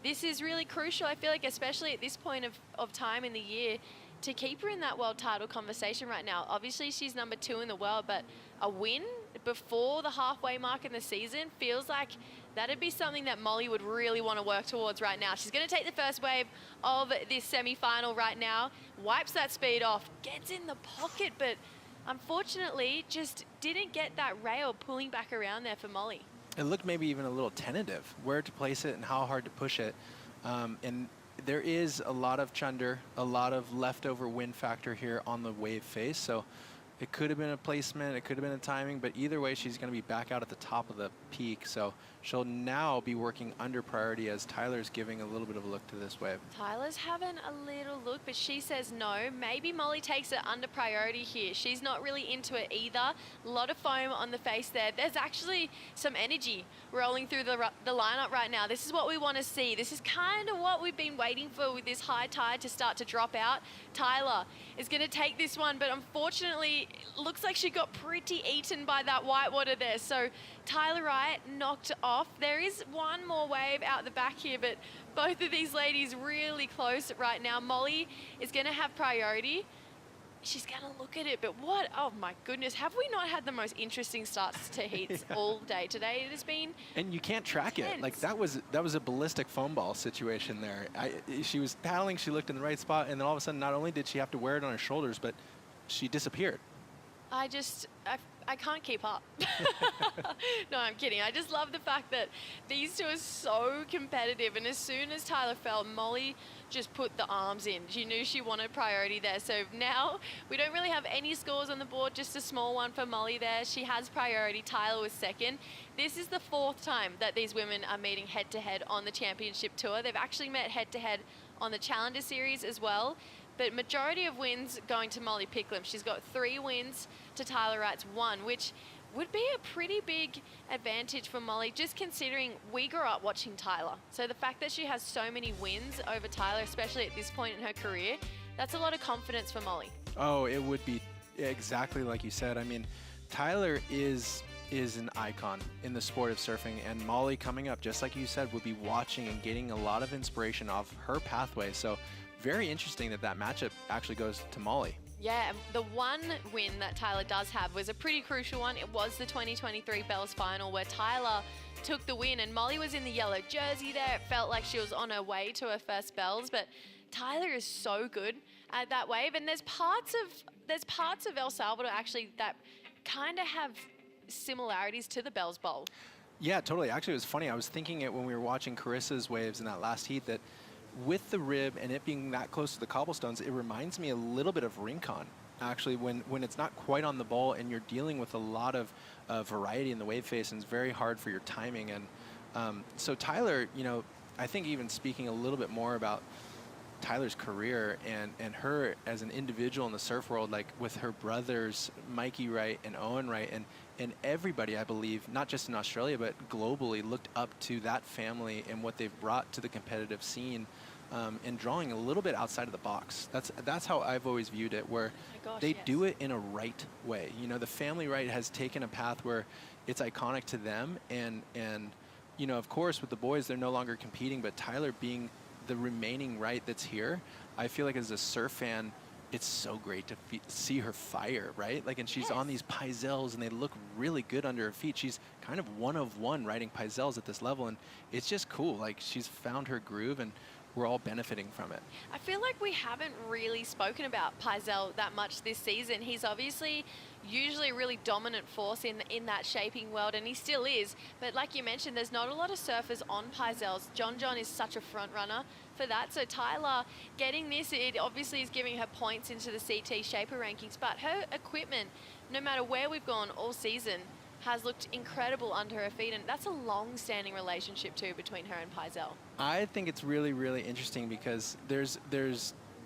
this is really crucial. I feel like especially at this point of time in the year, to keep her in that world title conversation right now. Obviously, she's number 2 in the world, but a win before the halfway mark in the season feels like that'd be something that Molly would really want to work towards right now. She's going to take the first wave of this semi-final right now, wipes that speed off, gets in the pocket, but unfortunately just didn't get that rail pulling back around there for Molly. It looked maybe even a little tentative, where to place it and how hard to push it. And there is a lot of chunder, a lot of leftover wind factor here on the wave face. So it could have been a placement, it could have been a timing, but either way, she's going to be back out at the top of the peak. So she'll now be working under priority as Tyler's giving a little bit of a look to this wave. Tyler's having a little look, but she says no. Maybe Molly takes it under priority here. She's not really into it either. A lot of foam on the face there. There's actually some energy rolling through the lineup right now. This is what we want to see. This is kind of what we've been waiting for with this high tide to start to drop out. Tyler is going to take this one, but unfortunately, it looks like she got pretty eaten by that whitewater there. So Tyler Wright knocked off. There is one more wave out the back here, but both of these ladies really close right now. Molly is going to have priority. she's going to look at it. But what? Oh, my goodness. Have we not had the most interesting starts to heats all day today? It has been And you can't track it. Like, that was a ballistic foam ball situation there. She was paddling, she looked in the right spot, and then all of a sudden, not only did she have to wear it on her shoulders, but she disappeared. I can't keep up. No, I'm kidding. I just love the fact that these two are so competitive. And as soon as Tyler fell, Molly just put the arms in. She knew she wanted priority there. So now we don't really have any scores on the board, just a small one for Molly there. She has priority. Tyler was second. This is the 4th time that these women are meeting head-to-head on the championship tour. They've actually met head-to-head on the Challenger Series as well. But majority of wins going to Molly Picklum. She's got 3 wins to Tyler Wright's 1, which would be a pretty big advantage for Molly, just considering we grew up watching Tyler. So the fact that she has so many wins over Tyler, especially at this point in her career, that's a lot of confidence for Molly. Oh, it would be exactly like you said. I mean, Tyler is an icon in the sport of surfing, and Molly coming up, just like you said, would be watching and getting a lot of inspiration off her pathway. So very interesting that matchup actually goes to Molly. Yeah, the one win that Tyler does have was a pretty crucial one. It was the 2023 Bells Final where Tyler took the win and Molly was in the yellow jersey there. It felt like she was on her way to her first Bells, but Tyler is so good at that wave. And there's parts of El Salvador actually that kind of have similarities to the Bells Bowl. Yeah, totally. Actually, it was funny. I was thinking it when we were watching Carissa's waves in that last heat, that with the rib and it being that close to the cobblestones, it reminds me a little bit of Rincon, actually, when it's not quite on the ball and you're dealing with a lot of variety in the wave face, and it's very hard for your timing. And so Tyler, you know, I think even speaking a little bit more about Tyler's career and her as an individual in the surf world, like with her brothers, Mikey Wright and Owen Wright, and everybody, I believe, not just in Australia, but globally, looked up to that family and what they've brought to the competitive scene, and drawing a little bit outside of the box. That's how I've always viewed it, where they do it in a right way. You know, the family Wright has taken a path where it's iconic to them, and you know, of course, with the boys, they're no longer competing, but Tyler being the remaining Wright that's here, I feel like as a surf fan, it's so great to see her fire, right? Like, and she's on these Paisels, and they look really good under her feet. She's kind of one of one riding Paisels at this level, and it's just cool. Like, she's found her groove, and we're all benefiting from it. I feel like we haven't really spoken about Paisel that much this season. He's obviously usually a really dominant force in that shaping world, and he still is. But like you mentioned, there's not a lot of surfers on Paisels. John is such a front runner for that. So Tyler getting this, it obviously is giving her points into the CT Shaper rankings, but her equipment, no matter where we've gone all season, has looked incredible under her feet, and that's a long-standing relationship too between her and Paisel. I think it's really, really interesting because there's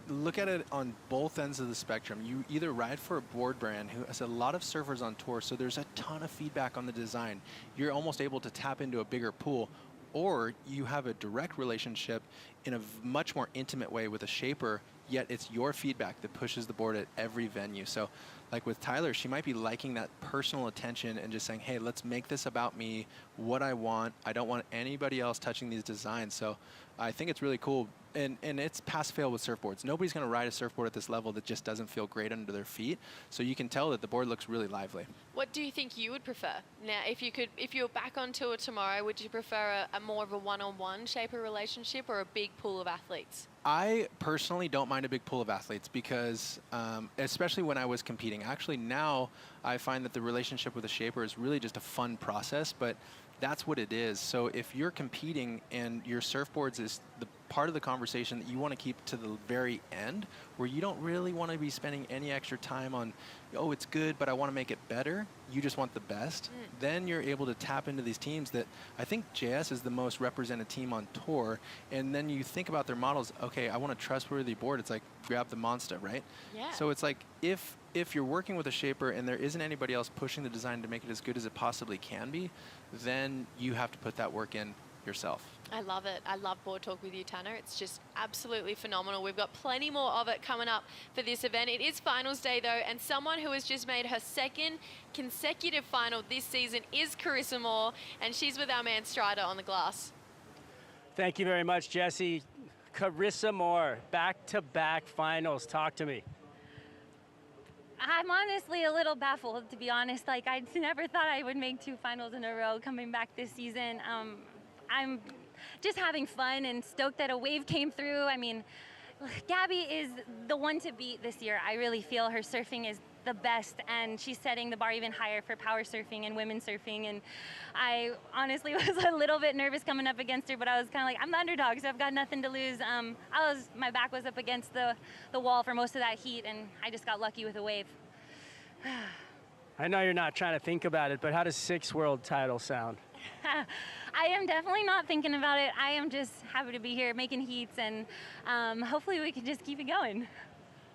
look at it on both ends of the spectrum. You either ride for a board brand who has a lot of surfers on tour, so there's a ton of feedback on the design. You're almost able to tap into a bigger pool, or you have a direct relationship in a much more intimate way with a shaper, yet it's your feedback that pushes the board at every venue. So like with Tyler, she might be liking that personal attention and just saying, hey, let's make this about me, what I want. I don't want anybody else touching these designs. So I think it's really cool. And it's pass-fail with surfboards. Nobody's going to ride a surfboard at this level that just doesn't feel great under their feet. So you can tell that the board looks really lively. What do you think you would prefer? Now, if you were back on tour tomorrow, would you prefer a more of a one-on-one shaper relationship or a big pool of athletes? I personally don't mind a big pool of athletes because, especially when I was competing. Actually, now I find that the relationship with a shaper is really just a fun process, but that's what it is. So if you're competing and your surfboards is the part of the conversation that you want to keep to the very end, where you don't really want to be spending any extra time on, oh, it's good, but I want to make it better. You just want the best. Then you're able to tap into these teams that I think JS is the most represented team on tour. And then you think about their models. Okay, I want a trustworthy board. It's like grab the monster, right? Yeah. So it's like if you're working with a shaper and there isn't anybody else pushing the design to make it as good as it possibly can be, then you have to put that work in yourself. I love it. I love Board Talk with you, Tanner. It's just absolutely phenomenal. We've got plenty more of it coming up for this event. It is finals day, though, and someone who has just made her second consecutive final this season is Carissa Moore, and she's with our man Strider on the glass. Thank you very much, Jesse. Carissa Moore, back-to-back finals. Talk to me. I'm honestly a little baffled, to be honest. Like, I never thought I would make 2 finals in a row coming back this season. I'm just having fun and stoked that a wave came through. I mean, Gabby is the one to beat this year. I really feel her surfing is the best, and she's setting the bar even higher for power surfing and women's surfing. And I honestly was a little bit nervous coming up against her, but I was kind of like, I'm the underdog, so I've got nothing to lose. My back was up against the wall for most of that heat, and I just got lucky with a wave. I know you're not trying to think about it, but how does 6 world title sound? I am definitely not thinking about it. I am just happy to be here making heats, and hopefully we can just keep it going.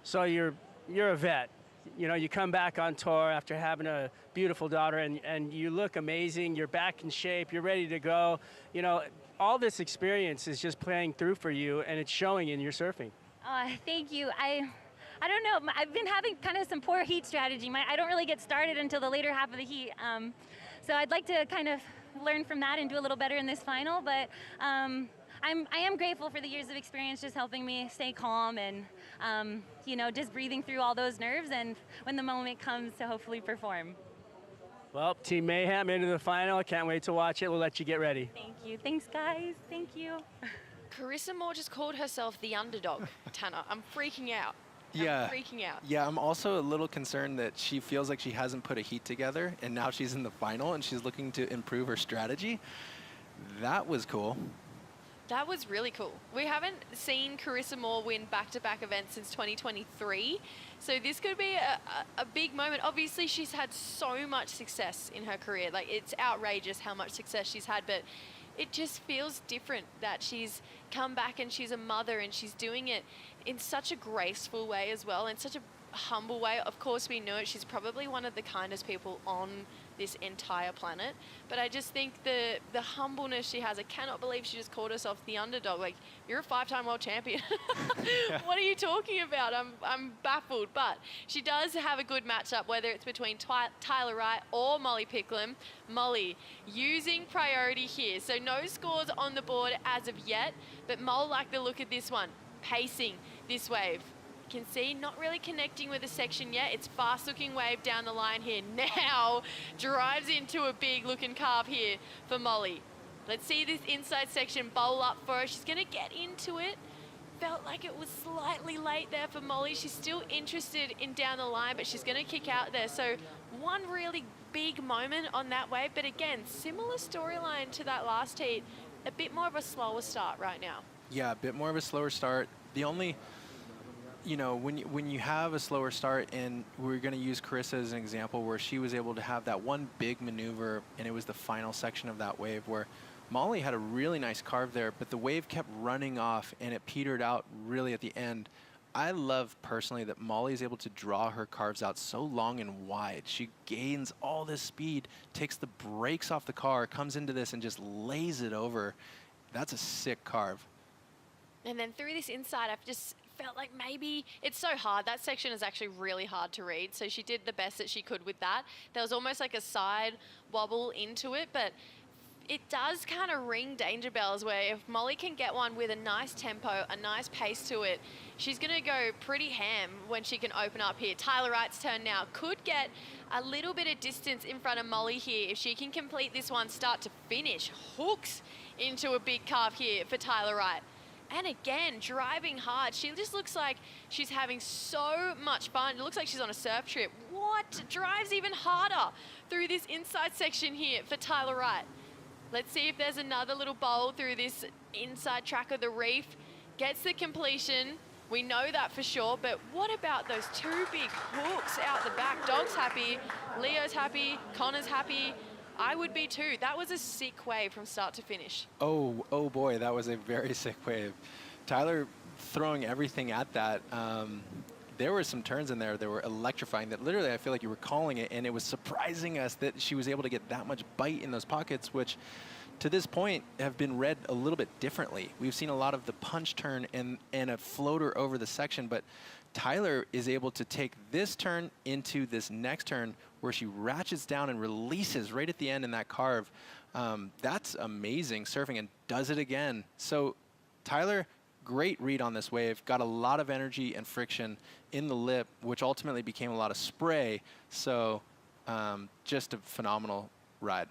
So you're a vet. You know, you come back on tour after having a beautiful daughter, and you look amazing. You're back in shape. You're ready to go. You know, all this experience is just playing through for you, and it's showing in your surfing. Thank you. I don't know. I've been having kind of some poor heat strategy. I don't really get started until the later half of the heat. So I'd like to kind of learn from that and do a little better in this final. But I am grateful for the years of experience just helping me stay calm and, you know, just breathing through all those nerves and when the moment comes to hopefully perform. Well, Team Mayhem into the final. I can't wait to watch it. We'll let you get ready. Thank you. Thanks, guys. Thank you. Carissa Moore just called herself the underdog, Tanner. I'm freaking out. Yeah. I'm freaking out. Yeah, I'm also a little concerned that she feels like she hasn't put a heat together, and now she's in the final and she's looking to improve her strategy. That was cool. That was really cool. We haven't seen Carissa Moore win back-to-back events since 2023, so this could be a big moment. Obviously, she's had so much success in her career. Like, it's outrageous how much success she's had, but it just feels different that she's come back and she's a mother and she's doing it in such a graceful way as well, in such a humble way. Of course, we know it. She's probably one of the kindest people on this entire planet, but I just think the humbleness she has, I cannot believe she just called herself the underdog. Like, you're a 5-time world champion. What are you talking about? I'm baffled, but she does have a good matchup, whether it's between Tyler Wright or Molly Picklum. Molly using priority here, so no scores on the board as of yet, but Mol like the look of this one, pacing this wave. Can see not really connecting with the section yet. It's fast looking wave down the line here. Now drives into a big looking carve here for Molly. Let's see this inside section bowl up for her. She's gonna get into it. Felt like it was slightly late there for Molly. She's still interested in down the line, but she's gonna kick out there. So one really big moment on that wave, but again, similar storyline to that last heat. A bit more of a slower start right now. Yeah, a bit more of a slower start. The only, you know, when you have a slower start, and we're going to use Carissa as an example where she was able to have that one big maneuver, and it was the final section of that wave where Molly had a really nice carve there, but the wave kept running off and it petered out really at the end. I love personally that Molly is able to draw her carves out so long and wide. She gains all this speed, takes the brakes off the car, comes into this and just lays it over. That's a sick carve. And then through this inside, I've just felt like maybe it's so hard. That section is actually really hard to read. So she did the best that she could with that. There was almost like a side wobble into it, but it does kind of ring danger bells where if Molly can get one with a nice tempo, a nice pace to it, she's going to go pretty ham when she can open up here. Tyler Wright's turn now. Could get a little bit of distance in front of Molly here. If she can complete this one start to finish, hooks into a big carve here for Tyler Wright. And again, driving hard. She just looks like she's having so much fun. It looks like she's on a surf trip. What? Drives even harder through this inside section here for Tyler Wright. Let's see if there's another little bowl through this inside track of the reef. Gets the completion. We know that for sure, but what about those 2 big hooks out the back? Dog's happy, Leo's happy, Connor's happy. I would be too. That was a sick wave from start to finish. Oh boy, that was a very sick wave. Tyler throwing everything at that. There were some turns in there that were electrifying that literally I feel like you were calling it, and it was surprising us that she was able to get that much bite in those pockets, which to this point have been read a little bit differently. We've seen a lot of the punch turn and a floater over the section, but Tyler is able to take this turn into this next turn where she ratchets down and releases right at the end in that carve. That's amazing surfing, and does it again. So Tyler, great read on this wave, got a lot of energy and friction in the lip, which ultimately became a lot of spray. So just a phenomenal ride.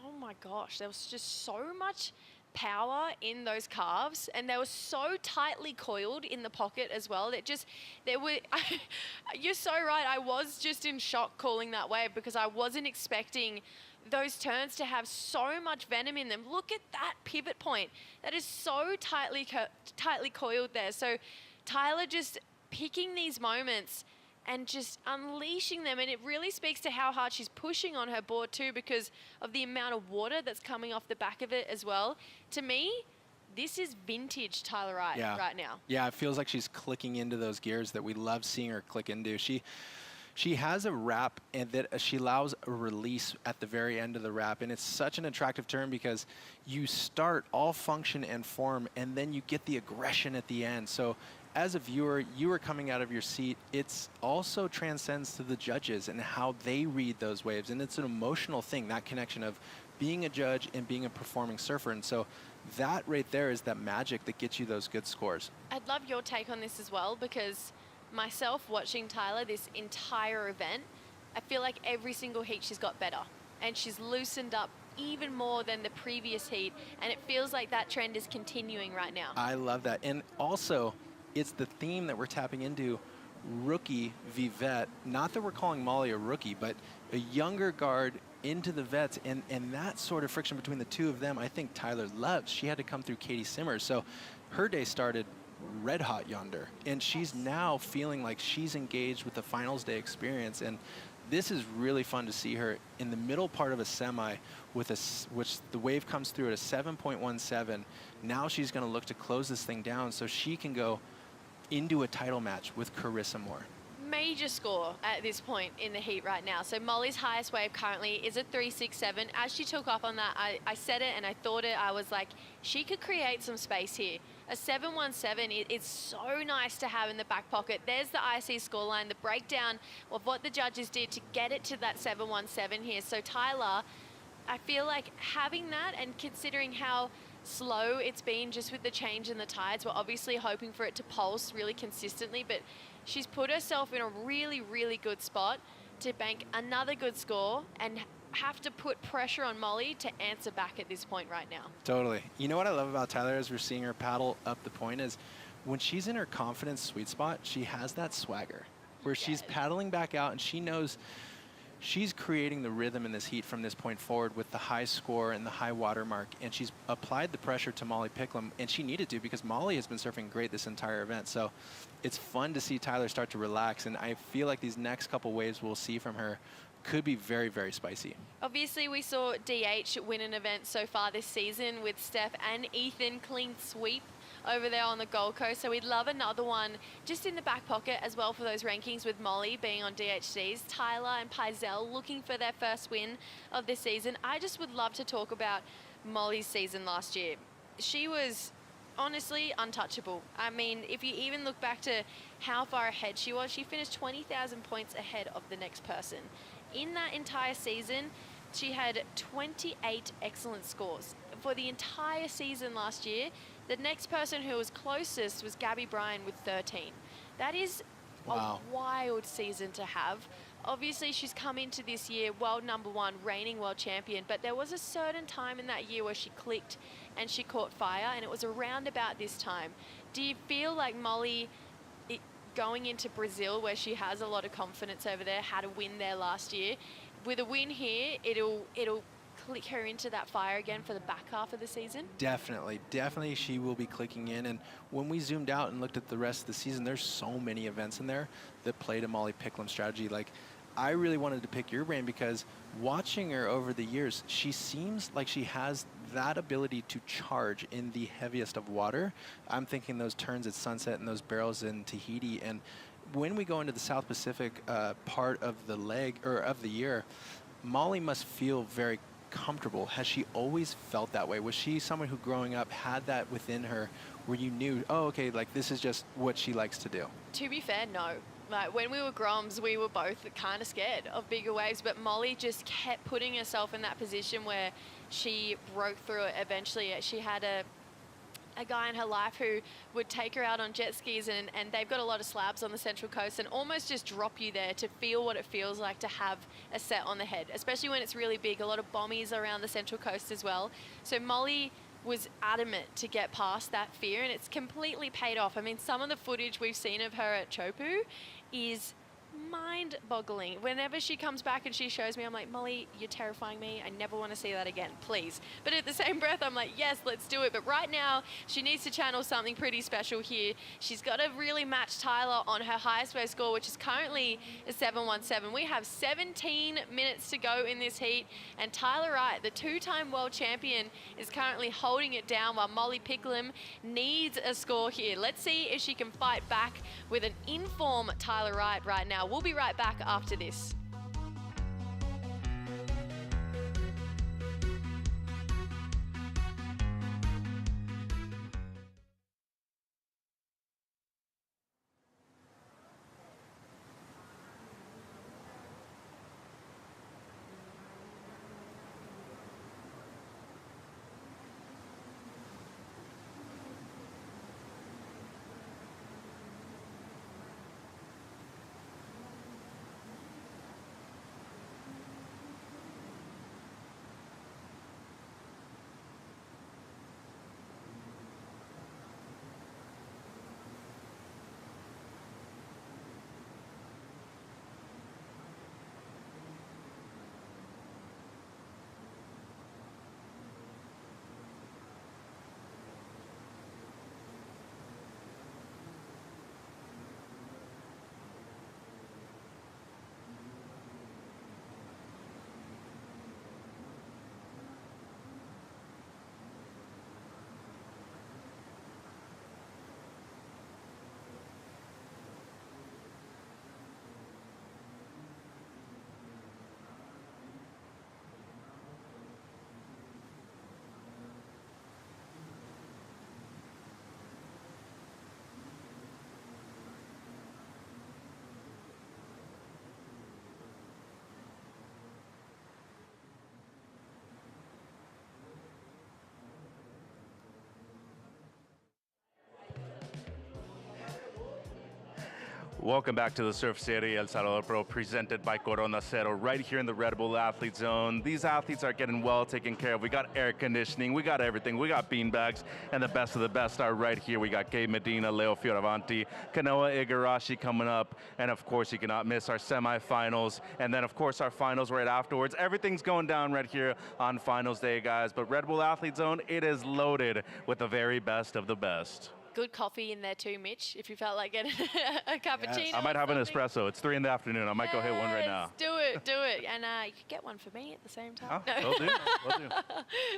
Oh my gosh, there was just so much power in those calves, and they were so tightly coiled in the pocket as well. You're so right, I was just in shock calling that wave because I wasn't expecting those turns to have so much venom in them. Look at that pivot point. That is so tightly coiled there. So Tyler just picking these moments and just unleashing them, and it really speaks to how hard she's pushing on her board too because of the amount of water that's coming off the back of it as well. To me, this is vintage Tyler Wright right now. Yeah, it feels like she's clicking into those gears that we love seeing her click into. She has a wrap, and that she allows a release at the very end of the wrap, and it's such an attractive turn because you start all function and form, and then you get the aggression at the end. So as a viewer, you are coming out of your seat. It's also transcends to the judges and how they read those waves, and it's an emotional thing, that connection of being a judge and being a performing surfer. And so that right there is that magic that gets you those good scores. I'd love your take on this as well, because myself watching Tyler this entire event, I feel like every single heat she's got better, and she's loosened up even more than the previous heat, and it feels like that trend is continuing right now. I love that. And also, it's the theme that we're tapping into, rookie v vet. Not that we're calling Molly a rookie, but a younger guard into the vets, and that sort of friction between the two of them, I think Tyler loves. She had to come through Katie Simmers, so her day started red hot yonder, and she's now feeling like she's engaged with the finals day experience. And this is really fun to see her in the middle part of a semi with which the wave comes through at a 7.17. Now she's going to look to close this thing down so she can go into a title match with Carissa Moore. Major score at this point in the heat right now. So Molly's highest wave currently is a 3.67. As she took off on that, I said it and I thought it. I was like, she could create some space here. A 7.17 is so nice to have in the back pocket. There's the IC scoreline, the breakdown of what the judges did to get it to that 7.17 here. So Tyler, I feel like having that, and considering how slow it's been just with the change in the tides, we're obviously hoping for it to pulse really consistently, but she's put herself in a really, really good spot to bank another good score and have to put pressure on Molly to answer back at this point right now. Totally. You know what I love about Tyler as we're seeing her paddle up the point is when she's in her confidence sweet spot, she has that swagger where she's paddling back out and she knows she's creating the rhythm in this heat from this point forward with the high score and the high water mark, and she's applied the pressure to Molly Picklum, and she needed to because Molly has been surfing great this entire event. So it's fun to see Tyler start to relax, and I feel like these next couple waves we'll see from her could be very, very spicy. Obviously, we saw DH win an event so far this season with Steph and Ethan clean sweep over there on the Gold Coast. So we'd love another one just in the back pocket as well for those rankings, with Molly being on DHCs, Tyler and Paizel looking for their first win of this season. I just would love to talk about Molly's season last year. She was honestly untouchable. I mean, if you even look back to how far ahead she was, she finished 20,000 points ahead of the next person. In that entire season, she had 28 excellent scores. For the entire season last year, the next person who was closest was Gabby Bryan with 13. That is a wild season to have. Obviously, she's come into this year world #1, reigning world champion, but there was a certain time in that year where she clicked and she caught fire, and it was around about this time. Do you feel like Molly, going into Brazil, where she has a lot of confidence over there, had a win there last year, with a win here, it'll click her into that fire again for the back half of the season? Definitely, definitely she will be clicking in. And when we zoomed out and looked at the rest of the season, there's so many events in there that play to Molly Picklum's strategy. Like, I really wanted to pick your brain because watching her over the years, she seems like she has that ability to charge in the heaviest of water. I'm thinking those turns at Sunset and those barrels in Tahiti. And when we go into the South Pacific part of the leg or of the year, Molly must feel very comfortable. Has she always felt that way? Was she someone who growing up had that within her where you knew, oh, okay, like this is just what she likes to do? To be fair, no. Like, when we were Groms, we were both kind of scared of bigger waves, but Molly just kept putting herself in that position where she broke through it eventually. She had a a guy in her life who would take her out on jet skis, and they've got a lot of slabs on the Central Coast, and almost just drop you there to feel what it feels like to have a set on the head, especially when it's really big. A lot of bommies around the Central Coast as well. So Molly was adamant to get past that fear, and it's completely paid off. I mean, some of the footage we've seen of her at Chopu is mind-boggling. Whenever she comes back and she shows me, I'm like, Molly, you're terrifying me. I never want to see that again, please. But at the same breath, I'm like, yes, let's do it. But right now, she needs to channel something pretty special here. She's got to really match Tyler on her highest wave score, which is currently a 717. We have 17 minutes to go in this heat, and Tyler Wright, the two-time world champion, is currently holding it down while Molly Picklum needs a score here. Let's see if she can fight back with an in-form Tyler Wright right now. We'll be right back after this. Welcome back to the Surf City El Salvador Pro, presented by Cero, right here in the Red Bull Athlete Zone. These athletes are getting well taken care of. We got air conditioning, we got everything. We got beanbags, and the best of the best are right here. We got Gabe Medina, Leo Fioravanti, Kanoa Igarashi coming up, and of course you cannot miss our semifinals, and then of course our finals right afterwards. Everything's going down right here on finals day, guys, but Red Bull Athlete Zone, it is loaded with the very best of the best. Good coffee in there too, Mitch, if you felt like getting a cappuccino. I might have an espresso. It's 3 in the afternoon. I might go hit one right now. Do it, do it. And you could get one for me at the same time. Oh, No. will do, will do.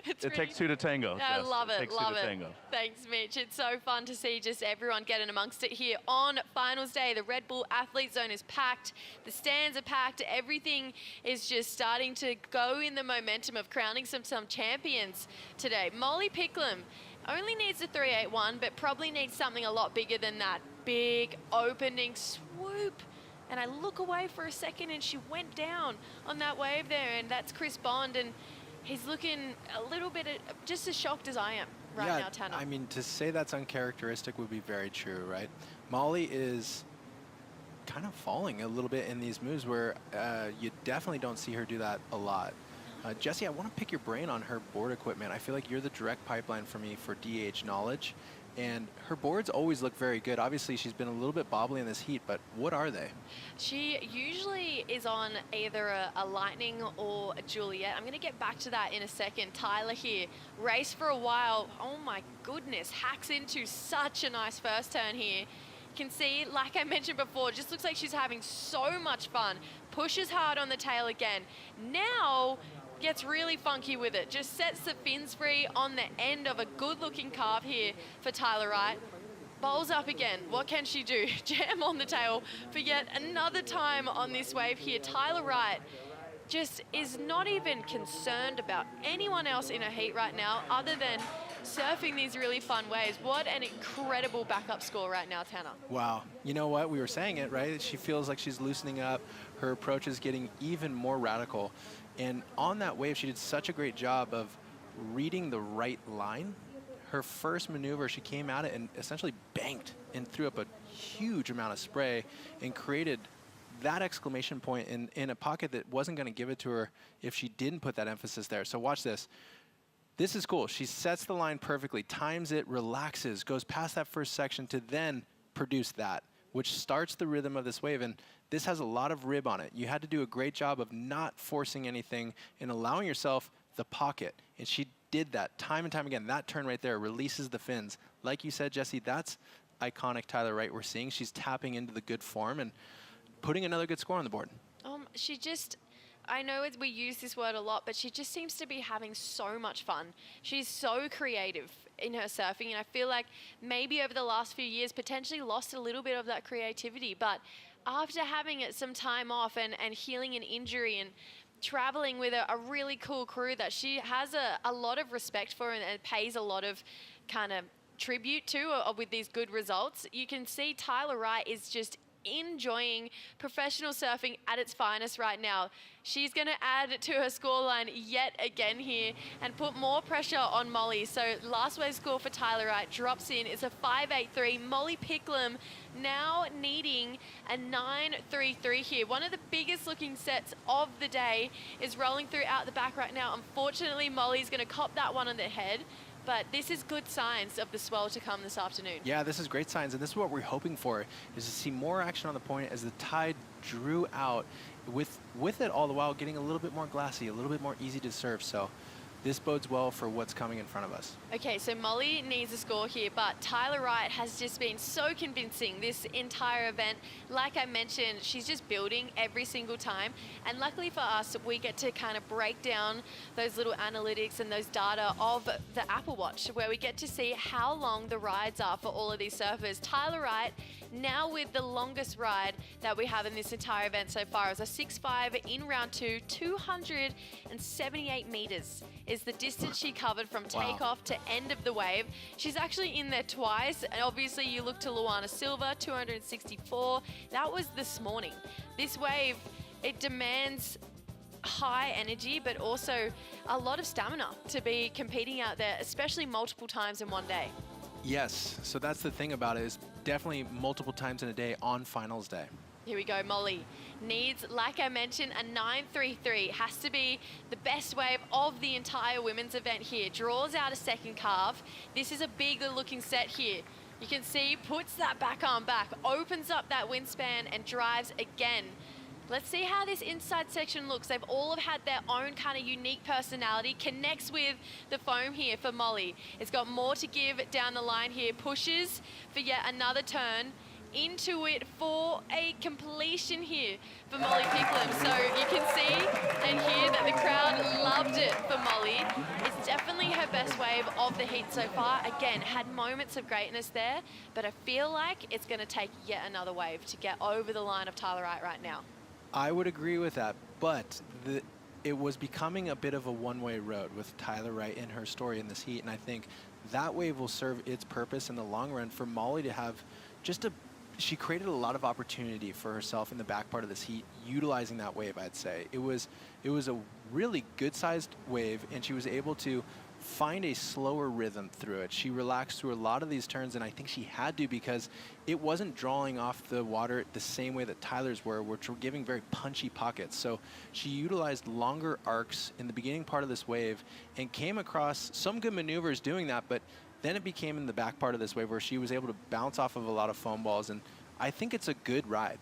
It takes two to tango. I Jess. love it, takes love two to it. tango. Thanks, Mitch. It's so fun to see just everyone getting amongst it here on finals day. The Red Bull Athlete Zone is packed. The stands are packed. Everything is just starting to go in the momentum of crowning some champions today. Molly Picklum only needs a 381, but probably needs something a lot bigger than that. Big opening swoop. And I look away for a second and she went down on that wave there, and that's Chris Bond, and he's looking a little bit just as shocked as I am right now, Tanner. I mean, to say that's uncharacteristic would be very true, right? Molly is kind of falling a little bit in these moves where you definitely don't see her do that a lot. Jesse, I want to pick your brain on her board equipment. I feel like you're the direct pipeline for me for DH knowledge, and her boards always look very good. Obviously, she's been a little bit bobbly in this heat, but what are they? She usually is on either a Lightning or a Juliet. I'm going to get back to that in a second. Tyler here, raced for a while. Oh my goodness, hacks into such a nice first turn here. You can see, like I mentioned before, just looks like she's having so much fun. Pushes hard on the tail again. Now gets really funky with it. Just sets the fins free on the end of a good-looking carve here for Tyler Wright. Bowls up again. What can she do? Jam on the tail for yet another time on this wave here. Tyler Wright just is not even concerned about anyone else in a heat right now other than surfing these really fun waves. What an incredible backup score right now, Tanner. Wow. You know what? We were saying it, right? She feels like she's loosening up. Her approach is getting even more radical. And on that wave, she did such a great job of reading the right line. her first maneuver, she came at it and essentially banked and threw up a huge amount of spray and created that exclamation point in a pocket that wasn't going to give it to her if she didn't put that emphasis there. So watch this. This is cool. She sets the line perfectly, times it, relaxes, goes past that first section to then produce that, which starts the rhythm of this wave. And this has a lot of rib on it. You had to do a great job of not forcing anything and allowing yourself the pocket. And she did that time and time again. That turn right there releases the fins. Like you said, Jesse, that's iconic Tyler Wright we're seeing. She's tapping into the good form and putting another good score on the board. She just, I know we use this word a lot, but she just seems to be having so much fun. She's so creative in her surfing, and I feel like maybe over the last few years potentially lost a little bit of that creativity, but after having it some time off and healing an injury and traveling with a really cool crew that she has a lot of respect for and pays a lot of kind of tribute to with these good results, you can see Tyler Wright is just enjoying professional surfing at its finest right now. She's going to add to her scoreline yet again here and put more pressure on Molly. So last wave score for Tyler Wright drops in. It's a 5.83. Molly Picklum now needing a 9.33 here. One of the biggest looking sets of the day is rolling through out the back right now. Unfortunately, Molly's going to cop that one on the head. But this is good signs of the swell to come this afternoon. Yeah, this is great signs, and this is what we're hoping for, is to see more action on the point as the tide drew out, with it all the while getting a little bit more glassy, a little bit more easy to surf. So this bodes well for what's coming in front of us. Okay, so Molly needs a score here, but Tyler Wright has just been so convincing this entire event. Like I mentioned, she's just building every single time. And luckily for us, we get to kind of break down those little analytics and those data of the Apple Watch, where we get to see how long the rides are for all of these surfers. Tyler Wright, now with the longest ride that we have in this entire event so far, is a 6.5 in round 2, 278 meters is the distance she covered from takeoff to end of the wave. She's actually in there twice, and obviously you look to Luana Silva, 264. That was this morning. This wave, it demands high energy, but also a lot of stamina to be competing out there, especially multiple times in one day. Yes, so that's the thing about it, is definitely multiple times in a day on finals day. Here we go, Molly needs, like I mentioned, a 9.33. Has to be the best wave of the entire women's event here. Draws out a second carve. This is a big looking set here. You can see, puts that back arm back, opens up that wingspan and drives again. Let's see how this inside section looks. They've all have had their own kind of unique personality. Connects with the foam here for Molly. It's got more to give down the line here. Pushes for yet another turn. Into it for a completion here for Molly Picklum. So you can see and hear that the crowd loved it for Molly. It's definitely her best wave of the heat so far. Again, had moments of greatness there, but I feel like it's going to take yet another wave to get over the line of Tyler Wright right now. I would agree with that, but it was becoming a bit of a one-way road with Tyler Wright in her story in this heat, and I think that wave will serve its purpose in the long run for Molly to have just she created a lot of opportunity for herself in the back part of this heat, utilizing that wave, I'd say. It was a really good-sized wave, and she was able to find a slower rhythm through it. She relaxed through a lot of these turns, and I think she had to, because it wasn't drawing off the water the same way that Tyler's were, which were giving very punchy pockets. So she utilized longer arcs in the beginning part of this wave and came across some good maneuvers doing that, but then it became in the back part of this wave where she was able to bounce off of a lot of foam balls, and I think it's a good ride.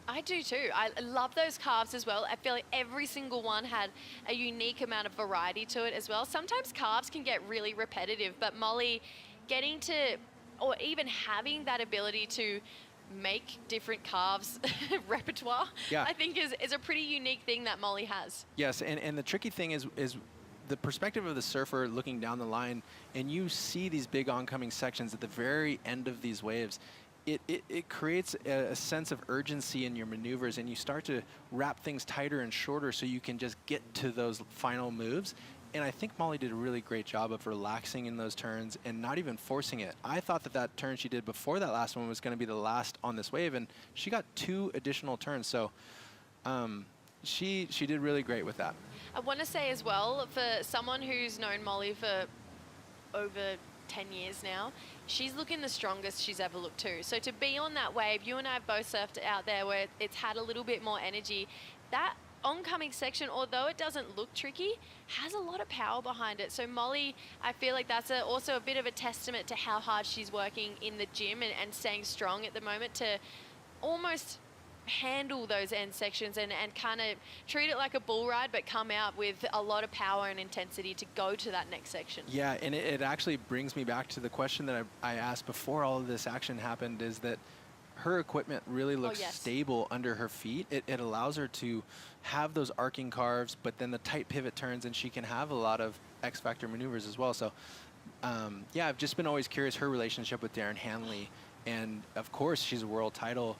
I do too. I love those carves as well. I feel like every single one had a unique amount of variety to it as well. Sometimes carves can get really repetitive, but Molly getting to, or even having that ability to make different carves repertoire, yeah, I think is a pretty unique thing that Molly has. Yes, and the tricky thing is the perspective of the surfer looking down the line, and you see these big oncoming sections at the very end of these waves. It creates a sense of urgency in your maneuvers, and you start to wrap things tighter and shorter so you can just get to those final moves. And I think Molly did a really great job of relaxing in those turns and not even forcing it. I thought that turn she did before that last one was going to be the last on this wave, and she got 2 additional turns. So she did really great with that. I want to say as well, for someone who's known Molly for over 10 years now. She's looking the strongest she's ever looked too. So to be on that wave, you and I have both surfed out there where it's had a little bit more energy. That oncoming section, although it doesn't look tricky, has a lot of power behind it. So Molly, I feel like that's also a bit of a testament to how hard she's working in the gym and staying strong at the moment to almost handle those end sections and kind of treat it like a bull ride, but come out with a lot of power and intensity to go to that next section. Yeah, and it actually brings me back to the question that I asked before all of this action happened, is that her equipment really looks stable under her feet. It allows her to have those arcing carves, but then the tight pivot turns, and she can have a lot of X-Factor maneuvers as well. So, yeah, I've just been always curious, her relationship with Darren Hanley. And, of course, she's a world title.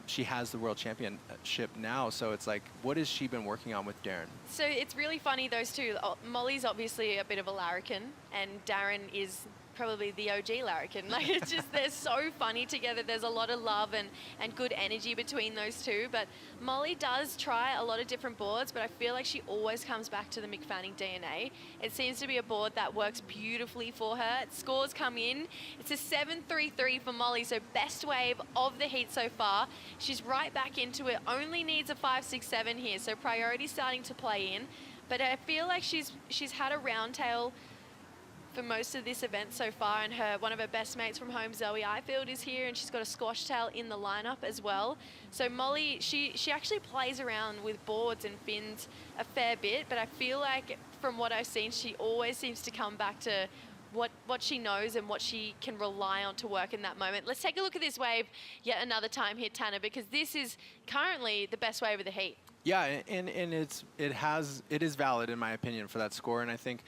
She has the world championship now, so it's like, what has she been working on with Darren? So it's really funny, those two. Molly's obviously a bit of a larrikin, and Darren is probably the OG larrikin. Like, it's just, they're so funny together. There's a lot of love and good energy between those two. But Molly does try a lot of different boards, but I feel like she always comes back to the McFanning DNA. It seems to be a board that works beautifully for her. Scores come in. It's a 7.33 for Molly, so best wave of the heat so far. She's right back into it. Only needs a 5.67 here, so priority starting to play in. But I feel like she's had a round tail for most of this event so far, and one of her best mates from home, Zoe Ifield, is here, and she's got a squash tail in the lineup as well. So Molly, she actually plays around with boards and fins a fair bit, but I feel like from what I've seen, she always seems to come back to what she knows and what she can rely on to work in that moment. Let's take a look at this wave yet another time here, Tanner, because this is currently the best wave of the heat. Yeah, and it is valid in my opinion for that score, and I think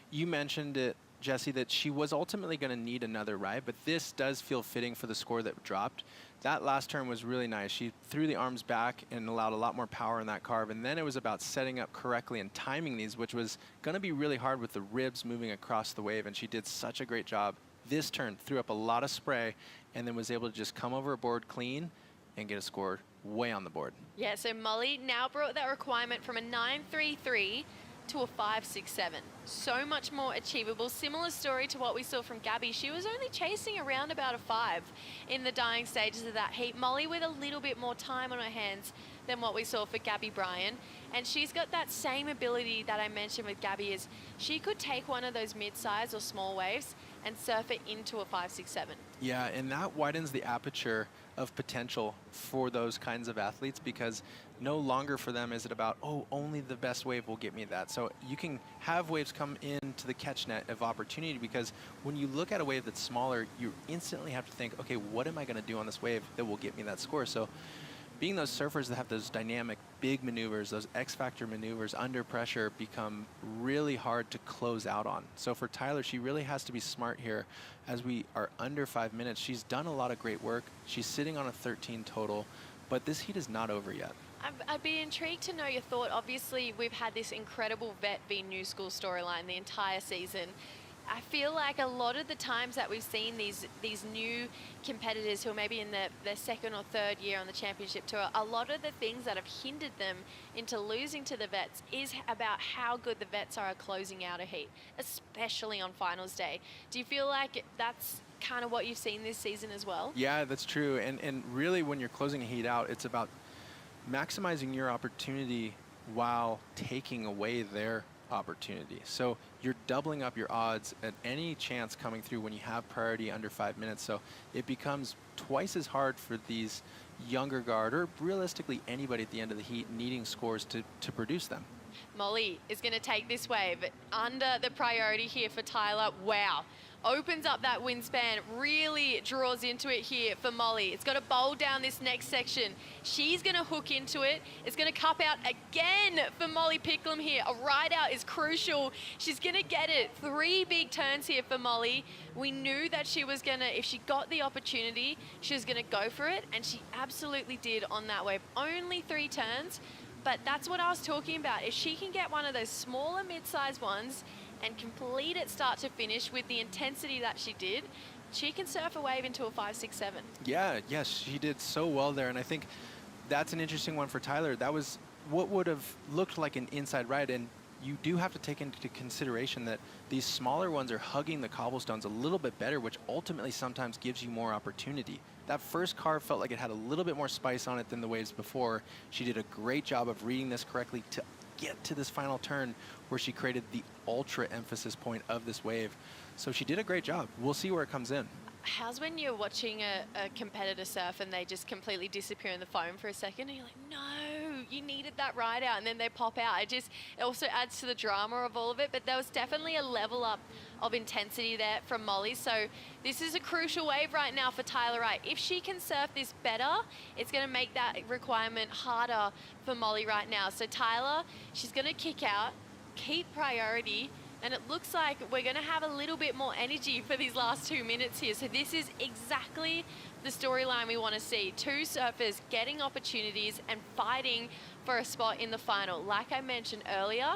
you mentioned it, Jesse, that she was ultimately going to need another ride, but this does feel fitting for the score that dropped. That last turn was really nice. She threw the arms back and allowed a lot more power in that carve, and then it was about setting up correctly and timing these, which was going to be really hard with the ribs moving across the wave, and she did such a great job. This turn threw up a lot of spray and then was able to just come over a board clean and get a score way on the board. Yeah, so Molly now brought that requirement from a 9.33 to a 5.67. So much more achievable. Similar story to what we saw from Gabby. She was only chasing around about a 5 in the dying stages of that heat. Molly with a little bit more time on her hands than what we saw for Gabby Bryan. And she's got that same ability that I mentioned with Gabby, is she could take one of those mid-size or small waves and surf it into a 5.67. Yeah, and that widens the aperture of potential for those kinds of athletes, because no longer for them is it about, oh, only the best wave will get me that. So you can have waves come into the catch net of opportunity, because when you look at a wave that's smaller, you instantly have to think, okay, what am I going to do on this wave that will get me that score? So being those surfers that have those dynamic big maneuvers, those X-Factor maneuvers under pressure, become really hard to close out on. So for Tyler, she really has to be smart here. As we are under 5 minutes, she's done a lot of great work. She's sitting on a 13 total, but this heat is not over yet. I'd be intrigued to know your thought. Obviously, we've had this incredible vet v new school storyline the entire season. I feel like a lot of the times that we've seen these new competitors who are maybe in their second or third year on the championship tour, a lot of the things that have hindered them into losing to the vets is about how good the vets are at closing out a heat, especially on finals day. Do you feel like that's kind of what you've seen this season as well? Yeah, that's true. And really, when you're closing a heat out, it's about maximizing your opportunity while taking away their opportunity. So you're doubling up your odds at any chance coming through when you have priority under 5 minutes. So it becomes twice as hard for these younger guard, or realistically anybody at the end of the heat, needing scores to produce them. Molly is going to take this wave under the priority here for Tyler. Wow. Opens up that wingspan, really draws into it here for Molly. It's got to bowl down this next section. She's going to hook into it. It's going to cup out again for Molly Picklum here. A ride out is crucial. She's going to get it. 3 big turns here for Molly. We knew that she was going to, if she got the opportunity, she was going to go for it, and she absolutely did on that wave. Only 3 turns, but that's what I was talking about. If she can get one of those smaller mid-sized ones and complete it start to finish with the intensity that she did, she can surf a wave into a 5.67. Yeah, yes, she did so well there, and I think that's an interesting one for Tyler. That was what would have looked like an inside ride, and you do have to take into consideration that these smaller ones are hugging the cobblestones a little bit better, which ultimately sometimes gives you more opportunity. That first carve felt like it had a little bit more spice on it than the waves before. She did a great job of reading this correctly to get to this final turn where she created the ultra emphasis point of this wave. So she did a great job. We'll see where it comes in. How's when you're watching a competitor surf and they just completely disappear in the foam for a second and you're like, no, you needed that ride out, and then they pop out. It also adds to the drama of all of it, but there was definitely a level up of intensity there from Molly. So this is a crucial wave right now for Tyler Wright. If she can surf this better, it's going to make that requirement harder for Molly right now. So Tyler, she's going to kick out, keep priority, and it looks like we're going to have a little bit more energy for these last 2 minutes here. So this is exactly the storyline we want to see. Two surfers getting opportunities and fighting for a spot in the final. Like I mentioned earlier,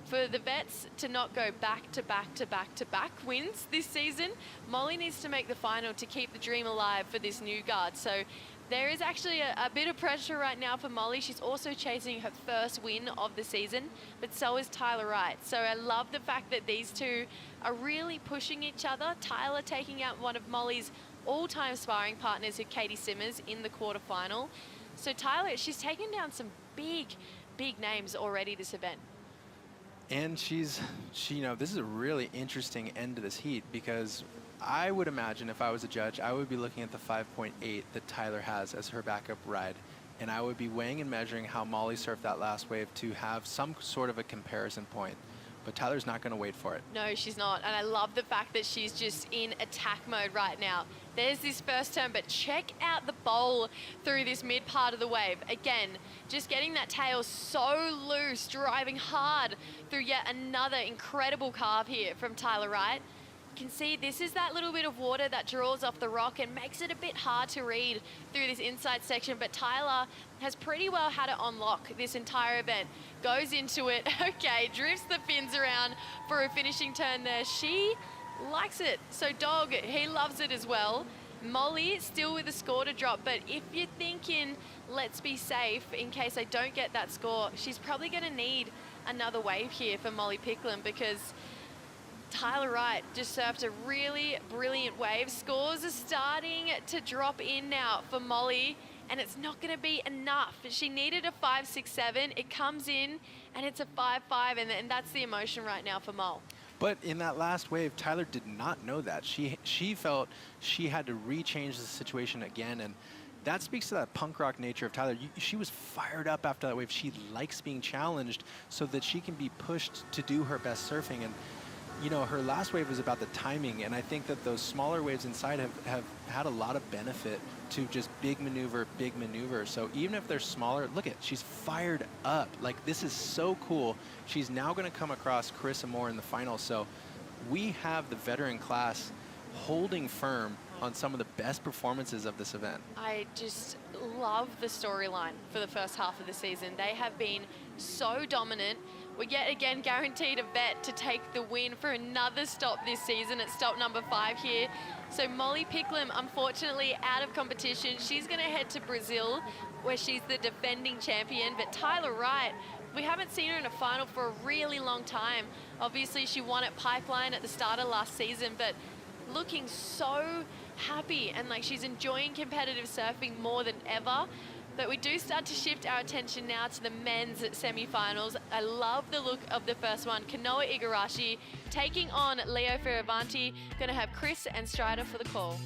for the vets to not go back to back to back to back wins this season, Molly needs to make the final to keep the dream alive for this new guard. So there is actually a bit of pressure right now for Molly. She's also chasing her first win of the season, but so is Tyler Wright. So I love the fact that these two are really pushing each other. Tyler taking out one of Molly's all-time sparring partners, who Katie Simmers, in the quarterfinal. So Tyler, she's taken down some big names already this event. And this is a really interesting end to this heat, because I would imagine if I was a judge, I would be looking at the 5.8 that Tyler has as her backup ride. And I would be weighing and measuring how Molly surfed that last wave to have some sort of a comparison point. But Tyler's not going to wait for it. No, she's not. And I love the fact that she's just in attack mode right now. There's this first turn, but check out the bowl through this mid part of the wave. Again, just getting that tail so loose, driving hard through yet another incredible carve here from Tyler Wright. You can see this is that little bit of water that draws off the rock and makes it a bit hard to read through this inside section, but Tyler has pretty well had it on lock this entire event. Goes into it, okay, drifts the fins around for a finishing turn there. She likes it, so Dog, he loves it as well. Molly still with a score to drop, but if you're thinking, let's be safe in case I don't get that score, she's probably gonna need another wave here for Molly Picklum, because Tyler Wright just surfed a really brilliant wave. Scores are starting to drop in now for Molly, and it's not going to be enough. She needed a 5.67. It comes in, and it's a 5.5, and that's the emotion right now for Mol. But in that last wave, Tyler did not know that. She felt she had to rechange the situation again, and that speaks to that punk rock nature of Tyler. She was fired up after that wave. She likes being challenged so that she can be pushed to do her best surfing. And her last wave was about the timing, and I think that those smaller waves inside have had a lot of benefit to just big maneuver. So even if they're smaller, look at, she's fired up. Like, this is so cool. She's now going to come across Carissa Moore in the final. So we have the veteran class holding firm on some of the best performances of this event. I just love the storyline for the first half of the season. They have been so dominant. We're yet again guaranteed a vet to take the win for another stop this season at stop number 5 here. So Molly Picklum, unfortunately, out of competition. She's going to head to Brazil, where she's the defending champion. But Tyler Wright, we haven't seen her in a final for a really long time. Obviously, she won at Pipeline at the start of last season, but looking so happy and like she's enjoying competitive surfing more than ever. But we do start to shift our attention now to the men's semi-finals. I love the look of the first one. Kanoa Igarashi taking on Leo Fioravanti. Going to have Chris and Strider for the call.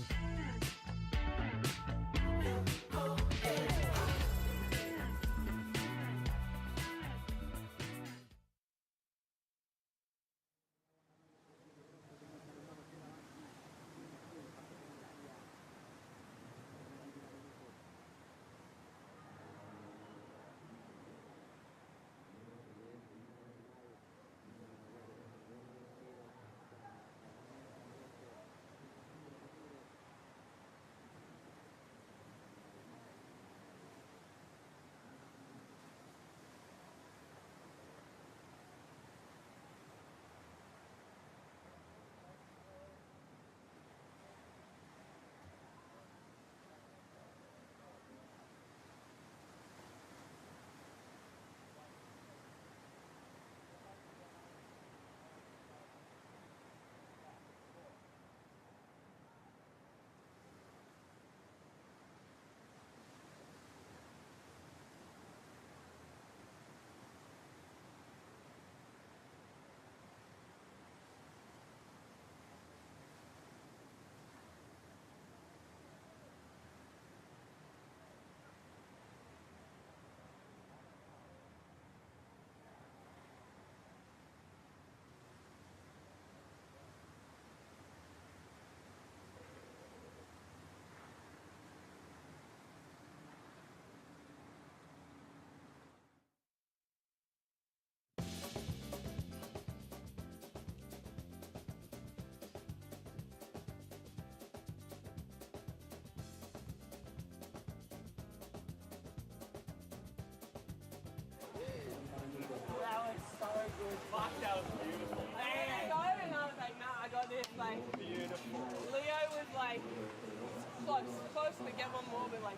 close, but get one more, but like,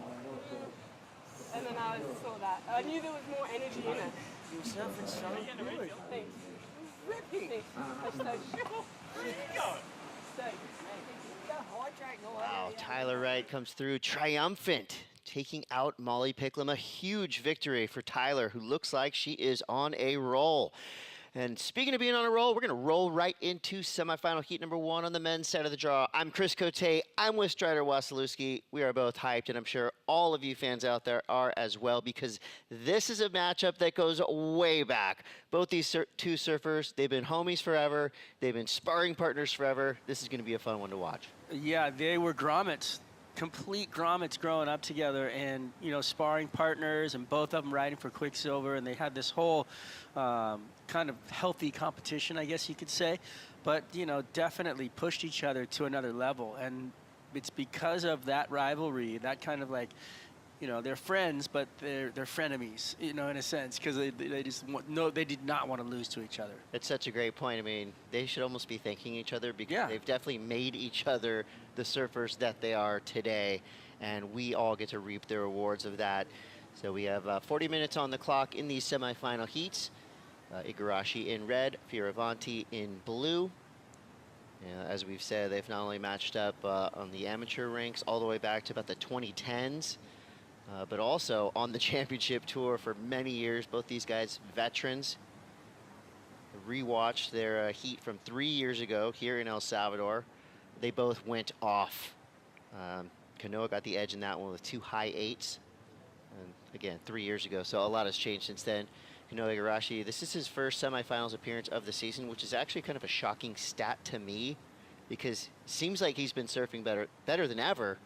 and then I saw that. I knew there was more energy in it. You're surfing so good. Thanks. Ripping. Wow, Tyler Wright comes through triumphant, taking out Molly Picklum. A huge victory for Tyler, who looks like she is on a roll. And speaking of being on a roll, we're going to roll right into semifinal heat number 1 on the men's side of the draw. I'm Chris Cote. I'm with Strider Wasilewski. We are both hyped, and I'm sure all of you fans out there are as well, because this is a matchup that goes way back. Both these two surfers, they've been homies forever. They've been sparring partners forever. This is going to be a fun one to watch. Yeah, they were grommets. Complete grommets growing up together, and sparring partners, and both of them riding for Quicksilver, and they had this whole kind of healthy competition, I guess you could say, but definitely pushed each other to another level. And it's because of that rivalry, that kind of like, they're friends, but they're frenemies, in a sense, because they just they did not want to lose to each other. It's such a great point. I mean, they should almost be thanking each other, because they've definitely made each other the surfers that they are today, and we all get to reap the rewards of that. So we have 40 minutes on the clock in these semifinal heats. Igarashi in red, Fioravanti in blue. As we've said, they've not only matched up on the amateur ranks all the way back to about the 2010s, but also on the championship tour for many years. Both these guys, veterans. Rewatched their heat from 3 years ago here in El Salvador. They both went off. Kanoa got the edge in that one with 2 high 8s. And again, 3 years ago, so a lot has changed since then. Kanoa Igarashi, this is his first semifinals appearance of the season, which is actually kind of a shocking stat to me, because it seems like he's been surfing better than ever.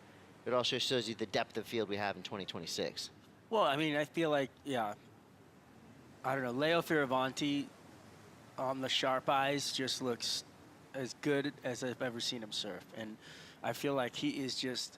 It also shows you the depth of field we have in 2026. Well, I mean, I feel like, I don't know, Leo Fioravanti on the sharp eyes just looks as good as I've ever seen him surf. And I feel like he is just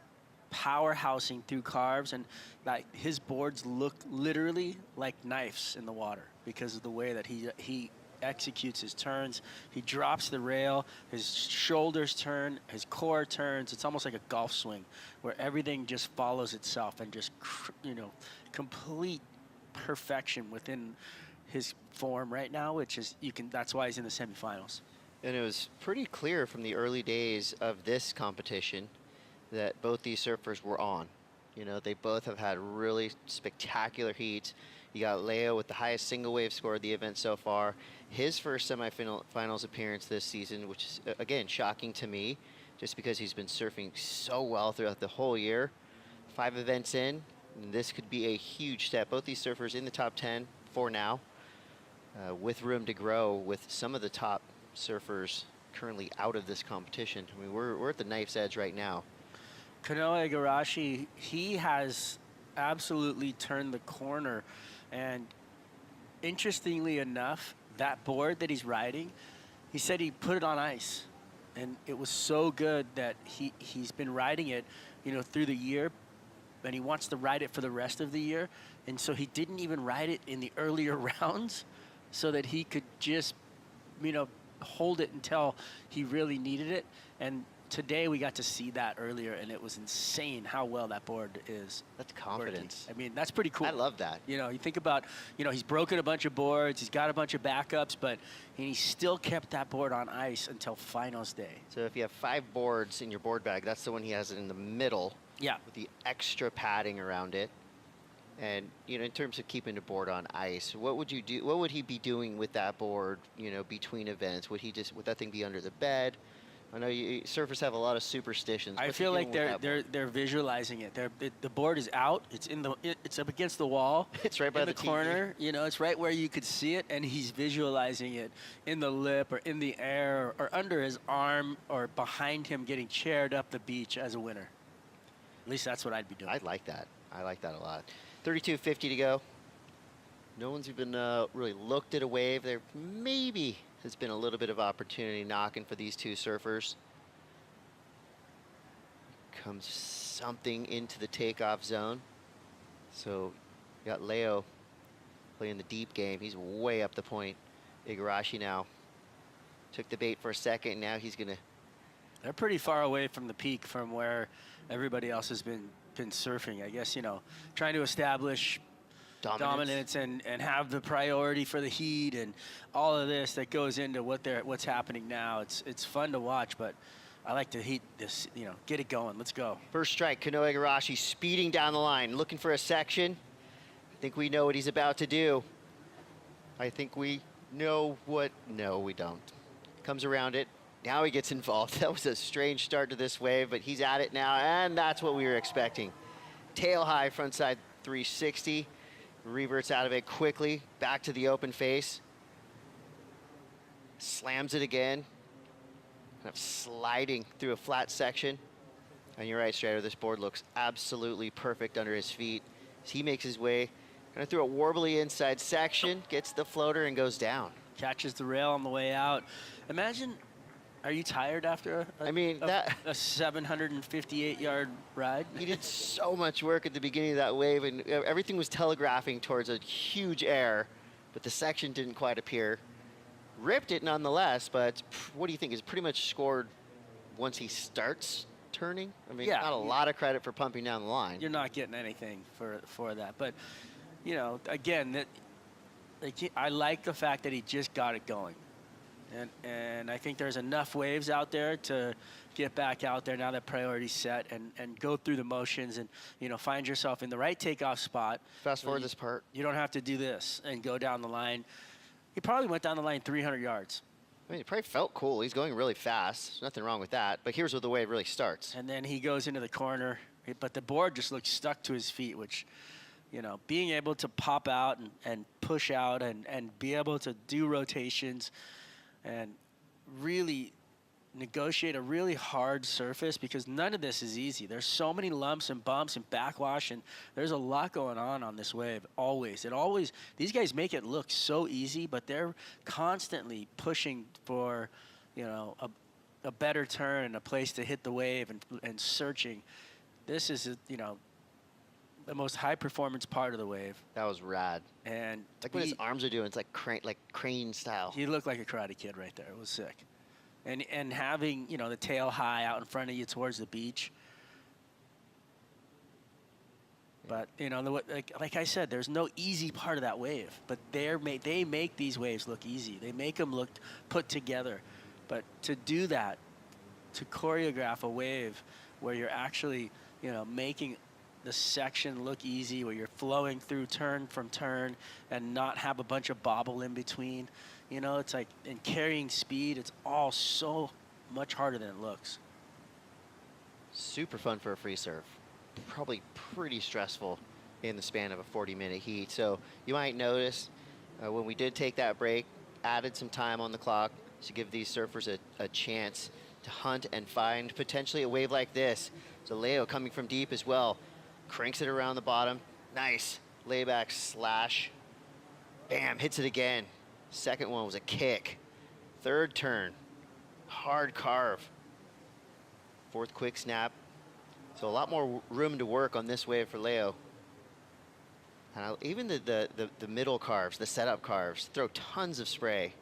powerhousing through carves, and like his boards look literally like knives in the water because of the way that he executes his turns. He drops the rail, his shoulders turn, his core turns. It's almost like a golf swing where everything just follows itself, and just complete perfection within his form right now, which is that's why he's in the semifinals. And it was pretty clear from the early days of this competition that both these surfers were on. They both have had really spectacular heats. You got Leo with the highest single wave score of the event so far. His first semifinals appearance this season, which is, again, shocking to me, just because he's been surfing so well throughout the whole year. 5 events in, and this could be a huge step. Both these surfers in the top 10 for now, with room to grow with some of the top surfers currently out of this competition. I mean, we're at the knife's edge right now. Kanoa Igarashi, he has absolutely turned the corner, and interestingly enough, that board that he's riding, he said he put it on ice, and it was so good that he's been riding it, through the year, and he wants to ride it for the rest of the year, and so he didn't even ride it in the earlier rounds, so that he could just, hold it until he really needed it. And today we got to see that earlier, and it was insane how well that board is. That's confidence. Working. I mean, that's pretty cool. I love that. You think about, he's broken a bunch of boards, he's got a bunch of backups, but he still kept that board on ice until finals day. So if you have 5 boards in your board bag, that's the one he has in the middle. Yeah. With the extra padding around it. And, in terms of keeping the board on ice, what would you do? What would he be doing with that board, between events? Would that thing be under the bed? I know surfers have a lot of superstitions. I feel like they're visualizing it. The board is out. It's up against the wall. It's right by the corner. It's right where you could see it, and he's visualizing it in the lip or in the air or under his arm or behind him, getting chaired up the beach as a winner. At least that's what I'd be doing. I like that. I like that a lot. 32.50 to go. No one's even really looked at a wave. There maybe has been a little bit of opportunity knocking for these two surfers. Comes something into the takeoff zone. So you got Leo playing the deep game. He's way up the point. Igarashi now took the bait for a second. Now he's going to They're pretty far away from the peak from where everybody else has been surfing. I guess, you know, trying to establish dominance and have the priority for the heat and all of this that goes into what's happening now. It's fun to watch, but I like to heat this, you know, get it going. Let's go. First strike, Kanoe Igarashi speeding down the line, looking for a section. I think we know what he's about to do. I think we know what, no, we don't. Comes around it. Now he gets involved. That was a strange start to this wave, but he's at it now, and that's what we were expecting. Tail high, frontside 360. Reverts out of it quickly, back to the open face. Slams it again. Kind of sliding through a flat section. And you're right, Strider, this board looks absolutely perfect under his feet. As he makes his way kind of through a warbly inside section, gets the floater and goes down. Catches the rail on the way out. Imagine, are you tired after a 758-yard ride? He did so much work at the beginning of that wave, and everything was telegraphing towards a huge air, but the section didn't quite appear. Ripped it nonetheless, but what do you think? Is pretty much scored once he starts turning? I mean, not a lot of credit for pumping down the line. You're not getting anything for that. But, you know, again, I like the fact that he just got it going. And I think there's enough waves out there to get back out there now that priority's set and go through the motions and, you know, find yourself in the right takeoff spot. Fast forward this part. You don't have to do this and go down the line. He probably went down the line 300 yards. I mean, it probably felt cool. He's going really fast. There's nothing wrong with that. But here's where the wave really starts. And then he goes into the corner. But the board just looks stuck to his feet, which, you know, being able to pop out and push out and be able to do rotations and really negotiate a really hard surface, because none of this is easy. There's so many lumps and bumps and backwash, and there's a lot going on this wave, always. These guys make it look so easy, but they're constantly pushing for, you know, a better turn and a place to hit the wave and searching. This is, you know, the most high performance part of the wave. That was rad. And like what his arms are doing, it's like crane style. He looked like a Karate Kid right there. It was sick. And having, you know, the tail high out in front of you towards the beach. But, you know, like I said, there's no easy part of that wave. But they make these waves look easy. They make them look put together. But to do that, to choreograph a wave where you're actually, you know, making the section look easy, where you're flowing through turn from turn and not have a bunch of bobble in between. You know, it's like, in carrying speed, it's all so much harder than it looks. Super fun for a free serve. Probably pretty stressful in the span of a 40-minute heat. So you might notice when we did take that break, added some time on the clock to give these surfers a chance to hunt and find potentially a wave like this. So Leo coming from deep as well. Cranks it around the bottom. Nice layback slash. Bam, hits it again. Second one was a kick. Third turn, hard carve. Fourth quick snap. So a lot more room to work on this wave for Leo. And even the middle carves, the setup carves, throw tons of spray.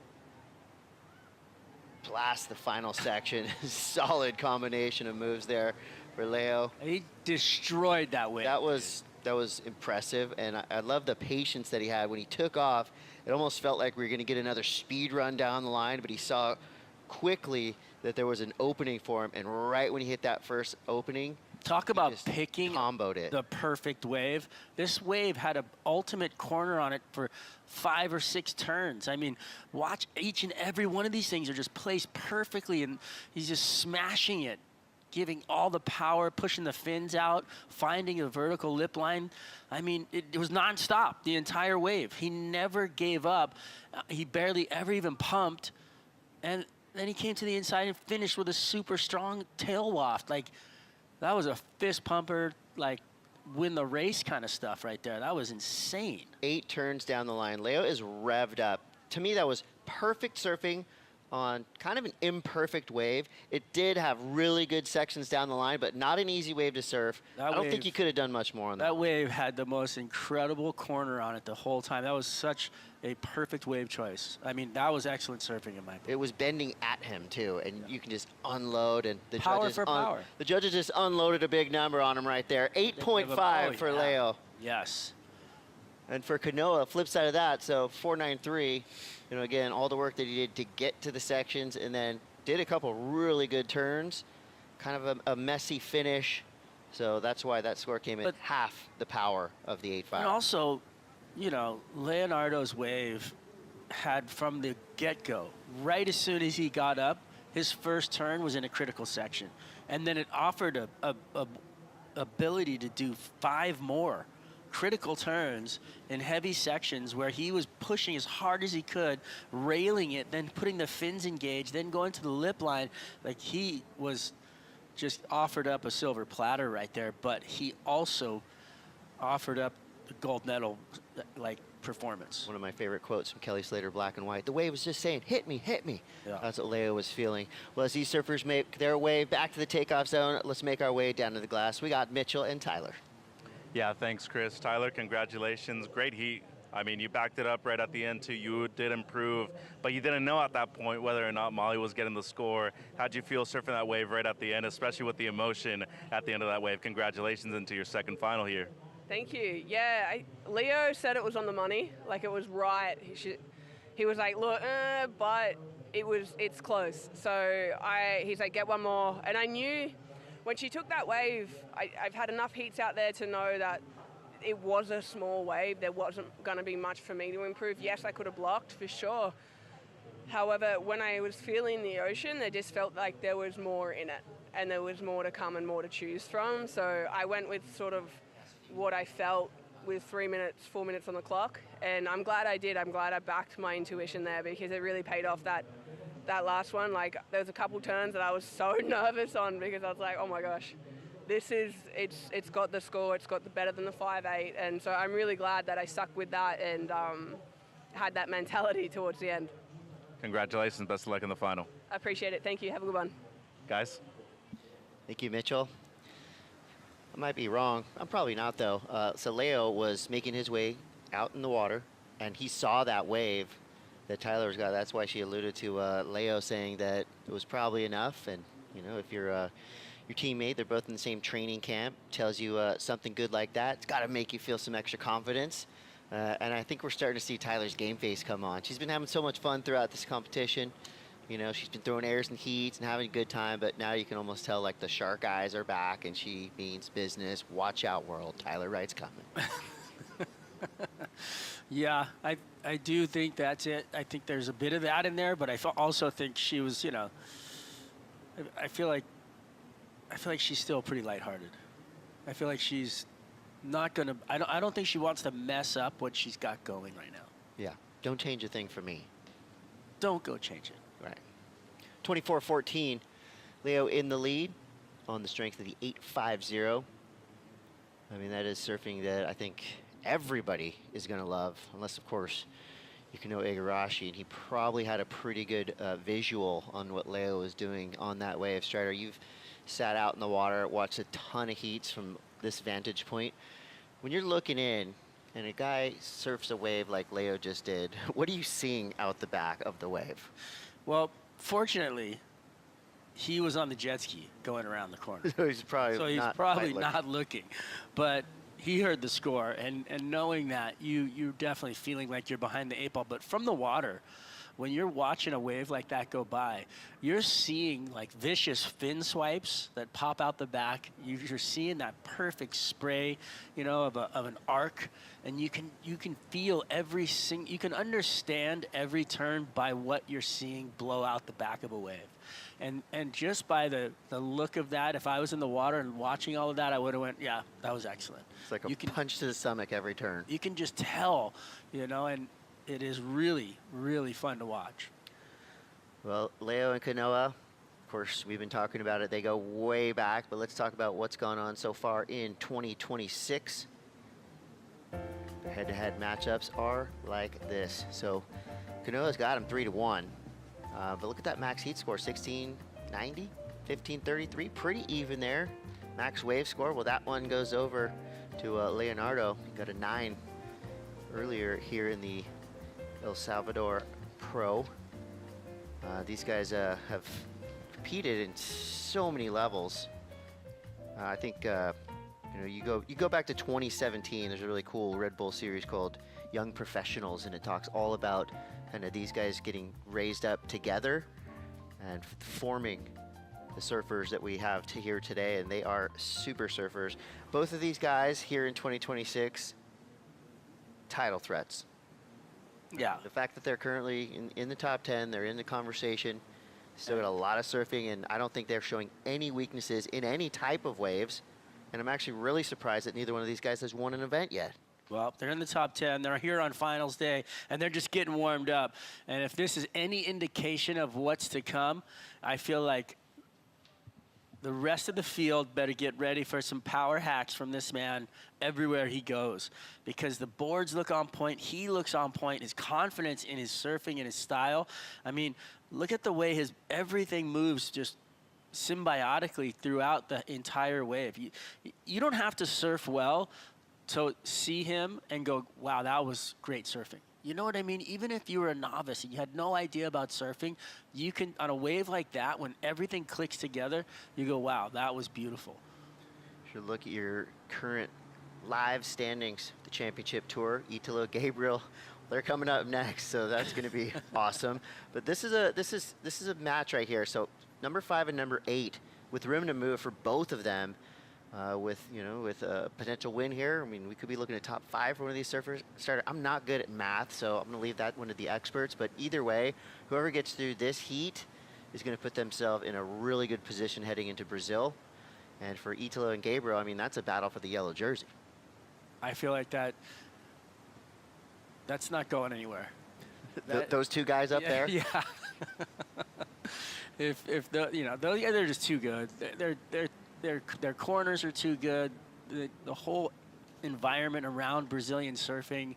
Blast the final section. Solid combination of moves there for Leo. He destroyed that wave. That was impressive, and I love the patience that he had when he took off. It almost felt like we were going to get another speed run down the line, but he saw quickly that there was an opening for him, and right when he hit that first opening, talk about picking comboed it. The perfect wave. This wave had an ultimate corner on it for 5 or 6 turns. I mean, watch, each and every one of these things are just placed perfectly, and he's just smashing it, giving all the power, pushing the fins out, finding a vertical lip line. I mean, it was nonstop the entire wave. He never gave up. He barely ever even pumped. And then he came to the inside and finished with a super strong tail waft. Like, that was a fist pumper, like, win the race kind of stuff right there. That was insane. 8 turns down the line. Leo is revved up. To me, that was perfect surfing, on kind of an imperfect wave. It did have really good sections down the line, but not an easy wave to surf. I don't think you could have done much more on that. That wave had the most incredible corner on it the whole time. That was such a perfect wave choice. I mean, that was excellent surfing in my opinion. It was bending at him too, and you can just unload, and the Power judges for power. The judges just unloaded a big number on him right there. 8.5 for Leo. Yes. And for Kanoa, flip side of that, so 493. You know, again, all the work that he did to get to the sections, and then did a couple really good turns, kind of a messy finish. So that's why that score came in half the power of the 8.5. And also, you know, Leonardo's wave had from the get-go, right as soon as he got up, his first turn was in a critical section. And then it offered a ability to do 5 more critical turns in heavy sections where he was pushing as hard as he could, railing it, then putting the fins engaged, then going to the lip line. Like, he was just offered up a silver platter right there, but he also offered up the gold medal like performance. One of my favorite quotes from Kelly Slater, Black and White. The wave was just saying, hit me, hit me. Yeah. That's what Leo was feeling. Well, as these surfers make their way back to the takeoff zone, let's make our way down to the glass. We got Mitchell and Tyler. Yeah, thanks, Chris. Tyler, congratulations. Great heat. I mean, you backed it up right at the end, too. You did improve, but you didn't know at that point whether or not Molly was getting the score. How'd you feel surfing that wave right at the end, especially with the emotion at the end of that wave? Congratulations into your second final here. Thank you. Yeah, Leo said it was on the money, like it was right. He was like, look, but it's close. So he's like, get one more. And I knew when she took that wave, I've had enough heats out there to know that it was a small wave. There wasn't going to be much for me to improve. Yes, I could have blocked for sure. However, when I was feeling the ocean, I just felt like there was more in it, and there was more to come and more to choose from. So I went with sort of what I felt with 4 minutes on the clock, and I'm glad I did. I'm glad I backed my intuition there, because it really paid off that last one. Like, there was a couple turns that I was so nervous on, because I was like, oh my gosh, it's got the score, it's got the better than the 5.8, and so I'm really glad that I stuck with that and had that mentality towards the end. Congratulations, best of luck in the final. I appreciate it, thank you, have a good one. Guys? Thank you, Mitchell. I might be wrong, I'm probably not though. So Leo was making his way out in the water, and he saw that wave that Tyler's got. That's why she alluded to Leo saying that it was probably enough. And you know, if you're your teammate, they're both in the same training camp, tells you something good like that, it's got to make you feel some extra confidence. And I think we're starting to see Tyler's game face come on. She's been having so much fun throughout this competition. You know, she's been throwing airs and heats and having a good time, but now you can almost tell like the shark eyes are back and she means business. Watch out, world. Tyler Wright's coming. Yeah, I do think that's it. I think there's a bit of that in there, but I also think she was, you know, I feel like she's still pretty lighthearted. I feel like she's not gonna. I don't think she wants to mess up what she's got going right now. Yeah, don't change a thing for me. Don't go change it. Right. 24-14, Leo in the lead on the strength of the 8.50. I mean, that is surfing that I think everybody is going to love, unless, of course, you can know Igarashi, and he probably had a pretty good visual on what Leo was doing on that wave. Strider, you've sat out in the water, watched a ton of heats from this vantage point. When you're looking in and a guy surfs a wave like Leo just did, what are you seeing out the back of the wave? Well, fortunately, he was on the jet ski going around the corner. So he's probably not looking. But he heard the score, and knowing that, you're definitely feeling like you're behind the 8 ball. But from the water, when you're watching a wave like that go by, you're seeing like vicious fin swipes that pop out the back. You're seeing that perfect spray, you know, of an arc, and you can feel you can understand every turn by what you're seeing blow out the back of a wave. And just by the look of that, if I was in the water and watching all of that, I would have went, yeah, that was excellent. It's like a punch to the stomach every turn. You can just tell, you know, and it is really, really fun to watch. Well, Leo and Kanoa, of course, we've been talking about it. They go way back, but let's talk about what's gone on so far in 2026. Head-to-head matchups are like this. So Kanoa's got him 3-1. But look at that max heat score, 1690, 1533, pretty even there. Max wave score, well, that one goes over to Leonardo. He got a 9 earlier here in the El Salvador Pro. These guys have competed in so many levels. I think you go back to 2017. There's a really cool Red Bull series called Young Professionals, and it talks all about kind of these guys getting raised up together and forming the surfers that we have here today, and they are super surfers. Both of these guys here in 2026, title threats. Yeah. The fact that they're currently in the top 10, they're in the conversation, still got a lot of surfing, and I don't think they're showing any weaknesses in any type of waves. And I'm actually really surprised that neither one of these guys has won an event yet. Well, they're in the top 10. They're here on finals day, and they're just getting warmed up. And if this is any indication of what's to come, I feel like the rest of the field better get ready for some power hacks from this man everywhere he goes, because the boards look on point. He looks on point. His confidence in his surfing and his style. I mean, look at the way everything moves just symbiotically throughout the entire wave. You don't have to surf well to see him and go, wow, that was great surfing. You know what I mean? Even if you were a novice and you had no idea about surfing, you can, on a wave like that, when everything clicks together, you go, wow, that was beautiful. You should look at your current live standings, the championship tour. Italo, Gabriel, they're coming up next, so that's going to be awesome. But this is a match right here. So number 5 and number 8 with room to move for both of them. With a potential win here. I mean, we could be looking at top 5 for one of these surfers. I'm not good at math, so I'm going to leave that one to the experts. But either way, whoever gets through this heat is going to put themselves in a really good position heading into Brazil. And for Italo and Gabriel, I mean, that's a battle for the yellow jersey. I feel like that's not going anywhere. Those two guys up there? Yeah. They're just too good. Their corners are too good. The whole environment around Brazilian surfing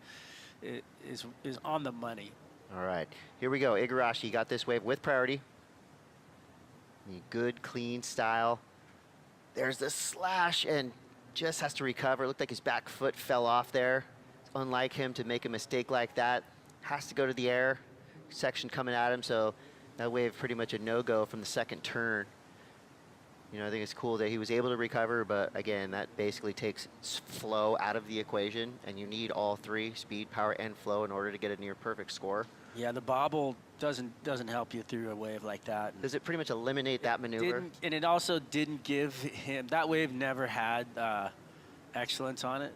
is on the money. All right, here we go. Igarashi got this wave with priority. Good, clean style. There's the slash and just has to recover. It looked like his back foot fell off there. It's unlike him to make a mistake like that. Has to go to the air. Section coming at him, so that wave pretty much a no-go from the second turn. I think it's cool that he was able to recover, but again, that basically takes flow out of the equation, and you need all 3, speed, power, and flow, in order to get a near perfect score. Yeah, the bobble doesn't help you through a wave like that. Does it pretty much eliminate that maneuver? And it also didn't give him, that wave never had excellence on it.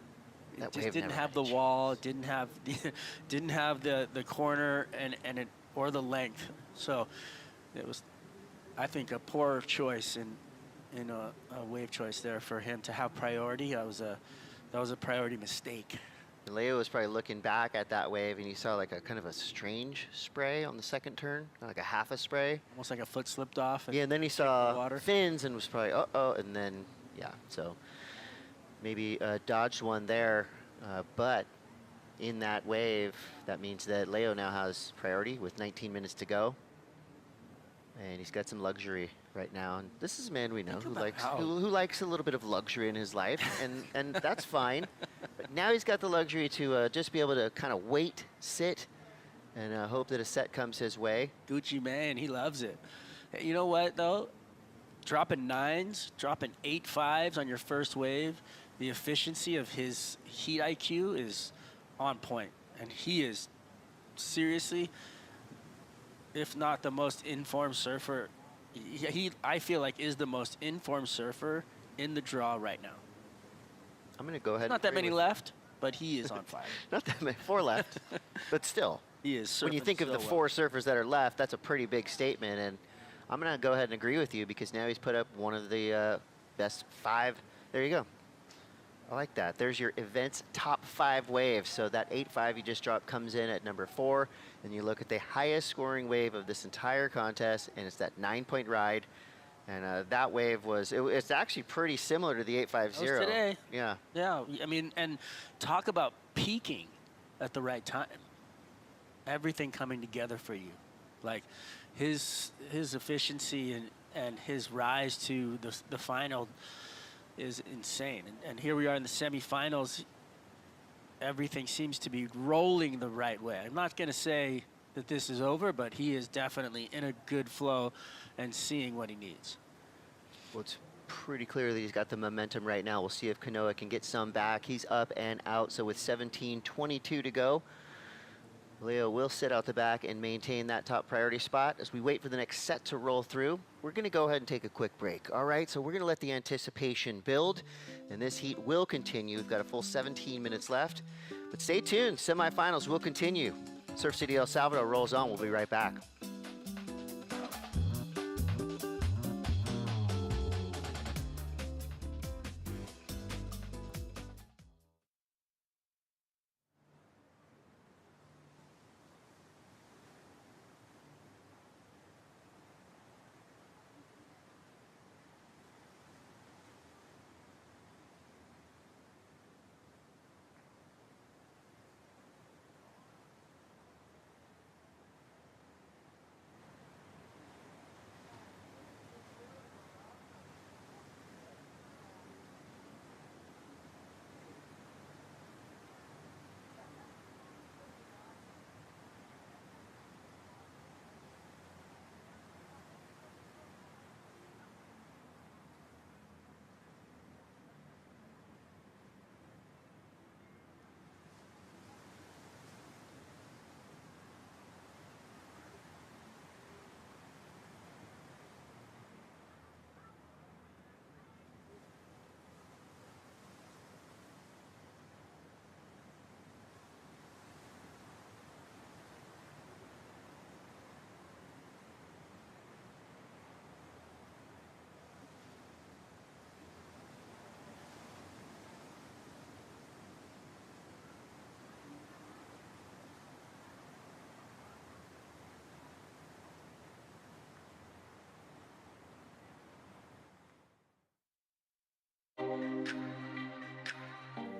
It just didn't have the wall, didn't have the corner or the length. So it was, I think, a poor choice in a wave choice there for him to have priority. That was a priority mistake. Leo was probably looking back at that wave, and he saw like a kind of a strange spray on the second turn, like a half a spray. Almost like a foot slipped off. And then he saw fins and was probably, uh-oh, and then, yeah, so maybe dodged one there. But in that wave, that means that Leo now has priority with 19 minutes to go. And he's got some luxury right now. And this is a man we know who likes a little bit of luxury in his life, and that's fine. But now he's got the luxury to just be able to kind of wait, sit, and hope that a set comes his way. Gucci man, he loves it. You know what, though? Dropping 9s, dropping 8 5s on your first wave, the efficiency of his heat IQ is on point. And he is seriously, if not the most informed surfer, I feel like is the most informed surfer in the draw right now. I'm going to go ahead. Not that many left, but he is on fire. Not that many, 4 left, but still. He is. When you think of the 4 surfers that are left, that's a pretty big statement, and I'm going to go ahead and agree with you, because now he's put up one of the best 5. There you go. I like that. There's your event's top 5 waves. So that 8-5 you just dropped comes in at number 4. And you look at the highest scoring wave of this entire contest, and it's that 9-point ride. And that wave it's actually pretty similar to the 850. Today. Yeah. Yeah. I mean, and talk about peaking at the right time. Everything coming together for you. Like, his efficiency and his rise to the final is insane. And here we are in the semifinals. Everything seems to be rolling the right way. I'm not going to say that this is over, but he is definitely in a good flow and seeing what he needs. Well, it's pretty clear that he's got the momentum right now. We'll see if Kanoa can get some back. He's up and out, so with 17:22 to go, Leo will sit out the back and maintain that top priority spot. As we wait for the next set to roll through, we're going to go ahead and take a quick break. All right, so we're going to let the anticipation build, and this heat will continue. We've got a full 17 minutes left, but stay tuned. Semifinals will continue. Surf City El Salvador rolls on. We'll be right back.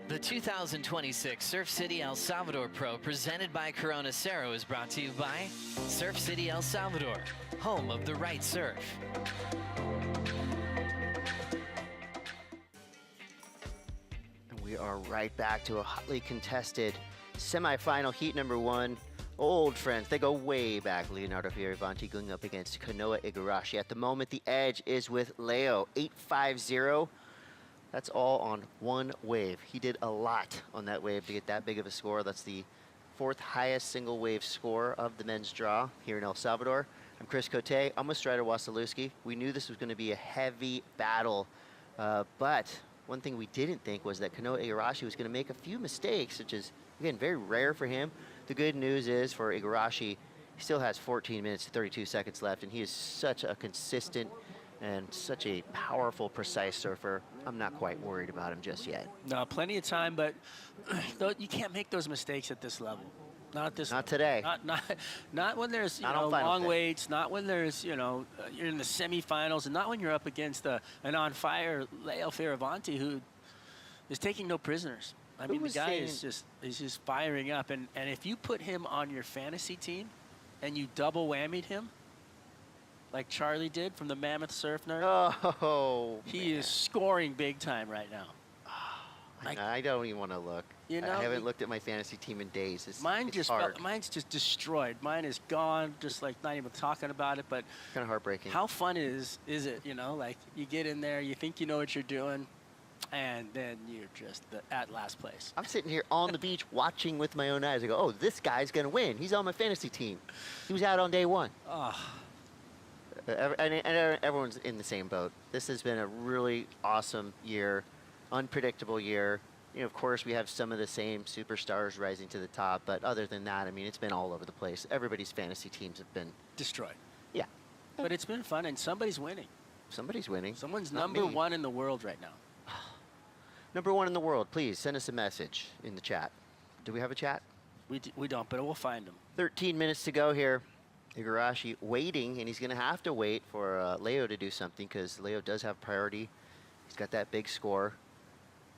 The 2026 Surf City El Salvador Pro presented by Corona Cero is brought to you by Surf City El Salvador, home of the right surf. And we are right back to a hotly contested semifinal heat number one. Old friends, they go way back. Leonardo Fioravanti going up against Kanoa Igarashi. At the moment, the edge is with Leo, 850. That's all on one wave. He did a lot on that wave to get that big of a score. That's the fourth highest single wave score of the men's draw here in El Salvador. I'm Chris Cote. I'm with Strider Wasilewski. We knew this was going to be a heavy battle, but one thing we didn't think was that Kanoa Igarashi was going to make a few mistakes, which is, again, very rare for him. The good news is for Igarashi, he still has 14 minutes, 32 seconds left, and he is such a consistent and such a powerful, precise surfer. I'm not quite worried about him just yet. No, plenty of time, but you can't make those mistakes at this level. Not at this. Not today. Not when there's long waits. Not when there's you're in the semifinals, and not when you're up against an on fire Leo Fioravanti who is taking no prisoners. I mean, the guy is just firing up, and if you put him on your fantasy team, and you double whammied him, like Charlie did from the Mammoth Surf Nerd. Oh, he is scoring big time right now. I don't even want to look. You know, I haven't looked at my fantasy team in days. Mine's hard. just destroyed. Mine is gone. Just like not even talking about it. But kind of heartbreaking. How fun is it? You know, like you get in there, you think you know what you're doing, and then you're just at last place. I'm sitting here on the beach watching with my own eyes. I go, oh, this guy's gonna win. He's on my fantasy team. He was out on day one. And everyone's in the same boat. This has been a really awesome year, unpredictable year. You know, of course, we have some of the same superstars rising to the top, but other than that, I mean, it's been all over the place. Everybody's fantasy teams have been destroyed. Yeah. But it's been fun, and somebody's winning. Somebody's winning. Someone's number one in the world right now. Number one in the world. Please send us a message in the chat. Do we have a chat? We don't, but we'll find them. 13 minutes to go here. Igarashi waiting, and he's going to have to wait for Leo to do something because Leo does have priority. He's got that big score.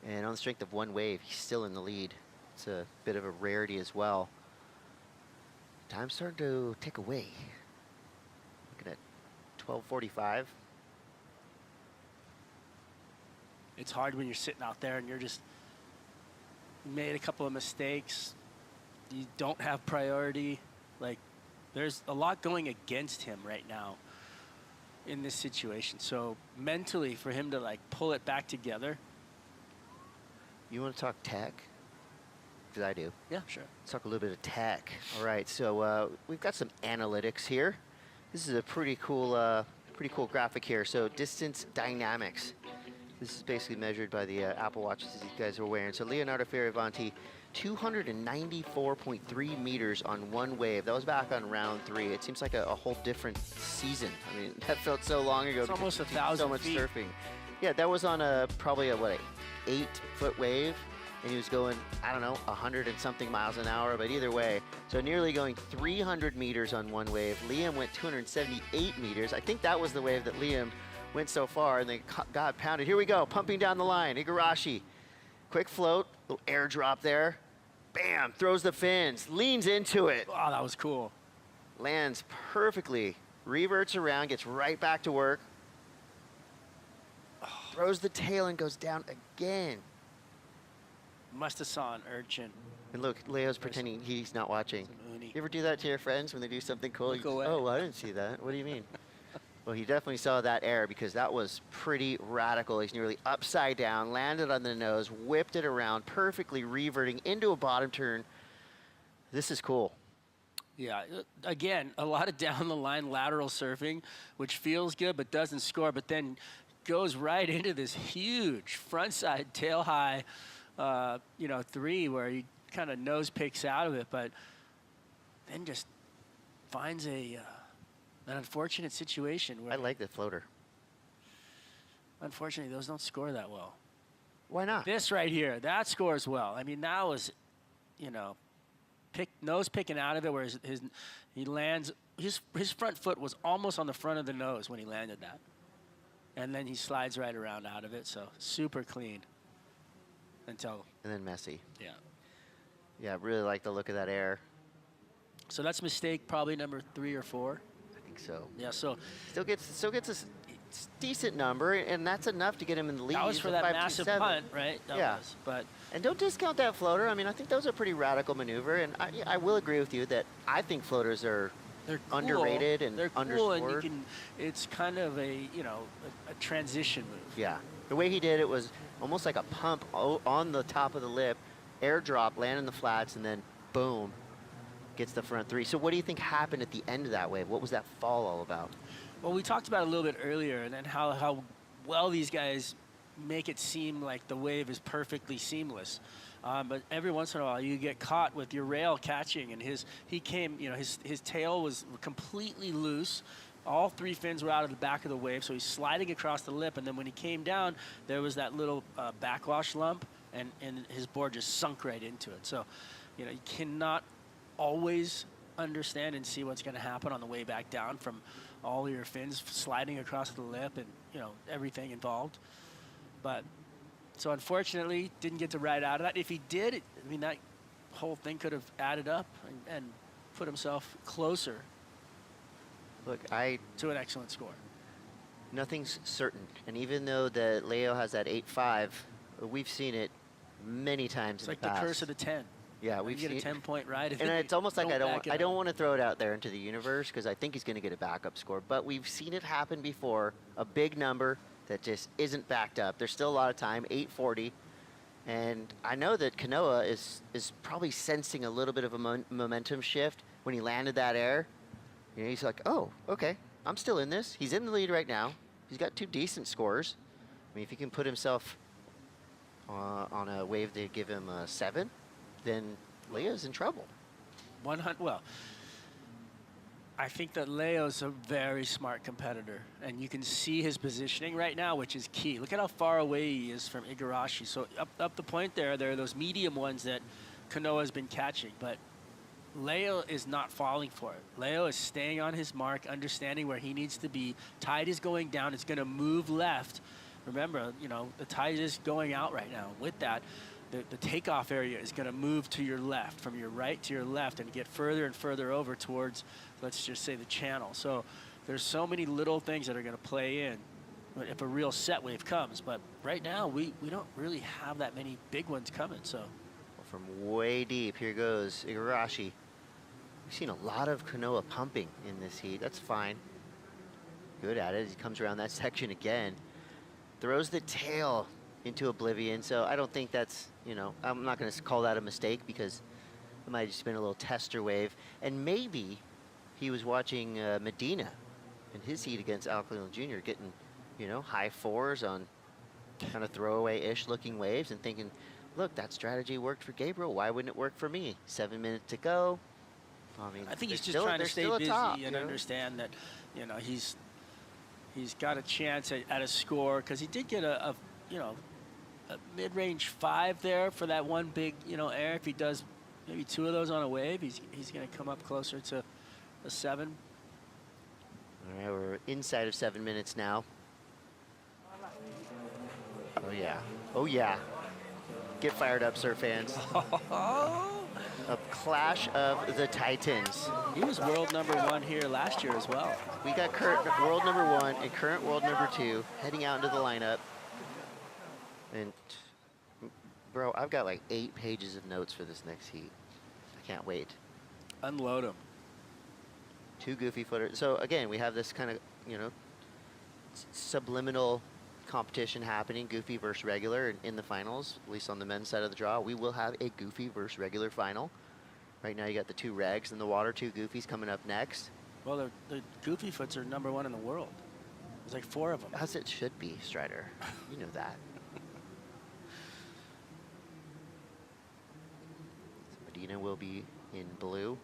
And on the strength of one wave, he's still in the lead. It's a bit of a rarity as well. Time's starting to tick away. 12:45. It's hard when you're sitting out there and you're just made a couple of mistakes. You don't have priority. Like, there's a lot going against him right now in this situation. So mentally, for him to like pull it back together. You want to talk tech? Because I do. Yeah, sure. Let's talk a little bit of tech. All right, so we've got some analytics here. This is a pretty cool graphic here. So distance dynamics. This is basically measured by the Apple Watches that you guys are wearing. So Leonardo Fioravanti, 294.3 meters on one wave. That was back on round 3. It seems like a whole different season. I mean, that felt so long ago. It's almost 1,000 so much feet. surfing. Yeah, that was on probably a 8-foot wave, and he was going, I don't know, 100 and something miles an hour, but either way. So nearly going 300 meters on one wave. Liam went 278 meters. I think that was the wave that Liam went so far, and they got pounded. Here we go, pumping down the line. Igarashi, quick float, little airdrop there. Bam, throws the fins, leans into it. Oh, that was cool. Lands perfectly, reverts around, gets right back to work. Throws the tail and goes down again. Must have saw an urchin. And look, Leo's pretending he's not watching. You ever do that to your friends when they do something cool? Look away. Oh, I didn't see that. What do you mean? Well, he definitely saw that air because that was pretty radical. He's nearly upside down, landed on the nose, whipped it around, perfectly reverting into a bottom turn. This is cool. Yeah, again, a lot of down the line lateral surfing, which feels good but doesn't score, but then goes right into this huge frontside tail high, 3 where he kind of nose picks out of it, but then just finds an unfortunate situation where I like the floater. Unfortunately, those don't score that well. Why not? This right here, that scores well. I mean, that was, nose picking out of it where he lands. His front foot was almost on the front of the nose when he landed that. And then he slides right around out of it, so super clean. And then messy. Yeah. Yeah, I really like the look of that air. So that's mistake probably number 3 or 4. I think so. Yeah, so still gets a decent number, and that's enough to get him in the lead. That was for that massive punt, right? That was, but and don't discount that floater. I mean, I think that was a pretty radical maneuver, and I will agree with you that I think floaters are they're underrated and they're underscored. Cool, and it's kind of a transition move. Yeah, the way he did it was almost like a pump on the top of the lip, airdrop, land in the flats, and then boom, gets the front 3. So what do you think happened at the end of that wave? What was that fall all about? Well, we talked about it a little bit earlier, and then how well these guys make it seem like the wave is perfectly seamless. But every once in a while, you get caught with your rail catching, and his tail was completely loose. All 3 fins were out of the back of the wave, so he's sliding across the lip, and then when he came down, there was that little backwash lump, and his board just sunk right into it. So, you cannot always understand and see what's going to happen on the way back down from all your fins sliding across the lip and, everything involved. But, so unfortunately, didn't get to ride out of that. If he did, that whole thing could have added up and put himself closer to an excellent score. Nothing's certain. And even though the Leo has that 8.5, we've seen it many times in the past. It's like the curse of the 10. Yeah, we've seen it. You get a 10-point ride. And it's almost like I don't want to throw it out there into the universe because I think he's going to get a backup score. But we've seen it happen before, a big number that just isn't backed up. There's still a lot of time, 8:40. And I know that Kanoa is probably sensing a little bit of a momentum shift when he landed that air. He's like, oh, okay, I'm still in this. He's in the lead right now. He's got 2 decent scores. I mean, if he can put himself on a wave that give him a 7, then Leo's in trouble. 100. Well, I think that Leo's a very smart competitor, and you can see his positioning right now, which is key. Look at how far away he is from Igarashi. So up the point there are those medium ones that Kanoa's been catching, but Leo is not falling for it. Leo is staying on his mark, understanding where he needs to be. Tide is going down. It's going to move left. Remember, the tide is going out right now. With that, the takeoff area is going to move to your left, from your right to your left, and get further and further over towards, let's just say, the channel. So there's so many little things that are going to play in if a real set wave comes. But right now, we don't really have that many big ones coming. So From way deep, here goes Igarashi. We've seen a lot of Kanoa pumping in this heat. That's fine. Good at it. He comes around that section again. Throws the tail into oblivion. So I don't think that's, you know, I'm not going to call that a mistake because it might have just been a little tester wave. And maybe he was watching Medina in his heat against Al Cleveland Jr. getting, you know, high fours on kind of throwaway-ish looking waves and thinking, look, that strategy worked for Gabriel. Why wouldn't it work for me? 7 minutes to go. I mean, I think he's just trying to stay busy and understand that, you know, he's got a chance at a score because he did get a mid-range 5 there for that one big, you know, air. If he does maybe 2 of those on a wave, he's going to come up closer to a 7. All right, we're inside of 7 minutes now. Oh yeah, oh yeah. Get fired up, surf fans. A clash of the Titans. He was world #1 here last year as well. We got current world #1 and current world #2 heading out into the lineup. And bro, I've got like 8 pages of notes for this next heat. I can't wait. Unload them. 2 goofy footers. So again, we have this kind of, you know, subliminal competition happening, goofy versus regular in the finals, at least on the men's side of the draw. We will have a goofy versus regular final. Right now you got the 2 regs in the water, 2 goofies coming up next. Well, the goofy foots are #1 in the world. There's like 4 of them. As it should be, Strider. You know that. So Medina will be in blue.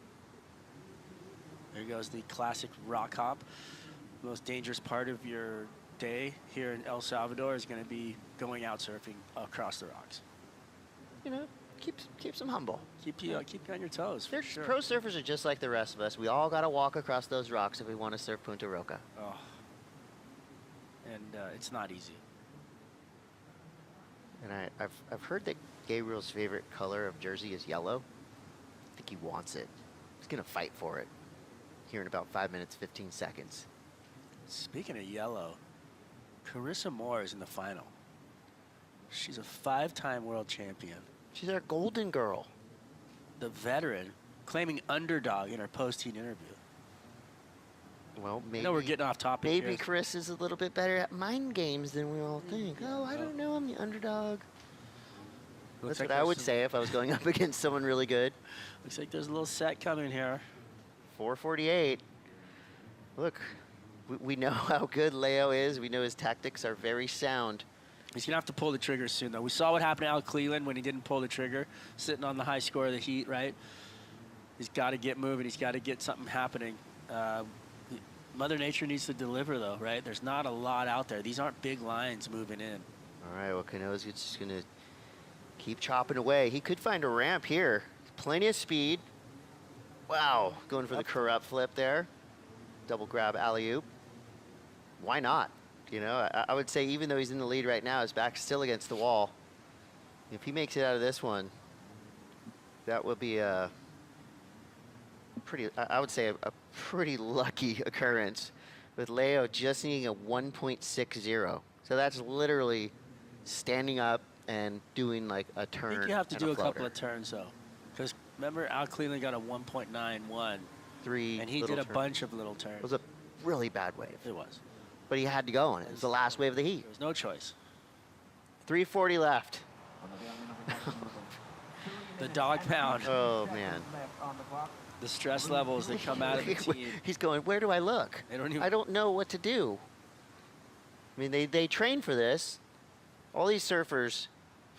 There goes the classic rock hop. The most dangerous part of your day here in El Salvador is going to be going out surfing across the rocks. You know, keeps them humble. Keep you on your toes. For sure. Pro surfers are just like the rest of us. We all got to walk across those rocks if we want to surf Punta Roca. Oh. And it's not easy. And I've heard that Gabriel's favorite color of jersey is yellow. I think he wants it. He's going to fight for it here in about 5 minutes, 15 seconds. Speaking of yellow, Carissa Moore is in the final. She's a 5-time world champion. She's our golden girl. The veteran, claiming underdog in her post-heat interview. Well, maybe. I know we're getting off topic Maybe here. Chris is a little bit better at mind games than we all think. Oh, I don't know, I'm the underdog. That's like what I would say if I was going up against someone really good. Looks like there's a little set coming here. 448. Look, we know how good Leo is. We know his tactics are very sound. He's going to have to pull the trigger soon, though. We saw what happened to Al Cleveland when he didn't pull the trigger, sitting on the high score of the heat, right? He's got to get moving. He's got to get something happening. Mother Nature needs to deliver, though, right? There's not a lot out there. These aren't big lines moving in. All right, well, Cano's just going to keep chopping away. He could find a ramp here. Plenty of speed. Wow, going for the corrupt flip there. Double grab alley-oop. Why not? You know, I would say even though he's in the lead right now, his back's still against the wall. If he makes it out of this one, that will be a pretty, I would say a pretty lucky occurrence with Leo just needing a 1.60. So that's literally standing up and doing like a turn. I think you have to and do a floater. couple of turns, though. Because remember, Al Cleveland got a 1.91. 3 and he little did a turns. bunch of little turns. It was a really bad wave. It was. But he had to go on it. It was the last wave of the heat. There was no choice. 340 left. The dog pound. Oh, man. The stress levels that come out of the team. He's going, where do I look? I don't know what to do. I mean, they train for this. All these surfers,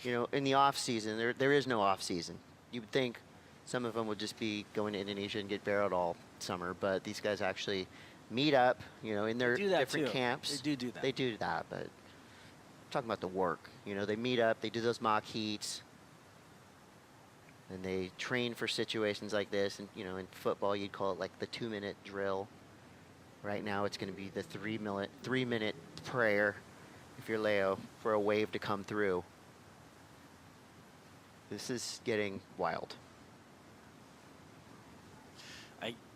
you know, in the off season, there is no off season. You would think some of them would just be going to Indonesia and get barreled all summer, but these guys actually meet up, you know, in their different camps. They do that. They do that, but I'm talking about the work. You know, they meet up, they do those mock heats, and they train for situations like this. And, you know, in football, you'd call it like the 2-minute drill. Right now, it's going to be the 3-minute prayer, if you're Leo, for a wave to come through. This is getting wild.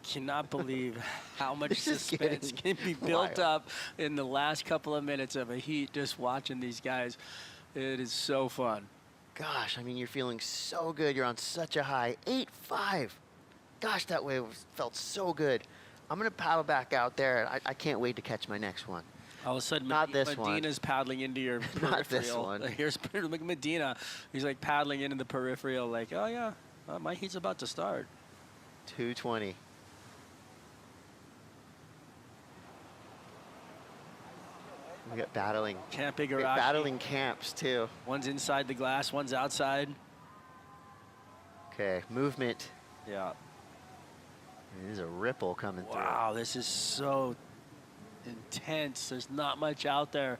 cannot believe how much This is suspense getting can be built wild. up in the last couple of minutes of a heat just watching these guys. It is so fun. Gosh, I mean, you're feeling so good. You're on such a high. 8-5. Gosh, that wave felt so good. I'm going to paddle back out there. I can't wait to catch my next one. All of a sudden, Not this one. Medina's paddling into your Not this peripheral. one. Here's Medina. He's like paddling into the peripheral like, oh yeah, my heat's about to start. 220. We got battling. Camp Great Igarashi. battling camps, too. One's inside the glass, one's outside. Okay, movement. Yeah. There's a ripple coming through. Wow, this is so intense. There's not much out there.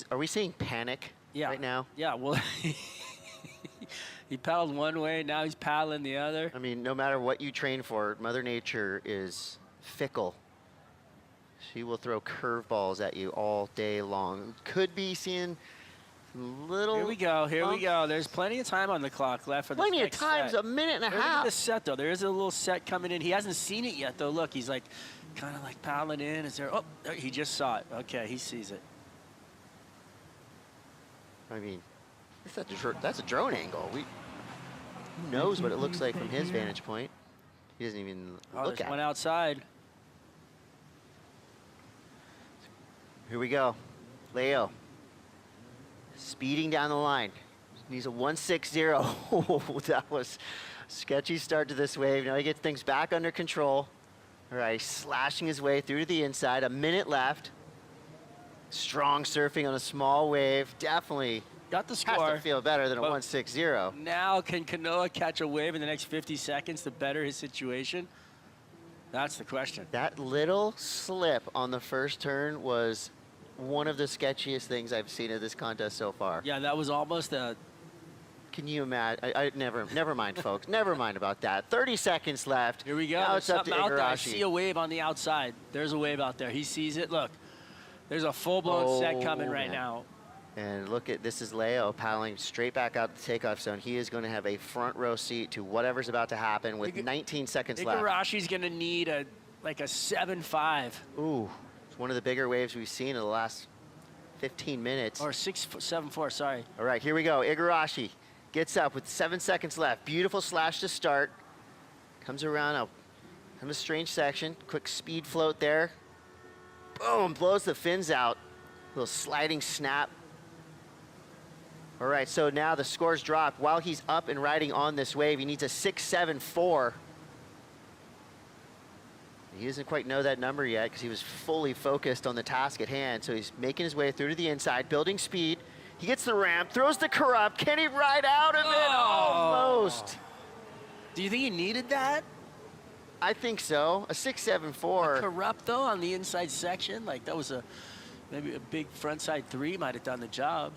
Are we seeing panic right now? Yeah, well, he paddled one way, now he's paddling the other. I mean, no matter what you train for, Mother Nature is fickle. She will throw curveballs at you all day long. Could be seeing little. Here we go. Here we go. There's plenty of time on the clock left for this Plenty of next times, set. a minute and a Look at half. this set though. There is a little set coming in. He hasn't seen it yet though. Look, he's like kind of like paddling in. Is there? Oh, there, he just saw it. Okay, he sees it. I mean, that's a drone angle. Who knows what it looks like from his vantage point? He doesn't even look There's at one it. outside. Here we go. Leo. Speeding down the line. He's a 160. Oh, that was a sketchy start to this wave. Now he gets things back under control. All right, slashing his way through to the inside. A minute left. Strong surfing on a small wave. Definitely got the has score. to feel better than a 160. Now can Kanoa catch a wave in the next 50 seconds to better his situation? That's the question. That little slip on the first turn was one of the sketchiest things I've seen of this contest so far. Yeah, that was almost a. Can you imagine? Never mind, folks. Never mind about that. 30 seconds left. Here we go. Now it's up to Something out there. I Igarashi. see a wave on the outside. There's a wave out there. He sees it. Look, there's a full-blown set coming right man. now. And look at, this is Leo paddling straight back out the takeoff zone. He is going to have a front row seat to whatever's about to happen with 19 seconds left. Igarashi's going to need a 7.5. Ooh, it's one of the bigger waves we've seen in the last 15 minutes. Or 7.4, sorry. All right, here we go. Igarashi gets up with 7 seconds left. Beautiful slash to start. Comes around a kind of strange section. Quick speed float there. Boom, blows the fins out. Little sliding snap. All right, so now the scores drop. While he's up and riding on this wave, he needs a 6.74. He doesn't quite know that number yet because he was fully focused on the task at hand. So he's making his way through to the inside, building speed. He gets the ramp, throws the corrupt. Can he ride out of it? Almost. Do you think he needed that? I think so. A 6.74. Corrupt though on the inside section, like that was maybe a big frontside 3 might have done the job.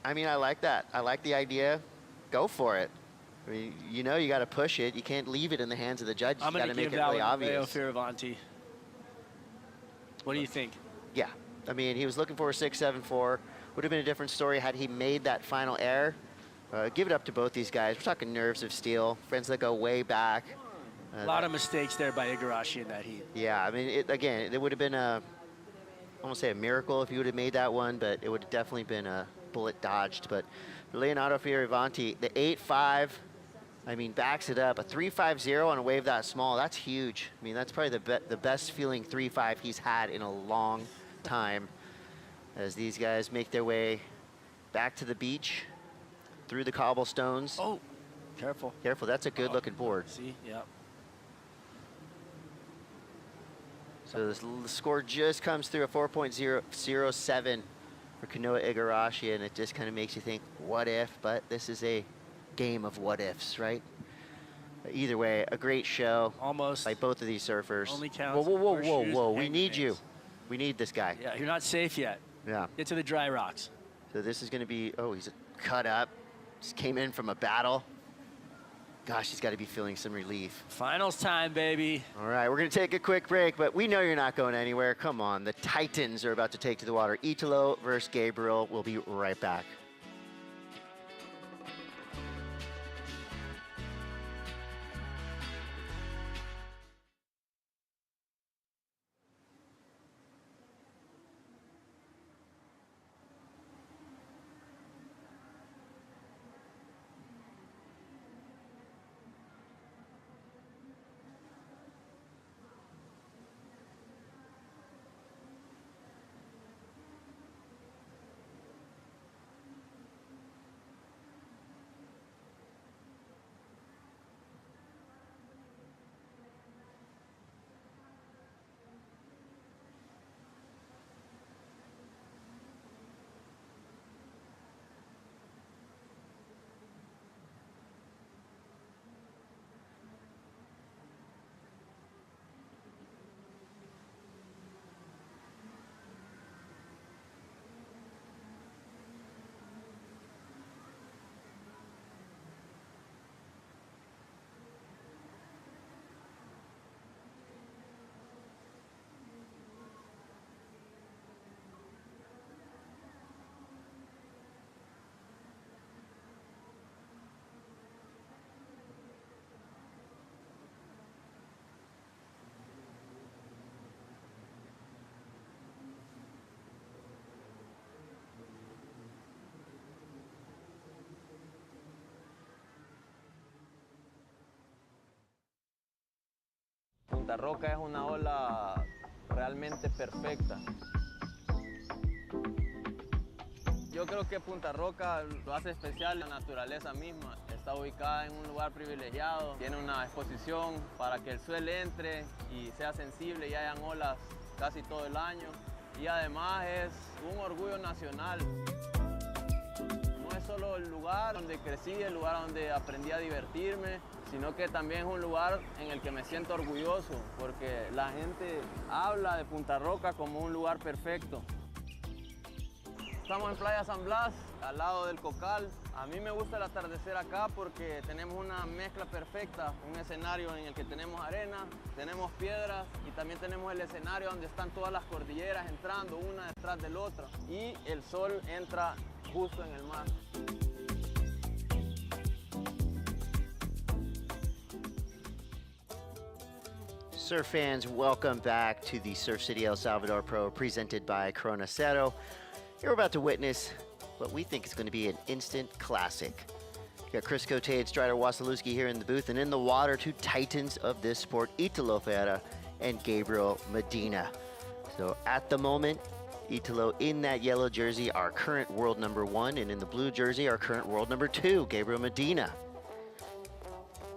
I mean, I like that. I like the idea. Go for it. I mean, you know, you got to push it. You can't leave it in the hands of the judges. I'm You going got to to make give it that really one to Leo obvious. Fioravanti. What do you think? Yeah. I mean, he was looking for a 6.74. Would have been a different story had he made that final error. Give it up to both these guys. We're talking nerves of steel. Friends that go way back. A lot of mistakes there by Igarashi in that heat. Yeah, I mean, again, it would have been I won't say a miracle if he would have made that one, but it would have definitely been a bullet dodged. But Leonardo Fioravanti, the 8.5, I mean, backs it up. A 3.50 on a wave that small, that's huge. I mean, that's probably the best feeling 3.5 he's had in a long time as these guys make their way back to the beach through the cobblestones. Oh, careful. Careful, that's a good looking board. See, yeah. So the score just comes through a 4.007 for Kanoa Igarashi, and it just kind of makes you think, what if? But this is a game of what ifs, right? Either way, a great show. Almost. By both of these surfers. Only counts. Whoa. We need you. We need this guy. Yeah, you're not safe yet. Yeah. Get to the dry rocks. So this is going to be, oh, he's cut up. Just came in from a battle. Gosh, he's got to be feeling some relief. Finals time, baby. All right, we're going to take a quick break, but we know you're not going anywhere. Come on, the Titans are about to take to the water. Italo versus Gabriel. We'll be right back. Punta Roca es una ola realmente perfecta. Yo creo que Punta Roca lo hace especial la naturaleza misma. Está ubicada en un lugar privilegiado, tiene una exposición para que el suelo entre y sea sensible y hayan olas casi todo el año. Y además es un orgullo nacional. No es solo el lugar donde crecí, el lugar donde aprendí a divertirme, sino que también es un lugar en el que me siento orgulloso, porque la gente habla de Punta Roca como un lugar perfecto. Estamos en Playa San Blas, al lado del Cocal. A mí me gusta el atardecer acá porque tenemos una mezcla perfecta, un escenario en el que tenemos arena, tenemos piedras y también tenemos el escenario donde están todas las cordilleras entrando una detrás del otro y el sol entra justo en el mar. Surf fans, welcome back to the Surf City El Salvador Pro presented by Cero. You're about to witness what we think is going to be an instant classic. You got Chris Cote and Strider Wasilewski here in the booth, and in the water, two titans of this sport, Italo Ferreira and Gabriel Medina. So at the moment, Italo in that yellow jersey, our current world number 1, and in the blue jersey, our current world number 2, Gabriel Medina.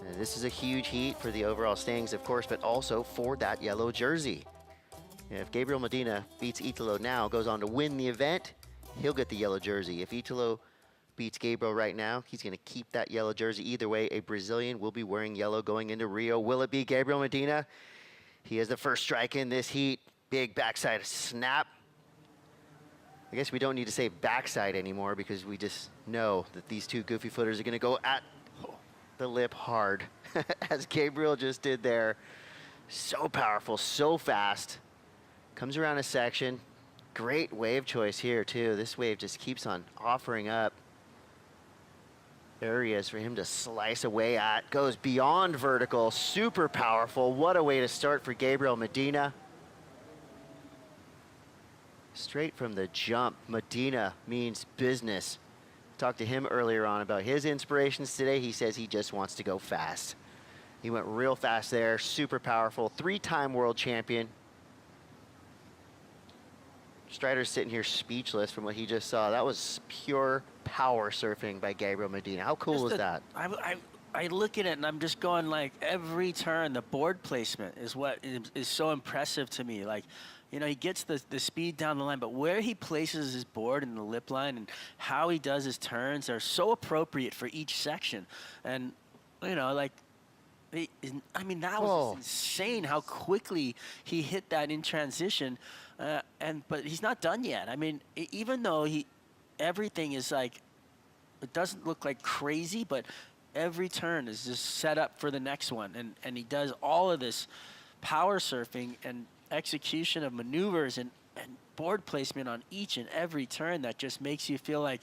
And this is a huge heat for the overall standings, of course, but also for that yellow jersey. And if Gabriel Medina beats Italo now, goes on to win the event, he'll get the yellow jersey. If Italo beats Gabriel right now, he's going to keep that yellow jersey. Either way, a Brazilian will be wearing yellow going into Rio. Will it be Gabriel Medina? He has the first strike in this heat. Big backside snap. I guess we don't need to say backside anymore because we just know that these two goofy footers are going to go at the lip hard, as Gabriel just did there. So powerful, so fast. Comes around a section. Great wave choice here, too. This wave just keeps on offering up areas for him to slice away at. Goes beyond vertical. Super powerful. What a way to start for Gabriel Medina. Straight from the jump, Medina means business. Talked to him earlier on about his inspirations today. He says he just wants to go fast. He went real fast there. Super powerful. 3-time world champion. Strider's sitting here speechless from what he just saw. That was pure power surfing by Gabriel Medina. How cool was that? I look at it and I'm just going, like, every turn, the board placement is what is so impressive to me. Like, you know, he gets the speed down the line, but where he places his board in the lip line and how he does his turns are so appropriate for each section. And, you know, like, I mean, that was insane how quickly he hit that in transition. But he's not done yet. I mean, even though everything is like, it doesn't look like crazy, but every turn is just set up for the next one. And he does all of this power surfing and execution of maneuvers and board placement on each and every turn that just makes you feel like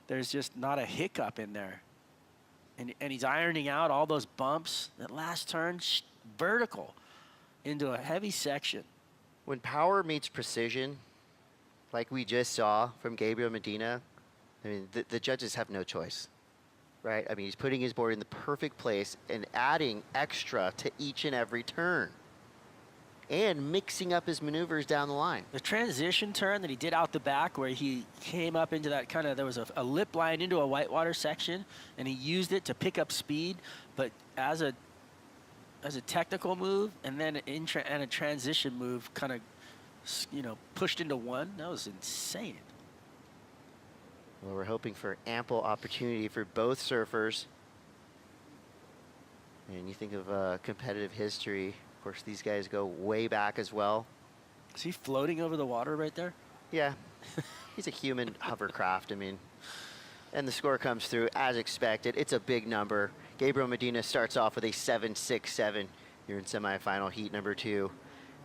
there's just not a hiccup in there. And he's ironing out all those bumps. That last turn, vertical into a heavy section. When power meets precision, like we just saw from Gabriel Medina, I mean, the judges have no choice, right? I mean, he's putting his board in the perfect place and adding extra to each and every turn and mixing up his maneuvers down the line. The transition turn that he did out the back where he came up into that kind of, there was a lip line into a whitewater section, and he used it to pick up speed, but as a technical move, and then a transition move kind of, you know, pushed into one. That was insane. Well, we're hoping for ample opportunity for both surfers. And you think of competitive history. Of course, these guys go way back as well. Is he floating over the water right there? Yeah. He's a human hovercraft. I mean, and the score comes through as expected. It's a big number. Gabriel Medina starts off with a 7.67. You're in semifinal heat number 2.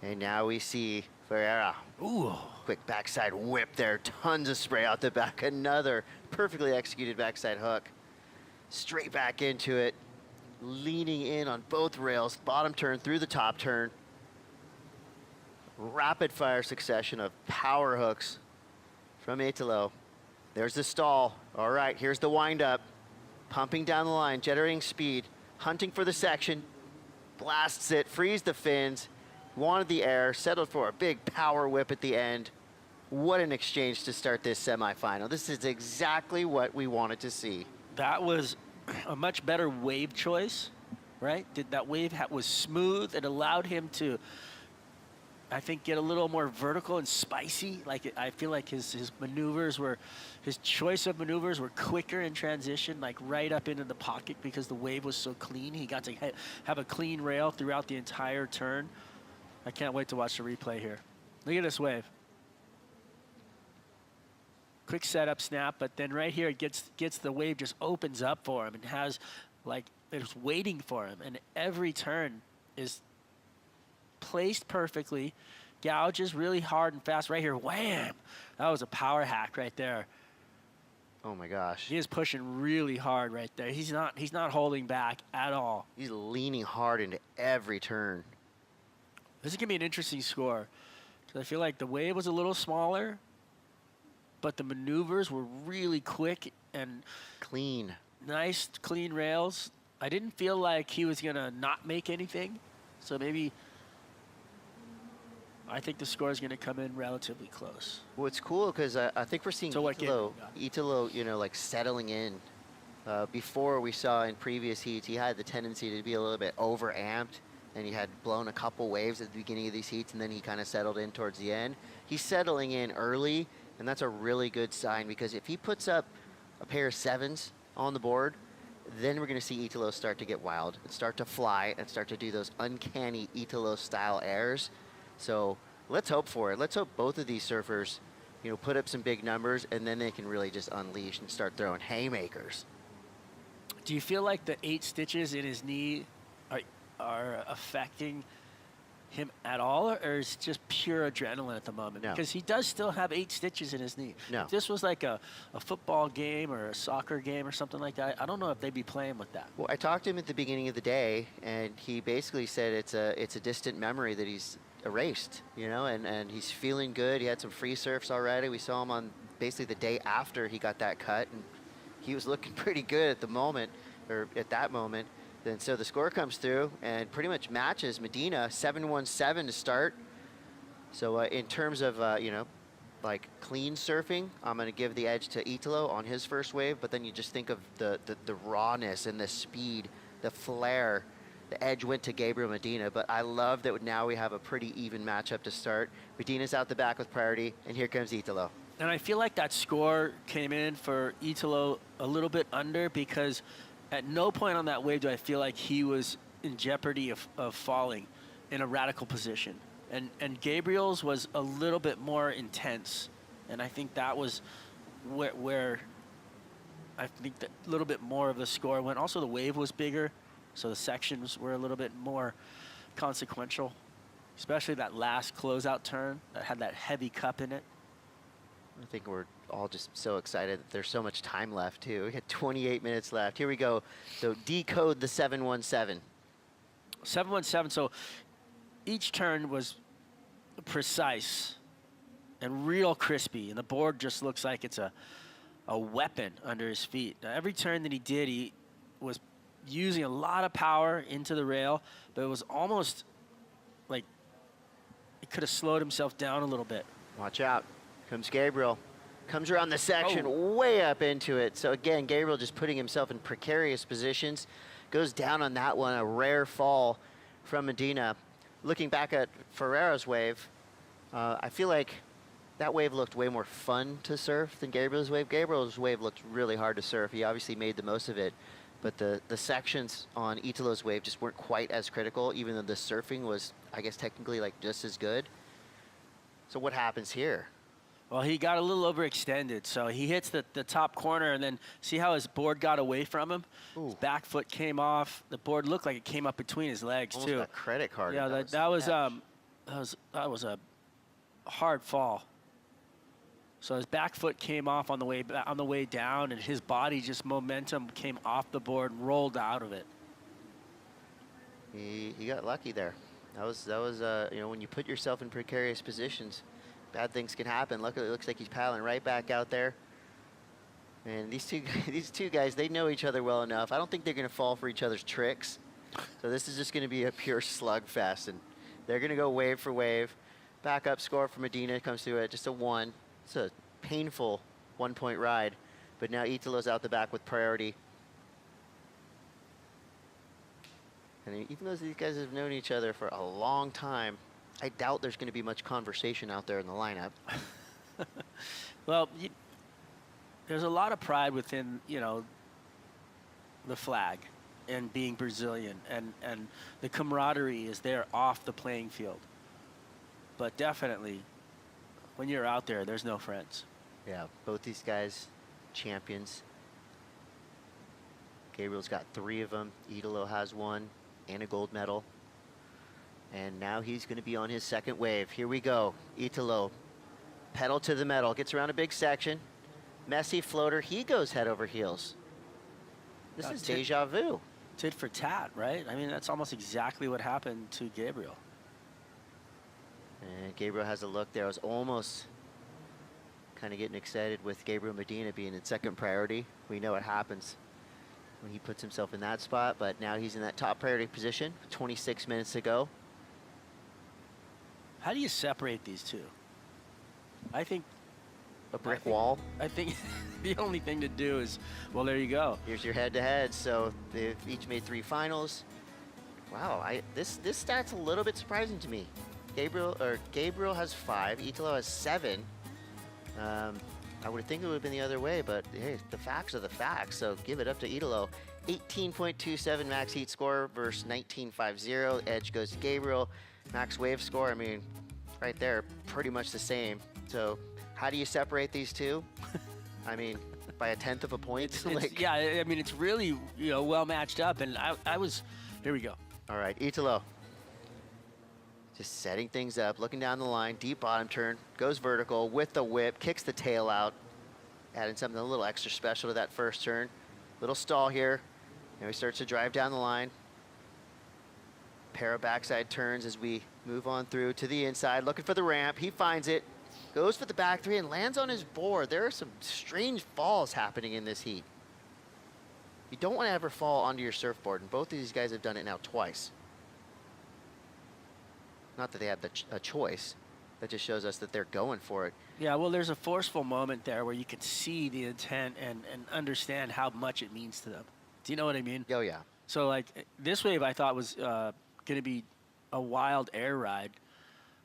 And now we see Ferreira. Ooh. Quick backside whip there. Tons of spray out the back. Another perfectly executed backside hook. Straight back into it. Leaning in on both rails. Bottom turn through the top turn. Rapid fire succession of power hooks from Italo. There's the stall. All right, here's the wind up. Pumping down the line, generating speed, hunting for the section. blasts it, frees the fins, wanted the air, settled for a big power whip at the end. What an exchange to start this semifinal. This is exactly what we wanted to see. That was a much better wave choice, right? That wave was smooth. It allowed him to, I think, get a little more vertical and spicy. Like I feel like his maneuvers were, his choice of maneuvers were quicker in transition, like right up into the pocket because the wave was so clean. He got to have a clean rail throughout the entire turn. I can't wait to watch the replay here. Look at this wave. Quick setup snap, but then right here it gets the wave, just opens up for him and has, like, it's waiting for him, and every turn is placed perfectly, gouges really hard and fast. Right here, wham! That was a power hack right there. Oh my gosh. He is pushing really hard right there. He's not holding back at all. He's leaning hard into every turn. This is gonna be an interesting score. I feel like the wave was a little smaller, but the maneuvers were really quick and clean. Nice, clean rails. I didn't feel like he was gonna not make anything, so maybe I think the score is gonna come in relatively close. Well, it's cool because I think we're seeing Italo, you know, like settling in. Before we saw in previous heats, he had the tendency to be a little bit overamped, and he had blown a couple waves at the beginning of these heats, and then he kind of settled in towards the end. He's settling in early, and that's a really good sign, because if he puts up a pair of 7s on the board, then we're going to see Italo start to get wild and start to fly and start to do those uncanny Italo-style airs. So let's hope for it. Let's hope both of these surfers, you know, put up some big numbers, and then they can really just unleash and start throwing haymakers. Do you feel like the 8 stitches in his knee are affecting him at all, or is it just pure adrenaline at the moment? No. Because he does still have 8 stitches in his knee. No. If this was like a football game or a soccer game or something like that, I don't know if they'd be playing with that. Well, I talked to him at the beginning of the day, and he basically said it's a distant memory that he's erased, you know, and he's feeling good. He had some free surfs already. We saw him on basically the day after he got that cut, and he was looking pretty good at the moment, or at that moment. Then so the score comes through and pretty much matches Medina, 7-1-7 to start. So in terms of, you know, like clean surfing, I'm going to give the edge to Italo on his first wave, but then you just think of the rawness and the speed, the flair. The edge went to Gabriel Medina, but I love that now we have a pretty even matchup to start. Medina's out the back with priority, and here comes Italo. And I feel like that score came in for Italo a little bit under, because at no point on that wave do I feel like he was in jeopardy of falling in a radical position. And Gabriel's was a little bit more intense. And I think that was where I think that a little bit more of the score went. Also, the wave was bigger, so the sections were a little bit more consequential, especially that last closeout turn that had that heavy cup in it. I think we're all just so excited that there's so much time left, too. We got 28 minutes left. Here we go. So decode the 7-1-7. 7-1-7, so each turn was precise and real crispy, and the board just looks like it's a weapon under his feet. Now, every turn that he did, he was using a lot of power into the rail, but it was almost like he could have slowed himself down a little bit. Watch out. Comes Gabriel. Comes around the section, way up into it. So again, Gabriel just putting himself in precarious positions. Goes down on that one, a rare fall from Medina. Looking back at Ferreira's wave, I feel like that wave looked way more fun to surf than Gabriel's wave. Gabriel's wave looked really hard to surf. He obviously made the most of it, but the sections on Italo's wave just weren't quite as critical, even though the surfing was, I guess, technically like just as good. So what happens here? Well, he got a little overextended, so he hits the top corner, and then see how his board got away from him? His back foot came off. The board looked like it came up between his legs, Almost too. got credit card. Yeah, that was a hard fall. So his back foot came off on the way down, and his body just momentum came off the board and rolled out of it. He got lucky there. That was you know, when you put yourself in precarious positions, bad things can happen. Luckily, it looks like he's paddling right back out there. And these two guys, they know each other well enough. I don't think they're going to fall for each other's tricks. So this is just going to be a pure slugfest, and they're going to go wave for wave. Backup score for Medina comes through at just a 1. It's a painful 1-point ride, but now Italo's out the back with priority. And even though these guys have known each other for a long time, I doubt there's going to be much conversation out there in the lineup. Well, there's a lot of pride within, you know, the flag and being Brazilian, and the camaraderie is there off the playing field. But definitely, when you're out there, there's no friends. Yeah, both these guys, champions. Gabriel's got 3 of them. Italo has 1 and a gold medal. And now he's going to be on his second wave. Here we go. Italo, pedal to the metal, gets around a big section. Messy floater, he goes head over heels. This is deja vu. Tit for tat, right? I mean, that's almost exactly what happened to Gabriel. And Gabriel has a look there. I was almost kind of getting excited with Gabriel Medina being in second priority. We know what happens when he puts himself in that spot, but now he's in that top priority position, 26 minutes to go. How do you separate these two? I think a brick wall. I think the only thing to do is, well, there you go. Here's your head-to-head. So they've each made 3 finals. Wow, this stat's a little bit surprising to me. Gabriel has 5. Italo has 7. I would think it would have been the other way, but hey, the facts are the facts. So give it up to Italo. 18.27 max heat score versus 19.50. Edge goes to Gabriel. Max wave score, I mean, right there, pretty much the same. So how do you separate these two? I mean, by 1/10 of a point? Yeah, I mean, it's really, you know, well matched up. And I was, here we go. All right, Italo. Just setting things up, looking down the line, deep bottom turn, goes vertical with the whip, kicks the tail out, adding something a little extra special to that first turn. Little stall here, and he starts to drive down the line. Pair of backside turns as we move on through to the inside, looking for the ramp. He finds it, goes for the back 3, and lands on his board. There are some strange falls happening in this heat. You don't want to ever fall onto your surfboard, and both of these guys have done it now twice. Not that they had a choice. That just shows us that they're going for it. Yeah, well, there's a forceful moment there where you can see the intent and understand how much it means to them. Do you know what I mean? Oh, yeah. So, like, this wave I thought was going to be a wild air ride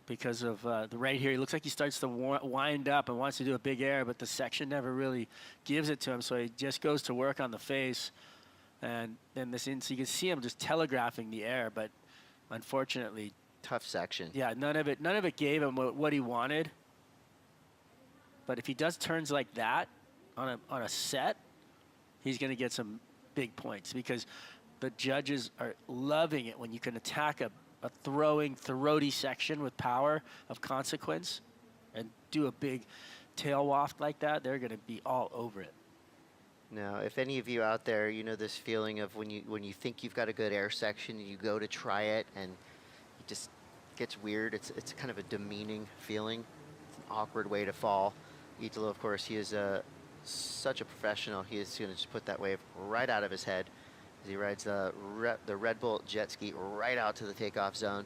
because of the right here. He looks like he starts to wind up and wants to do a big air, but the section never really gives it to him, so he just goes to work on the face. And then so you can see him just telegraphing the air, but unfortunately, tough section. Yeah, none of it gave him what he wanted. But if he does turns like that on a set, he's going to get some big points because the judges are loving it when you can attack a throwing, throaty section with power of consequence and do a big tail waft like that. They're going to be all over it. Now, if any of you out there, you know this feeling of when you think you've got a good air section, you go to try it and it just gets weird. It's kind of a demeaning feeling. It's an awkward way to fall. Italo, of course, he is such a professional. He is going to just put that wave right out of his head as he rides the Red Bull jet ski right out to the takeoff zone.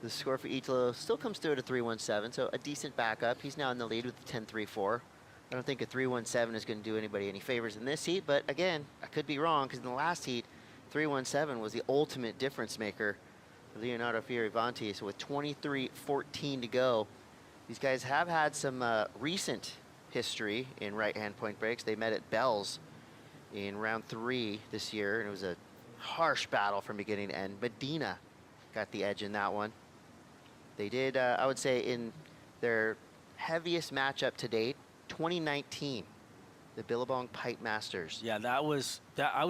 The score for Italo still comes through at a 3.17, so a decent backup. He's now in the lead with the 10.34. I don't think a 3.17 is going to do anybody any favors in this heat, but again, I could be wrong because in the last heat, 3.17 was the ultimate difference maker. Leonardo Fioravanti, so with 23.14 to go. These guys have had some recent history in right-hand point breaks. They met at Bell's in round 3 this year, and it was a harsh battle from beginning to end. Medina got the edge in that one. They did, I would say, in their heaviest matchup to date, 2019, the Billabong Pipe Masters. Yeah, I was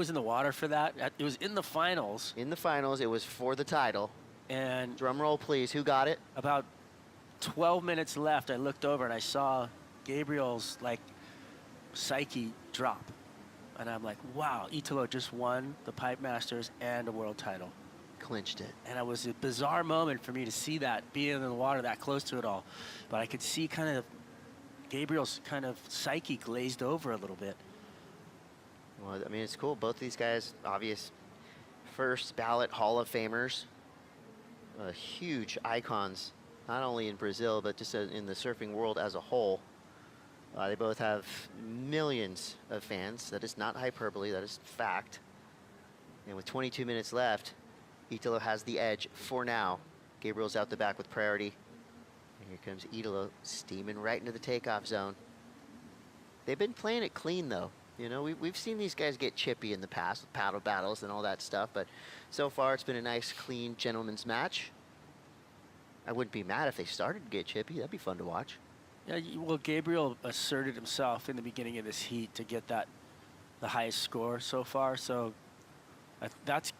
in the water for that. It was in the finals. In the finals, it was for the title. And drum roll, please. Who got it? About 12 minutes left, I looked over and I saw Gabriel's like psyche drop, and I'm like, wow, Italo just won the Pipe Masters and a world title. Clinched it. And it was a bizarre moment for me to see that, being in the water that close to it all. But I could see kind of Gabriel's kind of psyche glazed over a little bit. Well, I mean, it's cool. Both these guys, obvious first ballot Hall of Famers, huge icons, not only in Brazil, but just in the surfing world as a whole. They both have millions of fans. That is not hyperbole, that is fact. And with 22 minutes left, Italo has the edge for now. Gabriel's out the back with priority. And here comes Italo steaming right into the takeoff zone. They've been playing it clean though. You know, we've seen these guys get chippy in the past with paddle battles and all that stuff, but so far it's been a nice, clean gentleman's match. I wouldn't be mad if they started to get chippy. That'd be fun to watch. Yeah, well, Gabriel asserted himself in the beginning of this heat to get the highest score so far, so that's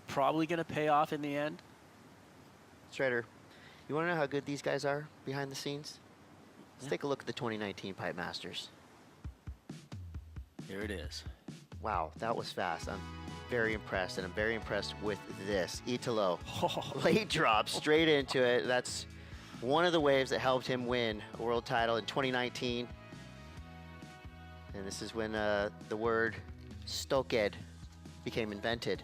probably going to pay off in the end. Strider, you want to know how good these guys are behind the scenes? Let's take a look at the 2019 Pipe Masters. Here it is. Wow, that was fast. I'm very impressed, and I'm very impressed with this. Italo, late drop, straight into it. That's one of the waves that helped him win a world title in 2019. And this is when the word stoked became invented.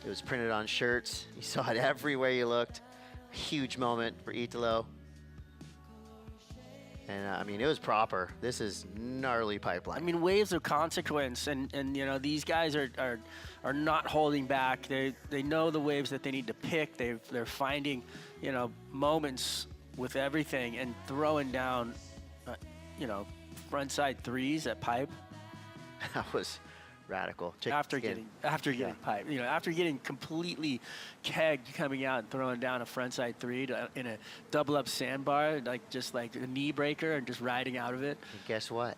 It was printed on shirts. You saw it everywhere you looked. Huge moment for Italo. And I mean, it was proper. This is gnarly pipeline. I mean, waves of consequence, and you know, these guys are not holding back. They know the waves that they need to pick. They're finding, you know, moments with everything and throwing down, you know, frontside threes at pipe. That was radical. After getting pipe, you know, after getting completely kegged coming out and throwing down a frontside three in a double up sandbar, just like a knee breaker, and just riding out of it. And guess what?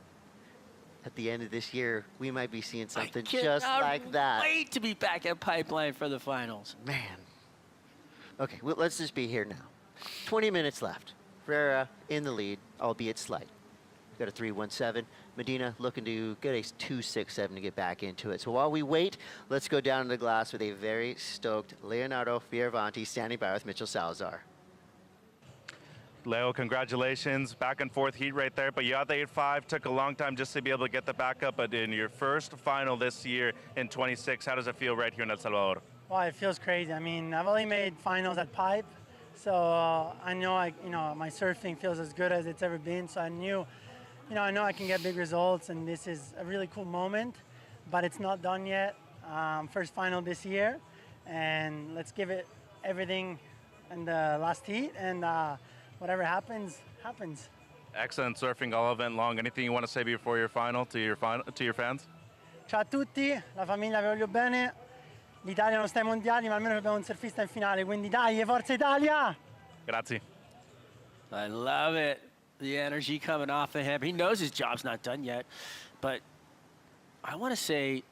At the end of this year, we might be seeing something just like that. Wait to be back at Pipeline for the finals. Man. Okay, well, let's just be here now. 20 minutes left. Ferreira in the lead, albeit slight. Got a 3.17. Medina looking to get a 2.67 to get back into it. So while we wait, let's go down to the glass with a very stoked Leonardo Fioravanti standing by with Mitchell Salazar. Leo, congratulations. Back and forth heat right there, but you had the 8.5. Took a long time just to be able to get the backup, but in your first final this year in 26, how does it feel right here in El Salvador? Well, it feels crazy. I mean, I've only made finals at Pipe, so I know my surfing feels as good as it's ever been. So I know I can get big results, and this is a really cool moment, but it's not done yet. First final this year, and let's give it everything in the last heat, and whatever happens, happens. Excellent surfing all event long. Anything you want to say before your final to your fans? Ciao a tutti, la famiglia vi voglio bene. L'Italia non sta ai mondiali, ma almeno abbiamo un surfista in finale, quindi dai, forza Italia! Grazie. I love it. The energy coming off of him. He knows his job's not done yet, but I want to say,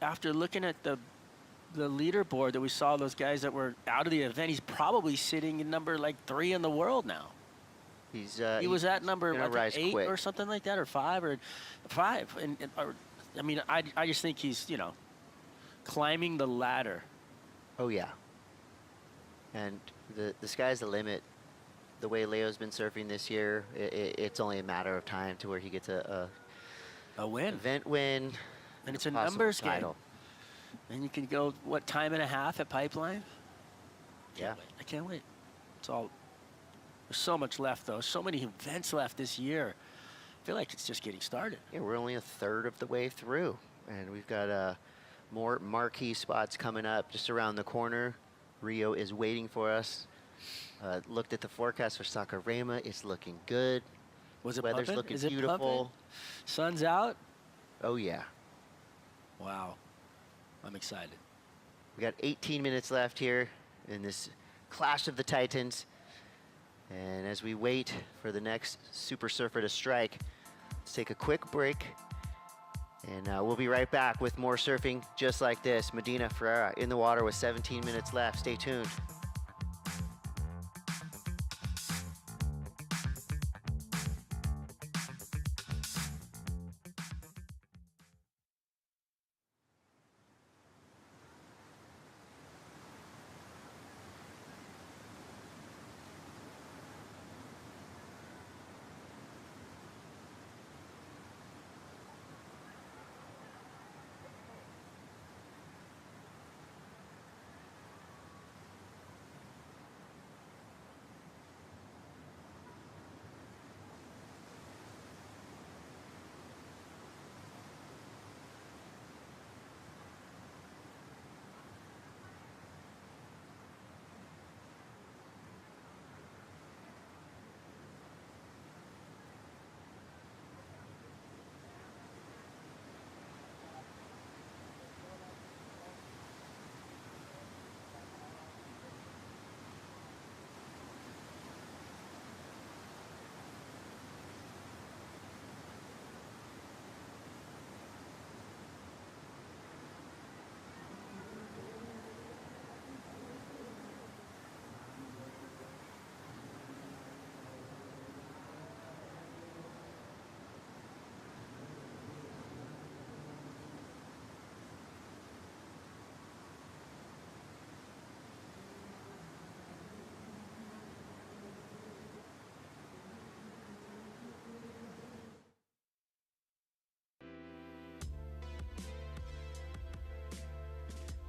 after looking at the leaderboard that we saw those guys that were out of the event, he's probably sitting in number like 3 in the world now. He was at number 8 or something like that, or 5 or 5. I mean, I just think he's, you know, climbing the ladder. Oh yeah. And the sky's the limit. The way Leo's been surfing this year, it's only a matter of time to where he gets a win, event win, and it's a numbers title. And you can go time and a half at Pipeline. Yeah, I can't wait. It's all. There's so much left though. So many events left this year. I feel like it's just getting started. Yeah, we're only a third of the way through, and we've got more marquee spots coming up just around the corner. Rio is waiting for us. Looked at the forecast for Saquarema. It's looking good. Weather's looking beautiful. Pumping? Sun's out. Oh yeah. Wow. I'm excited. We got 18 minutes left here in this clash of the Titans. And as we wait for the next super surfer to strike, let's take a quick break. And we'll be right back with more surfing just like this. Medina Ferreira in the water with 17 minutes left. Stay tuned.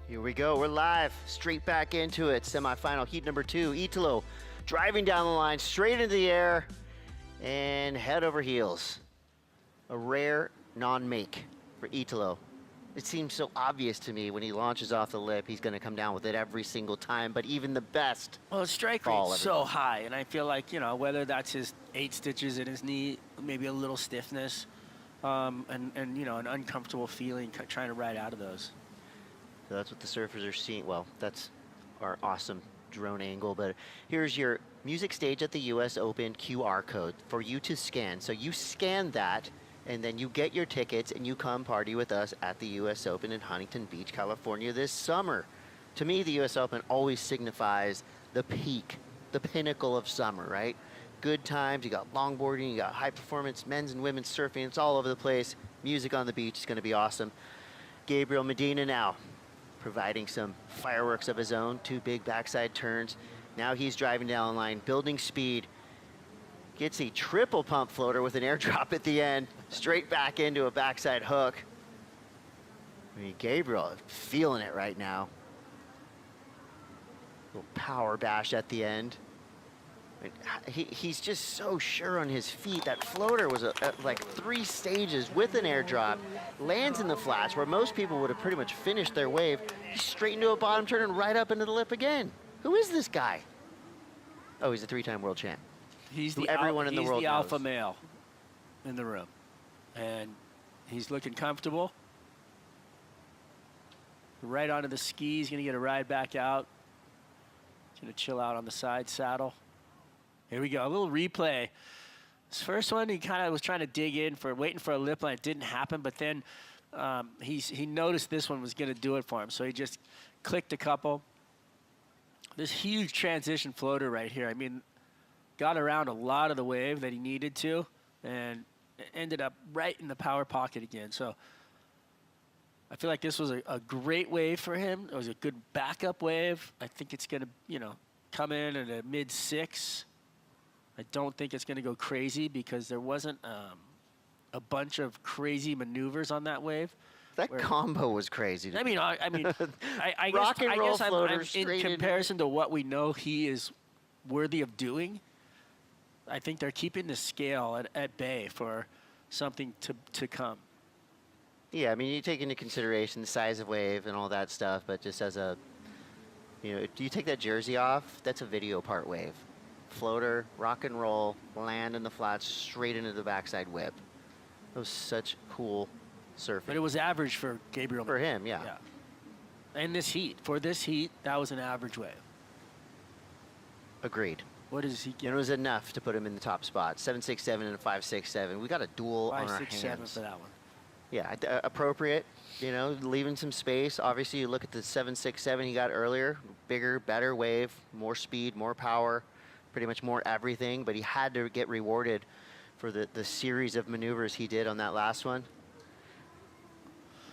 Here we go, we're live, straight back into it. Semifinal heat number 2, Italo driving down the line, straight into the air, and head over heels. A rare non-make for Italo. It seems so obvious to me when he launches off the lip, he's gonna come down with it every single time, but even the best. Well, his strike rate's so high, and I feel like, you know, whether that's his 8 stitches in his knee, maybe a little stiffness, and you know, an uncomfortable feeling trying to ride out of those. So that's what the surfers are seeing. Well, that's our awesome drone angle, but here's your music stage at the US Open QR code for you to scan. So you scan that, and then you get your tickets and you come party with us at the US Open in Huntington Beach, California this summer. To me, the US Open always signifies the peak, the pinnacle of summer, right? Good times, you got longboarding, you got high performance, men's and women's surfing, it's all over the place. Music on the beach is gonna be awesome. Gabriel Medina now, providing some fireworks of his own, 2 big backside turns. Now he's driving down the line, building speed. Gets a triple pump floater with an airdrop at the end, straight back into a backside hook. I mean, Gabriel feeling it right now. Little power bash at the end. He's just so sure on his feet. That floater was like 3 stages with an airdrop, lands in the flats where most people would have pretty much finished their wave. He's straight into a bottom turn and right up into the lip again. Who is this guy? Oh, he's a 3-time world champ. He's who the everyone in the world the alpha knows. male in the room, and he's looking comfortable. Right onto the skis, gonna get a ride back out. He's gonna chill out on the side saddle. Here we go, a little replay. This first one, he kind of was trying to dig in for, waiting for a lip line. It didn't happen, but then he noticed this one was gonna do it for him, so he just clicked a couple. This huge transition floater right here. I mean, got around a lot of the wave that he needed to, and ended up right in the power pocket again. So I feel like this was a great wave for him. It was a good backup wave. I think it's gonna, you know, come in at a mid-6. I don't think it's gonna go crazy because there wasn't a bunch of crazy maneuvers on that wave. That combo was crazy. I mean, I Rock and roll guess I'm floaters in straight comparison to what we know he is worthy of doing. I think they're keeping the scale at bay for something to come. Yeah, I mean, you take into consideration the size of wave and all that stuff, but just as a, you know, do you take that jersey off? That's a video part wave. Floater, rock and roll, land in the flats, straight into the backside whip. That was such cool surfing. But it was average for Gabriel. For him, yeah. And this heat, for this heat, that was an average wave. Agreed. What does he get? And it was enough to put him in the top spot. 767 and a 567. We got a duel on our 567 hands. for that one. Yeah, appropriate. You know, leaving some space. Obviously, you look at the 767 he got earlier. Bigger, better wave, more speed, more power, pretty much more everything. But he had to get rewarded for the series of maneuvers he did on that last one.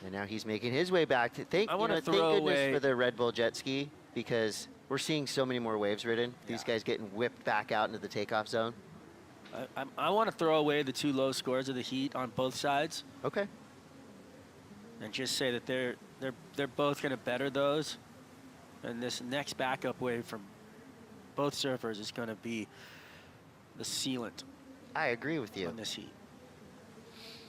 And now he's making his way back. Thank goodness for the Red Bull jet ski, because we're seeing so many more waves ridden. These guys getting whipped back out into the takeoff zone. I want to throw away the 2 low scores of the heat on both sides. Okay. And just say that they're both going to better those. And this next backup wave from both surfers is going to be the sealant. I agree with you. On this heat.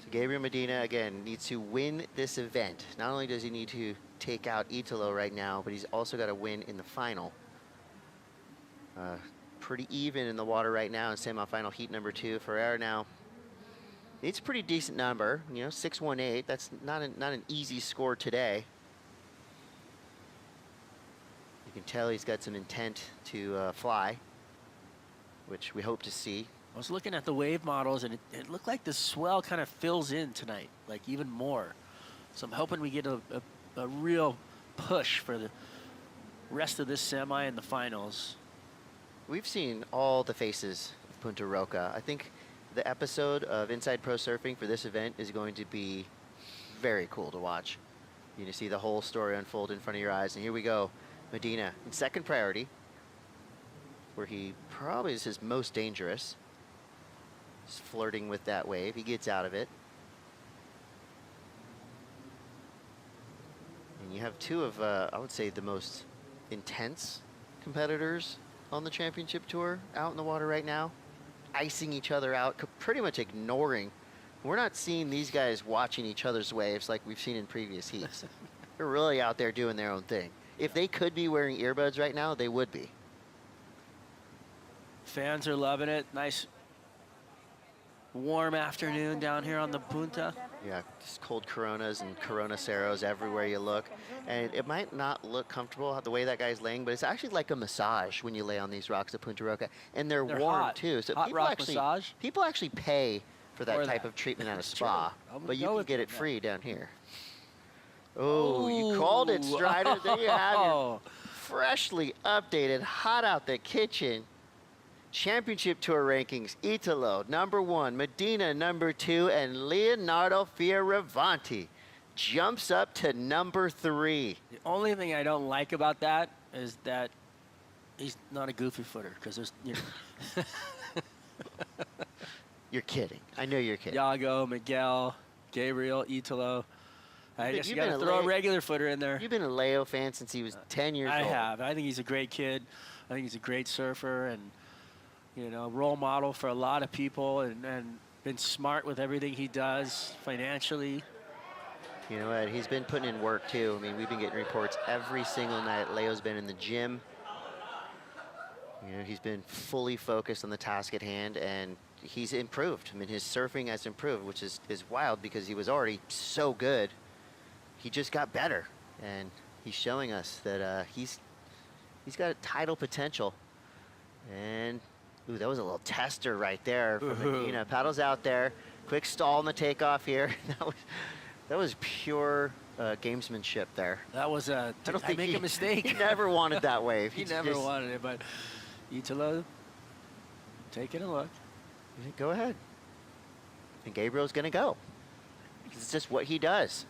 So Gabriel Medina, again, needs to win this event. Not only does he need to take out Italo right now, but he's also got to win in the final. Pretty even in the water right now in semifinal heat number 2. Ferrer now needs a pretty decent number, you know, 618. That's not an easy score today. You can tell he's got some intent to fly, which we hope to see. I was looking at the wave models, and it looked like the swell kind of fills in tonight, like even more. So I'm hoping we get a real push for the rest of this semi and the finals. We've seen all the faces of Punta Roca. I think the episode of Inside Pro Surfing for this event is going to be very cool to watch. You can see the whole story unfold in front of your eyes. And here we go. Medina in second priority, where he probably is his most dangerous. He's flirting with that wave. He gets out of it. And you have two of, I would say, the most intense competitors on the championship tour out in the water right now, icing each other out, pretty much ignoring. We're not seeing these guys watching each other's waves like we've seen in previous heats. They're really out there doing their own thing. If they could be wearing earbuds right now, they would be. Fans are loving it. Nice warm afternoon down here on the Punta. Yeah, just cold Coronas and Corona Ceros everywhere you look. And it might not look comfortable the way that guy's laying, but it's actually like a massage when you lay on these rocks at Punta Roca. And they're warm hot. too. So Hot rock massage? People actually pay for that type of treatment at a spa. But you can get it free down here. Oh, you called it, Strider. There you have your freshly updated, hot out the kitchen championship tour rankings. Italo, #1, Medina, #2, and Leonardo Fioravanti jumps up to #3. The only thing I don't like about that is that he's not a goofy footer, because there's, you know. You're kidding. I know you're kidding. Yago, Miguel, Gabriel, Italo. I guess you got to throw a regular footer in there. You've been a Leo fan since he was 10 years old. I have. I think he's a great kid. I think he's a great surfer and, you know, role model for a lot of people, and been smart with everything he does financially. You know what? He's been putting in work too. I mean, we've been getting reports every single night. Leo's been in the gym. You know, he's been fully focused on the task at hand, and he's improved. I mean, his surfing has improved, which is wild because he was already so good. He just got better, and he's showing us that he's got title potential. And ooh, that was a little tester right there from Medina. Paddles out there, quick stall on the takeoff here. That was pure gamesmanship there. That was a, did I make a mistake? He never wanted that wave. He never wanted it, but Italo, taking a look. Go ahead. And Gabriel's gonna go. It's just what he does.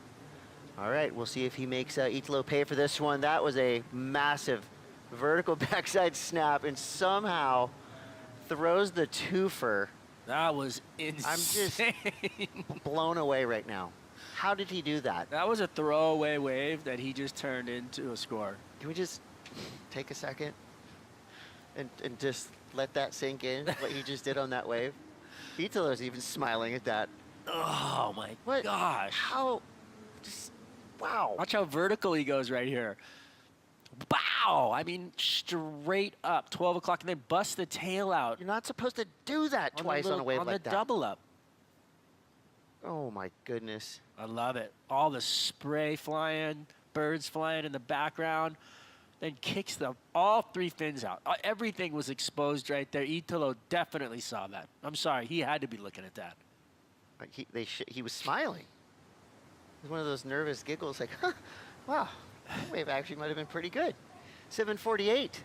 All right, we'll see if he makes Italo pay for this one. That was a massive vertical backside snap, and somehow throws the twofer. That was insane. I'm just blown away right now. How did he do that? That was a throwaway wave that he just turned into a score. Can we just take a second and just let that sink in, what he just did on that wave? Italo's even smiling at that. Oh my gosh. How, just, wow. Watch how vertical he goes right here. Wow, I mean, straight up, 12 o'clock, and then bust the tail out. You're not supposed to do that twice on a wave like that. On the double up. Oh my goodness. I love it. All the spray flying, birds flying in the background, then kicks all three fins out. Everything was exposed right there. Italo definitely saw that. I'm sorry, he had to be looking at that. He was smiling. It was one of those nervous giggles like, huh, wow. That wave actually might have been pretty good. 748.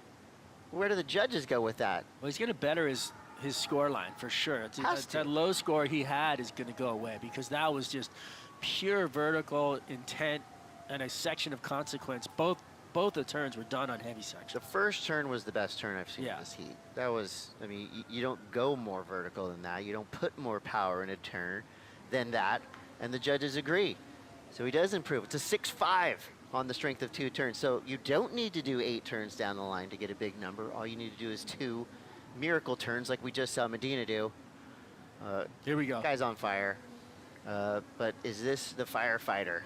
Where do the judges go with that? Well, he's going to better his score line for sure. That low score he had is going to go away because that was just pure vertical intent and a section of consequence. Both the turns were done on heavy section. The first turn was the best turn I've seen in this heat. That was, I mean, you don't go more vertical than that. You don't put more power in a turn than that, and the judges agree. So he does improve. It's a 6.5. on the strength of 2 turns. So you don't need to do 8 turns down the line to get a big number. All you need to do is 2 miracle turns like we just saw Medina do. Here we go. Guy's on fire. But is this the firefighter?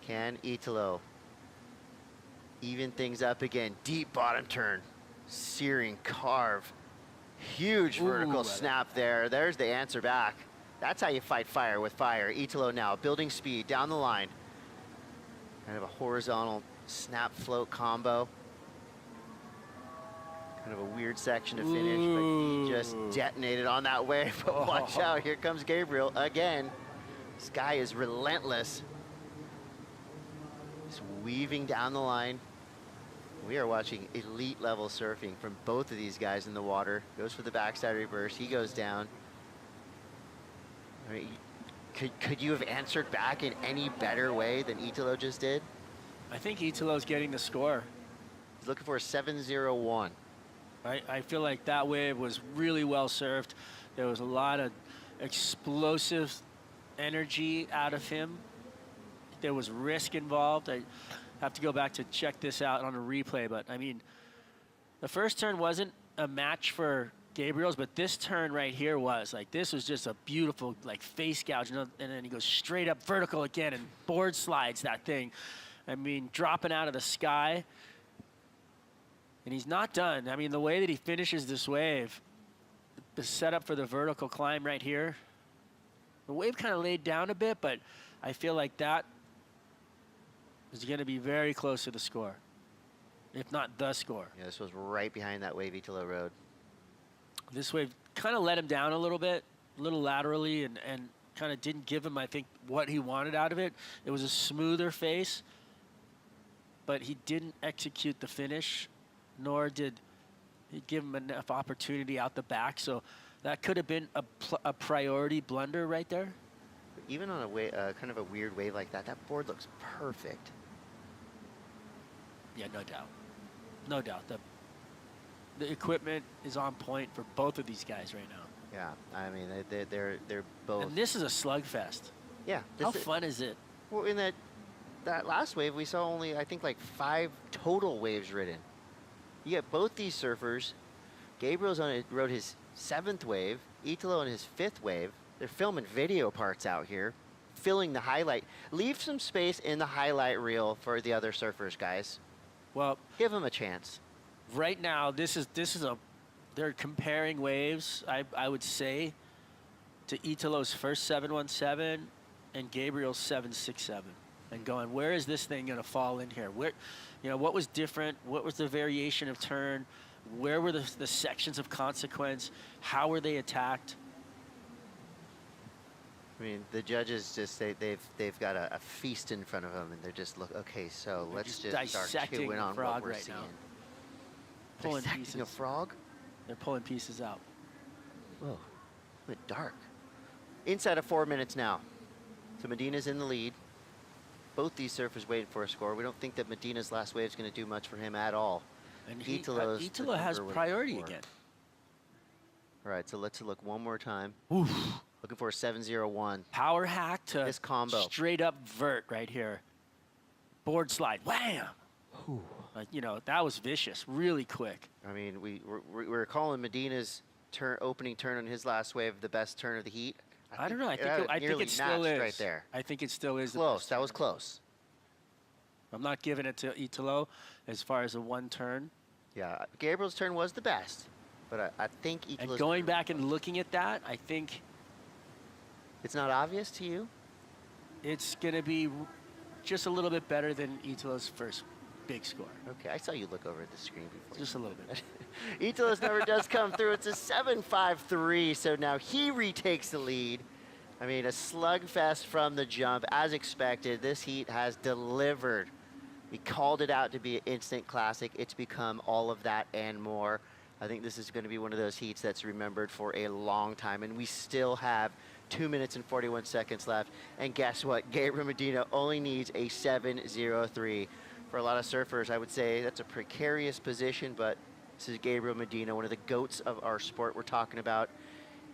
Can Italo even things up again? Deep bottom turn. Searing carve. Huge vertical snap there. There's the answer back. That's how you fight fire with fire. Italo now building speed down the line. Kind of a horizontal snap float combo. Kind of a weird section to finish, but he just detonated on that wave. But watch out, here comes Gabriel again. This guy is relentless. Just weaving down the line. We are watching elite level surfing from both of these guys in the water. Goes for the backside reverse, he goes down. I mean, could you have answered back in any better way than Italo just did? I think Italo's getting the score. He's looking for a 7.01. I feel like that wave was really well served. There was a lot of explosive energy out of him. there was risk involved. I have to go back to check this out on a replay, but I mean, the first turn wasn't a match for Gabriel's, but this turn right here was. Like, this was just a beautiful, like, face gouge, and then he goes straight up vertical again and board slides that thing. I mean, dropping out of the sky. And he's not done. I mean, the way that he finishes this wave, the setup for the vertical climb right here, the wave kind of laid down a bit, but I feel like that is going to be very close to the score, if not the score. Yeah, this was right behind that wave Italo rode. This wave kind of let him down a little bit, a little laterally, and kind of didn't give him, I think, what he wanted out of it. It was a smoother face, but he didn't execute the finish, nor did he give him enough opportunity out the back. So that could have been a priority blunder right there. Even on a kind of a weird wave like that, that board looks perfect. Yeah, no doubt. No doubt. The equipment is on point for both of these guys right now. Yeah, I mean, they're both. And this is a slugfest. Yeah. How fun is it? Well, in that last wave, we saw only, I think, like 5 total waves ridden. You get both these surfers. Gabriel's rode his 7th wave. Italo on his 5th wave. They're filming video parts out here, filling the highlight. Leave some space in the highlight reel for the other surfers, guys. Well, give them a chance. Right now, they're comparing waves, I would say, to Italo's first 717 and Gabriel's 767, and going, where is this thing going to fall in here? Where, what was different? What was the variation of turn? Where were the sections of consequence? How were they attacked? I mean, the judges just say they've got a feast in front of them, and they're just okay. So let's just start chewing on what we're seeing. Pulling dissecting pieces. a frog? They're pulling pieces out. Whoa, a bit dark. Inside of 4 minutes now. So Medina's in the lead. Both these surfers waiting for a score. We don't think that Medina's last wave is going to do much for him at all. And Italo has priority again. All right, so let's look one more time. Oof. Looking for a 701. Power hack to this combo. Straight up vert right here. Board slide. Wham! Like, that was vicious, really quick. I mean, we're calling Medina's opening turn on his last wave the best turn of the heat. I don't know. I think it still is. Right there. I think it still is. Close. That was close. I'm not giving it to Italo as far as a one turn. Yeah, Gabriel's turn was the best, but I think Italo's. And going back and looking at that, I think it's not obvious to you. It's going to be just a little bit better than Italo's first big score. Okay, I saw you look over at the screen before. Just a little bit. Italo's number does come through. It's a 7.53, so now he retakes the lead. I mean, a slugfest from the jump. As expected, this heat has delivered. We called it out to be an instant classic. It's become all of that and more. I think this is going to be one of those heats that's remembered for a long time, and we still have 2 minutes and 41 seconds left. And guess what? Gabriel Medina only needs a 7.03. For a lot of surfers, I would say that's a precarious position, but this is Gabriel Medina, one of the GOATs of our sport we're talking about.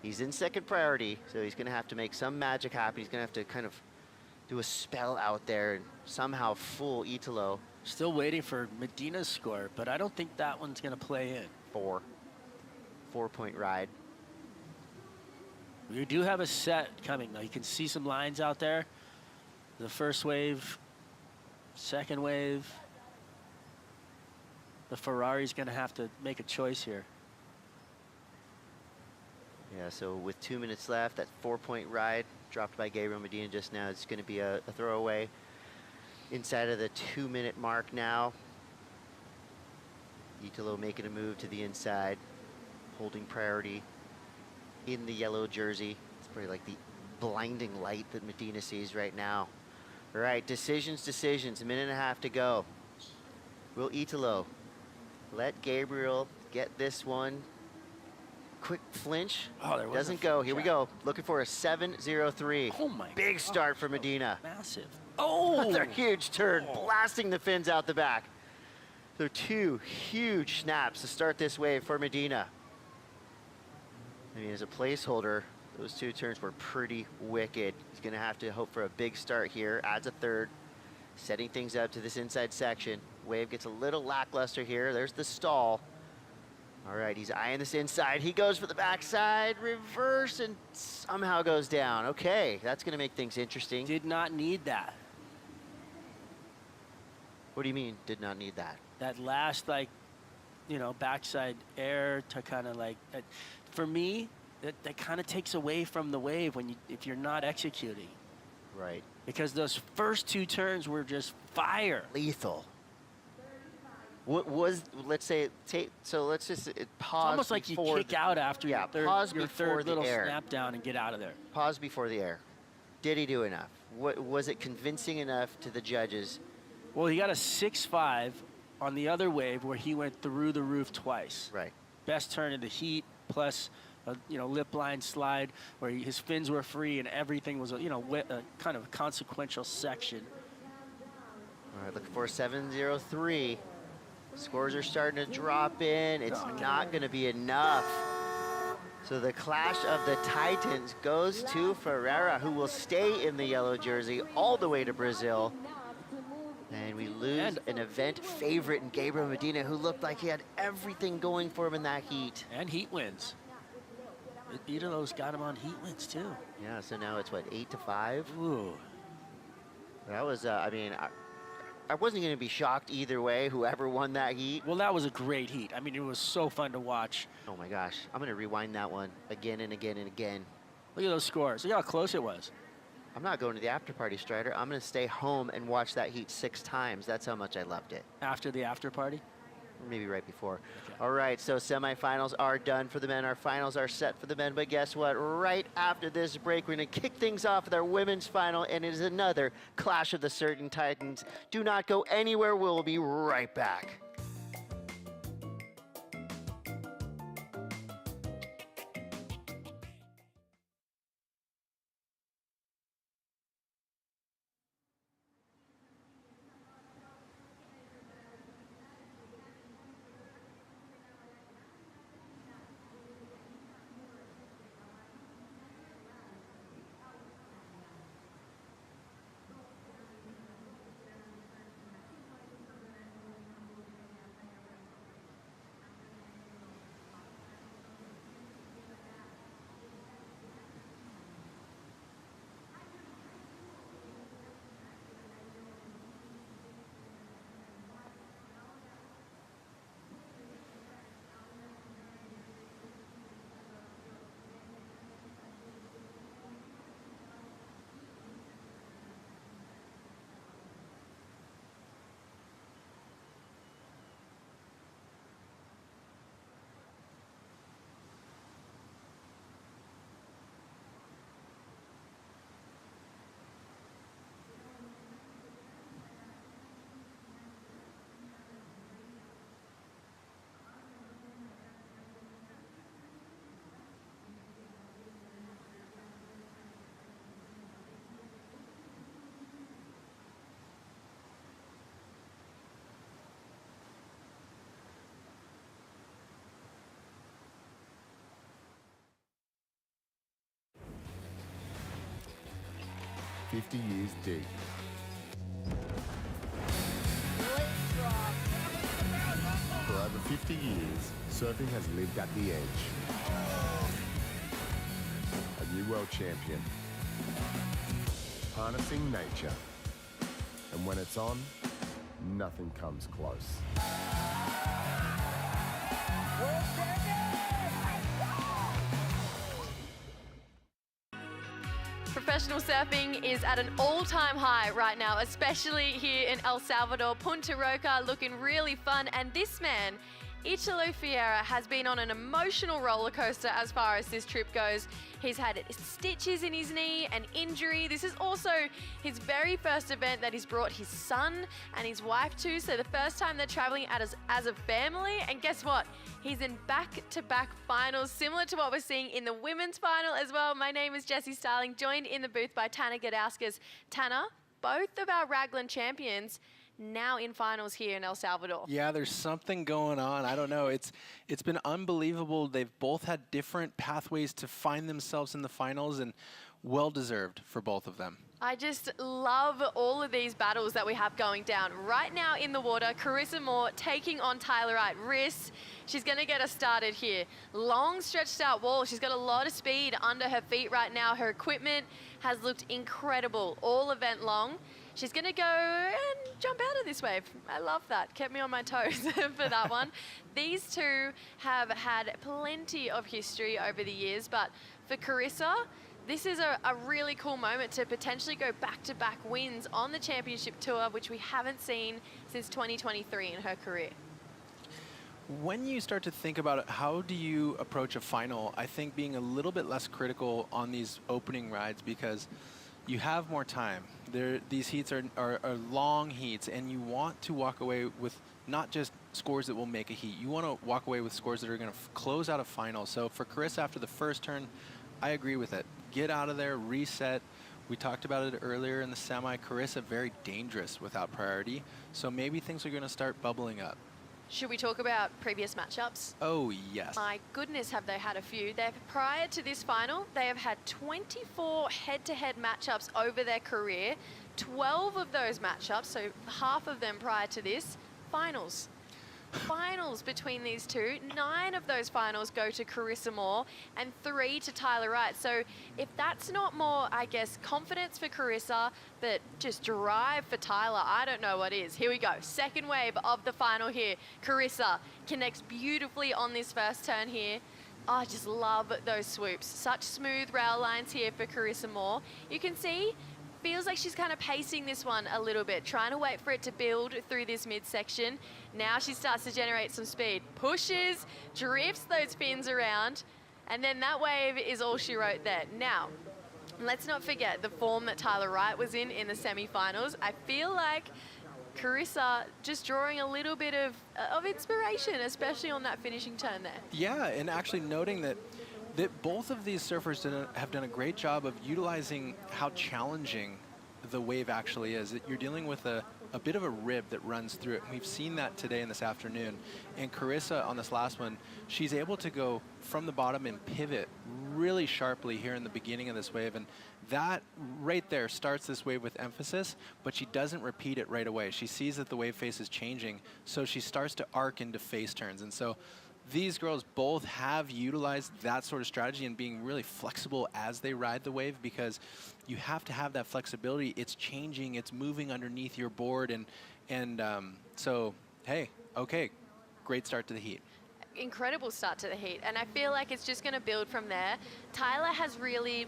He's in second priority, so he's going to have to make some magic happen. He's going to have to kind of do a spell out there and somehow fool Italo. Still waiting for Medina's score, but I don't think that one's going to play in. 4-point ride. We do have a set coming, though. You can see some lines out there. The first wave, second wave. The Ferrari's going to have to make a choice here. Yeah, so with 2 minutes left, that 4-point ride dropped by Gabriel Medina just now. It's going to be a throwaway. Inside of the 2-minute mark now. Italo making a move to the inside, holding priority in the yellow jersey. It's probably like the blinding light that Medina sees right now. All right, decisions, a minute and a half to go. Will Italo let Gabriel get this one? Quick flinch. Oh, there was doesn't go. Here we go. Looking for a 7.03. Oh my! Big start for Medina. Massive. Oh! Another huge turn, blasting the fins out the back. So 2 huge snaps to start this wave for Medina. I mean, as a placeholder, those 2 turns were pretty wicked. He's going to have to hope for a big start here. Adds a third. setting things up to this inside section. Wave gets a little lackluster here. There's the stall. All right, he's eyeing this inside. He goes for the backside, reverse, and somehow goes down. Okay, that's going to make things interesting. Did not need that. What do you mean, did not need that? That last, like, you know, backside air to kind of like, for me, that kind of takes away from the wave when if you're not executing. Right. Because those first 2 turns were just fire. Lethal. What was, let's say, so let's just pause. It's almost like you kick out after your third little air. snap down and get out of there. Pause before the air. Did he do enough? Was it convincing enough to the judges? Well, he got a 6.5 on the other wave where he went through the roof twice. Right. Best turn in the heat, plus a lip line slide where his fins were free and everything was a kind of consequential section. All right, looking for a 7.03. Scores are starting to drop in. It's not going to be enough. So the clash of the Titans goes to Ferreira, who will stay in the yellow jersey all the way to Brazil. And we lose an event favorite in Gabriel Medina, who looked like he had everything going for him in that heat. And heat wins. Either of those got him on heat wins, too. Yeah, so now it's, what, 8-5? Ooh. That was, I mean, I wasn't going to be shocked either way, whoever won that heat. Well, that was a great heat. I mean, it was so fun to watch. Oh, my gosh. I'm going to rewind that one again and again and again. Look at those scores. Look how close it was. I'm not going to the after party, Strider. I'm going to stay home and watch that heat 6 times. That's how much I loved it. After the after party? Maybe right before. Okay. All right, so semifinals are done for the men. Our finals are set for the men. But guess what? Right after this break, we're going to kick things off with our women's final, and it is another clash of the certain Titans. Do not go anywhere. We'll be right back. "50 years deep. For over 50 years, surfing has lived at the edge. A new world champion. Harnessing nature. And when it's on, nothing comes close. Professional surfing is at an all-time high right now, especially here in El Salvador. Punta Roca looking really fun, and this man, Italo Ferreira, has been on an emotional roller coaster as far as this trip goes. He's had stitches in his knee, an injury. This is also his very first event that he's brought his son and his wife to, so the first time they're traveling as a family. And guess what? He's in back-to-back finals, similar to what we're seeing in the women's final as well. My name is Jessie Starling, joined in the booth by Tanner Gadauskas. Tanner, both of our Raglan champions now in finals here in El Salvador. Yeah, there's something going on. I don't know. It's been unbelievable. They've both had different pathways to find themselves in the finals, and well-deserved for both of them. I just love all of these battles that we have going down. Right now in the water, Carissa Moore taking on Tyler Wright. Riss, she's going to get us started here. Long stretched out wall. She's got a lot of speed under her feet right now. Her equipment has looked incredible all event long. She's going to go and jump out of this wave. I love that. Kept me on my toes for that one. These two have had plenty of history over the years, but for Carissa, this is a really cool moment to potentially go back-to-back wins on the championship tour, which we haven't seen since 2023 in her career. When you start to think about it, how do you approach a final? I think being a little bit less critical on these opening rides because you have more time. These heats are long heats, and you want to walk away with not just scores that will make a heat. You want to walk away with scores that are going to close out a final. So for Carissa, after the first turn, I agree with it. Get out of there, reset. We talked about it earlier in the semi. Carissa, very dangerous without priority. So maybe things are going to start bubbling up. Should we talk about previous matchups? Oh, yes. My goodness, have they had a few. Prior to this final, they have had 24 head-to-head matchups over their career. 12 of those matchups, so half of them prior to this, finals. Finals between these two. 9 of those finals go to Carissa Moore and 3 to Tyler Wright. So if that's not more, I guess, confidence for Carissa, but just drive for Tyler, I don't know what is. Here we go. Second wave of the final here. Carissa connects beautifully on this first turn here. Oh, I just love those swoops. Such smooth rail lines here for Carissa Moore. You can see, feels like she's kind of pacing this one a little bit, trying to wait for it to build through this midsection. Now she starts to generate some speed. Pushes, drifts those fins around, and then that wave is all she wrote there. Now, let's not forget the form that Tyler Wright was in the semi-finals. I feel like Carissa just drawing a little bit of inspiration, especially on that finishing turn there. Yeah, and actually noting that both of these surfers have done a great job of utilizing how challenging the wave actually is. That you're dealing with a bit of a rib that runs through it. We've seen that today and this afternoon. And Carissa on this last one, she's able to go from the bottom and pivot really sharply here in the beginning of this wave. And that right there starts this wave with emphasis, but she doesn't repeat it right away. She sees that the wave face is changing, so she starts to arc into face turns. And so these girls both have utilized that sort of strategy and being really flexible as they ride the wave, because you have to have that flexibility. It's changing, it's moving underneath your board, and so, hey, okay, great start to the heat. Incredible start to the heat, and I feel like it's just going to build from there. Tyler has really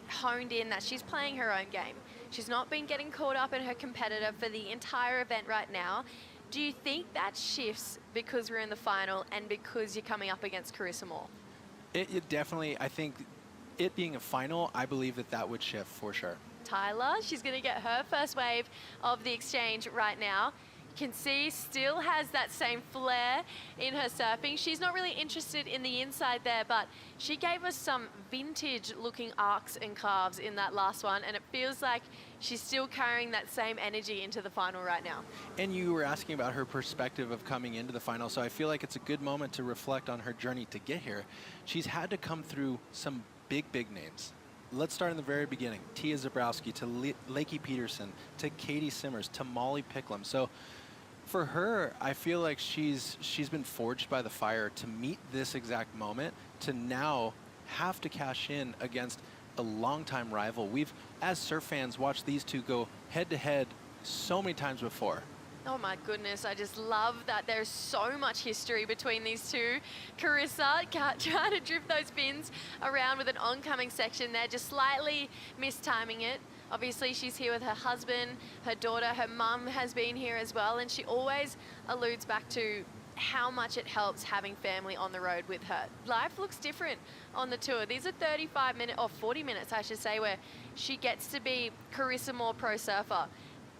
honed in that she's playing her own game. She's not been getting caught up in her competitor for the entire event right now. Do you think that shifts because we're in the final and because you're coming up against Carissa Moore? It definitely, I think, it being a final, I believe that would shift for sure. Tyler, she's going to get her first wave of the exchange right now. You can see still has that same flair in her surfing. She's not really interested in the inside there, but she gave us some vintage looking arcs and carves in that last one, and it feels like she's still carrying that same energy into the final right now. And you were asking about her perspective of coming into the final, so I feel like it's a good moment to reflect on her journey to get here. She's had to come through some big names. Let's start in the very beginning. Tia Zabrowski to Lakey Peterson to Katie Simmers to Molly Picklum. So for her, I feel like she's been forged by the fire to meet this exact moment, to now have to cash in against a longtime rival. We've, as surf fans, watched these two go head-to-head so many times before. Oh my goodness, I just love that there's so much history between these two. Carissa trying to drift those fins around with an oncoming section there, just slightly mistiming it. Obviously, she's here with her husband, her daughter, her mum has been here as well, and she always alludes back to how much it helps having family on the road with her. Life looks different on the tour. These are 35 minutes, or 40 minutes, I should say, where she gets to be Carissa Moore pro surfer.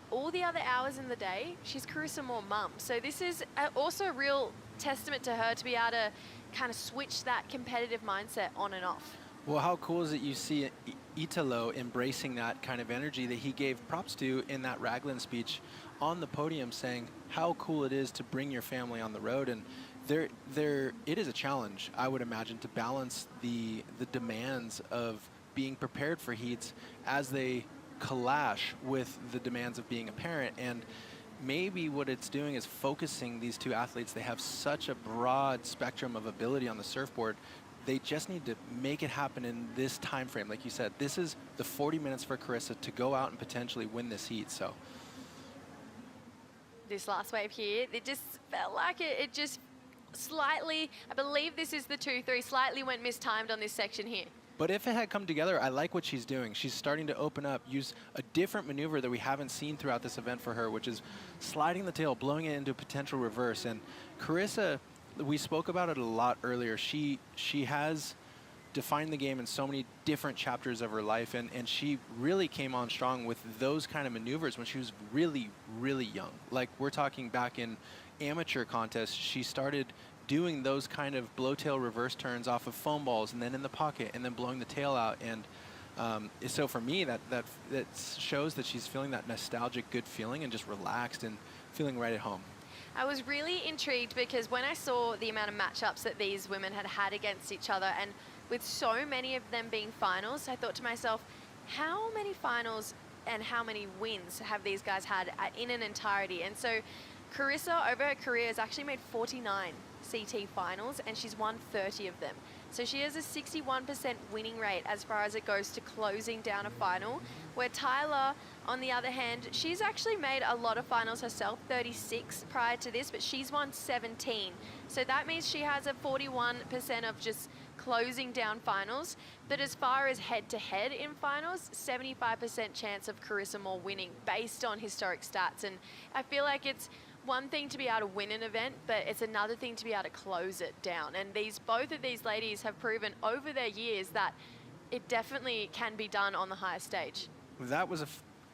All the other hours in the day, she's Carissa Moore mum. So this is also a real testament to her to be able to kind of switch that competitive mindset on and off. Well, how cool is it you see Italo embracing that kind of energy that he gave props to in that Raglan speech on the podium, saying how cool it is to bring your family on the road. And it is a challenge, I would imagine, to balance the demands of being prepared for heats as they clash with the demands of being a parent. And maybe what it's doing is focusing these two athletes. They have such a broad spectrum of ability on the surfboard. They just need to make it happen in this time frame. Like you said, this is the 40 minutes for Carissa to go out and potentially win this heat. So This last wave here, it just felt like it just slightly, I believe this is the 2-3, slightly went mistimed on this section here. but if it had come together, I like what she's doing. She's starting to open up, use a different maneuver that we haven't seen throughout this event for her, which is sliding the tail, blowing it into a potential reverse. And Carissa, we spoke about it a lot earlier. She has defined the game in so many different chapters of her life, and she really came on strong with those kind of maneuvers when she was really, really young. Like, we're talking back in amateur contests, she started doing those kind of blow-tail reverse turns off of foam balls and then in the pocket and then blowing the tail out. And so for me, that shows that she's feeling that nostalgic good feeling and just relaxed and feeling right at home. I was really intrigued because when I saw the amount of matchups that these women had had against each other, and with so many of them being finals, I thought to myself, how many finals and how many wins have these guys had in an entirety? And so Carissa, over her career, has actually made 49 CT finals, and she's won 30 of them. So she has a 61% winning rate as far as it goes to closing down a final, where Tyler, on the other hand, she's actually made a lot of finals herself, 36 prior to this, but she's won 17. So that means she has a 41% of just closing down finals. But as far as head-to-head in finals, 75% chance of Carissa Moore winning based on historic stats. And I feel like it's one thing to be able to win an event, but it's another thing to be able to close it down. And both of these ladies have proven over their years that it definitely can be done on the highest stage. That was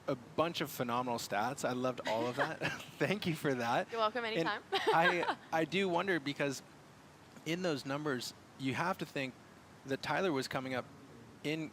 a bunch of phenomenal stats. I loved all of that. Thank you for that. You're welcome anytime. I do wonder, because in those numbers, you have to think that Tyler was coming up in,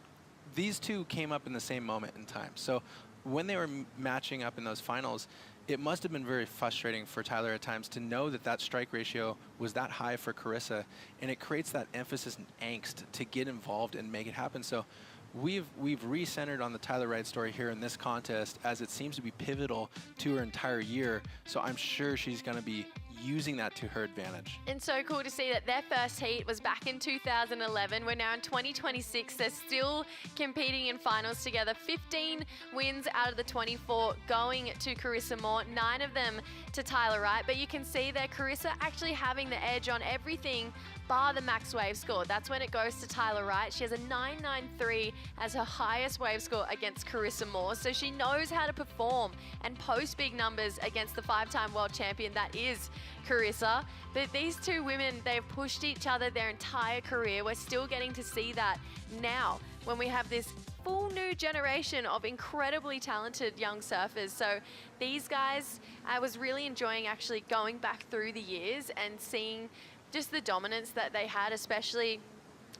these two came up in the same moment in time. So when they were matching up in those finals, it must have been very frustrating for Tyler at times to know that that strike ratio was that high for Carissa, and it creates that emphasis and angst to get involved and make it happen. So we've recentered on the Tyler Wright story here in this contest, as it seems to be pivotal to her entire year. So I'm sure she's going to be using that to her advantage. And so cool to see that their first heat was back in 2011. We're now in 2026. They're still competing in finals together. 15 wins out of the 24 going to Carissa Moore, 9 of them to Tyler Wright. But you can see there, Carissa actually having the edge on everything bar the max wave score. That's when it goes to Tyler Wright. She has a 993 as her highest wave score against Carissa Moore. So she knows how to perform and post big numbers against the 5-time world champion that is Carissa. But these two women, they've pushed each other their entire career. We're still getting to see that now when we have this full new generation of incredibly talented young surfers. So these guys, I was really enjoying actually going back through the years and seeing just the dominance that they had, especially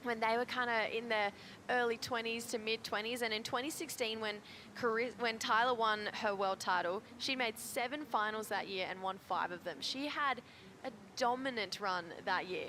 when they were kind of in their early 20s to mid 20s. And in 2016, when Tyler won her world title, she made 7 finals that year and won 5 of them. She had a dominant run that year.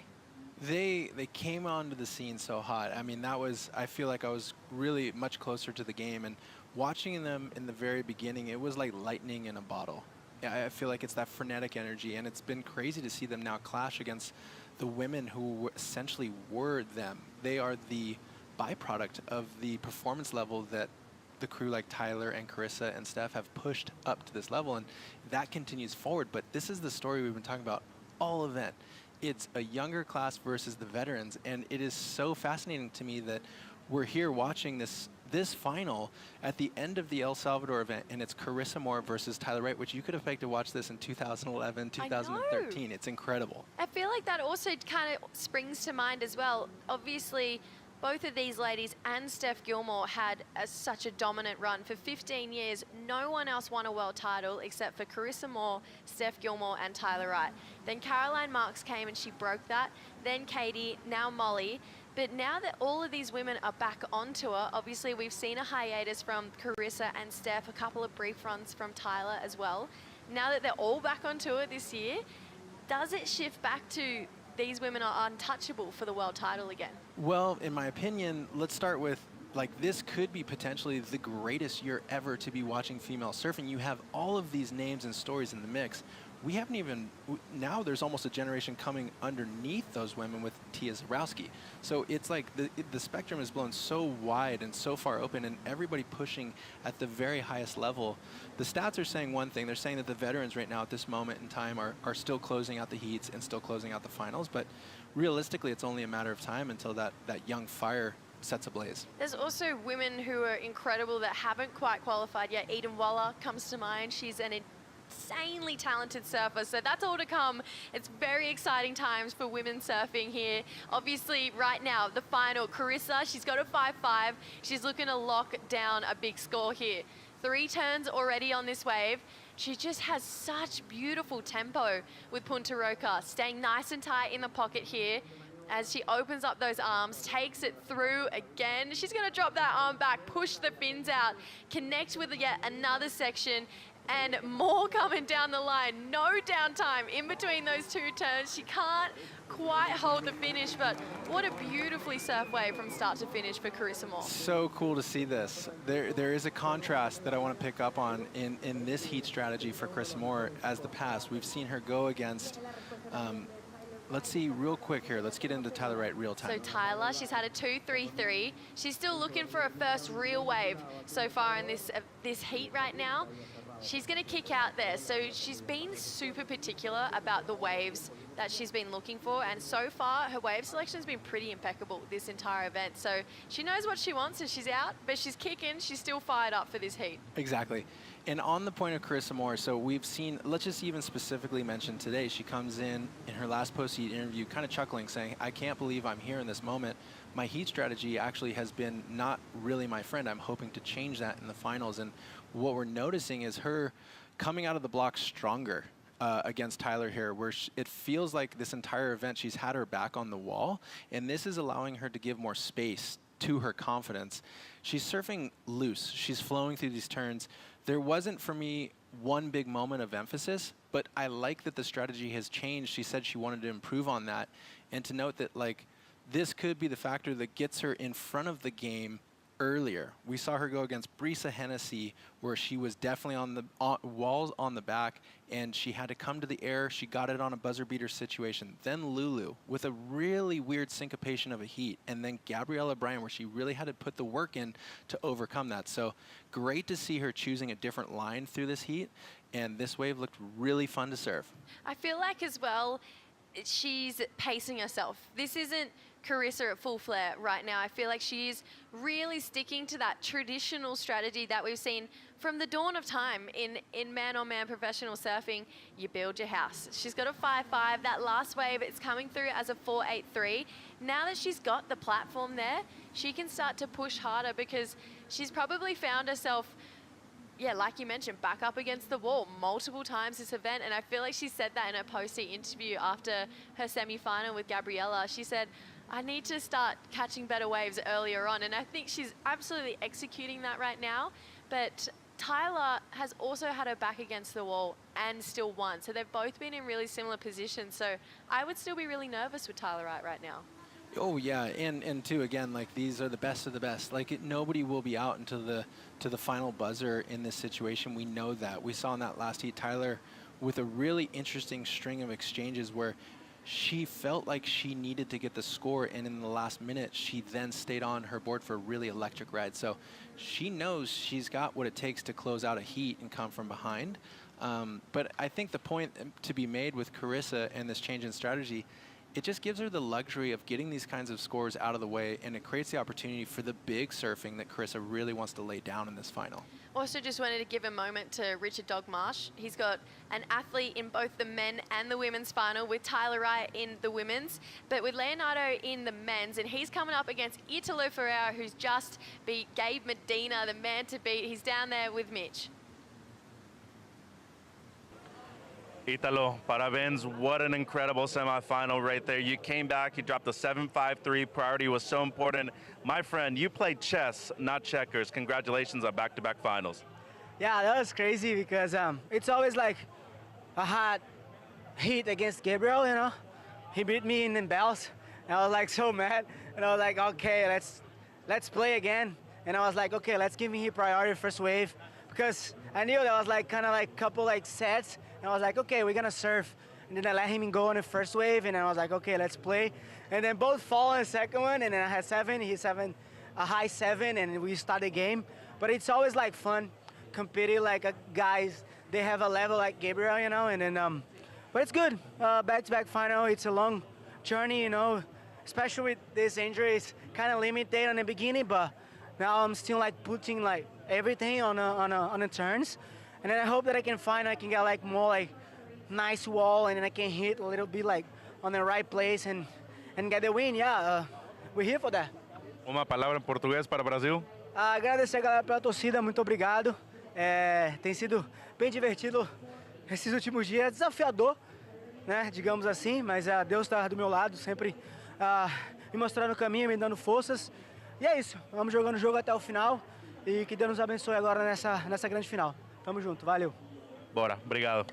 They came onto the scene so hot. I mean, that was, I feel like I was really much closer to the game, and watching them in the very beginning, it was like lightning in a bottle. I feel like it's that frenetic energy, and it's been crazy to see them now clash against the women who essentially were them. They are the byproduct of the performance level that the crew like Tyler and Carissa and Steph have pushed up to this level, and that continues forward. But this is the story we've been talking about all event. It's a younger class versus the veterans, and it is so fascinating to me that we're here watching this final at the end of the El Salvador event, and it's Carissa Moore versus Tyler Wright, which you could have picked to watch this in 2011, 2013. It's incredible. I feel like that also kind of springs to mind as well. Obviously, both of these ladies and Steph Gilmore had such a dominant run. For 15 years, no one else won a world title except for Carissa Moore, Steph Gilmore, and Tyler Wright. Then Caroline Marks came and she broke that. Then Katie, now Molly. But now that all of these women are back on tour, obviously we've seen a hiatus from Carissa and Steph, a couple of brief runs from Tyler as well. Now that they're all back on tour this year, does it shift back to these women are untouchable for the world title again? Well, in my opinion, let's start with like this could be potentially the greatest year ever to be watching female surfing. You have all of these names and stories in the mix. We haven't even, now there's almost a generation coming underneath those women with Tia Zarowski. So it's like the spectrum is blown so wide and so far open, and everybody pushing at the very highest level. The stats are saying one thing. They're saying that the veterans right now at this moment in time are still closing out the heats and still closing out the finals, but realistically it's only a matter of time until that young fire sets ablaze. There's also women who are incredible that haven't quite qualified yet. Eden Waller comes to mind. She's an insanely talented surfer, so that's all to come. It's very exciting times for women surfing here. Obviously right now the final, Carissa, she's got a 5.5. She's looking to lock down a big score here. 3 turns already on this wave. She just has such beautiful tempo with Punta Roca, staying nice and tight in the pocket here as she opens up those arms, takes it through again. She's gonna drop that arm back, push the fins out, connect with yet another section, and more coming down the line. No downtime in between those 2 turns. She can't quite hold the finish, but what a beautifully surf wave from start to finish for Carissa Moore. So cool to see this. There is a contrast that I want to pick up on in this heat strategy for Carissa Moore as the past. We've seen her go against, let's see real quick here. Let's get into Tyler Wright real time. So Tyler, she's had a 2.33. She's still looking for a first real wave so far in this heat right now. She's going to kick out there. So she's been super particular about the waves that she's been looking for, and so far her wave selection has been pretty impeccable this entire event. So she knows what she wants and she's out, but she's kicking, she's still fired up for this heat. Exactly. And on the point of Carissa Moore, so we've seen, let's just even specifically mention today, she comes in her last post-heat interview kind of chuckling, saying, I can't believe I'm here in this moment. My heat strategy actually has been not really my friend. I'm hoping to change that in the finals. And what we're noticing is her coming out of the block stronger against Tyler here, where it feels like this entire event she's had her back on the wall, and this is allowing her to give more space to her confidence. She's surfing loose. She's flowing through these turns. There wasn't, for me, one big moment of emphasis, but I like that the strategy has changed. She said she wanted to improve on that, and to note that, like, this could be the factor that gets her in front of the game earlier. We saw her go against Brisa Hennessy, where she was definitely on the walls on the back, and she had to come to the air. She got it on a buzzer beater situation. Then Lulu with a really weird syncopation of a heat, and then Gabriella Bryan, where she really had to put the work in to overcome that. So great to see her choosing a different line through this heat, and this wave looked really fun to surf. I feel like as well, she's pacing herself. This isn't Carissa at full flare right now. I feel like she is really sticking to that traditional strategy that we've seen from the dawn of time in man-on-man professional surfing. You build your house. She's got a 5.5. That last wave, it's coming through as a 4.83. Now that she's got the platform there, she can start to push harder because she's probably found herself, yeah, like you mentioned, back up against the wall multiple times this event. And I feel like she said that in her post-heat interview after her semi-final with Gabriella. She said, I need to start catching better waves earlier on. And I think she's absolutely executing that right now. But Tyler has also had her back against the wall and still won. So they've both been in really similar positions. So I would still be really nervous with Tyler Wright right now. Oh yeah, and too, again, like, these are the best of the best. Like, nobody will be out until the final buzzer in this situation. We know that. We saw in that last heat Tyler with a really interesting string of exchanges where she felt like she needed to get the score, and in the last minute she then stayed on her board for a really electric ride. So she knows she's got what it takes to close out a heat and come from behind. But I think the point to be made with Carissa and this change in strategy, it just gives her the luxury of getting these kinds of scores out of the way, and it creates the opportunity for the big surfing that Carissa really wants to lay down in this final. Also just wanted to give a moment to Richard Dogmarsh. He's got an athlete in both the men and the women's final, with Tyler Wright in the women's, but with Leonardo in the men's, and he's coming up against Italo Ferreira, who's just beat Gabe Medina, the man to beat. He's down there with Mitch. Italo, parabéns. What an incredible semifinal right there. You came back, you dropped the 7.53. Priority was so important. My friend, you played chess, not checkers. Congratulations on back-to-back finals. Yeah, that was crazy because it's always like a hot heat against Gabriel, you know. He beat me in bells, and I was like so mad. And I was like, okay, let's play again. And I was like, okay, let's give him priority first wave, because I knew that was like kind of like couple like sets, and I was like, okay, we're gonna serve. And then I let him go on the first wave, and I was like, okay, let's play. And then both fall on the second one, and then I had 7, he 7, a high 7, and we start the game. But it's always like fun competing like guys. They have a level like Gabriel, you know, and then, but it's good. Back-to-back final, it's a long journey, you know, especially with this injury. It's kind of limited in the beginning, but now I'm still like putting like everything on the turns. And then I hope that I can get like more like nice wall, and then I can hit a little bit like on the right place and get the win. Yeah, we're here for that. Uma palavra em português para o Brasil? Agradecer a galera pela torcida, muito obrigado. Tem sido bem divertido esses últimos dias, desafiador, né, digamos assim, mas Deus está do meu lado, sempre me mostrando o caminho, me dando forças. E é isso, vamos jogando o jogo até o final e que Deus nos abençoe agora nessa grande final. Tamo junto, valeu. Bora, obrigado.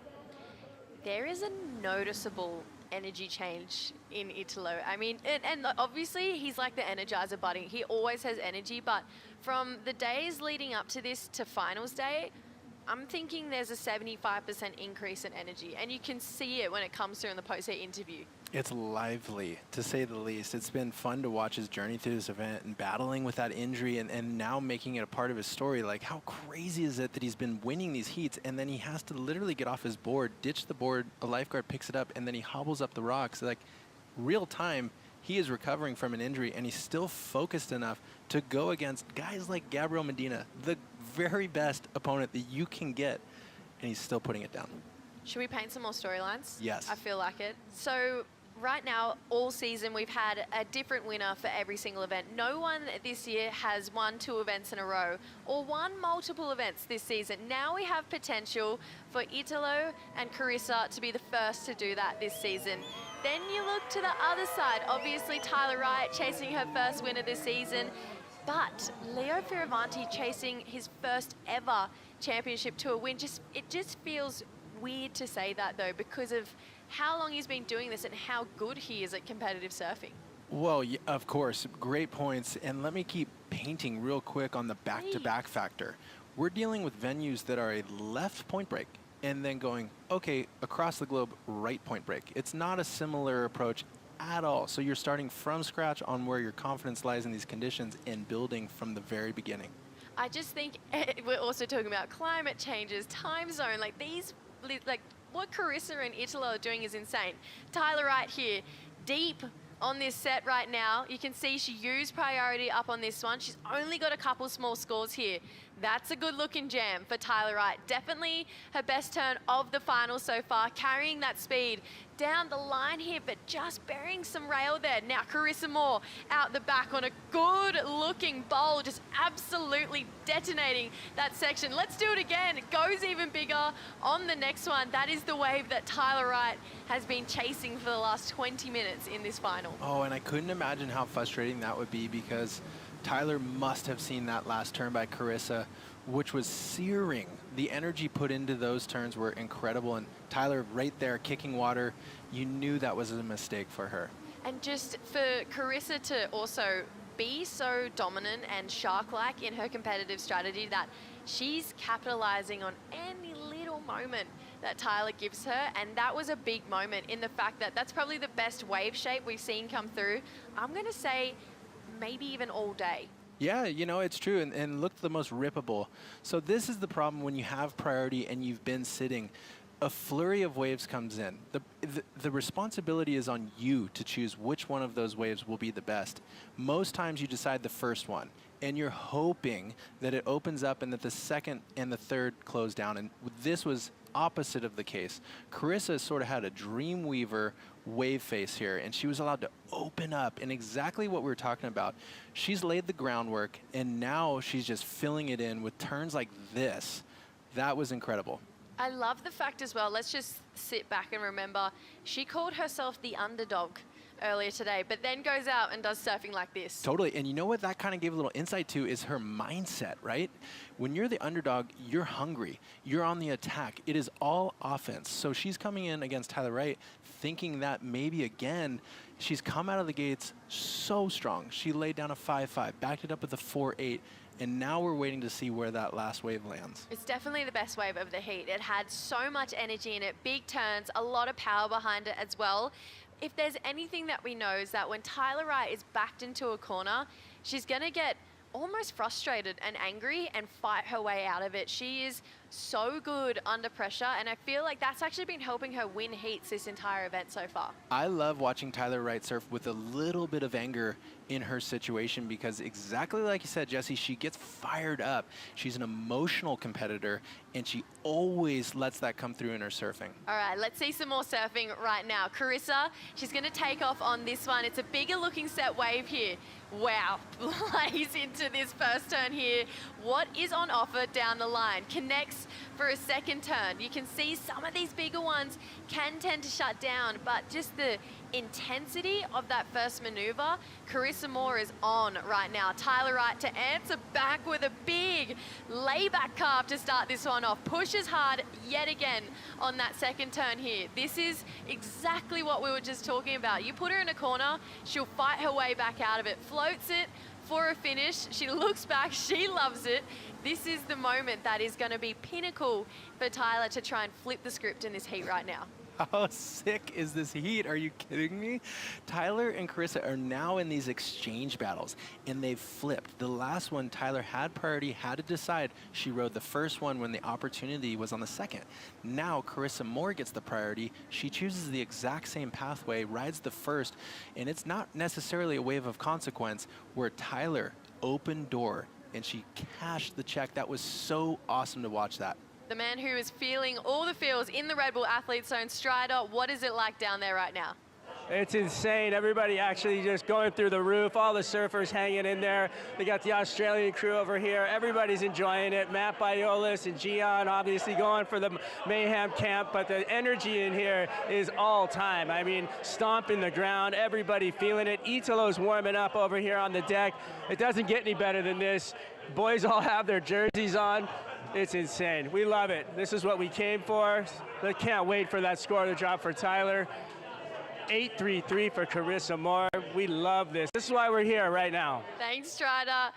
There is a noticeable energy change in Italo. I mean, and obviously he's like the Energizer Bunny. He always has energy, but from the days leading up to this to finals day, I'm thinking there's a 75% increase in energy, and you can see it when it comes through in the post-heat interview. It's lively, to say the least. It's been fun to watch his journey through this event and battling with that injury and now making it a part of his story. Like, how crazy is it that he's been winning these heats and then he has to literally get off his board, ditch the board, a lifeguard picks it up, and then he hobbles up the rocks. Like, real time, he is recovering from an injury and he's still focused enough to go against guys like Gabriel Medina, the very best opponent that you can get, and he's still putting it down. Should we paint some more storylines? Yes. I feel like it. So right now, all season, we've had a different winner for every single event. No one this year has won 2 events in a row or won multiple events this season. Now we have potential for Italo and Carissa to be the first to do that this season. Then you look to the other side. Obviously, Tyler Wright chasing her first winner this season, but Leo Fioravanti chasing his first ever championship tour win. It just feels weird to say that, though, because of how long he's been doing this and how good he is at competitive surfing. Well, yeah, of course, great points. And let me keep painting real quick on the back-to-back factor. We're dealing with venues that are a left point break and then going, okay, across the globe, right point break. It's not a similar approach at all. So you're starting from scratch on where your confidence lies in these conditions and building from the very beginning. I just think we're also talking about climate changes, time zone, like these, like what Carissa and Italo are doing is insane. Tyler Wright here, deep on this set right now. You can see she used priority up on this one. She's only got a couple small scores here. That's a good looking jam for Tyler Wright. Definitely her best turn of the final so far, carrying that speed down the line here, but just burying some rail there. Now Carissa Moore out the back on a good looking bowl, just absolutely detonating that section. Let's do it again. It goes even bigger on the next one. That is the wave that Tyler Wright has been chasing for the last 20 minutes in this final. Oh, and I couldn't imagine how frustrating that would be, because Tyler must have seen that last turn by Carissa, which was searing. The energy put into those turns were incredible, and Tyler right there kicking water, you knew that was a mistake for her. And just for Carissa to also be so dominant and shark-like in her competitive strategy that she's capitalizing on any little moment that Tyler gives her, and that was a big moment in the fact that that's probably the best wave shape we've seen come through. I'm going to say maybe even all day. Yeah, you know, it's true, and look, the most rippable. So this is the problem when you have priority and you've been sitting. A flurry of waves comes in. The responsibility is on you to choose which one of those waves will be the best. Most times you decide the first one, and you're hoping that it opens up and that the second and the third close down, and this was opposite of the case. Carissa sort of had a Dreamweaver wave face here, and she was allowed to open up in exactly what we were talking about. She's laid the groundwork, and now she's just filling it in with turns like this. That was incredible. I love the fact as well, let's just sit back and remember, she called herself the underdog earlier today, but then goes out and does surfing like this. Totally, and you know what that kind of gave a little insight to is her mindset, right? When you're the underdog, you're hungry, you're on the attack. It is all offense. So she's coming in against Tyler Wright thinking that maybe again, she's come out of the gates so strong. She laid down a 5-5, backed it up with a 4-8, and now we're waiting to see where that last wave lands. It's definitely the best wave of the heat. It had so much energy in it, big turns, a lot of power behind it as well. If there's anything that we know is that when Tyler Wright is backed into a corner, she's going to get almost frustrated and angry and fight her way out of it. She is so good under pressure, and I feel like that's actually been helping her win heats this entire event so far. I love watching Tyler Wright surf with a little bit of anger in her situation because exactly like you said, Jesse, she gets fired up. She's an emotional competitor, and she always lets that come through in her surfing. All right, let's see some more surfing right now. Carissa, she's going to take off on this one. It's a bigger looking set wave here. Wow, lays into this first turn here. What is on offer down the line? Connects for a second turn. You can see some of these bigger ones can tend to shut down, but just the intensity of that first maneuver, Carissa Moore is on right now. Tyler Wright to answer back with a big layback carve to start this one off. Pushes hard yet again on that second turn here. This is exactly what we were just talking about. You put her in a corner, she'll fight her way back out of it, floats it for a finish. She looks back, she loves it. This is the moment that is going to be pinnacle for Tyler to try and flip the script in this heat right now. How sick is this heat? Are you kidding me? Tyler and Carissa are now in these exchange battles, and they've flipped. The last one, Tyler had priority, had to decide. She rode the first one when the opportunity was on the second. Now Carissa Moore gets the priority. She chooses the exact same pathway, rides the first, and it's not necessarily a wave of consequence where Tyler opened door and she cashed the check. That was so awesome to watch that. The man who is feeling all the feels in the Red Bull Athlete Zone, Strider, what is it like down there right now? It's insane. Everybody actually just going through the roof. All the surfers hanging in there. They got the Australian crew over here. Everybody's enjoying it. Matt Biolis and Gian obviously going for the Mayhem camp, but the energy in here is all time. I mean, stomping the ground, everybody feeling it. Italo's warming up over here on the deck. It doesn't get any better than this. Boys all have their jerseys on. It's insane. We love it. This is what we came for. I can't wait for that score to drop for Tyler. 8-3-3 for Carissa Moore. We love this. This is why we're here right now. Thanks, Strider.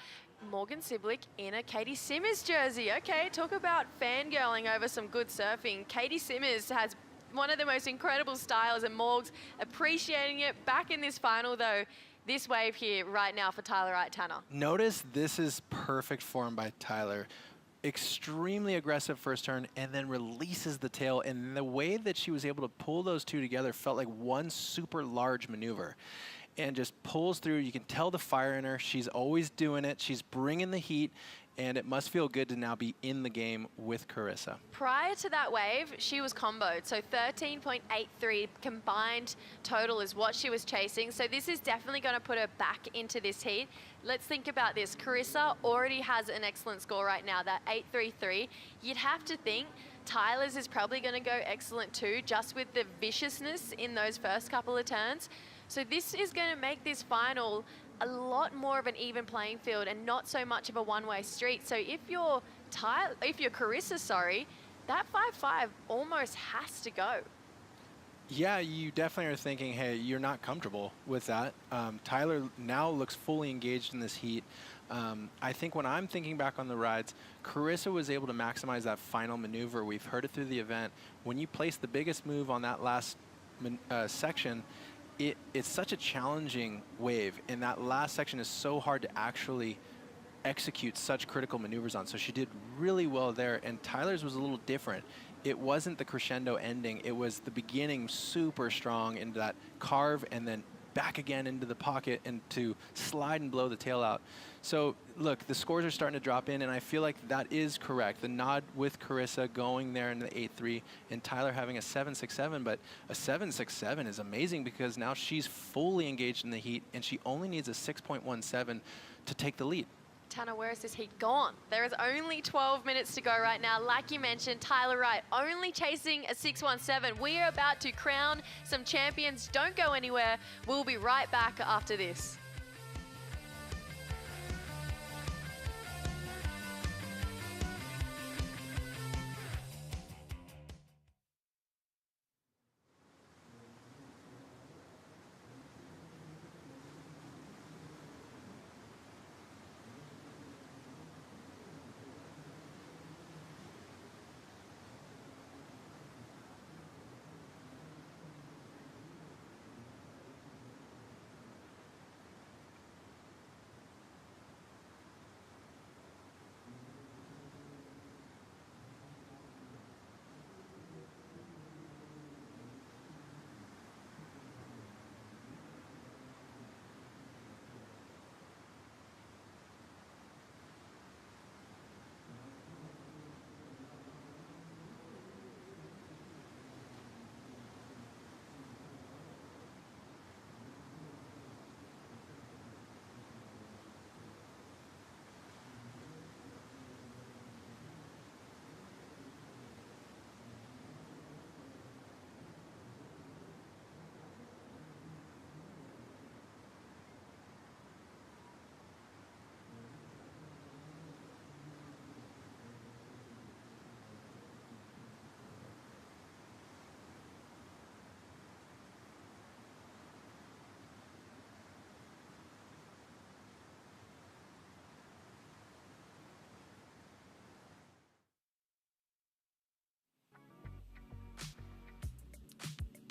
Morgan Siblick in a Katie Simmers jersey. Okay, talk about fangirling over some good surfing. Katie Simmers has one of the most incredible styles, and Morgs appreciating it. Back in this final, though, this wave here right now for Tyler Wright. Tanner. Notice this is perfect form by Tyler. Extremely aggressive first turn and then releases the tail, and the way that she was able to pull those two together felt like one super large maneuver and just pulls through. You can tell the fire in her. She's always doing it. She's bringing the heat, and it must feel good to now be in the game with Carissa. Prior to that wave, she was comboed, so 13.83 combined total is what she was chasing. So this is definitely going to put her back into this heat. Let's think about this. Carissa already has an excellent score right now, that 8.33. You'd have to think Tyler's is probably going to go excellent too, just with the viciousness in those first couple of turns. So this is going to make this final a lot more of an even playing field and not so much of a one-way street. So if you're Carissa, sorry, that 5.5 almost has to go. Yeah, you definitely are thinking, hey, you're not comfortable with that. Tyler now looks fully engaged in this heat. I think when I'm thinking back on the rides, Carissa was able to maximize that final maneuver. We've heard it through the event. When you place the biggest move on that last section, it's such a challenging wave, and that last section is so hard to actually execute such critical maneuvers on. So she did really well there, and Tyler's was a little different. It wasn't the crescendo ending, it was the beginning super strong into that carve and then back again into the pocket and to slide and blow the tail out. So look, the scores are starting to drop in, and I feel like that is correct. The nod with Carissa going there in the 8.3 and Tyler having a 7.67, but a 7.67 is amazing because now she's fully engaged in the heat and she only needs a 6.17 to take the lead. Tanner, where is this heat gone? There is only 12 minutes to go right now. Like you mentioned, Tyler Wright only chasing a 6.17. We are about to crown some champions. Don't go anywhere. We'll be right back after this.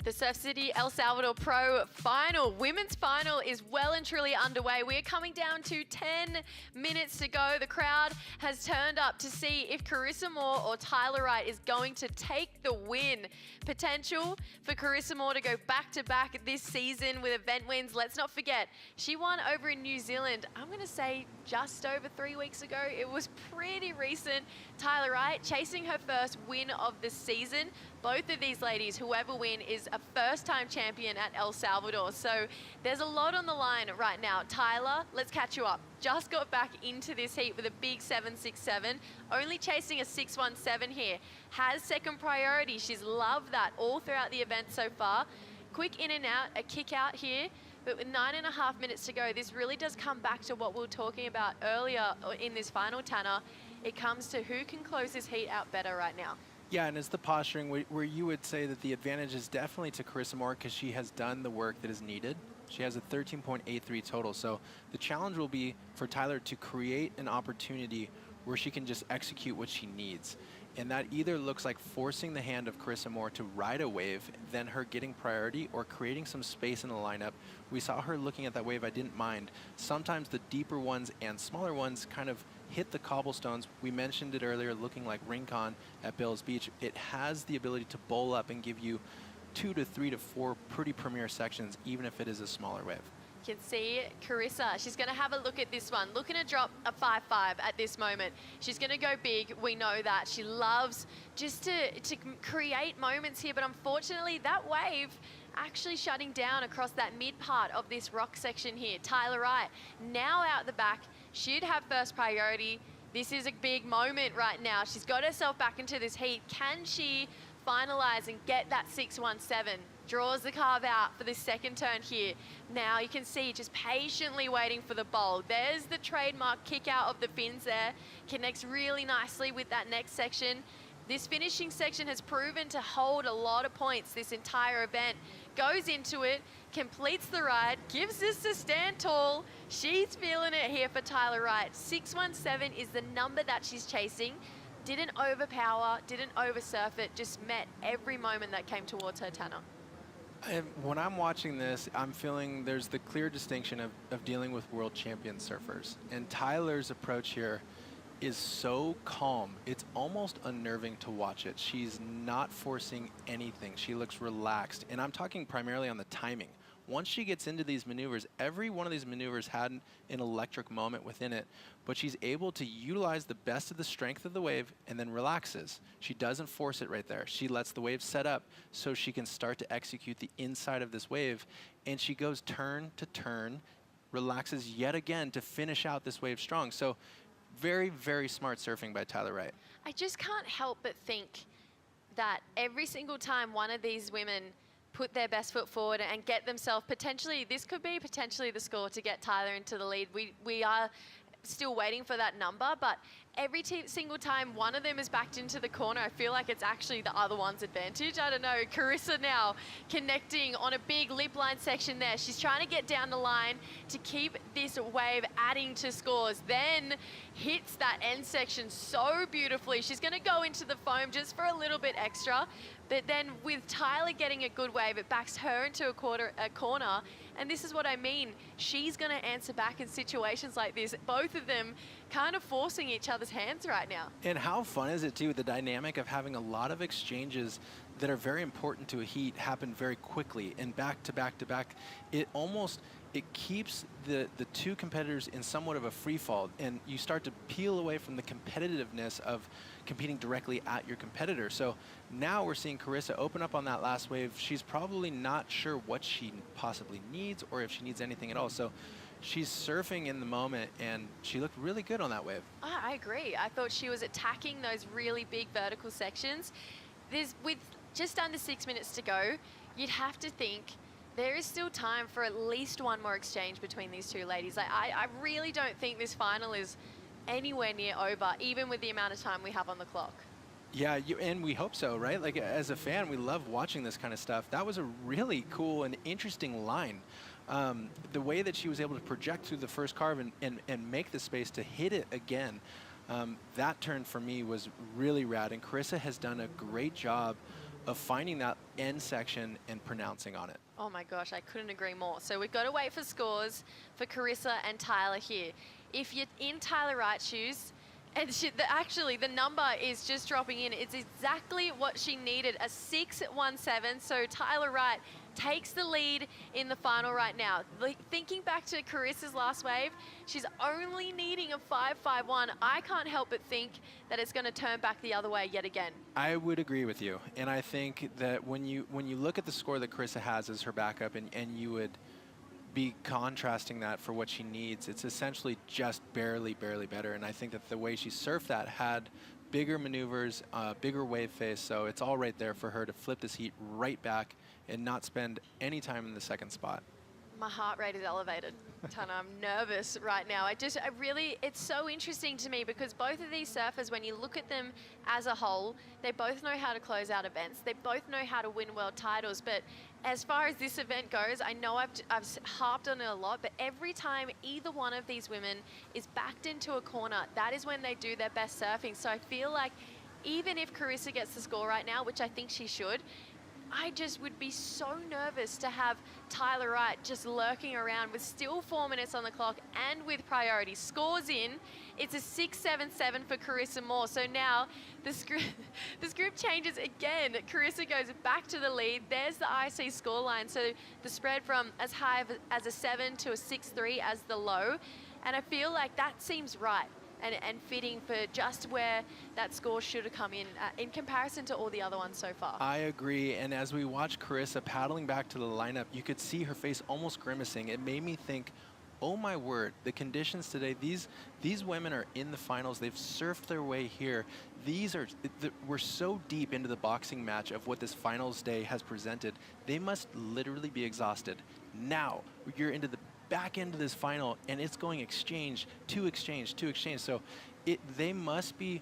The Surf City El Salvador Pro Final, women's final, is well and truly underway. We are coming down to 10 minutes to go. The crowd has turned up to see if Carissa Moore or Tyler Wright is going to take the win. Potential for Carissa Moore to go back-to-back this season with event wins. Let's not forget, she won over in New Zealand, I'm going to say just over 3 weeks ago. It was pretty recent. Tyler Wright chasing her first win of the season. Both of these ladies, whoever win, is a first-time champion at El Salvador. So there's a lot on the line right now. Tyler, let's catch you up. Just got back into this heat with a big 7.67, only chasing a 6.17 here. Has second priority. She's loved that all throughout the event so far. Quick in and out, a kick out here. But with 9.5 minutes to go, this really does come back to what we were talking about earlier in this final, Tanner. It comes to who can close this heat out better right now. Yeah, and it's the posturing where you would say that the advantage is definitely to Carissa Moore because she has done the work that is needed. She has a 13.83 total. So the challenge will be for Tyler to create an opportunity where she can just execute what she needs. And that either looks like forcing the hand of Carissa Moore to ride a wave, then her getting priority, or creating some space in the lineup. We saw her looking at that wave, I didn't mind. Sometimes the deeper ones and smaller ones kind of hit the cobblestones. We mentioned it earlier, looking like Rincon at Bill's Beach. It has the ability to bowl up and give you 2 to 3 to 4 pretty premier sections, even if it is a smaller wave. You can see Carissa, she's going to have a look at this one. Looking to drop a 5.5 at this moment. She's going to go big, we know that. She loves just to create moments here, but unfortunately that wave actually shutting down across that mid part of this rock section here. Tyler Wright now out the back, should have first priority. This is a big moment right now. She's got herself back into this heat. Can she finalize and get that 6.17? Draws the carve out for this second turn here. Now you can see just patiently waiting for the bowl. There's the trademark kick out of the fins there. Connects really nicely with that next section. This finishing section has proven to hold a lot of points this entire event. Goes into it, completes the ride, gives us a stand tall. She's feeling it here for Tyler Wright. 6.17 is the number that she's chasing. Didn't overpower, didn't oversurf it, just met every moment that came towards her, Tanner. When I'm watching this, I'm feeling there's the clear distinction of dealing with world champion surfers. And Tyler's approach here is so calm. It's almost unnerving to watch it. She's not forcing anything. She looks relaxed. And I'm talking primarily on the timing. Once she gets into these maneuvers, every one of these maneuvers had an electric moment within it, but she's able to utilize the best of the strength of the wave and then relaxes. She doesn't force it right there. She lets the wave set up so she can start to execute the inside of this wave, and she goes turn to turn, relaxes yet again to finish out this wave strong. So very, very smart surfing by Tyler Wright. I just can't help but think that every single time one of these women put their best foot forward and get themselves potentially, this could be potentially the score to get Tyler into the lead. We are still waiting for that number, but every single time one of them is backed into the corner, I feel like it's actually the other one's advantage. I don't know, Carissa now connecting on a big lip line section there. She's trying to get down the line to keep this wave adding to scores, then hits that end section so beautifully. She's gonna go into the foam just for a little bit extra, but then with Tyler getting a good wave, it backs her into a corner, and this is what I mean. She's gonna answer back in situations like this. Both of them kind of forcing each other's hands right now. And how fun is it too, the dynamic of having a lot of exchanges that are very important to a heat happen very quickly and back to back to back. It keeps the two competitors in somewhat of a free fall, and you start to peel away from the competitiveness of competing directly at your competitor. So now we're seeing Carissa open up on that last wave. She's probably not sure what she possibly needs or if she needs anything at all. So she's surfing in the moment, and she looked really good on that wave. I agree. I thought she was attacking those really big vertical sections. With just under 6 minutes to go, you'd have to think there is still time for at least one more exchange between these two ladies. I really don't think this final is anywhere near over, even with the amount of time we have on the clock. Yeah, and we hope so, right? Like, as a fan, we love watching this kind of stuff. That was a really cool and interesting line. The way that she was able to project through the first carve and make the space to hit it again, that turn for me was really rad. And Carissa has done a great job of finding that end section and pronouncing on it. Oh my gosh, I couldn't agree more. So we've got to wait for scores for Carissa and Tyler here. If you're in Tyler Wright's shoes, and actually the number is just dropping in. It's exactly what she needed, a 6.17. So Tyler Wright takes the lead in the final right now. Thinking back to Carissa's last wave, she's only needing a 5.51. I can't help but think that it's going to turn back the other way yet again. I would agree with you, and I think that when you look at the score that Carissa has as her backup, and you would be contrasting that for what she needs, it's essentially just barely better. And I think that the way she surfed that had bigger maneuvers, bigger wave face, so it's all right there for her to flip this heat right back and not spend any time in the second spot. My heart rate is elevated, Tana. I'm nervous right now. It's so interesting to me because both of these surfers, when you look at them as a whole, they both know how to close out events. They both know how to win world titles. But as far as this event goes, I know I've harped on it a lot, but every time either one of these women is backed into a corner, that is when they do their best surfing. So I feel like even if Carissa gets the score right now, which I think she should, I just would be so nervous to have Tyler Wright just lurking around with still 4 minutes on the clock and with priority. Scores in, it's a 6.77 for Carissa Moore. So now the script changes again. Carissa goes back to the lead. There's the IC scoreline. So the spread from as high as a 7 to a 6.3 as the low. And I feel like that seems right and fitting for just where that score should have come in comparison to all the other ones so far. I agree, and as we watch Carissa paddling back to the lineup, you could see her face almost grimacing. It made me think, oh my word, the conditions today, these women are in the finals. They've surfed their way here. We're so deep into the boxing match of what this finals day has presented. They must literally be exhausted. Now, you're into the back end of this final, and it's going exchange to exchange to exchange. So they must be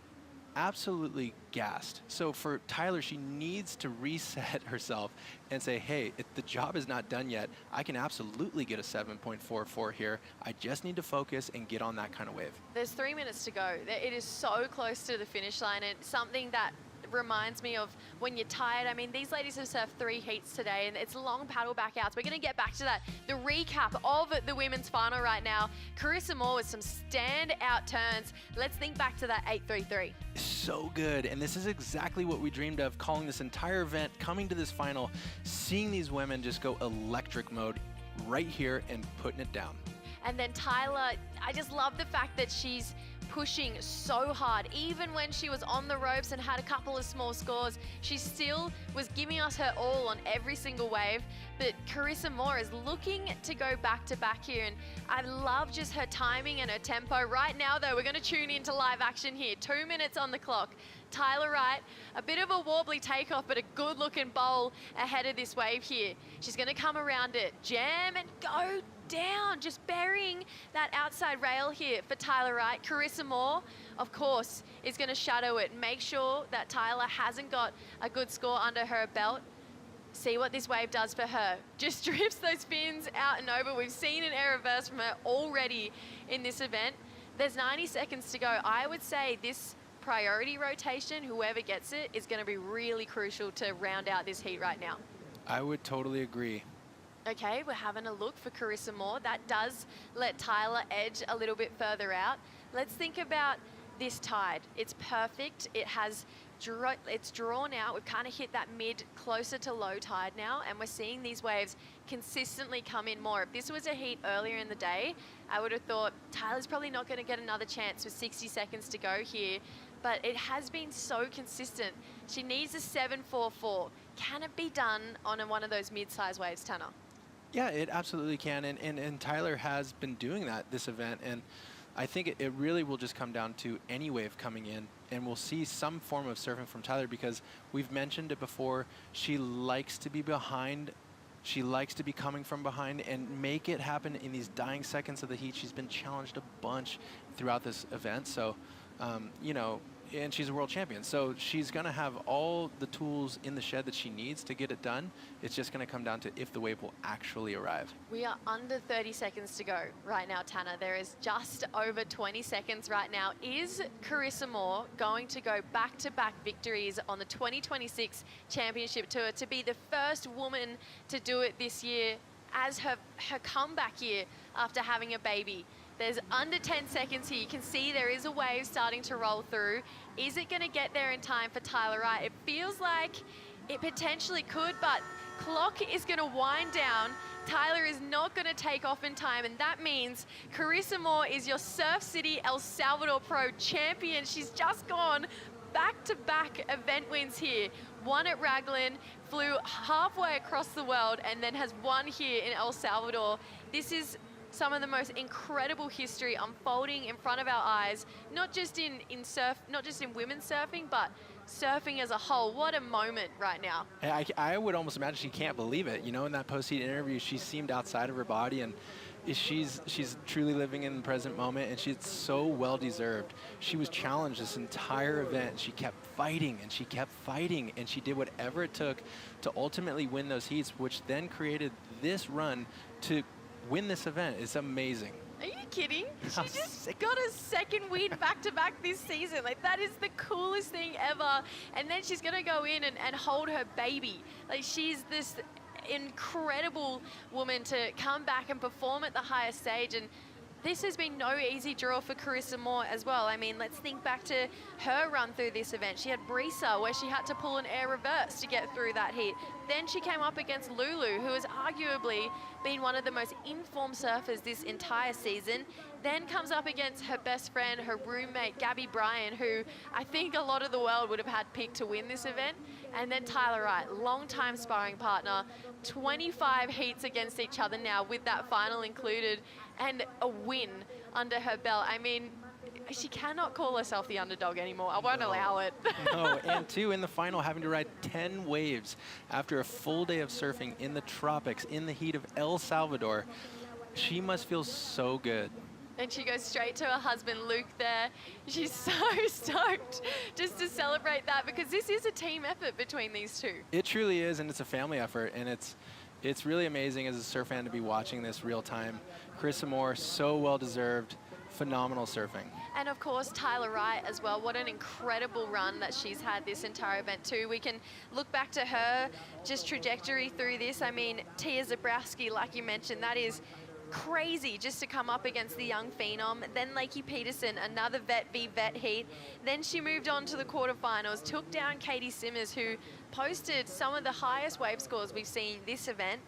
absolutely gassed. So for Tyler, she needs to reset herself and say, hey, the job is not done yet. I can absolutely get a 7.44 here. I just need to focus and get on that kind of wave. There's 3 minutes to go. It is so close to the finish line, and something that reminds me of when you're tired. I mean, these ladies have surfed 3 heats today, and it's long paddle back outs. We're going to get back to that. The recap of the women's final right now. Carissa Moore with some standout turns. Let's think back to that 8.33. So good, and this is exactly what we dreamed of, calling this entire event, coming to this final, seeing these women just go electric mode right here and putting it down. And then Tyler, I just love the fact that she's pushing so hard. Even when she was on the ropes and had a couple of small scores, she still was giving us her all on every single wave. But Carissa Moore is looking to go back to back here, and I love just her timing and her tempo. Right now though, we're going to tune into live action here. 2 minutes on the clock. Tyler Wright, a bit of a warbly takeoff, but a good looking bowl ahead of this wave here. She's going to come around it, jam and go down, just burying that outside rail here for Tyler Wright. Carissa Moore, of course, is going to shadow it. Make sure that Tyler hasn't got a good score under her belt. See what this wave does for her. Just drifts those fins out and over. We've seen an air reverse from her already in this event. There's 90 seconds to go. I would say this priority rotation, whoever gets it, is going to be really crucial to round out this heat right now. I would totally agree. Okay, we're having a look for Carissa Moore. That does let Tyler edge a little bit further out. Let's think about this tide. It's perfect. It's drawn out. We've kind of hit that mid, closer to low tide now, and we're seeing these waves consistently come in more. If this was a heat earlier in the day, I would have thought Tyler's probably not going to get another chance with 60 seconds to go here, but it has been so consistent. She needs a 7.44. Can it be done on one of those mid-size waves, Tanner? Yeah, it absolutely can, and Tyler has been doing that this event, and I think it really will just come down to any wave coming in, and we'll see some form of surfing from Tyler because we've mentioned it before. She likes to be behind. She likes to be coming from behind and make it happen in these dying seconds of the heat. She's been challenged a bunch throughout this event, so you know, and she's a world champion. So she's going to have all the tools in the shed that she needs to get it done. It's just going to come down to if the wave will actually arrive. We are under 30 seconds to go right now, Tanner. There is just over 20 seconds right now. Is Carissa Moore going to go back-to-back victories on the 2026 Championship Tour to be the first woman to do it this year as her comeback year after having a baby? There's under 10 seconds here. You can see there is a wave starting to roll through. Is it going to get there in time for Tyler Wright? It feels like it potentially could, but clock is going to wind down. Tyler is not going to take off in time, and that means Carissa Moore is your Surf City El Salvador Pro champion. She's just gone back-to-back event wins here. One at Raglan, flew halfway across the world, and then has won here in El Salvador. This is some of the most incredible history unfolding in front of our eyes, not just in women's surfing, but surfing as a whole. What a moment right now. I would almost imagine she can't believe it. You know, in that post-heat interview, she seemed outside of her body, and she's truly living in the present moment, and she's so well-deserved. She was challenged this entire event. She kept fighting, and she kept fighting, and she did whatever it took to ultimately win those heats, which then created this run to win this event. It's amazing. Are you kidding? She just got a second win back-to-back this season. Like, that is the coolest thing ever. And then she's going to go in and hold her baby. Like, she's this incredible woman to come back and perform at the highest stage. And this has been no easy draw for Carissa Moore as well. I mean, let's think back to her run through this event. She had Brisa, where she had to pull an air reverse to get through that heat. Then she came up against Lulu, who has arguably been one of the most informed surfers this entire season. Then comes up against her best friend, her roommate, Gabby Bryan, who I think a lot of the world would have had picked to win this event. And then Tyler Wright, longtime sparring partner, 25 heats against each other now with that final included, and a win under her belt. I mean, she cannot call herself the underdog anymore. I won't allow it. No, and two, in the final, having to ride 10 waves after a full day of surfing in the tropics, in the heat of El Salvador. She must feel so good. And she goes straight to her husband, Luke, there. She's so stoked just to celebrate that, because this is a team effort between these two. It truly is, and it's a family effort, and it's really amazing as a surf fan to be watching this real time. Carissa Moore, so well-deserved, phenomenal surfing. And of course, Tyler Wright as well. What an incredible run that she's had this entire event too. We can look back to her just trajectory through this. I mean, Tia Zabrowski, like you mentioned, that is crazy just to come up against the young phenom. Then Lakey Peterson, another vet v vet heat. Then she moved on to the quarterfinals, took down Katie Simmers, who posted some of the highest wave scores we've seen this event.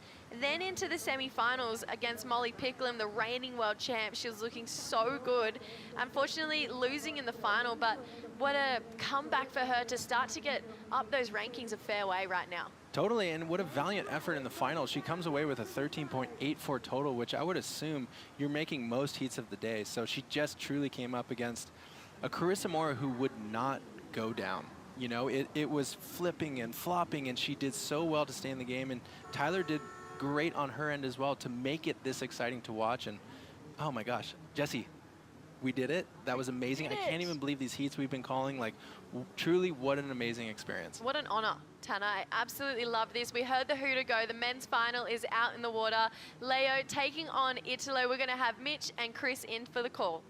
Then into the semifinals against Molly Picklum, the reigning world champ. She was looking so good. Unfortunately, losing in the final, but what a comeback for her to start to get up those rankings a fair way right now. Totally, and what a valiant effort in the final. She comes away with a 13.84 total, which I would assume you're making most heats of the day. So she just truly came up against a Carissa Moore who would not go down. You know, it was flipping and flopping, and she did so well to stay in the game, and Tyler did great on her end as well to make it this exciting to watch. And oh my gosh, Jesse, we did it. That was amazing. I can't even believe these heats we've been calling. Like, truly, what an amazing experience. What an honor, Tanner. I absolutely love this. We heard the hooter go. The men's final is out in the water. Leo taking on Italo. We're going to have Mitch and Chris in for the call.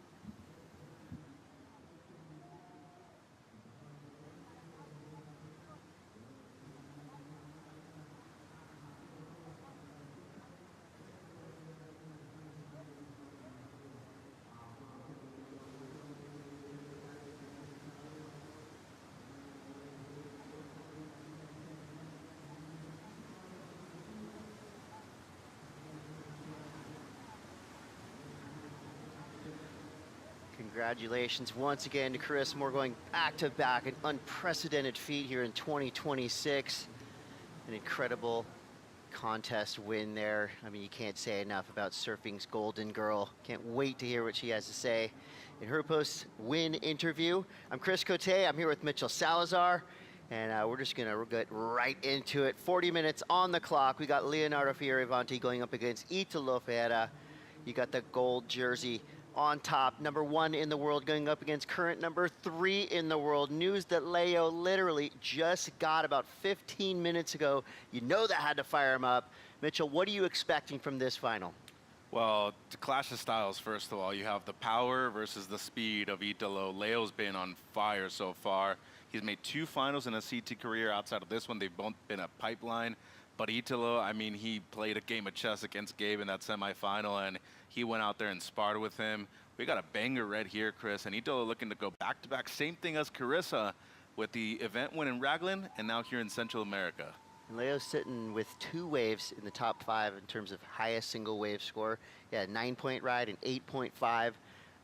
Congratulations once again to Carissa Moore, going back-to-back, an unprecedented feat here in 2026. An incredible contest win there. I mean, you can't say enough about surfing's golden girl. Can't wait to hear what she has to say in her post-win interview. I'm Chris Cote. I'm here with Mitchell Salazar, and we're just going to get right into it. 40 minutes on the clock. We got Leonardo Fioravanti going up against Italo Ferreira. You got the gold jersey on top, #1 in the world, going up against current #3 in the world. News that Leo literally just got about 15 minutes ago. You know that had to fire him up. Mitchell, what are you expecting from this final? Well, to clash of styles, first of all, you have the power versus the speed of Italo. Leo's been on fire so far. He's made 2 finals in his CT career. Outside of this one, they've both been a pipeline. But Italo, I mean, he played a game of chess against Gabe in that semifinal, and he went out there and sparred with him. We got a banger right here, Chris, and Italo looking to go back-to-back. Same thing as Carissa with the event win in Raglan, and now here in Central America. And Leo's sitting with 2 waves in the top 5 in terms of highest single wave score. Yeah, 9-point ride and 8.5.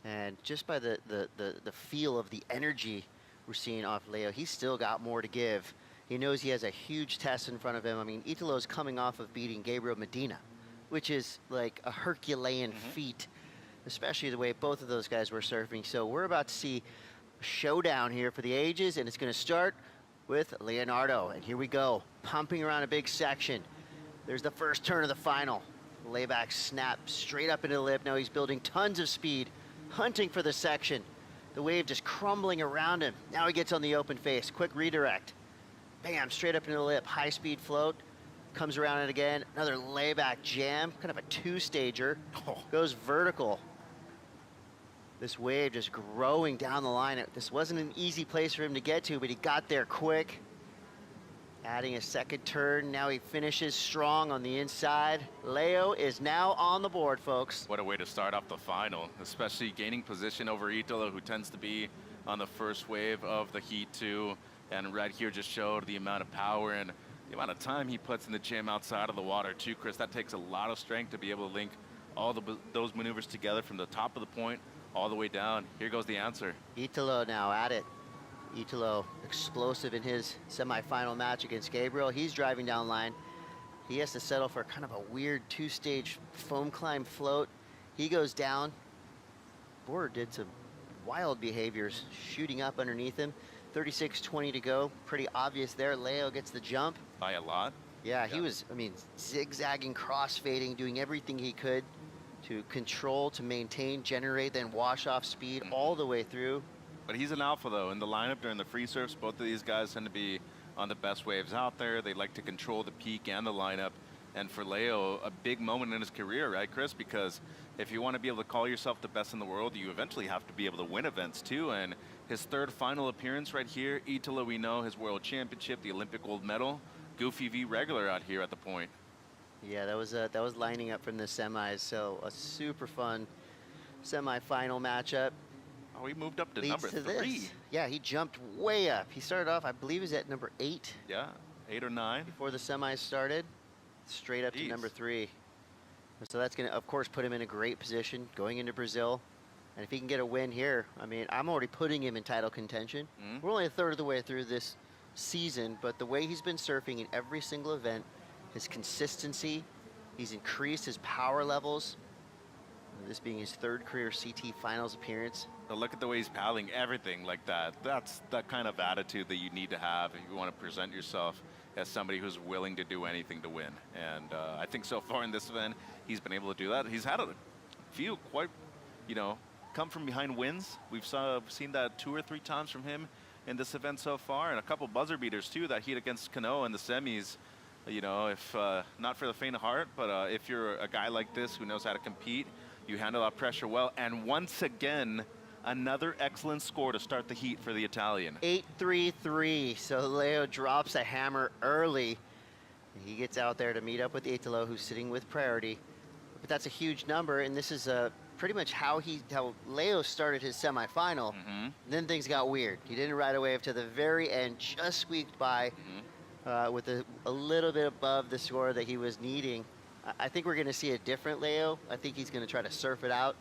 And just by the feel of the energy we're seeing off Leo, he's still got more to give. He knows he has a huge test in front of him. I mean, Italo's coming off of beating Gabriel Medina, which is like a Herculean feat, especially the way both of those guys were surfing. So we're about to see a showdown here for the ages, and it's going to start with Leonardo. And here we go, pumping around a big section. There's the first turn of the final. Layback snap straight up into the lip. Now he's building tons of speed, hunting for the section. The wave just crumbling around him. Now he gets on the open face, quick redirect. Bam, straight up into the lip, high speed float. Comes around it again, another layback jam, kind of a 2-stager. Goes vertical. This wave just growing down the line. This wasn't an easy place for him to get to, but he got there quick. Adding a second turn, now he finishes strong on the inside. Leo is now on the board, folks. What a way to start off the final, especially gaining position over Italo, who tends to be on the first wave of the heat too. And right here just showed the amount of power and the amount of time he puts in the jam outside of the water too, Chris. That takes a lot of strength to be able to link all those maneuvers together from the top of the point all the way down. Here goes the answer. Italo now at it. Italo explosive in his semifinal match against Gabriel. He's driving down line. He has to settle for kind of a weird 2-stage foam climb float. He goes down. Board did some wild behaviors, shooting up underneath him. 36:20 to go. Pretty obvious there. Leo gets the jump. By a lot. Yeah, he was, I mean, zigzagging, crossfading, doing everything he could to control, to maintain, generate, then wash off speed all the way through. But he's an alpha, though. In the lineup during the free surfs, both of these guys tend to be on the best waves out there. They like to control the peak and the lineup. And for Leo, a big moment in his career, right, Chris? Because if you want to be able to call yourself the best in the world, you eventually have to be able to win events, too. And his 3rd final appearance right here, Italo, we know, his world championship, the Olympic gold medal. Goofy V regular out here at the point. Yeah, that was lining up from the semis, so a super fun semifinal matchup. Oh, he moved up to Leads number to 3. This. Yeah, he jumped way up. He started off, I believe, he's at number 8. Yeah, 8 or 9. Before the semis started, straight up to number 3. So that's going to, of course, put him in a great position going into Brazil. And if he can get a win here, I mean, I'm already putting him in title contention. We're only a third of the way through this season, but the way he's been surfing in every single event, his consistency, he's increased his power levels. This being his 3rd career CT finals appearance. But look at the way he's paddling, everything like that. That's that kind of attitude that you need to have if you want to present yourself as somebody who's willing to do anything to win. And I think so far in this event, he's been able to do that. He's had a few quite, you know, come from behind wins. We've seen that 2 or 3 times from him in this event so far, and a couple buzzer beaters too. That heat against Cano in the semis. You know, if not for the faint of heart, but if you're a guy like this who knows how to compete, you handle that pressure well. And once again, another excellent score to start the heat for the Italian. 8-3-3. So Leo drops a hammer early. He gets out there to meet up with Italo, who's sitting with priority. But that's a huge number, and this is pretty much how Leo started his semifinal. Then things got weird. He didn't ride a wave to the very end, just squeaked by with a little bit above the score that he was needing. I think we're going to see a different Leo. I think he's going to try to surf it out.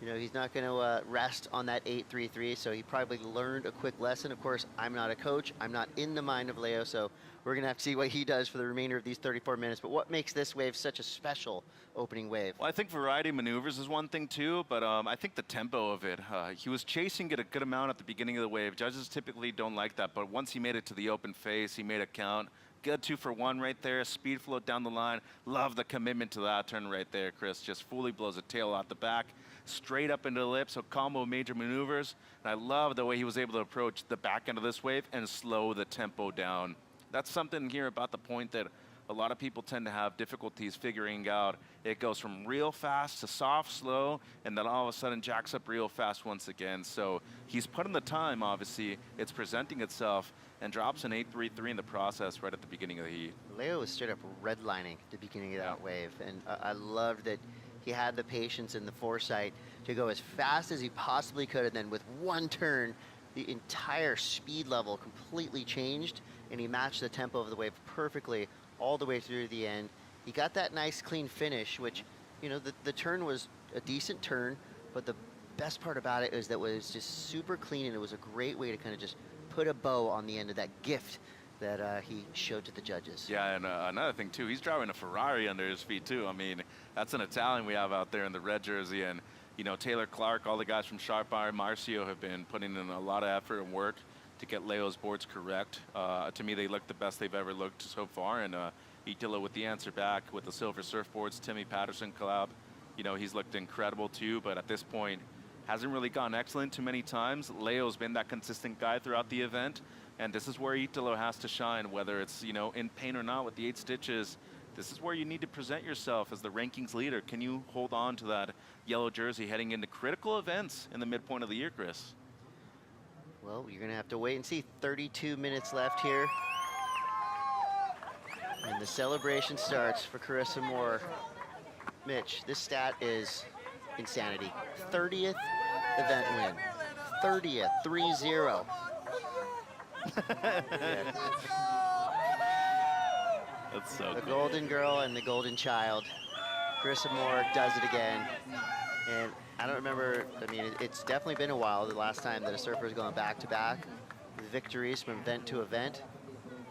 You know, he's not going to rest on that 8-3-3, so he probably learned a quick lesson. Of course, I'm not a coach. I'm not in the mind of Leo, so we're going to have to see what he does for the remainder of these 34 minutes. But what makes this wave such a special opening wave? Well, I think variety of maneuvers is one thing, too, but I think the tempo of it. He was chasing it a good amount at the beginning of the wave. Judges typically don't like that, but once he made it to the open face, he made it count, Good 2-for-1 right there. Speed float down the line. Love the commitment to that turn right there, Chris. Just fully blows a tail out the back, straight up into the lip. So combo of major maneuvers. And I love the way he was able to approach the back end of this wave and slow the tempo down. That's something here about the point that a lot of people tend to have difficulties figuring out. It goes from real fast to soft, slow, and then all of a sudden jacks up real fast once again. So he's put in the time, obviously. It's presenting itself, and drops an 8.33 in the process right at the beginning of the heat. Leo was straight up redlining at the beginning of that wave, and I loved that he had the patience and the foresight to go as fast as he possibly could, and then with one turn, the entire speed level completely changed, and he matched the tempo of the wave perfectly all the way through to the end. He got that nice clean finish, which, you know, the turn was a decent turn, but the best part about it is that it was just super clean, and it was a great way to kind of just put a bow on the end of that gift that he showed to the judges. Yeah, and another thing too, he's driving a Ferrari under his feet too. I mean, that's an Italian we have out there in the red jersey, and you know, Taylor Clark, all the guys from Sharp Iron, Marcio have been putting in a lot of effort and work to get Leo's boards correct. To me, they look the best they've ever looked so far, and Italo with the answer back with the silver surfboards, Timmy Patterson collab. You know, he's looked incredible too, but at this point, hasn't really gone excellent too many times. Leo's been that consistent guy throughout the event, and this is where Italo has to shine, whether it's, you know, in pain or not with the 8 stitches. This is where you need to present yourself as the rankings leader. Can you hold on to that yellow jersey heading into critical events in the midpoint of the year, Chris? Well, you're gonna have to wait and see. 32 minutes left here. And the celebration starts for Carissa Moore. Mitch, this stat is insanity. 30th event win. 30th, 3-0. That's so The cool. golden girl and the golden child. Carissa Moore does it again. And I don't remember, I mean, it's definitely been a while, the last time that a surfer has gone back-to-back victories from event to event.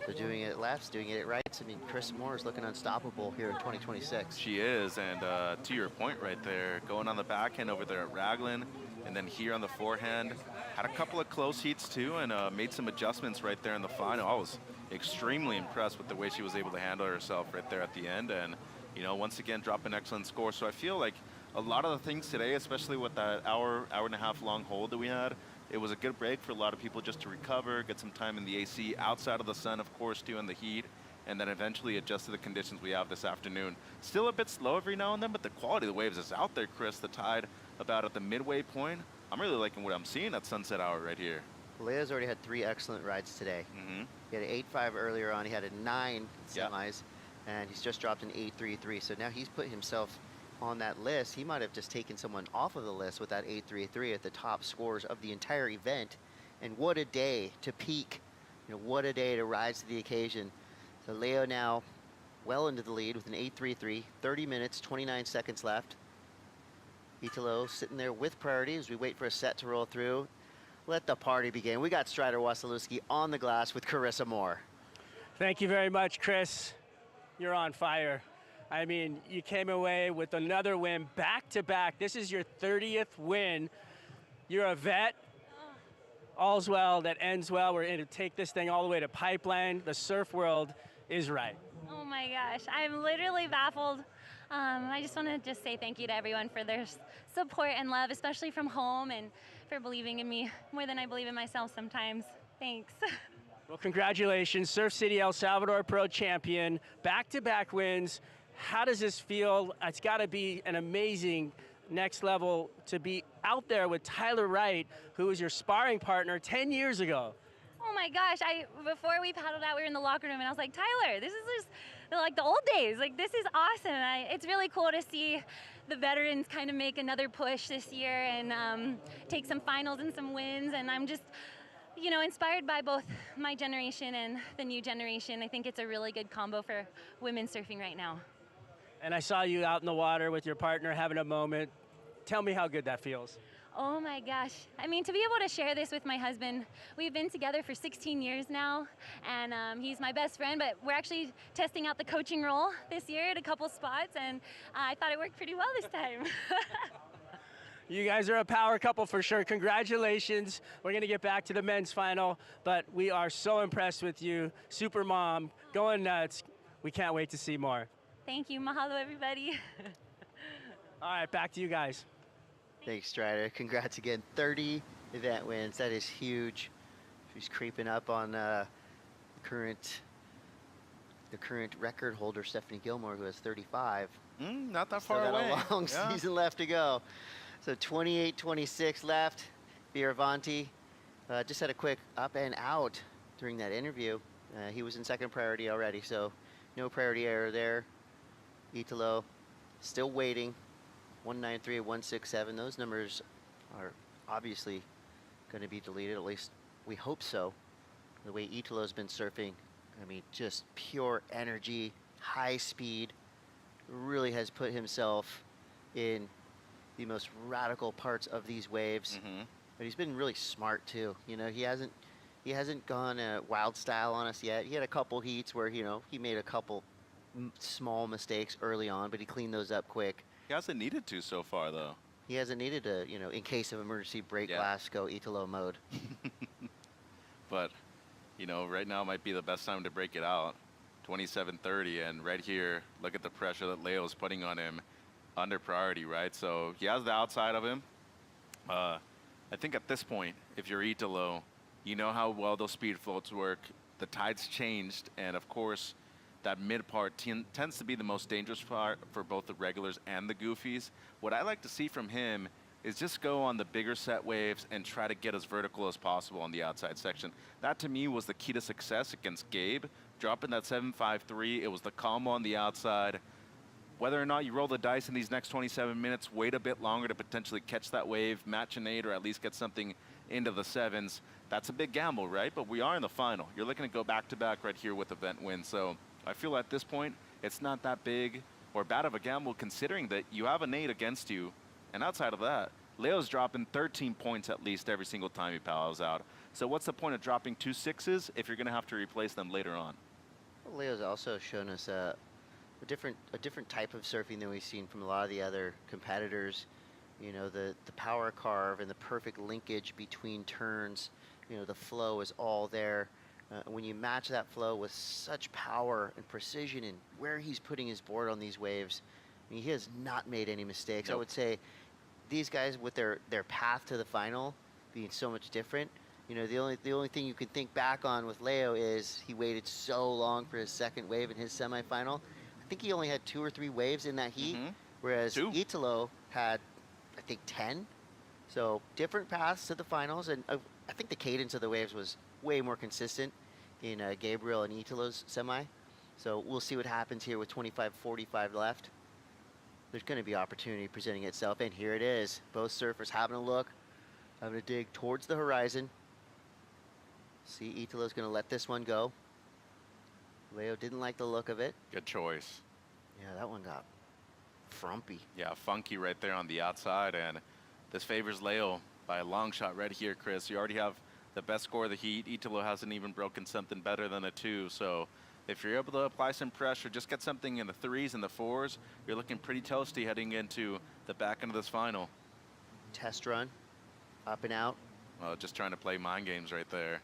So doing it lefts, doing it rights. I mean, Carissa Moore is looking unstoppable here in 2026. She is, and to your point right there, going on the backhand over there at Raglan, and then here on the forehand, had a couple of close heats too, and made some adjustments right there in the final. I was extremely impressed with the way she was able to handle herself right there at the end, and you know, once again, drop an excellent score. So I feel like a lot of the things today, especially with that hour and a half long hold that we had, it was a good break for a lot of people just to recover, get some time in the AC, outside of the sun, of course, too, in the heat, and then eventually adjust to the conditions we have this afternoon. Still a bit slow every now and then, but the quality of the waves is out there, Chris. The tide about at the midway point. I'm really liking what I'm seeing at sunset hour right here. Leo's already had 3 excellent rides today. He had an 8.5 earlier on. He had a 9 semis, and he's just dropped an 8.33. So now he's put himself on that list. He might have just taken someone off of the list with that 8.33 at the top scores of the entire event. And what a day to peak. You know, what a day to rise to the occasion. So Leo now well into the lead with an 8.33, 30 minutes, 29 seconds left. Italo sitting there with priority as we wait for a set to roll through. Let the party begin. We got Strider Wasilewski on the glass with Carissa Moore. Thank you very much, Chris. You're on fire. I mean, you came away with another win back-to-back. This is your 30th win. You're a vet. All's well that ends well. We're going to take this thing all the way to Pipeline. The surf world is right. Oh my gosh, I'm literally baffled. I just want to say thank you to everyone for their support and love, especially from home, and for believing in me more than I believe in myself sometimes. Thanks. Well, congratulations, Surf City El Salvador Pro Champion, back-to-back wins. How does this feel? It's got to be an amazing next level to be out there with Tyler Wright, who was your sparring partner 10 years ago. Oh my gosh, before we paddled out, we were in the locker room, and I was like, Tyler, this is just like the old days. Like, this is awesome. It's really cool to see the veterans kind of make another push this year and take some finals and some wins. And I'm just, you know, inspired by both my generation and the new generation. I think it's a really good combo for women surfing right now. And I saw you out in the water with your partner having a moment. Tell me how good that feels. Oh my gosh. I mean, to be able to share this with my husband, we've been together for 16 years now, and he's my best friend, but we're actually testing out the coaching role this year at a couple spots, and I thought it worked pretty well this time. You guys are a power couple for sure. Congratulations. We're going to get back to the men's final, but we are so impressed with you. Super mom, going nuts. We can't wait to see more. Thank you. Mahalo, everybody. All right, back to you guys. Thanks, Strider. Congrats again. 30 event wins. That is huge. She's creeping up on the current record holder, Stephanie Gilmore, who has 35. Not that Still far got away. a long season left to go. So 28-26 left. Fioravanti just had a quick up and out during that interview. He was in second priority already, so no priority error there. Italo still waiting. 193, 167. Those numbers are obviously going to be deleted. At least we hope so. The way Italo's been surfing, I mean, just pure energy, high speed. Really has put himself in the most radical parts of these waves. But he's been really smart too. You know, he hasn't gone wild style on us yet. He had a couple heats where, you know, he made a couple small mistakes early on, but he cleaned those up quick. He hasn't needed to so far, though. He hasn't needed to, you know, in case of emergency break glass, go Italo mode. But, you know, right now might be the best time to break it out. 27:30, and right here, look at the pressure that Leo's putting on him under priority, right? So he has the outside of him. I think at this point, if you're Italo, you know how well those speed floats work. The tide's changed, and of course, that mid part tends to be the most dangerous part for both the regulars and the goofies. What I like to see from him is just go on the bigger set waves and try to get as vertical as possible on the outside section. That to me was the key to success against Gabe. Dropping that 7.53, it was the combo on the outside. Whether or not you roll the dice in these next 27 minutes, wait a bit longer to potentially catch that wave, match an 8, or at least get something into the 7s. That's a big gamble, right? But we are in the final. You're looking to go back-to-back right here with event win. So I feel at this point, it's not that big or bad of a gamble considering that you have an 8 against you. And outside of that, Leo's dropping 13 points at least every single time he powers out. So what's the point of dropping 2 6s if you're going to have to replace them later on? Well, Leo's also shown us a different type of surfing than we've seen from a lot of the other competitors. You know, the power carve and the perfect linkage between turns. You know, the flow is all there. When you match that flow with such power and precision in where he's putting his board on these waves, I mean, he has not made any mistakes. Nope. I would say these guys with their path to the final being so much different, you know, the only thing you can think back on with Leo is he waited so long for his second wave in his semifinal. I think he only had 2 or 3 waves in that heat, whereas Italo had, I think, 10. So different paths to the finals, and I think the cadence of the waves was way more consistent in Gabriel and Italo's semi. So we'll see what happens here with 25:45 left. There's going to be opportunity presenting itself, and here it is. Both surfers having a look, having a dig towards the horizon. See, Italo's going to let this one go. Leo didn't like the look of it. Good choice. Yeah, that one got frumpy. Yeah, funky right there on the outside, and this favors Leo by a long shot right here, Chris. You already have the best score of the heat. Italo hasn't even broken something better than a 2, so if you're able to apply some pressure, just get something in the 3s and the 4s, you're looking pretty toasty heading into the back end of this final. Test run, up and out. Well, just trying to play mind games right there.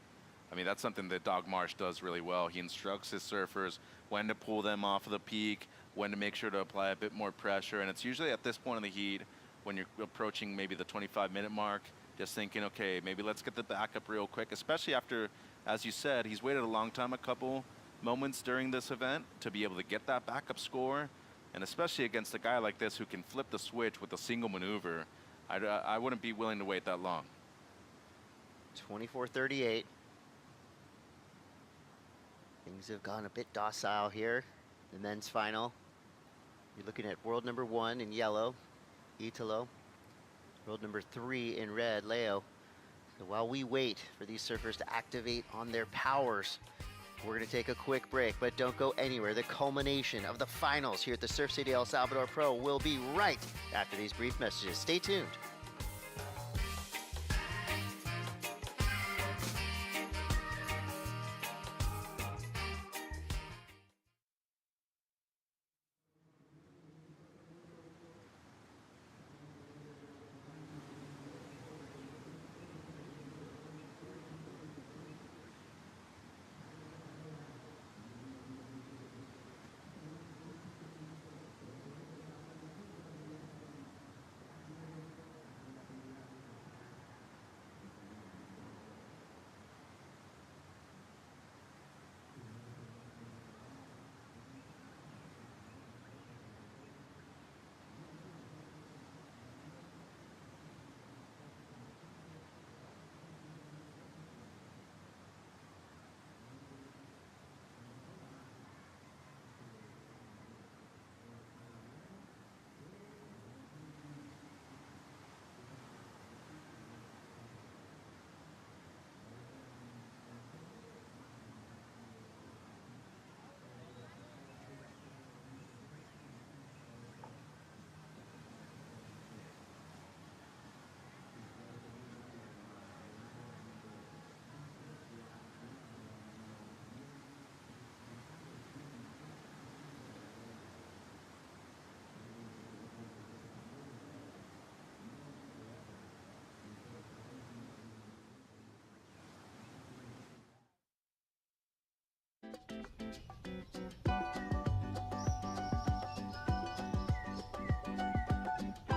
I mean, that's something that Dog Marsh does really well. He instructs his surfers when to pull them off of the peak, when to make sure to apply a bit more pressure, and it's usually at this point in the heat when you're approaching maybe the 25-minute mark, just thinking, okay, maybe let's get the backup real quick, especially after, as you said, he's waited a long time, a couple moments during this event to be able to get that backup score, and especially against a guy like this who can flip the switch with a single maneuver, I wouldn't be willing to wait that long. 24:38. Things have gone a bit docile here. The men's final. You're looking at world number 1 in yellow, Italo. World number 3 in red, Leo. So while we wait for these surfers to activate on their powers, we're going to take a quick break, but don't go anywhere. The culmination of the finals here at the Surf City El Salvador Pro will be right after these brief messages. Stay tuned.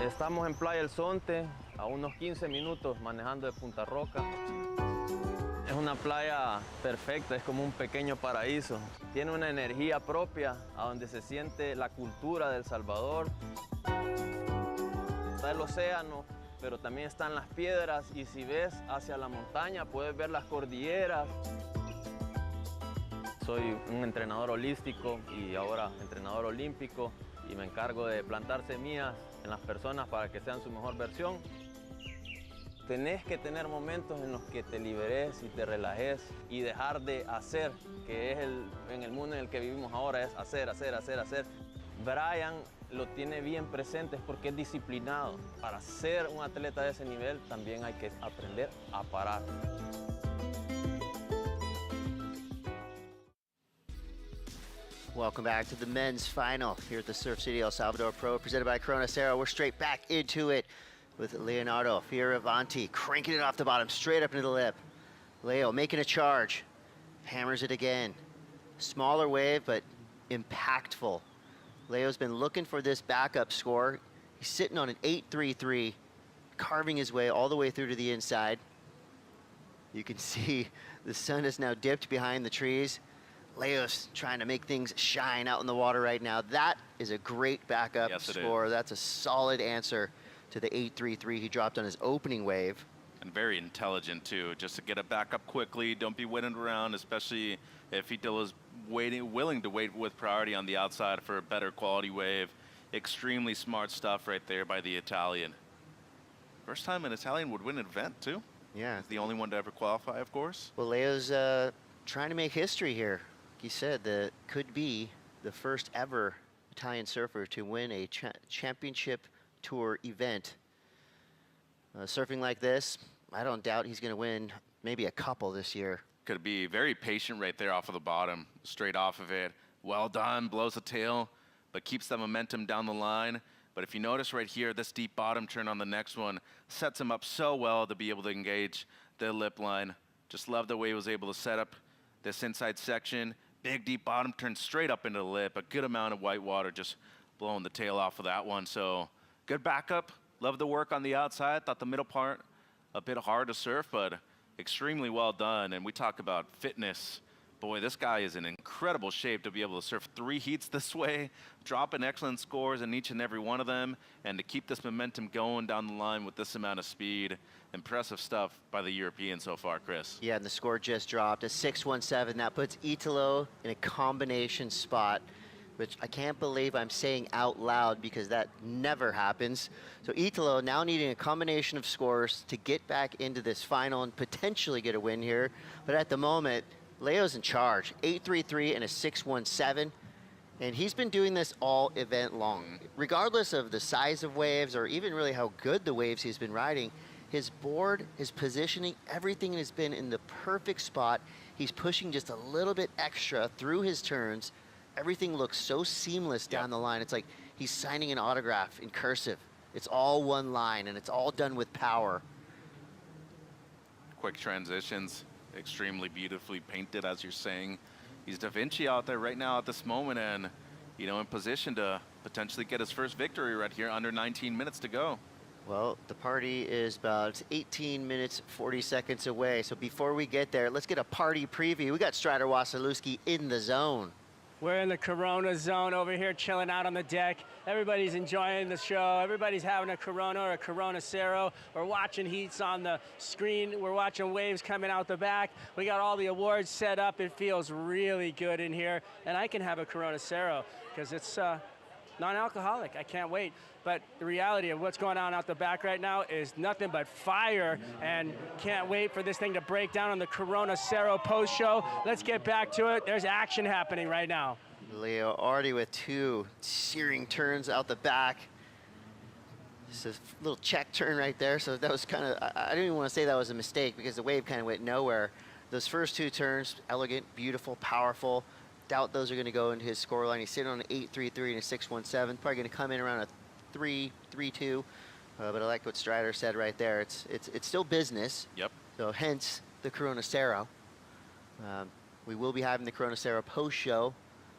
Estamos en Playa El Zonte, a unos 15 minutos manejando de Punta Roca. Es una playa perfecta, es como un pequeño paraíso. Tiene una energía propia, a donde se siente la cultura de El Salvador. Está el océano, pero también están las piedras, y si ves hacia la montaña puedes ver las cordilleras. Soy un entrenador holístico y ahora entrenador olímpico, y me encargo de plantar semillas en las personas para que sean su mejor versión. Tenés que tener momentos en los que te liberes y te relajes y dejar de hacer, que es en el mundo en el que vivimos ahora, es hacer, hacer, hacer, hacer. Brian lo tiene bien presente porque es disciplinado. Para ser un atleta de ese nivel también hay que aprender a parar. Welcome back to the men's final here at the Surf City El Salvador Pro, presented by Cero. We're straight back into it with Leonardo Fioravanti cranking it off the bottom, straight up into the lip. Leo making a charge, hammers it again. Smaller wave, but impactful. Leo's been looking for this backup score. He's sitting on an 8.33, carving his way all the way through to the inside. You can see the sun is now dipped behind the trees. Leo's trying to make things shine out in the water right now. That is a great backup score. That's a solid answer to the 8.33 he dropped on his opening wave. And very intelligent too, just to get it back up quickly. Don't be waiting around, especially if he is willing to wait with priority on the outside for a better quality wave. Extremely smart stuff right there by the Italian. First time an Italian would win an event too. Yeah. He's the only one to ever qualify, of course. Well, Leo's trying to make history here. He said that could be the first ever Italian surfer to win a championship tour event. Surfing like this, I don't doubt he's going to win maybe a couple this year. Could be very patient right there off of the bottom, straight off of it. Well done, blows the tail, but keeps that momentum down the line. But if you notice right here, this deep bottom turn on the next one sets him up so well to be able to engage the lip line. Just love the way he was able to set up this inside section. Big deep bottom turn straight up into the lip. A good amount of white water just blowing the tail off of that one. So good backup. Love the work on the outside. Thought the middle part a bit hard to surf, but extremely well done. And we talk about fitness. Boy, this guy is in incredible shape to be able to surf 3 heats this way, dropping excellent scores in each and every one of them, and to keep this momentum going down the line with this amount of speed. Impressive stuff by the European so far, Chris. Yeah, and the score just dropped, a 6.17. That puts Italo in a combination spot, which I can't believe I'm saying out loud because that never happens. So Italo now needing a combination of scores to get back into this final and potentially get a win here. But at the moment, Leo's in charge, 8.33 and a 6.17. And he's been doing this all event long. Regardless of the size of waves or even really how good the waves he's been riding, his board, his positioning, everything has been in the perfect spot. He's pushing just a little bit extra through his turns. Everything looks so seamless down the line. It's like he's signing an autograph in cursive. It's all one line, and it's all done with power. Quick transitions, extremely beautifully painted, as you're saying. He's Da Vinci out there right now at this moment, and you know, in position to potentially get his first victory right here, under 19 minutes to go. Well, the party is about 18 minutes, 40 seconds away. So before we get there, let's get a party preview. We got Strider Wasilewski in the zone. We're in the Corona zone over here, chilling out on the deck. Everybody's enjoying the show. Everybody's having a Corona or a Corona Cero. We're watching heats on the screen. We're watching waves coming out the back. We got all the awards set up. It feels really good in here. And I can have a Corona Cero because it's non-alcoholic. I can't wait. But the reality of what's going on out the back right now is nothing but fire, and can't wait for this thing to break down on the Corona Cero post show. Let's get back to it. There's action happening right now. Leo already with 2 searing turns out the back. Just a little check turn right there. So that was kind of, I don't even want to say that was a mistake because the wave kind of went nowhere. Those first 2 turns, elegant, beautiful, powerful. Doubt those are going to go into his scoreline. He's sitting on an 8.33 and a 6.17. Probably going to come in around a 3.32. But I like what Strider said right there. It's still business. Yep. So hence the Corona Cero. We will be having the Corona Cero post show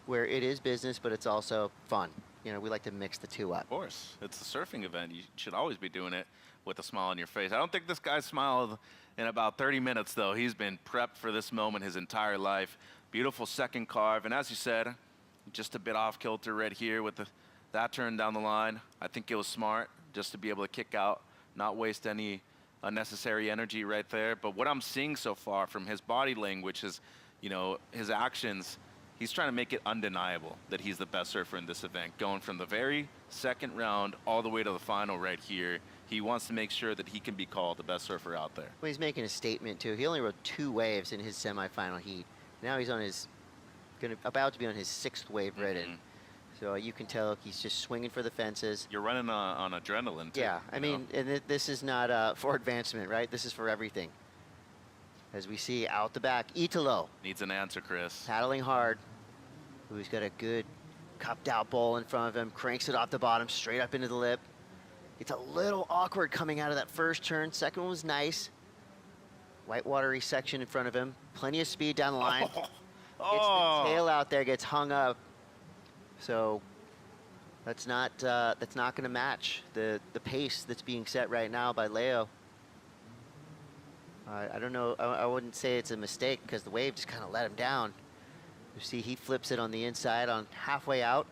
where it is business, but it's also fun. you know, we like to mix the two up. Of course, it's a surfing event. You should always be doing it with a smile on your face. I don't think this guy smiled in about 30 minutes, though. He's been prepped for this moment his entire life. Beautiful second carve, and as you said, just a bit off kilter right here with that turn down the line. I think it was smart just to be able to kick out, not waste any unnecessary energy right there. But what I'm seeing so far from his body language is, you know, his actions, he's trying to make it undeniable that he's the best surfer in this event. Going from the very second round all the way to the final right here, he wants to make sure that he can be called the best surfer out there. Well, he's making a statement too. He only rode 2 waves in his semifinal heat. Now he's on his, about to be on his 6th wave ridden. So you can tell he's just swinging for the fences. You're running on adrenaline too. Yeah, I mean, and this is not for advancement, right? This is for everything. As we see out the back, Italo. Needs an answer, Chris. Paddling hard. Who's got a good cupped out bowl in front of him, cranks it off the bottom, straight up into the lip. It's a little awkward coming out of that first turn. Second one was nice. Whitewatery section in front of him. Plenty of speed down the line. Gets the tail out there, gets hung up. So that's not going to match the pace that's being set right now by Leo. I don't know. I wouldn't say it's a mistake because the wave just kind of let him down. You see, he flips it on the inside on halfway out.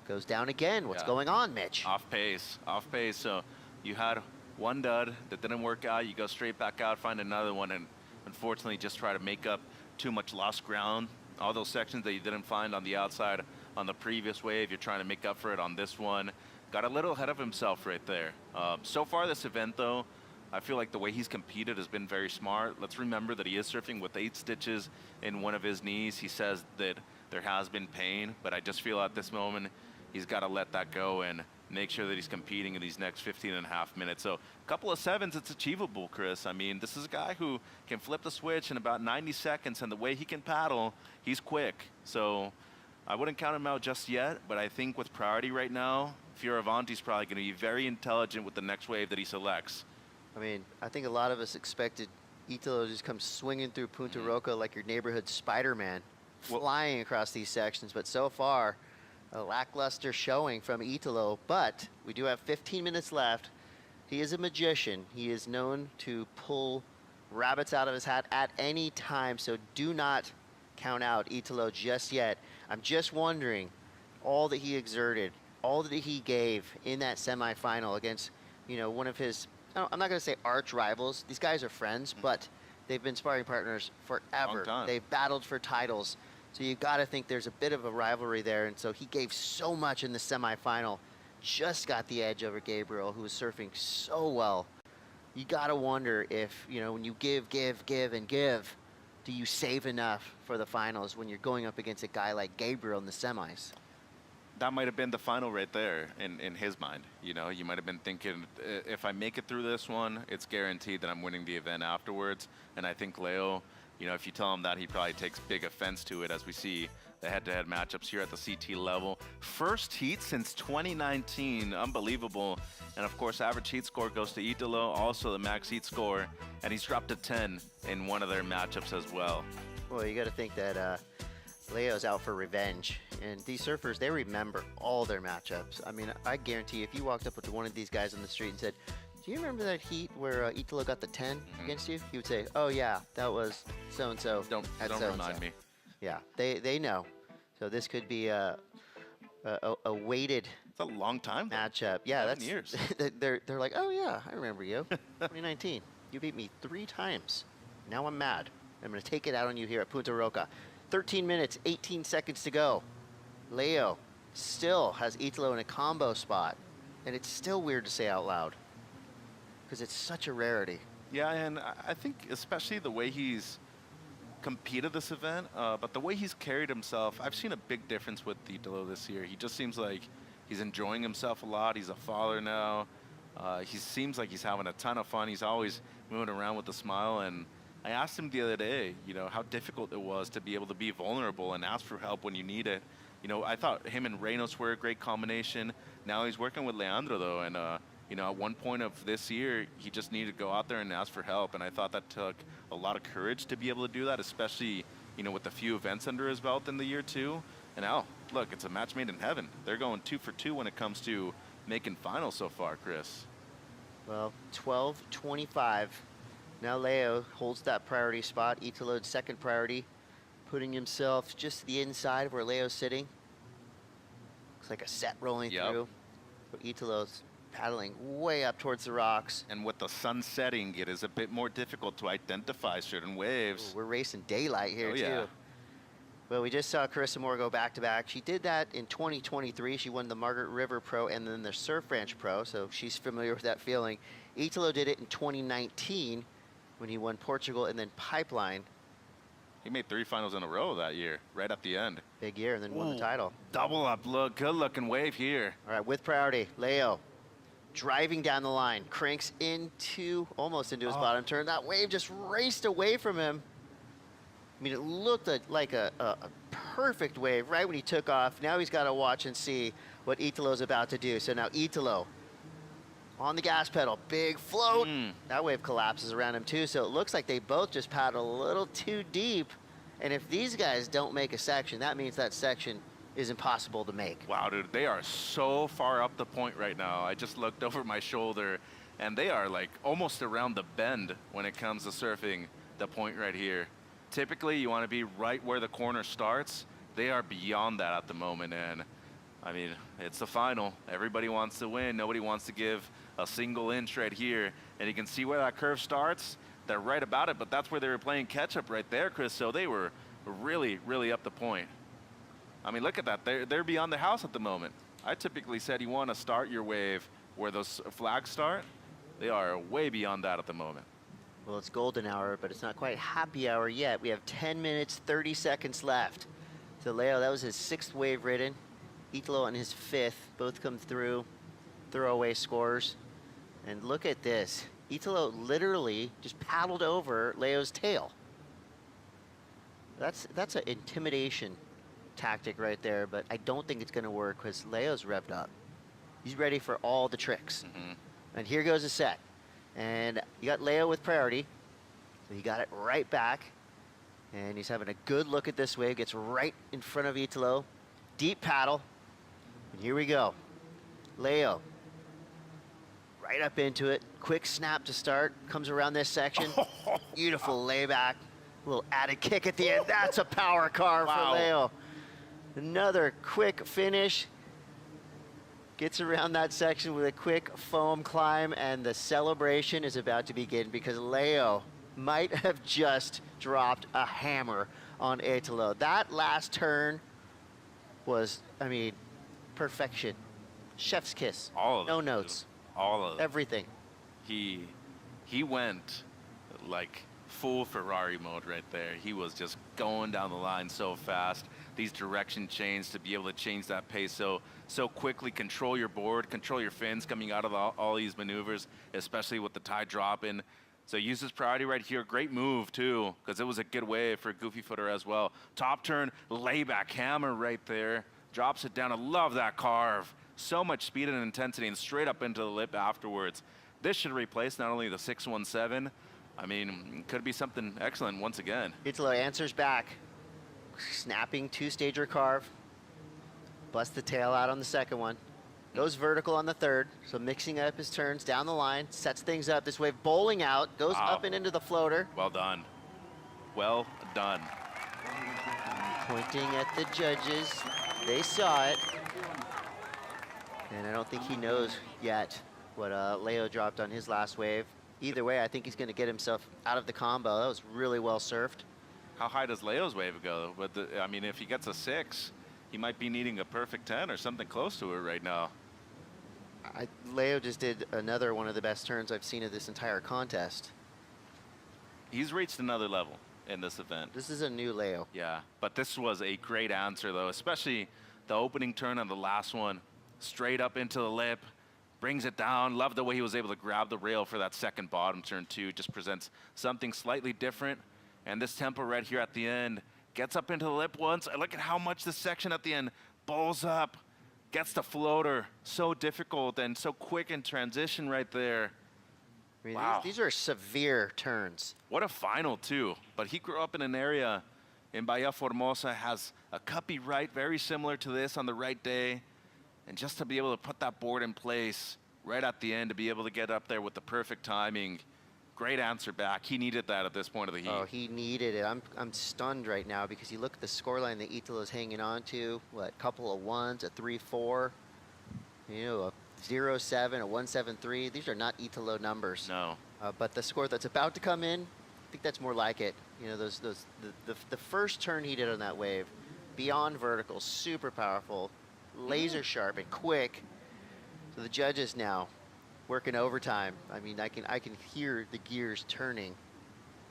Goes down again. What's going on, Mitch? Off pace, off pace. So you had one dud that didn't work out. You go straight back out, find another one, and unfortunately just try to make up too much lost ground. All those sections that you didn't find on the outside on the previous wave, you're trying to make up for it on this one. Got a little ahead of himself right there. So far this event, though, I feel like the way he's competed has been very smart. Let's remember that he is surfing with 8 stitches in one of his knees. He says that there has been pain, but I just feel at this moment he's got to let that go and make sure that he's competing in these next 15.5 minutes. So a couple of 7s, it's achievable, Chris. I mean, this is a guy who can flip the switch in about 90 seconds, and the way he can paddle, he's quick. So I wouldn't count him out just yet, but I think with priority right now, Fioravanti's probably going to be very intelligent with the next wave that he selects. I mean, I think a lot of us expected Italo to just come swinging through Punta Roca like your neighborhood Spider-Man, flying across these sections. But so far, a lackluster showing from Italo. But we do have 15 minutes left. He is a magician. He is known to pull rabbits out of his hat at any time. So do not count out Italo just yet. I'm just wondering, all that he exerted, all that he gave in that semifinal against, you know, one of his, I'm not going to say arch rivals. These guys are friends, but they've been sparring partners forever. They've battled for titles. So you got to think there's a bit of a rivalry there. And so he gave so much in the semifinal, just got the edge over Gabriel, who was surfing so well. You got to wonder if, you know, when you give, and give, do you save enough for the finals when you're going up against a guy like Gabriel in the semis? That might have been the final right there in his mind. You know, you might have been thinking, if I make it through this one, it's guaranteed that I'm winning the event afterwards. And I think Leo, you know, if you tell him that, he probably takes big offense to it, as we see the head-to-head matchups here at the CT level. First heat since 2019, unbelievable. And of course, average heat score goes to Italo, also the max heat score, and he's dropped a 10 in one of their matchups as well. Well, you got to think that Leo's out for revenge, and these surfers, they remember all their matchups. I mean, I guarantee if you walked up to one of these guys on the street and said, do you remember that heat where Italo got the 10 against you? He would say, oh yeah, that was so-and-so. Don't remind me. Yeah, they know. So this could be a weighted. It's a long time matchup. Yeah, 7 that's years. they're like, oh yeah, I remember you. 2019, you beat me 3 times. Now I'm mad. I'm gonna take it out on you here at Punta Roca. 13 minutes, 18 seconds to go. Leo still has Italo in a combo spot, and it's still weird to say out loud because it's such a rarity. Yeah, and I think especially the way he's competed this event, but the way he's carried himself, I've seen a big difference with Italo this year. He just seems like he's enjoying himself a lot. He's a father now. He seems like he's having a ton of fun. He's always moving around with a smile, and I asked him the other day, you know, how difficult it was to be able to be vulnerable and ask for help when you need it. You know, I thought him and Reynos were a great combination. Now he's working with Leandro, though, and, you know, at one point of this year, he just needed to go out there and ask for help, and I thought that took a lot of courage to be able to do that, especially, you know, with the few events under his belt in the year, too. And now look, it's a match made in heaven. They're going 2 for 2 when it comes to making finals so far, Chris. Well, 12-25. Now Leo holds that priority spot. Italo's second priority, putting himself just to the inside of where Leo's sitting. Looks like a set rolling through. But Italo's paddling way up towards the rocks. And with the sun setting, it is a bit more difficult to identify certain waves. Ooh, we're racing daylight here, too. Yeah. Well, we just saw Carissa Moore go back-to-back. She did that in 2023. She won the Margaret River Pro and then the Surf Ranch Pro, so she's familiar with that feeling. Italo did it in 2019 when he won Portugal and then Pipeline. He made 3 finals in a row that year, right at the end. Big year, and then won the title. Double up look, good looking wave here. All right, with priority, Leo driving down the line, cranks almost into his bottom turn. That wave just raced away from him. I mean, it looked like a perfect wave right when he took off. Now he's got to watch and see what Italo's about to do. So now Italo on the gas pedal, big float. That wave collapses around him too. So it looks like they both just paddled a little too deep. And if these guys don't make a section, that means that section is impossible to make. Wow, dude, they are so far up the point right now. I just looked over my shoulder, and they are like almost around the bend when it comes to surfing the point right here. Typically, you want to be right where the corner starts. They are beyond that at the moment, and I mean, it's the final. Everybody wants to win. Nobody wants to give a single inch right here, and you can see where that curve starts. They're right about it, but that's where they were playing catch-up right there, Chris, so they were really, really up the point. I mean, look at that. They're beyond the house at the moment. I typically said you want to start your wave where those flags start. They are way beyond that at the moment. Well, it's golden hour, but it's not quite happy hour yet. We have 10 minutes, 30 seconds left. So Leo, that was his 6th wave ridden. Italo on his 5th, both come through, throwaway scores. And look at this. Italo literally just paddled over Leo's tail. That's an intimidation tactic right there, but I don't think it's gonna work because Leo's revved up. He's ready for all the tricks. And here goes a set. And you got Leo with priority. So he got it right back. And he's having a good look at this wave. Gets right in front of Italo. Deep paddle. And here we go. Leo. Right up into it. Quick snap to start. Comes around this section. Beautiful layback. A little added kick at the end. That's a power car for Leo. Another quick finish. Gets around that section with a quick foam climb, and the celebration is about to begin because Leo might have just dropped a hammer on Italo. That last turn was, I mean, perfection. Chef's kiss. All of no notes. All of everything. He went like full Ferrari mode right there. He was just going down the line so fast. These direction chains to be able to change that pace so quickly, control your board, control your fins coming out of all these maneuvers, especially with the tide dropping. So use this priority right here. Great move too, because it was a good wave for a goofy footer as well. Top turn, layback hammer right there. Drops it down. I love that carve. So much speed and intensity and straight up into the lip afterwards. This should replace not only the 617, I mean, could be something excellent once again. Italo answers back. Snapping 2-stager carve. Bust the tail out on the second one. Goes vertical on the 3rd. So mixing up his turns down the line. Sets things up. This wave bowling out. Goes up and into the floater. Well done. Well done. Pointing at the judges. They saw it. And I don't think he knows yet what Leo dropped on his last wave. Either way, I think he's going to get himself out of the combo. That was really well surfed. How high does Leo's wave go? But I mean, if he gets a 6, he might be needing a perfect 10 or something close to it right now. Leo just did another one of the best turns I've seen of this entire contest. He's reached another level in this event. This is a new Leo. Yeah, but this was a great answer though, especially the opening turn on the last one. Straight up into the lip, brings it down. Love the way he was able to grab the rail for that second bottom turn too. Just presents something slightly different. And this tempo right here at the end gets up into the lip once. Look at how much this section at the end bowls up, gets the floater. So difficult and so quick in transition right there. I mean, these are severe turns. What a final too. But he grew up in an area, in Bahia Formosa has a cuppy right, very similar to this on the right day. And just to be able to put that board in place right at the end, to be able to get up there with the perfect timing, great answer back. He needed that at this point of the heat. Oh, he needed it. I'm stunned right now because you look at the scoreline that Italo's hanging on to. What, couple of ones, a 3-4, you know, a 0-7, a 1-7-3. These are not Italo numbers. No. But the score that's about to come in, I think that's more like it. You know, the first turn he did on that wave, beyond vertical, super powerful, laser sharp and quick. So the judges now working overtime. I mean, I can hear the gears turning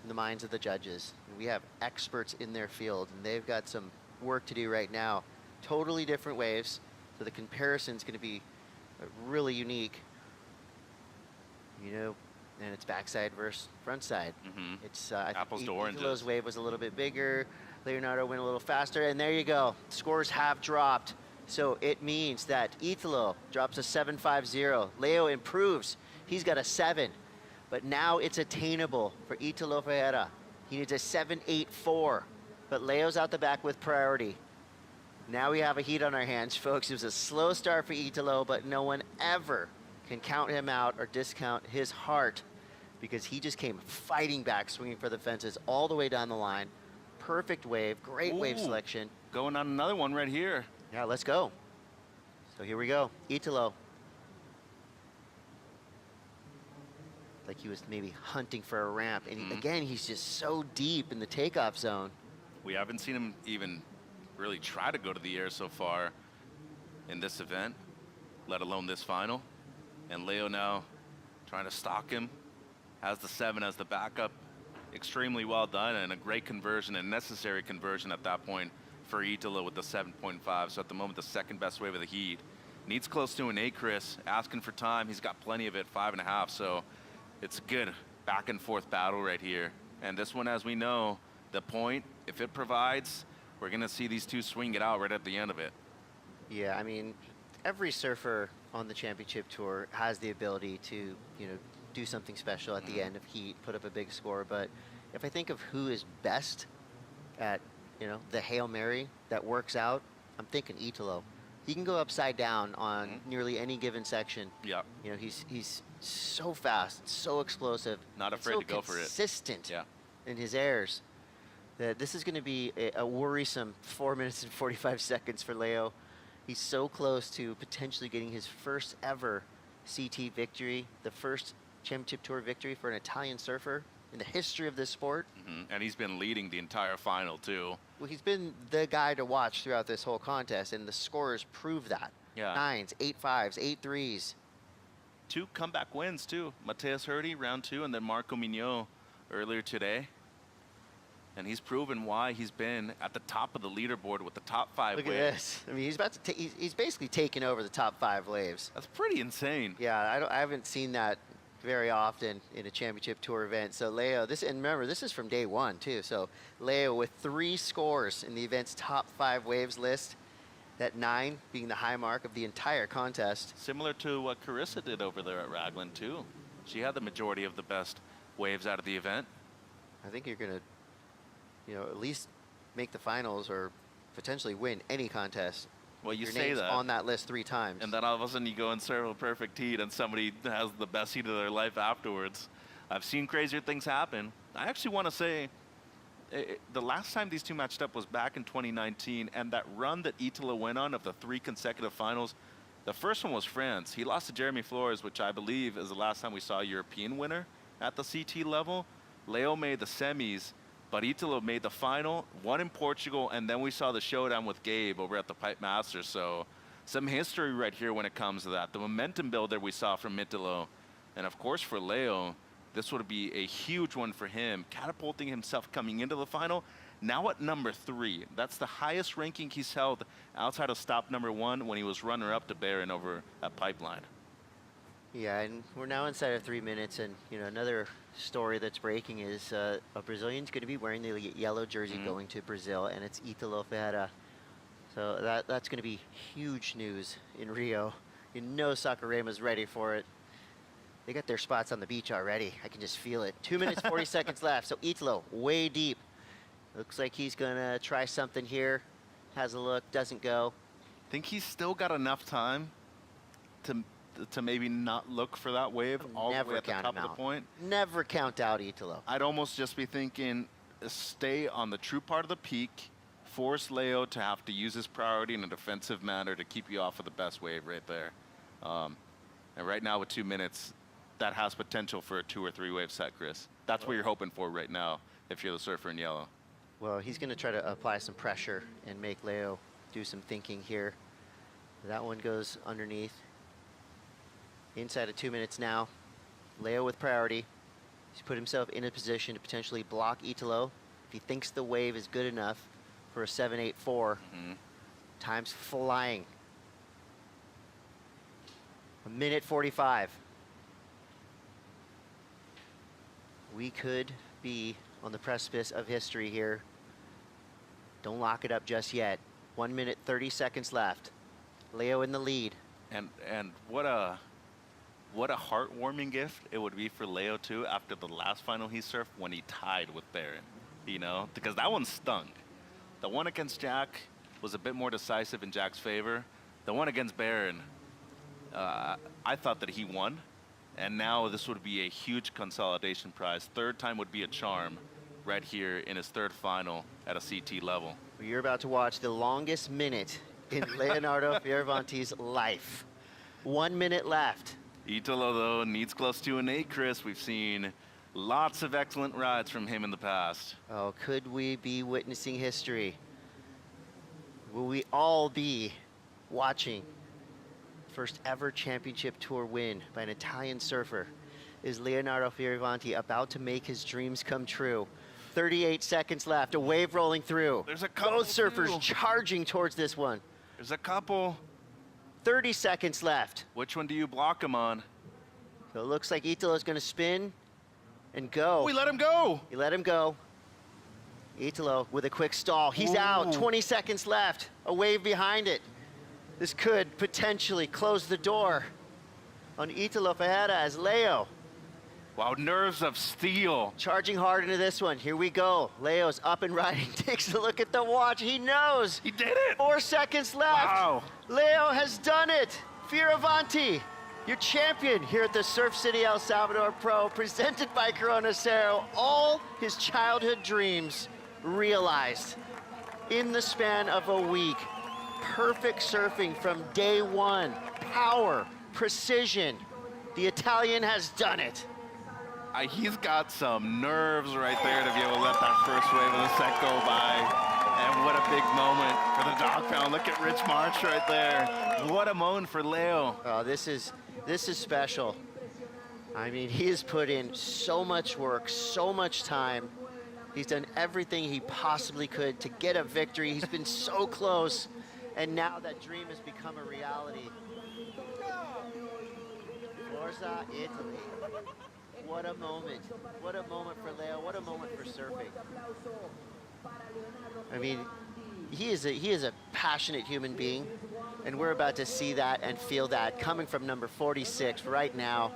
in the minds of the judges. We have experts in their field, and they've got some work to do right now. Totally different waves, so the comparison's going to be really unique. You know, and it's backside versus front side. It's apples to oranges. Italo's wave was a little bit bigger. Leonardo went a little faster, and there you go. Scores have dropped. So it means that Italo drops a 7.50. Leo improves. He's got a 7. But now it's attainable for Italo Ferreira. He needs a 7.84. But Leo's out the back with priority. Now we have a heat on our hands, folks. It was a slow start for Italo, but no one ever can count him out or discount his heart, because he just came fighting back, swinging for the fences all the way down the line. Perfect wave, great wave selection. Going on another one right here. Yeah, let's go. So here we go, Italo. Like he was maybe hunting for a ramp. And again, he's just so deep in the takeoff zone. We haven't seen him even really try to go to the air so far in this event, let alone this final. And Leo now trying to stalk him, has the 7 as the backup. Extremely well done, and a great conversion, and necessary conversion at that point for Italo with the 7.5. So at the moment, the second best wave of the heat. Needs close to an 8, Chris. Asking for time. He's got plenty of it, 5.5. So it's a good back and forth battle right here. And this one, as we know, the point, if it provides, we're going to see these two swing it out right at the end of it. Yeah, I mean, every surfer on the championship tour has the ability to, you know, do something special at the end of heat, put up a big score. But if I think of who is best at, you know, the Hail Mary that works out, I'm thinking Italo. He can go upside down on nearly any given section. Yeah. You know, he's so fast, so explosive. Not afraid to go for it. Consistent in his airs. That this is going to be a worrisome 4 minutes and 45 seconds for Leo. He's so close to potentially getting his first ever CT victory, the first championship tour victory for an Italian surfer in the history of this sport. And he's been leading the entire final too. Well, he's been the guy to watch throughout this whole contest, and the scores prove that. Yeah. 9s, 8.5s, 8.3s. 2 comeback wins too. Mateus Hurdy, round 2, and then Marco Mignot earlier today. And he's proven why he's been at the top of the leaderboard with the top 5 Look waves. at this. I mean, he's about to he's basically taken over the top 5 waves. That's pretty insane. Yeah, I haven't seen that very often in a championship tour event. So Leo, and remember, this is from day 1 too. So Leo with 3 scores in the event's top 5 waves list. That 9 being the high mark of the entire contest. Similar to what Carissa did over there at Raglan too. She had the majority of the best waves out of the event. I think you're gonna, you know, at least make the finals or potentially win any contest. Well, you Your say name's that on that list 3 times. And then all of a sudden you go and serve a perfect heat and somebody has the best heat of their life afterwards. I've seen crazier things happen. I actually want to say the last time these two matched up was back in 2019, and that run that Italo went on of the 3 consecutive finals, the first one was France. He lost to Jeremy Flores, which I believe is the last time we saw a European winner at the CT level. Leo made the semis, but Italo made the final, won in Portugal, and then we saw the showdown with Gabe over at the Pipe Masters. So some history right here when it comes to that. The momentum builder we saw from Italo. And of course for Leo, this would be a huge one for him, catapulting himself coming into the final. Now at number 3, that's the highest ranking he's held outside of stop number 1 when he was runner-up to Barron over at Pipeline. Yeah, and we're now inside of 3 minutes, and you know, another story that's breaking is a Brazilian's going to be wearing the yellow jersey going to Brazil, and it's Italo Ferreira. So that's going to be huge news in Rio. You know Sakurama's ready for it. They got their spots on the beach already. I can just feel it. 2 minutes, 40 seconds left. So Italo, way deep. Looks like he's gonna try something here. Has a look, doesn't go. Think he's still got enough time to maybe not look for that wave all the way at the top of the point. Never count out Italo. I'd almost just be thinking, stay on the true part of the peak, force Leo to have to use his priority in a defensive manner to keep you off of the best wave right there. And right now with 2 minutes, that has potential for a 2 or 3 wave set, Chris. That's what you're hoping for right now if you're the surfer in yellow. Well, he's gonna try to apply some pressure and make Leo do some thinking here. That one goes underneath. Inside of 2 minutes now. Leo with priority. He's put himself in a position to potentially block Italo if he thinks the wave is good enough for a 7.84. Time's flying. 1:45. We could be on the precipice of history here. Don't lock it up just yet. 1 minute, 30 seconds left. Leo in the lead. And what a heartwarming gift it would be for Leo too after the last final he surfed when he tied with Barron, you know, because that one stung. The one against Jack was a bit more decisive in Jack's favor. The one against Barron, I thought that he won, and now this would be a huge consolidation prize. Third time would be a charm right here in his third final at a CT level. You're about to watch the longest minute in Leonardo Fioravanti's life. 1 minute left. Italo, though, needs close to an 8, Chris. We've seen lots of excellent rides from him in the past. Oh, could we be witnessing history? Will we all be watching first ever championship tour win by an Italian surfer? Is Leonardo Fioravanti about to make his dreams come true? 38 seconds left, a wave rolling through. There's a couple Both surfers charging towards this one. There's a couple. 30 seconds left. Which one do you block him on? So it looks like Italo's gonna spin and go. We let him go. You let him go. Italo with a quick stall. He's out, 20 seconds left. A wave behind it. This could potentially close the door on Italo Ferreira as Leo. Wow, nerves of steel. Charging hard into this one. Here we go. Leo's up and riding. Takes a look at the watch. He knows. He did it. 4 seconds left. Wow. Leo has done it. Fioravanti, your champion here at the Surf City El Salvador Pro, presented by Corona Cero. All his childhood dreams realized in the span of a week. Perfect surfing from day one. Power, precision. The Italian has done it. He's got some nerves right there to be able to let that first wave of the set go by. And what a big moment for the dog pound. Look at Rich March right there. What a moment for Leo. Oh, this is special. I mean, he has put in so much work, so much time. He's done everything he possibly could to get a victory. He's been so close, and now that dream has become a reality. Forza Italy. What a moment. What a moment for Leo. What a moment for surfing. I mean, he is a passionate human being, and we're about to see that and feel that coming from number 46 right now.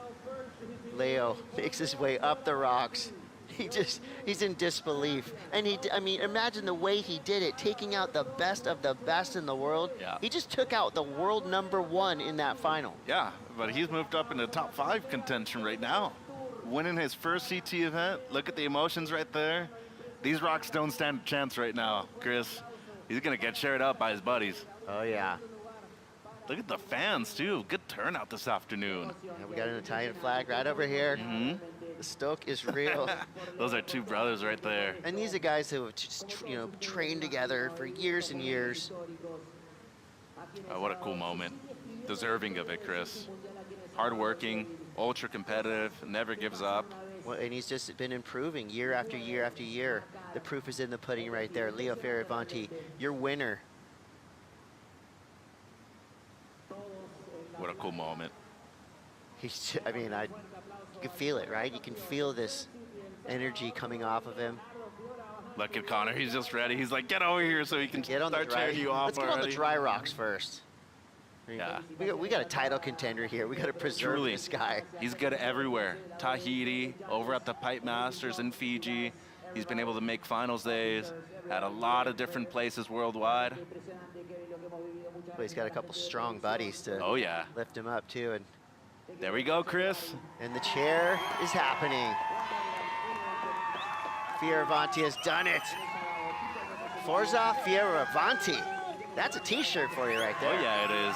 Leo makes his way up the rocks. He's in disbelief. And I mean, imagine the way he did it, taking out the best of the best in the world. Yeah. He just took out the world #1 in that final. Yeah, but he's moved up into top 5 contention right now. Winning his first CT event. Look at the emotions right there. These rocks don't stand a chance right now, Chris. He's gonna get shared up by his buddies. Oh yeah. Look at the fans too. Good turnout this afternoon. Yeah, we got an Italian flag right over here. The stoke is real. Those are two brothers right there. And these are guys who have just, trained together for years and years. Oh, what a cool moment. Deserving of it, Chris. Hardworking, ultra competitive, never gives up. Well, and he's just been improving year after year after year. The proof is in the pudding right there. Leo Fioravanti, your winner. What a cool moment. You can feel it, right? You can feel this energy coming off of him. Look at Connor, he's just ready. He's like, get over here so he can start tearing you off Let's get on the dry rocks first. Yeah. We got a title contender here. We got to preserve this guy. He's good everywhere. Tahiti, over at the Pipe Masters in Fiji. He's been able to make finals days at a lot of different places worldwide. Well, he's got a couple strong buddies to lift him up too. And there we go, Chris. And the chair is happening. Fioravanti has done it. Forza Fioravanti. That's a t-shirt for you right there. Oh yeah, it is.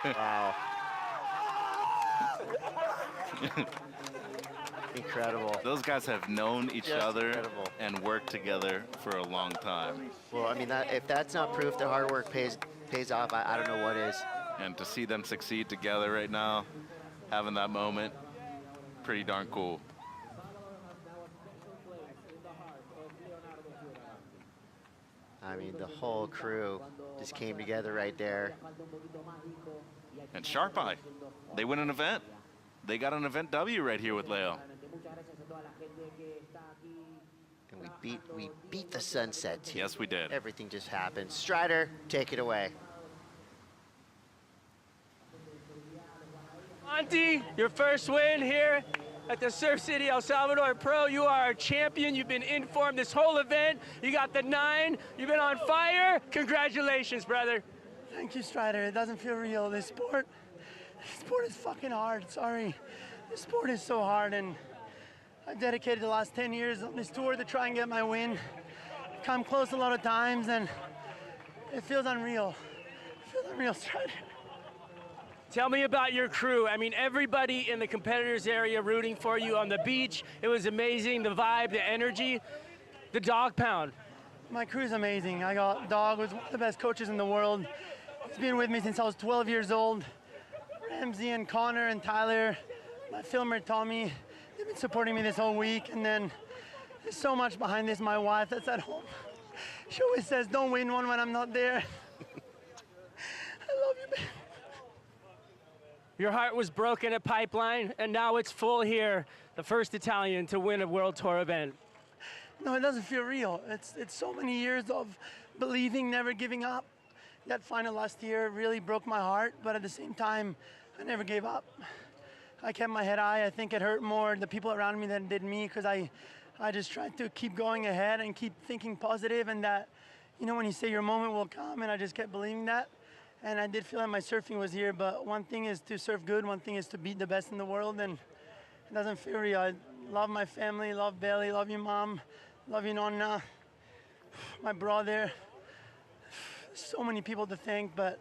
Wow. Incredible. Those guys have known each other and worked together for a long time. Well, I mean, if that's not proof that hard work pays off, I don't know what is. And to see them succeed together right now, having that moment, pretty darn cool. I mean, the whole crew just came together right there. And Sharp Eye, they win an event. They got an event W right here with Leo. And we beat the sunset too. Yes, we did. Everything just happened. Strider, take it away. Monty, your first win here at the Surf City El Salvador Pro. You are a champion. You've been in form this whole event. You got the 9. You've been on fire. Congratulations, brother. Thank you, Strider. It doesn't feel real. This sport is fucking hard. Sorry. This sport is so hard, and I've dedicated the last 10 years on this tour to try and get my win. I've come close a lot of times, and it feels unreal. It feels unreal, Strider. Tell me about your crew. I mean, everybody in the competitors area rooting for you on the beach. It was amazing, the vibe, the energy, the dog pound. My crew's amazing. I got Dog, who's one of the best coaches in the world. He's been with me since I was 12 years old. Ramsey and Connor and Tyler, my filmer Tommy, they've been supporting me this whole week. And then there's so much behind this. My wife that's at home. She always says, don't win one when I'm not there. I love you, babe. Your heart was broken at Pipeline, and now it's full here, the first Italian to win a World Tour event. No, it doesn't feel real. It's so many years of believing, never giving up. That final last year really broke my heart, but at the same time, I never gave up. I kept my head high. I think it hurt more the people around me than it did me, because I just tried to keep going ahead and keep thinking positive, and that, you know, when you say your moment will come, and I just kept believing that. And I did feel like my surfing was here, but one thing is to surf good, one thing is to beat the best in the world, and it doesn't feel real. I love my family, love Belly, love you, Mom, love you, Nonna, my brother. So many people to thank, but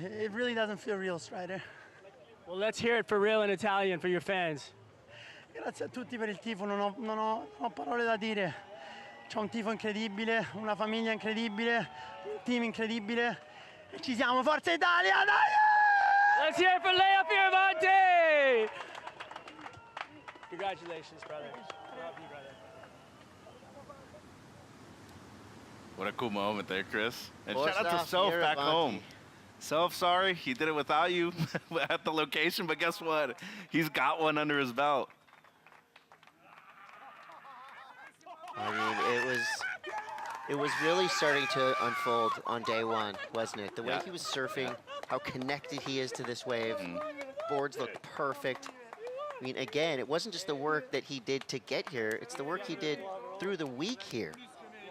it really doesn't feel real, Strider. Well, let's hear it for real in Italian for your fans. Grazie a tutti per il tifo, non ho parole da dire. C'ho un tifo incredibile, una famiglia incredibile, un team incredibile. E ci siamo, Forza Italia, dai! Let's hear it for Leo Fioravanti! Congratulations, brother. Love you, brother. What a cool moment there, Chris. And Forza shout out to Self back Fioravanti. home. Self, sorry, he did it without you at the location, but guess what? He's got one under his belt. I mean, it was really starting to unfold on day one, wasn't it? The way he was surfing, how connected he is to this wave. Boards looked perfect. I mean, again, it wasn't just the work that he did to get here, it's the work he did through the week here.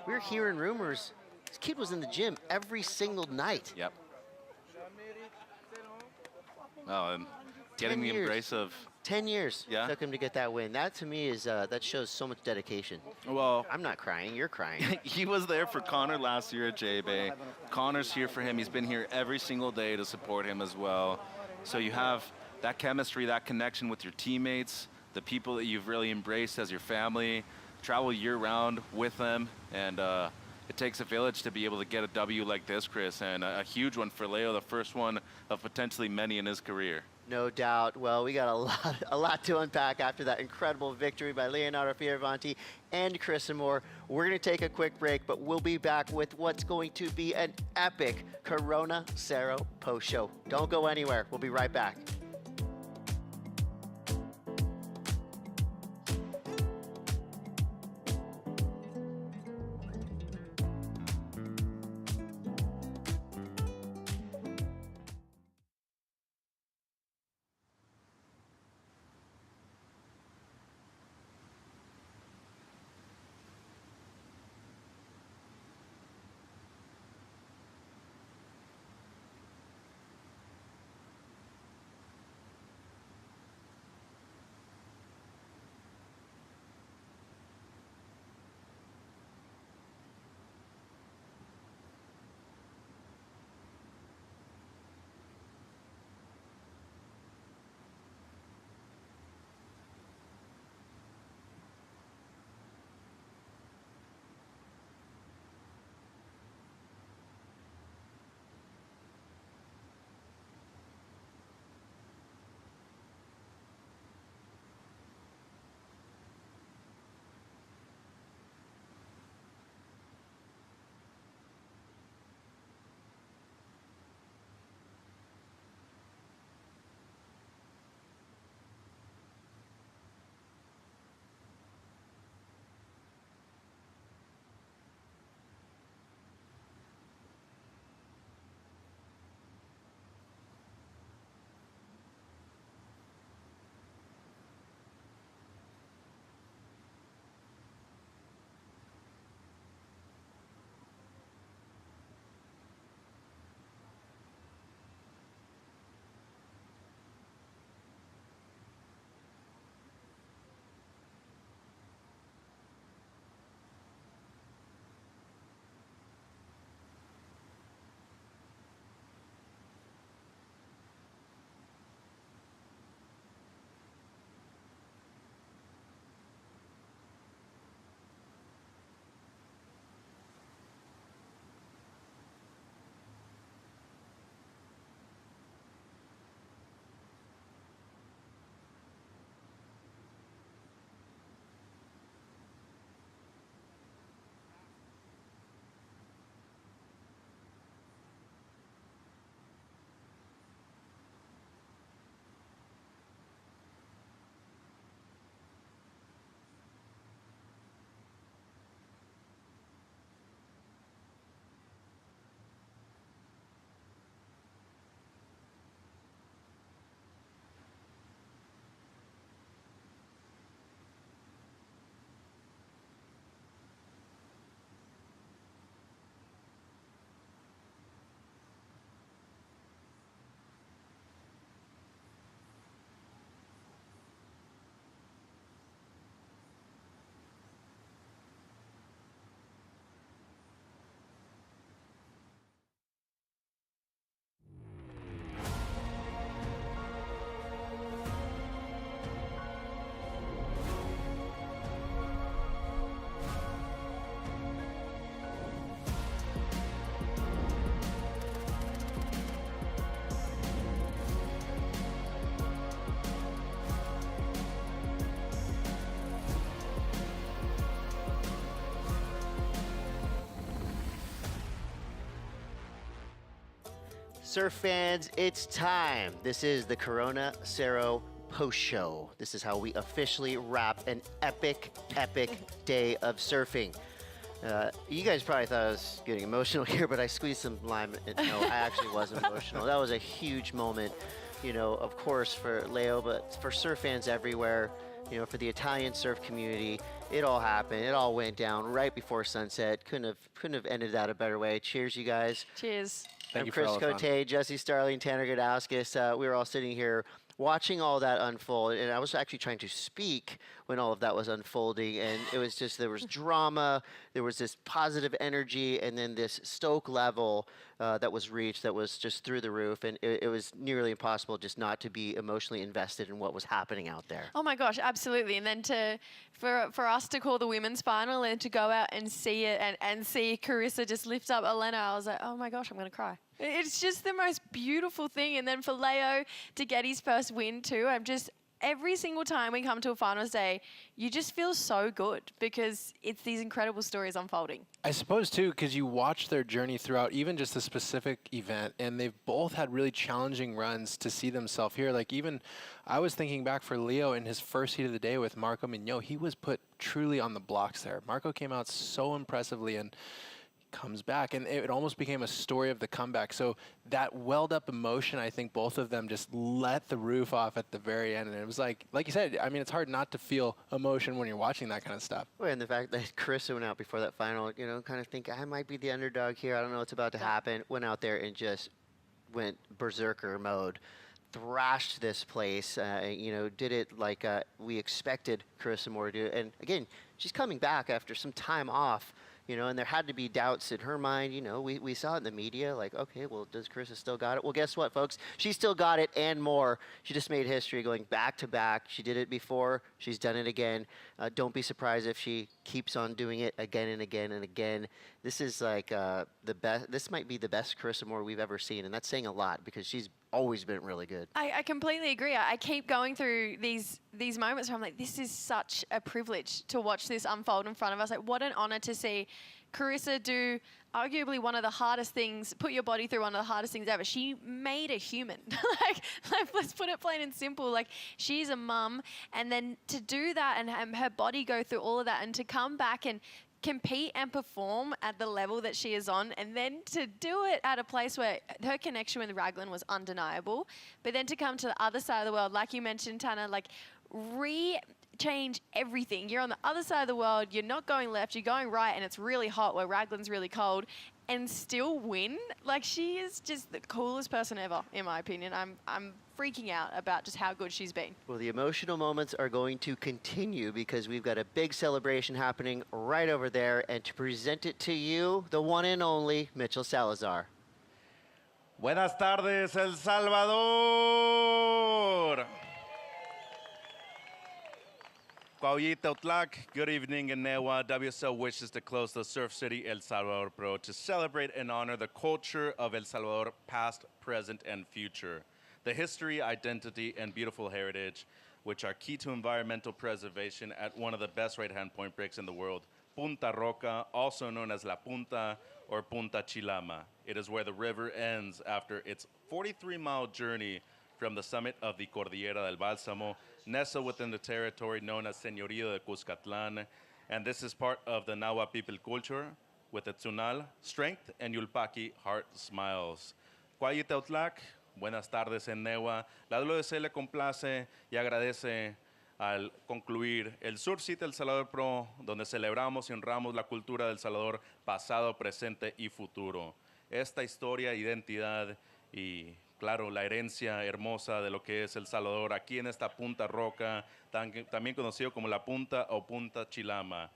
We were hearing rumors. This kid was in the gym every single night. Yep. Oh, and getting the embrace of 10 years took him to get that win. That to me is that shows so much dedication. Well, I'm not crying, you're crying. He was there for Connor last year at J-Bay. Connor's here for him. He's been here every single day to support him as well. So you have that chemistry, that connection with your teammates, the people that you've really embraced as your family, travel year-round with them, and it takes a village to be able to get a W like this, Chris, and a huge one for Leo, the first one of potentially many in his career. No doubt. Well, we got a lot to unpack after that incredible victory by Leonardo Fioravanti and Chris Moore. We're going to take a quick break, but we'll be back with what's going to be an epic Corona Cero post show. Don't go anywhere. We'll be right back. Surf fans, it's time. This is the Corona Cero post show. This is how we officially wrap an epic day of surfing. You guys probably thought I was getting emotional here, but I squeezed some lime. No, I actually wasn't emotional. That was a huge moment, you know, of course for Leo, but for surf fans everywhere, you know, for the Italian surf community. It all happened. It all went down right before sunset. Couldn't have ended that a better way. Cheers, you guys. Cheers. Thank I'm you for Chris all the fun. Cote, Jesse Starling, Tanner Godauskas. We were all sitting here watching all that unfold, and I was actually trying to speak when all of that was unfolding, and it was just, there was drama, there was this positive energy, and then this stoke level that was reached that was just through the roof, and it was nearly impossible just not to be emotionally invested in what was happening out there. Oh my gosh, absolutely. And then for us to call the women's final and to go out and see it and see Carissa just lift up Elena, I was like, oh my gosh, I'm going to cry. It's just the most beautiful thing. And then for Leo to get his first win too, every single time we come to a finals day, you just feel so good because it's these incredible stories unfolding. I suppose too, because you watch their journey throughout even just the specific event, and they've both had really challenging runs to see themselves here. Like even, I was thinking back for Leo in his first heat of the day with Marco Mignot, he was put truly on the blocks there. Marco came out so impressively and comes back, and it almost became a story of the comeback. So that welled up emotion, I think both of them just let the roof off at the very end, and it was like you said, I mean, it's hard not to feel emotion when you're watching that kind of stuff. Well, and the fact that Carissa went out before that final, you know, kind of think I might be the underdog here, I don't know what's about to happen, went out there and just went berserker mode, thrashed this place, you know, did it like we expected Carissa Moore to do. And again, she's coming back after some time off, you know, and there had to be doubts in her mind. You know, we saw it in the media, like, okay, well, does Carissa still got it? Well, guess what, folks? She still got it and more. She just made history going back to back. She did it before. She's done it again. Don't be surprised if she keeps on doing it again and again and again. This is like the best. This might be the best Carissa Moore we've ever seen, and that's saying a lot because she's always been really good. I completely agree. I keep going through these moments where I'm like, this is such a privilege to watch this unfold in front of us. Like, what an honor to see Carissa do arguably one of the hardest things, put your body through one of the hardest things ever. She made a human. like, let's put it plain and simple. Like, she's a mum, and then to do that and her body go through all of that and to come back and compete and perform at the level that she is on, and then to do it at a place where her connection with Raglan was undeniable, but then to come to the other side of the world, like you mentioned, Tanner, like change everything. You're on the other side of the world, you're not going left, you're going right, and it's really hot where Raglan's really cold, and still win. Like, she is just the coolest person ever, in my opinion. I'm freaking out about just how good she's been. Well, the emotional moments are going to continue because we've got a big celebration happening right over there, and to present it to you, the one and only Mitchell Salazar. Buenas tardes, El Salvador. Cuauhtémoc Utlak, good evening in Newa. WSL wishes to close the Surf City El Salvador Pro to celebrate and honor the culture of El Salvador, past, present, and future. The history, identity, and beautiful heritage, which are key to environmental preservation at one of the best right-hand point breaks in the world, Punta Roca, also known as La Punta or Punta Chilama. It is where the river ends after its 43-mile journey from the summit of the Cordillera del Bálsamo, nestled within the territory known as Señorío de Cuscatlán, and this is part of the Nahua people culture with its Tunal, strength, and Yulpaki, heart smiles. Cuauhtémoc Utlak, buenas tardes en Newa. La WSL complace y agradece al concluir el Surf City El Salvador Pro, donde celebramos y honramos la cultura del Salvador, pasado, presente y futuro. Esta historia, identidad y claro, la herencia hermosa de lo que es El Salvador, aquí en esta Punta Roca, también conocido como La Punta o Punta Chilama.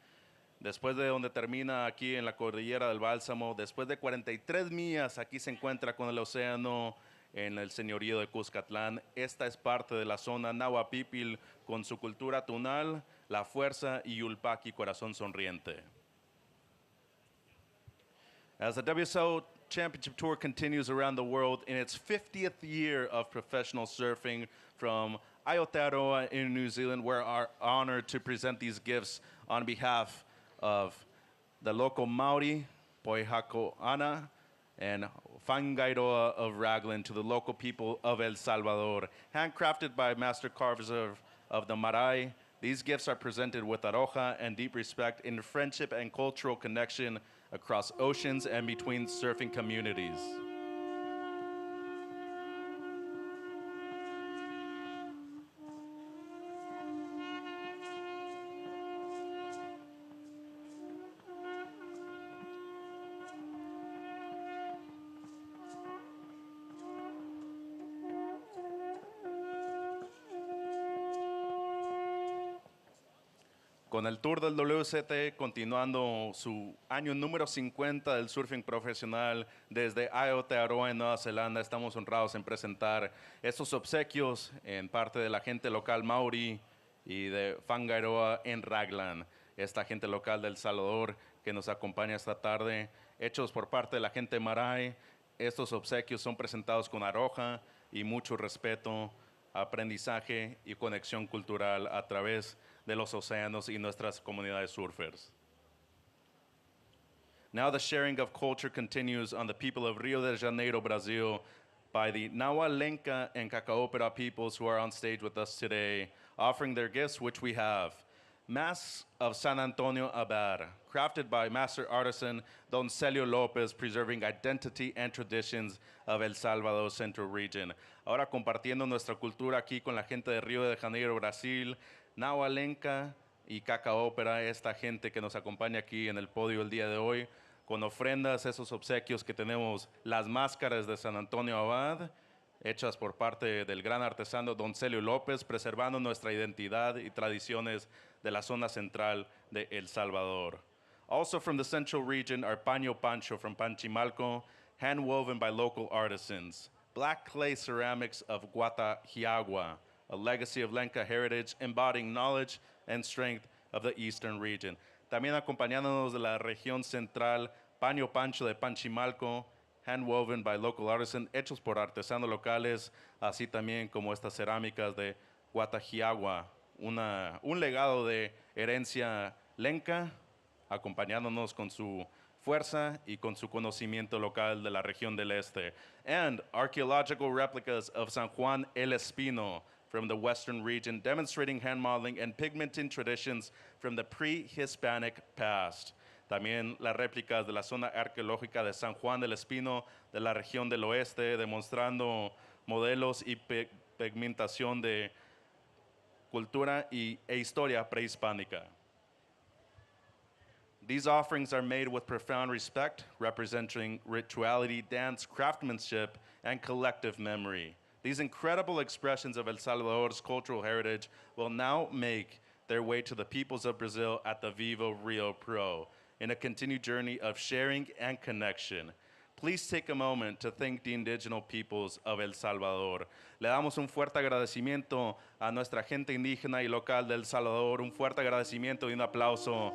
Después de donde termina aquí en la Cordillera del Bálsamo, después de 43 millas, aquí se encuentra con el océano en el señorío de Cuscatlán. Esta es parte de la zona Nahua Pipil con su cultura tunal, la fuerza y Yulpaki, corazón sonriente. As the WSL Championship Tour continues around the world in its 50th year of professional surfing, from Aotearoa in New Zealand, we're honored to present these gifts on behalf of the local Maori, Poihako'ana, and Fangairoa of Raglan to the local people of El Salvador. Handcrafted by master carvers of the Marai, these gifts are presented with aroha and deep respect in friendship and cultural connection across oceans and between surfing communities. Con el Tour del WST continuando su año número 50 del surfing profesional desde Aotearoa en Nueva Zelanda, estamos honrados en presentar estos obsequios en parte de la gente local Maori y de Fangairoa en Raglan, esta gente local de El Salvador que nos acompaña esta tarde, hechos por parte de la gente Marai. Estos obsequios son presentados con aroha y mucho respeto, aprendizaje y conexión cultural a través de los océanos y nuestras comunidades surfers. Now the sharing of culture continues on the people of Rio de Janeiro, Brazil, by the Nawa Lenca and Kakaopera peoples who are on stage with us today, offering their gifts, which we have. Masks of San Antonio Abad, crafted by master artisan Don Celio Lopez, preserving identity and traditions of El Salvador Central Region. Ahora compartiendo nuestra cultura aquí con la gente de Río de Janeiro, Brasil, Nahualenca y Cacaópera, esta gente que nos acompaña aquí en el podio el día de hoy, con ofrendas, esos obsequios que tenemos, las máscaras de San Antonio Abad, hechas por parte del gran artesano Don Celio López, preservando nuestra identidad y tradiciones de la zona central de El Salvador. Also from the central region, our paño pancho from Panchimalco, hand-woven by local artisans. Black clay ceramics of Guatajiagua, a legacy of Lenca heritage embodying knowledge and strength of the eastern region. También acompañándonos de la región central, paño pancho de Panchimalco, hand-woven by local artisans, hechos por artesanos locales, así también como estas cerámicas de Guatajiagua, un legado de herencia lenca, acompañándonos con su fuerza y con su conocimiento local de la región del este. And archaeological replicas of San Juan el Espino from the western region, demonstrating hand modeling and pigmenting traditions from the pre-Hispanic past. También las réplicas de la zona arqueológica de San Juan del Espino de la región del oeste, demostrando modelos y pigmentación de cultura e historia prehispánica. These offerings are made with profound respect, representing rituality, dance, craftsmanship, and collective memory. These incredible expressions of El Salvador's cultural heritage will now make their way to the peoples of Brazil at the Vivo Rio Pro in a continued journey of sharing and connection. Please take a moment to thank the indigenous peoples of El Salvador. Le damos un fuerte agradecimiento a nuestra gente indígena y local de El Salvador, un fuerte agradecimiento y un aplauso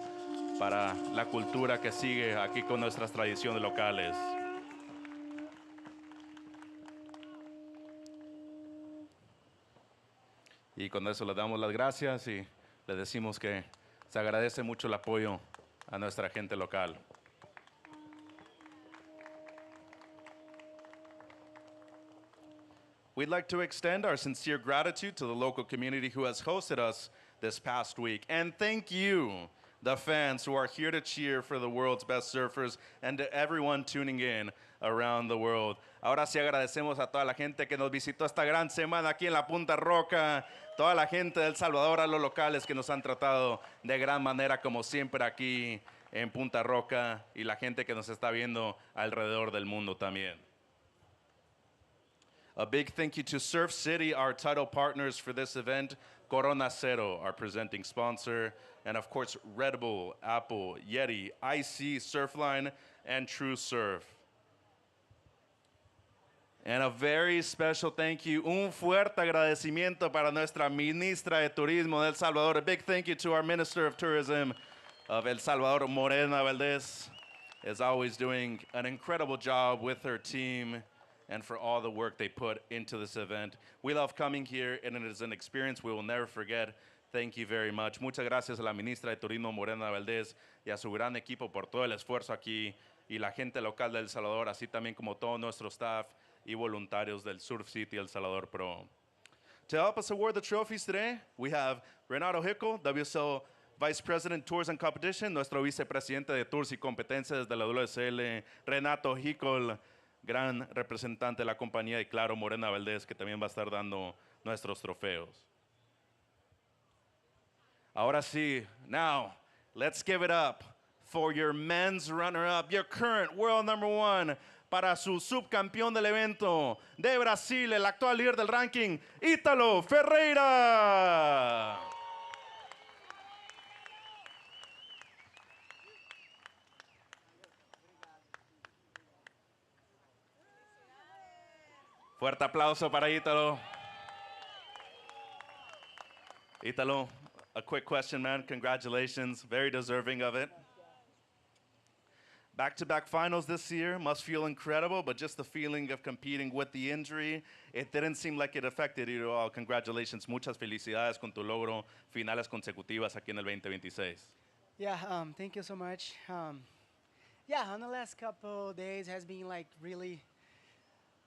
para la cultura que sigue aquí con nuestras tradiciones locales. Y con eso le damos las gracias y le decimos que se agradece mucho el apoyo a nuestra gente local. We'd like to extend our sincere gratitude to the local community who has hosted us this past week. And thank you, the fans who are here to cheer for the world's best surfers, and to everyone tuning in around the world. Ahora sí agradecemos a toda la gente que nos visitó esta gran semana aquí en la Punta Roca, toda la gente de El Salvador, a los locales que nos han tratado de gran manera como siempre aquí en Punta Roca, y la gente que nos está viendo alrededor del mundo también. A big thank you to Surf City, our title partners for this event, Corona Cero, our presenting sponsor, and of course Red Bull, Apple, Yeti, IC, Surfline, and True Surf. And a very special thank you, un fuerte agradecimiento para nuestra ministra de Turismo de El Salvador. A big thank you to our Minister of Tourism of El Salvador, Morena Valdez, is always doing an incredible job with her team and for all the work they put into this event. We love coming here, and it is an experience we will never forget. Thank you very much. Muchas gracias a la ministra de Turismo, Morena Valdez, y a su gran equipo por todo el esfuerzo aquí y la gente local de El Salvador, así también como todo nuestro staff y voluntarios del Surf City El Salvador Pro. To help us award the trophies today, we have Renato Hickel, WSL Vice President Tours and Competition, nuestro vicepresidente de Tours y Competencias de la WSL, Renato Hickel, gran representante de la compañía, y claro, Morena Valdés, que también va a estar dando nuestros trofeos. Ahora sí, now, let's give it up for your men's runner-up, your current world #1, para su subcampeón del evento de Brasil, el actual líder del ranking, Ítalo Ferreira. Fuerte aplauso para Ítalo. Ítalo, a quick question, man. Congratulations. Very deserving of it. Back-to-back finals this year must feel incredible, but just the feeling of competing with the injury, it didn't seem like it affected you at all. Congratulations. Muchas felicidades con tu logro. Finales consecutivas aquí en el 2026. Yeah, thank you so much. Yeah, on the last couple days has been like really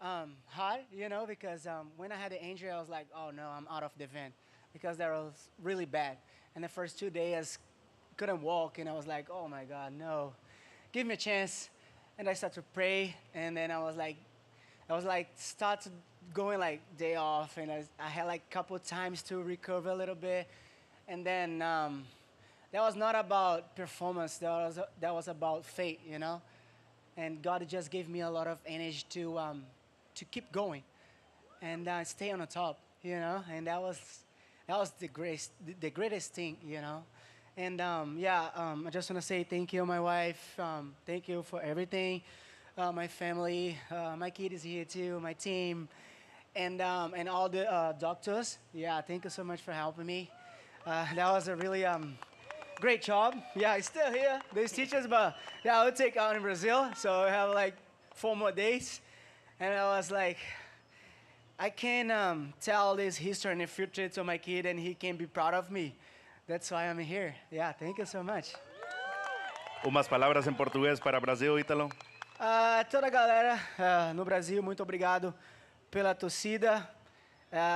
hard, you know, because when I had the injury, I was like, oh no, I'm out of the event, because that was really bad. And the first 2 days, couldn't walk, and I was like, oh my God, no, give me a chance. And I started to pray, and then I was like, started going like day off, and I had like a couple times to recover a little bit, and then that was not about performance, that was about faith, you know, and God just gave me a lot of energy to keep going and stay on the top, you know, and that was the greatest thing, you know. And I just want to say thank you, my wife, thank you for everything, my family, my kid is here too, my team, and all the doctors. Yeah, thank you so much for helping me. That was a really great job. Yeah, it's still here, these teachers, but yeah, I'll take out in Brazil, so I have like 4 more days. And I was like, I can tell this history in the future to my kid, and he can be proud of me. That's why I'm here. Yeah, thank you so much. Umas palavras em português para Brasil, Ítalo. Toda a galera no Brasil, muito obrigado pela torcida.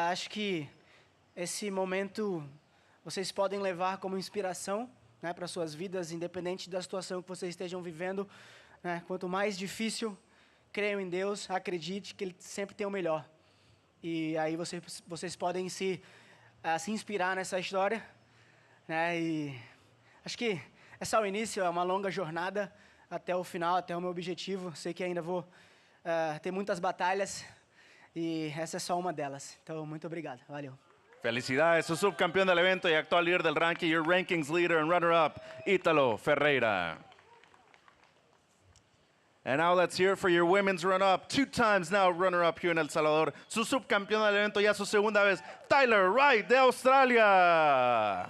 Acho que esse momento vocês podem levar como inspiração, né, para suas vidas, independente da situação que vocês estejam vivendo, né? Quanto mais difícil, creiam em Deus, acredite que Ele sempre tem o melhor. E aí vocês podem se inspirar nessa história, né? E acho que é só o início, é uma longa jornada até o final, até o meu objetivo. Sei que ainda vou ter muitas batalhas e essa é só uma delas. Então, muito obrigado. Valeu. Felicidades, su subcampeón del evento y actual líder del ranking, your rankings leader and runner-up, Ítalo Ferreira. And now let's hear for your women's run-up, 2 times now runner-up here in El Salvador. Su subcampeón del evento, ya su segunda vez, Tyler Wright de Australia.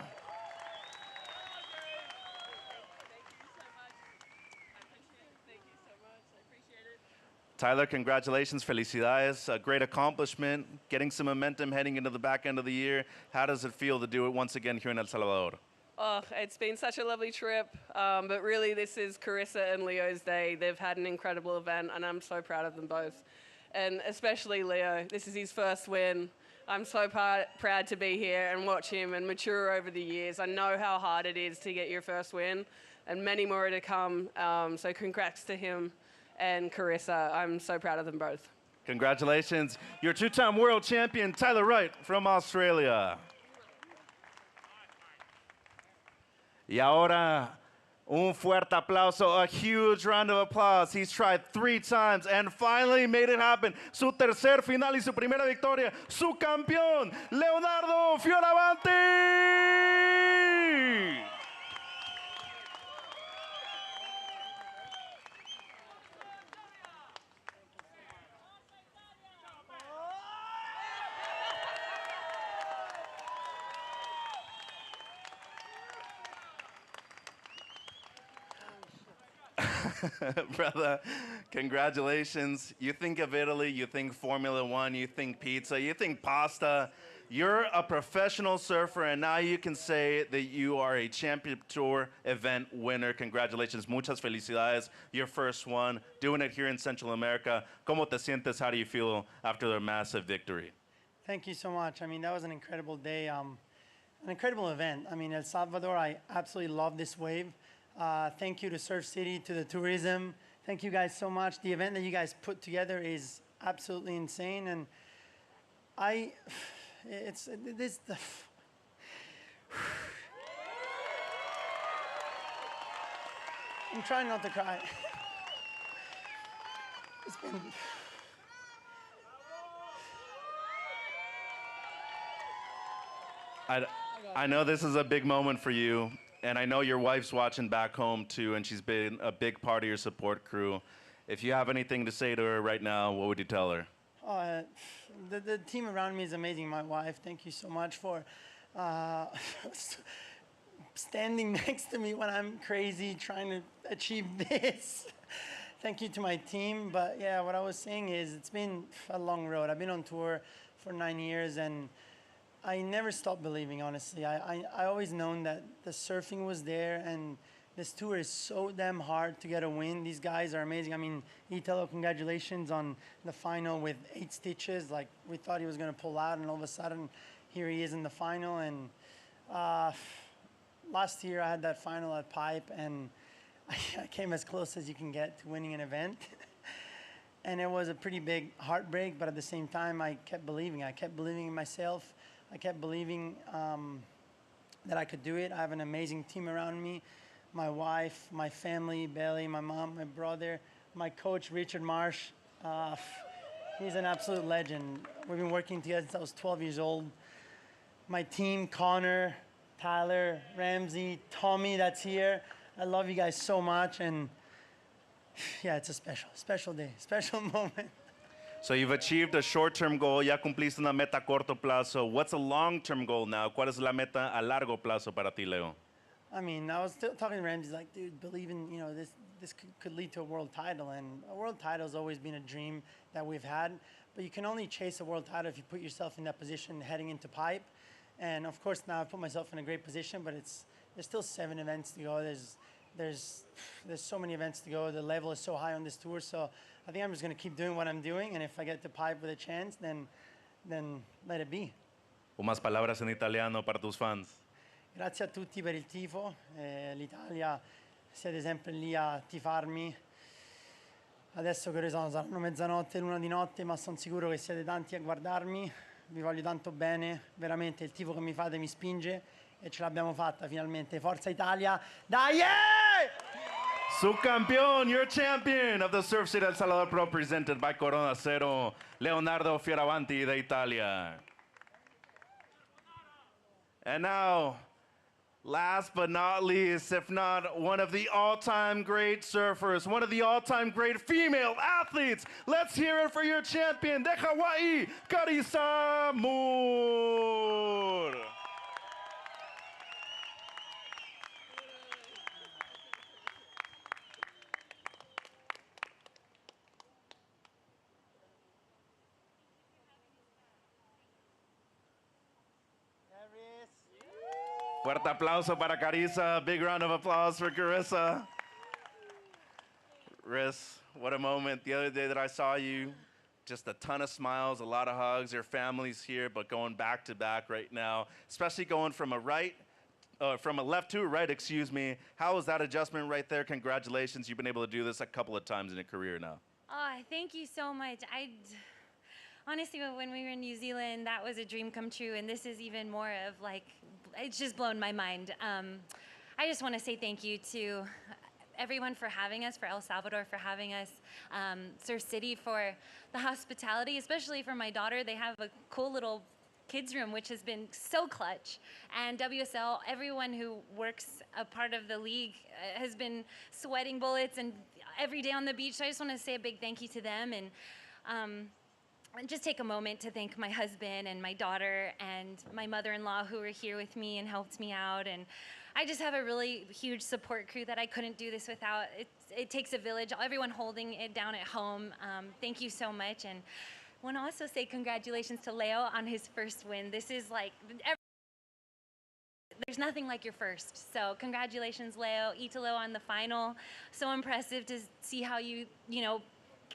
Tyler, congratulations, felicidades, a great accomplishment, getting some momentum heading into the back end of the year. How does it feel to do it once again here in El Salvador? Oh, it's been such a lovely trip, but really this is Carissa and Leo's day. They've had an incredible event, and I'm so proud of them both. And especially Leo, this is his first win. I'm so proud to be here and watch him and mature over the years. I know how hard it is to get your first win, and many more are to come, so congrats to him and Carissa. I'm so proud of them both. Congratulations, your 2-time world champion, Tyler Wright from Australia. Y ahora, un fuerte aplauso, a huge round of applause. He's tried 3 times and finally made it happen. Su tercer final y su primera victoria, su campeón, Leonardo Fioravanti. Brother, congratulations. You think of Italy, you think Formula One, you think pizza, you think pasta. You're a professional surfer, and now you can say that you are a Champion Tour event winner. Congratulations, muchas felicidades. Your first one, doing it here in Central America. ¿Cómo te sientes? How do you feel after the massive victory? Thank you so much. I mean, that was an incredible day, an incredible event. I mean, El Salvador, I absolutely love this wave. Thank you to Surf City, to the tourism. Thank you guys so much. The event that you guys put together is absolutely insane, and I'm trying not to cry. It's been. I know this is a big moment for you, and I know your wife's watching back home too, and she's been a big part of your support crew. If you have anything to say to her right now, what would you tell her? The team around me is amazing. My wife, thank you so much for standing next to me when I'm crazy trying to achieve this. Thank you to my team. But yeah, what I was saying is it's been a long road. I've been on tour for 9 years, and I never stopped believing, honestly. I always known that the surfing was there, and this tour is so damn hard to get a win. These guys are amazing. I mean, Italo, congratulations on the final with 8 stitches. Like, we thought he was going to pull out, and all of a sudden, here he is in the final. And last year, I had that final at Pipe, and I came as close as you can get to winning an event. And it was a pretty big heartbreak, but at the same time, I kept believing. I kept believing in myself. I kept believing that I could do it. I have an amazing team around me. My wife, my family, Belly, my mom, my brother, my coach, Richard Marsh. He's an absolute legend. We've been working together since I was 12 years old. My team, Connor, Tyler, Ramsey, Tommy that's here. I love you guys so much, and yeah, it's a special day, special moment. So you've achieved a short-term goal, ya cumpliste una meta a corto plazo. What's a long-term goal now? ¿Cuál es la meta a largo plazo para ti, Leo? I mean, I was still talking to Ramsey, like, dude, believe in, you know, this could lead to a world title. And a world title has always been a dream that we've had. But you can only chase a world title if you put yourself in that position heading into Pipe. And of course, now I put myself in a great position, but there's still 7 events to go. There's so many events to go. The level is so high on this tour. So I think I'm just going to keep doing what I'm doing. And if I get to Pipe with a chance, then let it be. Unas palabras en italiano para tus fans. Grazie a tutti per il tifo. L'Italia, siete sempre lì a tifarmi. Adesso che ore sono? Saranno mezzanotte, l'una di notte, ma sono sicuro che siete tanti a guardarmi. Vi voglio tanto bene. Veramente il tifo che mi fate mi spinge e ce l'abbiamo fatta finalmente. Forza Italia! Dai! Subcampeón, your champion of the Surf City El Salvador Pro, presented by Corona Cero, Leonardo Fioravanti de Italia. And now, last but not least, if not one of the all-time great surfers, one of the all-time great female athletes, let's hear it for your champion de Hawaii, Carissa Moore. Fuerte aplauso para Carissa. Big round of applause for Carissa. Riss, what a moment. The other day that I saw you, just a ton of smiles, a lot of hugs. Your family's here, but going back to back right now, especially going from a left to a right, excuse me. How was that adjustment right there? Congratulations. You've been able to do this a couple of times in your career now. Oh, thank you so much. Honestly, when we were in New Zealand, that was a dream come true, and this is even more of like, it's just blown my mind. I just want to say thank you to everyone for having us, for El Salvador for having us, Surf City for the hospitality, especially for my daughter. They have a cool little kids room, which has been so clutch. And WSL, everyone who works a part of the league has been sweating bullets and every day on the beach. So I just want to say a big thank you to them. And just take a moment to thank my husband and my daughter and my mother-in-law who were here with me and helped me out. And I just have a really huge support crew that I couldn't do this without. It takes a village, everyone holding it down at home. Thank you so much. And want to also say congratulations to Leo on his first win. This is like, there's nothing like your first. So congratulations, Leo. Italo on the final. So impressive to see how you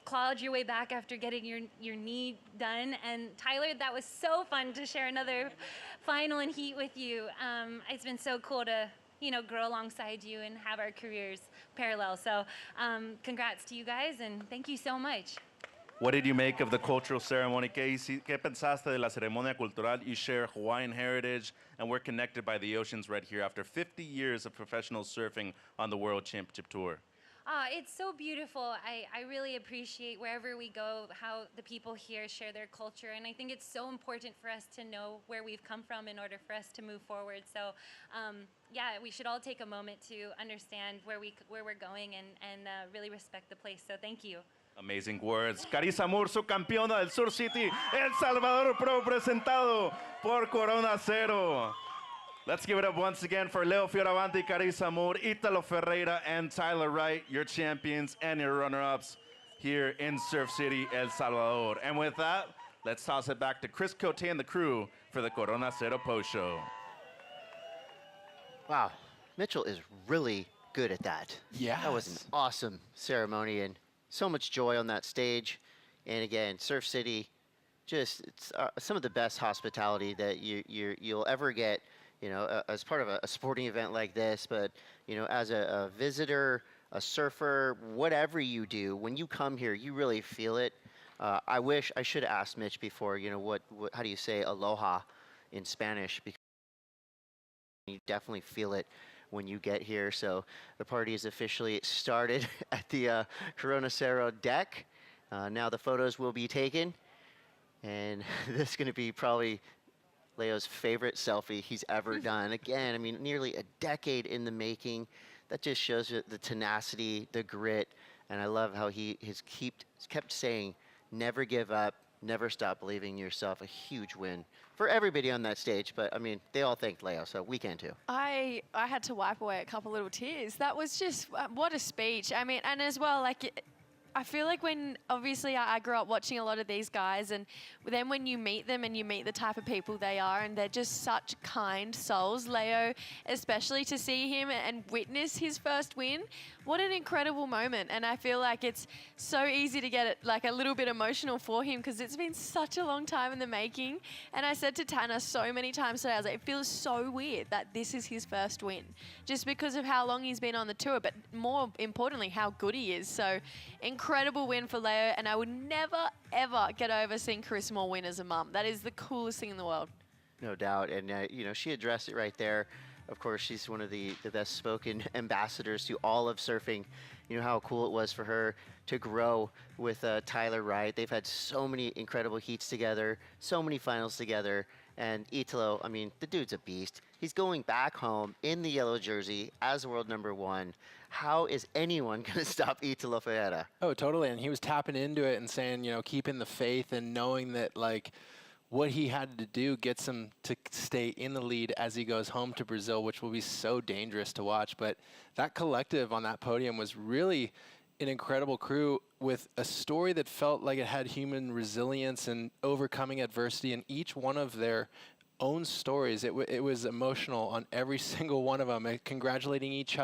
clawed your way back after getting your knee done. And Tyler, that was so fun to share another final and heat with you. It's been so cool to grow alongside you and have our careers parallel. So congrats to you guys and thank you so much. What did you make of the cultural ceremony? ¿Qué pensaste de la ceremonia cultural? You share Hawaiian heritage, and we're connected by the oceans right here after 50 years of professional surfing on the World Championship Tour. It's so beautiful. I really appreciate wherever we go, how the people here share their culture. And I think it's so important for us to know where we've come from in order for us to move forward. So, yeah, we should all take a moment to understand where we're going and really respect the place. So thank you. Amazing words. Carissa Moore, subcampeona del Surf City, El Salvador Pro, presentado por Corona Cero. Let's give it up once again for Leo Fioravanti, Carissa Moore, Italo Ferreira, and Tyler Wright, your champions and your runner-ups here in Surf City, El Salvador. And with that, let's toss it back to Chris Cote and the crew for the Corona Cero post show. Wow, Mitchell is really good at that. Yeah. That was an awesome ceremony and so much joy on that stage. And again, Surf City, just it's, some of the best hospitality that you'll ever get, as part of a sporting event like this. But, as a visitor, a surfer, whatever you do, when you come here, you really feel it. I wish I should have asked Mitch before, how do you say aloha in Spanish? Because you definitely feel it when you get here. So the party is officially started at the Corona Cero deck. Now the photos will be taken, and this is going to be probably Leo's favorite selfie he's ever done. Again, I mean, nearly a decade in the making. That just shows you the tenacity, the grit, and I love how he has kept saying, never give up, never stop believing in yourself. A huge win for everybody on that stage, but I mean, they all thanked Leo, so we can too. I had to wipe away a couple little tears. That was just, what a speech. I mean, and as well, like, I feel like when, obviously, I grew up watching a lot of these guys, and then when you meet them and you meet the type of people they are, and they're just such kind souls, Leo, especially to see him and witness his first win, what an incredible moment. And I feel like it's so easy to get it, like a little bit emotional for him because it's been such a long time in the making. And I said to Tanner so many times today, I was like, it feels so weird that this is his first win, just because of how long he's been on the tour, but more importantly, how good he is. So incredible win for Leo, and I would never, ever get over seeing Chris Moore win as a mum. That is the coolest thing in the world. No doubt, and she addressed it right there. Of course, she's one of the best spoken ambassadors to all of surfing. You know how cool it was for her to grow with Tyler Wright. They've had so many incredible heats together, so many finals together. And Italo, I mean, the dude's a beast. He's going back home in the yellow jersey as world #1. How is anyone going to stop Italo Ferreira? Oh, totally. And he was tapping into it and saying, keeping the faith and knowing that, like, what he had to do gets him to stay in the lead as he goes home to Brazil, which will be so dangerous to watch. But that collective on that podium was really an incredible crew with a story that felt like it had human resilience and overcoming adversity in each one of their own stories. It was emotional on every single one of them, and congratulating each other.